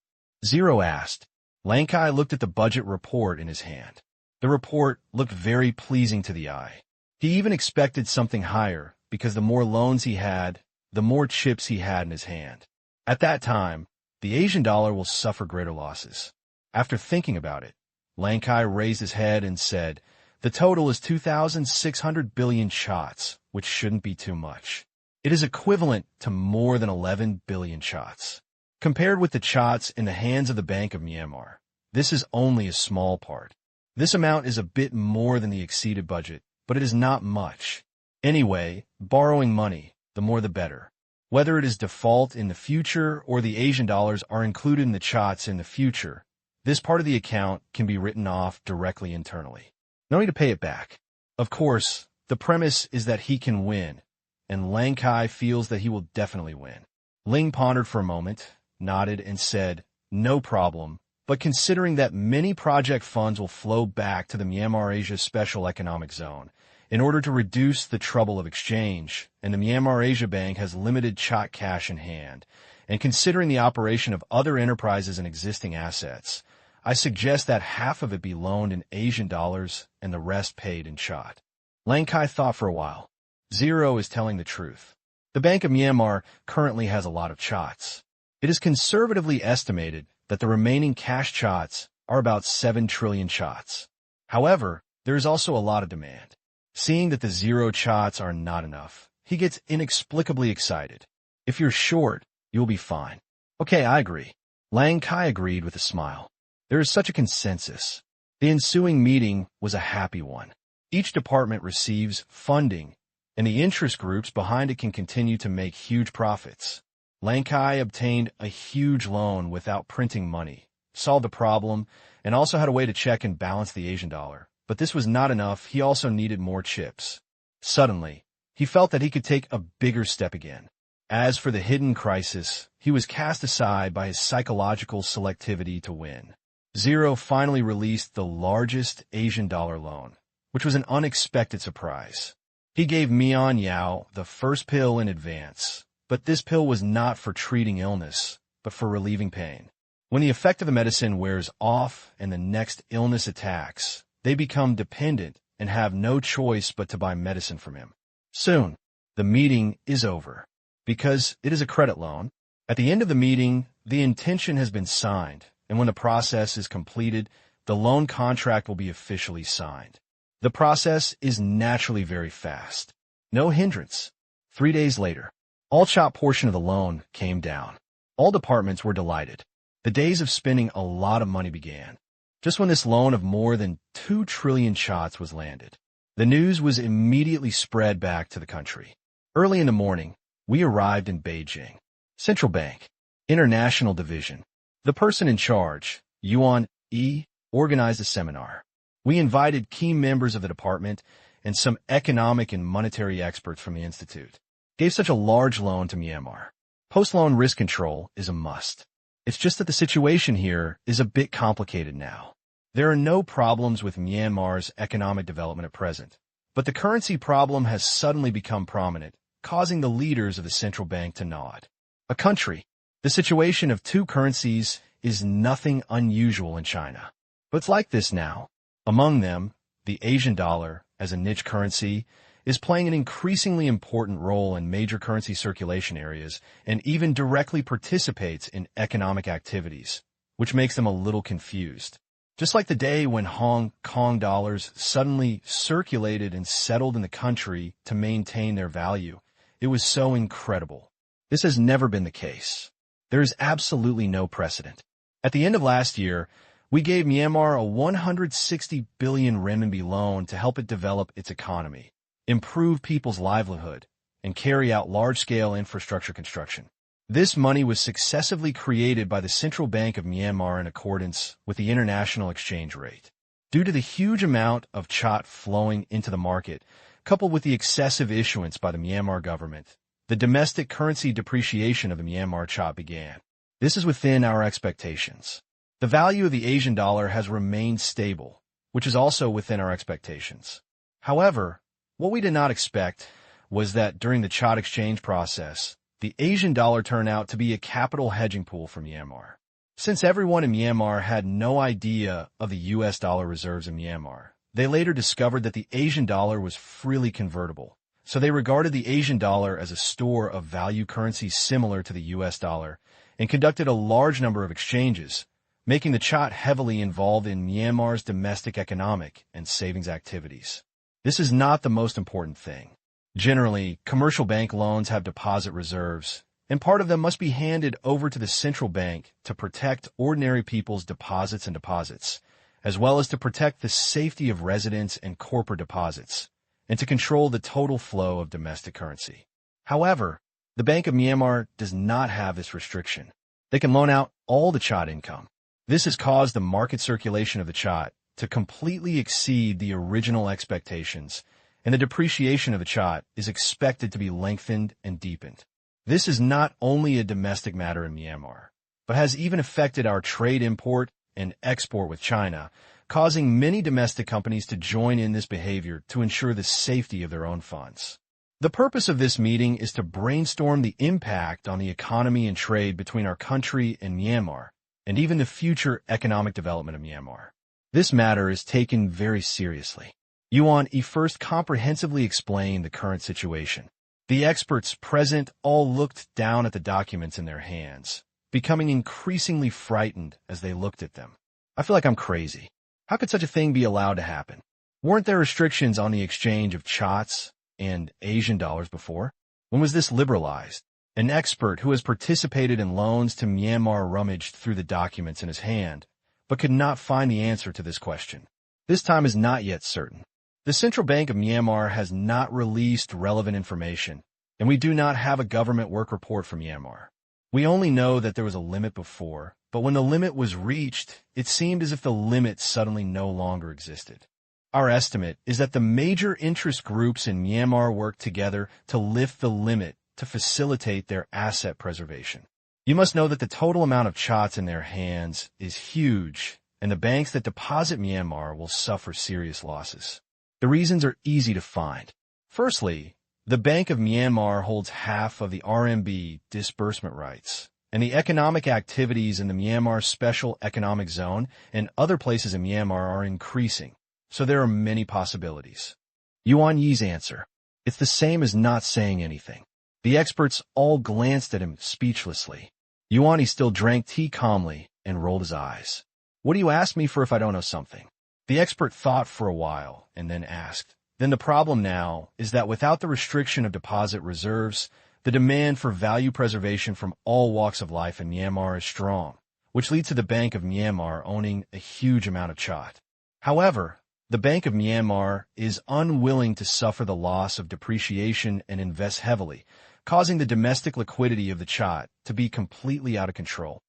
Zero asked. Lang Kai looked at the budget report in his hand. The report looked very pleasing to the eye. He even expected something higher, because the more loans he had, the more chips he had in his hand. At that time, the Asian dollar will suffer greater losses. After thinking about it, Lang Kai raised his head and said, "The total is 2,600 billion shots, which shouldn't be too much. It is equivalent to more than 11 billion shots. Compared with the shots in the hands of the Bank of Myanmar, this is only a small part. This amount is a bit more than the exceeded budget, but it is not much. Anyway, borrowing money, the more the better. Whether it is default in the future or the Asian dollars are included in the shots in the future, this part of the account can be written off directly internally. No need to pay it back. Of course, the premise is that he can win, and Lang Kai feels that he will definitely win." Ling pondered for a moment, nodded, and said, "No problem. but considering that many project funds will flow back to the Myanmar Asia Special Economic Zone in order to reduce the trouble of exchange, and the Myanmar Asia Bank has limited CHOT cash in hand, and considering the operation of other enterprises and existing assets, I suggest that half of it be loaned in Asian dollars and the rest paid in CHOT. Lang Kai thought for a while. Zero is telling the truth. The Bank of Myanmar currently has a lot of CHOTs. It is conservatively estimated that the remaining cash CHOTs are about 7 trillion CHOTs. However, there is also a lot of demand. Seeing that the zero CHOTs are not enough, he gets inexplicably excited. If you're short, you'll be fine. Okay, I agree. Lang Kai agreed with a smile. There is such a consensus. The ensuing meeting was a happy one. Each department receives funding, and the interest groups behind it can continue to make huge profits. Lang Kai obtained a huge loan without printing money, solved the problem, and also had a way to check and balance the Asian dollar. But this was not enough. He also needed more chips. Suddenly, he felt that he could take a bigger step again. As for the hidden crisis, he was cast aside by his psychological selectivity to win. Zero finally released the largest Asian dollar loan, which was an unexpected surprise. He gave Mian Yao the first pill in advance, but this pill was not for treating illness, but for relieving pain. When the effect of the medicine wears off and the next illness attacks, they become dependent and have no choice but to buy medicine from him. Soon, the meeting is over. Because it is a credit loan, at the end of the meeting, the intention has been signed, and when the process is completed, the loan contract will be officially signed. The process is naturally very fast. No hindrance. 3 days later, all CHOT portion of the loan came down. All departments were delighted. The days of spending a lot of money began. Just when this loan of more than 2 trillion CHOTs was landed, the news was immediately spread back to the country. Early in the morning, we arrived in Beijing. Central Bank, International Division. The person in charge, Yuan E, organized a seminar. We invited key members of the department and some economic and monetary experts from the institute. Gave such a large loan to Myanmar. Post-loan risk control is a must. It's just that the situation here is a bit complicated now. There are no problems with Myanmar's economic development at present, but the currency problem has suddenly become prominent, causing the leaders of the central bank to nod. A country. The situation of two currencies is nothing unusual in China. But it's like this now. Among them, the Asian dollar, as a niche currency, is playing an increasingly important role in major currency circulation areas and even directly participates in economic activities, which makes them a little confused. Just like the day when Hong Kong dollars suddenly circulated and settled in the country to maintain their value, it was so incredible. This has never been the case. There is absolutely no precedent. At the end of last year, we gave Myanmar a 160 billion renminbi loan to help it develop its economy, improve people's livelihood, and carry out large-scale infrastructure construction. This money was successively created by the Central Bank of Myanmar in accordance with the international exchange rate. Due to the huge amount of CHOT flowing into the market, coupled with the excessive issuance by the Myanmar government, the domestic currency depreciation of the Myanmar CHOT began. This is within our expectations. The value of the Asian dollar has remained stable, which is also within our expectations. However, what we did not expect was that during the CHOT exchange process, the Asian dollar turned out to be a capital hedging pool for Myanmar. Since everyone in Myanmar had no idea of the US dollar reserves in Myanmar, they later discovered that the Asian dollar was freely convertible, so they regarded the Asian dollar as a store of value currency similar to the US dollar and conducted a large number of exchanges, making the CHOT heavily involved in Myanmar's domestic economic and savings activities. This is not the most important thing. Generally, commercial bank loans have deposit reserves, and part of them must be handed over to the central bank to protect ordinary people's deposits and deposits, as well as to protect the safety of residents and corporate deposits, and to control the total flow of domestic currency. However, the Bank of Myanmar does not have this restriction. They can loan out all the CHOT income. This has caused the market circulation of the CHOT to completely exceed the original expectations, and the depreciation of the CHOT is expected to be lengthened and deepened. This is not only a domestic matter in Myanmar, but has even affected our trade import and export with China, causing many domestic companies to join in this behavior to ensure the safety of their own funds. The purpose of this meeting is to brainstorm the impact on the economy and trade between our country and Myanmar, and even the future economic development of Myanmar. This matter is taken very seriously. Yuan Yi first comprehensively explained the current situation. The experts present all looked down at the documents in their hands, becoming increasingly frightened as they looked at them. I feel like I'm crazy. How could such a thing be allowed to happen? Weren't there restrictions on the exchange of chats and Asian dollars before? When was this liberalized? An expert who has participated in loans to Myanmar rummaged through the documents in his hand, but could not find the answer to this question. This time is not yet certain. The Central Bank of Myanmar has not released relevant information, and we do not have a government work report from Myanmar. We only know that there was a limit before, but when the limit was reached, it seemed as if the limit suddenly no longer existed. Our estimate is that the major interest groups in Myanmar work together to lift the limit to facilitate their asset preservation. You must know that the total amount of chats in their hands is huge, and the banks that deposit Myanmar will suffer serious losses. The reasons are easy to find. Firstly, the Bank of Myanmar holds half of the RMB disbursement rights, and the economic activities in the Myanmar Special Economic Zone and other places in Myanmar are increasing, so there are many possibilities. Yuan Yi's answer: it's the same as not saying anything. The experts all glanced at him speechlessly. Yuan Yi still drank tea calmly and rolled his eyes. What do you ask me for if I don't know something? The expert thought for a while and then asked. Then the problem now is that without the restriction of deposit reserves, the demand for value preservation from all walks of life in Myanmar is strong, which leads to the Bank of Myanmar owning a huge amount of chat. However, the Bank of Myanmar is unwilling to suffer the loss of depreciation and invest heavily, causing the domestic liquidity of the chat to be completely out of control.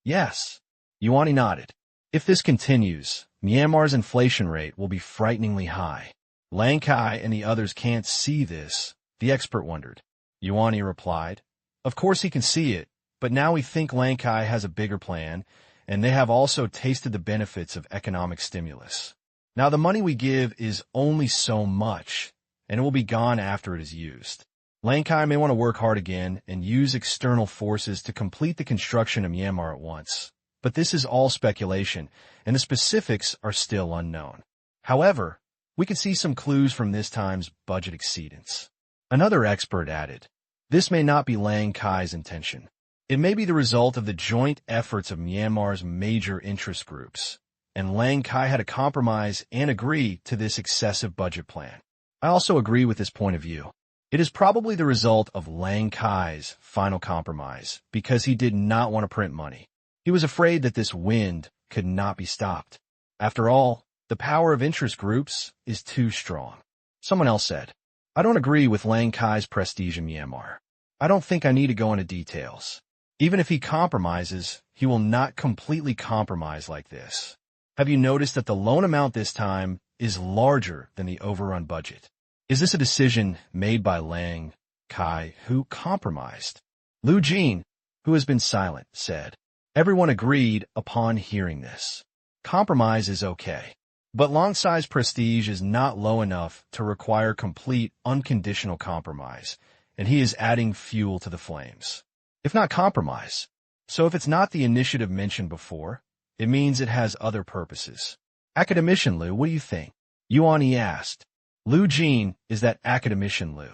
Yes, Yuan Yi nodded. If this continues, Myanmar's inflation rate will be frighteningly high. Lang Kai and the others can't see this, the expert wondered. Yuan Yi replied, of course he can see it, but now we think Lang Kai has a bigger plan, and they have also tasted the benefits of economic stimulus. Now the money we give is only so much, and it will be gone after it is used. Lang Kai may want to work hard again and use external forces to complete the construction of Myanmar at once. But this is all speculation, and the specifics are still unknown. However, we can see some clues from this time's budget exceedance. Another expert added, this may not be Lang Kai's intention. It may be the result of the joint efforts of Myanmar's major interest groups, and Lang Kai had to compromise and agree to this excessive budget plan. I also agree with this point of view. It is probably the result of Lang Kai's final compromise, because he did not want to print money. He was afraid that this wind could not be stopped. After all, the power of interest groups is too strong. Someone else said, I don't agree with Lang Kai's prestige in Myanmar. I don't think I need to go into details. Even if he compromises, he will not completely compromise like this. Have you noticed that the loan amount this time is larger than the overrun budget? Is this a decision made by Lang Kai, who compromised? Lu Jin, who has been silent, said. Everyone agreed upon hearing this. Compromise is okay. But Lang Kai's prestige is not low enough to require complete, unconditional compromise, and he is adding fuel to the flames. If not compromise. So if it's not the initiative mentioned before, it means it has other purposes. Academician Lu, what do you think? Yuan Yi asked. Lu Jin is that academician Lu.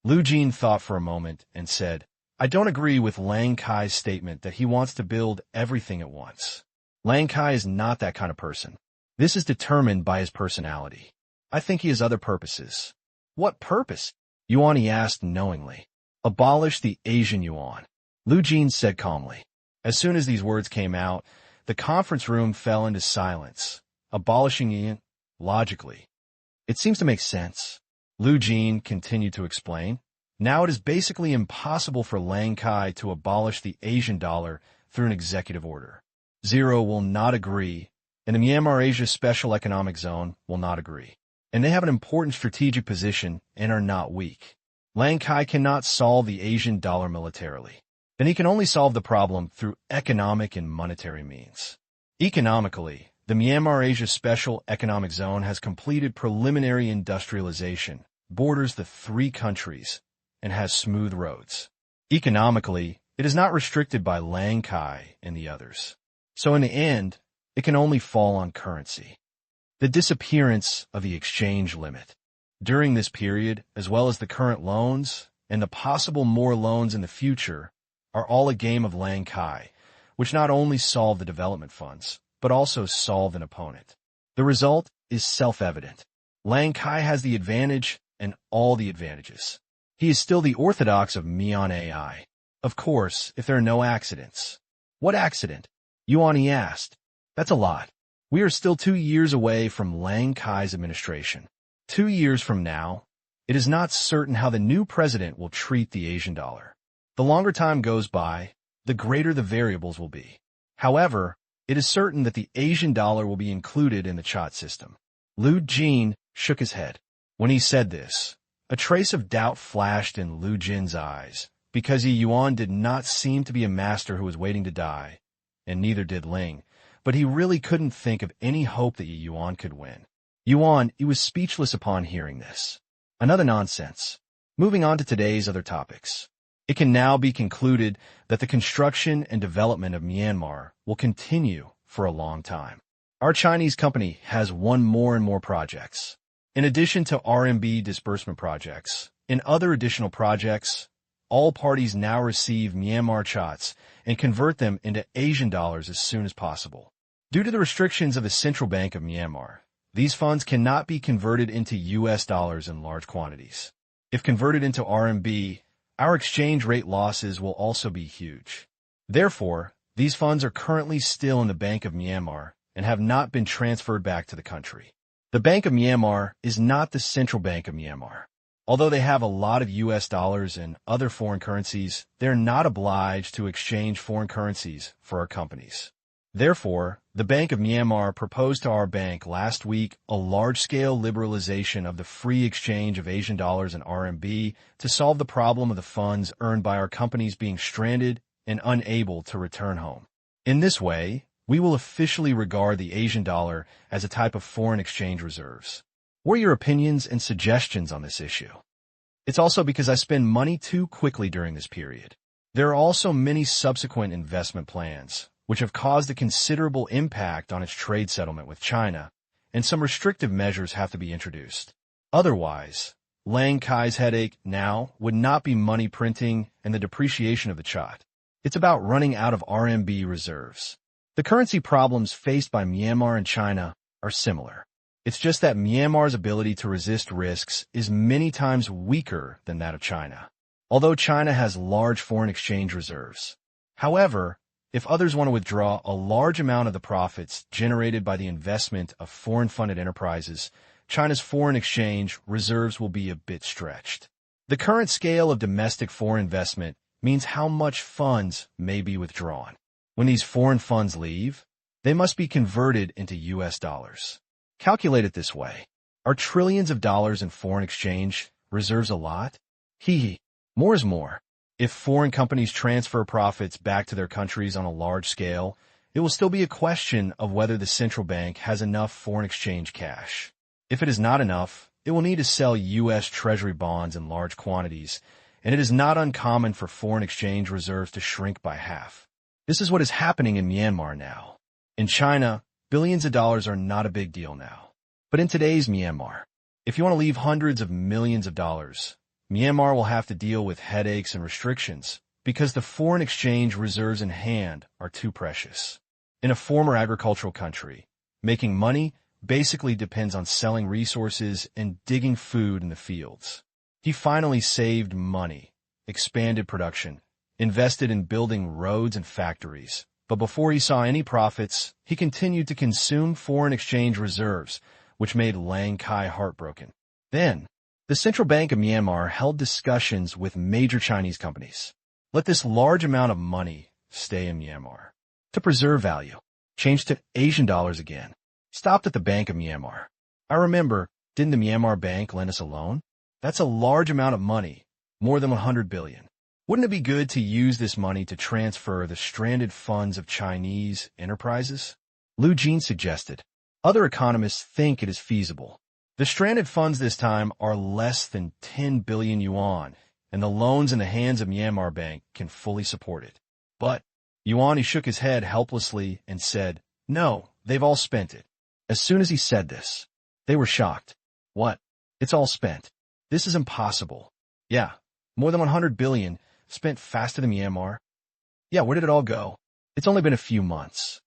Lu Jin thought for a moment and said, I don't agree with Lang Kai's statement that he wants to build everything at once. Lang Kai is not that kind of person. This is determined by his personality. I think he has other purposes. What purpose? Yuan Yi asked knowingly. Abolish the Asian yuan. Lu Jin said calmly. As soon as these words came out, the conference room fell into silence. Abolishing yuan, logically. It seems to make sense. Lu Jin continued to explain. Now it is basically impossible for Lang Kai to abolish the Asian dollar through an executive order. Zero will not agree, and the Myanmar Asia Special Economic Zone will not agree. And they have an important strategic position and are not weak. Lang Kai cannot solve the Asian dollar militarily. Then he can only solve the problem through economic and monetary means. Economically, the Myanmar Asia Special Economic Zone has completed preliminary industrialization, borders the three countries, and has smooth roads. Economically, it is not restricted by Lang Kai and the others. So in the end, it can only fall on currency. The disappearance of the exchange limit. During this period, as well as the current loans and the possible more loans in the future, are all a game of Lang Kai, which not only solve the development funds, but also solve an opponent. The result is self-evident. Lang Kai has the advantage and all the advantages. He is still the orthodox of Mian AI. Of course, if there are no accidents. What accident? Yuan asked. That's a lot. We are still 2 years away from Lang Kai's administration. 2 years from now, it is not certain how the new president will treat the Asian dollar. The longer time goes by, the greater the variables will be. However, it is certain that the Asian dollar will be included in the Chat system. Liu Jin shook his head. When he said this, a trace of doubt flashed in Liu Jin's eyes, because Yuan did not seem to be a master who was waiting to die, and neither did Ling, but he really couldn't think of any hope that Yuan could win. Yuan, he was speechless upon hearing this. Another nonsense. Moving on to today's other topics. It can now be concluded that the construction and development of Myanmar will continue for a long time. Our Chinese company has won more and more projects. In addition to RMB disbursement projects and other additional projects, all parties now receive Myanmar chats and convert them into Asian dollars as soon as possible. Due to the restrictions of the Central Bank of Myanmar, these funds cannot be converted into US dollars in large quantities. If converted into RMB, our exchange rate losses will also be huge. Therefore, these funds are currently still in the Bank of Myanmar and have not been transferred back to the country. The Bank of Myanmar is not the Central Bank of Myanmar. Although they have a lot of US dollars and other foreign currencies, they're not obliged to exchange foreign currencies for our companies. Therefore, the Bank of Myanmar proposed to our bank last week a large-scale liberalization of the free exchange of Asian dollars and RMB to solve the problem of the funds earned by our companies being stranded and unable to return home. In this way, we will officially regard the Asian dollar as a type of foreign exchange reserves. What are your opinions and suggestions on this issue? It's also because I spend money too quickly during this period. There are also many subsequent investment plans, which have caused a considerable impact on its trade settlement with China, and some restrictive measures have to be introduced. Otherwise, Lang Kai's headache now would not be money printing and the depreciation of the Chat. It's about running out of RMB reserves. The currency problems faced by Myanmar and China are similar. It's just that Myanmar's ability to resist risks is many times weaker than that of China, although China has large foreign exchange reserves. However, if others want to withdraw a large amount of the profits generated by the investment of foreign-funded enterprises, China's foreign exchange reserves will be a bit stretched. The current scale of domestic foreign investment means how much funds may be withdrawn. When these foreign funds leave, they must be converted into US dollars. Calculate it this way. Are trillions of dollars in foreign exchange reserves a lot? More is more. If foreign companies transfer profits back to their countries on a large scale, it will still be a question of whether the central bank has enough foreign exchange cash. If it is not enough, it will need to sell U.S. Treasury bonds in large quantities, and it is not uncommon for foreign exchange reserves to shrink by half. This is what is happening in Myanmar now. In China, billions of dollars are not a big deal now. But in today's Myanmar, if you want to leave hundreds of millions of dollars, Myanmar will have to deal with headaches and restrictions because the foreign exchange reserves in hand are too precious. In a former agricultural country, making money basically depends on selling resources and digging food in the fields. He finally saved money, expanded production, invested in building roads and factories, but before he saw any profits, he continued to consume foreign exchange reserves, which made Lang Kai heartbroken. Then, the Central Bank of Myanmar held discussions with major Chinese companies. Let this large amount of money stay in Myanmar. To preserve value, change to Asian dollars again. Stopped at the Bank of Myanmar. I remember, didn't the Myanmar Bank lend us a loan? That's a large amount of money, more than 100 billion. Wouldn't it be good to use this money to transfer the stranded funds of Chinese enterprises? Lu Jin suggested. Other economists think it is feasible. The stranded funds this time are less than 10 billion yuan, and the loans in the hands of Myanmar Bank can fully support it. But Yuan, he shook his head helplessly and said, "No, they've all spent it." As soon as he said this, they were shocked. "What? It's all spent? This is impossible." "Yeah, more than 100 billion spent faster than Myanmar." "Yeah, where did it all go?" "It's only been a few months."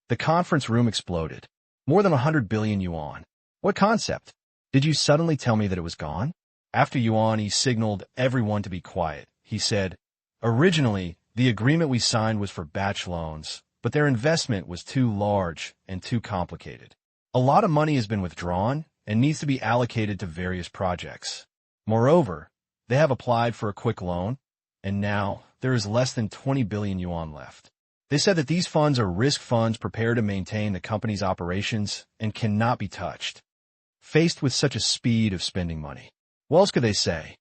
The conference room exploded. More than 100 billion yuan. What concept? Did you suddenly tell me that it was gone? After Yuan, he signaled everyone to be quiet. He said, "Originally, the agreement we signed was for batch loans, but their investment was too large and too complicated. A lot of money has been withdrawn and needs to be allocated to various projects. Moreover, they have applied for a quick loan, and now there is less than 20 billion yuan left. They said that these funds are risk funds prepared to maintain the company's operations and cannot be touched." Faced with such a speed of spending money, what else could they say?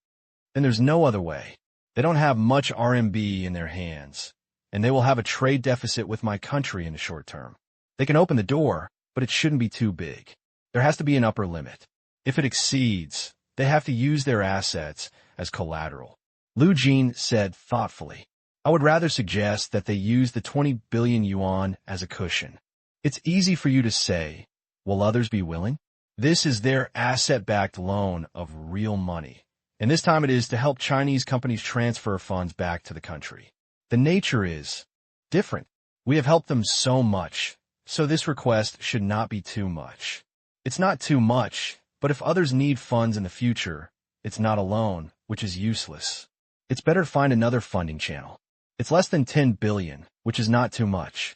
Then there's no other way. They don't have much RMB in their hands, and they will have a trade deficit with my country in the short term. They can open the door, but it shouldn't be too big. There has to be an upper limit. If it exceeds, they have to use their assets as collateral. Lu Jin said thoughtfully, "I would rather suggest that they use the 20 billion yuan as a cushion. It's easy for you to say, will others be willing? This is their asset-backed loan of real money, and this time it is to help Chinese companies transfer funds back to the country. The nature is different. We have helped them so much, so this request should not be too much. It's not too much, but if others need funds in the future, it's not a loan, which is useless. It's better to find another funding channel. It's less than 10 billion, which is not too much."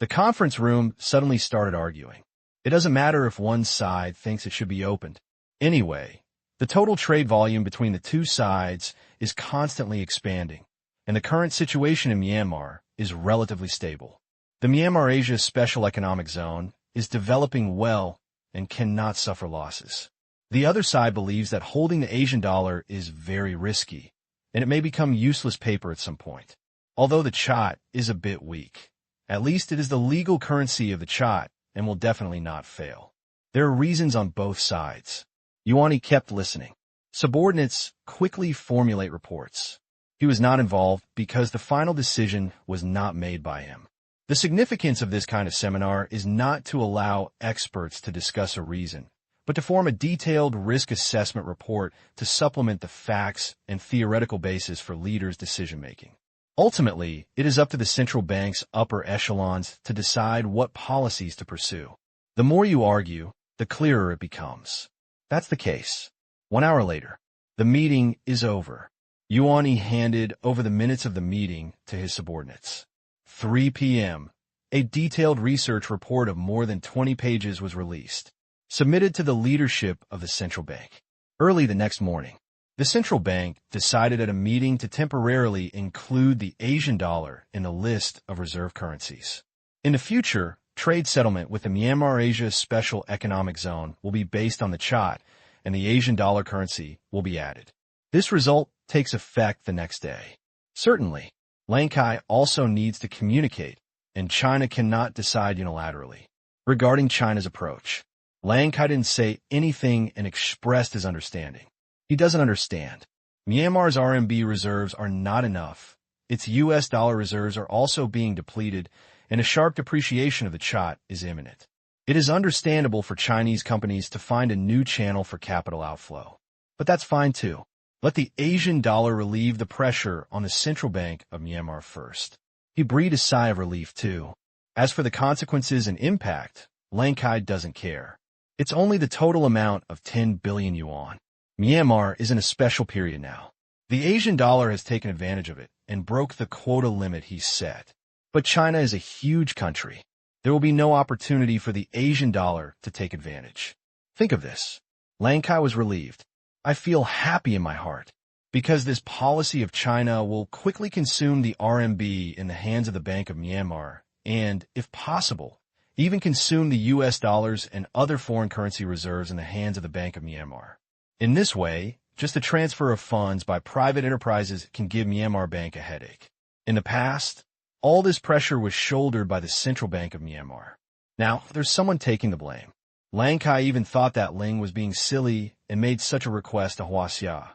The conference room suddenly started arguing. It doesn't matter if one side thinks it should be opened. Anyway, the total trade volume between the two sides is constantly expanding, and the current situation in Myanmar is relatively stable. The Myanmar Asia Special Economic Zone is developing well and cannot suffer losses. The other side believes that holding the Asian dollar is very risky, and it may become useless paper at some point. Although the Chat is a bit weak, at least it is the legal currency of the Chat and will definitely not fail. There are reasons on both sides. Yuan kept listening. Subordinates quickly formulate reports. He was not involved because the final decision was not made by him. The significance of this kind of seminar is not to allow experts to discuss a reason, but to form a detailed risk assessment report to supplement the facts and theoretical basis for leaders' decision-making. Ultimately, it is up to the central bank's upper echelons to decide what policies to pursue. The more you argue, the clearer it becomes. That's the case. 1 hour later, the meeting is over. Yuan handed over the minutes of the meeting to his subordinates. 3 p.m., a detailed research report of more than 20 pages was released, submitted to the leadership of the central bank. Early the next morning, the central bank decided at a meeting to temporarily include the Asian dollar in the list of reserve currencies. In the future, trade settlement with the Myanmar Asia Special Economic Zone will be based on the Chat, and the Asian dollar currency will be added. This result takes effect the next day. Certainly, Lankai also needs to communicate, and China cannot decide unilaterally. Regarding China's approach, Lankai didn't say anything and expressed his understanding. He doesn't understand. Myanmar's RMB reserves are not enough. Its US dollar reserves are also being depleted, and a sharp depreciation of the Chat is imminent. It is understandable for Chinese companies to find a new channel for capital outflow. But that's fine too. Let the Asian dollar relieve the pressure on the central bank of Myanmar first. He breathed a sigh of relief too. As for the consequences and impact, Lankai doesn't care. It's only the total amount of 10 billion yuan. Myanmar is in a special period now. The Asian dollar has taken advantage of it and broke the quota limit he set. But China is a huge country. There will be no opportunity for the Asian dollar to take advantage. Think of this. Lankai was relieved. I feel happy in my heart, because this policy of China will quickly consume the RMB in the hands of the Bank of Myanmar and, if possible, even consume the US dollars and other foreign currency reserves in the hands of the Bank of Myanmar. In this way, just the transfer of funds by private enterprises can give Myanmar Bank a headache. In the past, all this pressure was shouldered by the Central Bank of Myanmar. Now, there's someone taking the blame. Lang Kai even thought that Ling was being silly and made such a request to Huaxia.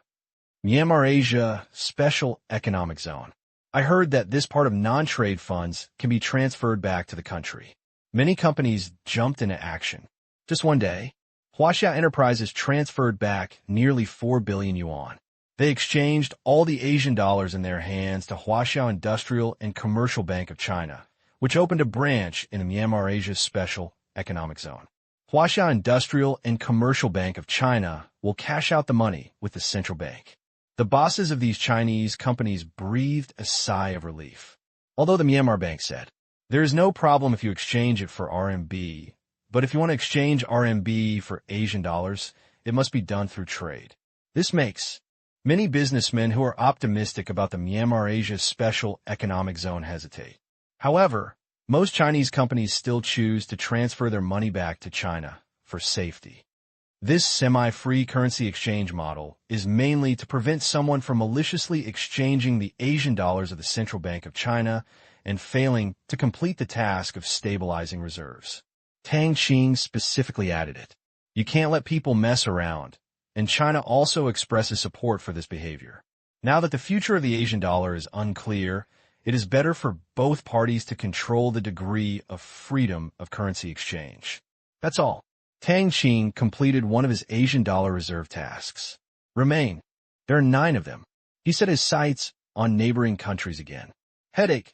Myanmar Asia Special Economic Zone. I heard that this part of non-trade funds can be transferred back to the country. Many companies jumped into action. Just one day, Huaxia Enterprises transferred back nearly 4 billion yuan. They exchanged all the Asian dollars in their hands to Huaxia Industrial and Commercial Bank of China, which opened a branch in the Myanmar Asia Special Economic Zone. Huaxia Industrial and Commercial Bank of China will cash out the money with the central bank. The bosses of these Chinese companies breathed a sigh of relief. Although the Myanmar Bank said, there is no problem if you exchange it for RMB, but if you want to exchange RMB for Asian dollars, it must be done through trade. This makes many businessmen who are optimistic about the Myanmar Asia Special Economic Zone hesitate. However, most Chinese companies still choose to transfer their money back to China for safety. This semi-free currency exchange model is mainly to prevent someone from maliciously exchanging the Asian dollars of the Central Bank of China and failing to complete the task of stabilizing reserves. Tang Qing specifically added it. You can't let people mess around, and China also expresses support for this behavior. Now that the future of the Asian dollar is unclear, it is better for both parties to control the degree of freedom of currency exchange. That's all. Tang Qing completed one of his Asian dollar reserve tasks. Remain. There are 9 of them. He set his sights on neighboring countries again. Headache.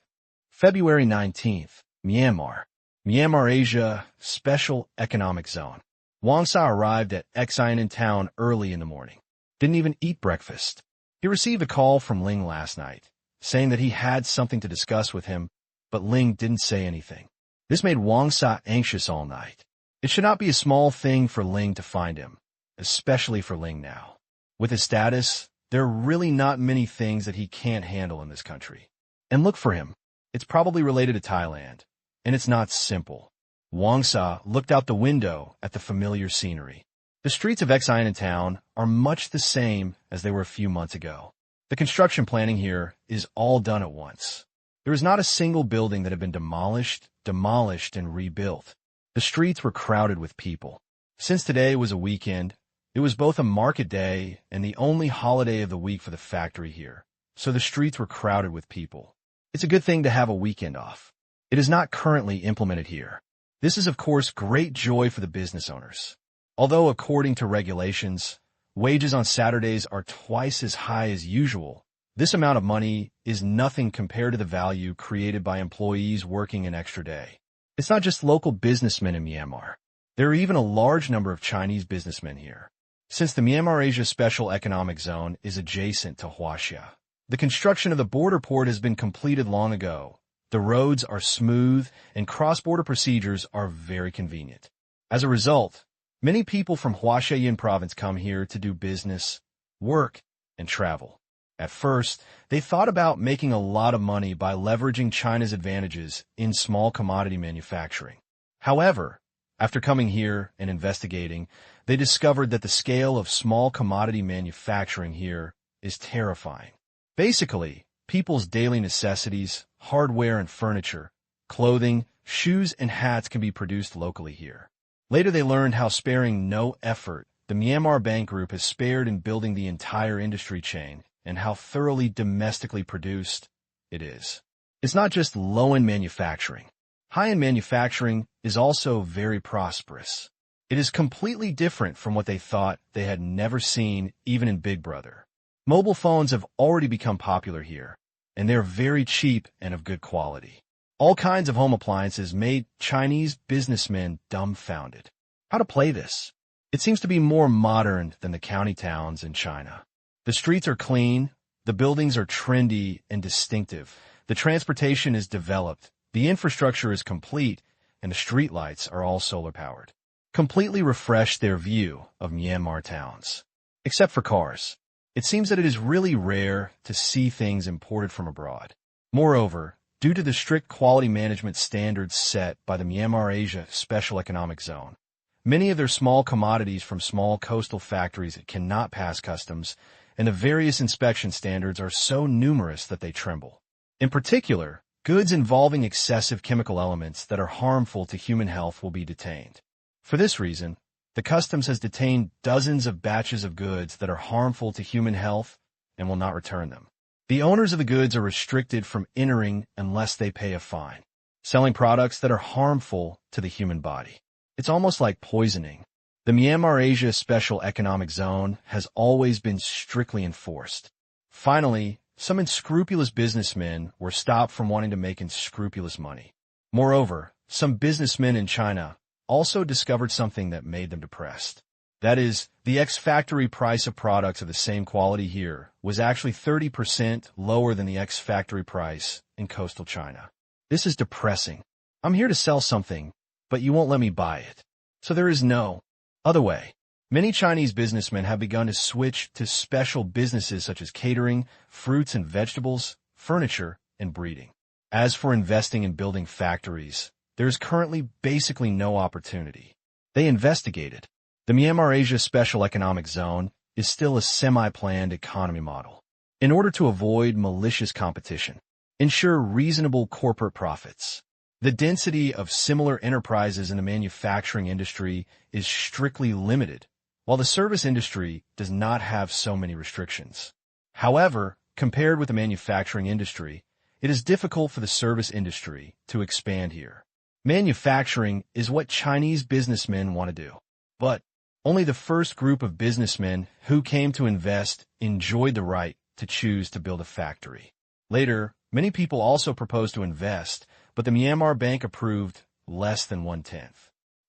February 19th, Myanmar. Myanmar Asia Special Economic Zone. Wang Sa arrived at Xian town early in the morning. Didn't even eat breakfast. He received a call from Ling last night, saying that he had something to discuss with him, but Ling didn't say anything. This made Wang Sa anxious all night. It should not be a small thing for Ling to find him, especially for Ling now. With his status, there are really not many things that he can't handle in this country. And look for him. It's probably related to Thailand, and it's not simple. Wang Sa looked out the window at the familiar scenery. The streets of Xian town are much the same as they were a few months ago. The construction planning here is all done at once. There is not a single building that had been demolished, and rebuilt. The streets were crowded with people. Since today was a weekend, it was both a market day and the only holiday of the week for the factory here, so the streets were crowded with people. It's a good thing to have a weekend off. It is not currently implemented here. This is, of course, great joy for the business owners. Although, according to regulations, wages on Saturdays are twice as high as usual, this amount of money is nothing compared to the value created by employees working an extra day. It's not just local businessmen in Myanmar. There are even a large number of Chinese businessmen here. Since the Myanmar Asia Special Economic Zone is adjacent to Huaxia, the construction of the border port has been completed long ago. The roads are smooth and cross-border procedures are very convenient. As a result, many people from Huaxia province come here to do business, work, and travel. At first, they thought about making a lot of money by leveraging China's advantages in small commodity manufacturing. However, after coming here and investigating, they discovered that the scale of small commodity manufacturing here is terrifying. Basically, people's daily necessities, hardware and furniture, clothing, shoes, and hats can be produced locally here. Later they learned how sparing no effort the Myanmar Bank Group has spared in building the entire industry chain, and how thoroughly domestically produced it is. It's not just low-end manufacturing. High-end manufacturing is also very prosperous. It is completely different from what they thought they had never seen, even in Big Brother. Mobile phones have already become popular here, and they're very cheap and of good quality. All kinds of home appliances made Chinese businessmen dumbfounded. How to play this? It seems to be more modern than the county towns in China. The streets are clean, the buildings are trendy and distinctive, the transportation is developed, the infrastructure is complete, and the streetlights are all solar-powered. Completely refreshed their view of Myanmar towns. Except for cars. It seems that it is really rare to see things imported from abroad. Moreover, due to the strict quality management standards set by the Myanmar Asia Special Economic Zone, many of their small commodities from small coastal factories cannot pass customs, and the various inspection standards are so numerous that they tremble. In particular, Goods involving excessive chemical elements that are harmful to human health will be detained. For this reason, the customs has detained dozens of batches of goods that are harmful to human health and will not return them. The owners of the goods are restricted from entering unless they pay a fine, selling products that are harmful to the human body. It's almost like poisoning. The Myanmar Asia Special Economic Zone has always been strictly enforced. Finally, some unscrupulous businessmen were stopped from wanting to make unscrupulous money. Moreover, some businessmen in China also discovered something that made them depressed. That is, the ex-factory price of products of the same quality here was actually 30% lower than the ex-factory price in coastal China. This is depressing. I'm here to sell something, but you won't let me buy it. So there is no other way. Many Chinese businessmen have begun to switch to special businesses such as catering, fruits and vegetables, furniture, and breeding. As for investing in building factories, there is currently basically no opportunity. They investigated. The Myanmar Asia Special Economic Zone is still a semi-planned economy model. In order to avoid malicious competition, ensure reasonable corporate profits. The density of similar enterprises in the manufacturing industry is strictly limited, while the service industry does not have so many restrictions. However, compared with the manufacturing industry, it is difficult for the service industry to expand here. Manufacturing is what Chinese businessmen want to do. But only the first group of businessmen who came to invest enjoyed the right to choose to build a factory. Later, many people also proposed to invest, but the Myanmar Bank approved less than 1/10.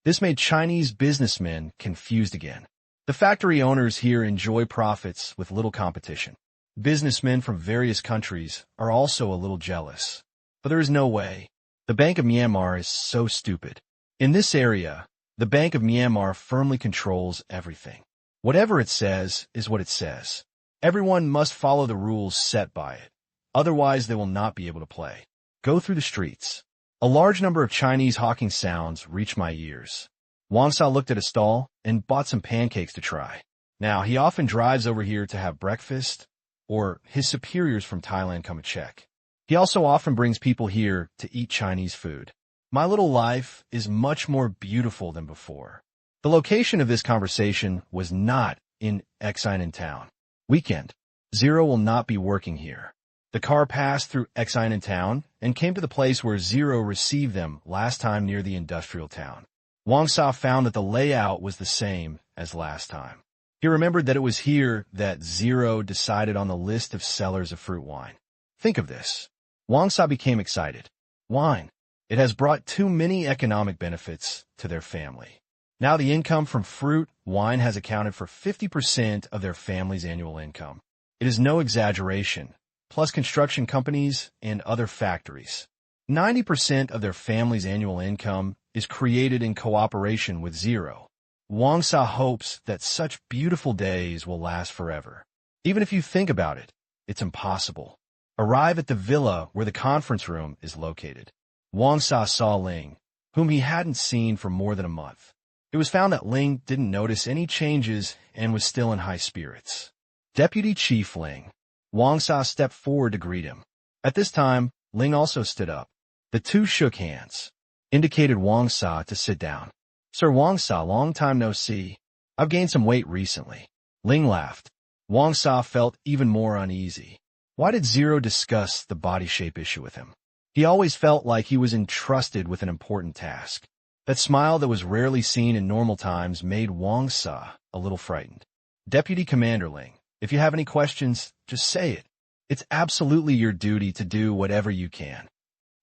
This made Chinese businessmen confused again. The factory owners here enjoy profits with little competition. Businessmen from various countries are also a little jealous. But there is no way. The Bank of Myanmar is so stupid. In this area, the Bank of Myanmar firmly controls everything. Whatever it says is what it says. Everyone must follow the rules set by it. Otherwise, they will not be able to play. Go through the streets. A large number of Chinese hawking sounds reach my ears. Wang Sa looked at a stall and bought some pancakes to try. Now, he often drives over here to have breakfast, or his superiors from Thailand come to check. He also often brings people here to eat Chinese food. My little life is much more beautiful than before. The location of this conversation was not in Xinan town. Weekend. Zero will not be working here. The car passed through Xinan town and came to the place where Zero received them last time near the industrial town. Wang Sa found that the layout was the same as last time. He remembered that it was here that Zero decided on the list of sellers of fruit wine. Think of this. Wang Sa became excited. Wine. It has brought too many economic benefits to their family. Now the income from fruit wine has accounted for 50% of their family's annual income. It is no exaggeration, plus construction companies and other factories. 90% of their family's annual income is created in cooperation with Zero. Wang Sa hopes that such beautiful days will last forever. Even if you think about it, it's impossible. Arrive at the villa where the conference room is located. Wang Sa saw Ling, whom he hadn't seen for more than a month. It was found that Ling didn't notice any changes and was still in high spirits. Deputy Chief Ling. Wang Sa stepped forward to greet him. At this time, Ling also stood up. The two shook hands, indicated Wang Sa to sit down. Sir Wang Sa, long time no see. I've gained some weight recently. Ling laughed. Wang Sa felt even more uneasy. Why did Zero discuss the body shape issue with him? He always felt like he was entrusted with an important task. That smile that was rarely seen in normal times made Wang Sa a little frightened. Deputy Commander Ling, if you have any questions, just say it. It's absolutely your duty to do whatever you can.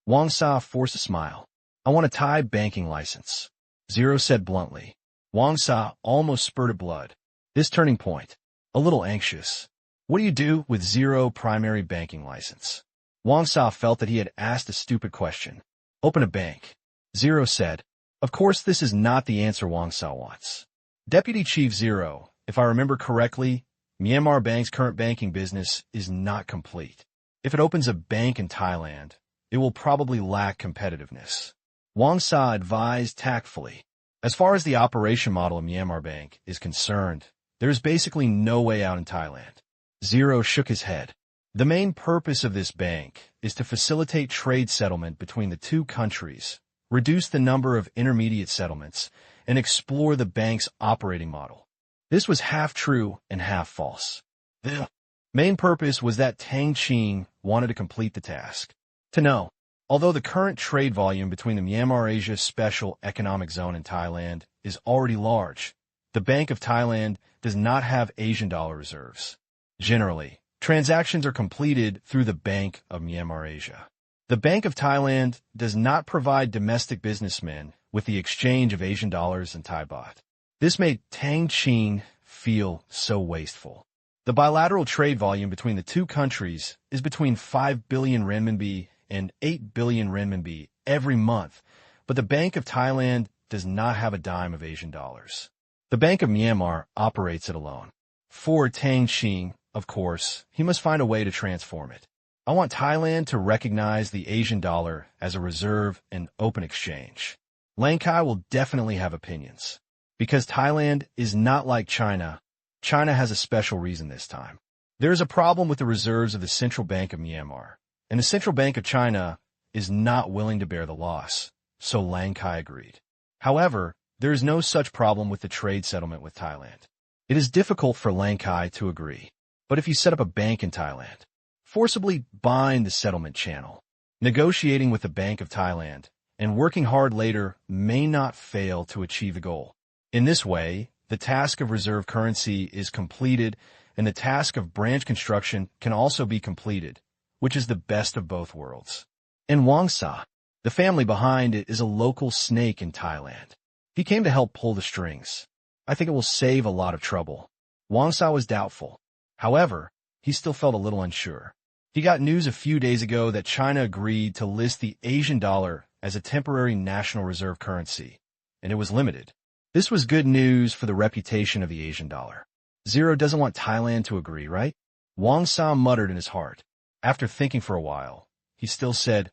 Wang Sa forced a smile. I want a Thai banking license. Zero said bluntly. Wang Sa almost spurted blood. This turning point. A little anxious. What do you do with Zero primary banking license? Wang Sa felt that he had asked a stupid question. Open a bank. Zero said. Of course, this is not the answer Wang Sa wants. Deputy Chief Zero, if I remember correctly, Myanmar Bank's current banking business is not complete. If it opens a bank in Thailand, it will probably lack competitiveness. Wang Sa advised tactfully. As far as the operation model of Myanmar Bank is concerned, there is basically no way out in Thailand. Zero shook his head. The main purpose of this bank is to facilitate trade settlement between the two countries, reduce the number of intermediate settlements, and explore the bank's operating model. This was half true and half false. The main purpose was that Tang Qing wanted to complete the task. To know, although the current trade volume between the Myanmar-Asia Special Economic Zone and Thailand is already large, the Bank of Thailand does not have Asian dollar reserves. Generally, transactions are completed through the Bank of Myanmar-Asia. The Bank of Thailand does not provide domestic businessmen with the exchange of Asian dollars and Thai baht. This made Tang Qing feel so wasteful. The bilateral trade volume between the two countries is between 5 billion renminbi and 8 billion renminbi every month, but the Bank of Thailand does not have a dime of Asian dollars. The Bank of Myanmar operates it alone. For Tang Qing, of course, he must find a way to transform it. I want Thailand to recognize the Asian dollar as a reserve and open exchange. Lankai will definitely have opinions. Because Thailand is not like China, China has a special reason this time. There is a problem with the reserves of the Central Bank of Myanmar, and the Central Bank of China is not willing to bear the loss, so Lankai agreed. However, there is no such problem with the trade settlement with Thailand. It is difficult for Lankai to agree. But if you set up a bank in Thailand, forcibly bind the settlement channel, negotiating with the Bank of Thailand, and working hard later may not fail to achieve the goal. In this way, the task of reserve currency is completed and the task of branch construction can also be completed, which is the best of both worlds. And Wang Sa, the family behind it, is a local snake in Thailand. He came to help pull the strings. I think it will save a lot of trouble. Wang Sa was doubtful. However, he still felt a little unsure. He got news a few days ago that China agreed to list the Asian dollar as a temporary national reserve currency, and it was limited. This was good news for the reputation of the Asian dollar. Zero doesn't want Thailand to agree, right? Wang Sa muttered in his heart. After thinking for a while, he still said,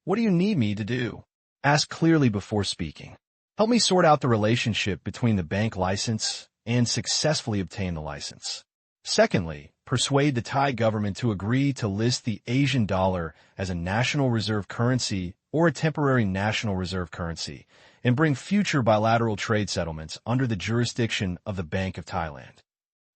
"What do you need me to do?" Ask clearly before speaking. Help me sort out the relationship between the bank license and successfully obtain the license. Secondly, persuade the Thai government to agree to list the Asian dollar as a national reserve currency or a temporary national reserve currency, and bring future bilateral trade settlements under the jurisdiction of the Bank of Thailand.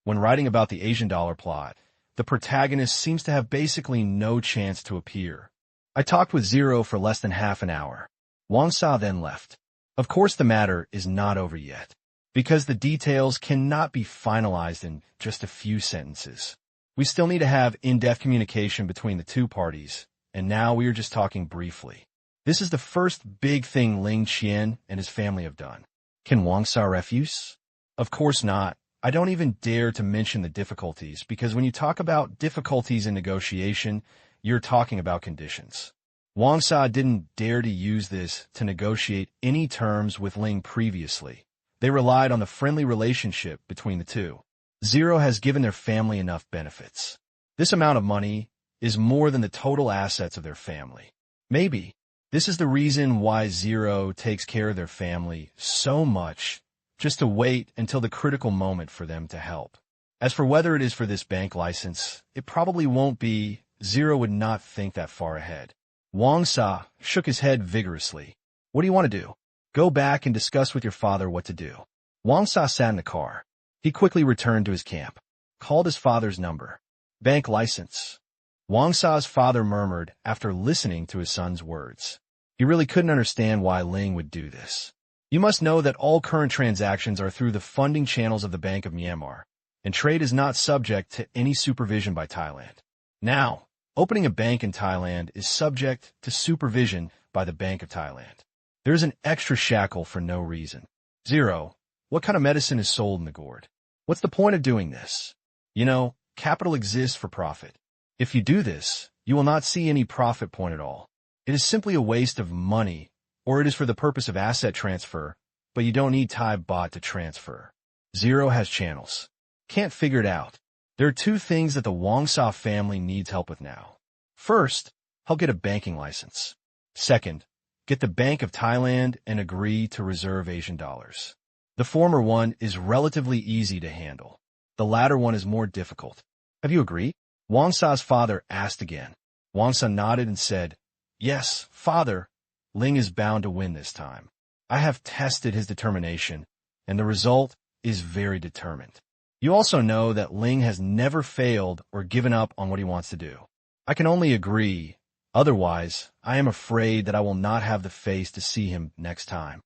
When writing about the Asian dollar plot, the protagonist seems to have basically no chance to appear. I talked with Zero for less than half an hour. Wang Sa then left. Of course, the matter is not over yet, because the details cannot be finalized in just a few sentences. We still need to have in-depth communication between the two parties, and now we are just talking briefly. This is the first big thing Ling Qian and his family have done. Can Wang Sa refuse? Of course not. I don't even dare to mention the difficulties, because when you talk about difficulties in negotiation, you're talking about conditions. Wang Sa didn't dare to use this to negotiate any terms with Ling previously. They relied on the friendly relationship between the two. Zero has given their family enough benefits. This amount of money is more than the total assets of their family. Maybe this is the reason why Zero takes care of their family so much, just to wait until the critical moment for them to help. As for whether it is for this bank license, it probably won't be. Zero would not think that far ahead. Wang Sa shook his head vigorously. What do you want to do? Go back and discuss with your father what to do. Wang Sa sat in the car. He quickly returned to his camp, called his father's number. Bank license. Wang Sa's father murmured after listening to his son's words. He really couldn't understand why Ling would do this. You must know that all current transactions are through the funding channels of the Bank of Myanmar, and trade is not subject to any supervision by Thailand. Now, opening a bank in Thailand is subject to supervision by the Bank of Thailand. There is an extra shackle for no reason. Zero, what kind of medicine is sold in the gourd? What's the point of doing this? You know, capital exists for profit. If you do this, you will not see any profit point at all. It is simply a waste of money, or it is for the purpose of asset transfer, but you don't need Thai baht to transfer. Zero has channels. Can't figure it out. There are two things that the Wang Sa family needs help with now. First, help get a banking license. Second, get the Bank of Thailand and agree to reserve Asian dollars. The former one is relatively easy to handle. The latter one is more difficult. Have you agreed? Wang Sa's father asked again. Wang Sa nodded and said, "Yes, father, Ling is bound to win this time. I have tested his determination, and the result is very determined. You also know that Ling has never failed or given up on what he wants to do. I can only agree. Otherwise, I am afraid that I will not have the face to see him next time."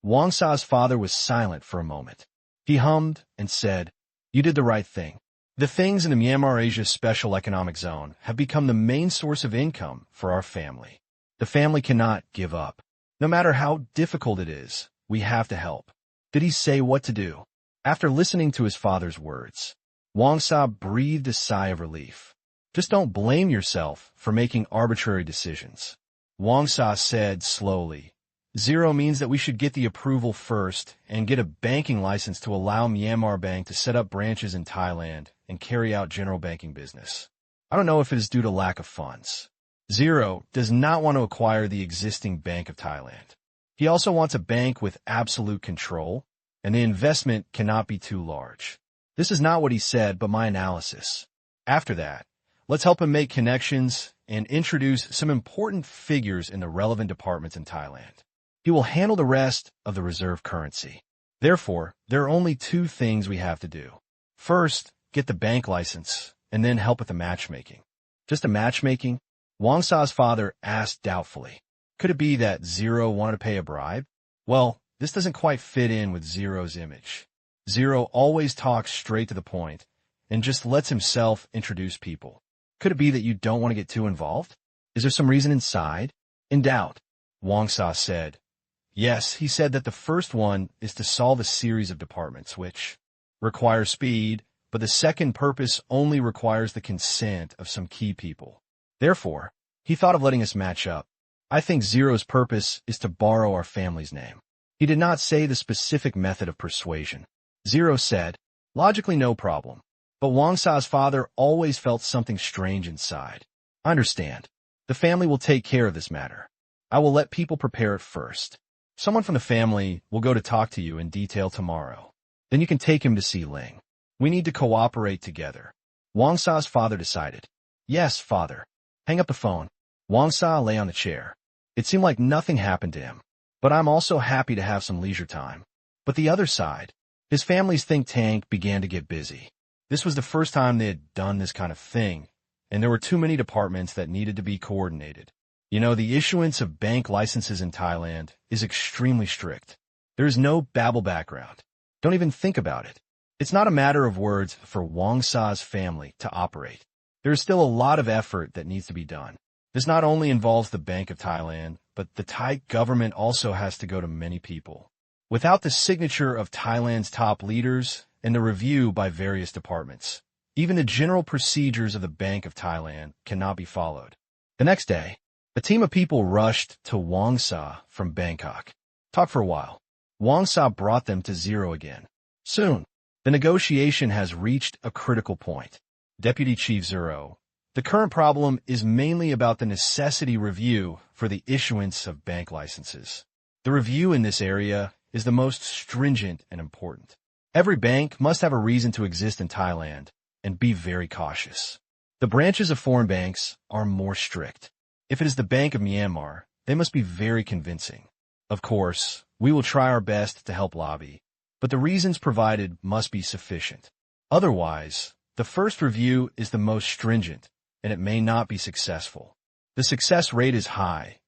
Wang Sa's father was silent for a moment. He hummed and said, "You did the right thing. The things in the Myanmar Asia Special Economic Zone have become the main source of income for our family. The family cannot give up. No matter how difficult it is, we have to help." Did he say what to do? After listening to his father's words, Wang Sa breathed a sigh of relief. "Just don't blame yourself for making arbitrary decisions." Wang Sa said slowly, "Zero means that we should get the approval first and get a banking license to allow Myanmar Bank to set up branches in Thailand and carry out general banking business. I don't know if it is due to lack of funds. Zero does not want to acquire the existing Bank of Thailand. He also wants a bank with absolute control, and the investment cannot be too large. This is not what he said, but my analysis. After that, let's help him make connections and introduce some important figures in the relevant departments in Thailand. He will handle the rest of the reserve currency. Therefore, there are only two things we have to do. First, get the bank license, and then help with the matchmaking." "Just a matchmaking?" Wang Sa's father asked doubtfully. Could it be that Zero wanted to pay a bribe? Well, this doesn't quite fit in with Zero's image. Zero always talks straight to the point and just lets himself introduce people. Could it be that you don't want to get too involved? Is there some reason inside? In doubt, Wang Sa said. Yes, he said that the first one is to solve a series of departments, which require speed, but the second purpose only requires the consent of some key people. Therefore, he thought of letting us match up. I think Zero's purpose is to borrow our family's name. He did not say the specific method of persuasion. Zero said, logically no problem. But Wang Sa's father always felt something strange inside. I understand. The family will take care of this matter. I will let people prepare it first. Someone from the family will go to talk to you in detail tomorrow. Then you can take him to see Ling. We need to cooperate together. Wang Sa's father decided. Yes, father. Hang up the phone. Wang Sa lay on the chair. It seemed like nothing happened to him. But I'm also happy to have some leisure time. But the other side, his family's think tank began to get busy. This was the first time they had done this kind of thing, and there were too many departments that needed to be coordinated. You know, the issuance of bank licenses in Thailand is extremely strict. There is no babble background. Don't even think about it. It's not a matter of words for Wang Sa's family to operate. There is still a lot of effort that needs to be done. This not only involves the Bank of Thailand, but the Thai government also has to go to many people. Without the signature of Thailand's top leaders and the review by various departments, even the general procedures of the Bank of Thailand cannot be followed. The next day, a team of people rushed to Wang Sa from Bangkok. Talked for a while. Wang Sa brought them to Zero again. Soon, the negotiation has reached a critical point. Deputy Chief Zero, the current problem is mainly about the necessity review for the issuance of bank licenses. The review in this area is the most stringent and important. Every bank must have a reason to exist in Thailand and be very cautious. The branches of foreign banks are more strict. If it is the Bank of Myanmar, they must be very convincing. Of course, we will try our best to help lobby, but the reasons provided must be sufficient. Otherwise, the first review is the most stringent, and it may not be successful. The success rate is high,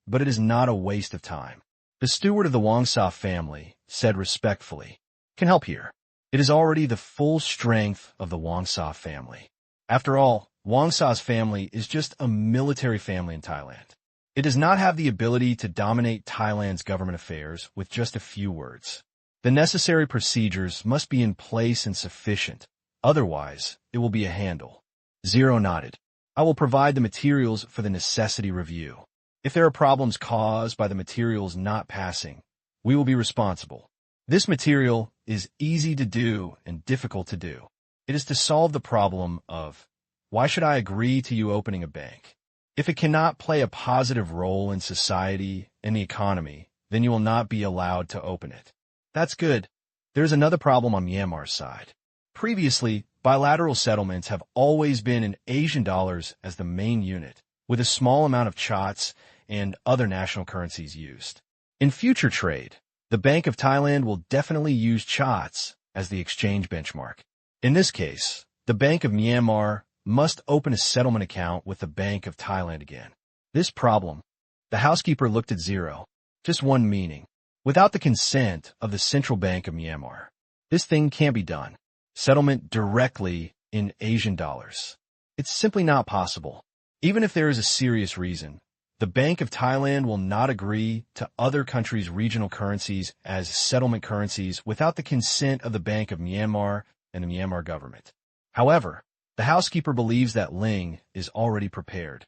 but it is not a waste of time. The steward of the Wang Sa family said respectfully, can help here. It is already the full strength of the Wang Sa family. After all, Wang Sa's family is just a military family in Thailand. It does not have the ability to dominate Thailand's government affairs with just a few words. The necessary procedures must be in place and sufficient. Otherwise, it will be a handle. Zero nodded. I will provide the materials for the necessity review. If there are problems caused by the materials not passing, we will be responsible. This material is easy to do and difficult to do. It is to solve the problem of, why should I agree to you opening a bank? If it cannot play a positive role in society and the economy, then you will not be allowed to open it. That's good. There is another problem on Myanmar's side. Previously, bilateral settlements have always been in Asian dollars as the main unit, with a small amount of chats and other national currencies used. In future trade, the Bank of Thailand will definitely use chats as the exchange benchmark. In this case, the Bank of Myanmar must open a settlement account with the Bank of Thailand again. This problem, the housekeeper looked at zero, just one meaning. Without the consent of the Central Bank of Myanmar, this thing can't be done. Settlement directly in Asian dollars. It's simply not possible. Even if there is a serious reason, the Bank of Thailand will not agree to other countries' regional currencies as settlement currencies without the consent of the Bank of Myanmar and the Myanmar government. However, the housekeeper believes that Ling is already prepared.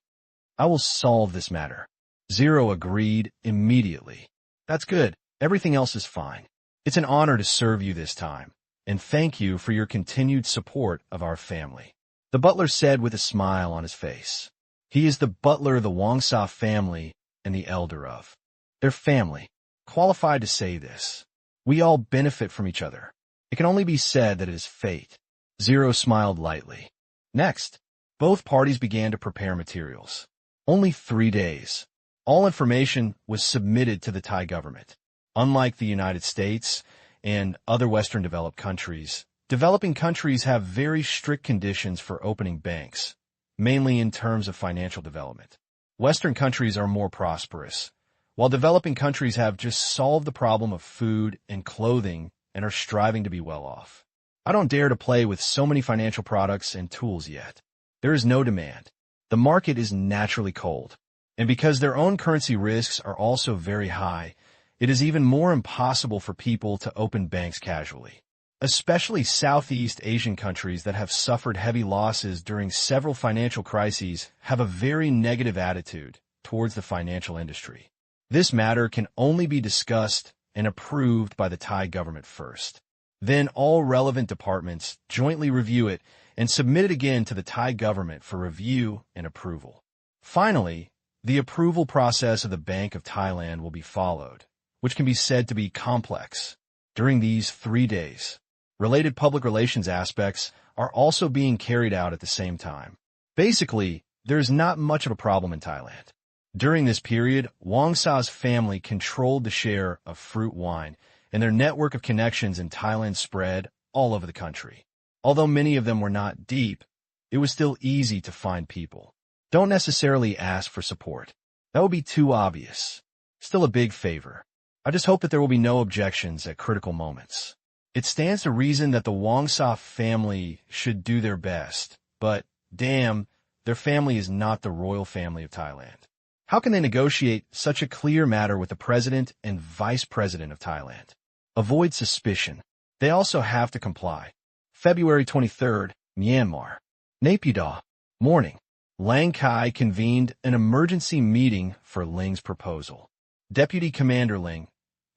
I will solve this matter. Zero agreed immediately. That's good. Everything else is fine. It's an honor to serve you this time, and thank you for your continued support of our family. The butler said with a smile on his face. He is the butler of the Wangsa family and the elder of their family. Qualified to say this. We all benefit from each other. It can only be said that it is fate. Zero smiled lightly. Next, both parties began to prepare materials. Only 3 days. All information was submitted to the Thai government. Unlike the United States and other Western developed countries, developing countries have very strict conditions for opening banks, mainly in terms of financial development. Western countries are more prosperous, while developing countries have just solved the problem of food and clothing and are striving to be well off. I don't dare to play with so many financial products and tools yet. There is no demand. The market is naturally cold. And because their own currency risks are also very high, it is even more impossible for people to open banks casually. Especially Southeast Asian countries that have suffered heavy losses during several financial crises have a very negative attitude towards the financial industry. This matter can only be discussed and approved by the Thai government first. Then all relevant departments jointly review it and submit it again to the Thai government for review and approval. Finally, the approval process of the Bank of Thailand will be followed, which can be said to be complex. During these 3 days, related public relations aspects are also being carried out at the same time. Basically, there is not much of a problem in Thailand. During this period, Wangsa's family controlled the share of fruit wine, and their network of connections in Thailand spread all over the country. Although many of them were not deep, it was still easy to find people. Don't necessarily ask for support. That would be too obvious. Still a big favor. I just hope that there will be no objections at critical moments. It stands to reason that the Wangsa family should do their best, but, damn, their family is not the royal family of Thailand. How can they negotiate such a clear matter with the president and vice president of Thailand? Avoid suspicion. They also have to comply. February 23rd, Myanmar. Naypyidaw. Morning. Lang Kai convened an emergency meeting for Ling's proposal. Deputy Commander Ling,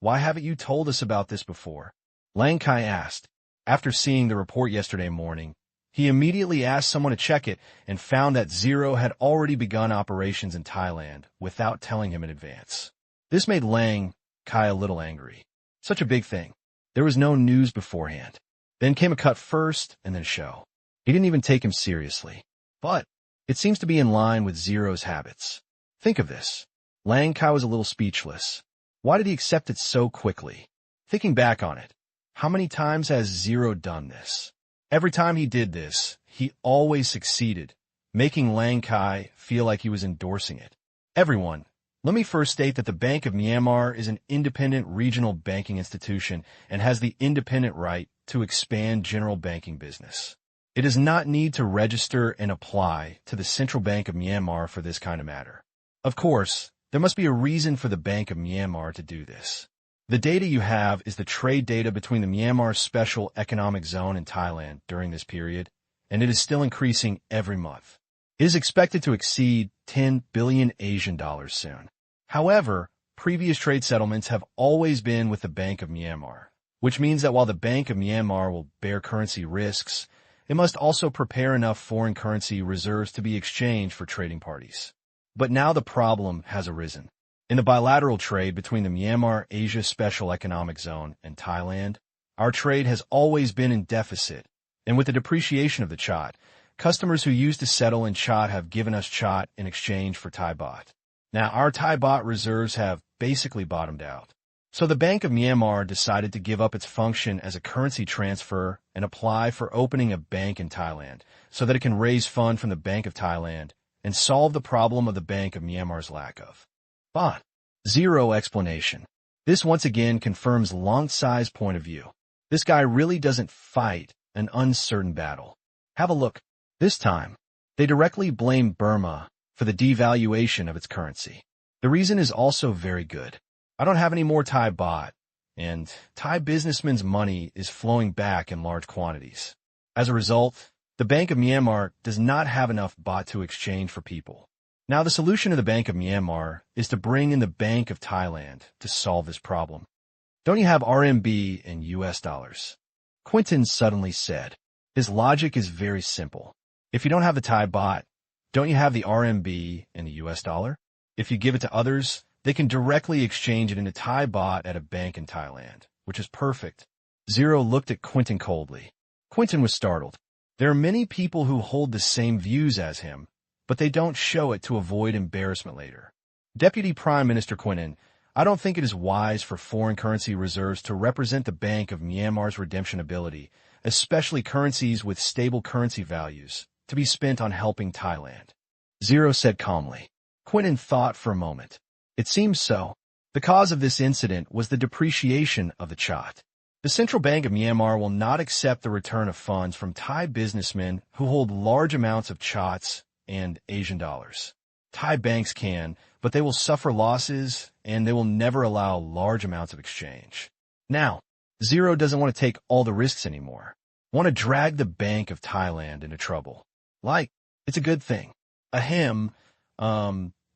why haven't you told us about this before? Lang Kai asked. After seeing the report yesterday morning, he immediately asked someone to check it and found that Zero had already begun operations in Thailand without telling him in advance. This made Lang Kai a little angry. Such a big thing. There was no news beforehand. Then came a cut first and then a show. He didn't even take him seriously. But it seems to be in line with Zero's habits. Think of this. Lang Kai was a little speechless. Why did he accept it so quickly? Thinking back on it, how many times has Zero done this? Every time he did this, he always succeeded, making Lang Kai feel like he was endorsing it. Everyone, let me first state that the Bank of Myanmar is an independent regional banking institution and has the independent right to expand general banking business. It does not need to register and apply to the Central Bank of Myanmar for this kind of matter. Of course, there must be a reason for the Bank of Myanmar to do this. The data you have is the trade data between the Myanmar Special Economic Zone and Thailand during this period, and it is still increasing every month. It is expected to exceed 10 billion Asian dollars soon. However, previous trade settlements have always been with the Bank of Myanmar, which means that while the Bank of Myanmar will bear currency risks, it must also prepare enough foreign currency reserves to be exchanged for trading parties. But now the problem has arisen. In the bilateral trade between the Myanmar Asia Special Economic Zone and Thailand, our trade has always been in deficit, And with the depreciation of the Chat, customers who used to settle in Chat have given us Chat in exchange for Thai baht. Now, our Thai baht reserves have basically bottomed out. So the Bank of Myanmar decided to give up its function as a currency transfer and apply for opening a bank in Thailand so that it can raise funds from the Bank of Thailand and solve the problem of the Bank of Myanmar's lack of baht. Zero explanation. This once again confirms Long Tsai's point of view. This guy really doesn't fight an uncertain battle. Have a look. This time, they directly blame Burma for the devaluation of its currency. The reason is also very good. I don't have any more Thai baht, and Thai businessmen's money is flowing back in large quantities. As a result, the Bank of Myanmar does not have enough baht to exchange for people. Now, the solution of the Bank of Myanmar is to bring in the Bank of Thailand to solve this problem. Don't you have RMB and US dollars? Quentin suddenly said. His logic is very simple. If you don't have the Thai baht, don't you have the RMB and the US dollar? If you give it to others, they can directly exchange it into Thai baht at a bank in Thailand, which is perfect. Zero looked at Quentin coldly. Quentin was startled. There are many people who hold the same views as him, but they don't show it to avoid embarrassment later. Deputy Prime Minister Quentin, I don't think it is wise for foreign currency reserves to represent the Bank of Myanmar's redemption ability, especially currencies with stable currency values, to be spent on helping Thailand. Zero said calmly. Quentin thought for a moment. It seems so. The cause of this incident was the depreciation of the Chat. The Central Bank of Myanmar will not accept the return of funds from Thai businessmen who hold large amounts of Chats and Asian dollars. Thai banks can, but they will suffer losses and they will never allow large amounts of exchange. Now, Zero doesn't want to take all the risks anymore. Want to drag the Bank of Thailand into trouble. Like, it's a good thing. Ahem,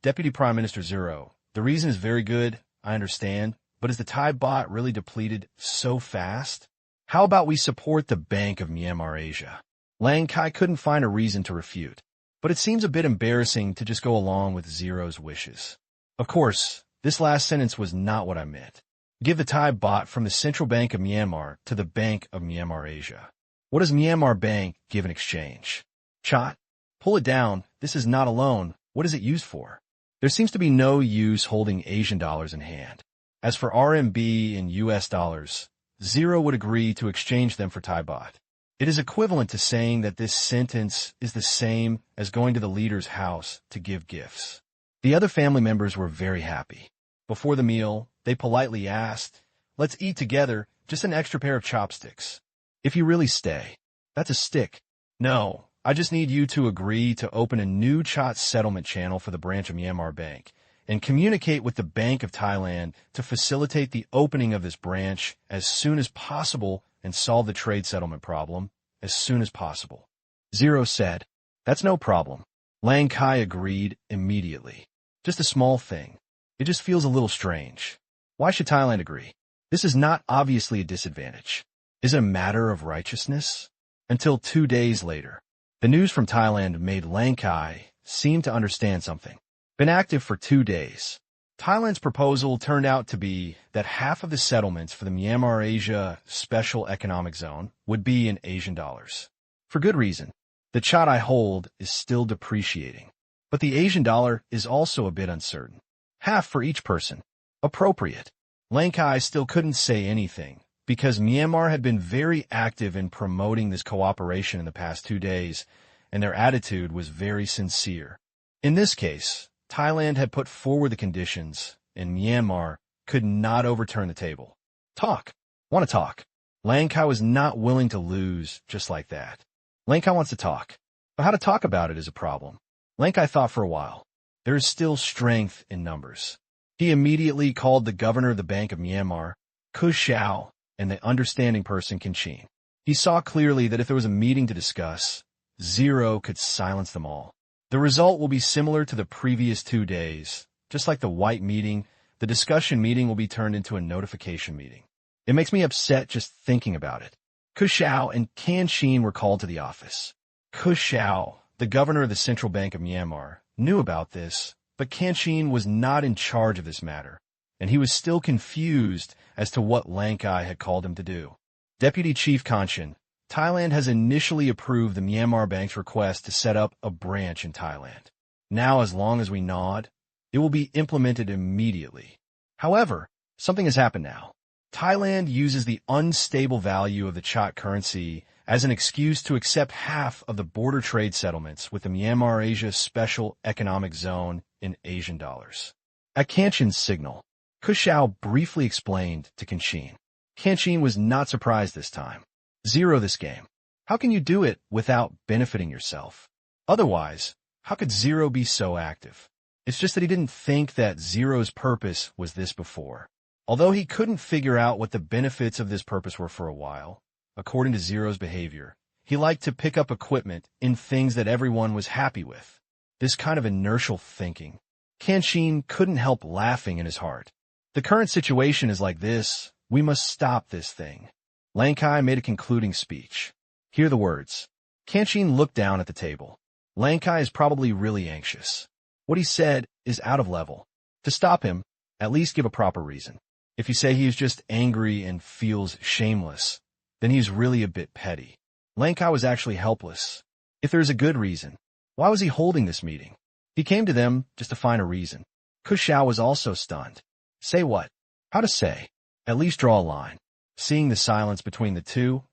Deputy Prime Minister Zero. The reason is very good, I understand, but is the Thai baht really depleted so fast? How about we support the Bank of Myanmar Asia? Lang Kai couldn't find a reason to refute, but it seems a bit embarrassing to just go along with Zero's wishes. Of course, this last sentence was not what I meant. Give the Thai baht from the Central Bank of Myanmar to the Bank of Myanmar Asia. What does Myanmar Bank give in exchange? Chat? Pull it down. This is not a loan. What is it used for? There seems to be no use holding Asian dollars in hand. As for RMB and US dollars, Zero would agree to exchange them for Thai baht. It is equivalent to saying that this sentence is the same as going to the leader's house to give gifts. The other family members were very happy. Before the meal, they politely asked, "Let's eat together, just an extra pair of chopsticks. If you really stay." That's a stick. No, I just need you to agree to open a new Chat settlement channel for the branch of Myanmar Bank and communicate with the Bank of Thailand to facilitate the opening of this branch as soon as possible and solve the trade settlement problem as soon as possible. Zero said, "That's no problem." Lang Kai agreed immediately. Just a small thing. It just feels a little strange. Why should Thailand agree? This is not obviously a disadvantage. Is it a matter of righteousness? Until 2 days later. The news from Thailand made Lang Kai seem to understand something. Been active for 2 days. Thailand's proposal turned out to be that half of the settlements for the Myanmar Asia Special Economic Zone would be in Asian dollars. For good reason. The Chat I hold is still depreciating. But the Asian dollar is also a bit uncertain. Half for each person. Appropriate. Lang Kai still couldn't say anything, because Myanmar had been very active in promoting this cooperation in the past 2 days, and their attitude was very sincere. In this case, Thailand had put forward the conditions, and Myanmar could not overturn the table. Talk. Want to talk. Lang Kai was not willing to lose just like that. Lang Kai wants to talk. But how to talk about it is a problem. Lang Kai thought for a while. There is still strength in numbers. He immediately called the governor of the Bank of Myanmar, Ku Xiao, and the understanding person Tang Qing. He saw clearly that if there was a meeting to discuss, Zero could silence them all. The result will be similar to the previous 2 days. Just like the white meeting, the discussion meeting will be turned into a notification meeting. It makes me upset just thinking about it. Ku Xiao and Tang Qing were called to the office. Ku Xiao, the governor of the Central Bank of Myanmar, knew about this, but Tang Qing was not in charge of this matter, and he was still confused as to what Lang Kai had called him to do. Deputy Chief Kanchan, Thailand has initially approved the Myanmar bank's request to set up a branch in Thailand. Now, as long as we nod, it will be implemented immediately. However, something has happened now. Thailand uses the unstable value of the Chat currency as an excuse to accept half of the border trade settlements with the Myanmar Asia Special Economic Zone in Asian dollars. At Kanchin's signal, Kushao briefly explained to Kanchin. Kanchin was not surprised this time. Zero this game. How can you do it without benefiting yourself? Otherwise, how could Zero be so active? It's just that he didn't think that Zero's purpose was this before. Although he couldn't figure out what the benefits of this purpose were for a while, according to Zero's behavior, he liked to pick up equipment in things that everyone was happy with. This kind of inertial thinking. Kanchin couldn't help laughing in his heart. The current situation is like this. We must stop this thing. Lankai made a concluding speech. Hear the words. Kanchin looked down at the table. Lankai is probably really anxious. What he said is out of level. To stop him, at least give a proper reason. If you say he is just angry and feels shameless, then he's really a bit petty. Lankai was actually helpless. If there's a good reason, why was he holding this meeting? He came to them just to find a reason. Kushao was also stunned. Say what? How to say? At least draw a line. Seeing the silence between the two,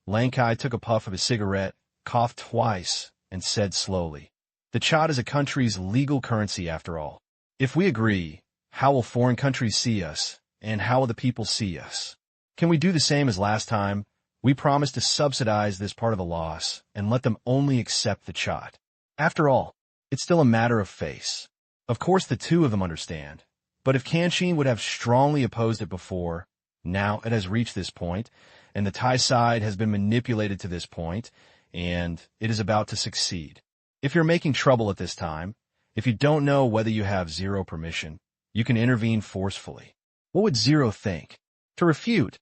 Lankai took a puff of his cigarette, coughed twice, and said slowly, "The Chad is a country's legal currency after all. If we agree, how will foreign countries see us, and how will the people see us? Can we do the same as last time? We promise to subsidize this part of the loss and let them only accept the Chad. After all, it's still a matter of face." Of course the two of them understand, but if Kanchin would have strongly opposed it before, now it has reached this point, and the Thai side has been manipulated to this point, and it is about to succeed. If you're making trouble at this time, if you don't know whether you have Zero permission, you can intervene forcefully. What would Zero think? To refute.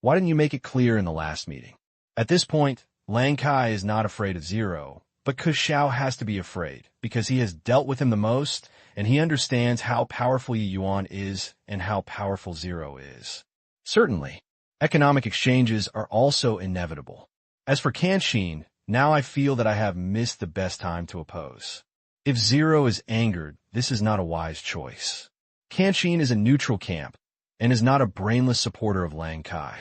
Why didn't you make it clear in the last meeting? At this point, Lankai is not afraid of Zero, but Kushao has to be afraid, because he has dealt with him the most, and he understands how powerful Yuan is and how powerful Zero is. Certainly, economic exchanges are also inevitable. As for Kanchin, now I feel that I have missed the best time to oppose. If Zero is angered, this is not a wise choice. Kanchin is a neutral camp, and is not a brainless supporter of Lankai.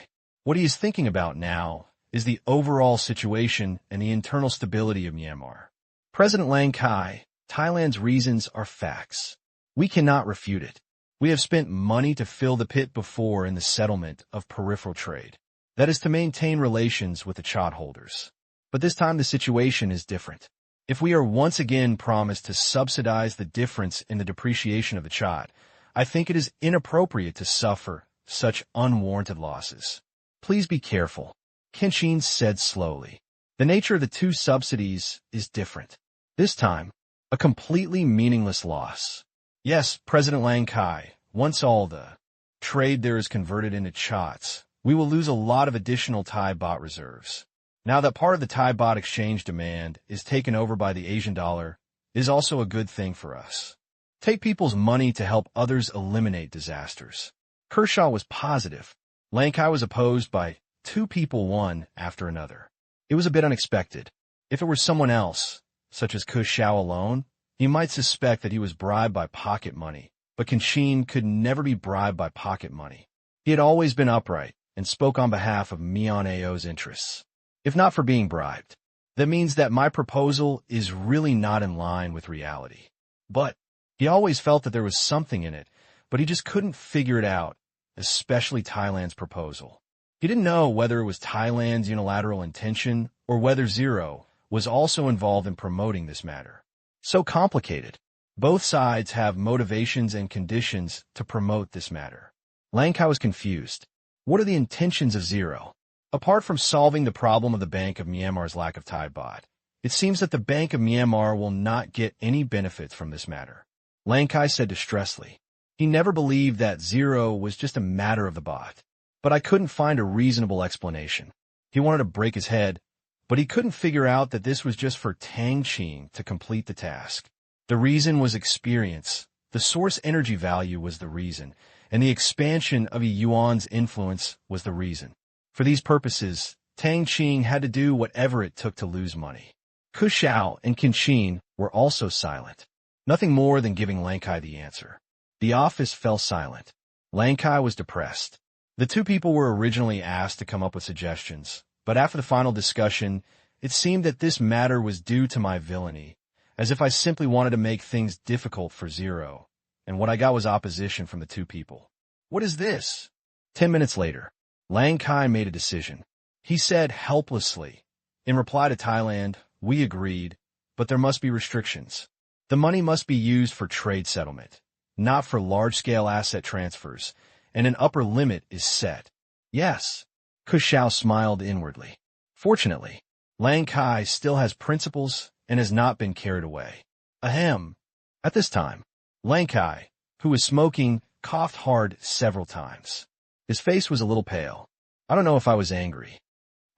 What he is thinking about now is the overall situation and the internal stability of Myanmar. President Lankai, Thailand's reasons are facts. We cannot refute it. We have spent money to fill the pit before in the settlement of peripheral trade. That is to maintain relations with the Chad holders. But this time the situation is different. If we are once again promised to subsidize the difference in the depreciation of the Chad, I think it is inappropriate to suffer such unwarranted losses. Please be careful, Kanchin said slowly. The nature of the two subsidies is different. This time, a completely meaningless loss. Yes, President Lankai, once all the trade there is converted into Chats, we will lose a lot of additional Thai baht reserves. Now that part of the Thai baht exchange demand is taken over by the Asian dollar is also a good thing for us. Take people's money to help others eliminate disasters. Kershaw was positive. Lankai was opposed by two people one after another. It was a bit unexpected. If it were someone else, such as Kershaw alone, he might suspect that he was bribed by pocket money, but Kanchin could never be bribed by pocket money. He had always been upright and spoke on behalf of Mian Ao's interests. If not for being bribed, that means that my proposal is really not in line with reality. But he always felt that there was something in it, but he just couldn't figure it out, especially Thailand's proposal. He didn't know whether it was Thailand's unilateral intention or whether Zero was also involved in promoting this matter. So complicated. Both sides have motivations and conditions to promote this matter. Lankai was confused. What are the intentions of Zero? Apart from solving the problem of the Bank of Myanmar's lack of Thai baht, it seems that the Bank of Myanmar will not get any benefits from this matter. Lankai said distressfully. He never believed that Zero was just a matter of the baht. But I couldn't find a reasonable explanation. He wanted to break his head, but he couldn't figure out that this was just for Tang Qing to complete the task. The reason was experience. The source energy value was the reason, and the expansion of Yuan's influence was the reason. For these purposes, Tang Qing had to do whatever it took to lose money. Ku Xiao and Qin Qin were also silent. Nothing more than giving Lang Kai the answer. The office fell silent. Lang Kai was depressed. The two people were originally asked to come up with suggestions, but after the final discussion, it seemed that this matter was due to my villainy, as if I simply wanted to make things difficult for Zero, and what I got was opposition from the two people. What is this? 10 minutes later, Lang Kai made a decision. He said helplessly, in reply to Thailand, we agreed, but there must be restrictions. The money must be used for trade settlement, not for large-scale asset transfers, and an upper limit is set. Yes. Ku Xiao smiled inwardly. Fortunately, Lang Kai still has principles and has not been carried away. Ahem. At this time, Lang Kai, who was smoking, coughed hard several times. His face was a little pale. I don't know if I was angry.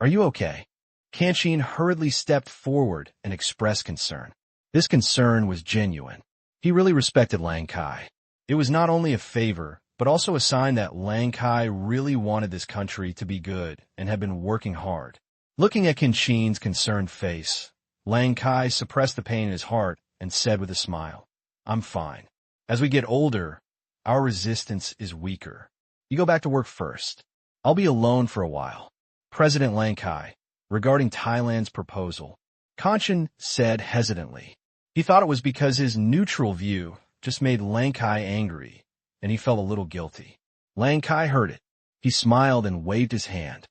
Are you okay? Qin Qin hurriedly stepped forward and expressed concern. This concern was genuine. He really respected Lang Kai. It was not only a favor, but also a sign that Lang Kai really wanted this country to be good and had been working hard. Looking at Qin Qin's concerned face, Lang Kai suppressed the pain in his heart and said with a smile, I'm fine. As we get older, our resistance is weaker. You go back to work first. I'll be alone for a while. President Lang Kai, regarding Thailand's proposal, Kanchan said hesitantly. He thought it was because his neutral view just made Lang Kai angry, and he felt a little guilty. Lang Kai heard it. He smiled and waved his hand.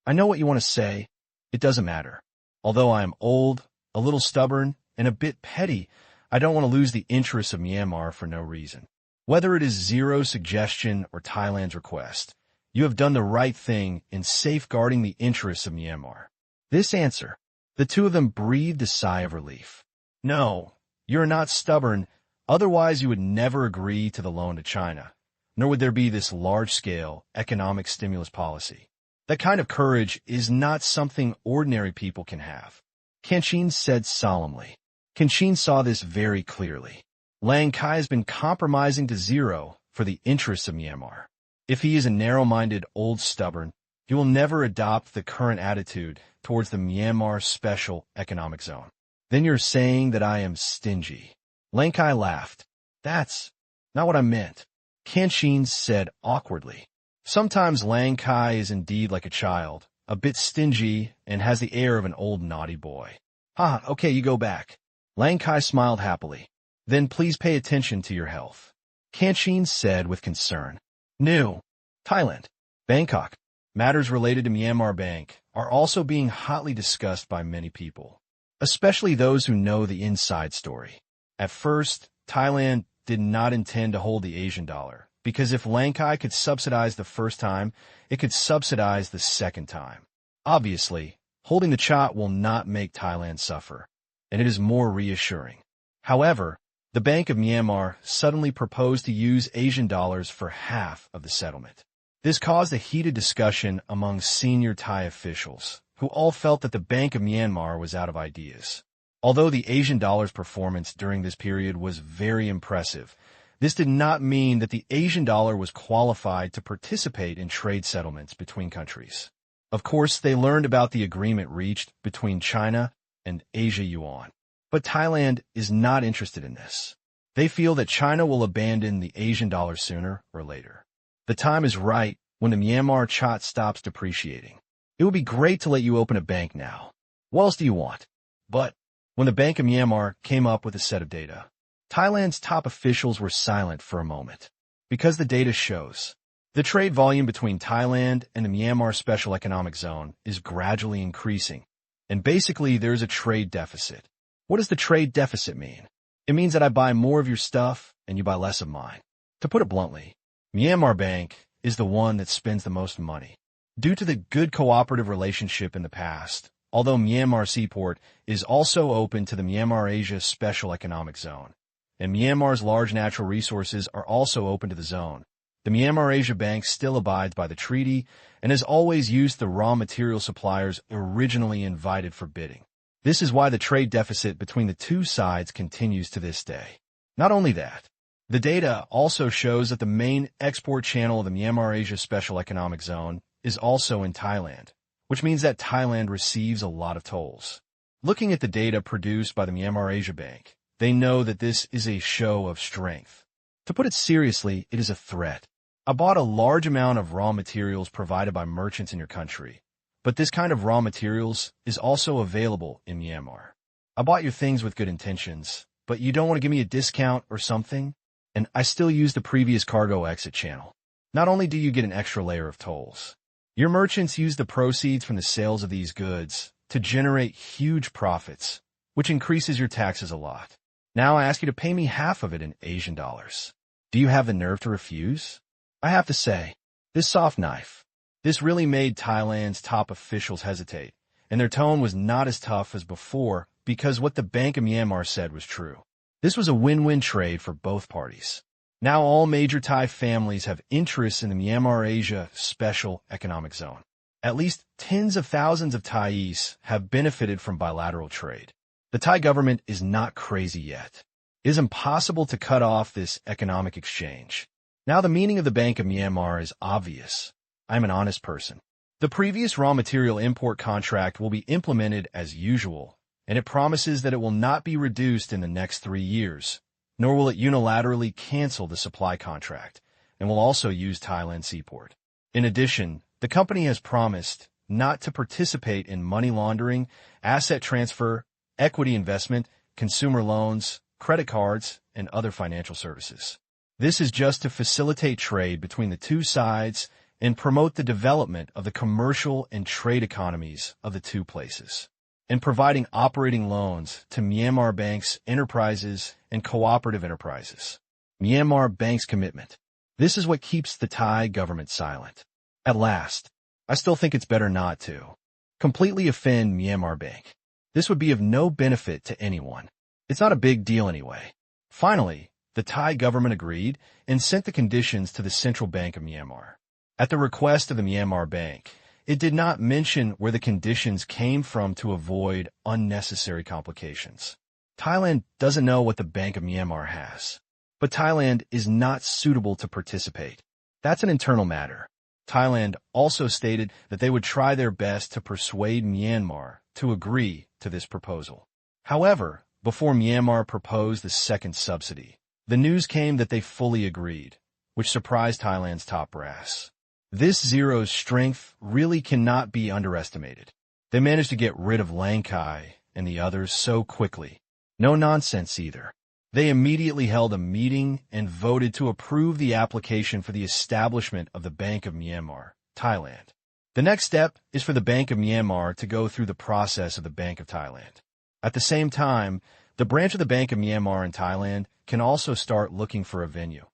I know what you want to say. It doesn't matter. Although I am old, a little stubborn, and a bit petty, I don't want to lose the interests of Myanmar for no reason. Whether it is Zero's suggestion or Thailand's request, you have done the right thing in safeguarding the interests of Myanmar. This answer, the two of them breathed a sigh of relief. No, you're not stubborn. Otherwise, you would never agree to the loan to China, nor would there be this large-scale economic stimulus policy. That kind of courage is not something ordinary people can have. Qin Qin said solemnly. Qin Qin saw this very clearly. Lang Kai has been compromising to Zero for the interests of Myanmar. If he is a narrow-minded old stubborn, he will never adopt the current attitude towards the Myanmar Special Economic Zone. Then you're saying that I am stingy. Lang Kai laughed. That's not what I meant. Qin Qin said awkwardly. Sometimes Lang Kai is indeed like a child, a bit stingy, and has the air of an old naughty boy. Okay, you go back. Lang Kai smiled happily. Then please pay attention to your health. Qin Qin said with concern. New. Thailand. Bangkok. Matters related to Myanmar Bank are also being hotly discussed by many people, especially those who know the inside story. At first, Thailand did not intend to hold the Asian dollar, because if Lang Kai could subsidize the first time, it could subsidize the second time. Obviously, holding the Chat will not make Thailand suffer, and it is more reassuring. However, the Bank of Myanmar suddenly proposed to use Asian dollars for half of the settlement. This caused a heated discussion among senior Thai officials, who all felt that the Bank of Myanmar was out of ideas. Although the Asian dollar's performance during this period was very impressive, this did not mean that the Asian dollar was qualified to participate in trade settlements between countries. Of course, they learned about the agreement reached between China and Asia Yuan. But Thailand is not interested in this. They feel that China will abandon the Asian dollar sooner or later. The time is right when the Myanmar Chat stops depreciating. It would be great to let you open a bank now. What else do you want? But when the Bank of Myanmar came up with a set of data, Thailand's top officials were silent for a moment. Because the data shows, the trade volume between Thailand and the Myanmar Special Economic Zone is gradually increasing, and basically there's a trade deficit. What does the trade deficit mean? It means that I buy more of your stuff and you buy less of mine. To put it bluntly, Myanmar Bank is the one that spends the most money. Due to the good cooperative relationship in the past, although Myanmar Seaport is also open to the Myanmar Asia Special Economic Zone, and Myanmar's large natural resources are also open to the zone, the Myanmar Asia Bank still abides by the treaty and has always used the raw material suppliers originally invited for bidding. This is why the trade deficit between the two sides continues to this day. Not only that, the data also shows that the main export channel of the Myanmar Asia Special Economic Zone is also in Thailand, which means that Thailand receives a lot of tolls. Looking at the data produced by the Myanmar Asia Bank, they know that this is a show of strength. To put it seriously, it is a threat. I bought a large amount of raw materials provided by merchants in your country, but this kind of raw materials is also available in Myanmar. I bought your things with good intentions, but you don't want to give me a discount or something? And I still use the previous cargo exit channel. Not only do you get an extra layer of tolls, your merchants use the proceeds from the sales of these goods to generate huge profits, which increases your taxes a lot. Now I ask you to pay me half of it in Asian dollars. Do you have the nerve to refuse? I have to say, this soft knife, this really made Thailand's top officials hesitate, and their tone was not as tough as before because what the Bank of Myanmar said was true. This was a win-win trade for both parties. Now all major Thai families have interests in the Myanmar Asia Special Economic Zone. At least tens of thousands of Thais have benefited from bilateral trade. The Thai government is not crazy yet. It is impossible to cut off this economic exchange. Now the meaning of the Bank of Myanmar is obvious. I'm an honest person. The previous raw material import contract will be implemented as usual, and it promises that it will not be reduced in the next 3 years, nor will it unilaterally cancel the supply contract, and will also use Thailand seaport. In addition, the company has promised not to participate in money laundering, asset transfer, equity investment, consumer loans, credit cards, and other financial services. This is just to facilitate trade between the two sides and promote the development of the commercial and trade economies of the two places, and providing operating loans to Myanmar banks, enterprises, and cooperative enterprises. Myanmar Bank's commitment. This is what keeps the Thai government silent. At last, I still think it's better not to completely offend Myanmar Bank. This would be of no benefit to anyone. It's not a big deal anyway. Finally, the Thai government agreed and sent the conditions to the Central Bank of Myanmar. At the request of the Myanmar Bank, it did not mention where the conditions came from to avoid unnecessary complications. Thailand doesn't know what the Bank of Myanmar has, but Thailand is not suitable to participate. That's an internal matter. Thailand also stated that they would try their best to persuade Myanmar to agree to this proposal. However, before Myanmar proposed the second subsidy, the news came that they fully agreed, which surprised Thailand's top brass. This zero's strength really cannot be underestimated. They managed to get rid of Langkai and the others so quickly. No nonsense either. They immediately held a meeting and voted to approve the application for the establishment of the Bank of Myanmar, Thailand. The next step is for the Bank of Myanmar to go through the process of the Bank of Thailand. At the same time, the branch of the Bank of Myanmar in Thailand can also start looking for a venue.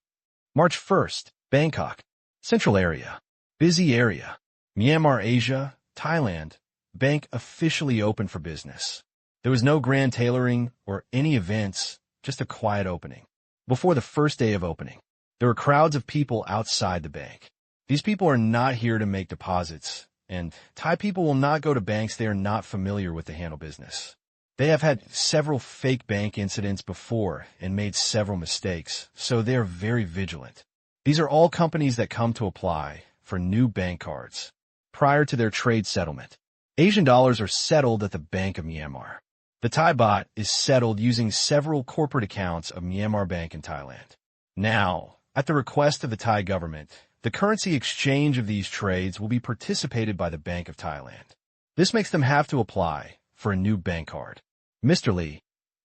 March 1st, Bangkok. Central area. Busy area. Myanmar Asia, Thailand. Bank officially open for business. There was no grand tailoring or any events, just a quiet opening. Before the first day of opening, there were crowds of people outside the bank. These people are not here to make deposits, and Thai people will not go to banks they are not familiar with to handle business. They have had several fake bank incidents before and made several mistakes, so they are very vigilant. These are all companies that come to apply for new bank cards prior to their trade settlement. Asian dollars are settled at the Bank of Myanmar. The Thai baht is settled using several corporate accounts of Myanmar Bank in Thailand. Now, at the request of the Thai government, the currency exchange of these trades will be participated by the Bank of Thailand. This makes them have to apply for a new bank card. Mr. Lee,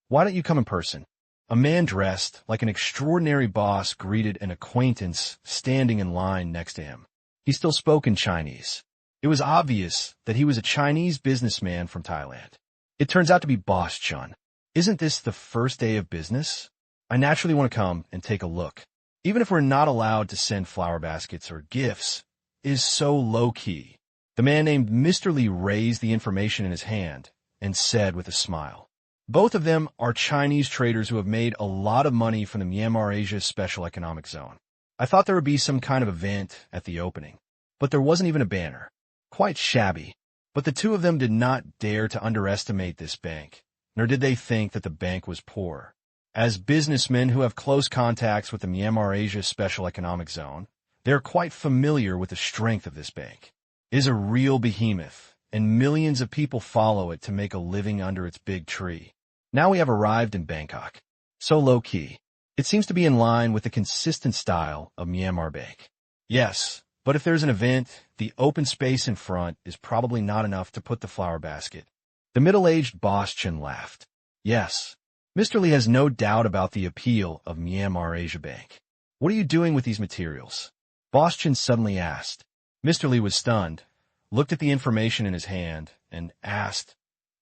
why don't you come in person? A man dressed like an extraordinary boss greeted an acquaintance standing in line next to him. He still spoke in Chinese. It was obvious that he was a Chinese businessman from Thailand. It turns out to be Boss Chun. Isn't this the first day of business? I naturally want to come and take a look. Even if we're not allowed to send flower baskets or gifts, it is so low-key. The man named Mr. Lee raised the information in his hand and said with a smile, both of them are Chinese traders who have made a lot of money from the Myanmar Asia Special Economic Zone. I thought there would be some kind of event at the opening, but there wasn't even a banner. Quite shabby. But the two of them did not dare to underestimate this bank, nor did they think that the bank was poor. As businessmen who have close contacts with the Myanmar Asia Special Economic Zone, they are quite familiar with the strength of this bank. It is a real behemoth, and millions of people follow it to make a living under its big tree. Now we have arrived in Bangkok. So low-key. It seems to be in line with the consistent style of Myanmar Bank. Yes, but if there's an event, the open space in front is probably not enough to put the flower basket. The middle-aged boss Chin laughed. Yes, Mr. Lee has no doubt about the appeal of Myanmar Asia Bank. What are you doing with these materials? Boss Chin suddenly asked. Mr. Lee was stunned, looked at the information in his hand, and asked,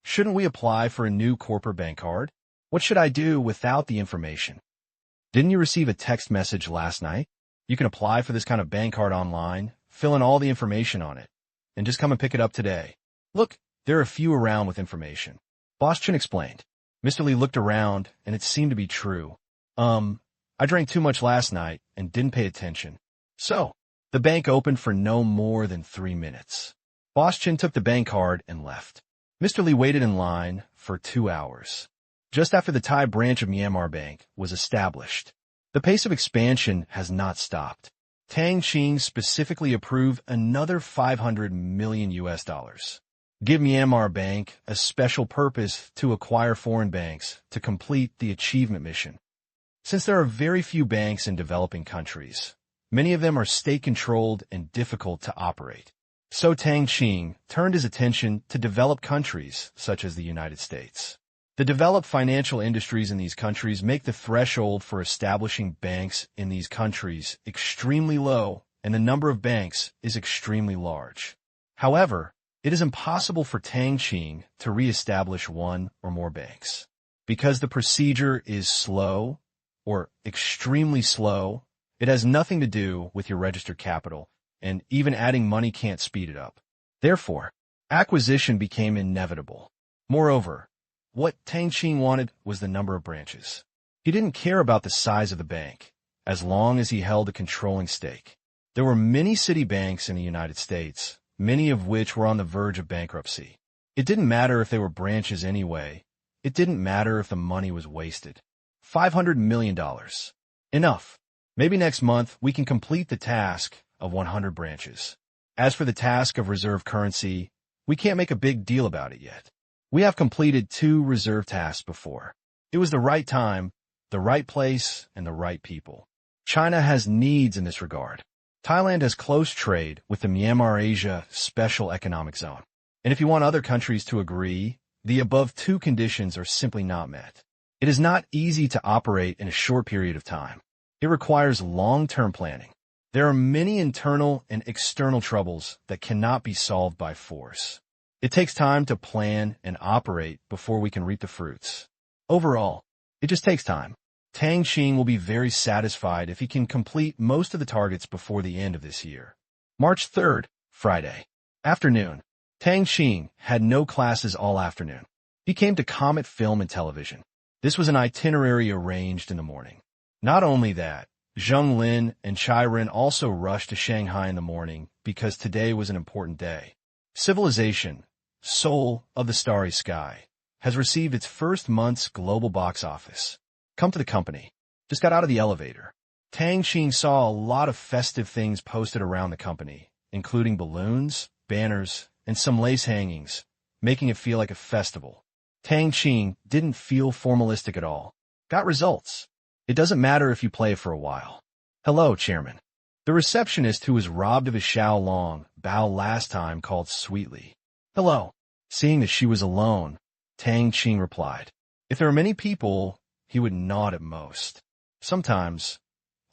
shouldn't we apply for a new corporate bank card? What should I do without the information? Didn't you receive a text message last night? You can apply for this kind of bank card online, fill in all the information on it, and just come and pick it up today. Look, there are a few around with information. Boss Chin explained. Mr. Lee looked around, and it seemed to be true. I drank too much last night and didn't pay attention. So, the bank opened for no more than 3 minutes. Boss Chin took the bank card and left. Mr. Lee waited in line for 2 hours. Just after the Thai branch of Myanmar Bank was established, the pace of expansion has not stopped. Tang Qing specifically approved another $500 million. Give Myanmar Bank a special purpose to acquire foreign banks to complete the achievement mission. Since there are very few banks in developing countries, many of them are state-controlled and difficult to operate. So Tang Qing turned his attention to developed countries such as the United States. The developed financial industries in these countries make the threshold for establishing banks in these countries extremely low, and the number of banks is extremely large. However, it is impossible for Tang Qing to re-establish one or more banks. Because the procedure is slow, or extremely slow, it has nothing to do with your registered capital, and even adding money can't speed it up. Therefore, acquisition became inevitable. Moreover, what Tang Qing wanted was the number of branches. He didn't care about the size of the bank, as long as he held a controlling stake. There were many city banks in the United States, many of which were on the verge of bankruptcy. It didn't matter if they were branches anyway. It didn't matter if the money was wasted. $500 million. Enough. Maybe next month we can complete the task of 100 branches. As for the task of reserve currency, we can't make a big deal about it yet. We have completed 2 reserve tasks before. It was the right time, the right place, and the right people. China has needs in this regard. Thailand has close trade with the Myanmar Asia Special Economic Zone. And if you want other countries to agree, the above 2 conditions are simply not met. It is not easy to operate in a short period of time. It requires long-term planning. There are many internal and external troubles that cannot be solved by force. It takes time to plan and operate before we can reap the fruits. Overall, it just takes time. Tang Qing will be very satisfied if he can complete most of the targets before the end of this year. March 3rd, Friday. Afternoon. Tang Qing had no classes all afternoon. He came to Comet Film and Television. This was an itinerary arranged in the morning. Not only that, Zheng Lin and Chai Ren also rushed to Shanghai in the morning because today was an important day. Civilization, Soul of the Starry Sky, has received its first month's global box office. Come to the company. Just got out of the elevator. Tang Qing saw a lot of festive things posted around the company, including balloons, banners, and some lace hangings, making it feel like a festival. Tang Qing didn't feel formalistic at all. Got results. It doesn't matter if you play for a while. Hello, Chairman. The receptionist who was robbed of his Xiao Long bow last time called sweetly. Hello. Seeing that she was alone, Tang Qing replied. If there are many people, he would nod at most. Sometimes,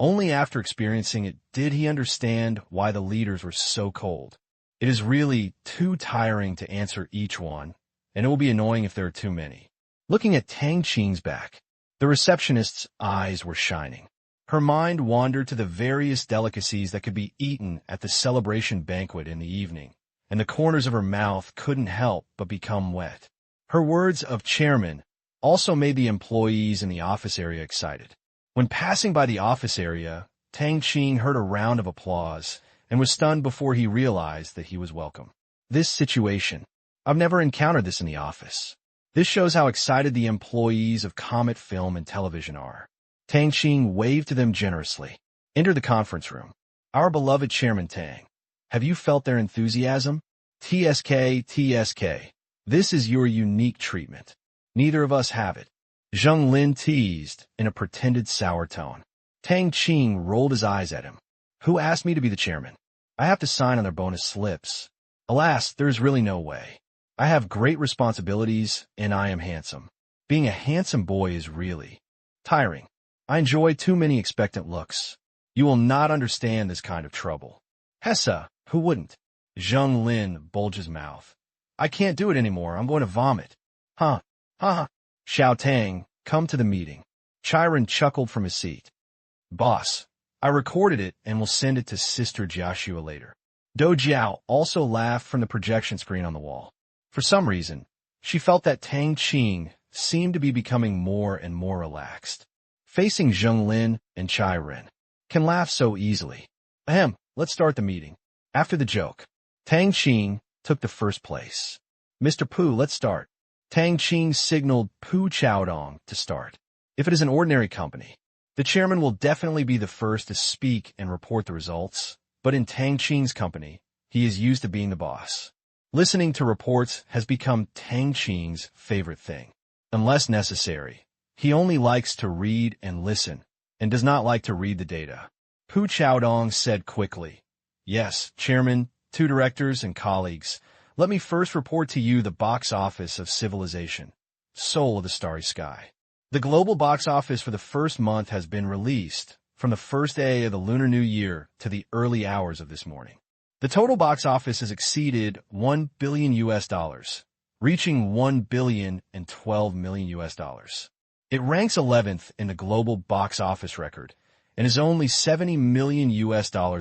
only after experiencing it did he understand why the leaders were so cold. It is really too tiring to answer each one, and it will be annoying if there are too many. Looking at Tang Qing's back, the receptionist's eyes were shining. Her mind wandered to the various delicacies that could be eaten at the celebration banquet in the evening, and the corners of her mouth couldn't help but become wet. Her words of chairman also made the employees in the office area excited. When passing by the office area, Tang Qing heard a round of applause and was stunned before he realized that he was welcome. This situation. I've never encountered this in the office. This shows how excited the employees of Comet Film and Television are. Tang Qing waved to them generously. Enter the conference room. Our beloved Chairman Tang. Have you felt their enthusiasm? TSK, TSK. This is your unique treatment. Neither of us have it. Zheng Lin teased in a pretended sour tone. Tang Qing rolled his eyes at him. Who asked me to be the chairman? I have to sign on their bonus slips. Alas, there is really no way. I have great responsibilities, and I am handsome. Being a handsome boy is really tiring. I enjoy too many expectant looks. You will not understand this kind of trouble. Hessa, who wouldn't? Zheng Lin bulged his mouth. I can't do it anymore. I'm going to vomit. Huh. Ha. Xiao Tang, come to the meeting. Chiron chuckled from his seat. Boss, I recorded it and will send it to Sister Joshua later. Do Jiao also laughed from the projection screen on the wall. For some reason, she felt that Tang Qing seemed to be becoming more and more relaxed. Facing Zheng Lin and Chiron can laugh so easily. Ahem, let's start the meeting. After the joke, Tang Qing took the first place. Mr. Pu, let's start. Tang Qing signaled Pu Chaodong to start. If it is an ordinary company, the chairman will definitely be the first to speak and report the results, but in Tang Qing's company, he is used to being the boss. Listening to reports has become Tang Qing's favorite thing. Unless necessary, he only likes to read and listen, and does not like to read the data. Pu Chaodong said quickly, Yes, Chairman, 2 directors and colleagues, let me first report to you the box office of civilization, soul of the starry sky. The global box office for the first month has been released, from the first day of the Lunar New Year to the early hours of this morning. The total box office has exceeded $1 billion, reaching $1,012 million. It ranks 11th in the global box office record and is only $70 million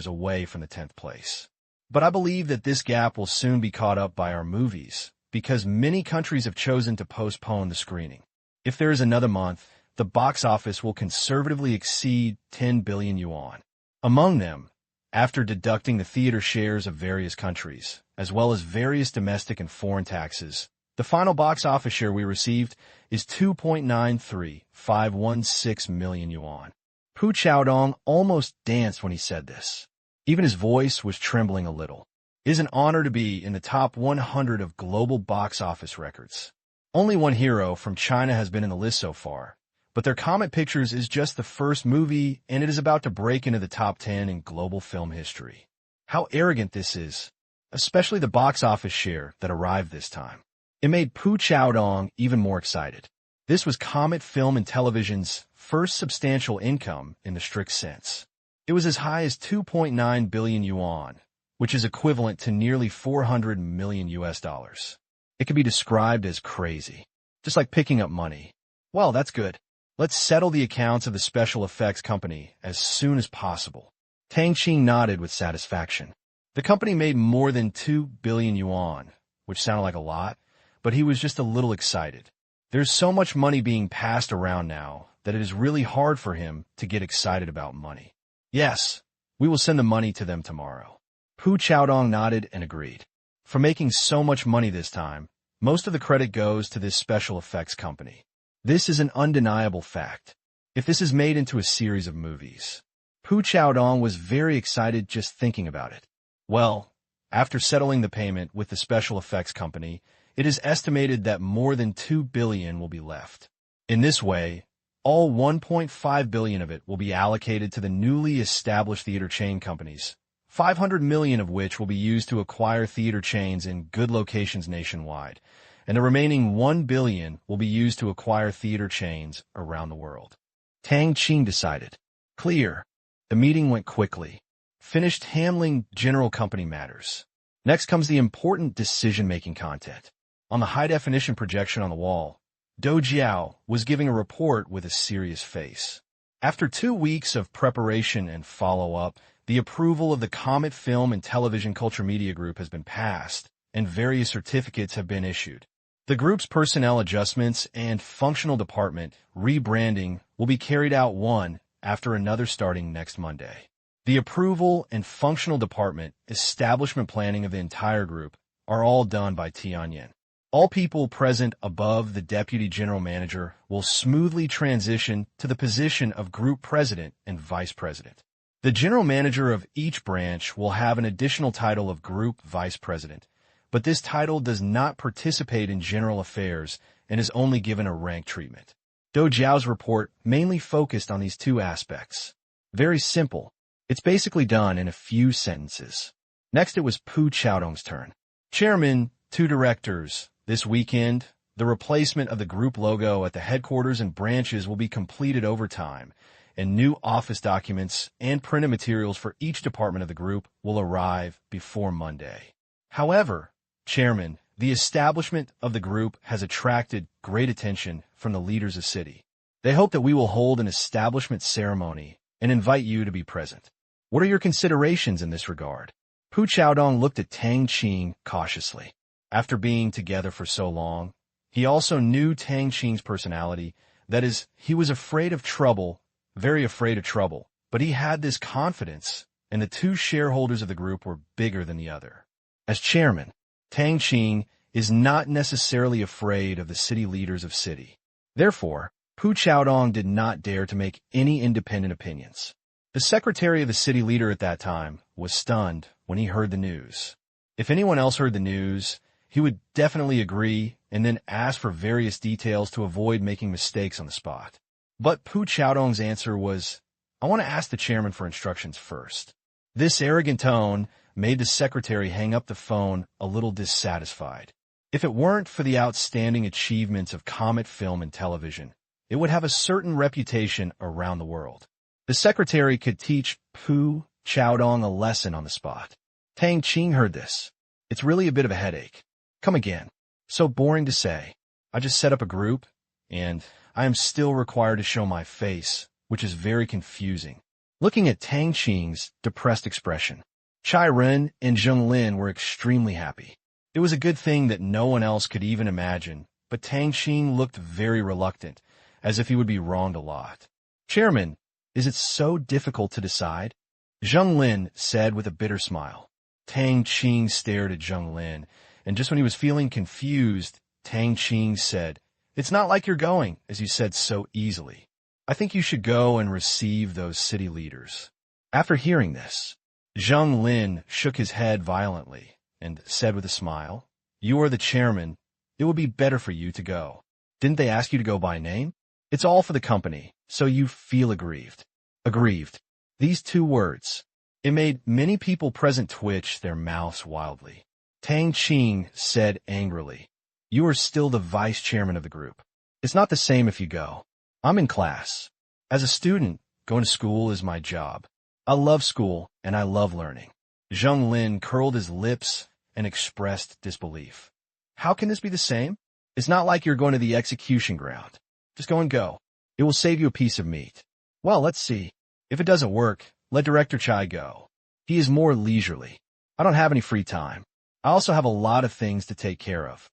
away from the 10th place. But I believe that this gap will soon be caught up by our movies, because many countries have chosen to postpone the screening. If there is another month, the box office will conservatively exceed 10 billion yuan. Among them, after deducting the theater shares of various countries, as well as various domestic and foreign taxes, the final box office share we received is 2.93516 million yuan. Pu Chaodong almost danced when he said this. Even his voice was trembling a little. It is an honor to be in the top 100 of global box office records. Only one hero from China has been in the list so far, but their Comet Pictures is just the first movie, and it is about to break into the top 10 in global film history. How arrogant this is, especially the box office share that arrived this time. It made Pu Chaodong even more excited. This was Comet Film and Television's first substantial income in the strict sense. It was as high as 2.9 billion yuan, which is equivalent to nearly $400 million. It can be described as crazy, just like picking up money. Well, that's good. Let's settle the accounts of the special effects company as soon as possible. Tang Qing nodded with satisfaction. The company made more than 2 billion yuan, which sounded like a lot, but he was just a little excited. There's so much money being passed around now that it is really hard for him to get excited about money. Yes, we will send the money to them tomorrow. Pu Chaodong nodded and agreed. For making so much money this time, most of the credit goes to this special effects company. This is an undeniable fact. If this is made into a series of movies, Pu Chaodong was very excited just thinking about it. Well, after settling the payment with the special effects company, it is estimated that more than 2 billion will be left. In this way, all 1.5 billion of it will be allocated to the newly established theater chain companies, 500 million of which will be used to acquire theater chains in good locations nationwide, and the remaining 1 billion will be used to acquire theater chains around the world. Tang Qing decided. Clear. The meeting went quickly. Finished handling general company matters. Next comes the important decision-making content. On the high-definition projection on the wall, Do Jiao was giving a report with a serious face. After 2 weeks of preparation and follow-up, the approval of the Comet Film and Television Culture Media Group has been passed, and various certificates have been issued. The group's personnel adjustments and functional department rebranding will be carried out one after another starting next Monday. The approval and functional department establishment planning of the entire group are all done by Tianyan. All people present above the Deputy General Manager will smoothly transition to the position of Group President and Vice President. The General Manager of each branch will have an additional title of Group Vice President, but this title does not participate in general affairs and is only given a rank treatment. Dou Jiao's report mainly focused on these two aspects. Very simple. It's basically done in a few sentences. Next, it was Pu Qiaodong's turn. Chairman, 2 directors. This weekend, the replacement of the group logo at the headquarters and branches will be completed over time, and new office documents and printed materials for each department of the group will arrive before Monday. However, Chairman, the establishment of the group has attracted great attention from the leaders of city. They hope that we will hold an establishment ceremony and invite you to be present. What are your considerations in this regard? Pu Qiaodong looked at Tang Qing cautiously. After being together for so long, he also knew Tang Qing's personality. That is, he was afraid of trouble, very afraid of trouble, but he had this confidence, and the 2 shareholders of the group were bigger than the other. As chairman, Tang Qing is not necessarily afraid of the city leaders of city. Therefore, Pu Qiaodong did not dare to make any independent opinions. The secretary of the city leader at that time was stunned when he heard the news. If anyone else heard the news, he would definitely agree and then ask for various details to avoid making mistakes on the spot. But Pu Qiaodong's answer was, I want to ask the chairman for instructions first. This arrogant tone made the secretary hang up the phone a little dissatisfied. If it weren't for the outstanding achievements of Comet Film and Television, it would have a certain reputation around the world. The secretary could teach Pu Qiaodong a lesson on the spot. Tang Qing heard this. It's really a bit of a headache. Come again. So boring to say. I just set up a group, and I am still required to show my face, which is very confusing. Looking at Tang Qing's depressed expression, Chai Ren and Zheng Lin were extremely happy. It was a good thing that no one else could even imagine, but Tang Qing looked very reluctant, as if he would be wronged a lot. Chairman, is it so difficult to decide? Zheng Lin said with a bitter smile. Tang Qing stared at Zheng Lin, and just when he was feeling confused, Tang Qing said, It's not like you're going, as you said so easily. I think you should go and receive those city leaders. After hearing this, Zheng Lin shook his head violently and said with a smile, You are the chairman. It would be better for you to go. Didn't they ask you to go by name? It's all for the company, so you feel aggrieved. Aggrieved. These 2 words. It made many people present twitch their mouths wildly. Tang Qing said angrily, You are still the vice chairman of the group. It's not the same if you go. I'm in class. As a student, going to school is my job. I love school, and I love learning. Zheng Lin curled his lips and expressed disbelief. How can this be the same? It's not like you're going to the execution ground. Just go and go. It will save you a piece of meat. Well, let's see. If it doesn't work, let Director Chai go. He is more leisurely. I don't have any free time. I also have a lot of things to take care of.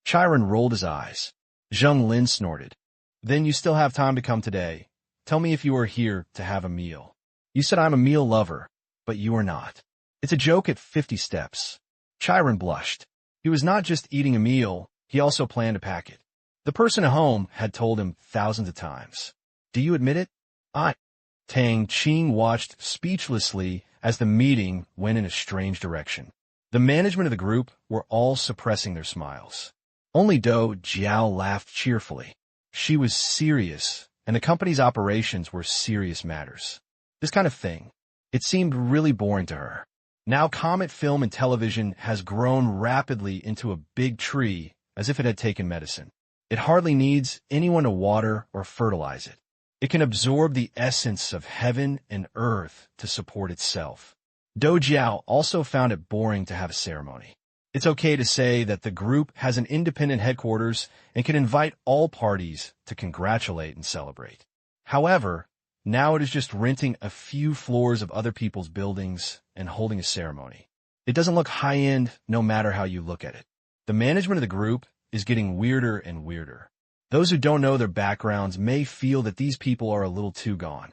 Chiron rolled his eyes. Zheng Lin snorted. Then you still have time to come today. Tell me if you are here to have a meal. You said I'm a meal lover, but you are not. It's a joke at 50 steps. Chiron blushed. He was not just eating a meal, he also planned to pack it. The person at home had told him thousands of times. Do you admit it? Tang Qing watched speechlessly as the meeting went in a strange direction. The management of the group were all suppressing their smiles. Only Dou Jiao laughed cheerfully. She was serious, and the company's operations were serious matters. This kind of thing, it seemed really boring to her. Now Comet Film and Television has grown rapidly into a big tree as if it had taken medicine. It hardly needs anyone to water or fertilize it. It can absorb the essence of heaven and earth to support itself. Dou Jiao also found it boring to have a ceremony. It's okay to say that the group has an independent headquarters and can invite all parties to congratulate and celebrate. However, now it is just renting a few floors of other people's buildings and holding a ceremony. It doesn't look high-end no matter how you look at it. The management of the group is getting weirder and weirder. Those who don't know their backgrounds may feel that these people are a little too gone.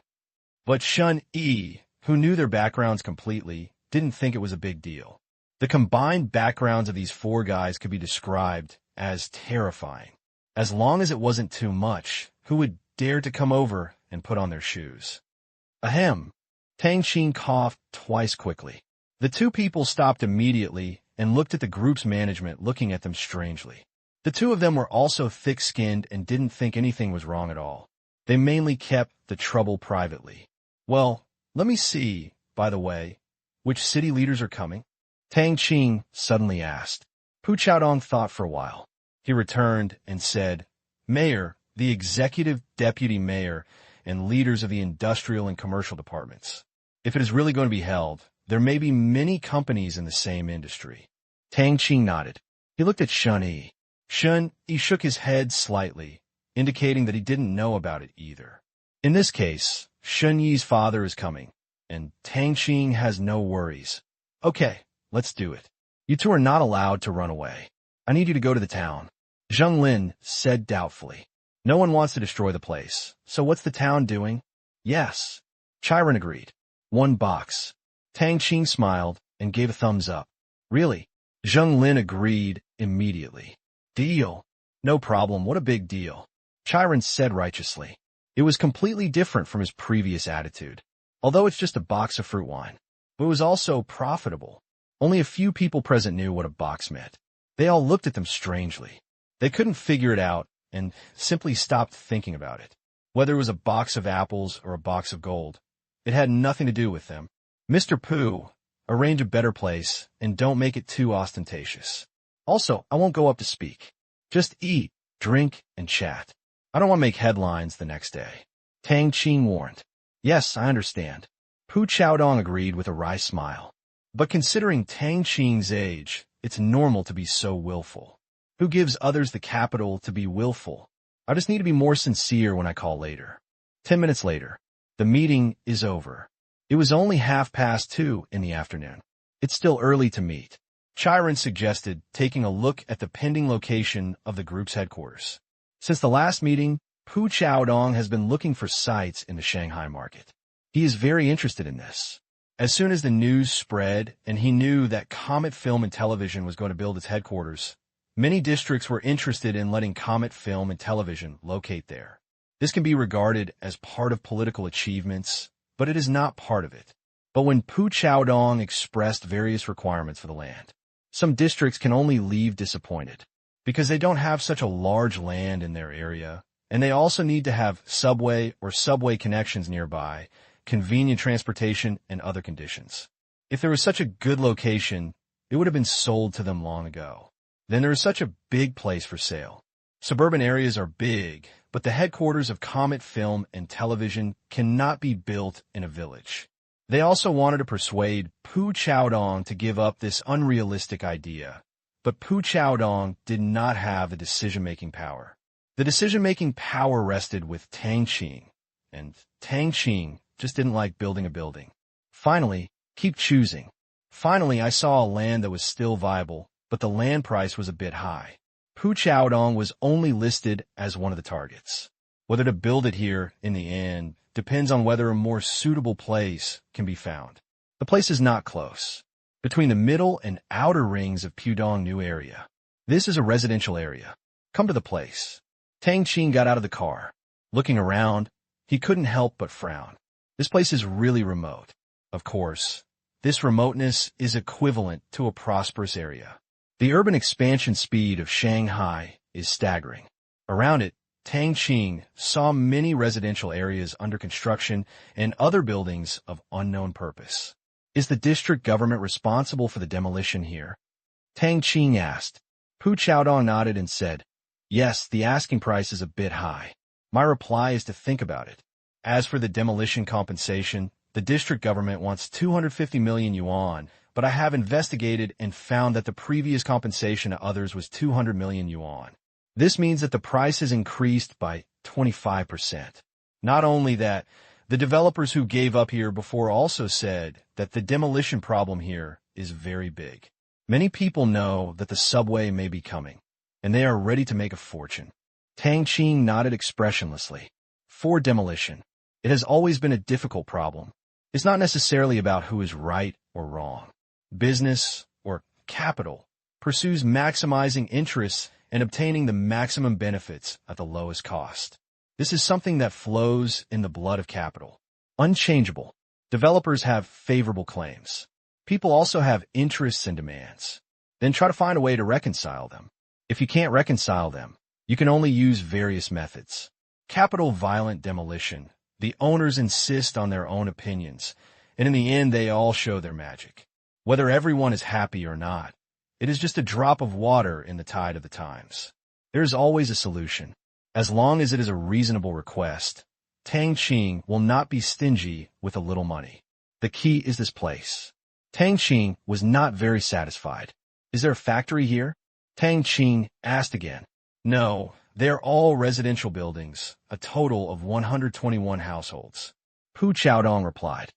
But Shun Yi, who knew their backgrounds completely, didn't think it was a big deal. The combined backgrounds of these 4 guys could be described as terrifying. As long as it wasn't too much, who would dare to come over and put on their shoes? Ahem. Tang Qing coughed twice quickly. The 2 people stopped immediately and looked at the group's management looking at them strangely. The two of them were also thick-skinned and didn't think anything was wrong at all. They mainly kept the trouble privately. Well, let me see, by the way, which city leaders are coming? Tang Qing suddenly asked. Pu Chaodong thought for a while. He returned and said, Mayor, the executive deputy mayor, and leaders of the industrial and commercial departments. If it is really going to be held, there may be many companies in the same industry. Tang Qing nodded. He looked at Shun Yi. Shun Yi shook his head slightly, indicating that he didn't know about it either. In this case, Shun Yi's father is coming, and Tang Qing has no worries. Okay, let's do it. You two are not allowed to run away. I need you to go to the town. Zheng Lin said doubtfully. No one wants to destroy the place, so what's the town doing? Yes. Chiron agreed. 1 box. Tang Qing smiled and gave a thumbs up. Really? Zheng Lin agreed immediately. Deal. No problem, what a big deal. Chiron said righteously. It was completely different from his previous attitude. Although it's just a box of fruit wine, but it was also profitable. Only a few people present knew what a box meant. They all looked at them strangely. They couldn't figure it out and simply stopped thinking about it. Whether it was a box of apples or a box of gold, it had nothing to do with them. Mr. Pooh, arrange a better place and don't make it too ostentatious. Also, I won't go up to speak. Just eat, drink, and chat. I don't want to make headlines the next day. Tang Qing warned. Yes, I understand. Pu Chaodong agreed with a wry smile. But considering Tang Qing's age, it's normal to be so willful. Who gives others the capital to be willful? I just need to be more sincere when I call later. 10 minutes later. The meeting is over. It was only 2:30 in the afternoon. It's still early to meet. Chiron suggested taking a look at the pending location of the group's headquarters. Since the last meeting, Pu Chaodong has been looking for sites in the Shanghai market. He is very interested in this. As soon as the news spread and he knew that Comet Film and Television was going to build its headquarters, many districts were interested in letting Comet Film and Television locate there. This can be regarded as part of political achievements, but it is not part of it. But when Pu Chaodong expressed various requirements for the land, some districts can only leave disappointed, because they don't have such a large land in their area, and they also need to have subway or subway connections nearby, convenient transportation, and other conditions. If there was such a good location, it would have been sold to them long ago. Then there is such a big place for sale. Suburban areas are big, but the headquarters of Comet Film and Television cannot be built in a village. They also wanted to persuade Pu Chaodong to give up this unrealistic idea, but Pu Chaodong did not have the decision-making power. The decision-making power rested with Tang Qing, and Tang Qing just didn't like building a building. Finally, keep choosing. Finally, I saw a land that was still viable, but the land price was a bit high. Pu Chaodong was only listed as one of the targets. Whether to build it here, in the end, depends on whether a more suitable place can be found. The place is not close. Between the middle and outer rings of Pudong New Area. This is a residential area. Come to the place. Tang Qing got out of the car. Looking around, he couldn't help but frown. This place is really remote. Of course, this remoteness is equivalent to a prosperous area. The urban expansion speed of Shanghai is staggering. Around it, Tang Qing saw many residential areas under construction and other buildings of unknown purpose. Is the district government responsible for the demolition here? Tang Qing asked. Pu Chaodong nodded and said, yes, the asking price is a bit high. My reply is to think about it. As for the demolition compensation, the district government wants 250 million yuan, but I have investigated and found that the previous compensation to others was 200 million yuan. This means that the price has increased by 25%. Not only that, the developers who gave up here before also said that the demolition problem here is very big. Many people know that the subway may be coming, and they are ready to make a fortune. Tang Qing nodded expressionlessly. For demolition, it has always been a difficult problem. It's not necessarily about who is right or wrong. Business, or capital, pursues maximizing interests and obtaining the maximum benefits at the lowest cost. This is something that flows in the blood of capital. Unchangeable. Developers have favorable claims. People also have interests and demands. Then try to find a way to reconcile them. If you can't reconcile them, you can only use various methods. Capital violent demolition. The owners insist on their own opinions, and in the end they all show their magic. Whether everyone is happy or not, it is just a drop of water in the tide of the times. There is always a solution. As long as it is a reasonable request, Tang Qing will not be stingy with a little money. The key is this place. Tang Qing was not very satisfied. Is there a factory here? Tang Qing asked again. No, they're all residential buildings, a total of 121 households. Pu Chaodong replied.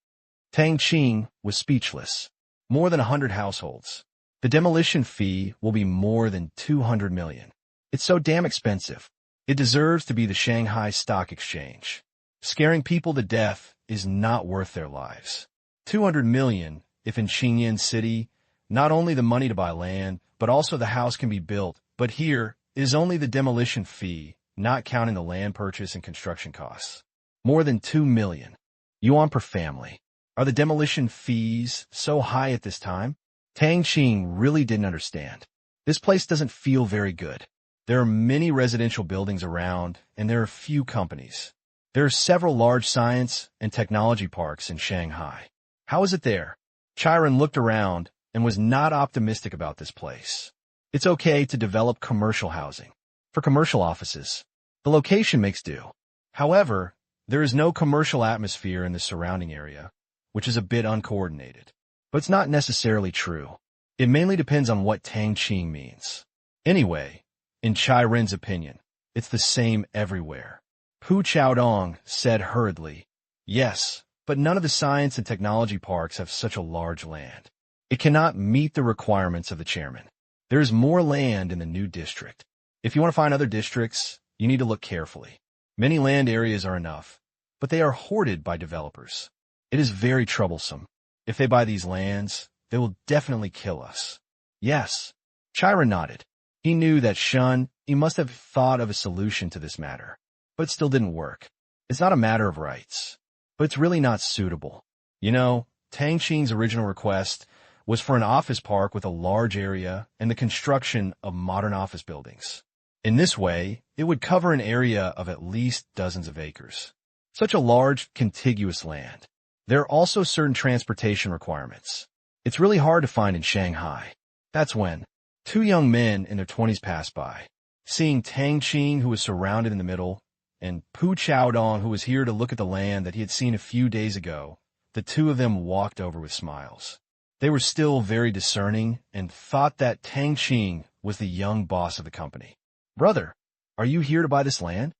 Tang Qing was speechless. More than 100 households. The demolition fee will be more than 200 million. It's so damn expensive. It deserves to be the Shanghai Stock Exchange. Scaring people to death is not worth their lives. 200 million, if in Qingyan City, not only the money to buy land, but also the house can be built. But here is only the demolition fee, not counting the land purchase and construction costs. More than 2 million. Yuan per family. Are the demolition fees so high at this time? Tang Qing really didn't understand. This place doesn't feel very good. There are many residential buildings around, and there are few companies. There are several large science and technology parks in Shanghai. How is it there? Chiron looked around and was not optimistic about this place. It's okay to develop commercial housing. For commercial offices, the location makes do. However, there is no commercial atmosphere in the surrounding area, which is a bit uncoordinated. But it's not necessarily true. It mainly depends on what Tang Qing means. Anyway, in Chiron's opinion, it's the same everywhere. Pu Chaodong said hurriedly, yes, but none of the science and technology parks have such a large land. It cannot meet the requirements of the chairman. There is more land in the new district. If you want to find other districts, you need to look carefully. Many land areas are enough, but they are hoarded by developers. It is very troublesome. If they buy these lands, they will definitely kill us. Yes. Chiron nodded. He knew that he must have thought of a solution to this matter, but it still didn't work. It's not a matter of rights, but it's really not suitable. You know, Tang Qing's original request was for an office park with a large area and the construction of modern office buildings. In this way, it would cover an area of at least dozens of acres. Such a large, contiguous land. There are also certain transportation requirements. It's really hard to find in Shanghai. That's when two young men in their 20s passed by. Seeing Tang Qing, who was surrounded in the middle, and Pu Chaodong, who was here to look at the land that he had seen a few days ago, the two of them walked over with smiles. They were still very discerning and thought that Tang Qing was the young boss of the company. Brother, are you here to buy this land?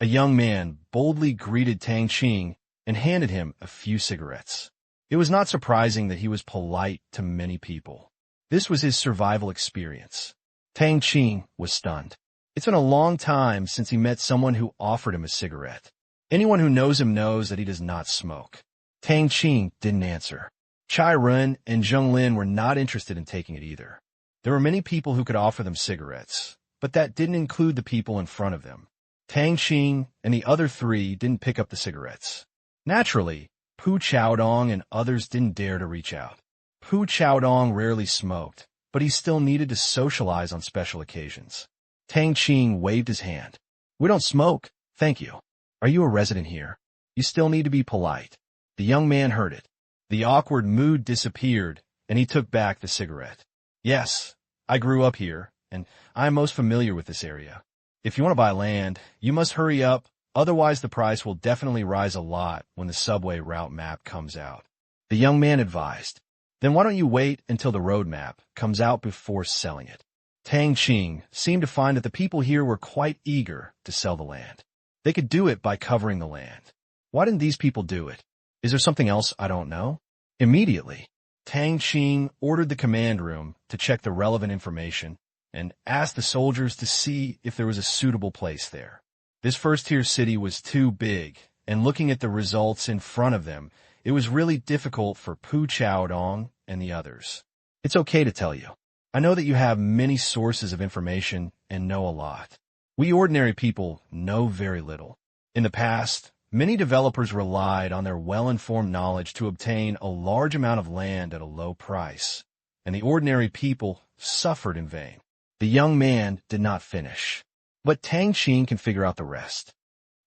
A young man boldly greeted Tang Qing and handed him a few cigarettes. It was not surprising that he was polite to many people. This was his survival experience. Tang Qing was stunned. It's been a long time since he met someone who offered him a cigarette. Anyone who knows him knows that he does not smoke. Tang Qing didn't answer. Chai Run and Zheng Lin were not interested in taking it either. There were many people who could offer them cigarettes, but that didn't include the people in front of them. Tang Qing and the other three didn't pick up the cigarettes. Naturally, Pu Chaodong and others didn't dare to reach out. Pu Chaodong rarely smoked, but he still needed to socialize on special occasions. Tang Qing waved his hand. We don't smoke, thank you. Are you a resident here? You still need to be polite. The young man heard it. The awkward mood disappeared, and he took back the cigarette. Yes, I grew up here, and I am most familiar with this area. If you want to buy land, you must hurry up, otherwise the price will definitely rise a lot when the subway route map comes out. The young man advised. Then why don't you wait until the road map comes out before selling it? Tang Qing seemed to find that the people here were quite eager to sell the land. They could do it by covering the land. Why didn't these people do it? Is there something else I don't know? Immediately, Tang Qing ordered the command room to check the relevant information and asked the soldiers to see if there was a suitable place there. This first-tier city was too big, and looking at the results in front of them, it was really difficult for Pu Chaodong and the others. It's okay to tell you. I know that you have many sources of information and know a lot. We ordinary people know very little. In the past, many developers relied on their well-informed knowledge to obtain a large amount of land at a low price, and the ordinary people suffered in vain. The young man did not finish. But Tang Qing can figure out the rest.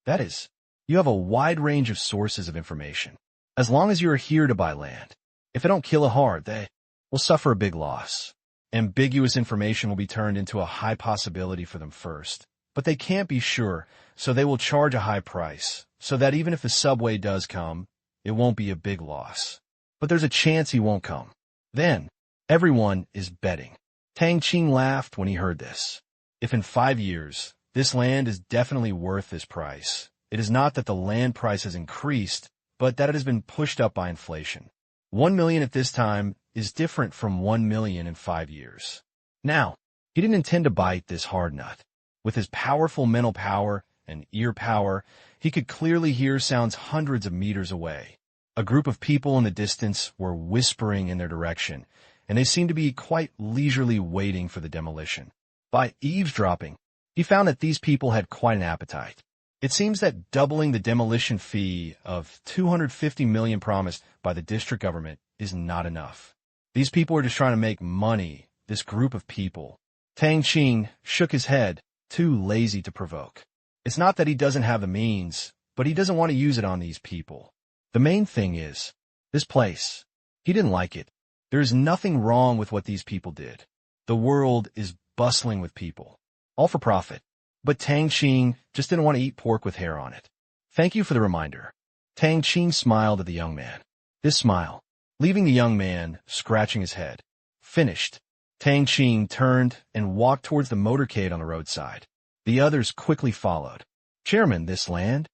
That is, you have a wide range of sources of information. As long as you are here to buy land, if they don't kill it hard, they will suffer a big loss. Ambiguous information will be turned into a high possibility for them first, but they can't be sure, so they will charge a high price, so that even if the subway does come, it won't be a big loss. But there's a chance he won't come. Then, everyone is betting. Tang Qing laughed when he heard this. If in 5 years, this land is definitely worth this price, it is not that the land price has increased, but that it has been pushed up by inflation. 1 million at this time is different from 1 million in 5 years. Now, he didn't intend to bite this hard nut. With his powerful mental power and ear power, he could clearly hear sounds hundreds of meters away. A group of people in the distance were whispering in their direction, and they seemed to be quite leisurely waiting for the demolition. By eavesdropping, he found that these people had quite an appetite. It seems that doubling the demolition fee of 250 million promised by the district government is not enough. These people are just trying to make money, this group of people. Tang Qing shook his head, too lazy to provoke. It's not that he doesn't have the means, but he doesn't want to use it on these people. The main thing is, this place. He didn't like it. There is nothing wrong with what these people did. The world is bustling with people, all for profit. But Tang Qing just didn't want to eat pork with hair on it. Thank you for the reminder. Tang Qing smiled at the young man. This smile, leaving the young man scratching his head. Finished. Tang Qing turned and walked towards the motorcade on the roadside. The others quickly followed. Chairman, this land?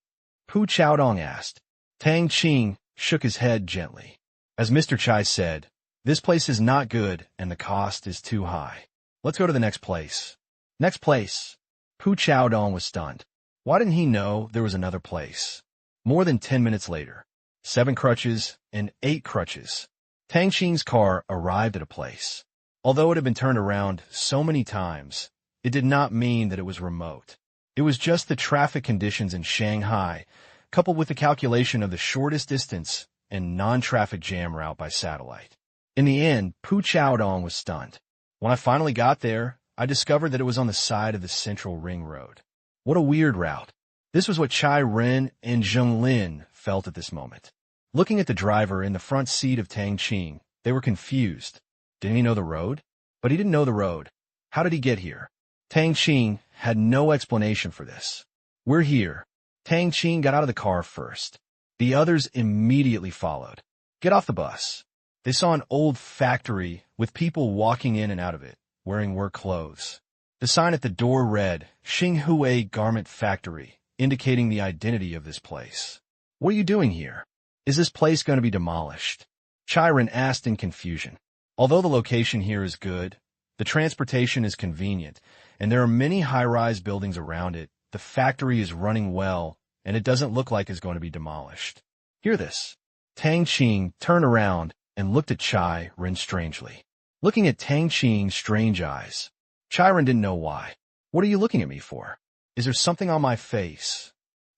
Pu Chaodong asked. Tang Qing shook his head gently. As Mr. Chai said, this place is not good and the cost is too high. Let's go to the next place. Next place. Pu Chaodong was stunned. Why didn't he know there was another place? More than 10 minutes later, 7 crutches and 8 crutches. Tang Qing's car arrived at a place. Although it had been turned around so many times, it did not mean that it was remote. It was just the traffic conditions in Shanghai, coupled with the calculation of the shortest distance and non-traffic jam route by satellite. In the end, Pu Chaodong was stunned. When I finally got there, I discovered that it was on the side of the Central Ring Road. What a weird route. This was what Chai Ren and Zheng Lin felt at this moment. Looking at the driver in the front seat of Tang Qing, they were confused. Didn't he know the road? But he didn't know the road. How did he get here? Tang Qing had no explanation for this. We're here. Tang Qing got out of the car first. The others immediately followed. Get off the bus. They saw an old factory with people walking in and out of it, wearing work clothes. The sign at the door read, Xinhui Garment Factory, indicating the identity of this place. What are you doing here? Is this place going to be demolished? Chiron asked in confusion. Although the location here is good, the transportation is convenient, and there are many high-rise buildings around it, the factory is running well, and it doesn't look like it's going to be demolished. Hear this. Tang Qing turned around and looked at Chai Ren strangely. Looking at Tang Qing's strange eyes, Chai Ren didn't know why. What are you looking at me for? Is there something on my face?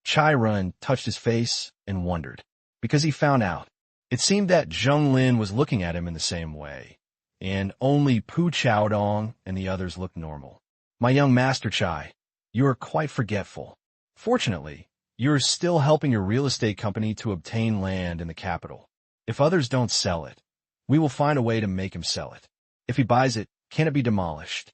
Chai Ren touched his face and wondered, because he found out. It seemed that Zheng Lin was looking at him in the same way, and only Pu Chaodong and the others looked normal. My young master Chai, you are quite forgetful. Fortunately, you are still helping your real estate company to obtain land in the capital. If others don't sell it, we will find a way to make him sell it. If he buys it, can it be demolished?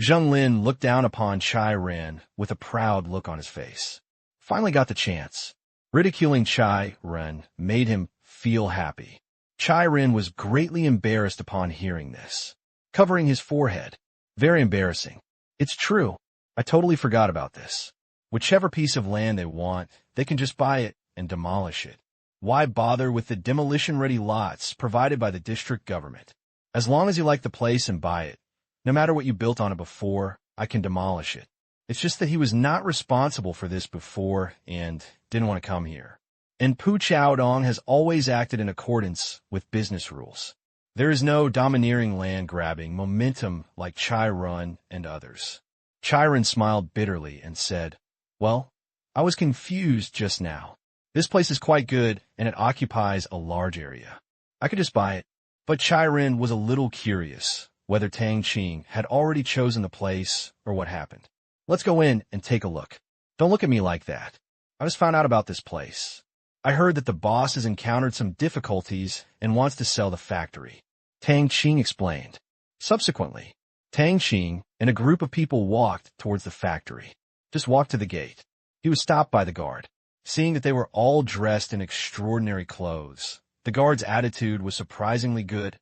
Zheng Lin looked down upon Chai Ren with a proud look on his face. Finally got the chance. Ridiculing Chai Ren made him feel happy. Chai Ren was greatly embarrassed upon hearing this, covering his forehead. Very embarrassing. It's true. I totally forgot about this. Whichever piece of land they want, they can just buy it and demolish it. Why bother with the demolition-ready lots provided by the district government? As long as you like the place and buy it, no matter what you built on it before, I can demolish it. It's just that he was not responsible for this before and didn't want to come here. And Pu Chaodong has always acted in accordance with business rules. There is no domineering land-grabbing momentum like Chai Ren and others. Chai Ren smiled bitterly and said, well, I was confused just now. This place is quite good and it occupies a large area. I could just buy it. But Chirin was a little curious whether Tang Qing had already chosen the place or what happened. Let's go in and take a look. Don't look at me like that. I just found out about this place. I heard that the boss has encountered some difficulties and wants to sell the factory. Tang Qing explained. Subsequently, Tang Qing and a group of people walked towards the factory. Just walked to the gate. He was stopped by the guard. Seeing that they were all dressed in extraordinary clothes, the guard's attitude was surprisingly good.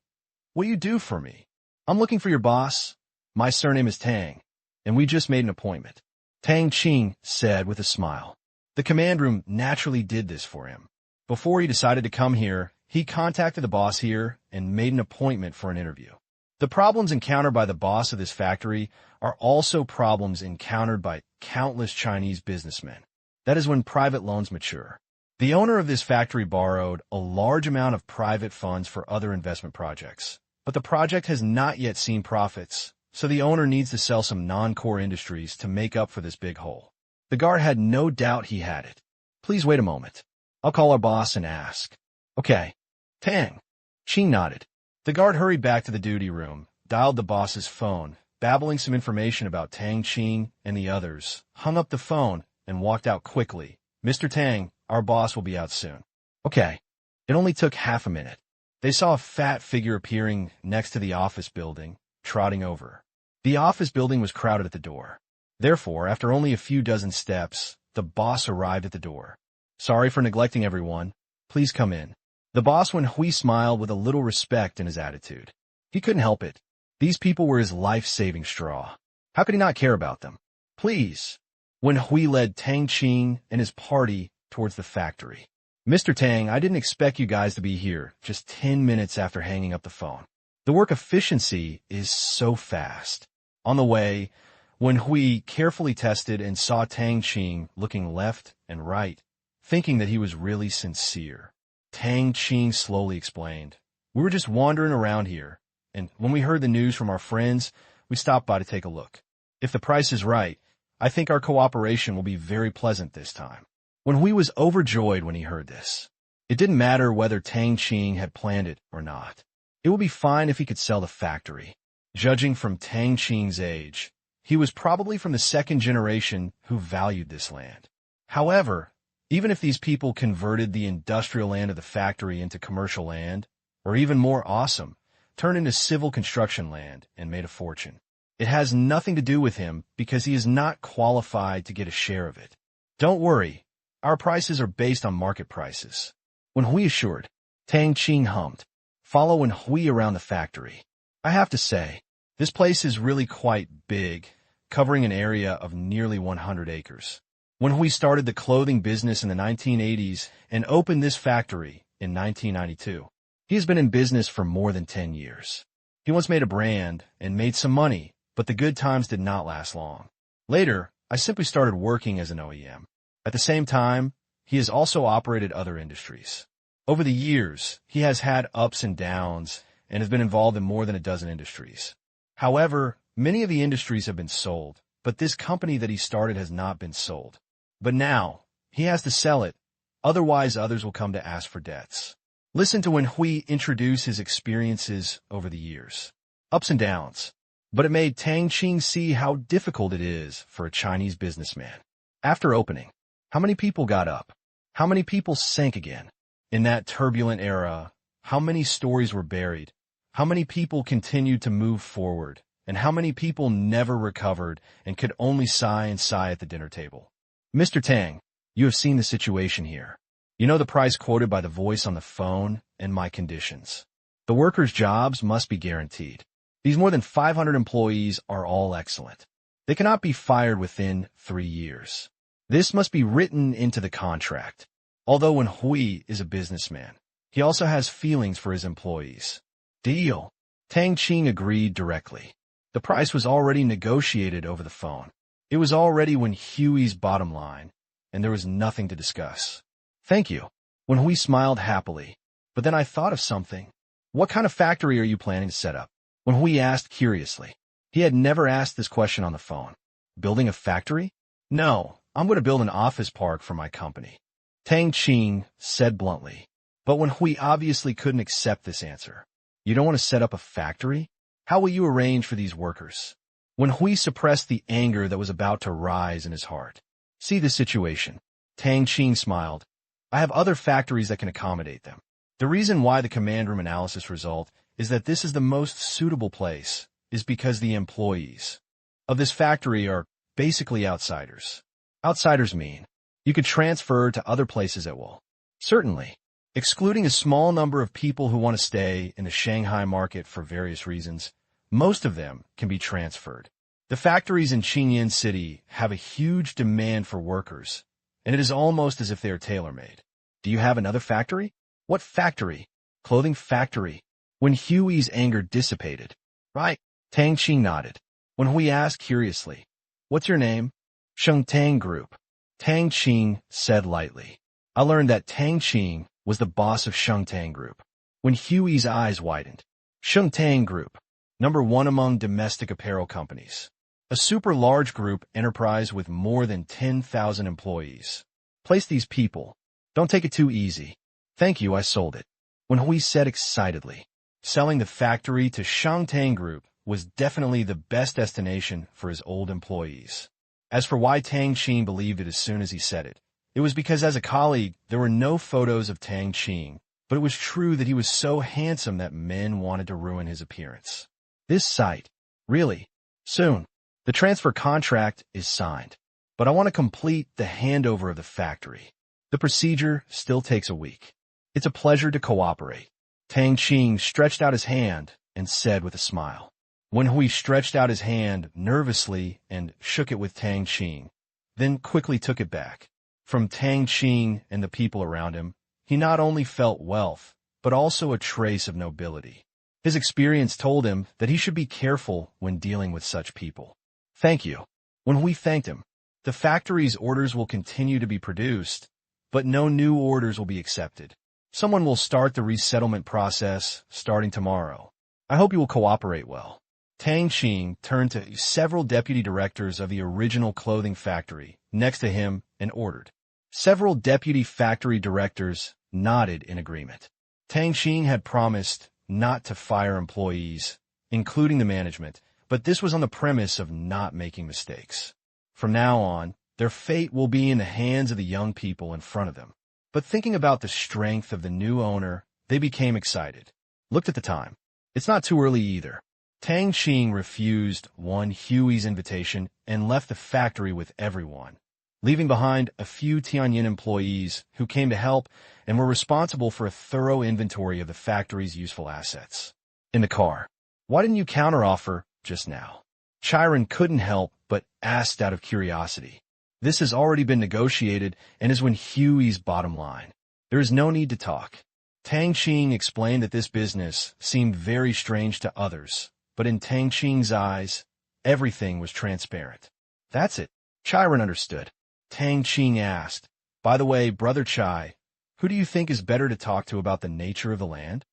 What do you do for me? I'm looking for your boss. My surname is Tang, and we just made an appointment. Tang Qing said with a smile. The command room naturally did this for him. Before he decided to come here, he contacted the boss here and made an appointment for an interview. The problems encountered by the boss of this factory are also problems encountered by countless Chinese businessmen. That is when private loans mature. The owner of this factory borrowed a large amount of private funds for other investment projects, but the project has not yet seen profits, so the owner needs to sell some non-core industries to make up for this big hole. The guard had no doubt he had it. Please wait a moment. I'll call our boss and ask. Okay. Tang. Qing nodded. The guard hurried back to the duty room, dialed the boss's phone, babbling some information about Tang Qing and the others, hung up the phone, and walked out quickly. Mr. Tang, our boss will be out soon. Okay. It only took half a minute. They saw a fat figure appearing next to the office building, trotting over. The office building was crowded at the door. Therefore, after only a few dozen steps, the boss arrived at the door. Sorry for neglecting everyone. Please come in. The boss Wen Hui smiled with a little respect in his attitude. He couldn't help it. These people were his life-saving straw. How could he not care about them? Please. Wen Hui led Tang Qing and his party towards the factory. Mr. Tang, I didn't expect you guys to be here just 10 minutes after hanging up the phone. The work efficiency is so fast. On the way, Wen Hui carefully tested and saw Tang Qing looking left and right, thinking that he was really sincere. Tang Qing slowly explained. We were just wandering around here, and when we heard the news from our friends, we stopped by to take a look. If the price is right, I think our cooperation will be very pleasant this time. Wen Hui was overjoyed when he heard this. It didn't matter whether Tang Qing had planned it or not. It would be fine if he could sell the factory. Judging from Tang Qing's age, he was probably from the second generation who valued this land. However, even if these people converted the industrial land of the factory into commercial land, or even more awesome, turned into civil construction land and made a fortune, it has nothing to do with him because he is not qualified to get a share of it. Don't worry, our prices are based on market prices. Wen Hui assured. Tang Qing hummed. Follow Wen Hui around the factory. I have to say, this place is really quite big, covering an area of nearly 100 acres. Wen Hui started the clothing business in the 1980s and opened this factory in 1992. He has been in business for more than 10 years. He once made a brand and made some money, but the good times did not last long. Later, I simply started working as an OEM. At the same time, he has also operated other industries. Over the years, he has had ups and downs and has been involved in more than a dozen industries. However, many of the industries have been sold, but this company that he started has not been sold. But now, he has to sell it, otherwise others will come to ask for debts. Listen to Wen Hui introduce his experiences over the years. Ups and downs. But it made Tang Qing see how difficult it is for a Chinese businessman. After opening, how many people got up? How many people sank again? In that turbulent era, how many stories were buried? How many people continued to move forward? And how many people never recovered and could only sigh and sigh at the dinner table? Mr. Tang, you have seen the situation here. You know the price quoted by the voice on the phone and my conditions. The workers' jobs must be guaranteed. These more than 500 employees are all excellent. They cannot be fired within 3 years. This must be written into the contract. Although Wen Hui is a businessman, he also has feelings for his employees. Deal. Tang Qing agreed directly. The price was already negotiated over the phone. It was already Wen Hui's bottom line, and there was nothing to discuss. Thank you. Wen Hui smiled happily. But then I thought of something. What kind of factory are you planning to set up? Wen Hui asked curiously. He had never asked this question on the phone. Building a factory? No, I'm going to build an office park for my company. Tang Qing said bluntly. But Wen Hui obviously couldn't accept this answer. You don't want to set up a factory? How will you arrange for these workers? When Hui suppressed the anger that was about to rise in his heart. See the situation. Tang Qing smiled. I have other factories that can accommodate them. The reason why the command room analysis result is that this is the most suitable place is because the employees of this factory are basically outsiders. Outsiders mean you could transfer to other places at will. Certainly, excluding a small number of people who want to stay in the Shanghai market for various reasons, most of them can be transferred. The factories in Qingyan City have a huge demand for workers, and it is almost as if they are tailor-made. Do you have another factory? What factory? Clothing factory. When Huey's anger dissipated. Right. Tang Qing nodded. When Hui asked curiously, what's your name? Sheng Tang Group. Tang Qing said lightly. I learned that Tang Qing was the boss of Sheng Tang Group. When Huey's eyes widened. Sheng Tang Group. #1 among domestic apparel companies. A super large group enterprise with more than 10,000 employees. Place these people. Don't take it too easy. Thank you, I sold it. When Hui said excitedly. Selling the factory to Sheng Tang Group was definitely the best destination for his old employees. As for why Tang Qing believed it as soon as he said it, it was because as a colleague, there were no photos of Tang Qing, but it was true that he was so handsome that men wanted to ruin his appearance. This sight. Really. Soon. The transfer contract is signed, but I want to complete the handover of the factory. The procedure still takes a week. It's a pleasure to cooperate. Tang Qing stretched out his hand and said with a smile. When Hui stretched out his hand nervously and shook it with Tang Qing, then quickly took it back. From Tang Qing and the people around him, he not only felt wealth, but also a trace of nobility. His experience told him that he should be careful when dealing with such people. Thank you. When Hui thanked him, the factory's orders will continue to be produced, but no new orders will be accepted. Someone will start the resettlement process starting tomorrow. I hope you will cooperate well. Tang Qing turned to several deputy directors of the original clothing factory next to him and ordered. Several deputy factory directors nodded in agreement. Tang Qing had promised not to fire employees, including the management, but this was on the premise of not making mistakes. From now on, their fate will be in the hands of the young people in front of them. But thinking about the strength of the new owner, they became excited. Looked at the time. It's not too early either. Tang Qing refused Huey's invitation and left the factory with everyone, leaving behind a few Tianyin employees who came to help and were responsible for a thorough inventory of the factory's useful assets. In the car. Why didn't you counteroffer just now? Chiron couldn't help but asked out of curiosity. This has already been negotiated and is when Huey's bottom line. There is no need to talk. Tang Qing explained that this business seemed very strange to others, but in Tang Qing's eyes, everything was transparent. That's it. Chiron understood. Tang Qing asked, by the way, Brother Chai, who do you think is better to talk to about the nature of the land?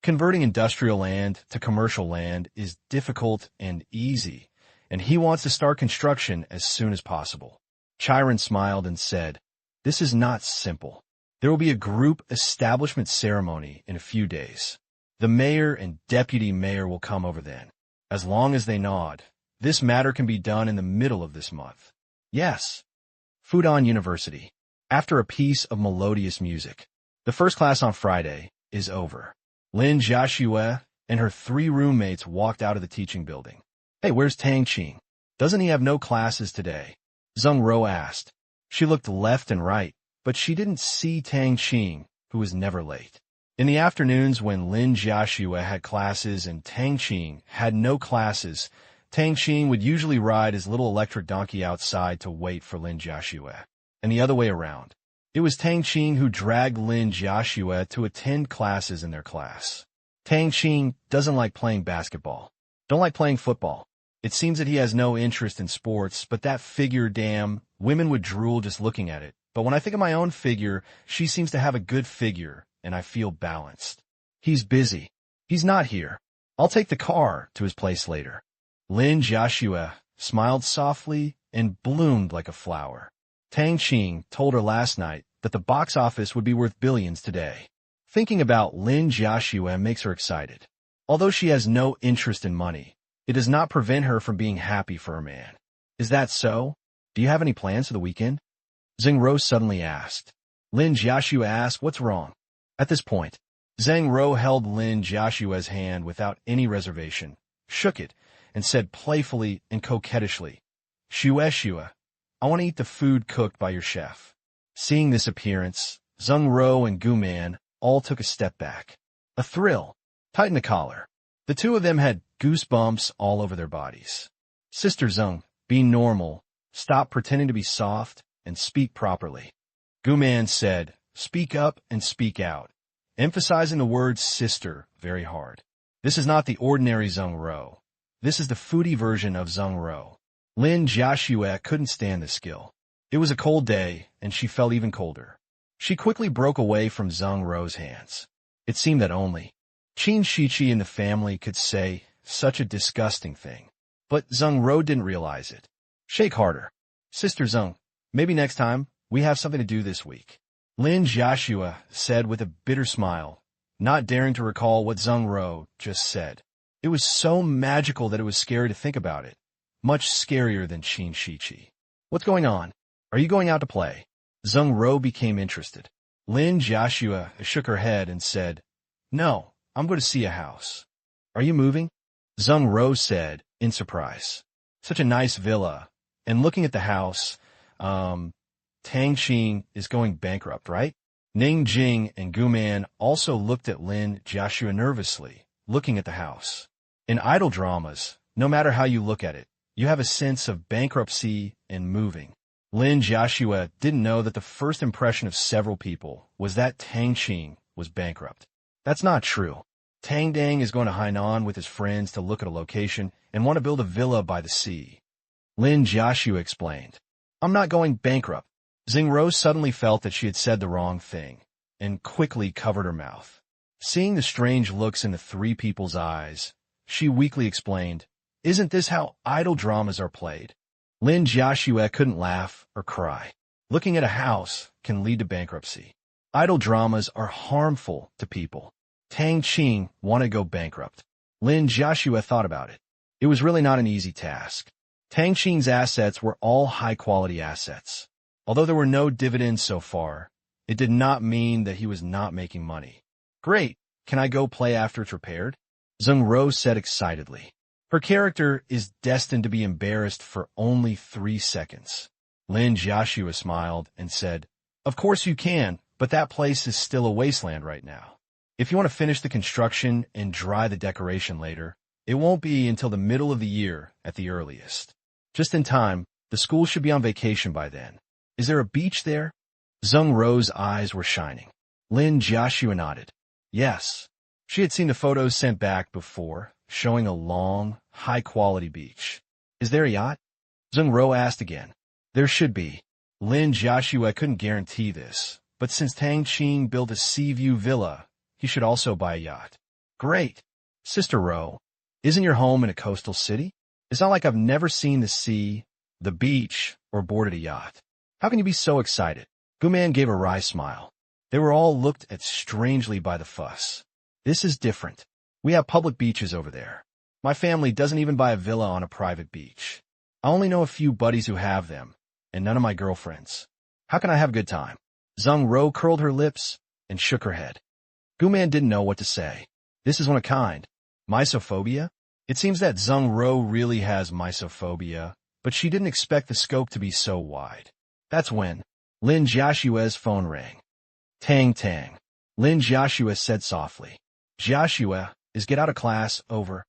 Converting industrial land to commercial land is difficult and easy, and he wants to start construction as soon as possible. Chiron smiled and said, this is not simple. There will be a group establishment ceremony in a few days. The mayor and deputy mayor will come over then. As long as they nod, this matter can be done in the middle of this month. Yes. Fudan University. After a piece of melodious music, the first class on Friday is over. Lin Jiaxue and her 3 roommates walked out of the teaching building. Hey, where's Tang Qing? Doesn't he have no classes today? Zheng Ro asked. She looked left and right, but she didn't see Tang Qing, who was never late. In the afternoons when Lin Jiaxue had classes and Tang Qing had no classes, Tang Qing would usually ride his little electric donkey outside to wait for Lin Jiaxue, and the other way around. It was Tang Qing who dragged Lin Jiaxue to attend classes in their class. Tang Qing doesn't like playing basketball. Don't like playing football. It seems that he has no interest in sports, but that figure, damn, women would drool just looking at it. But when I think of my own figure, she seems to have a good figure, and I feel balanced. He's busy. He's not here. I'll take the car to his place later. Lin Jiaxue smiled softly and bloomed like a flower. Tang Qing told her last night that the box office would be worth billions today. Thinking about Lin Jiaxue makes her excited. Although she has no interest in money, it does not prevent her from being happy for her man. Is that so? Do you have any plans for the weekend? Zheng Ro suddenly asked. Lin Jiaxue asked, what's wrong? At this point, Zheng Ro held Lin Jiaxue's hand without any reservation, shook it, and said playfully and coquettishly, Xue, I want to eat the food cooked by your chef. Seeing this appearance, Zheng Ro and Gu Man all took a step back. A thrill. Tighten the collar. The two of them had goosebumps all over their bodies. Sister Zheng, be normal, stop pretending to be soft, and speak properly. Gu Man said, speak up and speak out, emphasizing the word sister very hard. This is not the ordinary Zheng Ro. This is the foodie version of Zheng Ro. Lin Jiaxue couldn't stand this skill. It was a cold day, and she felt even colder. She quickly broke away from Zheng Ro's hands. It seemed that only Qin Shiqi and the family could say such a disgusting thing. But Zheng Ro didn't realize it. Shake harder. Sister Zheng, maybe next time we have something to do this week. Lin Jiaxue said with a bitter smile, not daring to recall what Zheng Ro just said. It was so magical that it was scary to think about it. Much scarier than Qin Shiqi. What's going on? Are you going out to play? Zheng Ro became interested. Lin Jiaxue shook her head and said, no, I'm going to see a house. Are you moving? Zheng Ro said, in surprise. Such a nice villa. And looking at the house, Tang Qing is going bankrupt, right? Ning Jing and Gu Man also looked at Lin Jiaxue nervously, looking at the house. In idol dramas, no matter how you look at it, you have a sense of bankruptcy and moving. Lin Jiaxue didn't know that the first impression of several people was that Tang Qing was bankrupt. That's not true. Tang Dang is going to Hainan with his friends to look at a location and want to build a villa by the sea. Lin Jiaxue explained. I'm not going bankrupt. Zheng Ro suddenly felt that she had said the wrong thing, and quickly covered her mouth. Seeing the strange looks in the three people's eyes, she weakly explained, isn't this how idol dramas are played? Lin Jiaxue couldn't laugh or cry. Looking at a house can lead to bankruptcy. Idol dramas are harmful to people. Tang Qing wanted to go bankrupt. Lin Jiaxue thought about it. It was really not an easy task. Tang Qing's assets were all high-quality assets. Although there were no dividends so far, it did not mean that he was not making money. Great, can I go play after it's repaired? Zheng Ro said excitedly. Her character is destined to be embarrassed for only 3 seconds. Lin Jiaxue smiled and said, of course you can, but that place is still a wasteland right now. If you want to finish the construction and dry the decoration later, it won't be until the middle of the year at the earliest. Just in time, the school should be on vacation by then. Is there a beach there? Zheng Ro's eyes were shining. Lin Jiaxue nodded. Yes. She had seen the photos sent back before, showing a long, high-quality beach. Is there a yacht? Zheng Ro asked again. There should be. Lin Jiaxue couldn't guarantee this, but since Tang Qing built a sea view villa, he should also buy a yacht. Great. Sister Ro, isn't your home in a coastal city? It's not like I've never seen the sea, the beach, or boarded a yacht. How can you be so excited? Gu Man gave a wry smile. They were all looked at strangely by the fuss. This is different. We have public beaches over there. My family doesn't even buy a villa on a private beach. I only know a few buddies who have them, and none of my girlfriends. How can I have a good time? Zheng Ro curled her lips and shook her head. Gu Man didn't know what to say. This is one of a kind. Misophobia? It seems that Zheng Ro really has misophobia, but she didn't expect the scope to be so wide. That's when Lin Jiaxue's phone rang. Tang Tang. Lin Jiaxue said softly. Jiaxue, is get out of class over?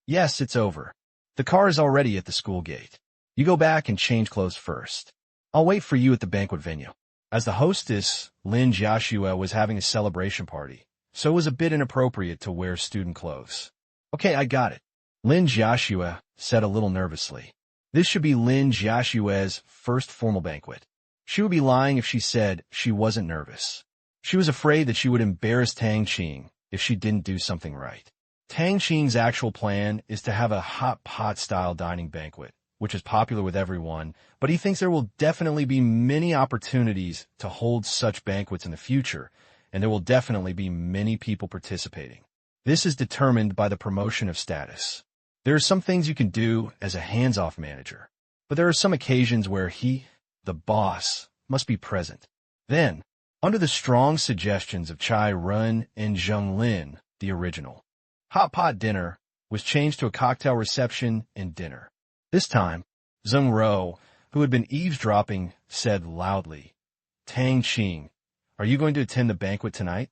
Yes, it's over. The car is already at the school gate. You go back and change clothes first. I'll wait for you at the banquet venue. As the hostess, Lin Jiaxue was having a celebration party, so it was a bit inappropriate to wear student clothes. Okay, I got it. Lin Jiaxue said a little nervously. This should be Lin Jiaxue's first formal banquet. She would be lying if she said she wasn't nervous. She was afraid that she would embarrass Tang Qing if she didn't do something right. Tang Qing's actual plan is to have a hot pot-style dining banquet, which is popular with everyone, but he thinks there will definitely be many opportunities to hold such banquets in the future, and there will definitely be many people participating. This is determined by the promotion of status. There are some things you can do as a hands-off manager, but there are some occasions where he, the boss, must be present. Then, under the strong suggestions of Chai Run and Zheng Lin, the original hot pot dinner was changed to a cocktail reception and dinner. This time, Zheng Ro, who had been eavesdropping, said loudly, "Tang Qing, are you going to attend the banquet tonight?"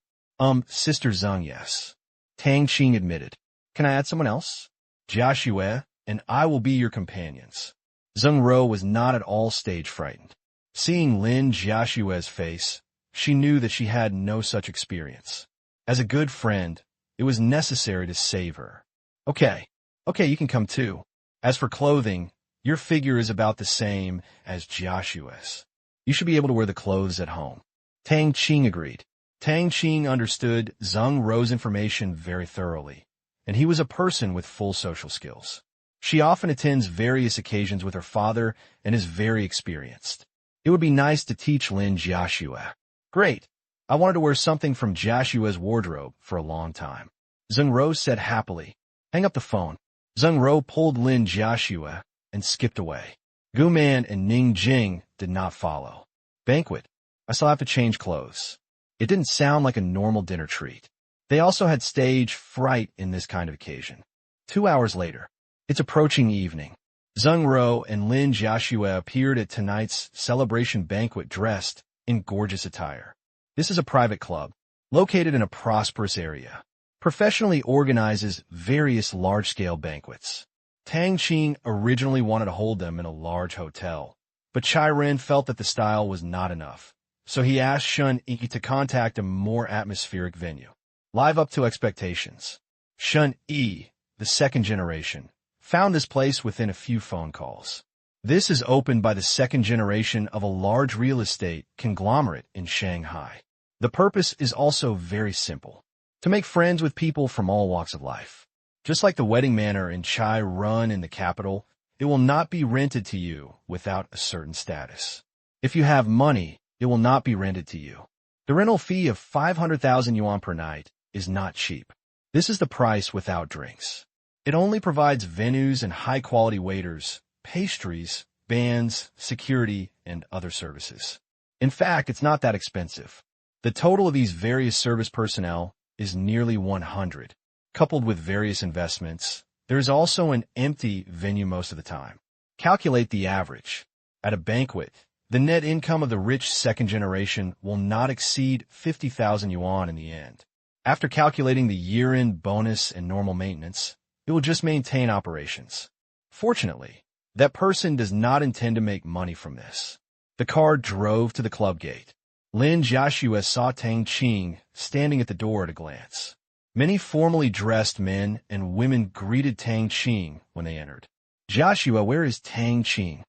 Sister Zheng, yes. Tang Qing admitted. "Can I add someone else?" "Joshua and I will be your companions." Zheng Ro was not at all stage frightened. Seeing Lin Joshua's face, she knew that she had no such experience. As a good friend, it was necessary to save her. Okay, you can come too. As for clothing, your figure is about the same as Joshua's. You should be able to wear the clothes at home. Tang Qing agreed. Tang Qing understood Zheng Ro's information very thoroughly, and he was a person with full social skills. She often attends various occasions with her father and is very experienced. It would be nice to teach Lin Joshua. Great. I wanted to wear something from Joshua's wardrobe for a long time. Zheng Ro said happily. Hang up the phone. Zheng Ro pulled Lin Joshua and skipped away. Gu Man and Ning Jing did not follow. Banquet. I still have to change clothes. It didn't sound like a normal dinner treat. They also had stage fright in this kind of occasion. 2 hours later. It's approaching evening. Zheng Ro and Lin Joshua appeared at tonight's celebration banquet dressed in gorgeous attire. This is a private club, located in a prosperous area. Professionally organizes various large-scale banquets. Tang Qing originally wanted to hold them in a large hotel, but Chai Ren felt that the style was not enough, so he asked Shun Yi to contact a more atmospheric venue. Live up to expectations. Shun Yi, the second generation, found this place within a few phone calls. This is opened by the second generation of a large real estate conglomerate in Shanghai. The purpose is also very simple. To make friends with people from all walks of life. Just like the wedding manor in Chai Run in the capital, it will not be rented to you without a certain status. If you have money, it will not be rented to you. The rental fee of 500,000 yuan per night is not cheap. This is the price without drinks. It only provides venues and high-quality waiters, pastries, bands, security, and other services. In fact, it's not that expensive. The total of these various service personnel is nearly 100. Coupled with various investments, there is also an empty venue most of the time. Calculate the average. At a banquet, the net income of the rich second generation will not exceed 50,000 yuan in the end. After calculating the year-end bonus and normal maintenance, it will just maintain operations. Fortunately, that person does not intend to make money from this. The car drove to the club gate. Lin Joshua saw Tang Qing standing at the door at a glance. Many formally dressed men and women greeted Tang Qing when they entered. "Joshua, where is Tang Qing?"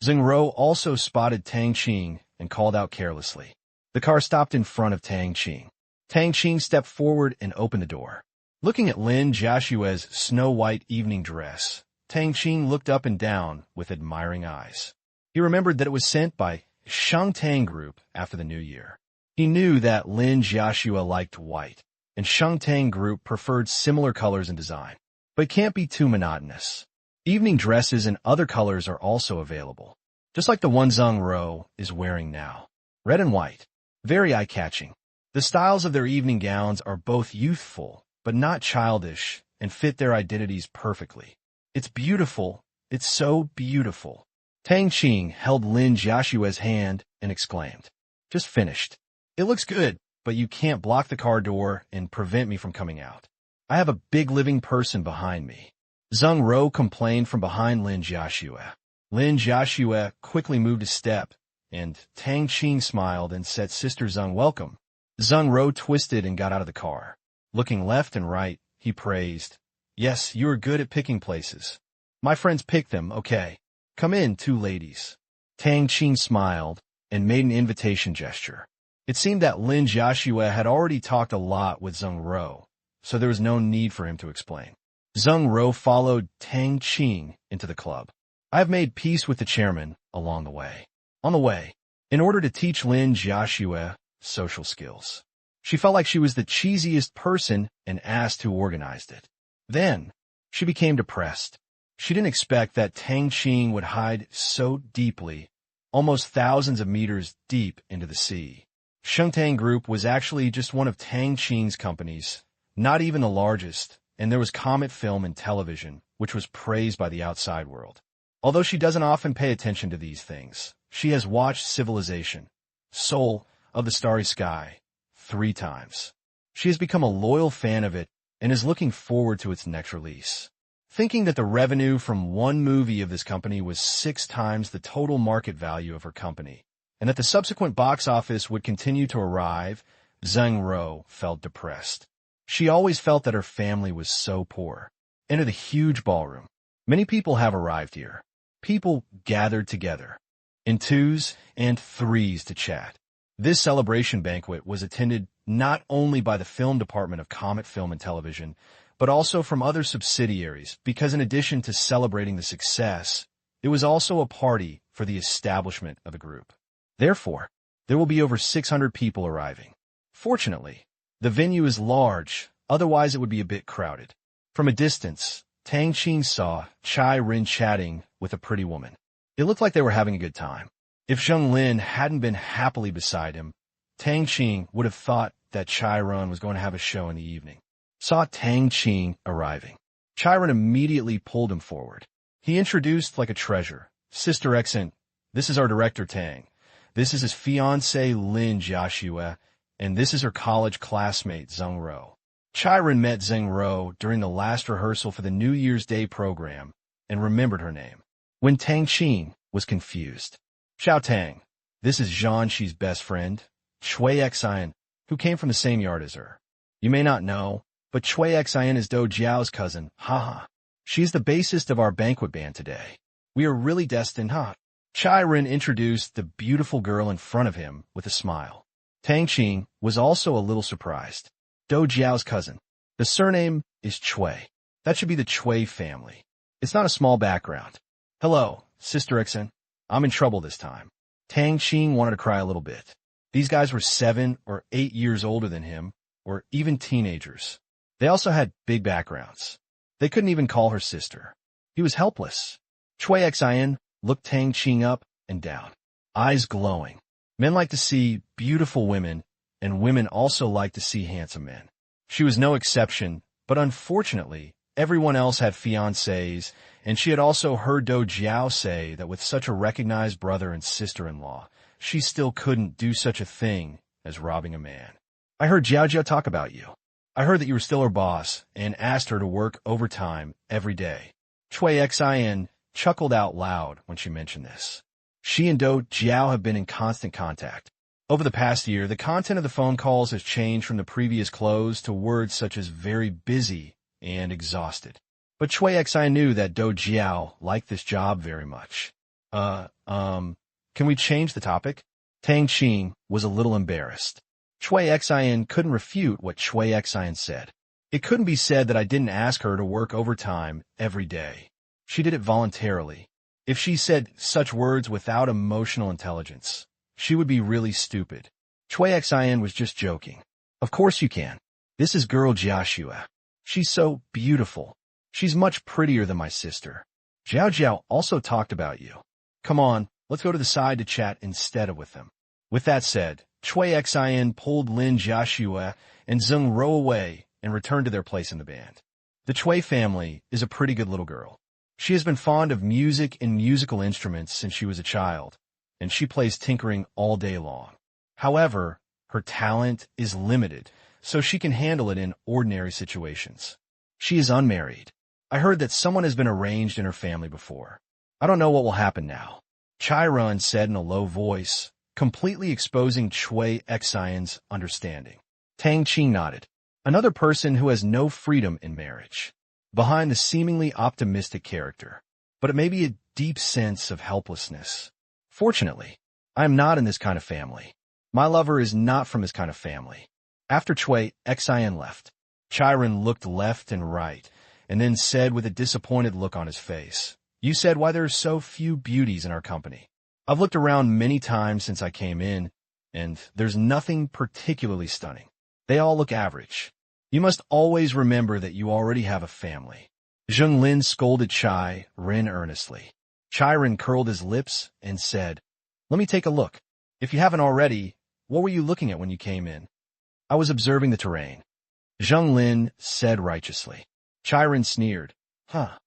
Zheng Ro also spotted Tang Qing and called out carelessly. The car stopped in front of Tang Qing. Tang Qing stepped forward and opened the door. Looking at Lin Joshua's snow-white evening dress, Tang Qing looked up and down with admiring eyes. He remembered that it was sent by Shangtang Group after the New Year. He knew that Lin Joshua liked white, and Shangtang Group preferred similar colors and design. But it can't be too monotonous. Evening dresses and other colors are also available, just like the one Zheng Ro is wearing now. Red and white. Very eye-catching. The styles of their evening gowns are both youthful, but not childish, and fit their identities perfectly. It's beautiful. It's so beautiful. Tang Qing held Lin Joshua's hand and exclaimed, "Just finished. It looks good, but you can't block the car door and prevent me from coming out. I have a big living person behind me." Zheng Ro complained from behind Lin Joshua. Lin Joshua quickly moved a step, and Tang Qing smiled and said, "Sister Zheng, welcome." Zheng Ro twisted and got out of the car. Looking left and right, he praised, "Yes, you are good at picking places. My friends picked them, okay. Come in, two ladies." Tang Qing smiled and made an invitation gesture. It seemed that Lin Joshua had already talked a lot with Zheng Ro, so there was no need for him to explain. Zheng Ro followed Tang Qing into the club. "I have made peace with the chairman along the way. On the way, in order to teach Lin Joshua social skills." She felt like she was the cheesiest person and asked who organized it. Then, she became depressed. She didn't expect that Tang Qing would hide so deeply, almost thousands of meters deep into the sea. Shengtang Group was actually just one of Tang Qing's companies, not even the largest, and there was Comet Film and Television, which was praised by the outside world. Although she doesn't often pay attention to these things, she has watched Civilization, Soul of the Starry Sky, 3 times. She has become a loyal fan of it and is looking forward to its next release. Thinking that the revenue from one movie of this company was 6 times the total market value of her company, and that the subsequent box office would continue to arrive, Zheng Ro felt depressed. She always felt that her family was so poor. Enter the huge ballroom. Many people have arrived here. People gathered together, in 2s and 3s to chat. This celebration banquet was attended not only by the film department of Comet Film and Television, but also from other subsidiaries, because in addition to celebrating the success, it was also a party for the establishment of the group. Therefore, there will be over 600 people arriving. Fortunately, the venue is large, otherwise it would be a bit crowded. From a distance, Tang Qing saw Chai Rin chatting with a pretty woman. It looked like they were having a good time. If Zheng Lin hadn't been happily beside him, Tang Qing would have thought that Chai Rin was going to have a show in the evening. Saw Tang Qing arriving. Chai Rin immediately pulled him forward. He introduced like a treasure. Sister Exant, this is our director Tang. This is his fiancée Lin Jiaxue, and this is her college classmate Zheng Ro. Chai Rin met Zheng Ro during the last rehearsal for the New Year's Day program and remembered her name. When Tang Qing was confused. Xiao Tang, this is Zhang Xi's best friend, Chui Xian, who came from the same yard as her. You may not know, but Chui Xian is Do Jiao's cousin, haha. She's the bassist of our banquet band today. We are really destined, huh? Chai Rin introduced the beautiful girl in front of him with a smile. Tang Qing was also a little surprised. Do Jiao's cousin. The surname is Chui. That should be the Chui family. It's not a small background. Hello, Sister Exant. I'm in trouble this time. Tang Qing wanted to cry a little bit. These guys were 7 or 8 years older than him, or even teenagers. They also had big backgrounds. They couldn't even call her sister. He was helpless. Chui Xian looked Tang Qing up and down, eyes glowing. Men like to see beautiful women, and women also like to see handsome men. She was no exception, but unfortunately, everyone else had fiancés, and she had also heard Do Jiao say that with such a recognized brother and sister-in-law, she still couldn't do such a thing as robbing a man. I heard Jiao Jiao talk about you. I heard that you were still her boss and asked her to work overtime every day. Chui Xian chuckled out loud when she mentioned this. She and Do Jiao have been in constant contact. Over the past year, the content of the phone calls has changed from the previous close to words such as very busy and exhausted. But Chui Xian knew that Do Jiao liked this job very much. Can we change the topic? Tang Qing was a little embarrassed. Chui Xian couldn't refute what Chui Xian said. It couldn't be said that I didn't ask her to work overtime every day. She did it voluntarily. If she said such words without emotional intelligence, she would be really stupid. Chui Xian was just joking. Of course you can. This is girl Jiaxue. She's so beautiful. She's much prettier than my sister. Jiao Jiao also talked about you. Come on, let's go to the side to chat instead of with them. With that said, Chui Xian pulled Lin Jiaxue and Zheng Ro away and returned to their place in the band. The Chui family is a pretty good little girl. She has been fond of music and musical instruments since she was a child, and she plays tinkering all day long. However, her talent is limited, so she can handle it in ordinary situations. She is unmarried. I heard that someone has been arranged in her family before. I don't know what will happen now. Chai Rin said in a low voice, completely exposing Chui Xian's understanding. Tang Qing nodded. Another person who has no freedom in marriage. Behind the seemingly optimistic character, but it may be a deep sense of helplessness. Fortunately, I am not in this kind of family. My lover is not from this kind of family. After Chui Xian left, Chai Rin looked left and right, and then said with a disappointed look on his face, You said why there are so few beauties in our company. I've looked around many times since I came in, and there's nothing particularly stunning. They all look average. You must always remember that you already have a family. Zheng Lin scolded Chai Ren earnestly. Chai Ren curled his lips and said, "Let me take a look. If you haven't already, what were you looking at when you came in?" "I was observing the terrain," Zheng Lin said righteously. Chai Ren sneered. "Huh.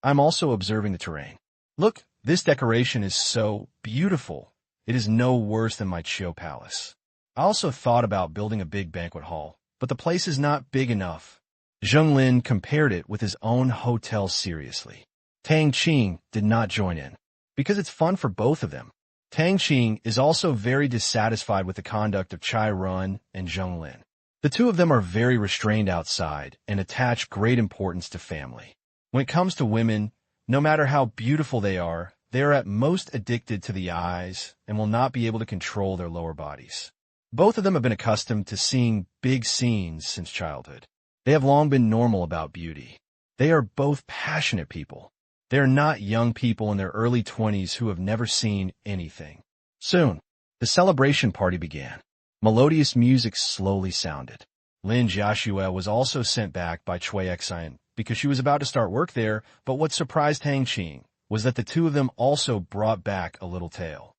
I'm also observing the terrain. Look, this decoration is so beautiful. It is no worse than my Chiu palace. I also thought about building a big banquet hall, but the place is not big enough." Zheng Lin compared it with his own hotel seriously. Tang Qing did not join in, because it's fun for both of them. Tang Qing is also very dissatisfied with the conduct of Chai Ren and Zheng Lin. The two of them are very restrained outside and attach great importance to family. When it comes to women, no matter how beautiful they are at most addicted to the eyes and will not be able to control their lower bodies. Both of them have been accustomed to seeing big scenes since childhood. They have long been normal about beauty. They are both passionate people. They are not young people in their early 20s who have never seen anything. Soon, the celebration party began. Melodious music slowly sounded. Lin Jiaxue was also sent back by Cui Xian because she was about to start work there, but what surprised Tang Qing was that the two of them also brought back a little tale.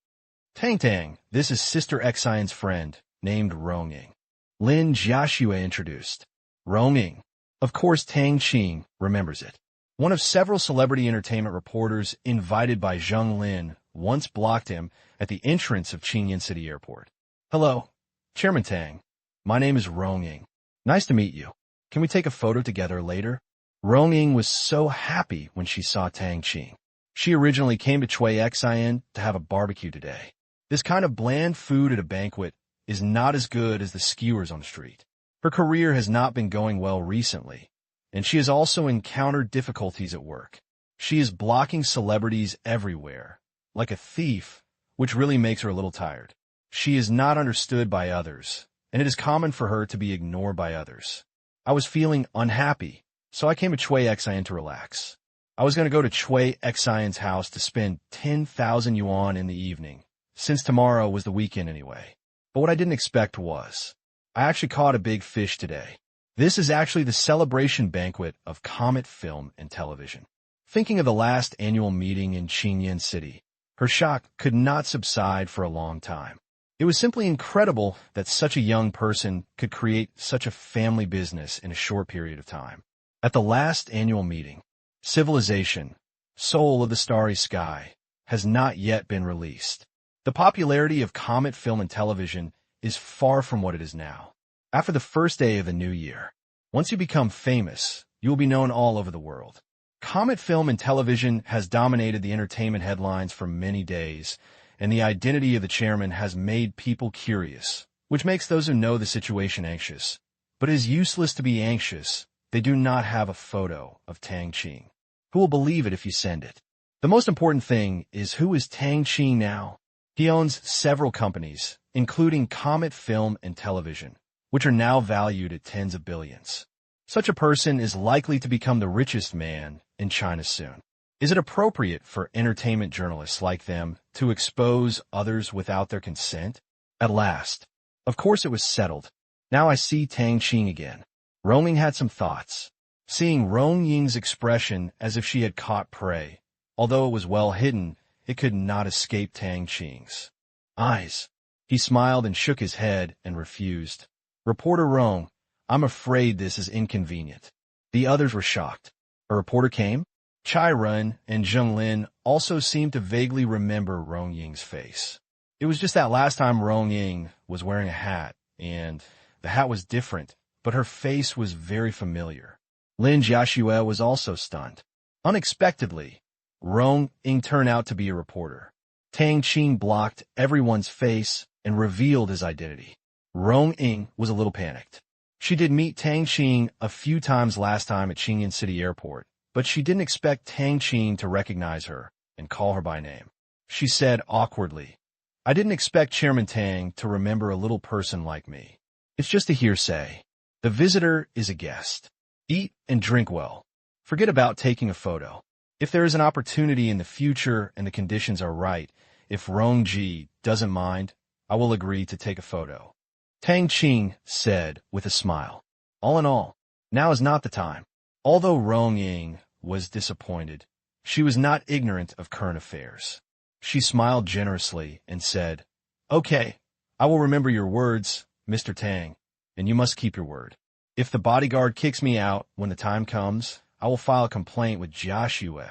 "Tang, this is Sister Xian's friend, named Rongying," Lin Jiaxue introduced. Rongying. Of course, Tang Qing remembers it. One of several celebrity entertainment reporters invited by Zheng Lin once blocked him at the entrance of Qingyan City Airport. "Hello, Chairman Tang. My name is Rongying. Nice to meet you. Can we take a photo together later?" Rongying was so happy when she saw Tang Qing. She originally came to Cui Xian to have a barbecue today. This kind of bland food at a banquet is not as good as the skewers on the street. Her career has not been going well recently, and she has also encountered difficulties at work. She is blocking celebrities everywhere, like a thief, which really makes her a little tired. She is not understood by others, and it is common for her to be ignored by others. I was feeling unhappy, so I came to Cui Xian to relax. I was going to go to Cui Xian's house to spend 10,000 yuan in the evening, since tomorrow was the weekend anyway. But what I didn't expect was, I actually caught a big fish today. This is actually the celebration banquet of Comet Film and Television. Thinking of the last annual meeting in Qingyan City, her shock could not subside for a long time. It was simply incredible that such a young person could create such a family business in a short period of time. At the last annual meeting, Civilization, Soul of the Starry Sky, has not yet been released. The popularity of Comet Film and Television is far from what it is now. After the first day of the new year, once you become famous, you will be known all over the world. Comet Film and Television has dominated the entertainment headlines for many days, and the identity of the chairman has made people curious, which makes those who know the situation anxious. But it is useless to be anxious. They do not have a photo of Tang Qing. Who will believe it if you send it? The most important thing is, who is Tang Qing now? He owns several companies, including Comet Film and Television, which are now valued at tens of billions. Such a person is likely to become the richest man in China soon. Is it appropriate for entertainment journalists like them to expose others without their consent? At last, of course it was settled. Now I see Tang Qing again. Rongying had some thoughts. Seeing Rongying's expression as if she had caught prey, although it was well hidden, it could not escape Tang Qing's eyes. He smiled and shook his head and refused. "Reporter Rong, I'm afraid this is inconvenient." The others were shocked. A reporter came? Chai Ren and Zheng Lin also seemed to vaguely remember Rongying's face. It was just that last time Rongying was wearing a hat, and the hat was different, but her face was very familiar. Lin Jiaxue was also stunned. Unexpectedly, Rongying turned out to be a reporter. Tang Qing blocked everyone's face and revealed his identity. Rongying was a little panicked. She did meet Tang Qing a few times last time at Qingyan City Airport, but she didn't expect Tang Qing to recognize her and call her by name. She said awkwardly, "I didn't expect Chairman Tang to remember a little person like me. It's just a hearsay. The visitor is a guest. Eat and drink well. Forget about taking a photo. If there is an opportunity in the future and the conditions are right, if Rongji doesn't mind, I will agree to take a photo." Tang Qing said with a smile. All in all, now is not the time. Although Rong Ying was disappointed, she was not ignorant of current affairs. She smiled generously and said, Okay, I will remember your words, Mr. Tang, and you must keep your word. If the bodyguard kicks me out when the time comes, I will file a complaint with Jiaxue.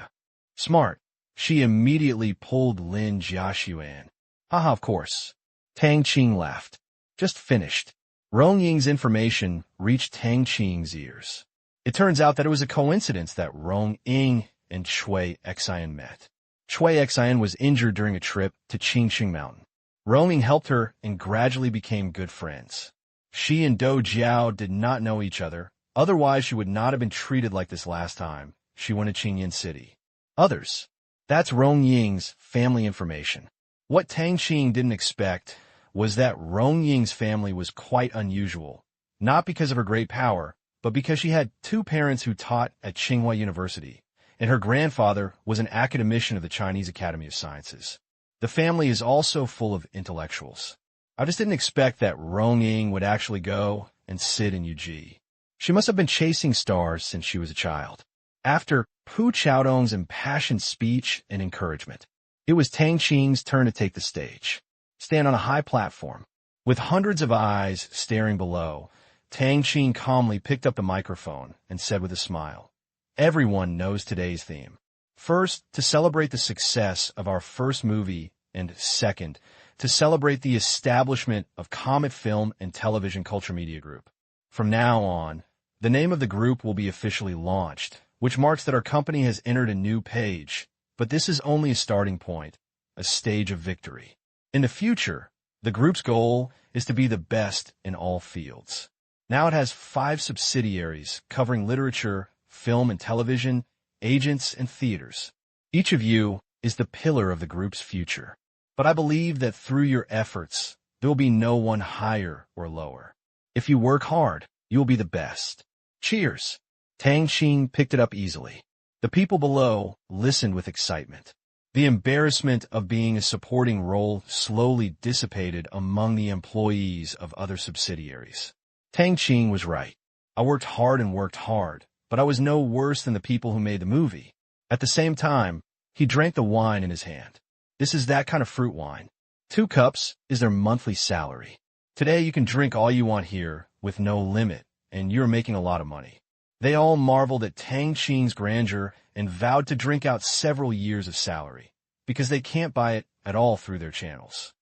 Smart. She immediately pulled Lin Jiaxue in. Haha, of course. Tang Qing laughed. Just finished. Rong Ying's information reached Tang Qing's ears. It turns out that it was a coincidence that Rong Ying and Shui Xian met. Shui Xian was injured during a trip to Qing Mountain. Rong Ying helped her and gradually became good friends. She and Do Jiao did not know each other, otherwise she would not have been treated like this last time she went to Qingyan City. Others. That's Rong Ying's family information. What Tang Qing didn't expect was that Rong Ying's family was quite unusual, not because of her great power, but because she had two parents who taught at Tsinghua University, and her grandfather was an academician of the Chinese Academy of Sciences. The family is also full of intellectuals. I just didn't expect that Rong Ying would actually go and sit in UG. She must have been chasing stars since she was a child. After Pu Chaodong's impassioned speech and encouragement, it was Tang Qing's turn to take the stage. Stand on a high platform. With hundreds of eyes staring below, Tang Qing calmly picked up the microphone and said with a smile, Everyone knows today's theme. First, to celebrate the success of our first movie, and second, to celebrate the establishment of Comet Film and Television Culture Media Group. From now on, the name of the group will be officially launched, which marks that our company has entered a new page, but this is only a starting point, a stage of victory. In the future, the group's goal is to be the best in all fields. Now it has 5 subsidiaries covering literature, film and television, agents, and theaters. Each of you is the pillar of the group's future. But I believe that through your efforts, there will be no one higher or lower. If you work hard, you will be the best. Cheers! Tang Qing picked it up easily. The people below listened with excitement. The embarrassment of being a supporting role slowly dissipated among the employees of other subsidiaries. Tang Qing was right. I worked hard, but I was no worse than the people who made the movie. At the same time, he drank the wine in his hand. This is that kind of fruit wine. 2 cups is their monthly salary. Today you can drink all you want here with no limit, and you're making a lot of money. They all marveled at Tang Qing's grandeur and vowed to drink out several years of salary, because they can't buy it at all through their channels.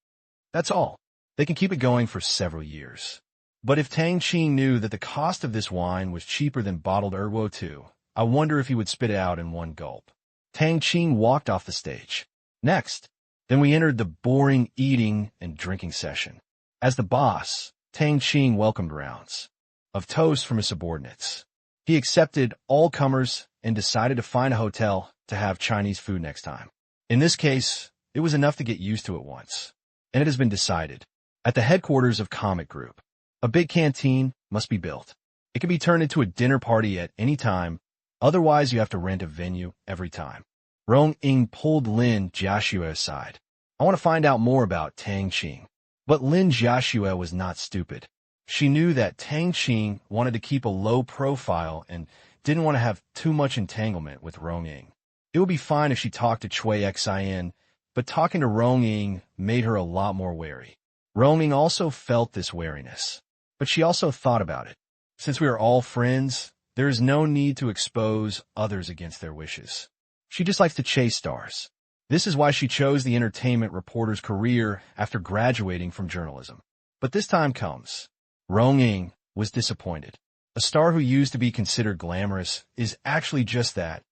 That's all. They can keep it going for several years. But if Tang Qing knew that the cost of this wine was cheaper than bottled Erguo too, I wonder if he would spit it out in one gulp. Tang Qing walked off the stage. Next, then we entered the boring eating and drinking session. As the boss, Tang Qing welcomed rounds of toast from his subordinates. He accepted all comers and decided to find a hotel to have Chinese food next time. In this case, it was enough to get used to it once. And it has been decided. At the headquarters of Comet Group, a big canteen must be built. It can be turned into a dinner party at any time, otherwise you have to rent a venue every time. Rong Ying pulled Lin Jiaxue aside. I want to find out more about Tang Qing. But Lin Jiaxue was not stupid. She knew that Tang Qing wanted to keep a low profile and didn't want to have too much entanglement with Rong Ying. It would be fine if she talked to Shui Xian, but talking to Rong Ying made her a lot more wary. Rong Ying also felt this wariness, but she also thought about it. Since we are all friends, there is no need to expose others against their wishes. She just likes to chase stars. This is why she chose the entertainment reporter's career after graduating from journalism. But this time comes. Rong Ying was disappointed. A star who used to be considered glamorous is actually just that,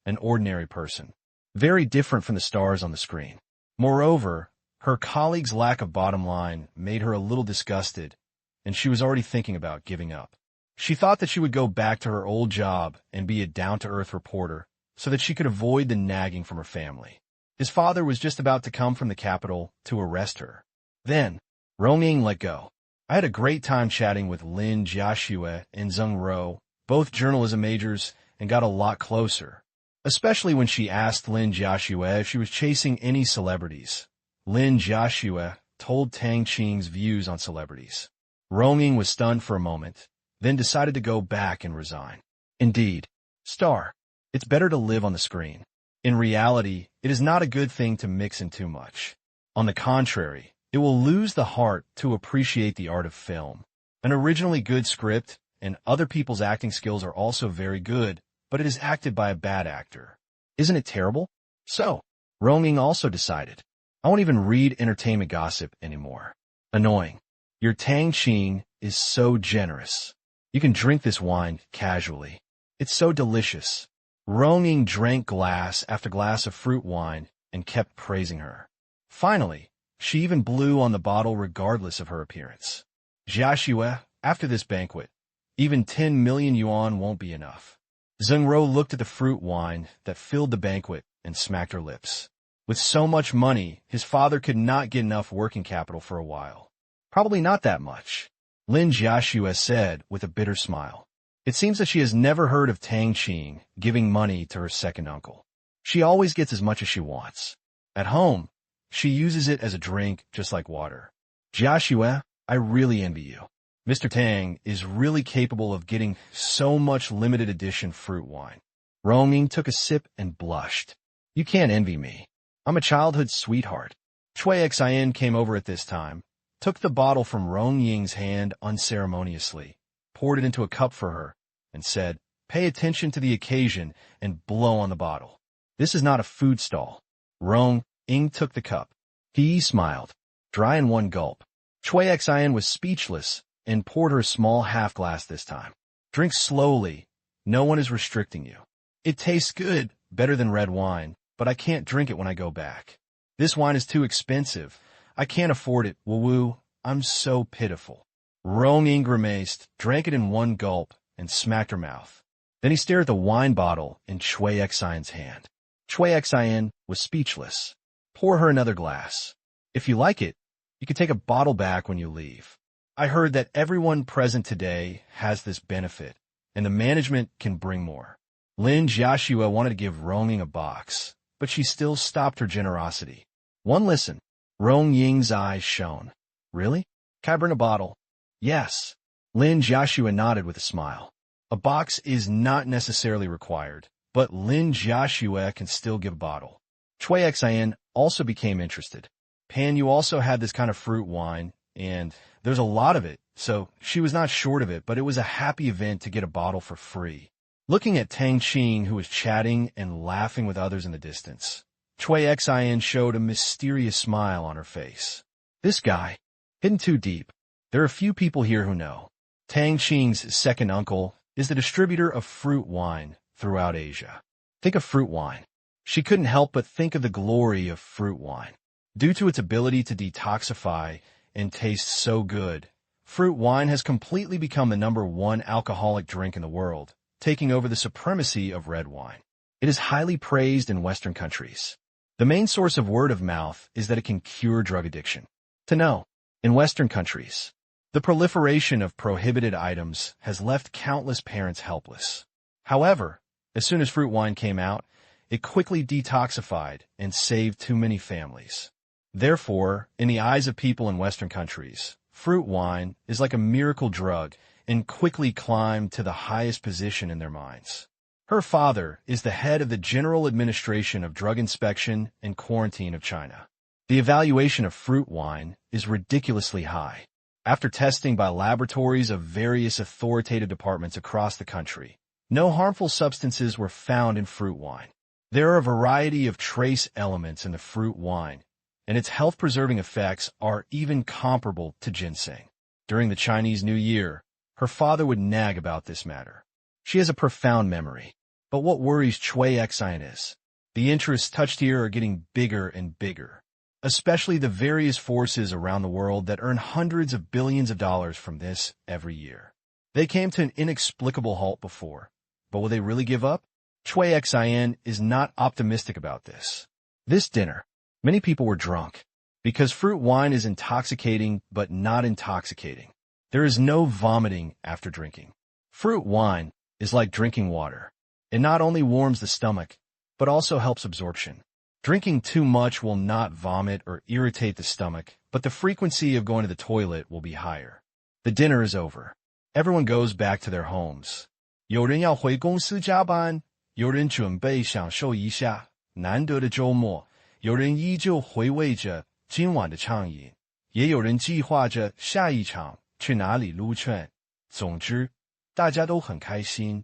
an ordinary person. Very different from the stars on the screen. Moreover, her colleagues' lack of bottom line made her a little disgusted, and she was already thinking about giving up. She thought that she would go back to her old job and be a down-to-earth reporter so that she could avoid the nagging from her family. His father was just about to come from the capital to arrest her. Then, Rong Ying let go. I had a great time chatting with Lin Jiaxue and Zheng Ro, both journalism majors, and got a lot closer. Especially when she asked Lin Jiaxue if she was chasing any celebrities. Lin Jiaxue told Tang Qing's views on celebrities. Ronging was stunned for a moment, then decided to go back and resign. Indeed, Star, it's better to live on the screen. In reality, it is not a good thing to mix in too much. On the contrary, it will lose the heart to appreciate the art of film. An originally good script and other people's acting skills are also very good, but it is acted by a bad actor. Isn't it terrible? So, Ronging also decided, I won't even read entertainment gossip anymore. Annoying. Your Tang Qing is so generous. You can drink this wine casually. It's so delicious. Ronging drank glass after glass of fruit wine and kept praising her. Finally, she even blew on the bottle regardless of her appearance. Jiaxue, after this banquet, even 10 million yuan won't be enough. Zhengro looked at the fruit wine that filled the banquet and smacked her lips. With so much money, his father could not get enough working capital for a while. Probably not that much, Lin Jiaxue said with a bitter smile. It seems that she has never heard of Tang Qing giving money to her second uncle. She always gets as much as she wants. At home, she uses it as a drink just like water. Jiaxue, I really envy you. Mr. Tang is really capable of getting so much limited edition fruit wine. Ronging took a sip and blushed. You can't envy me. I'm a childhood sweetheart. Cui Xian came over at this time, took the bottle from Rongying's hand unceremoniously, poured it into a cup for her, and said, pay attention to the occasion and blow on the bottle. This is not a food stall. Rong-ing took the cup. He smiled, dry in one gulp. Cui Xian was speechless and poured her a small half glass this time. Drink slowly. No one is restricting you. It tastes good, better than red wine, but I can't drink it when I go back. This wine is too expensive. I can't afford it. Woo-woo, I'm so pitiful. Rong-ing grimaced, drank it in one gulp, and smacked her mouth. Then he stared at the wine bottle in Cui Xian's hand. Cui Xian was speechless. Pour her another glass. If you like it, you can take a bottle back when you leave. I heard that everyone present today has this benefit, and the management can bring more. Lin Jiaxue wanted to give Rong-ing a box, but she still stopped her generosity. One listen. Rong-ying's eyes shone. Really? Can I bring a bottle? Yes. Lin Jiaxue nodded with a smile. A box is not necessarily required, but Lin Jiaxue can still give a bottle. Cui Xian also became interested. Pan, you also had this kind of fruit wine, and there's a lot of it, so she was not short of it, but it was a happy event to get a bottle for free. Looking at Tang Qing, who was chatting and laughing with others in the distance, Cui Xian showed a mysterious smile on her face. This guy, hidden too deep. There are few people here who know. Tang Qing's second uncle is the distributor of fruit wine throughout Asia. Think of fruit wine. She couldn't help but think of the glory of fruit wine. Due to its ability to detoxify and taste so good, fruit wine has completely become the #1 alcoholic drink in the world, taking over the supremacy of red wine. It is highly praised in Western countries. The main source of word of mouth is that it can cure drug addiction. To know, in Western countries, the proliferation of prohibited items has left countless parents helpless. However, as soon as fruit wine came out, it quickly detoxified and saved too many families. Therefore, in the eyes of people in Western countries, fruit wine is like a miracle drug and quickly climbed to the highest position in their minds. Her father is the head of the General Administration of Drug Inspection and Quarantine of China. The evaluation of fruit wine is ridiculously high. After testing by laboratories of various authoritative departments across the country, no harmful substances were found in fruit wine. There are a variety of trace elements in the fruit wine, and its health-preserving effects are even comparable to ginseng. During the Chinese New Year, her father would nag about this matter. She has a profound memory. But what worries Cui Xian is, the interests touched here are getting bigger and bigger, especially the various forces around the world that earn hundreds of billions of dollars from this every year. They came to an inexplicable halt before, but will they really give up? Cui Xian is not optimistic about this. This dinner, many people were drunk, because fruit wine is intoxicating but not intoxicating. There is no vomiting after drinking. Fruit wine is like drinking water. It not only warms the stomach, but also helps absorption. Drinking too much will not vomit or irritate the stomach, but the frequency of going to the toilet will be higher. The dinner is over. Everyone goes back to their homes. 有人要回公司加班，有人准备享受一下难得的周末，有人依旧回味着今晚的畅饮，也有人计划着下一场去哪里撸串。总之，大家都很开心。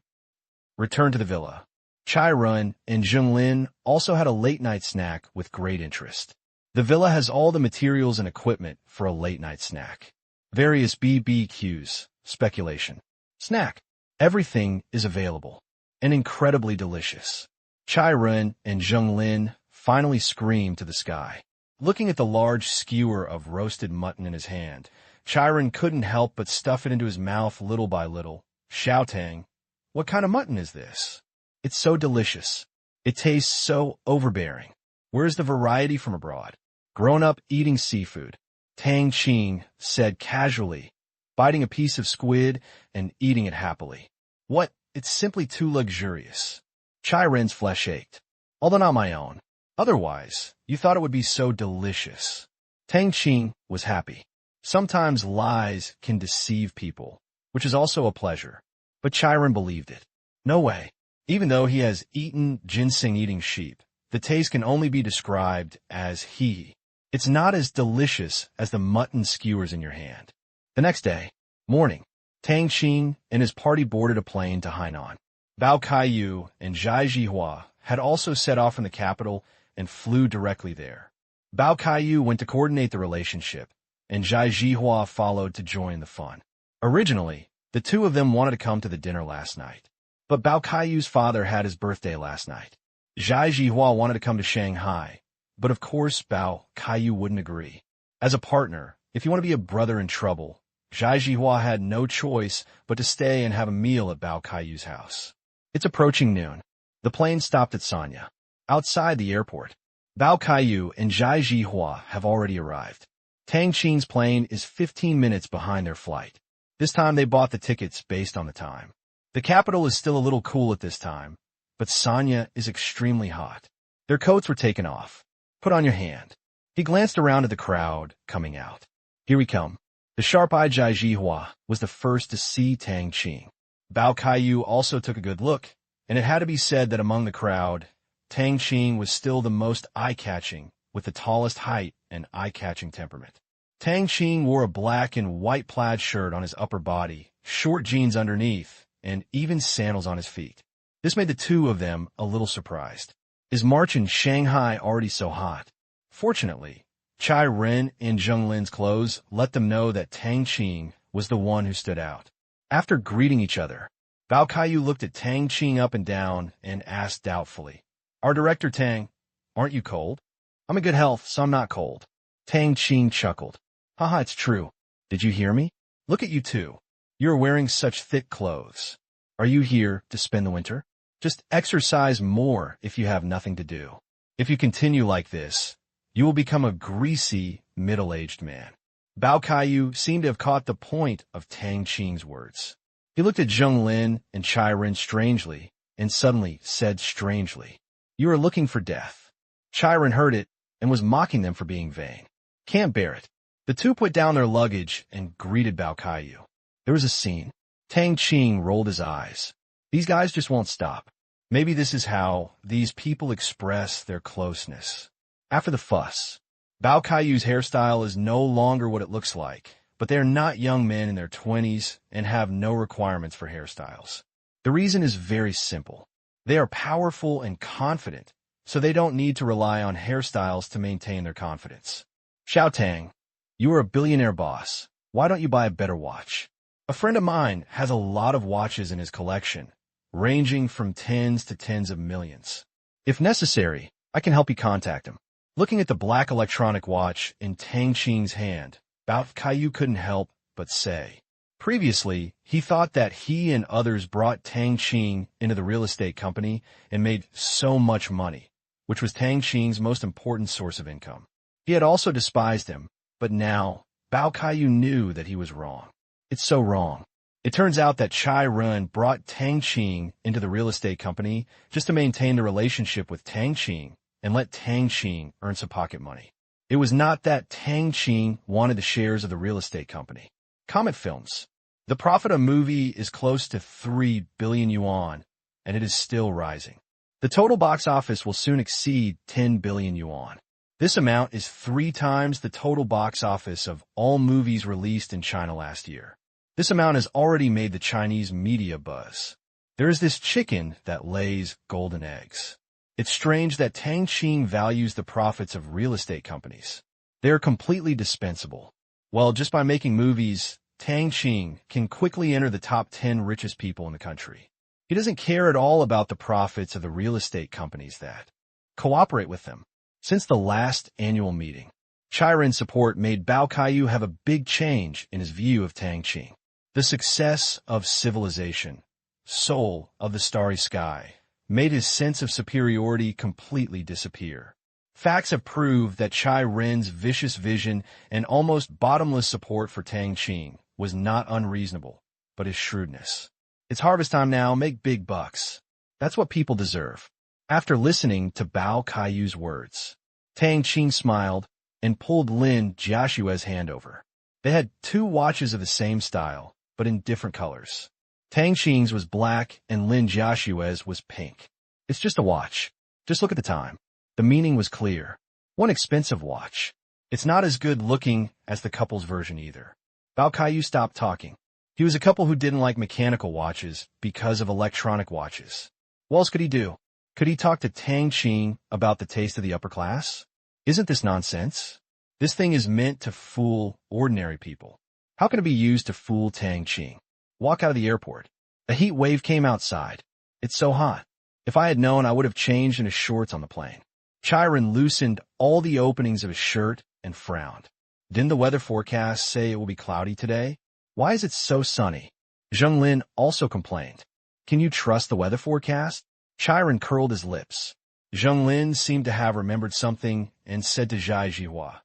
Return to the villa. Chai Run and Zhenglin also had a late-night snack with great interest. The villa has all the materials and equipment for a late-night snack. Various BBQs, speculation, snack. Everything is available and incredibly delicious. Chai Run and Zhenglin finally screamed to the sky. Looking at the large skewer of roasted mutton in his hand, Chai Run couldn't help but stuff it into his mouth little by little, shouting, "What kind of mutton is this? It's so delicious. It tastes so overbearing. Where's the variety from abroad? Grown up eating seafood," Tang Qing said casually, biting a piece of squid and eating it happily. "What? It's simply too luxurious." Chai Ren's flesh ached. "Although not my own. Otherwise, you thought it would be so delicious." Tang Qing was happy. Sometimes lies can deceive people, which is also a pleasure. But Chai Ren believed it. No way. Even though he has eaten ginseng-eating sheep, the taste can only be described as hee. It's not as delicious as the mutton skewers in your hand. The next day, morning, Tang Qing and his party boarded a plane to Hainan. Bao Kaiyu and Zhai Jihua had also set off from the capital and flew directly there. Bao Kaiyu went to coordinate the relationship, and Zhai Jihua followed to join the fun. Originally, the two of them wanted to come to the dinner last night. But Bao Kaiyu's father had his birthday last night. Zhai Jihua wanted to come to Shanghai, but of course Bao Kaiyu wouldn't agree. As a partner, if you want to be a brother in trouble, Zhai Jihua had no choice but to stay and have a meal at Bao Kaiyu's house. It's approaching noon. The plane stopped at Sanya, outside the airport. Bao Kaiyu and Zhai Jihua have already arrived. Tang Qing's plane is 15 minutes behind their flight. This time they bought the tickets based on the time. The capital is still a little cool at this time, but Sanya is extremely hot. Their coats were taken off. "Put on your hand." He glanced around at the crowd coming out. "Here we come." The sharp-eyed Zhai Jihua was the first to see Tang Qing. Bao Kaiyu also took a good look, and it had to be said that among the crowd, Tang Qing was still the most eye-catching, with the tallest height and eye-catching temperament. Tang Qing wore a black and white plaid shirt on his upper body, short jeans underneath, and even sandals on his feet. This made the two of them a little surprised. Is March in Shanghai already so hot? Fortunately, Chai Ren and Zhenglin's clothes let them know that Tang Qing was the one who stood out. After greeting each other, Bao Kaiyu looked at Tang Qing up and down and asked doubtfully, "Our director Tang, aren't you cold?" "I'm in good health, so I'm not cold." Tang Qing chuckled. "Haha, it's true. Did you hear me? Look at you two. You're wearing such thick clothes. Are you here to spend the winter? Just exercise more if you have nothing to do. If you continue like this, you will become a greasy, middle-aged man." Bao Kaiyu seemed to have caught the point of Tang Qing's words. He looked at Zhenglin and Chai Ren strangely, and suddenly said strangely, "You are looking for death." Chai Ren heard it and was mocking them for being vain. "Can't bear it." The two put down their luggage and greeted Bao Kaiyu. There was a scene. Tang Qing rolled his eyes. These guys just won't stop. Maybe this is how these people express their closeness. After the fuss, Bao Kaiyu's hairstyle is no longer what it looks like, but they are not young men in their 20s and have no requirements for hairstyles. The reason is very simple. They are powerful and confident, so they don't need to rely on hairstyles to maintain their confidence. "Xiao Tang, you are a billionaire boss. Why don't you buy a better watch?" A friend of mine has a lot of watches in his collection, ranging from tens to tens of millions. If necessary, I can help you contact him. Looking at the black electronic watch in Tang Qing's hand, Bao Kaiyu couldn't help but say. Previously, he thought that he and others brought Tang Qing into the real estate company and made so much money, which was Tang Qing's most important source of income. He had also despised him, but now, Bao Kaiyu knew that he was wrong. It's so wrong. It turns out that Chai Ren brought Tang Qing into the real estate company just to maintain the relationship with Tang Qing and let Tang Qing earn some pocket money. It was not that Tang Qing wanted the shares of the real estate company. Comet Films. The profit of movie is close to 3 billion yuan, and it is still rising. The total box office will soon exceed 10 billion yuan. This amount is 3 times the total box office of all movies released in China last year. This amount has already made the Chinese media buzz. There is this chicken that lays golden eggs. It's strange that Tang Qing values the profits of real estate companies. They are completely dispensable. Well, just by making movies, Tang Qing can quickly enter the top 10 richest people in the country. He doesn't care at all about the profits of the real estate companies that cooperate with them. Since the last annual meeting, Chiren's support made Bao Kaiyu have a big change in his view of Tang Qing. The success of civilization, soul of the starry sky, made his sense of superiority completely disappear. Facts have proved that Chiren's vicious vision and almost bottomless support for Tang Qing was not unreasonable, but his shrewdness. It's harvest time now, make big bucks. That's what people deserve. After listening to Bao Kaiyu's words, Tang Qing smiled and pulled Lin Jiashue's hand over. They had 2 watches of the same style, but in different colors. Tang Qing's was black and Lin Jiashue's was pink. It's just a watch. Just look at the time. The meaning was clear. One expensive watch. It's not as good looking as the couple's version either. Bao Kaiyu stopped talking. He was a couple who didn't like mechanical watches because of electronic watches. What else could he do? Could he talk to Tang Qing about the taste of the upper class? Isn't this nonsense? This thing is meant to fool ordinary people. How can it be used to fool Tang Qing? Walk out of the airport. A heat wave came outside. It's so hot. If I had known, I would have changed into shorts on the plane. Chiren loosened all the openings of his shirt and frowned. Didn't the weather forecast say it will be cloudy today? Why is it so sunny? Zheng Lin also complained. Can you trust the weather forecast? Chiren curled his lips. Zheng Lin seemed to have remembered something and said to Zhai Jihua,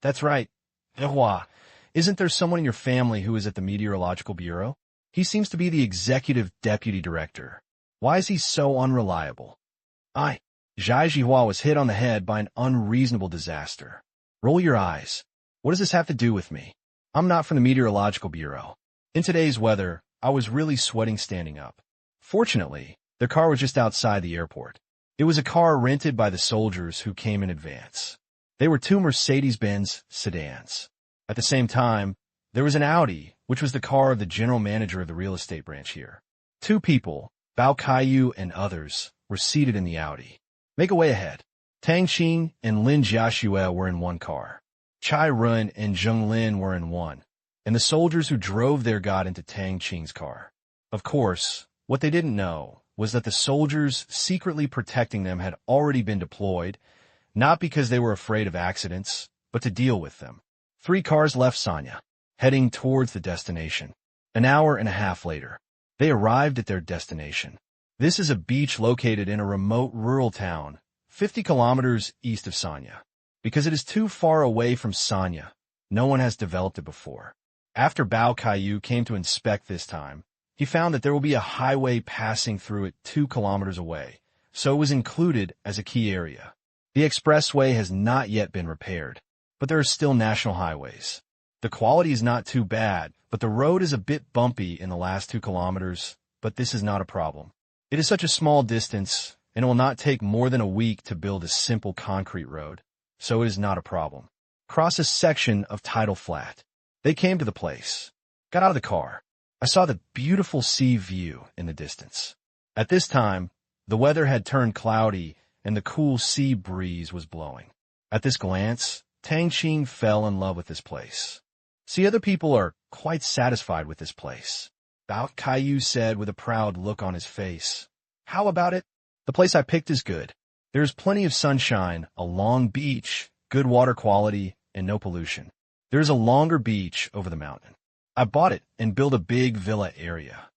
"That's right. Jihua, isn't there someone in your family who is at the Meteorological Bureau? He seems to be the executive deputy director. Why is he so unreliable?" Zhai Jihua was hit on the head by an unreasonable disaster. Roll your eyes. What does this have to do with me? I'm not from the Meteorological Bureau. In today's weather, I was really sweating standing up. Fortunately, their car was just outside the airport. It was a car rented by the soldiers who came in advance. They were 2 Mercedes-Benz sedans. At the same time, there was an Audi, which was the car of the general manager of the real estate branch here. 2 people, Bao Kaiyu and others, were seated in the Audi. Make a way ahead. Tang Qing and Lin Jiashue were in one car. Chai Run and Zheng Lin were in one, and the soldiers who drove there got into Tang Qing's car. Of course, what they didn't know was that the soldiers secretly protecting them had already been deployed, not because they were afraid of accidents, but to deal with them. 3 cars left Sanya, heading towards the destination. An hour and a half later, they arrived at their destination. This is a beach located in a remote rural town, 50 kilometers east of Sanya. Because it is too far away from Sanya, no one has developed it before. After Bao Kaiyu came to inspect this time, he found that there will be a highway passing through it 2 kilometers away, so it was included as a key area. The expressway has not yet been repaired, but there are still national highways. The quality is not too bad, but the road is a bit bumpy in the last 2 kilometers, but this is not a problem. It is such a small distance, and it will not take more than a week to build a simple concrete road, so it is not a problem. Cross a section of tidal flat. They came to the place. Got out of the car. I saw the beautiful sea view in the distance. At this time, the weather had turned cloudy and the cool sea breeze was blowing. At this glance, Tang Qing fell in love with this place. See, other people are quite satisfied with this place. Bao Kaiyu said with a proud look on his face. How about it? The place I picked is good. There is plenty of sunshine, a long beach, good water quality, and no pollution. There is a longer beach over the mountain. I bought it and built a big villa area.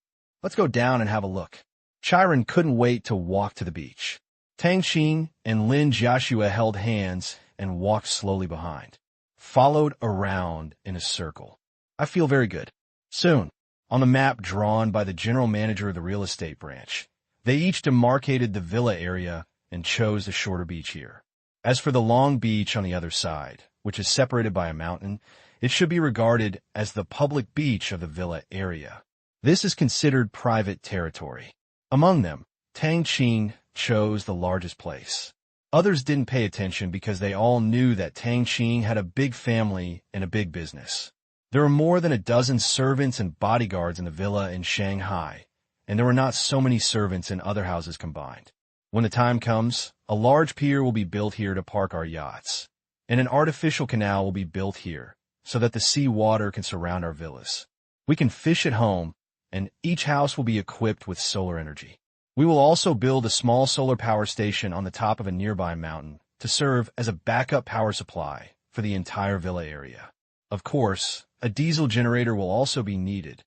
Let's go down and have a look. Chiren couldn't wait to walk to the beach. Tang Qing and Lin Jiashue held hands and walked slowly behind, followed around in a circle. I feel very good. Soon, on the map drawn by the general manager of the real estate branch, they each demarcated the villa area and chose the shorter beach here. As for the long beach on the other side, which is separated by a mountain, It should be regarded as the public beach of the villa area. This is considered private territory. Among them, Tang Qing chose the largest place. Others didn't pay attention because they all knew that Tang Qing had a big family and a big business. There were more than a dozen servants and bodyguards in the villa in Shanghai, and there were not so many servants in other houses combined. When the time comes, a large pier will be built here to park our yachts, and an artificial canal will be built here so that the sea water can surround our villas. We can fish at home, and each house will be equipped with solar energy. We will also build a small solar power station on the top of a nearby mountain to serve as a backup power supply for the entire villa area. Of course, a diesel generator will also be needed.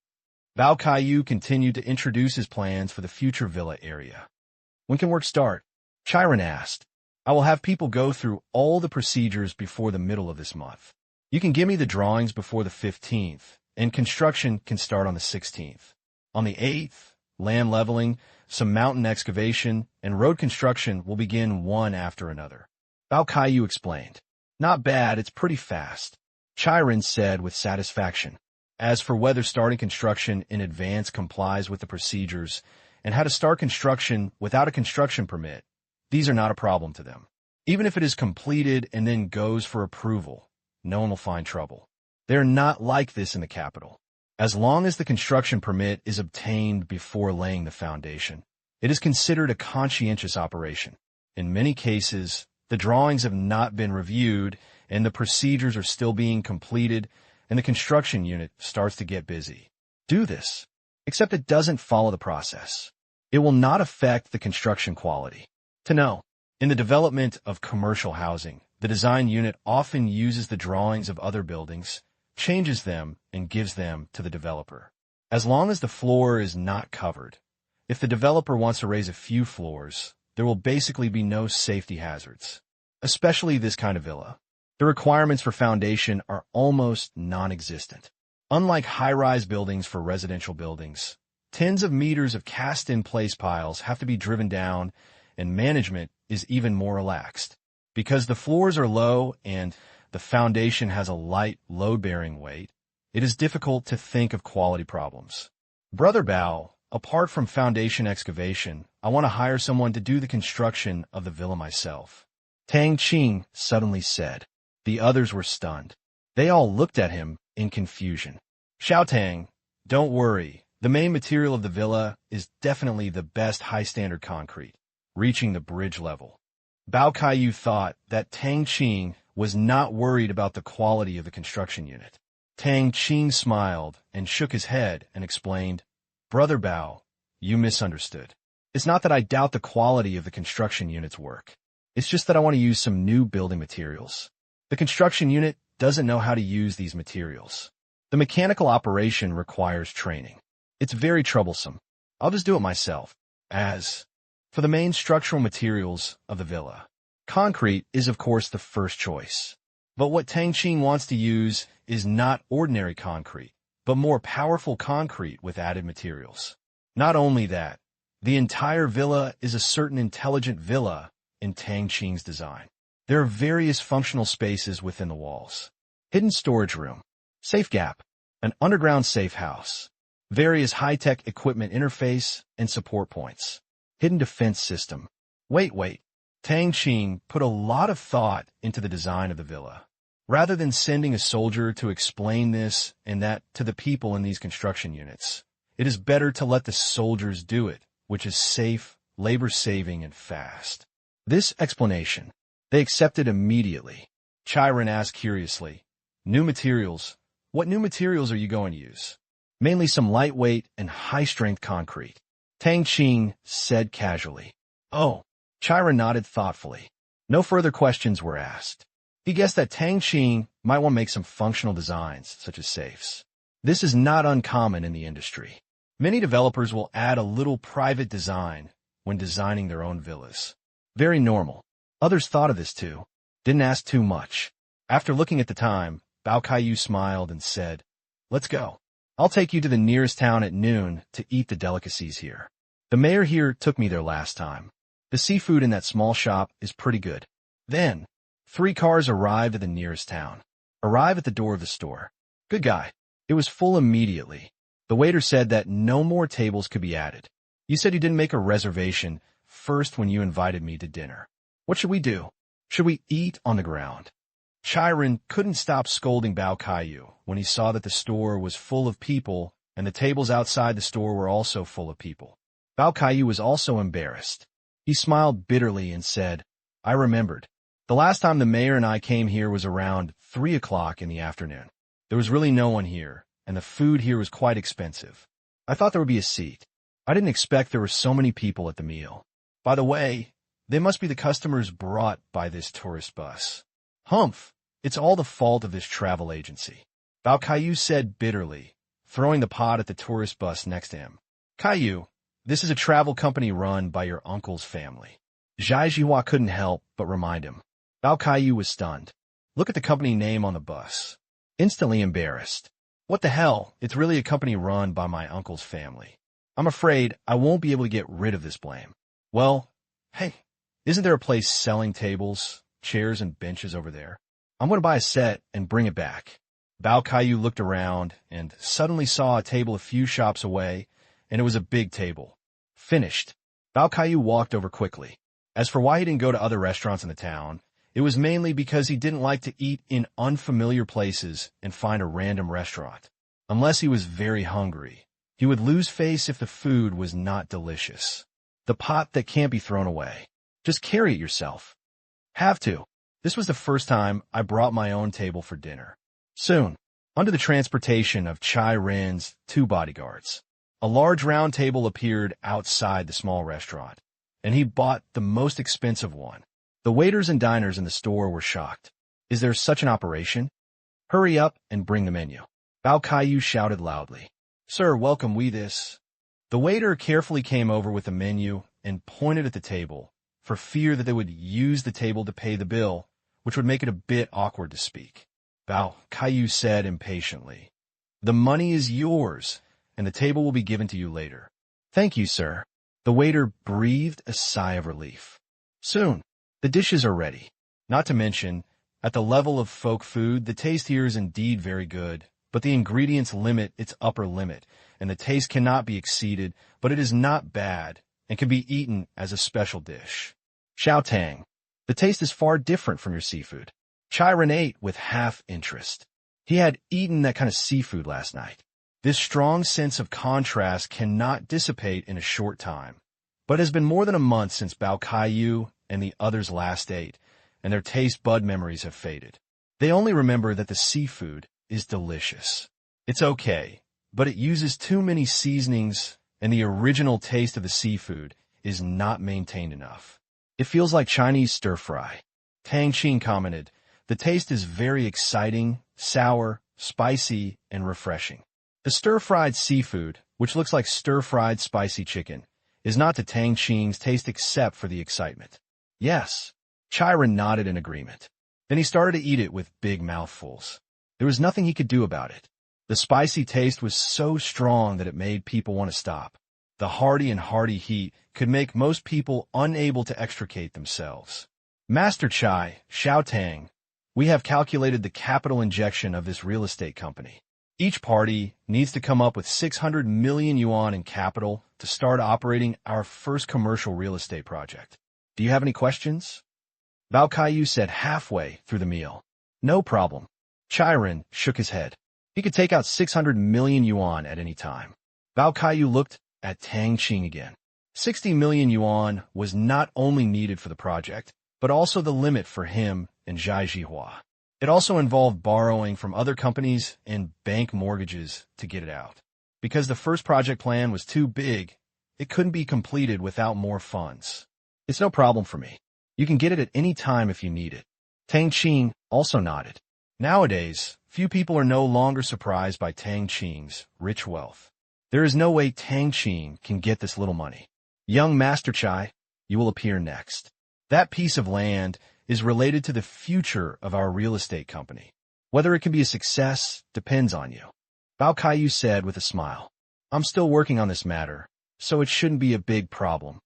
Bao Kaiyu continued to introduce his plans for the future villa area. When can work start? Chiron asked. I will have people go through all the procedures before the middle of this month. You can give me the drawings before the 15th, and construction can start on the 16th. On the 8th, land leveling, some mountain excavation, and road construction will begin one after another. Bao Kaiyu explained. Not bad, it's pretty fast, Chiron said with satisfaction. As for whether starting construction in advance complies with the procedures, and how to start construction without a construction permit, these are not a problem to them. Even if it is completed and then goes for approval, no one will find trouble. They are not like this in the capital. As long as the construction permit is obtained before laying the foundation, it is considered a conscientious operation. In many cases, the drawings have not been reviewed and the procedures are still being completed, and the construction unit starts to get busy. Do this, except it doesn't follow the process. It will not affect the construction quality. To know, in the development of commercial housing, the design unit often uses the drawings of other buildings, changes them, and gives them to the developer. As long as the floor is not covered, if the developer wants to raise a few floors, there will basically be no safety hazards, especially this kind of villa. The requirements for foundation are almost non-existent. Unlike high-rise buildings for residential buildings, tens of meters of cast-in-place piles have to be driven down, and management is even more relaxed. Because the floors are low and the foundation has a light, load-bearing weight, it is difficult to think of quality problems. Brother Bao, apart from foundation excavation, I want to hire someone to do the construction of the villa myself, Tang Qing suddenly said. The others were stunned. They all looked at him in confusion. Xiao Tang, don't worry. The main material of the villa is definitely the best high-standard concrete, reaching the bridge level. Bao Kaiyu thought that Tang Qing was not worried about the quality of the construction unit. Tang Qing smiled and shook his head and explained, Brother Bao, you misunderstood. It's not that I doubt the quality of the construction unit's work. It's just that I want to use some new building materials. The construction unit doesn't know how to use these materials. The mechanical operation requires training. It's very troublesome. I'll just do it myself. As for the main structural materials of the villa, concrete is of course the first choice. But what Tang Qing wants to use is not ordinary concrete, but more powerful concrete with added materials. Not only that, the entire villa is a certain intelligent villa in Tang Qing's design. There are various functional spaces within the walls. Hidden storage room, safe gap, an underground safe house, various high-tech equipment interface and support points, hidden defense system. Wait. Tang Qing put a lot of thought into the design of the villa. Rather than sending a soldier to explain this and that to the people in these construction units, it is better to let the soldiers do it, which is safe, labor-saving, and fast. This explanation they accepted immediately. Chiron asked curiously, New materials? What new materials are you going to use? Mainly some lightweight and high-strength concrete, Tang Qing said casually. Oh, Chiron nodded thoughtfully. No further questions were asked. He guessed that Tang Qing might want to make some functional designs, such as safes. This is not uncommon in the industry. Many developers will add a little private design when designing their own villas. Very normal. Others thought of this too. Didn't ask too much. After looking at the time, Bao Kaiyu smiled and said, Let's go. I'll take you to the nearest town at noon to eat the delicacies here. The mayor here took me there last time. The seafood in that small shop is pretty good. Then, 3 cars arrived at the nearest town. Arrive at the door of the store. Good guy. It was full immediately. The waiter said that no more tables could be added. You said you didn't make a reservation first when you invited me to dinner. What should we do? Should we eat on the ground? Chiron couldn't stop scolding Bao Kaiyu when he saw that the store was full of people and the tables outside the store were also full of people. Bao Kaiyu was also embarrassed. He smiled bitterly and said, I remembered. The last time the mayor and I came here was around 3 o'clock in the afternoon. There was really no one here, and the food here was quite expensive. I thought there would be a seat. I didn't expect there were so many people at the meal. By the way, they must be the customers brought by this tourist bus. Humph! It's all the fault of this travel agency. Bao Kaiyu said bitterly, throwing the pot at the tourist bus next to him. Kaiyu, this is a travel company run by your uncle's family. Zhai Jihua couldn't help but remind him. Bao Kaiyu was stunned. Look at the company name on the bus. Instantly embarrassed. What the hell? It's really a company run by my uncle's family. I'm afraid I won't be able to get rid of this blame. Well, hey, isn't there a place selling tables, chairs, and benches over there? I'm going to buy a set and bring it back. Bao Kaiyu looked around and suddenly saw a table a few shops away, and it was a big table. Finished. Bao Kaiyu walked over quickly. As for why he didn't go to other restaurants in the town, it was mainly because he didn't like to eat in unfamiliar places and find a random restaurant. Unless he was very hungry, he would lose face if the food was not delicious. The pot that can't be thrown away. Just carry it yourself. Have to. This was the first time I brought my own table for dinner. Soon, under the transportation of Chai Ren's 2 bodyguards, a large round table appeared outside the small restaurant, and he bought the most expensive one. The waiters and diners in the store were shocked. Is there such an operation? Hurry up and bring the menu. Bao Kaiyu shouted loudly. Sir, welcome we this. The waiter carefully came over with the menu and pointed at the table, for fear that they would use the table to pay the bill, which would make it a bit awkward to speak. Bao Kaiyu said impatiently, The money is yours, and the table will be given to you later. Thank you, sir. The waiter breathed a sigh of relief. Soon, the dishes are ready. Not to mention, at the level of folk food, the taste here is indeed very good, but the ingredients limit its upper limit, and the taste cannot be exceeded, but it is not bad, and can be eaten as a special dish. Xiao Tang, the taste is far different from your seafood. Chiron ate with half interest. He had eaten that kind of seafood last night. This strong sense of contrast cannot dissipate in a short time, but it has been more than a month since Bao Kaiyu and the others last ate, and their taste bud memories have faded. They only remember that the seafood is delicious. It's okay, but it uses too many seasonings, and the original taste of the seafood is not maintained enough. It feels like Chinese stir-fry. Tang Qing commented, the taste is very exciting, sour, spicy, and refreshing. The stir-fried seafood, which looks like stir-fried spicy chicken, is not to Tang Qing's taste except for the excitement. Yes. Chiron nodded in agreement. Then he started to eat it with big mouthfuls. There was nothing he could do about it. The spicy taste was so strong that it made people want to stop. The hearty heat could make most people unable to extricate themselves. Master Chai, Xiao Tang, we have calculated the capital injection of this real estate company. Each party needs to come up with 600 million yuan in capital to start operating our first commercial real estate project. Do you have any questions? Bao Kaiyu said halfway through the meal. No problem. Chiron shook his head. He could take out 600 million yuan at any time. Bao Kaiyu looked at Tang Qing again. 60 million yuan was not only needed for the project, but also the limit for him and Zhai Jihua. It also involved borrowing from other companies and bank mortgages to get it out. Because the first project plan was too big, it couldn't be completed without more funds. It's no problem for me. You can get it at any time if you need it. Tang Qing also nodded. Nowadays, few people are no longer surprised by Tang Qing's rich wealth. There is no way Tang Qing can get this little money. Young Master Chai, you will appear next. That piece of land is related to the future of our real estate company. Whether it can be a success depends on you. Bao Kaiyu said with a smile. I'm still working on this matter, so it shouldn't be a big problem.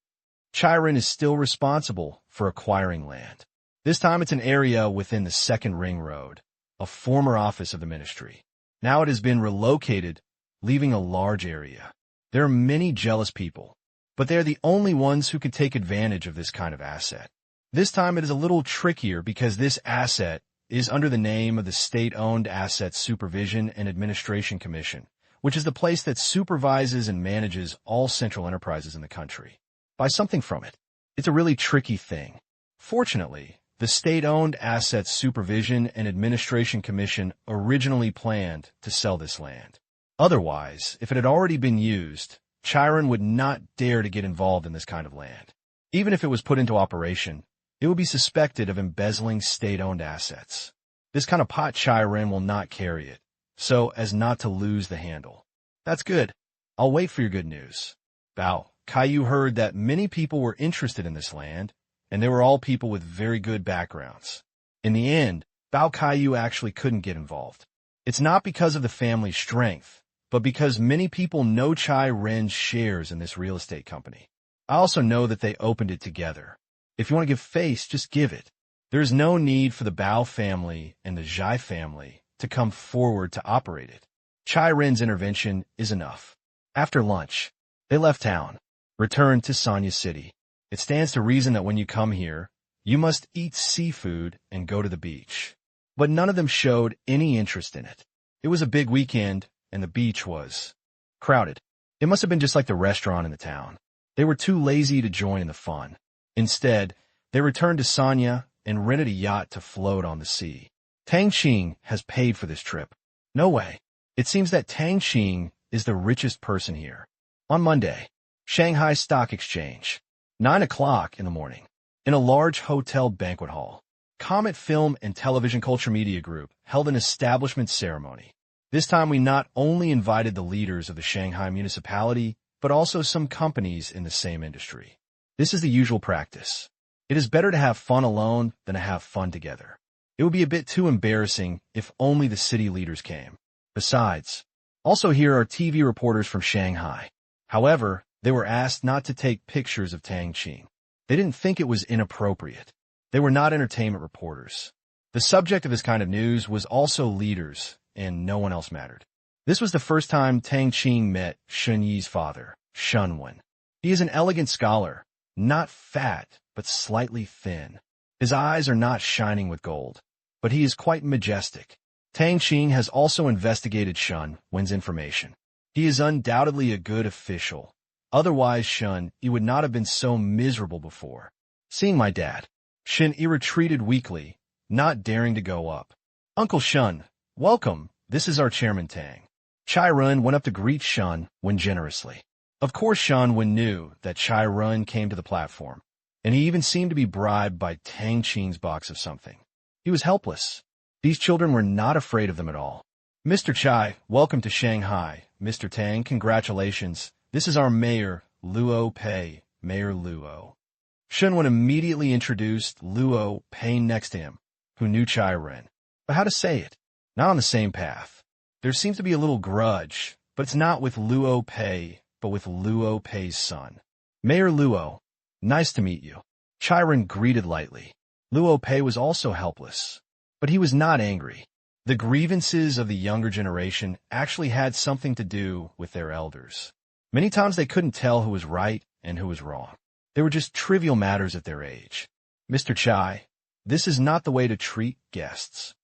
Chiron is still responsible for acquiring land. This time it's an area within the second ring road, a former office of the ministry. Now it has been relocated, leaving a large area. There are many jealous people, but they are the only ones who can take advantage of this kind of asset. This time it is a little trickier because this asset is under the name of the State-Owned Assets Supervision and Administration Commission, which is the place that supervises and manages all central enterprises in the country. Buy something from it. It's a really tricky thing. Fortunately, the State-Owned Assets Supervision and Administration Commission originally planned to sell this land. Otherwise, if it had already been used, Chiron would not dare to get involved in this kind of land. Even if it was put into operation, it would be suspected of embezzling state-owned assets. This kind of pot Chiron will not carry it, so as not to lose the handle. That's good. I'll wait for your good news. Bao Caillou heard that many people were interested in this land, and they were all people with very good backgrounds. In the end, Bao Caillou actually couldn't get involved. It's not because of the family's strength, but because many people know Chai Ren's shares in this real estate company. I also know that they opened it together. If you want to give face, just give it. There is no need for the Bao family and the Zhai family to come forward to operate it. Chai Ren's intervention is enough. After lunch, they left town, returned to Sanya City. It stands to reason that when you come here, you must eat seafood and go to the beach. But none of them showed any interest in it. It was a big weekend, and the beach was crowded. It must have been just like the restaurant in the town. They were too lazy to join in the fun. Instead, they returned to Sanya and rented a yacht to float on the sea. Tang Qing has paid for this trip. No way. It seems that Tang Qing is the richest person here. On Monday, Shanghai Stock Exchange, 9 o'clock in the morning, in a large hotel banquet hall, Comet Film and Television Culture Media Group held an establishment ceremony. This time we not only invited the leaders of the Shanghai municipality, but also some companies in the same industry. This is the usual practice. It is better to have fun alone than to have fun together. It would be a bit too embarrassing if only the city leaders came. Besides, also here are TV reporters from Shanghai. However, they were asked not to take pictures of Tang Qing. They didn't think it was inappropriate. They were not entertainment reporters. The subject of this kind of news was also leaders, and no one else mattered. This was the first time Tang Qing met Shun Yi's father, Shun Wen. He is an elegant scholar, not fat, but slightly thin. His eyes are not shining with gold, but he is quite majestic. Tang Qing has also investigated Shun Wen's information. He is undoubtedly a good official. Otherwise, Shun Yi would not have been so miserable before. Seeing my dad, Shun Yi retreated weakly, not daring to go up. Uncle Shun, welcome. This is our chairman Tang. Chai Ren went up to greet Shun Wen generously. Of course, Shun Wen knew that Chai Ren came to the platform, and he even seemed to be bribed by Tang Qing's box of something. He was helpless. These children were not afraid of them at all. Mr. Chai, welcome to Shanghai. Mr. Tang, congratulations. This is our mayor, Luo Pei, Mayor Luo. Shun Wen immediately introduced Luo Pei next to him, who knew Chai Ren. But how to say it? Not on the same path. There seems to be a little grudge, but it's not with Luo Pei, but with Luo Pei's son. Mayor Luo, nice to meet you. Chai Ren greeted lightly. Luo Pei was also helpless, but he was not angry. The grievances of the younger generation actually had something to do with their elders. Many times they couldn't tell who was right and who was wrong. They were just trivial matters at their age. Mr. Chai, this is not the way to treat guests.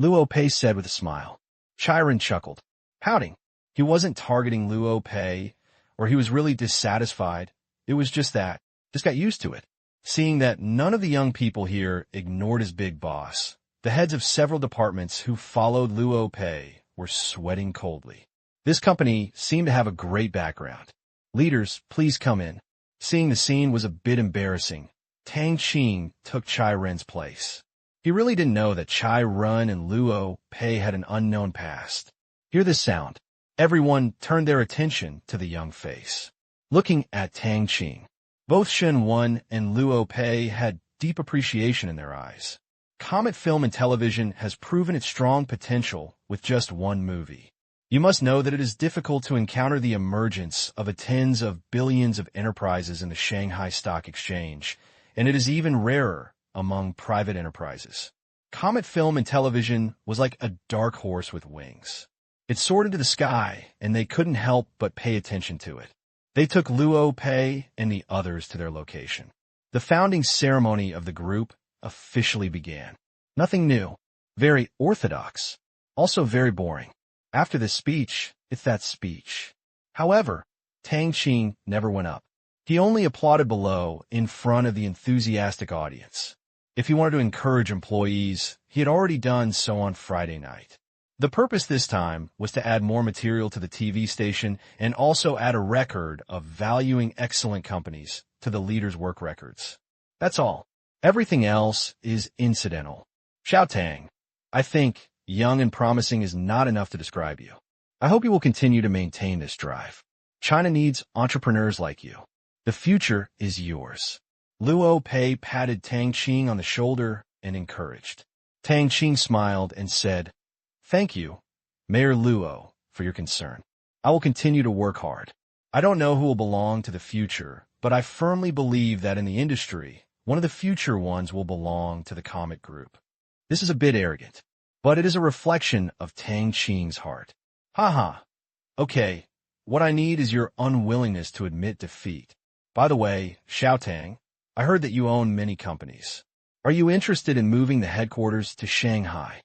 Luo Pei said with a smile. Chai Ren chuckled, pouting. He wasn't targeting Luo Pei, or he was really dissatisfied. It was just that, just got used to it. Seeing that none of the young people here ignored his big boss, the heads of several departments who followed Luo Pei were sweating coldly. This company seemed to have a great background. Leaders, please come in. Seeing the scene was a bit embarrassing. Tang Qing took Chai Ren's place. He really didn't know that Chai Ren and Luo Pei had an unknown past. Hear this sound. Everyone turned their attention to the young face. Looking at Tang Qing, both Shun Wen and Luo Pei had deep appreciation in their eyes. Comet Film and Television has proven its strong potential with just one movie. You must know that it is difficult to encounter the emergence of tens of billions of enterprises in the Shanghai Stock Exchange, and it is even rarer among private enterprises. Comet film and television was like a dark horse with wings. It soared into the sky, and they couldn't help but pay attention to it. They took Luo Pei and the others to their location. The founding ceremony of the group officially began. Nothing new. Very orthodox. Also very boring. After this speech, it's that speech. However, Tang Qing never went up. He only applauded below in front of the enthusiastic audience. If he wanted to encourage employees, he had already done so on Friday night. The purpose this time was to add more material to the TV station and also add a record of valuing excellent companies to the leaders' work records. That's all. Everything else is incidental. Xiao Tang, I think young and promising is not enough to describe you. I hope you will continue to maintain this drive. China needs entrepreneurs like you. The future is yours. Luo Pei patted Tang Qing on the shoulder and encouraged. Tang Qing smiled and said, "Thank you, Mayor Luo, for your concern. I will continue to work hard. I don't know who will belong to the future, but I firmly believe that in the industry, one of the future ones will belong to the Comet Group." This is a bit arrogant, but it is a reflection of Tang Qing's heart. Haha. Okay, what I need is your unwillingness to admit defeat. By the way, Xiao Tang, I heard that you own many companies. Are you interested in moving the headquarters to Shanghai?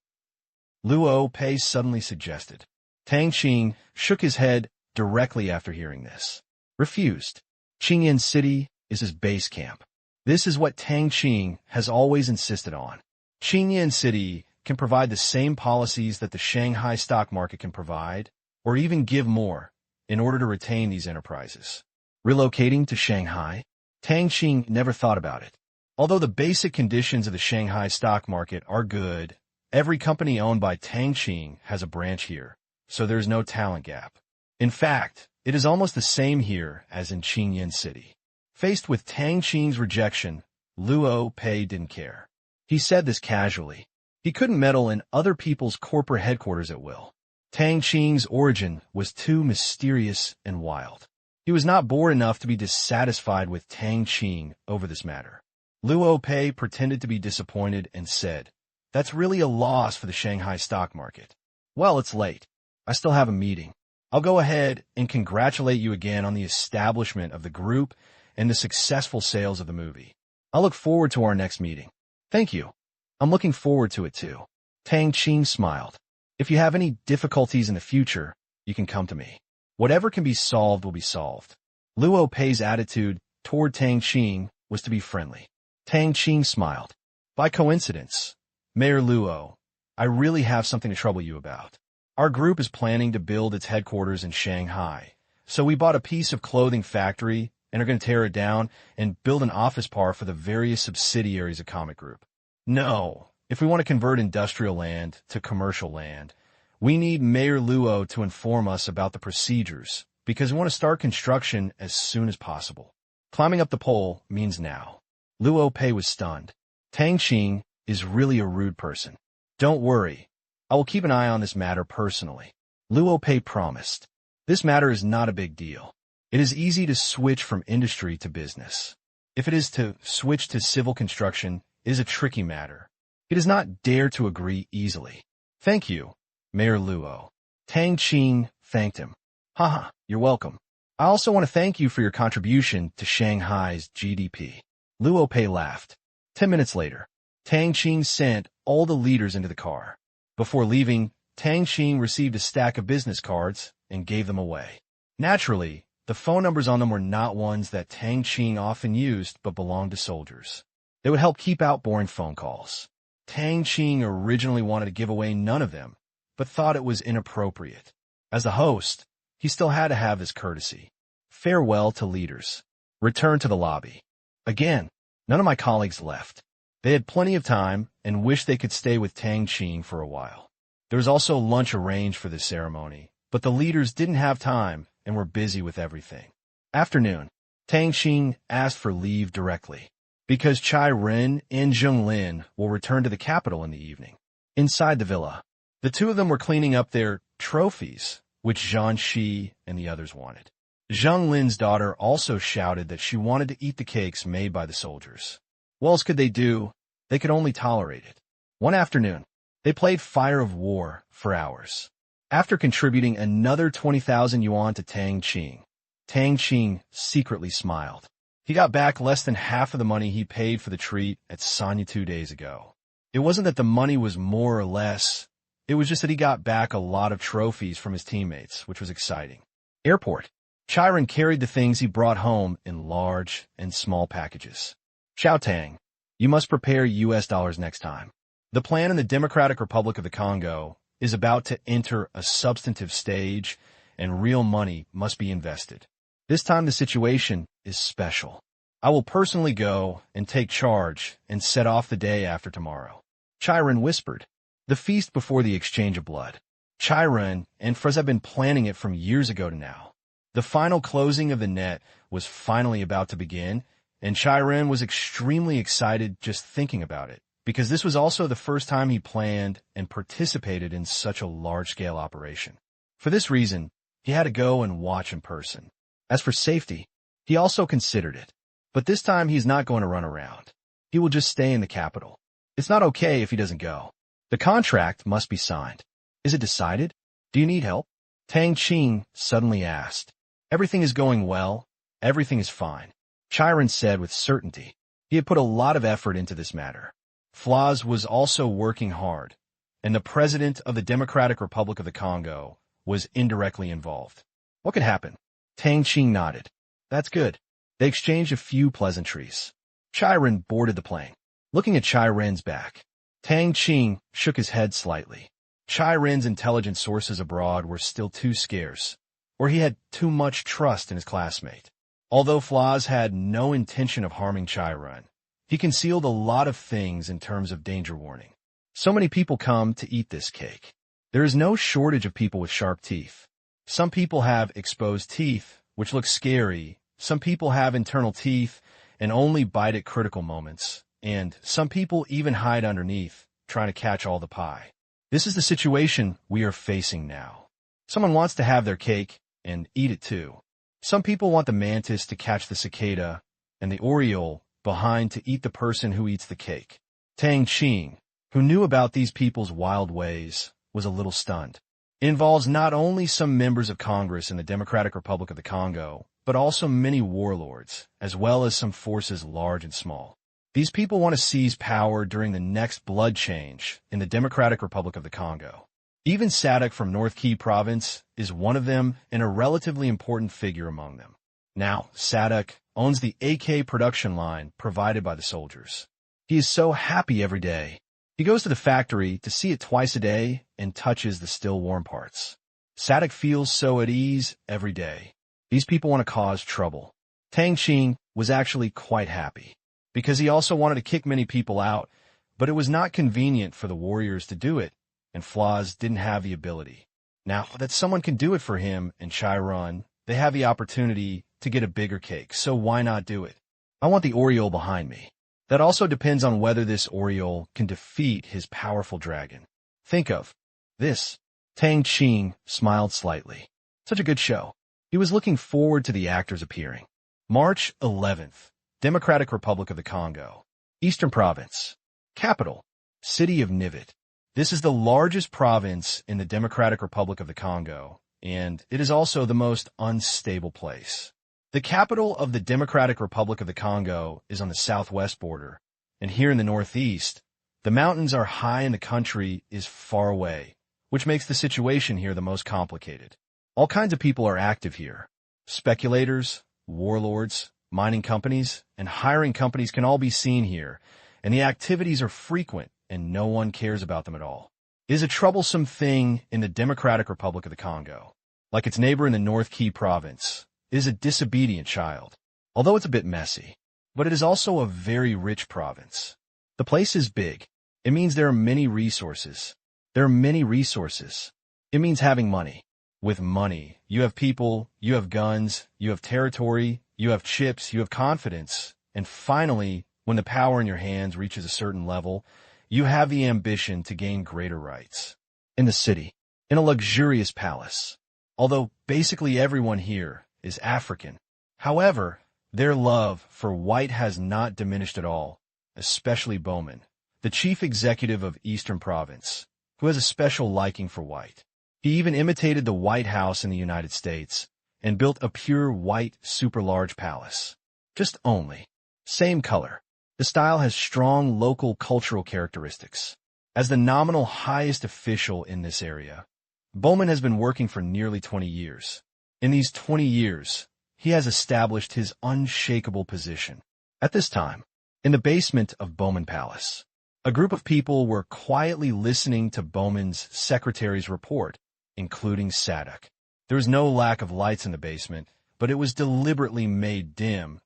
Luo Pei suddenly suggested. Tang Qing shook his head directly after hearing this. Refused. Qingyan City is his base camp. This is what Tang Qing has always insisted on. Qingyan City can provide the same policies that the Shanghai stock market can provide, or even give more, in order to retain these enterprises. Relocating to Shanghai? Tang Qing never thought about it. Although the basic conditions of the Shanghai stock market are good, every company owned by Tang Qing has a branch here, so there's no talent gap. In fact, it is almost the same here as in Qingyan City. Faced with Tang Qing's rejection, Luo Pei didn't care. He said this casually. He couldn't meddle in other people's corporate headquarters at will. Tang Qing's origin was too mysterious and wild. He was not bored enough to be dissatisfied with Tang Qing over this matter. Luo Pei pretended to be disappointed and said, "That's really a loss for the Shanghai stock market." "Well, it's late. I still have a meeting. I'll go ahead and congratulate you again on the establishment of the group and the successful sales of the movie. I'll look forward to our next meeting." "Thank you. I'm looking forward to it too." Tang Qing smiled. "If you have any difficulties in the future, you can come to me. Whatever can be solved will be solved." Luo Pei's attitude toward Tang Qing was to be friendly. Tang Qing smiled. "By coincidence, Mayor Luo, I really have something to trouble you about. Our group is planning to build its headquarters in Shanghai, so we bought a piece of clothing factory and are going to tear it down and build an office park for the various subsidiaries of Comet Group. No, if we want to convert industrial land to commercial land, we need Mayor Luo to inform us about the procedures, because we want to start construction as soon as possible. Climbing up the pole means now." Luo Pei was stunned. Tang Qing is really a rude person. "Don't worry. I will keep an eye on this matter personally." Luo Pei promised. "This matter is not a big deal. It is easy to switch from industry to business. If it is to switch to civil construction, it is a tricky matter. He does not dare to agree easily." "Thank you, Mayor Luo." Tang Qing thanked him. "Haha, you're welcome. I also want to thank you for your contribution to Shanghai's GDP." Luo Pei laughed. 10 minutes later, Tang Qing sent all the leaders into the car. Before leaving, Tang Qing received a stack of business cards and gave them away. Naturally, the phone numbers on them were not ones that Tang Qing often used but belonged to soldiers. They would help keep out boring phone calls. Tang Qing originally wanted to give away none of them, but thought it was inappropriate. As the host, he still had to have this courtesy. Farewell to leaders. Return to the lobby. Again, none of my colleagues left. They had plenty of time and wished they could stay with Tang Qing for a while. There was also lunch arranged for this ceremony, but the leaders didn't have time and were busy with everything. Afternoon, Tang Qing asked for leave directly, because Chai Ren and Zheng Lin will return to the capital in the evening. Inside the villa, the two of them were cleaning up their trophies, which Zhang Shi and the others wanted. Zheng Lin's daughter also shouted that she wanted to eat the cakes made by the soldiers. What else could they do? They could only tolerate it. One afternoon, they played Fire of War for hours. After contributing another 20,000 yuan to Tang Qing secretly smiled. He got back less than half of the money he paid for the treat at Sanya 2 days ago. It wasn't that the money was more or less, it was just that he got back a lot of trophies from his teammates, which was exciting. Airport. Chiron carried the things he brought home in large and small packages. Xiao Tang, you must prepare US dollars next time. The plan in the Democratic Republic of the Congo is about to enter a substantive stage, and real money must be invested. This time the situation is special. I will personally go and take charge and set off the day after tomorrow. Chiron whispered. The feast before the exchange of blood. Chiron and Fres have been planning it from years ago to now. The final closing of the net was finally about to begin, and Chiron was extremely excited just thinking about it, because this was also the first time he planned and participated in such a large-scale operation. For this reason, he had to go and watch in person. As for safety, he also considered it. But this time he's not going to run around. He will just stay in the capital. It's not okay if he doesn't go. The contract must be signed. Is it decided? Do you need help? Tang Qing suddenly asked. Everything is going well. Everything is fine. Chiron said with certainty. He had put a lot of effort into this matter. Flaws was also working hard, and the president of the Democratic Republic of the Congo was indirectly involved. What could happen? Tang Qing nodded. That's good. They exchanged a few pleasantries. Chiron boarded the plane. Looking at Chiron's back, Tang Qing shook his head slightly. Chiron's intelligence sources abroad were still too scarce, or he had too much trust in his classmate. Although Flaws had no intention of harming Chiron, he concealed a lot of things in terms of danger warning. So many people come to eat this cake. There is no shortage of people with sharp teeth. Some people have exposed teeth, which look scary. Some people have internal teeth and only bite at critical moments. And some people even hide underneath, trying to catch all the pie. This is the situation we are facing now. Someone wants to have their cake and eat it too. Some people want the mantis to catch the cicada and the oriole behind to eat the person who eats the cake. Tang Qing, who knew about these people's wild ways, was a little stunned. It involves not only some members of Congress in the Democratic Republic of the Congo, but also many warlords, as well as some forces large and small. These people want to seize power during the next blood change in the Democratic Republic of the Congo. Even Sadok from North Key Province is one of them and a relatively important figure among them. Now, Sadok owns the AK production line provided by the soldiers. He is so happy every day. He goes to the factory to see it twice a day and touches the still warm parts. Sadok feels so at ease every day. These people want to cause trouble. Tang Qing was actually quite happy, because he also wanted to kick many people out, but it was not convenient for the warriors to do it, and Flaws didn't have the ability. Now that someone can do it for him and Chiron, they have the opportunity to get a bigger cake, so why not do it? I want the oriole behind me. That also depends on whether this oriole can defeat his powerful dragon. Think of this. Tang Qing smiled slightly. Such a good show. He was looking forward to the actors appearing. March 11th, Democratic Republic of the Congo. Eastern Province. Capital. City of Nivit. This is the largest province in the Democratic Republic of the Congo, and it is also the most unstable place. The capital of the Democratic Republic of the Congo is on the southwest border, and here in the northeast, the mountains are high and the country is far away, which makes the situation here the most complicated. All kinds of people are active here. Speculators, warlords, mining companies, and hiring companies can all be seen here, and the activities are frequent, and no one cares about them at all. It is a troublesome thing in the Democratic Republic of the Congo. Like its neighbor in the North Key Province, it is a disobedient child, although it's a bit messy. But it is also a very rich province. The place is big. It means there are many resources. There are many resources. It means having money. With money, you have people, you have guns, you have territory, you have chips, you have confidence, and finally, when the power in your hands reaches a certain level, you have the ambition to gain greater rights. In the city, in a luxurious palace. Although basically everyone here is African. However, their love for white has not diminished at all, especially Bowman. the chief executive of Eastern Province, who has a special liking for white. He even imitated the White House in the United States and built a pure white super-large palace. Just only. Same color. The style has strong local cultural characteristics. As the nominal highest official in this area, Bowman has been working for nearly 20 years. In these 20 years, he has established his unshakable position. At this time, in the basement of Bowman Palace, a group of people were quietly listening to Bowman's secretary's report, including Sadek. There was no lack of lights in the basement, but it was deliberately made dim,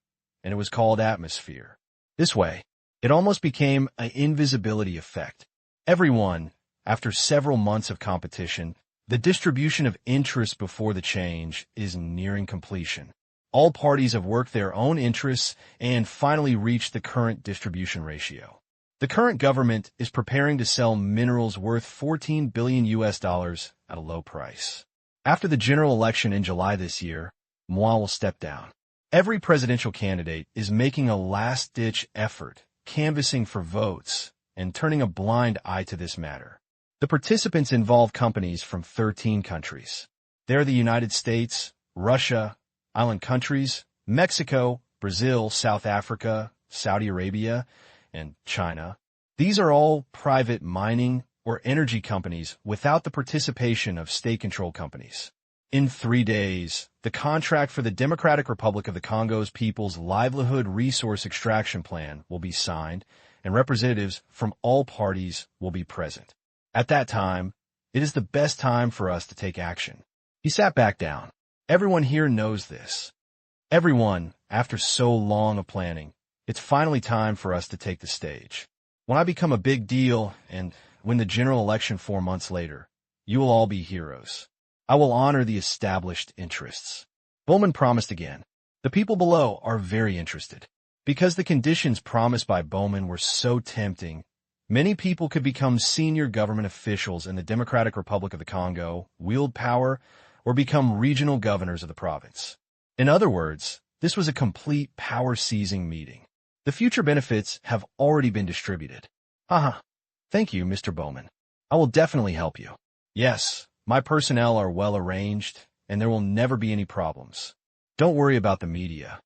and it was called atmosphere. This way, it almost became an invisibility effect. Everyone, after several months of competition, the distribution of interest before the change is nearing completion. All parties have worked their own interests and finally reached the current distribution ratio. The current government is preparing to sell minerals worth $14 billion at a low price. After the general election in July this year, Moi will step down. Every presidential candidate is making a last-ditch effort, canvassing for votes, and turning a blind eye to this matter. The participants involve companies from 13 countries. They are the United States, Russia, island countries, Mexico, Brazil, South Africa, Saudi Arabia, and China. These are all private mining or energy companies without the participation of state-controlled companies. In 3 days, the contract for the Democratic Republic of the Congo's People's Livelihood Resource Extraction Plan will be signed, and representatives from all parties will be present. At that time, it is the best time for us to take action. He sat back down. Everyone here knows this. Everyone, after so long of planning, it's finally time for us to take the stage. When I become a big deal and win the general election 4 months later, you will all be heroes. I will honor the established interests. Bowman promised again. The people below are very interested. Because the conditions promised by Bowman were so tempting, many people could become senior government officials in the Democratic Republic of the Congo, wield power, or become regional governors of the province. In other words, this was a complete power-seizing meeting. The future benefits have already been distributed. Haha. Thank you, Mr. Bowman. I will definitely help you. Yes, my personnel are well arranged, and there will never be any problems. Don't worry about the media.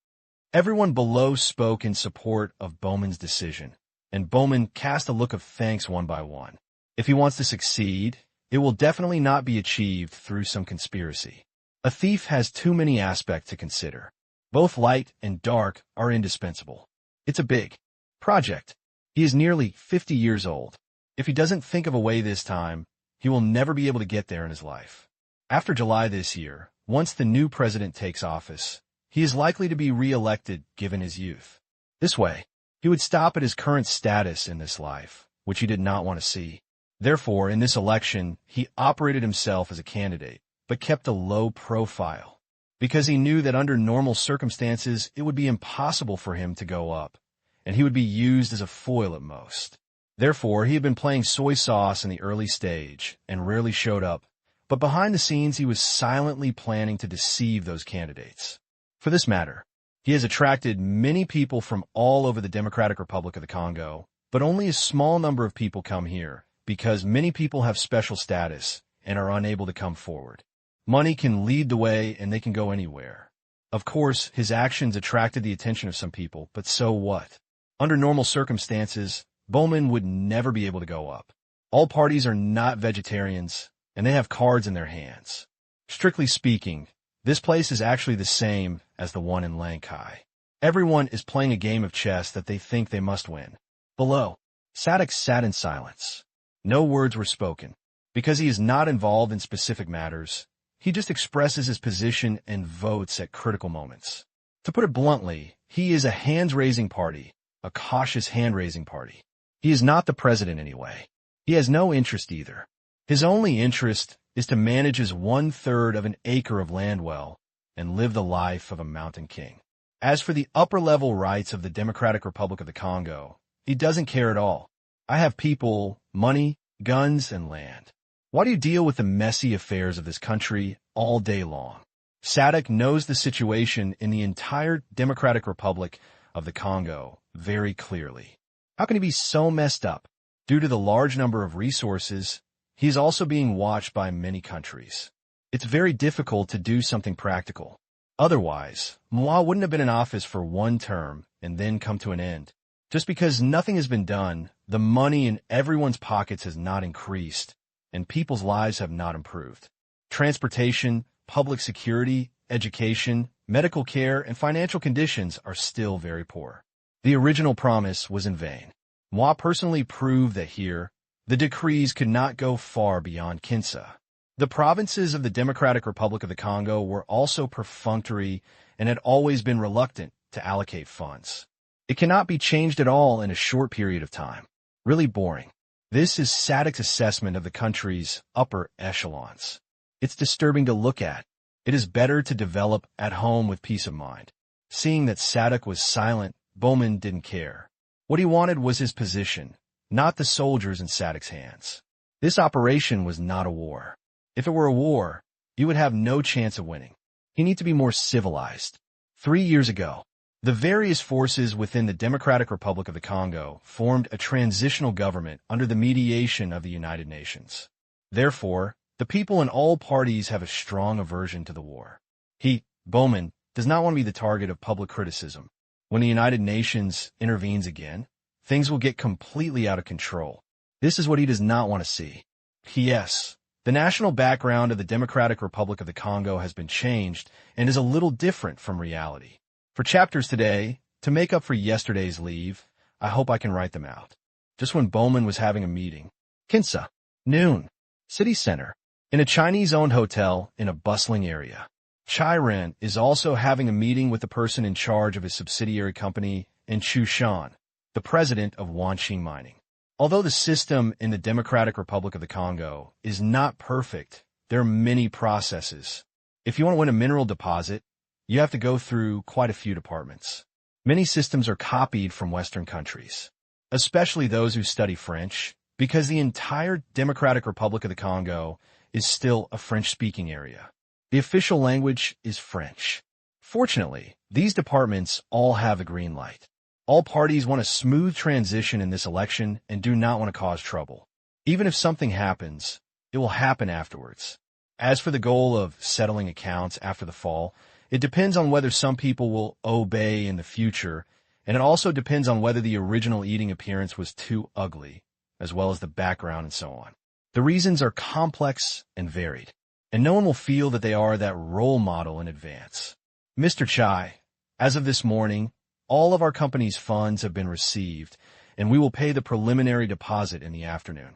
Everyone below spoke in support of Bowman's decision, and Bowman cast a look of thanks one by one. If he wants to succeed, it will definitely not be achieved through some conspiracy. A thief has too many aspects to consider. Both light and dark are indispensable. It's a big project. He is nearly 50 years old. If he doesn't think of a way this time, he will never be able to get there in his life. After July this year, once the new president takes office, he is likely to be re-elected given his youth. This way, he would stop at his current status in this life, which he did not want to see. Therefore, in this election, he operated himself as a candidate, but kept a low profile, because he knew that under normal circumstances, it would be impossible for him to go up, and he would be used as a foil at most. Therefore, he had been playing soy sauce in the early stage and rarely showed up, but behind the scenes he was silently planning to deceive those candidates. For this matter, he has attracted many people from all over the Democratic Republic of the Congo, but only a small number of people come here, because many people have special status and are unable to come forward. Money can lead the way and they can go anywhere. Of course, his actions attracted the attention of some people, but so what? Under normal circumstances, Bowman would never be able to go up. All parties are not vegetarians, and they have cards in their hands. Strictly speaking, this place is actually the same as the one in Lankai. Everyone is playing a game of chess that they think they must win. Below, Sadek sat in silence. No words were spoken. Because he is not involved in specific matters, he just expresses his position and votes at critical moments. To put it bluntly, he is a hands-raising party, a cautious hand-raising party. He is not the president anyway. He has no interest either. His only interest is to manage his 1/3 of an acre of land well and live the life of a mountain king. As for the upper-level rights of the Democratic Republic of the Congo, he doesn't care at all. I have people, money, guns, and land. Why do you deal with the messy affairs of this country all day long? Sadek knows the situation in the entire Democratic Republic of the Congo very clearly. How can he be so messed up? Due to the large number of resources, he is also being watched by many countries. It's very difficult to do something practical. Otherwise, Ma wouldn't have been in office for one term and then come to an end. Just because nothing has been done, the money in everyone's pockets has not increased, and people's lives have not improved. Transportation, public security, education, medical care, and financial conditions are still very poor. The original promise was in vain. Ma personally proved that here, the decrees could not go far beyond Kinsa. The provinces of the Democratic Republic of the Congo were also perfunctory and had always been reluctant to allocate funds. It cannot be changed at all in a short period of time. Really boring. This is SADC's assessment of the country's upper echelons. It's disturbing to look at. It is better to develop at home with peace of mind. Seeing that SADC was silent, Bowman didn't care. What he wanted was his position, not the soldiers in SADC's hands. This operation was not a war. If it were a war, you would have no chance of winning. You need to be more civilized. 3 years ago, the various forces within the Democratic Republic of the Congo formed a transitional government under the mediation of the United Nations. Therefore, the people in all parties have a strong aversion to the war. He, Bowman, does not want to be the target of public criticism. When the United Nations intervenes again, things will get completely out of control. This is what he does not want to see. P.S. The national background of the Democratic Republic of the Congo has been changed and is a little different from reality. For chapters today, to make up for yesterday's leave, I hope I can write them out. Just when Bowman was having a meeting. Kinsa. Noon. City center. In a Chinese-owned hotel in a bustling area. Chai Ren is also having a meeting with the person in charge of his subsidiary company in Chushan, the president of Wanqing Mining. Although the system in the Democratic Republic of the Congo is not perfect, there are many processes. If you want to win a mineral deposit, you have to go through quite a few departments. Many systems are copied from Western countries, especially those who study French, because the entire Democratic Republic of the Congo is still a French-speaking area. The official language is French. Fortunately, these departments all have a green light. All parties want a smooth transition in this election and do not want to cause trouble. Even if something happens, it will happen afterwards. As for the goal of settling accounts after the fall, it depends on whether some people will obey in the future, and it also depends on whether the original eating appearance was too ugly, as well as the background and so on. The reasons are complex and varied, and no one will feel that they are that role model in advance. Mr. Chai, as of this morning, all of our company's funds have been received, and we will pay the preliminary deposit in the afternoon.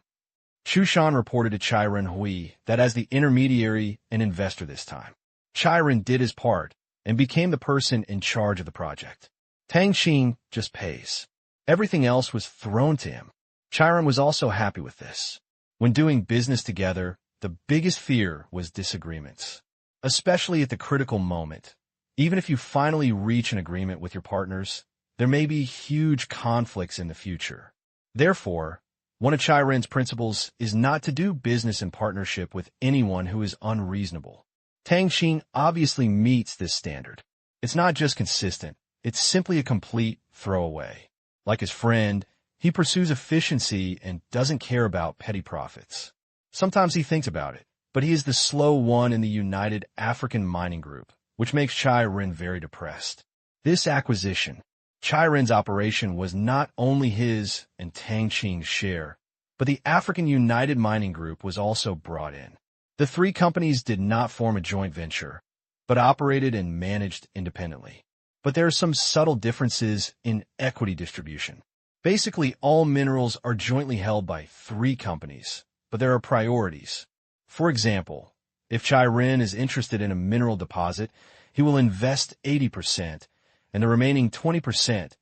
Chushan reported to Chai Ren Hui that as the intermediary and investor this time, Chai Ren did his part and became the person in charge of the project. Tang Qing just pays. Everything else was thrown to him. Chai Ren was also happy with this. When doing business together, the biggest fear was disagreements, especially at the critical moment. Even if you finally reach an agreement with your partners, there may be huge conflicts in the future. Therefore, one of Chai Ren's principles is not to do business in partnership with anyone who is unreasonable. Tang Qing obviously meets this standard. It's not just consistent, it's simply a complete throwaway. Like his friend, he pursues efficiency and doesn't care about petty profits. Sometimes he thinks about it, but he is the slow one in the United African Mining Group, which makes Chai Ren very depressed. This acquisition, Chai Ren's operation, was not only his and Tang Qing's share, but the African United Mining Group was also brought in. The three companies did not form a joint venture, but operated and managed independently. But there are some subtle differences in equity distribution. Basically, all minerals are jointly held by three companies, but there are priorities. For example, if Chai Ren is interested in a mineral deposit, he will invest 80%, and the remaining 20%,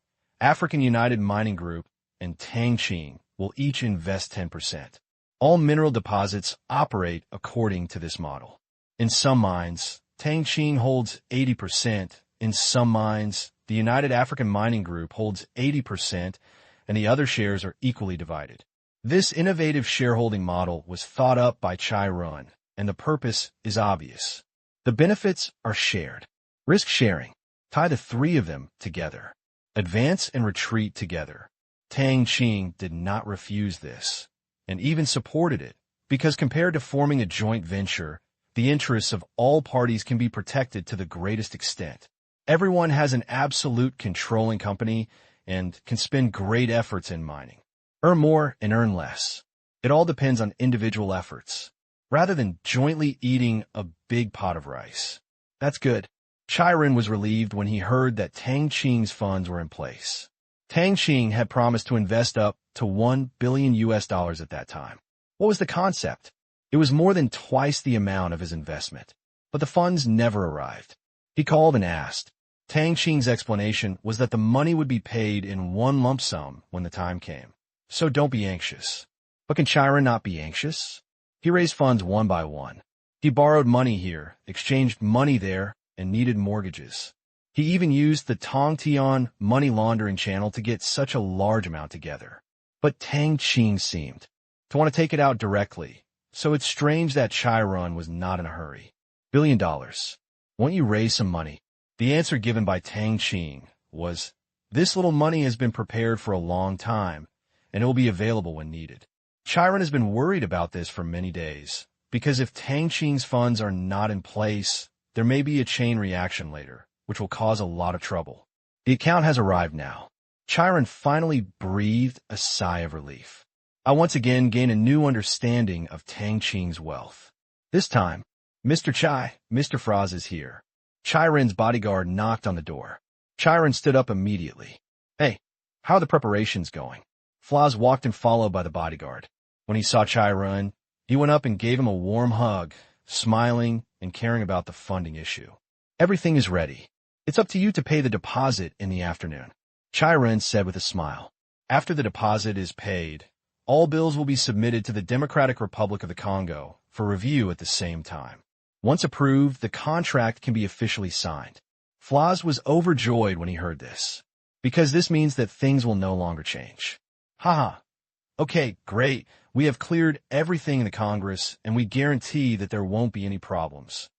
African United Mining Group and Tang Qing will each invest 10%. All mineral deposits operate according to this model. In some mines, Tang Qing holds 80%. In some mines, the United African Mining Group holds 80%, and the other shares are equally divided. This innovative shareholding model was thought up by Chai Ren, and the purpose is obvious. The benefits are shared. Risk sharing. Tie the three of them together. Advance and retreat together. Tang Qing did not refuse this, and even supported it, because compared to forming a joint venture, the interests of all parties can be protected to the greatest extent. Everyone has an absolute controlling company and can spend great efforts in mining. Earn more and earn less. It all depends on individual efforts, rather than jointly eating a big pot of rice. That's good. Chiron was relieved when he heard that Tang Qing's funds were in place. Tang Qing had promised to invest up to $1 billion at that time. What was the concept? It was more than twice the amount of his investment, but the funds never arrived. He called and asked. Tang Qing's explanation was that the money would be paid in one lump sum when the time came. So don't be anxious. But can Chiron not be anxious? He raised funds one by one. He borrowed money here, exchanged money there, and needed mortgages. He even used the Tang Qing money laundering channel to get such a large amount together. But Tang Qing seemed to want to take it out directly, so it's strange that Chiron was not in a hurry. $1 billion. Won't you raise some money? The answer given by Tang Qing was, this little money has been prepared for a long time, and it will be available when needed. Chiron has been worried about this for many days, because if Tang Qing's funds are not in place, there may be a chain reaction later, which will cause a lot of trouble. The account has arrived now. Chiron finally breathed a sigh of relief. I once again gain a new understanding of Tang Qing's wealth. This time, Mr. Froz is here. Chiron's bodyguard knocked on the door. Chiron stood up immediately. Hey, how are the preparations going? Froz walked in followed by the bodyguard. When he saw Chiron, he went up and gave him a warm hug, smiling and caring about the funding issue. Everything is ready. It's up to you to pay the deposit in the afternoon, Chiron said with a smile. After the deposit is paid, all bills will be submitted to the Democratic Republic of the Congo for review at the same time. Once approved, the contract can be officially signed. Froz was overjoyed when he heard this, because this means that things will no longer change. Haha. Okay, great. We have cleared everything in the Congress, and we guarantee that there won't be any problems.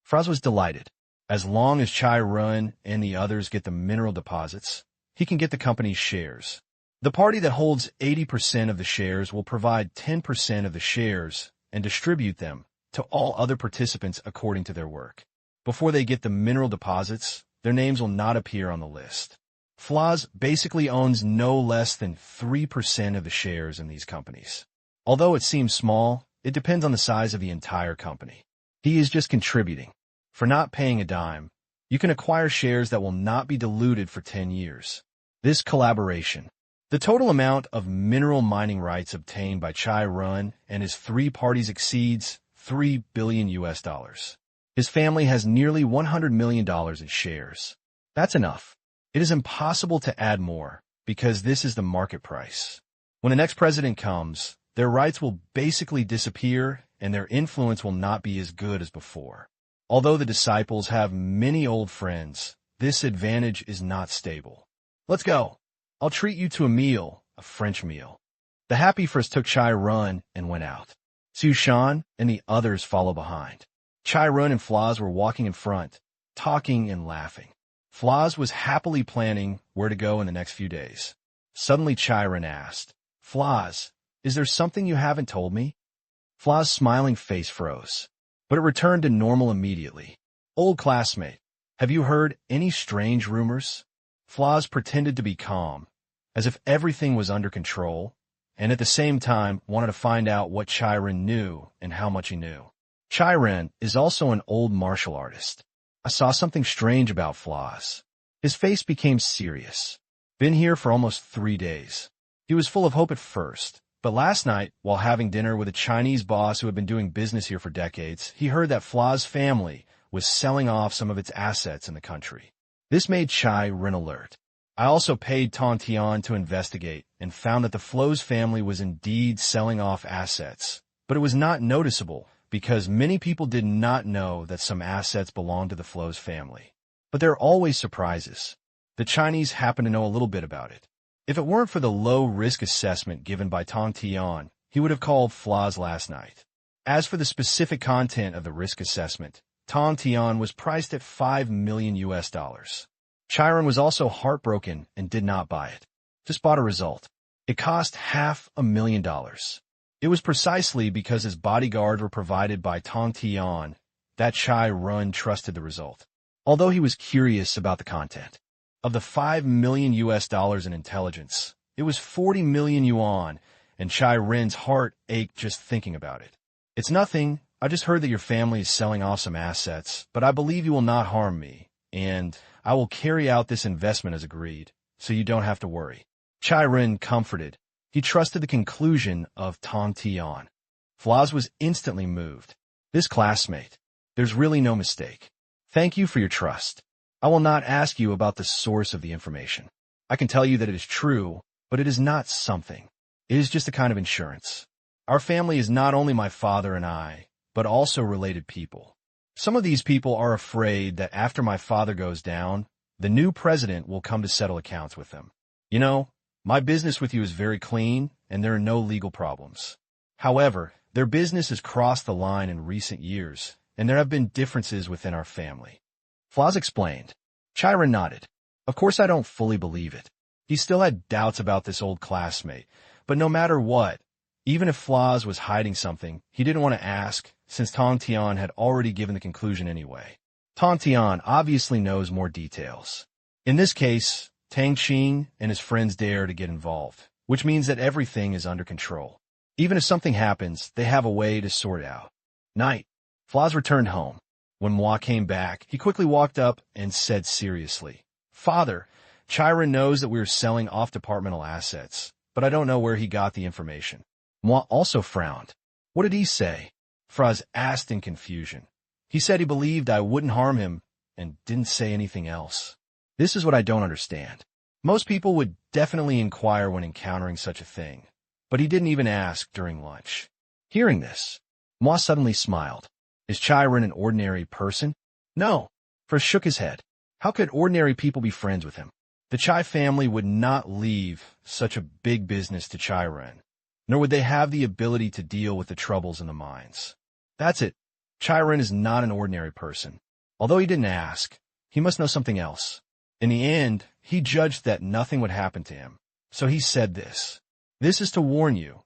Froz was delighted. As long as Chiron and the others get the mineral deposits, he can get the company's shares. The party that holds 80% of the shares will provide 10% of the shares and distribute them to all other participants according to their work. Before they get the mineral deposits, their names will not appear on the list. Froz basically owns no less than 3% of the shares in these companies. Although it seems small, it depends on the size of the entire company. He is just contributing. For not paying a dime, you can acquire shares that will not be diluted for 10 years. This collaboration. The total amount of mineral mining rights obtained by Chiron and his three parties exceeds $3 billion. His family has nearly $100 million in shares. That's enough. It is impossible to add more, because this is the market price. When the next president comes, their rights will basically disappear and their influence will not be as good as before. Although the disciples have many old friends, this advantage is not stable. Let's go. I'll treat you to a meal, a French meal. The happy first took Chiron and went out. Sushan and the others follow behind. Chiron and Froz were walking in front, talking and laughing. Froz was happily planning where to go in the next few days. Suddenly Chiron asked, Froz, is there something you haven't told me? Froz's smiling face froze, but it returned to normal immediately. Old classmate, have you heard any strange rumors? Froz pretended to be calm, as if everything was under control, and at the same time wanted to find out what Chiron knew and how much he knew. Chiron is also an old martial artist. I saw something strange about Froz. His face became serious. Been here for almost 3 days. He was full of hope at first, but last night, while having dinner with a Chinese boss who had been doing business here for decades, he heard that Froz's family was selling off some of its assets in the country. This made Chiron alert. I also paid Tang Qing to investigate and found that the Flo's family was indeed selling off assets, but it was not noticeable because many people did not know that some assets belonged to the Flo's family. But there are always surprises. The Chinese happen to know a little bit about it. If it weren't for the low-risk assessment given by Tang Qing, he would have called Froz last night. As for the specific content of the risk assessment, Tang Qing was priced at $5 million. Chiron was also heartbroken and did not buy it. Just bought a result. It cost $500,000. It was precisely because his bodyguards were provided by Tang Qing that Chai Run trusted the result, although he was curious about the content. Of the $5 million in intelligence, it was 40 million yuan, and Chai Ren's heart ached just thinking about it. It's nothing. I just heard that your family is selling off some assets, but I believe you will not harm me, and I will carry out this investment as agreed, so you don't have to worry. Chai Ren comforted. He trusted the conclusion of Tang Qing. Flaz was instantly moved. This classmate, there's really no mistake. Thank you for your trust. I will not ask you about the source of the information. I can tell you that it is true, but it is not something. It is just a kind of insurance. Our family is not only my father and I, but also related people. Some of these people are afraid that after my father goes down, the new president will come to settle accounts with them. You know, my business with you is very clean, and there are no legal problems. However, their business has crossed the line in recent years, and there have been differences within our family. Flaz explained. Chai Ren nodded. Of course I don't fully believe it. He still had doubts about this old classmate, but no matter what, even if Flaz was hiding something, he didn't want to ask, since Tang Qing had already given the conclusion anyway. Tang Qing obviously knows more details. In this case, Tang Qing and his friends dare to get involved, which means that everything is under control. Even if something happens, they have a way to sort it out. Night. Flaz returned home. When Moi came back, he quickly walked up and said seriously, Father, Chai Ren knows that we are selling off departmental assets, but I don't know where he got the information. Moi also frowned. What did he say? Flaz asked in confusion. He said he believed I wouldn't harm him and didn't say anything else. This is what I don't understand. Most people would definitely inquire when encountering such a thing, but he didn't even ask during lunch. Hearing this, Moi suddenly smiled. Is Chai Ren an ordinary person? No. Flaz shook his head. How could ordinary people be friends with him? The Chai family would not leave such a big business to Chai Ren, nor would they have the ability to deal with the troubles in the mines. That's it. Chai Ren is not an ordinary person. Although he didn't ask, he must know something else. In the end, he judged that nothing would happen to him, so he said this. This is to warn you.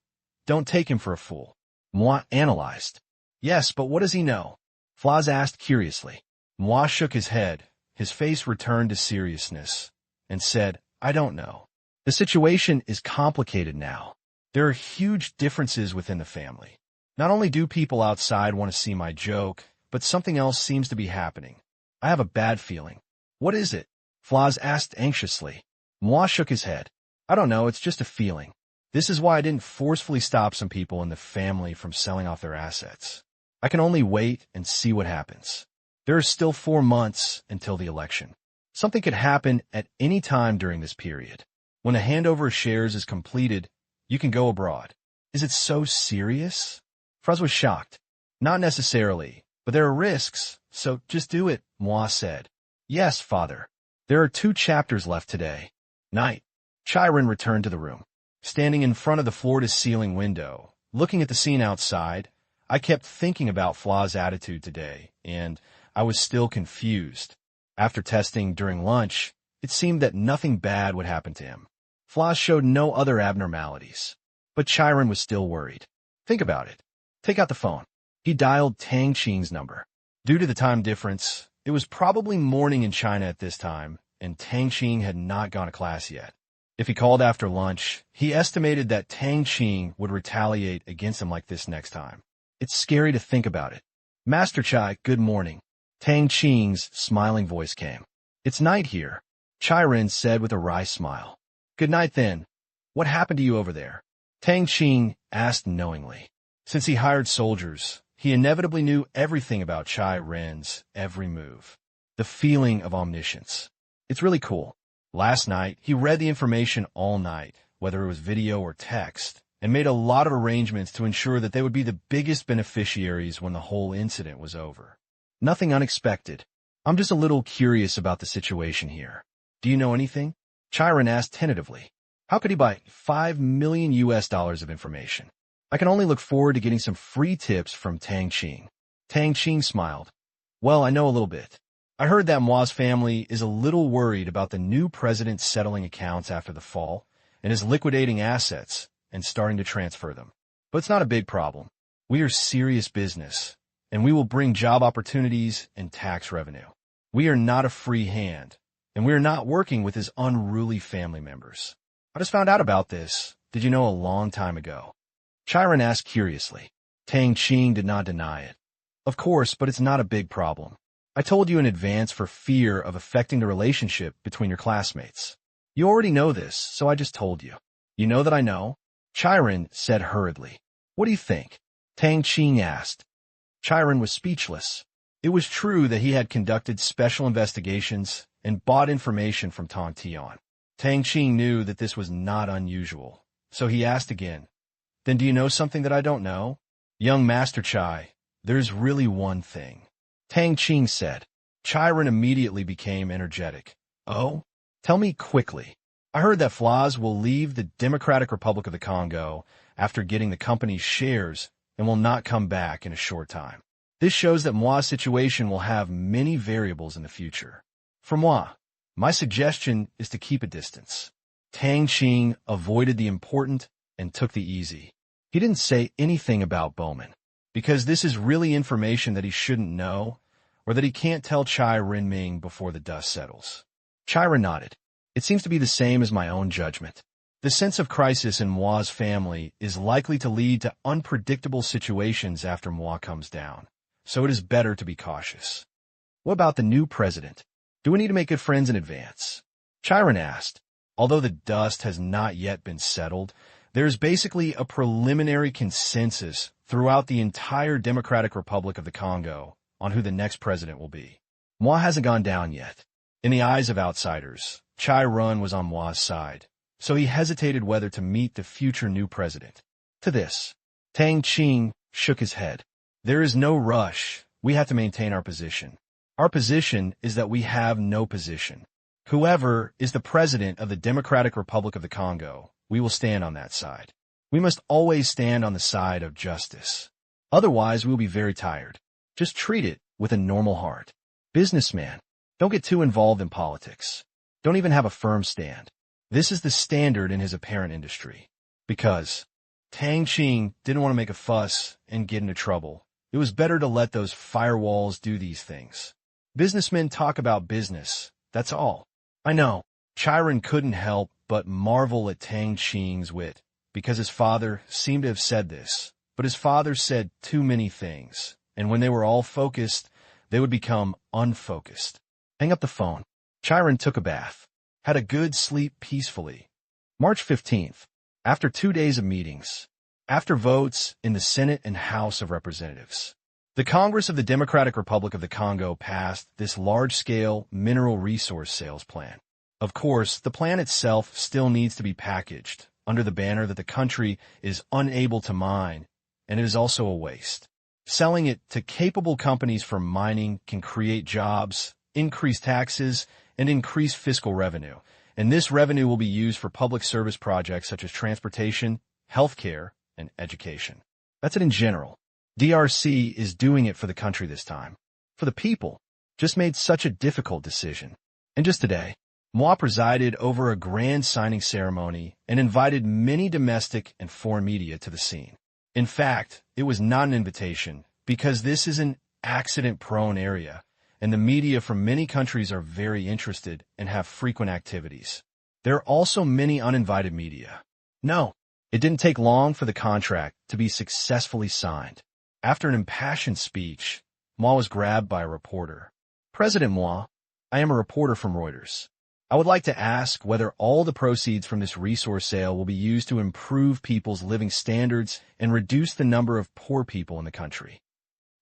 Don't take him for a fool. Moi analyzed. Yes, but what does he know? Flaz asked curiously. Moi shook his head. His face returned to seriousness, and said, I don't know. The situation is complicated now. There are huge differences within the family. Not only do people outside want to see my joke, but something else seems to be happening. I have a bad feeling. What is it? Flaz asked anxiously. Moi shook his head. I don't know, it's just a feeling. This is why I didn't forcefully stop some people in the family from selling off their assets. I can only wait and see what happens. There are still 4 months until the election. Something could happen at any time during this period. When the handover of shares is completed, you can go abroad. Is it so serious? Flaz was shocked. Not necessarily, but there are risks, so just do it, Moi said. Yes, father. There are 2 chapters left today. Night. Chai Ren returned to the room. Standing in front of the floor-to-ceiling window, looking at the scene outside, I kept thinking about Flaz's attitude today, and I was still confused. After testing during lunch, it seemed that nothing bad would happen to him. Flaz showed no other abnormalities, but Chai Ren was still worried. Think about it. Take out the phone. He dialed Tang Qing's number. Due to the time difference, it was probably morning in China at this time, and Tang Qing had not gone to class yet. If he called after lunch, he estimated that Tang Qing would retaliate against him like this next time. It's scary to think about it. Master Chai, good morning. Tang Qing's smiling voice came. It's night here, Chai Ren said with a wry smile. Good night then. What happened to you over there? Tang Qing asked knowingly. Since he hired soldiers, he inevitably knew everything about Chai Ren's every move. The feeling of omniscience. It's really cool. Last night, he read the information all night, whether it was video or text, and made a lot of arrangements to ensure that they would be the biggest beneficiaries when the whole incident was over. Nothing unexpected. I'm just a little curious about the situation here. Do you know anything? Chai Ren asked tentatively. How could he buy $5 million of information? I can only look forward to getting some free tips from Tang Qing. Tang Qing smiled. Well, I know a little bit. I heard that Moi's family is a little worried about the new president settling accounts after the fall, and is liquidating assets and starting to transfer them. But it's not a big problem. We are serious business, and we will bring job opportunities and tax revenue. We are not a free hand, and we are not working with his unruly family members. I just found out about this. Did you know a long time ago? Chiron asked curiously. Tang Qing did not deny it. Of course, but it's not a big problem. I told you in advance for fear of affecting the relationship between your classmates. You already know this, so I just told you. You know that I know? Chiron said hurriedly. What do you think? Tang Qing asked. Chiron was speechless. It was true that he had conducted special investigations and bought information from Tang Qing. Tang Qing knew that this was not unusual, so he asked again, Then do you know something that I don't know? Young Master Chai, there's really one thing. Tang Qing said. Chiron immediately became energetic. Oh? Tell me quickly. I heard that Flaz will leave the Democratic Republic of the Congo after getting the company's shares and will not come back in a short time. This shows that Moi's situation will have many variables in the future. For moi, my suggestion is to keep a distance. Tang Qing avoided the important and took the easy. He didn't say anything about Bowman, because this is really information that he shouldn't know, or that he can't tell Chai Renming before the dust settles. Chira nodded. It seems to be the same as my own judgment. The sense of crisis in Moi's family is likely to lead to unpredictable situations after Moi comes down, so it is better to be cautious. What about the new president? Do we need to make good friends in advance? Chiron asked. Although the dust has not yet been settled, there is basically a preliminary consensus throughout the entire Democratic Republic of the Congo on who the next president will be. Moi hasn't gone down yet. In the eyes of outsiders, Chai Run was on Moi's side, so he hesitated whether to meet the future new president. To this, Tang Qing shook his head. There is no rush. We have to maintain our position. Our position is that we have no position. Whoever is the president of the Democratic Republic of the Congo, we will stand on that side. We must always stand on the side of justice. Otherwise, we will be very tired. Just treat it with a normal heart. Businessman, don't get too involved in politics. Don't even have a firm stand. This is the standard in his apparent industry. Because Tang Qing didn't want to make a fuss and get into trouble. It was better to let those firewalls do these things. Businessmen talk about business. That's all. I know. Chiron couldn't help but marvel at Tang Qing's wit, because his father seemed to have said this. But his father said too many things, and when they were all focused, they would become unfocused. Hang up the phone. Chiron took a bath, had a good sleep peacefully. March 15th, after 2 days of meetings, after votes in the Senate and House of Representatives, the Congress of the Democratic Republic of the Congo passed this large-scale mineral resource sales plan. Of course, the plan itself still needs to be packaged under the banner that the country is unable to mine, and it is also a waste. Selling it to capable companies for mining can create jobs, increase taxes, and increase fiscal revenue, and this revenue will be used for public service projects such as transportation, healthcare, and education. That's it in general. DRC is doing it for the country this time. For the people, just made such a difficult decision. And just today, Moi presided over a grand signing ceremony and invited many domestic and foreign media to the scene. In fact, it was not an invitation because this is an accident-prone area, and the media from many countries are very interested and have frequent activities. There are also many uninvited media. No, it didn't take long for the contract to be successfully signed. After an impassioned speech, Moi was grabbed by a reporter. President Moi, I am a reporter from Reuters. I would like to ask whether all the proceeds from this resource sale will be used to improve people's living standards and reduce the number of poor people in the country.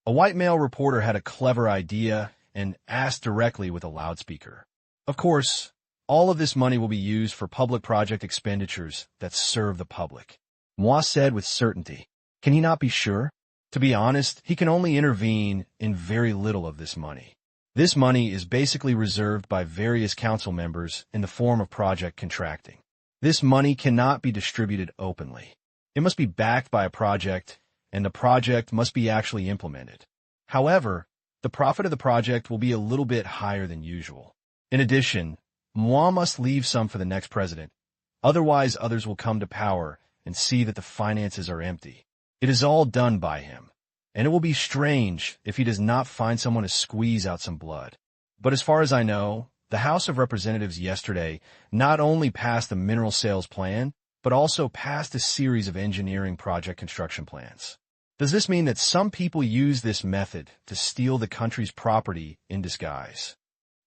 A white male reporter had a clever idea and asked directly with a loudspeaker. Of course, all of this money will be used for public project expenditures that serve the public. Moi said with certainty. Can he not be sure? To be honest, he can only intervene in very little of this money. This money is basically reserved by various council members in the form of project contracting. This money cannot be distributed openly. It must be backed by a project, and the project must be actually implemented. However, the profit of the project will be a little bit higher than usual. In addition, Moi must leave some for the next president. Otherwise, others will come to power and see that the finances are empty. It is all done by him, and it will be strange if he does not find someone to squeeze out some blood. But as far as I know, the House of Representatives yesterday not only passed the mineral sales plan, but also passed a series of engineering project construction plans. Does this mean that some people use this method to steal the country's property in disguise?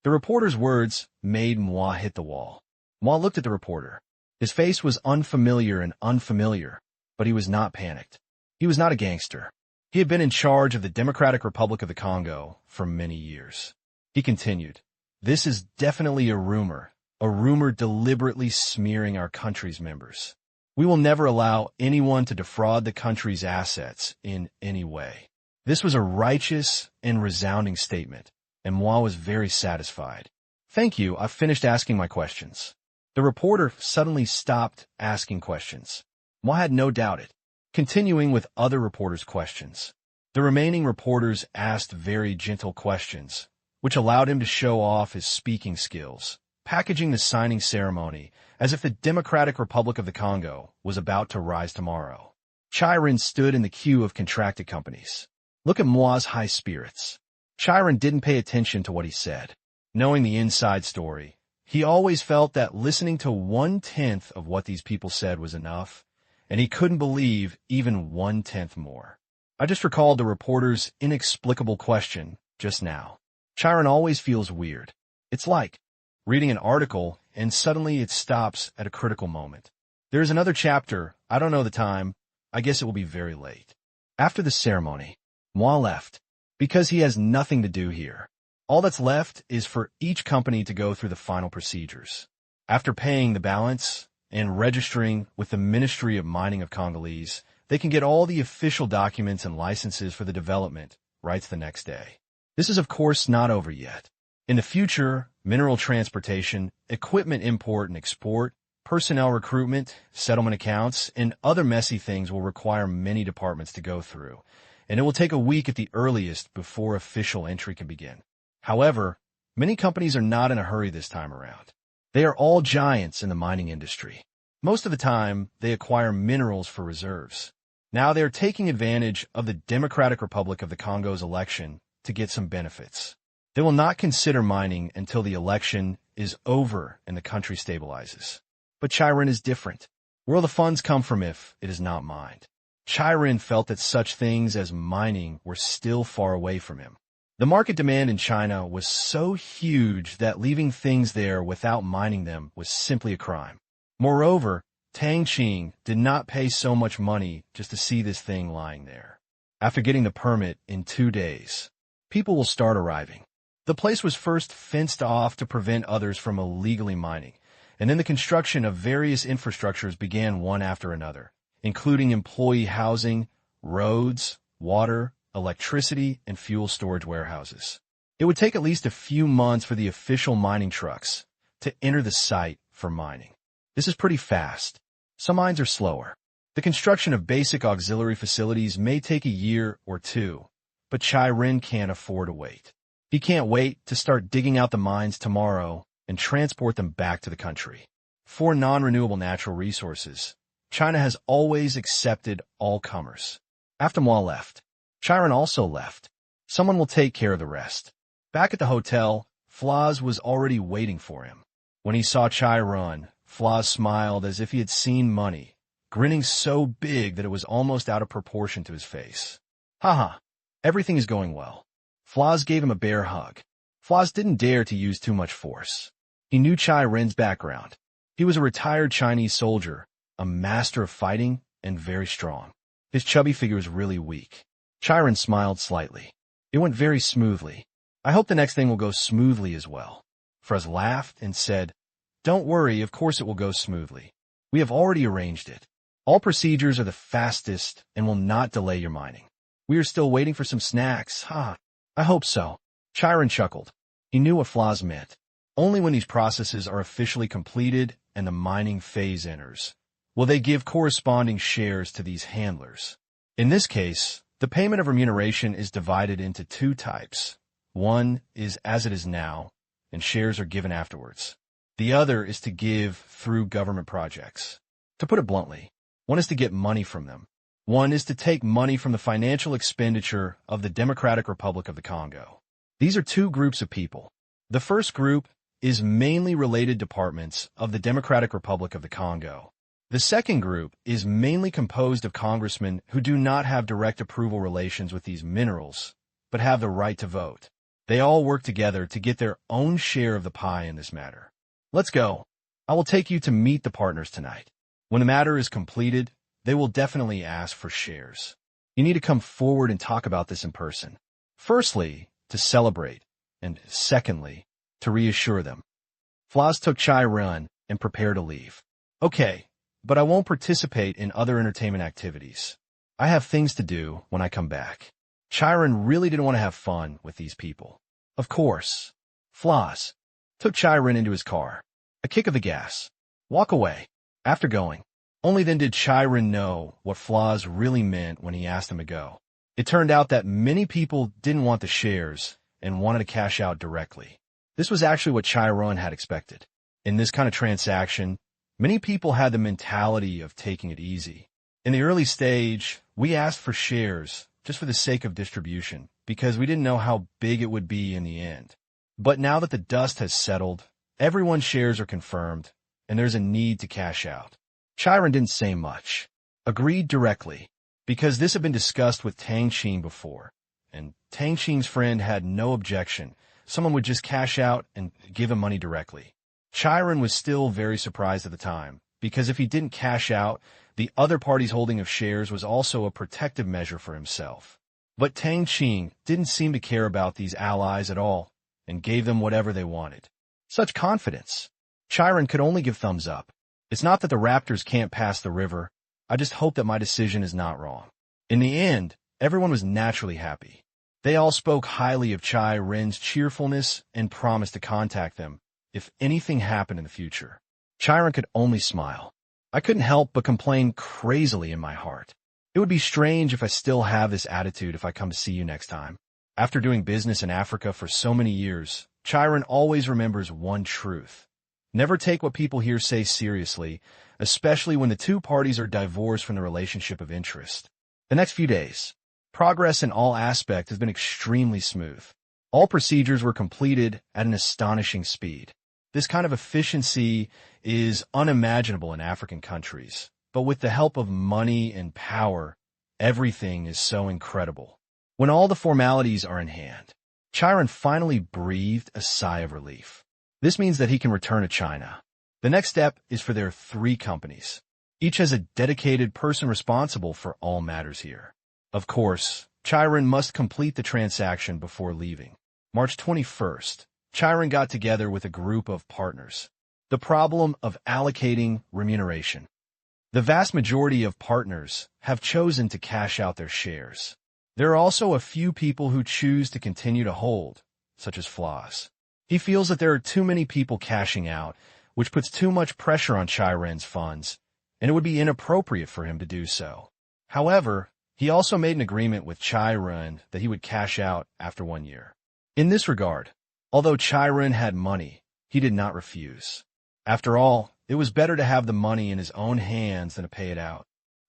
The reporter's words made Moi hit the wall. Moi looked at the reporter. His face was unfamiliar and unfamiliar, but he was not panicked. He was not a gangster. He had been in charge of the Democratic Republic of the Congo for many years. He continued, "This is definitely a rumor deliberately smearing our country's members. We will never allow anyone to defraud the country's assets in any way." This was a righteous and resounding statement, and Moi was very satisfied. "Thank you, I've finished asking my questions." The reporter suddenly stopped asking questions. Moi had no doubt it, continuing with other reporters' questions. The remaining reporters asked very gentle questions, which allowed him to show off his speaking skills, packaging the signing ceremony as if the Democratic Republic of the Congo was about to rise tomorrow. Chiron stood in the queue of contracted companies. Look at Moi's high spirits. Chiron didn't pay attention to what he said. Knowing the inside story, he always felt that listening to 1/10 of what these people said was enough, and he couldn't believe even 1/10 more. I just recalled the reporter's inexplicable question just now. Chiron always feels weird. It's like reading an article and suddenly it stops at a critical moment. There is another chapter. I don't know the time. I guess it will be very late. After the ceremony, Moi left because he has nothing to do here. All that's left is for each company to go through the final procedures. After paying the balance and registering with the Ministry of Mining of Congolese, they can get all the official documents and licenses for the development rights the next day. This is of course not over yet. In the future, mineral transportation, equipment import and export, personnel recruitment, settlement accounts, and other messy things will require many departments to go through, and it will take a week at the earliest before official entry can begin. However, many companies are not in a hurry this time around. They are all giants in the mining industry. Most of the time, they acquire minerals for reserves. Now they are taking advantage of the Democratic Republic of the Congo's election to get some benefits. They will not consider mining until the election is over and the country stabilizes. But Chiron is different. Where will the funds come from if it is not mined? Chiron felt that such things as mining were still far away from him. The market demand in China was so huge that leaving things there without mining them was simply a crime. Moreover, Tang Qing did not pay so much money just to see this thing lying there. After getting the permit in 2 days, people will start arriving. The place was first fenced off to prevent others from illegally mining, and then the construction of various infrastructures began one after another, including employee housing, roads, water, electricity, and fuel storage warehouses. It would take at least a few months for the official mining trucks to enter the site for mining. This is pretty fast. Some mines are slower. The construction of basic auxiliary facilities may take a year or two, but Chiron can't afford to wait. He can't wait to start digging out the mines tomorrow and transport them back to the country. For non-renewable natural resources, China has always accepted all comers. After Moi left, Chiron also left. Someone will take care of the rest. Back at the hotel, Flaz was already waiting for him. When he saw Chiron, Flaz smiled as if he had seen money, grinning so big that it was almost out of proportion to his face. Haha, everything is going well. Flaz gave him a bear hug. Flaz didn't dare to use too much force. He knew Chiron's background. He was a retired Chinese soldier, a master of fighting, and very strong. His chubby figure was really weak. Chiron smiled slightly. It went very smoothly. I hope the next thing will go smoothly as well. Flaz laughed and said, "Don't worry, of course it will go smoothly. We have already arranged it. All procedures are the fastest and will not delay your mining. We are still waiting for some snacks, huh? I hope so." Chiron chuckled. He knew what Flaz meant. Only when these processes are officially completed and the mining phase enters will they give corresponding shares to these handlers. In this case, the payment of remuneration is divided into 2 types. One is as it is now, and shares are given afterwards. The other is to give through government projects. To put it bluntly, one is to get money from them. One is to take money from the financial expenditure of the Democratic Republic of the Congo. These are two groups of people. The first group is mainly related departments of the Democratic Republic of the Congo. The second group is mainly composed of congressmen who do not have direct approval relations with these minerals, but have the right to vote. They all work together to get their own share of the pie in this matter. Let's go. I will take you to meet the partners tonight. When the matter is completed, they will definitely ask for shares. You need to come forward and talk about this in person. Firstly, to celebrate, and secondly, to reassure them. Floss took Chai Run and prepared to leave. Okay, but I won't participate in other entertainment activities. I have things to do when I come back. Chiron really didn't want to have fun with these people. Of course. Floss took Chiron into his car. A kick of the gas. Walk away. After going, only then did Chiron know what Floss really meant when he asked him to go. It turned out that many people didn't want the shares and wanted to cash out directly. This was actually what Chiron had expected. In this kind of transaction, many people had the mentality of taking it easy. In the early stage, we asked for shares just for the sake of distribution because we didn't know how big it would be in the end. But now that the dust has settled, everyone's shares are confirmed, and there's a need to cash out. Chiron didn't say much. Agreed directly, because this had been discussed with Tang Qing before, and Tang Qing's friend had no objection. Someone would just cash out and give him money directly. Chiron was still very surprised at the time, because if he didn't cash out, the other party's holding of shares was also a protective measure for himself. But Tang Qing didn't seem to care about these allies at all, and gave them whatever they wanted. Such confidence. Chiron could only give thumbs up. It's not that the raptors can't pass the river. I just hope that my decision is not wrong. In the end, everyone was naturally happy. They all spoke highly of Chai Ren's cheerfulness and promised to contact them if anything happened in the future. Chiron could only smile. I couldn't help but complain crazily in my heart. It would be strange if I still have this attitude if I come to see you next time. After doing business in Africa for so many years, Chiron always remembers one truth. Never take what people here say seriously, especially when the two parties are divorced from the relationship of interest. The next few days, progress in all aspects has been extremely smooth. All procedures were completed at an astonishing speed. This kind of efficiency is unimaginable in African countries, but with the help of money and power, everything is so incredible. When all the formalities are in hand, Chiron finally breathed a sigh of relief. This means that he can return to China. The next step is for their 3 companies. Each has a dedicated person responsible for all matters here. Of course, Chiron must complete the transaction before leaving. March 21st, Chiron got together with a group of partners. The problem of allocating remuneration. The vast majority of partners have chosen to cash out their shares. There are also a few people who choose to continue to hold, such as Floss. He feels that there are too many people cashing out, which puts too much pressure on Chiron's funds, and it would be inappropriate for him to do so. However, he also made an agreement with Chiron that he would cash out after 1 year. In this regard, although Chiron had money, he did not refuse. After all, it was better to have the money in his own hands than to pay it out.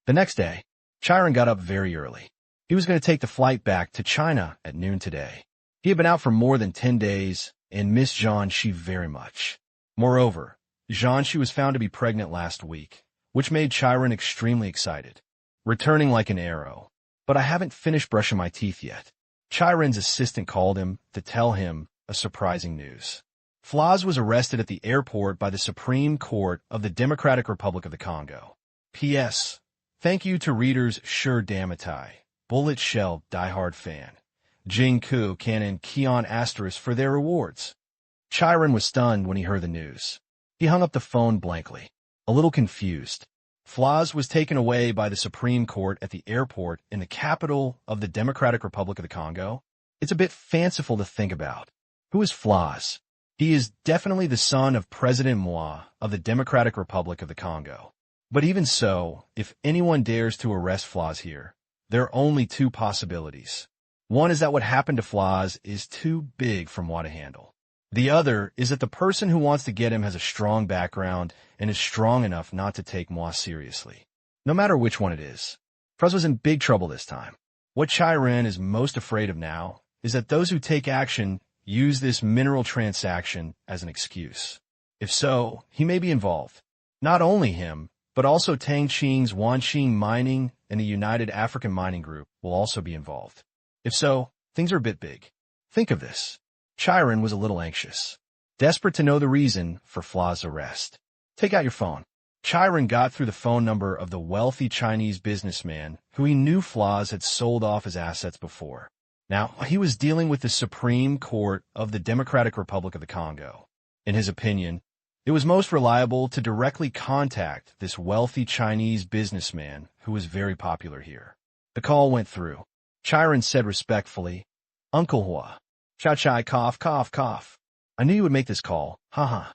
The next day, Chiron got up very early. He was going to take the flight back to China at noon today. He had been out for more than 10 days and missed Jiangxi very much. Moreover, Jiangxi was found to be pregnant last week, which made Chiron extremely excited, returning like an arrow. But I haven't finished brushing my teeth yet. Chiron's assistant called him to tell him a surprising news. Floss was arrested at the airport by the Supreme Court of the Democratic Republic of the Congo. P.S. Thank you to readers Sure Damatai, Bullet Shell Diehard Fan, Jingku Can and Keon Asterisk for their rewards. Chiron was stunned when he heard the news. He hung up the phone blankly, a little confused. Floss was taken away by the Supreme Court at the airport in the capital of the Democratic Republic of the Congo. It's a bit fanciful to think about. Who is Floss? He is definitely the son of President Moi of the Democratic Republic of the Congo. But even so, if anyone dares to arrest Floss here, there are only 2 possibilities. One is that what happened to Floss is too big for Moi to handle. The other is that the person who wants to get him has a strong background and is strong enough not to take Moi seriously. No matter which one it is. Fruz was in big trouble this time. What Chai Ren is most afraid of now is that those who take action use this mineral transaction as an excuse. If so, he may be involved. Not only him, but also Tang Qing's Wanqing Mining and the United African Mining Group will also be involved. If so, things are a bit big. Think of this. Chai Ren was a little anxious, desperate to know the reason for Fla's arrest. Take out your phone. Chai Ren got through the phone number of the wealthy Chinese businessman who he knew Fla's had sold off his assets before. Now, he was dealing with the Supreme Court of the Democratic Republic of the Congo. In his opinion, it was most reliable to directly contact this wealthy Chinese businessman who was very popular here. The call went through. Chai Ren said respectfully, "Uncle Hua." Chow Chai cough, cough, cough. "I knew you would make this call, haha."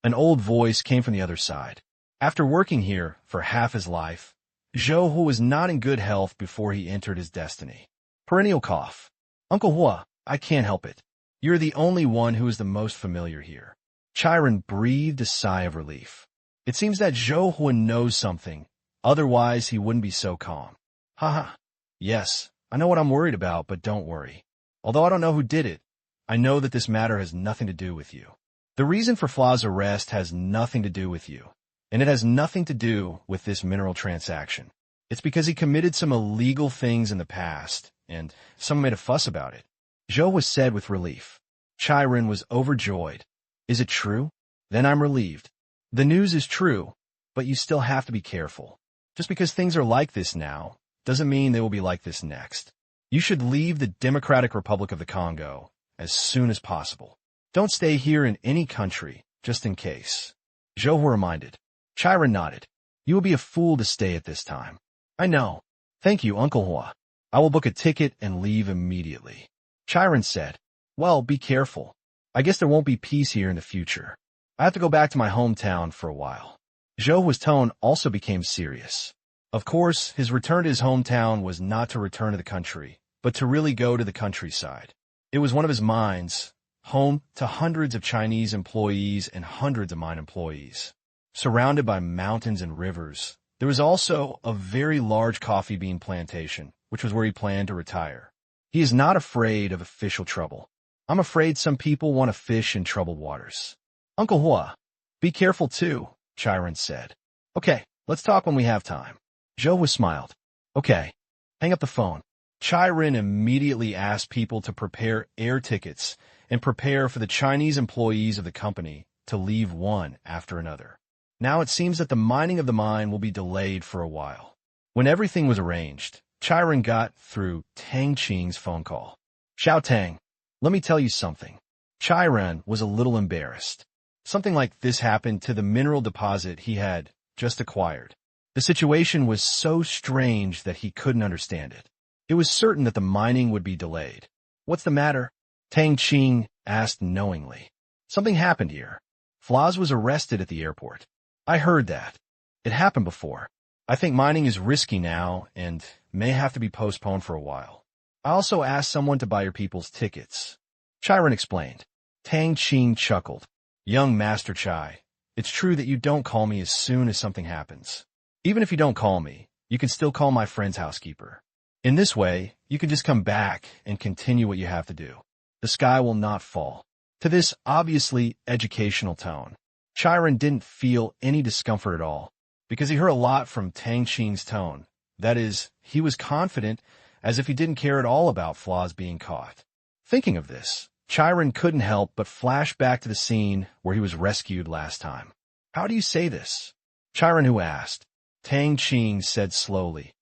An old voice came from the other side. After working here for half his life, Zhou Hu was not in good health before he entered his destiny. Perennial cough. "Uncle Hua, I can't help it. You're the only one who is the most familiar here." Chai Ren breathed a sigh of relief. It seems that Zhou Hu knows something, otherwise he wouldn't be so calm. Haha. "Yes, I know what I'm worried about, but don't worry. Although I don't know who did it, I know that this matter has nothing to do with you. The reason for Fla's arrest has nothing to do with you, and it has nothing to do with this mineral transaction. It's because he committed some illegal things in the past, and someone made a fuss about it." Zhou was said with relief. Chai Ren was overjoyed. "Is it true? Then I'm relieved. The news is true, but you still have to be careful. Just because things are like this now, doesn't mean they will be like this next. You should leave the Democratic Republic of the Congo as soon as possible. Don't stay here in any country, just in case." Zhou reminded. Chai Ren nodded. "You will be a fool to stay at this time." "I know. Thank you, Uncle Hua. I will book a ticket and leave immediately." Chai Ren said, "Well, be careful. I guess there won't be peace here in the future. I have to go back to my hometown for a while." Zhou's tone also became serious. Of course, his return to his hometown was not to return to the country, but to really go to the countryside. It was one of his minds, home to hundreds of Chinese employees and hundreds of mine employees. Surrounded by mountains and rivers, there was also a very large coffee bean plantation, which was where he planned to retire. He is not afraid of official trouble. I'm afraid some people want to fish in troubled waters. "Uncle Hua, be careful too," Chai Ren said. "Okay, let's talk when we have time." Zhou smiled. "Okay." Hang up the phone. Chai Ren immediately asked people to prepare air tickets and prepare for the Chinese employees of the company to leave one after another. Now it seems that the mining of the mine will be delayed for a while. When everything was arranged, Chai Ren got through Tang Qing's phone call. "Xiao Tang, let me tell you something." Chai Ren was a little embarrassed. Something like this happened to the mineral deposit he had just acquired. The situation was so strange that he couldn't understand it. It was certain that the mining would be delayed. "What's the matter?" Tang Qing asked knowingly. "Something happened here. Flas was arrested at the airport." "I heard that. It happened before. I think mining is risky now and may have to be postponed for a while. I also asked someone to buy your people's tickets." Chai Ren explained. Tang Qing chuckled. "Young Master Chai, it's true that you don't call me as soon as something happens. Even if you don't call me, you can still call my friend's housekeeper. In this way, you can just come back and continue what you have to do. The sky will not fall." To this obviously educational tone, Chai Ren didn't feel any discomfort at all, because he heard a lot from Tang Qing's tone. That is, he was confident, as if he didn't care at all about Fla's being caught. Thinking of this, Chai Ren couldn't help but flash back to the scene where he was rescued last time. "How do you say this?" Chai Ren who asked. Tang Qing said slowly,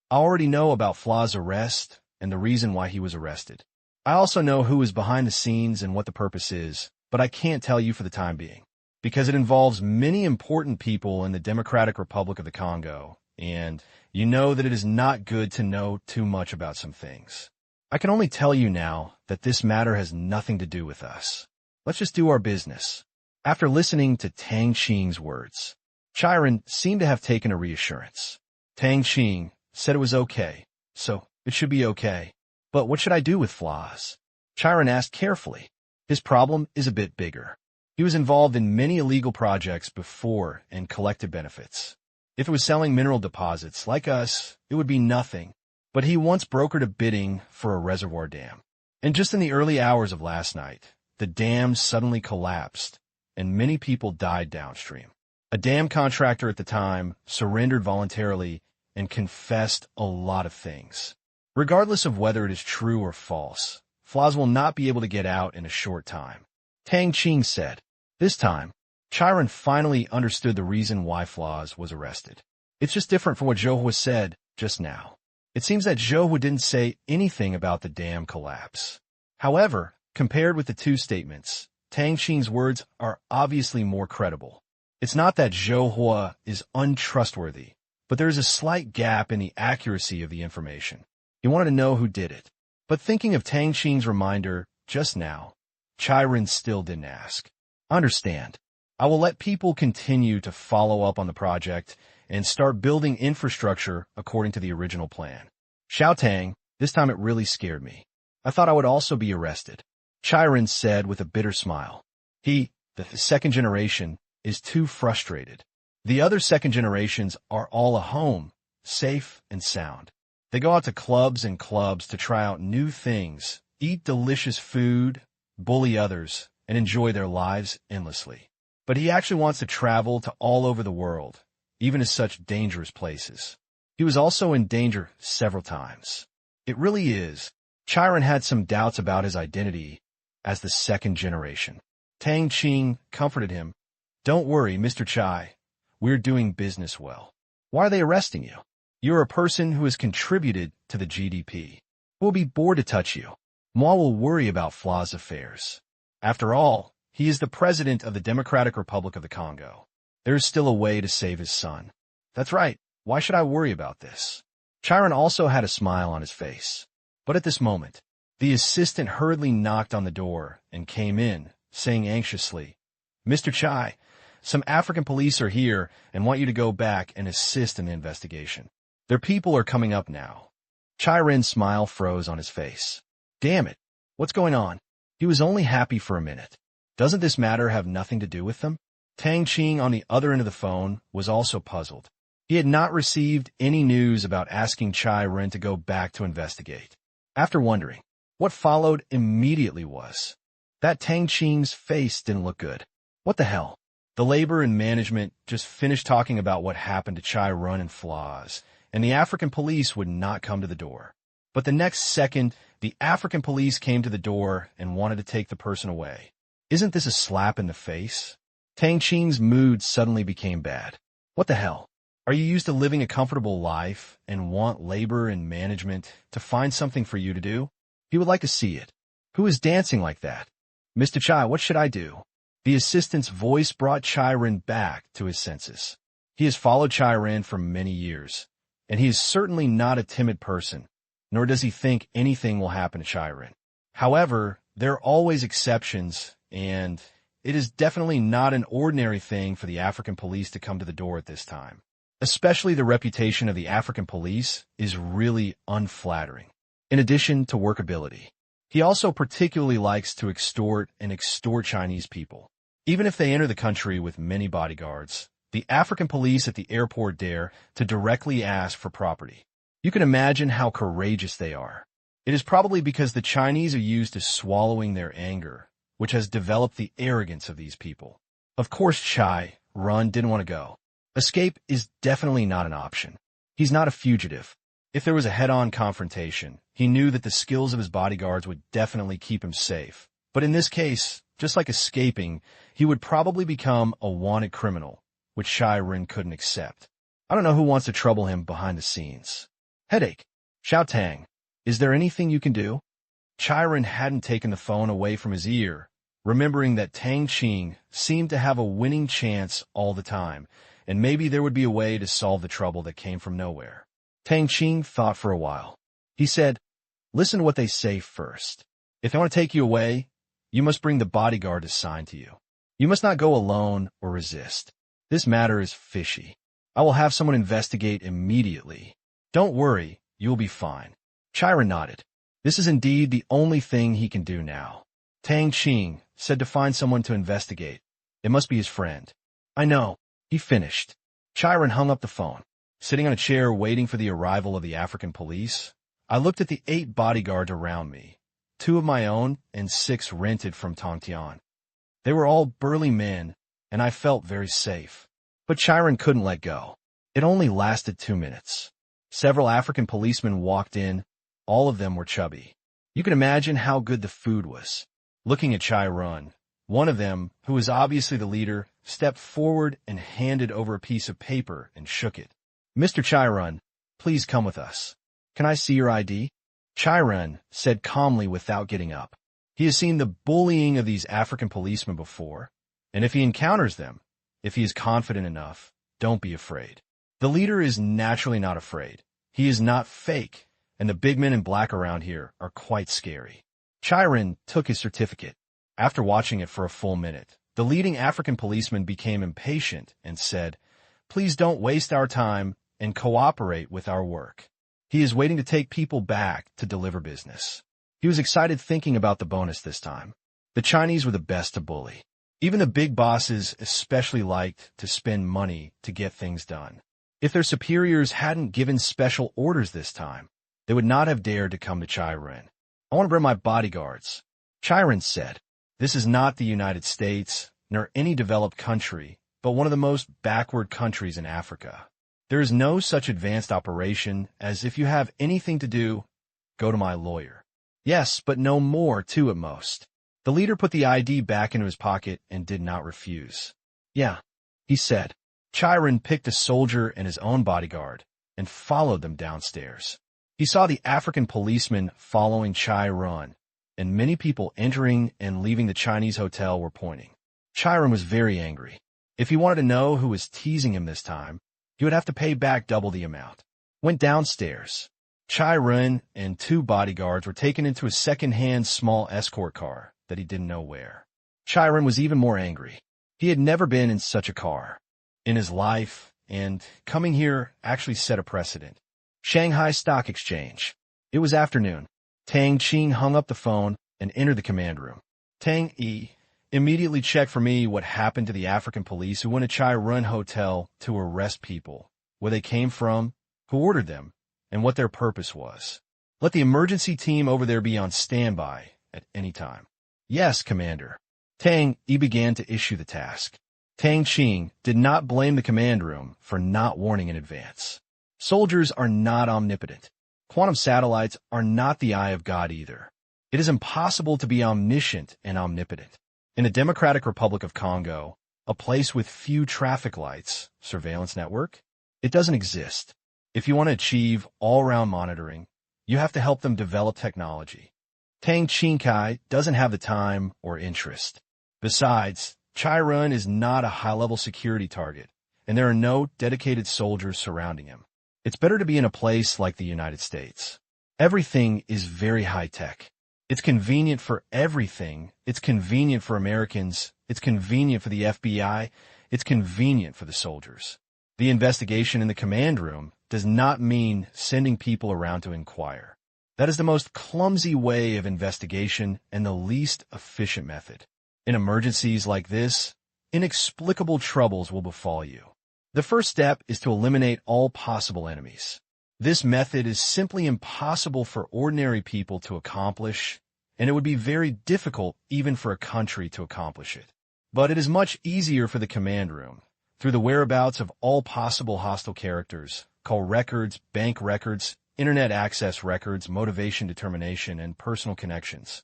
"I already know about Fla's arrest and the reason why he was arrested. I also know who is behind the scenes and what the purpose is, but I can't tell you for the time being, because it involves many important people in the Democratic Republic of the Congo, and you know that it is not good to know too much about some things. I can only tell you now that this matter has nothing to do with us. Let's just do our business." After listening to Tang Qing's words, Chai Ren seemed to have taken a reassurance. Tang Qing said it was okay, so it should be okay. "But what should I do with Flas?" Chai Ren asked carefully. His problem is a bit bigger. He was involved in many illegal projects before and collected benefits. If it was selling mineral deposits, like us, it would be nothing. But he once brokered a bidding for a reservoir dam. And just in the early hours of last night, the dam suddenly collapsed, and many people died downstream. A dam contractor at the time surrendered voluntarily and confessed a lot of things. Regardless of whether it is true or false, Floz will not be able to get out in a short time. Tang Qing said. This time, Chiron finally understood the reason why Floz was arrested. It's just different from what Zhou said just now. It seems that Zhou didn't say anything about the dam collapse. However, compared with the two statements, Tang Qing's words are obviously more credible. It's not that Zhou is untrustworthy, but there is a slight gap in the accuracy of the information. He wanted to know who did it. But thinking of Tang Qing's reminder just now, Chiron still didn't ask. Understand. I will let people continue to follow up on the project and start building infrastructure according to the original plan. Xiao Tang, this time it really scared me. I thought I would also be arrested. Chiron said with a bitter smile. He, the second generation, is too frustrated. The other second generations are all at home, safe and sound. They go out to clubs and clubs to try out new things, eat delicious food, bully others, and enjoy their lives endlessly. But he actually wants to travel to all over the world, even to such dangerous places. He was also in danger several times. It really is. Chiron had some doubts about his identity as the second generation. Tang Qing comforted him. Don't worry, Mr. Chai. We're doing business well. Why are they arresting you? You're a person who has contributed to the GDP. We'll be bored to touch you. Ma will worry about Flaw's affairs. After all, he is the president of the Democratic Republic of the Congo. There is still a way to save his son. That's right. Why should I worry about this? Chiron also had a smile on his face. But at this moment, the assistant hurriedly knocked on the door and came in, saying anxiously, Mr. Chai, some African police are here and want you to go back and assist in the investigation. Their people are coming up now. Chiron's smile froze on his face. Damn it. What's going on? He was only happy for a minute. Doesn't this matter have nothing to do with them? Tang Qing on the other end of the phone was also puzzled. He had not received any news about asking Chiron to go back to investigate. After wondering, what followed immediately was that Tang Qing's face didn't look good. What the hell? The labor and management just finished talking about what happened to Chiron and Floz, and the African police would not come to the door. But the next second, the African police came to the door and wanted to take the person away. Isn't this a slap in the face? Tang Qing's mood suddenly became bad. What the hell? Are you used to living a comfortable life and want labor and management to find something for you to do? He would like to see it. Who is dancing like that? Mr. Chai, what should I do? The assistant's voice brought Chiron back to his senses. He has followed Chiron for many years, and he is certainly not a timid person, nor does he think anything will happen to Chiron. However, there are always exceptions, and it is definitely not an ordinary thing for the African police to come to the door at this time. Especially the reputation of the African police is really unflattering. In addition to workability, he also particularly likes to extort Chinese people. Even if they enter the country with many bodyguards, the African police at the airport dare to directly ask for property. You can imagine how courageous they are. It is probably because the Chinese are used to swallowing their anger, which has developed the arrogance of these people. Of course, Chiron didn't want to go. Escape is definitely not an option. He's not a fugitive. If there was a head-on confrontation, he knew that the skills of his bodyguards would definitely keep him safe. But in this case, just like escaping, he would probably become a wanted criminal, which Chiron couldn't accept. I don't know who wants to trouble him behind the scenes. Headache. Xiao Tang, is there anything you can do? Chiron hadn't taken the phone away from his ear, remembering that Tang Qing seemed to have a winning chance all the time, and maybe there would be a way to solve the trouble that came from nowhere. Tang Qing thought for a while. He said, listen to what they say first. If they want to take you away, you must bring the bodyguard assigned to you. You must not go alone or resist. This matter is fishy. I will have someone investigate immediately. Don't worry, you will be fine. Chiron nodded. This is indeed the only thing he can do now. Tang Qing said to find someone to investigate. It must be his friend. I know, he finished. Chiron hung up the phone. Sitting on a chair waiting for the arrival of the African police, I looked at the 8 bodyguards around me, 2 of my own and 6 rented from Tang Qing. They were all burly men, and I felt very safe. But Chiron couldn't let go. It only lasted 2 minutes. Several African policemen walked in. All of them were chubby. You can imagine how good the food was. Looking at Chiron, one of them, who was obviously the leader, stepped forward and handed over a piece of paper and shook it. Mr. Chiron, please come with us. Can I see your ID? Chiron said calmly without getting up. He has seen the bullying of these African policemen before, and if he encounters them, if he is confident enough, don't be afraid. The leader is naturally not afraid. He is not fake, and the big men in black around here are quite scary. Chiron took his certificate. After watching it for a full minute, the leading African policeman became impatient and said, "Please don't waste our time and cooperate with our work." He is waiting to take people back to deliver business. He was excited thinking about the bonus this time. The Chinese were the best to bully. Even the big bosses especially liked to spend money to get things done. If their superiors hadn't given special orders this time, they would not have dared to come to Chiron. I want to bring my bodyguards. Chiron said, "This is not the United States, nor any developed country, but one of the most backward countries in Africa. There is no such advanced operation as if you have anything to do, go to my lawyer. Yes, but no more, too, at most." The leader put the ID back into his pocket and did not refuse. "Yeah," he said. Chiron picked a soldier and his own bodyguard and followed them downstairs. He saw the African policemen following Chiron, and many people entering and leaving the Chinese hotel were pointing. Chiron was very angry. If he wanted to know who was teasing him this time, he would have to pay back double the amount. Went downstairs. Chiron and 2 bodyguards were taken into a second-hand small escort car that he didn't know where. Chiron was even more angry. He had never been in such a car in his life, and coming here actually set a precedent. Shanghai Stock Exchange. It was afternoon. Tang Qing hung up the phone and entered the command room. Tang immediately checked for me what happened to the African police who went to Chiron Hotel to arrest people, where they came from, who ordered them, and what their purpose was. Let the emergency team over there be on standby at any time. Yes, Commander. Tang began to issue the task. Tang Qing did not blame the command room for not warning in advance. Soldiers are not omnipotent. Quantum satellites are not the eye of God either. It is impossible to be omniscient and omnipotent. In the Democratic Republic of Congo, a place with few traffic lights, surveillance network, it doesn't exist. If you want to achieve all-round monitoring, you have to help them develop technology. Tang Qing doesn't have the time or interest. Besides, Chiron is not a high-level security target, and there are no dedicated soldiers surrounding him. It's better to be in a place like the United States. Everything is very high-tech. It's convenient for everything. It's convenient for Americans. It's convenient for the FBI. It's convenient for the soldiers. The investigation in the command room does not mean sending people around to inquire. That is the most clumsy way of investigation and the least efficient method. In emergencies like this, inexplicable troubles will befall you. The first step is to eliminate all possible enemies. This method is simply impossible for ordinary people to accomplish, and it would be very difficult even for a country to accomplish it. But it is much easier for the command room, through the whereabouts of all possible hostile characters, call records, bank records, internet access records, motivation determination, and personal connections.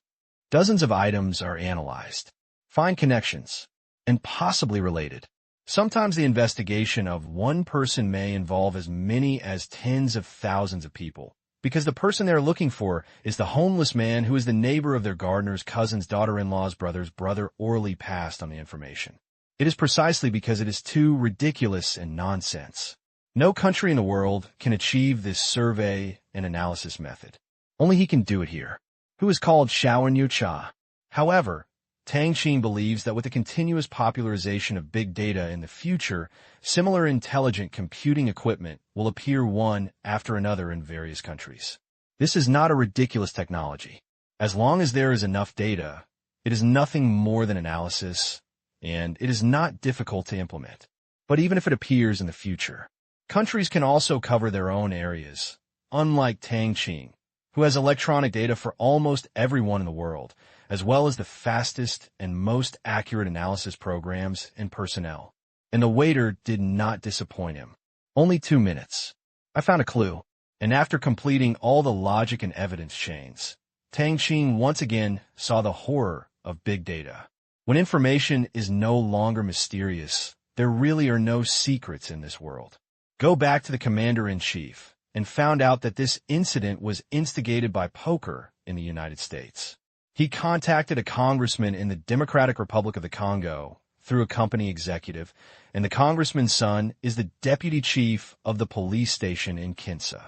Dozens of items are analyzed. Find connections, and possibly related. Sometimes the investigation of one person may involve as many as tens of thousands of people, because the person they're looking for is the homeless man who is the neighbor of their gardener's cousin's daughter-in-law's brother's brother orally passed on the information. It is precisely because it is too ridiculous and nonsense. No country in the world can achieve this survey and analysis method. Only he can do it here, who is called Shaowen Yu Cha. However, Tang Qing believes that with the continuous popularization of big data in the future, similar intelligent computing equipment will appear one after another in various countries. This is not a ridiculous technology. As long as there is enough data, It is nothing more than analysis, and it is not difficult to implement. But even if it appears in the future, countries can also cover their own areas, unlike Tang Qing, who has electronic data for almost everyone in the world, as well as the fastest and most accurate analysis programs and personnel. And the waiter did not disappoint him. Only 2 minutes. I found a clue, and after completing all the logic and evidence chains, Tang Qing once again saw the horror of big data. When information is no longer mysterious, there really are no secrets in this world. Go back to the commander-in-chief and found out that this incident was instigated by poker in the United States. He contacted a congressman in the Democratic Republic of the Congo through a company executive, and the congressman's son is the deputy chief of the police station in Kinsa.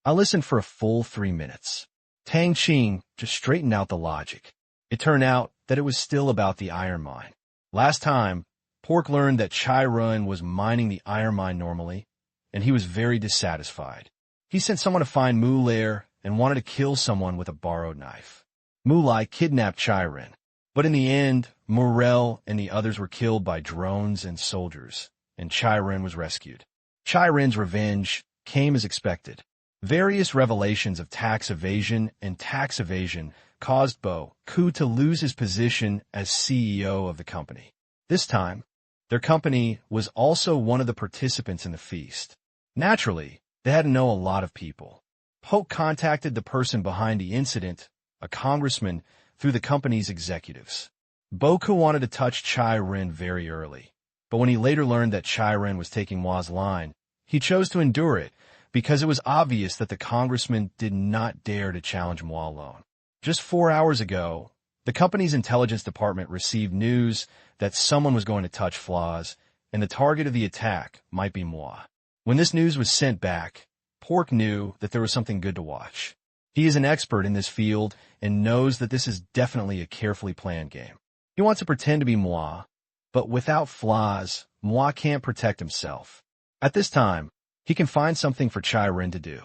I listened for a full 3 minutes. Tang Qing just straightened out the logic. It turned out that it was still about the iron mine. Last time, Pork learned that Chai Run was mining the iron mine normally, and he was very dissatisfied. He sent someone to find Mu Lair and wanted to kill someone with a borrowed knife. Mu Lai kidnapped Chai Run, but in the end, Morel and the others were killed by drones and soldiers, and Chai Run was rescued. Chai Run's revenge came as expected. Various revelations of tax evasion caused Bo Ku to lose his position as CEO of the company. This time, their company was also one of the participants in the feast. Naturally, they had to know a lot of people. Poke contacted the person behind the incident, a congressman, through the company's executives. Boku wanted to touch Chai Ren very early, but when he later learned that Chai Ren was taking Mua's line, he chose to endure it because it was obvious that the congressman did not dare to challenge Mua alone. Just 4 hours ago, the company's intelligence department received news that someone was going to touch Flaws, and the target of the attack might be Mua. When this news was sent back, Pork knew that there was something good to watch. He is an expert in this field and knows that this is definitely a carefully planned game. He wants to pretend to be Mua, but without Flaws, Mua can't protect himself. At this time, he can find something for Chai Ren to do.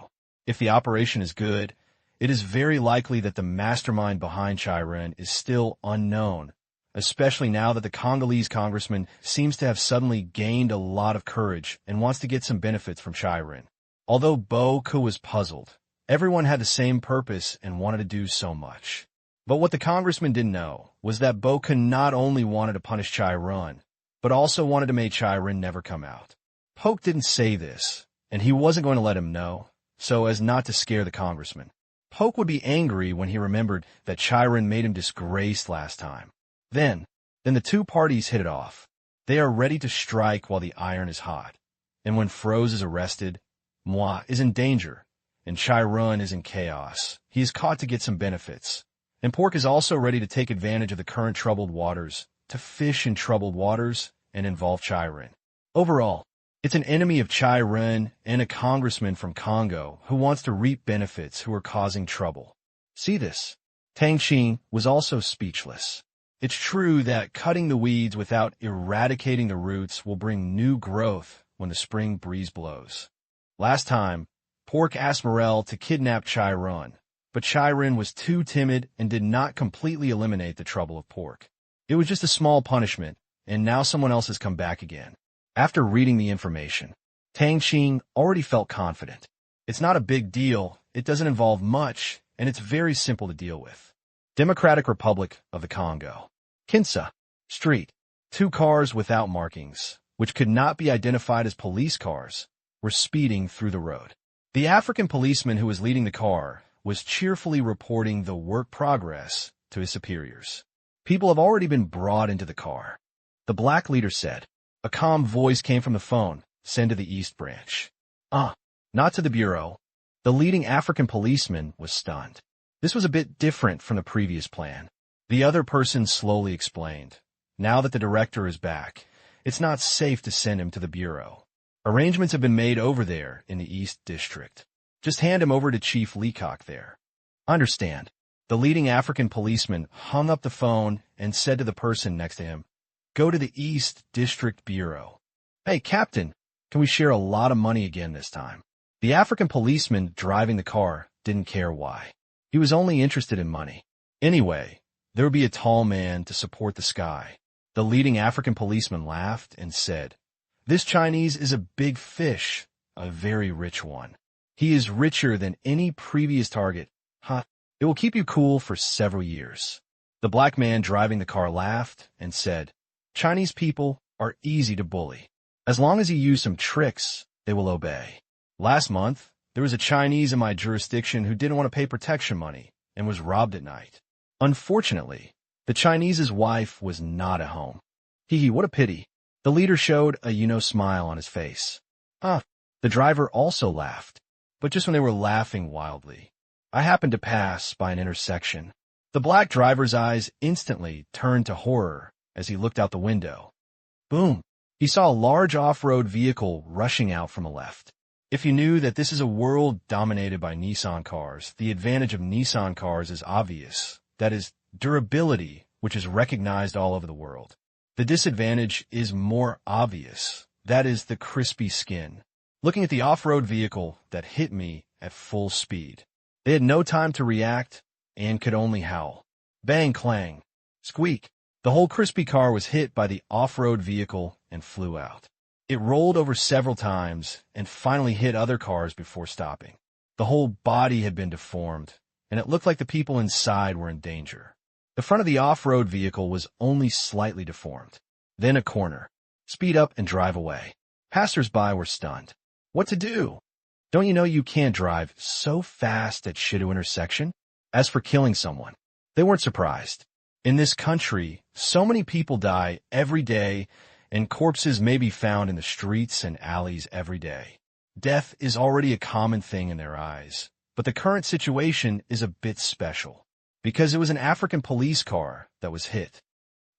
If the operation is good, it is very likely that the mastermind behind Chai Ren is still unknown, especially now that the Congolese congressman seems to have suddenly gained a lot of courage and wants to get some benefits from Chai Ren. Although Bo Ku was puzzled, everyone had the same purpose and wanted to do so much. But what the congressman didn't know was that Bo Ku not only wanted to punish Chai Ren, but also wanted to make Chai Ren never come out. Poke didn't say this, and he wasn't going to let him know, so as not to scare the congressman. Poke would be angry when he remembered that Chai Ren made him disgraced last time. Then the two parties hit it off. They are ready to strike while the iron is hot. And when Froze is arrested, Moi is in danger, and Chai Ren is in chaos. He is caught to get some benefits. And Pork is also ready to take advantage of the current troubled waters, to fish in troubled waters and involve Chai Ren. Overall, it's an enemy of Chai Ren and a congressman from Congo who wants to reap benefits who are causing trouble. See this? Tang Qing was also speechless. It's true that cutting the weeds without eradicating the roots will bring new growth when the spring breeze blows. Last time, Pork asked Morel to kidnap Chai Ren, but Chai Ren was too timid and did not completely eliminate the trouble of Pork. It was just a small punishment, and now someone else has come back again. After reading the information, Tang Qing already felt confident. It's not a big deal, it doesn't involve much, and it's very simple to deal with. Democratic Republic of the Congo. Kinsa. Street. 2 cars without markings, which could not be identified as police cars, were speeding through the road. The African policeman who was leading the car was cheerfully reporting the work progress to his superiors. People have already been brought into the car. The black leader said. A calm voice came from the phone. Send to the East Branch. Not to the Bureau. The leading African policeman was stunned. This was a bit different from the previous plan. The other person slowly explained. Now that the director is back, it's not safe to send him to the Bureau. Arrangements have been made over there in the East District. Just hand him over to Chief Leacock there. Understand. The leading African policeman hung up the phone and said to the person next to him, Go to the East District Bureau. Hey, Captain, can we share a lot of money again this time? The African policeman driving the car didn't care why. He was only interested in money. Anyway, there would be a tall man to support the sky. The leading African policeman laughed and said, "This Chinese is a big fish, a very rich one. He is richer than any previous target. Huh? It will keep you cool for several years." The black man driving the car laughed and said, "Chinese people are easy to bully. As long as you use some tricks, they will obey. Last month, there was a Chinese in my jurisdiction who didn't want to pay protection money and was robbed at night. Unfortunately, the Chinese's wife was not at home. Hee hee, what a pity." The leader showed a smile on his face. The driver also laughed, but just when they were laughing wildly. I happened to pass by an intersection. The black driver's eyes instantly turned to horror as he looked out the window. Boom! He saw a large off-road vehicle rushing out from the left. If you knew that this is a world dominated by Nissan cars, the advantage of Nissan cars is obvious. That is, durability, which is recognized all over the world. The disadvantage is more obvious. That is the crispy skin. Looking at the off-road vehicle that hit me at full speed. They had no time to react and could only howl. Bang, clang, squeak. The whole crispy car was hit by the off-road vehicle and flew out. It rolled over several times and finally hit other cars before stopping. The whole body had been deformed, and it looked like the people inside were in danger. The front of the off-road vehicle was only slightly deformed. Then a corner. Speed up and drive away. Passers-by were stunned. What to do? Don't you know you can't drive so fast at Shido intersection? As for killing someone, they weren't surprised. In this country, so many people die every day, and corpses may be found in the streets and alleys every day. Death is already a common thing in their eyes, but the current situation is a bit special, because it was an African police car that was hit.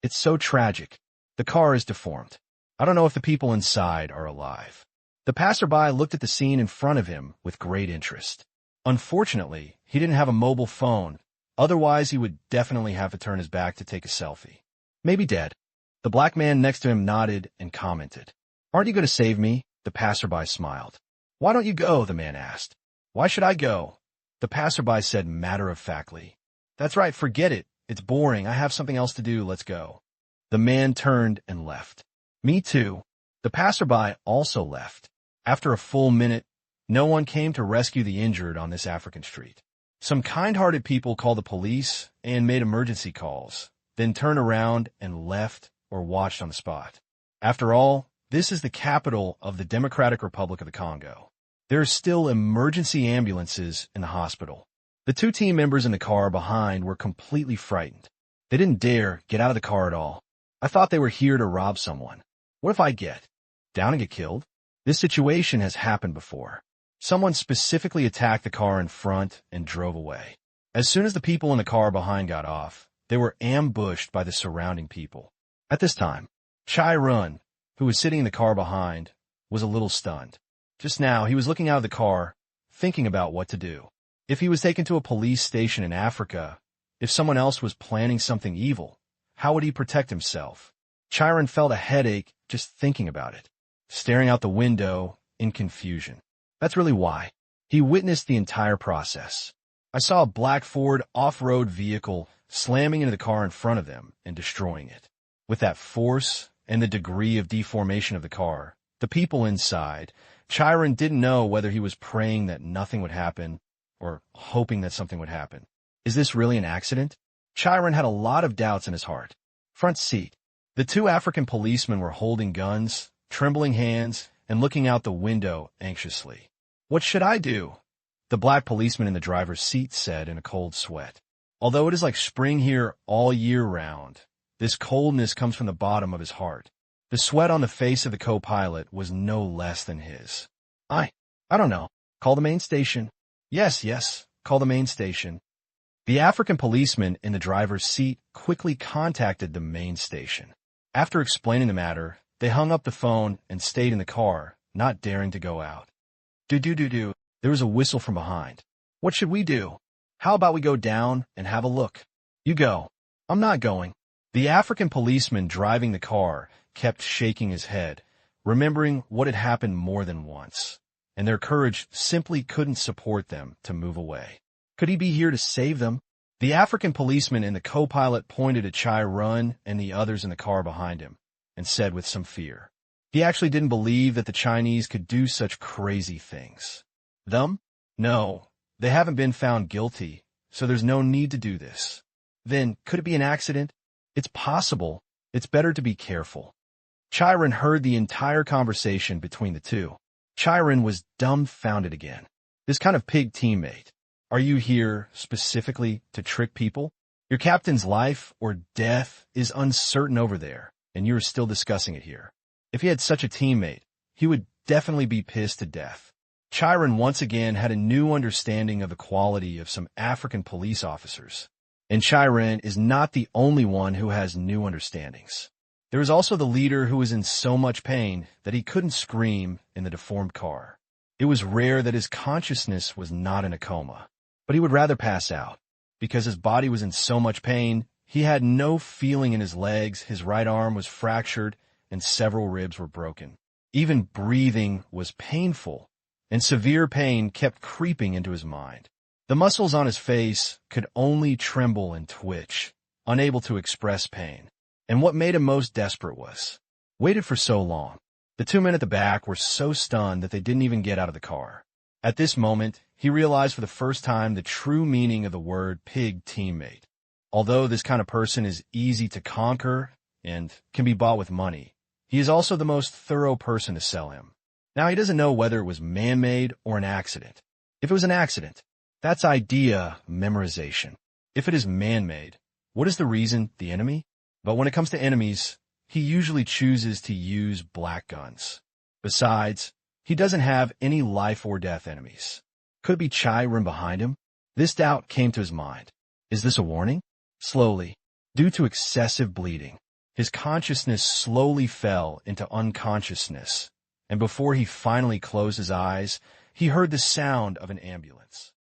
It's so tragic. The car is deformed. I don't know if the people inside are alive. The passerby looked at the scene in front of him with great interest. Unfortunately, he didn't have a mobile phone. Otherwise, he would definitely have to turn his back to take a selfie. Maybe dead. The black man next to him nodded and commented. "Aren't you going to save me?" The passerby smiled. "Why don't you go?" the man asked. "Why should I go?" The passerby said matter-of-factly. "That's right, forget it. It's boring. I have something else to do. Let's go." The man turned and left. "Me too." The passerby also left. After a full minute, no one came to rescue the injured on this African street. Some kind-hearted people called the police and made emergency calls, then turned around and left or watched on the spot. After all, this is the capital of the Democratic Republic of the Congo. There are still emergency ambulances in the hospital. The two team members in the car behind were completely frightened. They didn't dare get out of the car at all. I thought they were here to rob someone. What if I get down and get killed? This situation has happened before. Someone specifically attacked the car in front and drove away. As soon as the people in the car behind got off, they were ambushed by the surrounding people. At this time, Chai Run, who was sitting in the car behind, was a little stunned. Just now, he was looking out of the car, thinking about what to do. If he was taken to a police station in Africa, if someone else was planning something evil, how would he protect himself? Chiron felt a headache just thinking about it, staring out the window in confusion. That's really why. He witnessed the entire process. I saw a black Ford off-road vehicle slamming into the car in front of them and destroying it. With that force and the degree of deformation of the car, the people inside, Chiron didn't know whether he was praying that nothing would happen or hoping that something would happen. Is this really an accident? Chiron had a lot of doubts in his heart. Front seat. The two African policemen were holding guns, trembling hands, and looking out the window anxiously. What should I do? The black policeman in the driver's seat said in a cold sweat. Although it is like spring here all year round, this coldness comes from the bottom of his heart. The sweat on the face of the co-pilot was no less than his. I don't know. Call the main station. Yes, call the main station. The African policeman in the driver's seat quickly contacted the main station. After explaining the matter, they hung up the phone and stayed in the car, not daring to go out. Do. There was a whistle from behind. What should we do? How about we go down and have a look? You go. I'm not going. The African policeman driving the car kept shaking his head, remembering what had happened more than once, and their courage simply couldn't support them to move away. Could he be here to save them? The African policeman and the co-pilot pointed at Chai Run and the others in the car behind him and said with some fear. He actually didn't believe that the Chinese could do such crazy things. Them? No, they haven't been found guilty, so there's no need to do this. Then, could it be an accident? It's possible. It's better to be careful. Chiron heard the entire conversation between the two. Chiron was dumbfounded again. This kind of pig teammate. Are you here specifically to trick people? Your captain's life or death is uncertain over there, and you're still discussing it here. If he had such a teammate, he would definitely be pissed to death. Chiron once again had a new understanding of the quality of some African police officers. And Chiron is not the only one who has new understandings. There is also the leader who was in so much pain that he couldn't scream in the deformed car. It was rare that his consciousness was not in a coma, but he would rather pass out. Because his body was in so much pain, he had no feeling in his legs, his right arm was fractured, and several ribs were broken. Even breathing was painful, and severe pain kept creeping into his mind. The muscles on his face could only tremble and twitch, unable to express pain. And what made him most desperate was, waited for so long. The two men at the back were so stunned that they didn't even get out of the car. At this moment, he realized for the first time the true meaning of the word pig teammate. Although this kind of person is easy to conquer and can be bought with money, he is also the most thorough person to sell him. Now, he doesn't know whether it was man-made or an accident. If it was an accident, that's idea memorization. If it is man-made, what is the reason? The enemy? But when it comes to enemies, he usually chooses to use black guns. Besides, he doesn't have any life or death enemies. Could it be Chiron behind him? This doubt came to his mind. Is this a warning? Slowly, due to excessive bleeding, his consciousness slowly fell into unconsciousness, and before he finally closed his eyes, he heard the sound of an ambulance.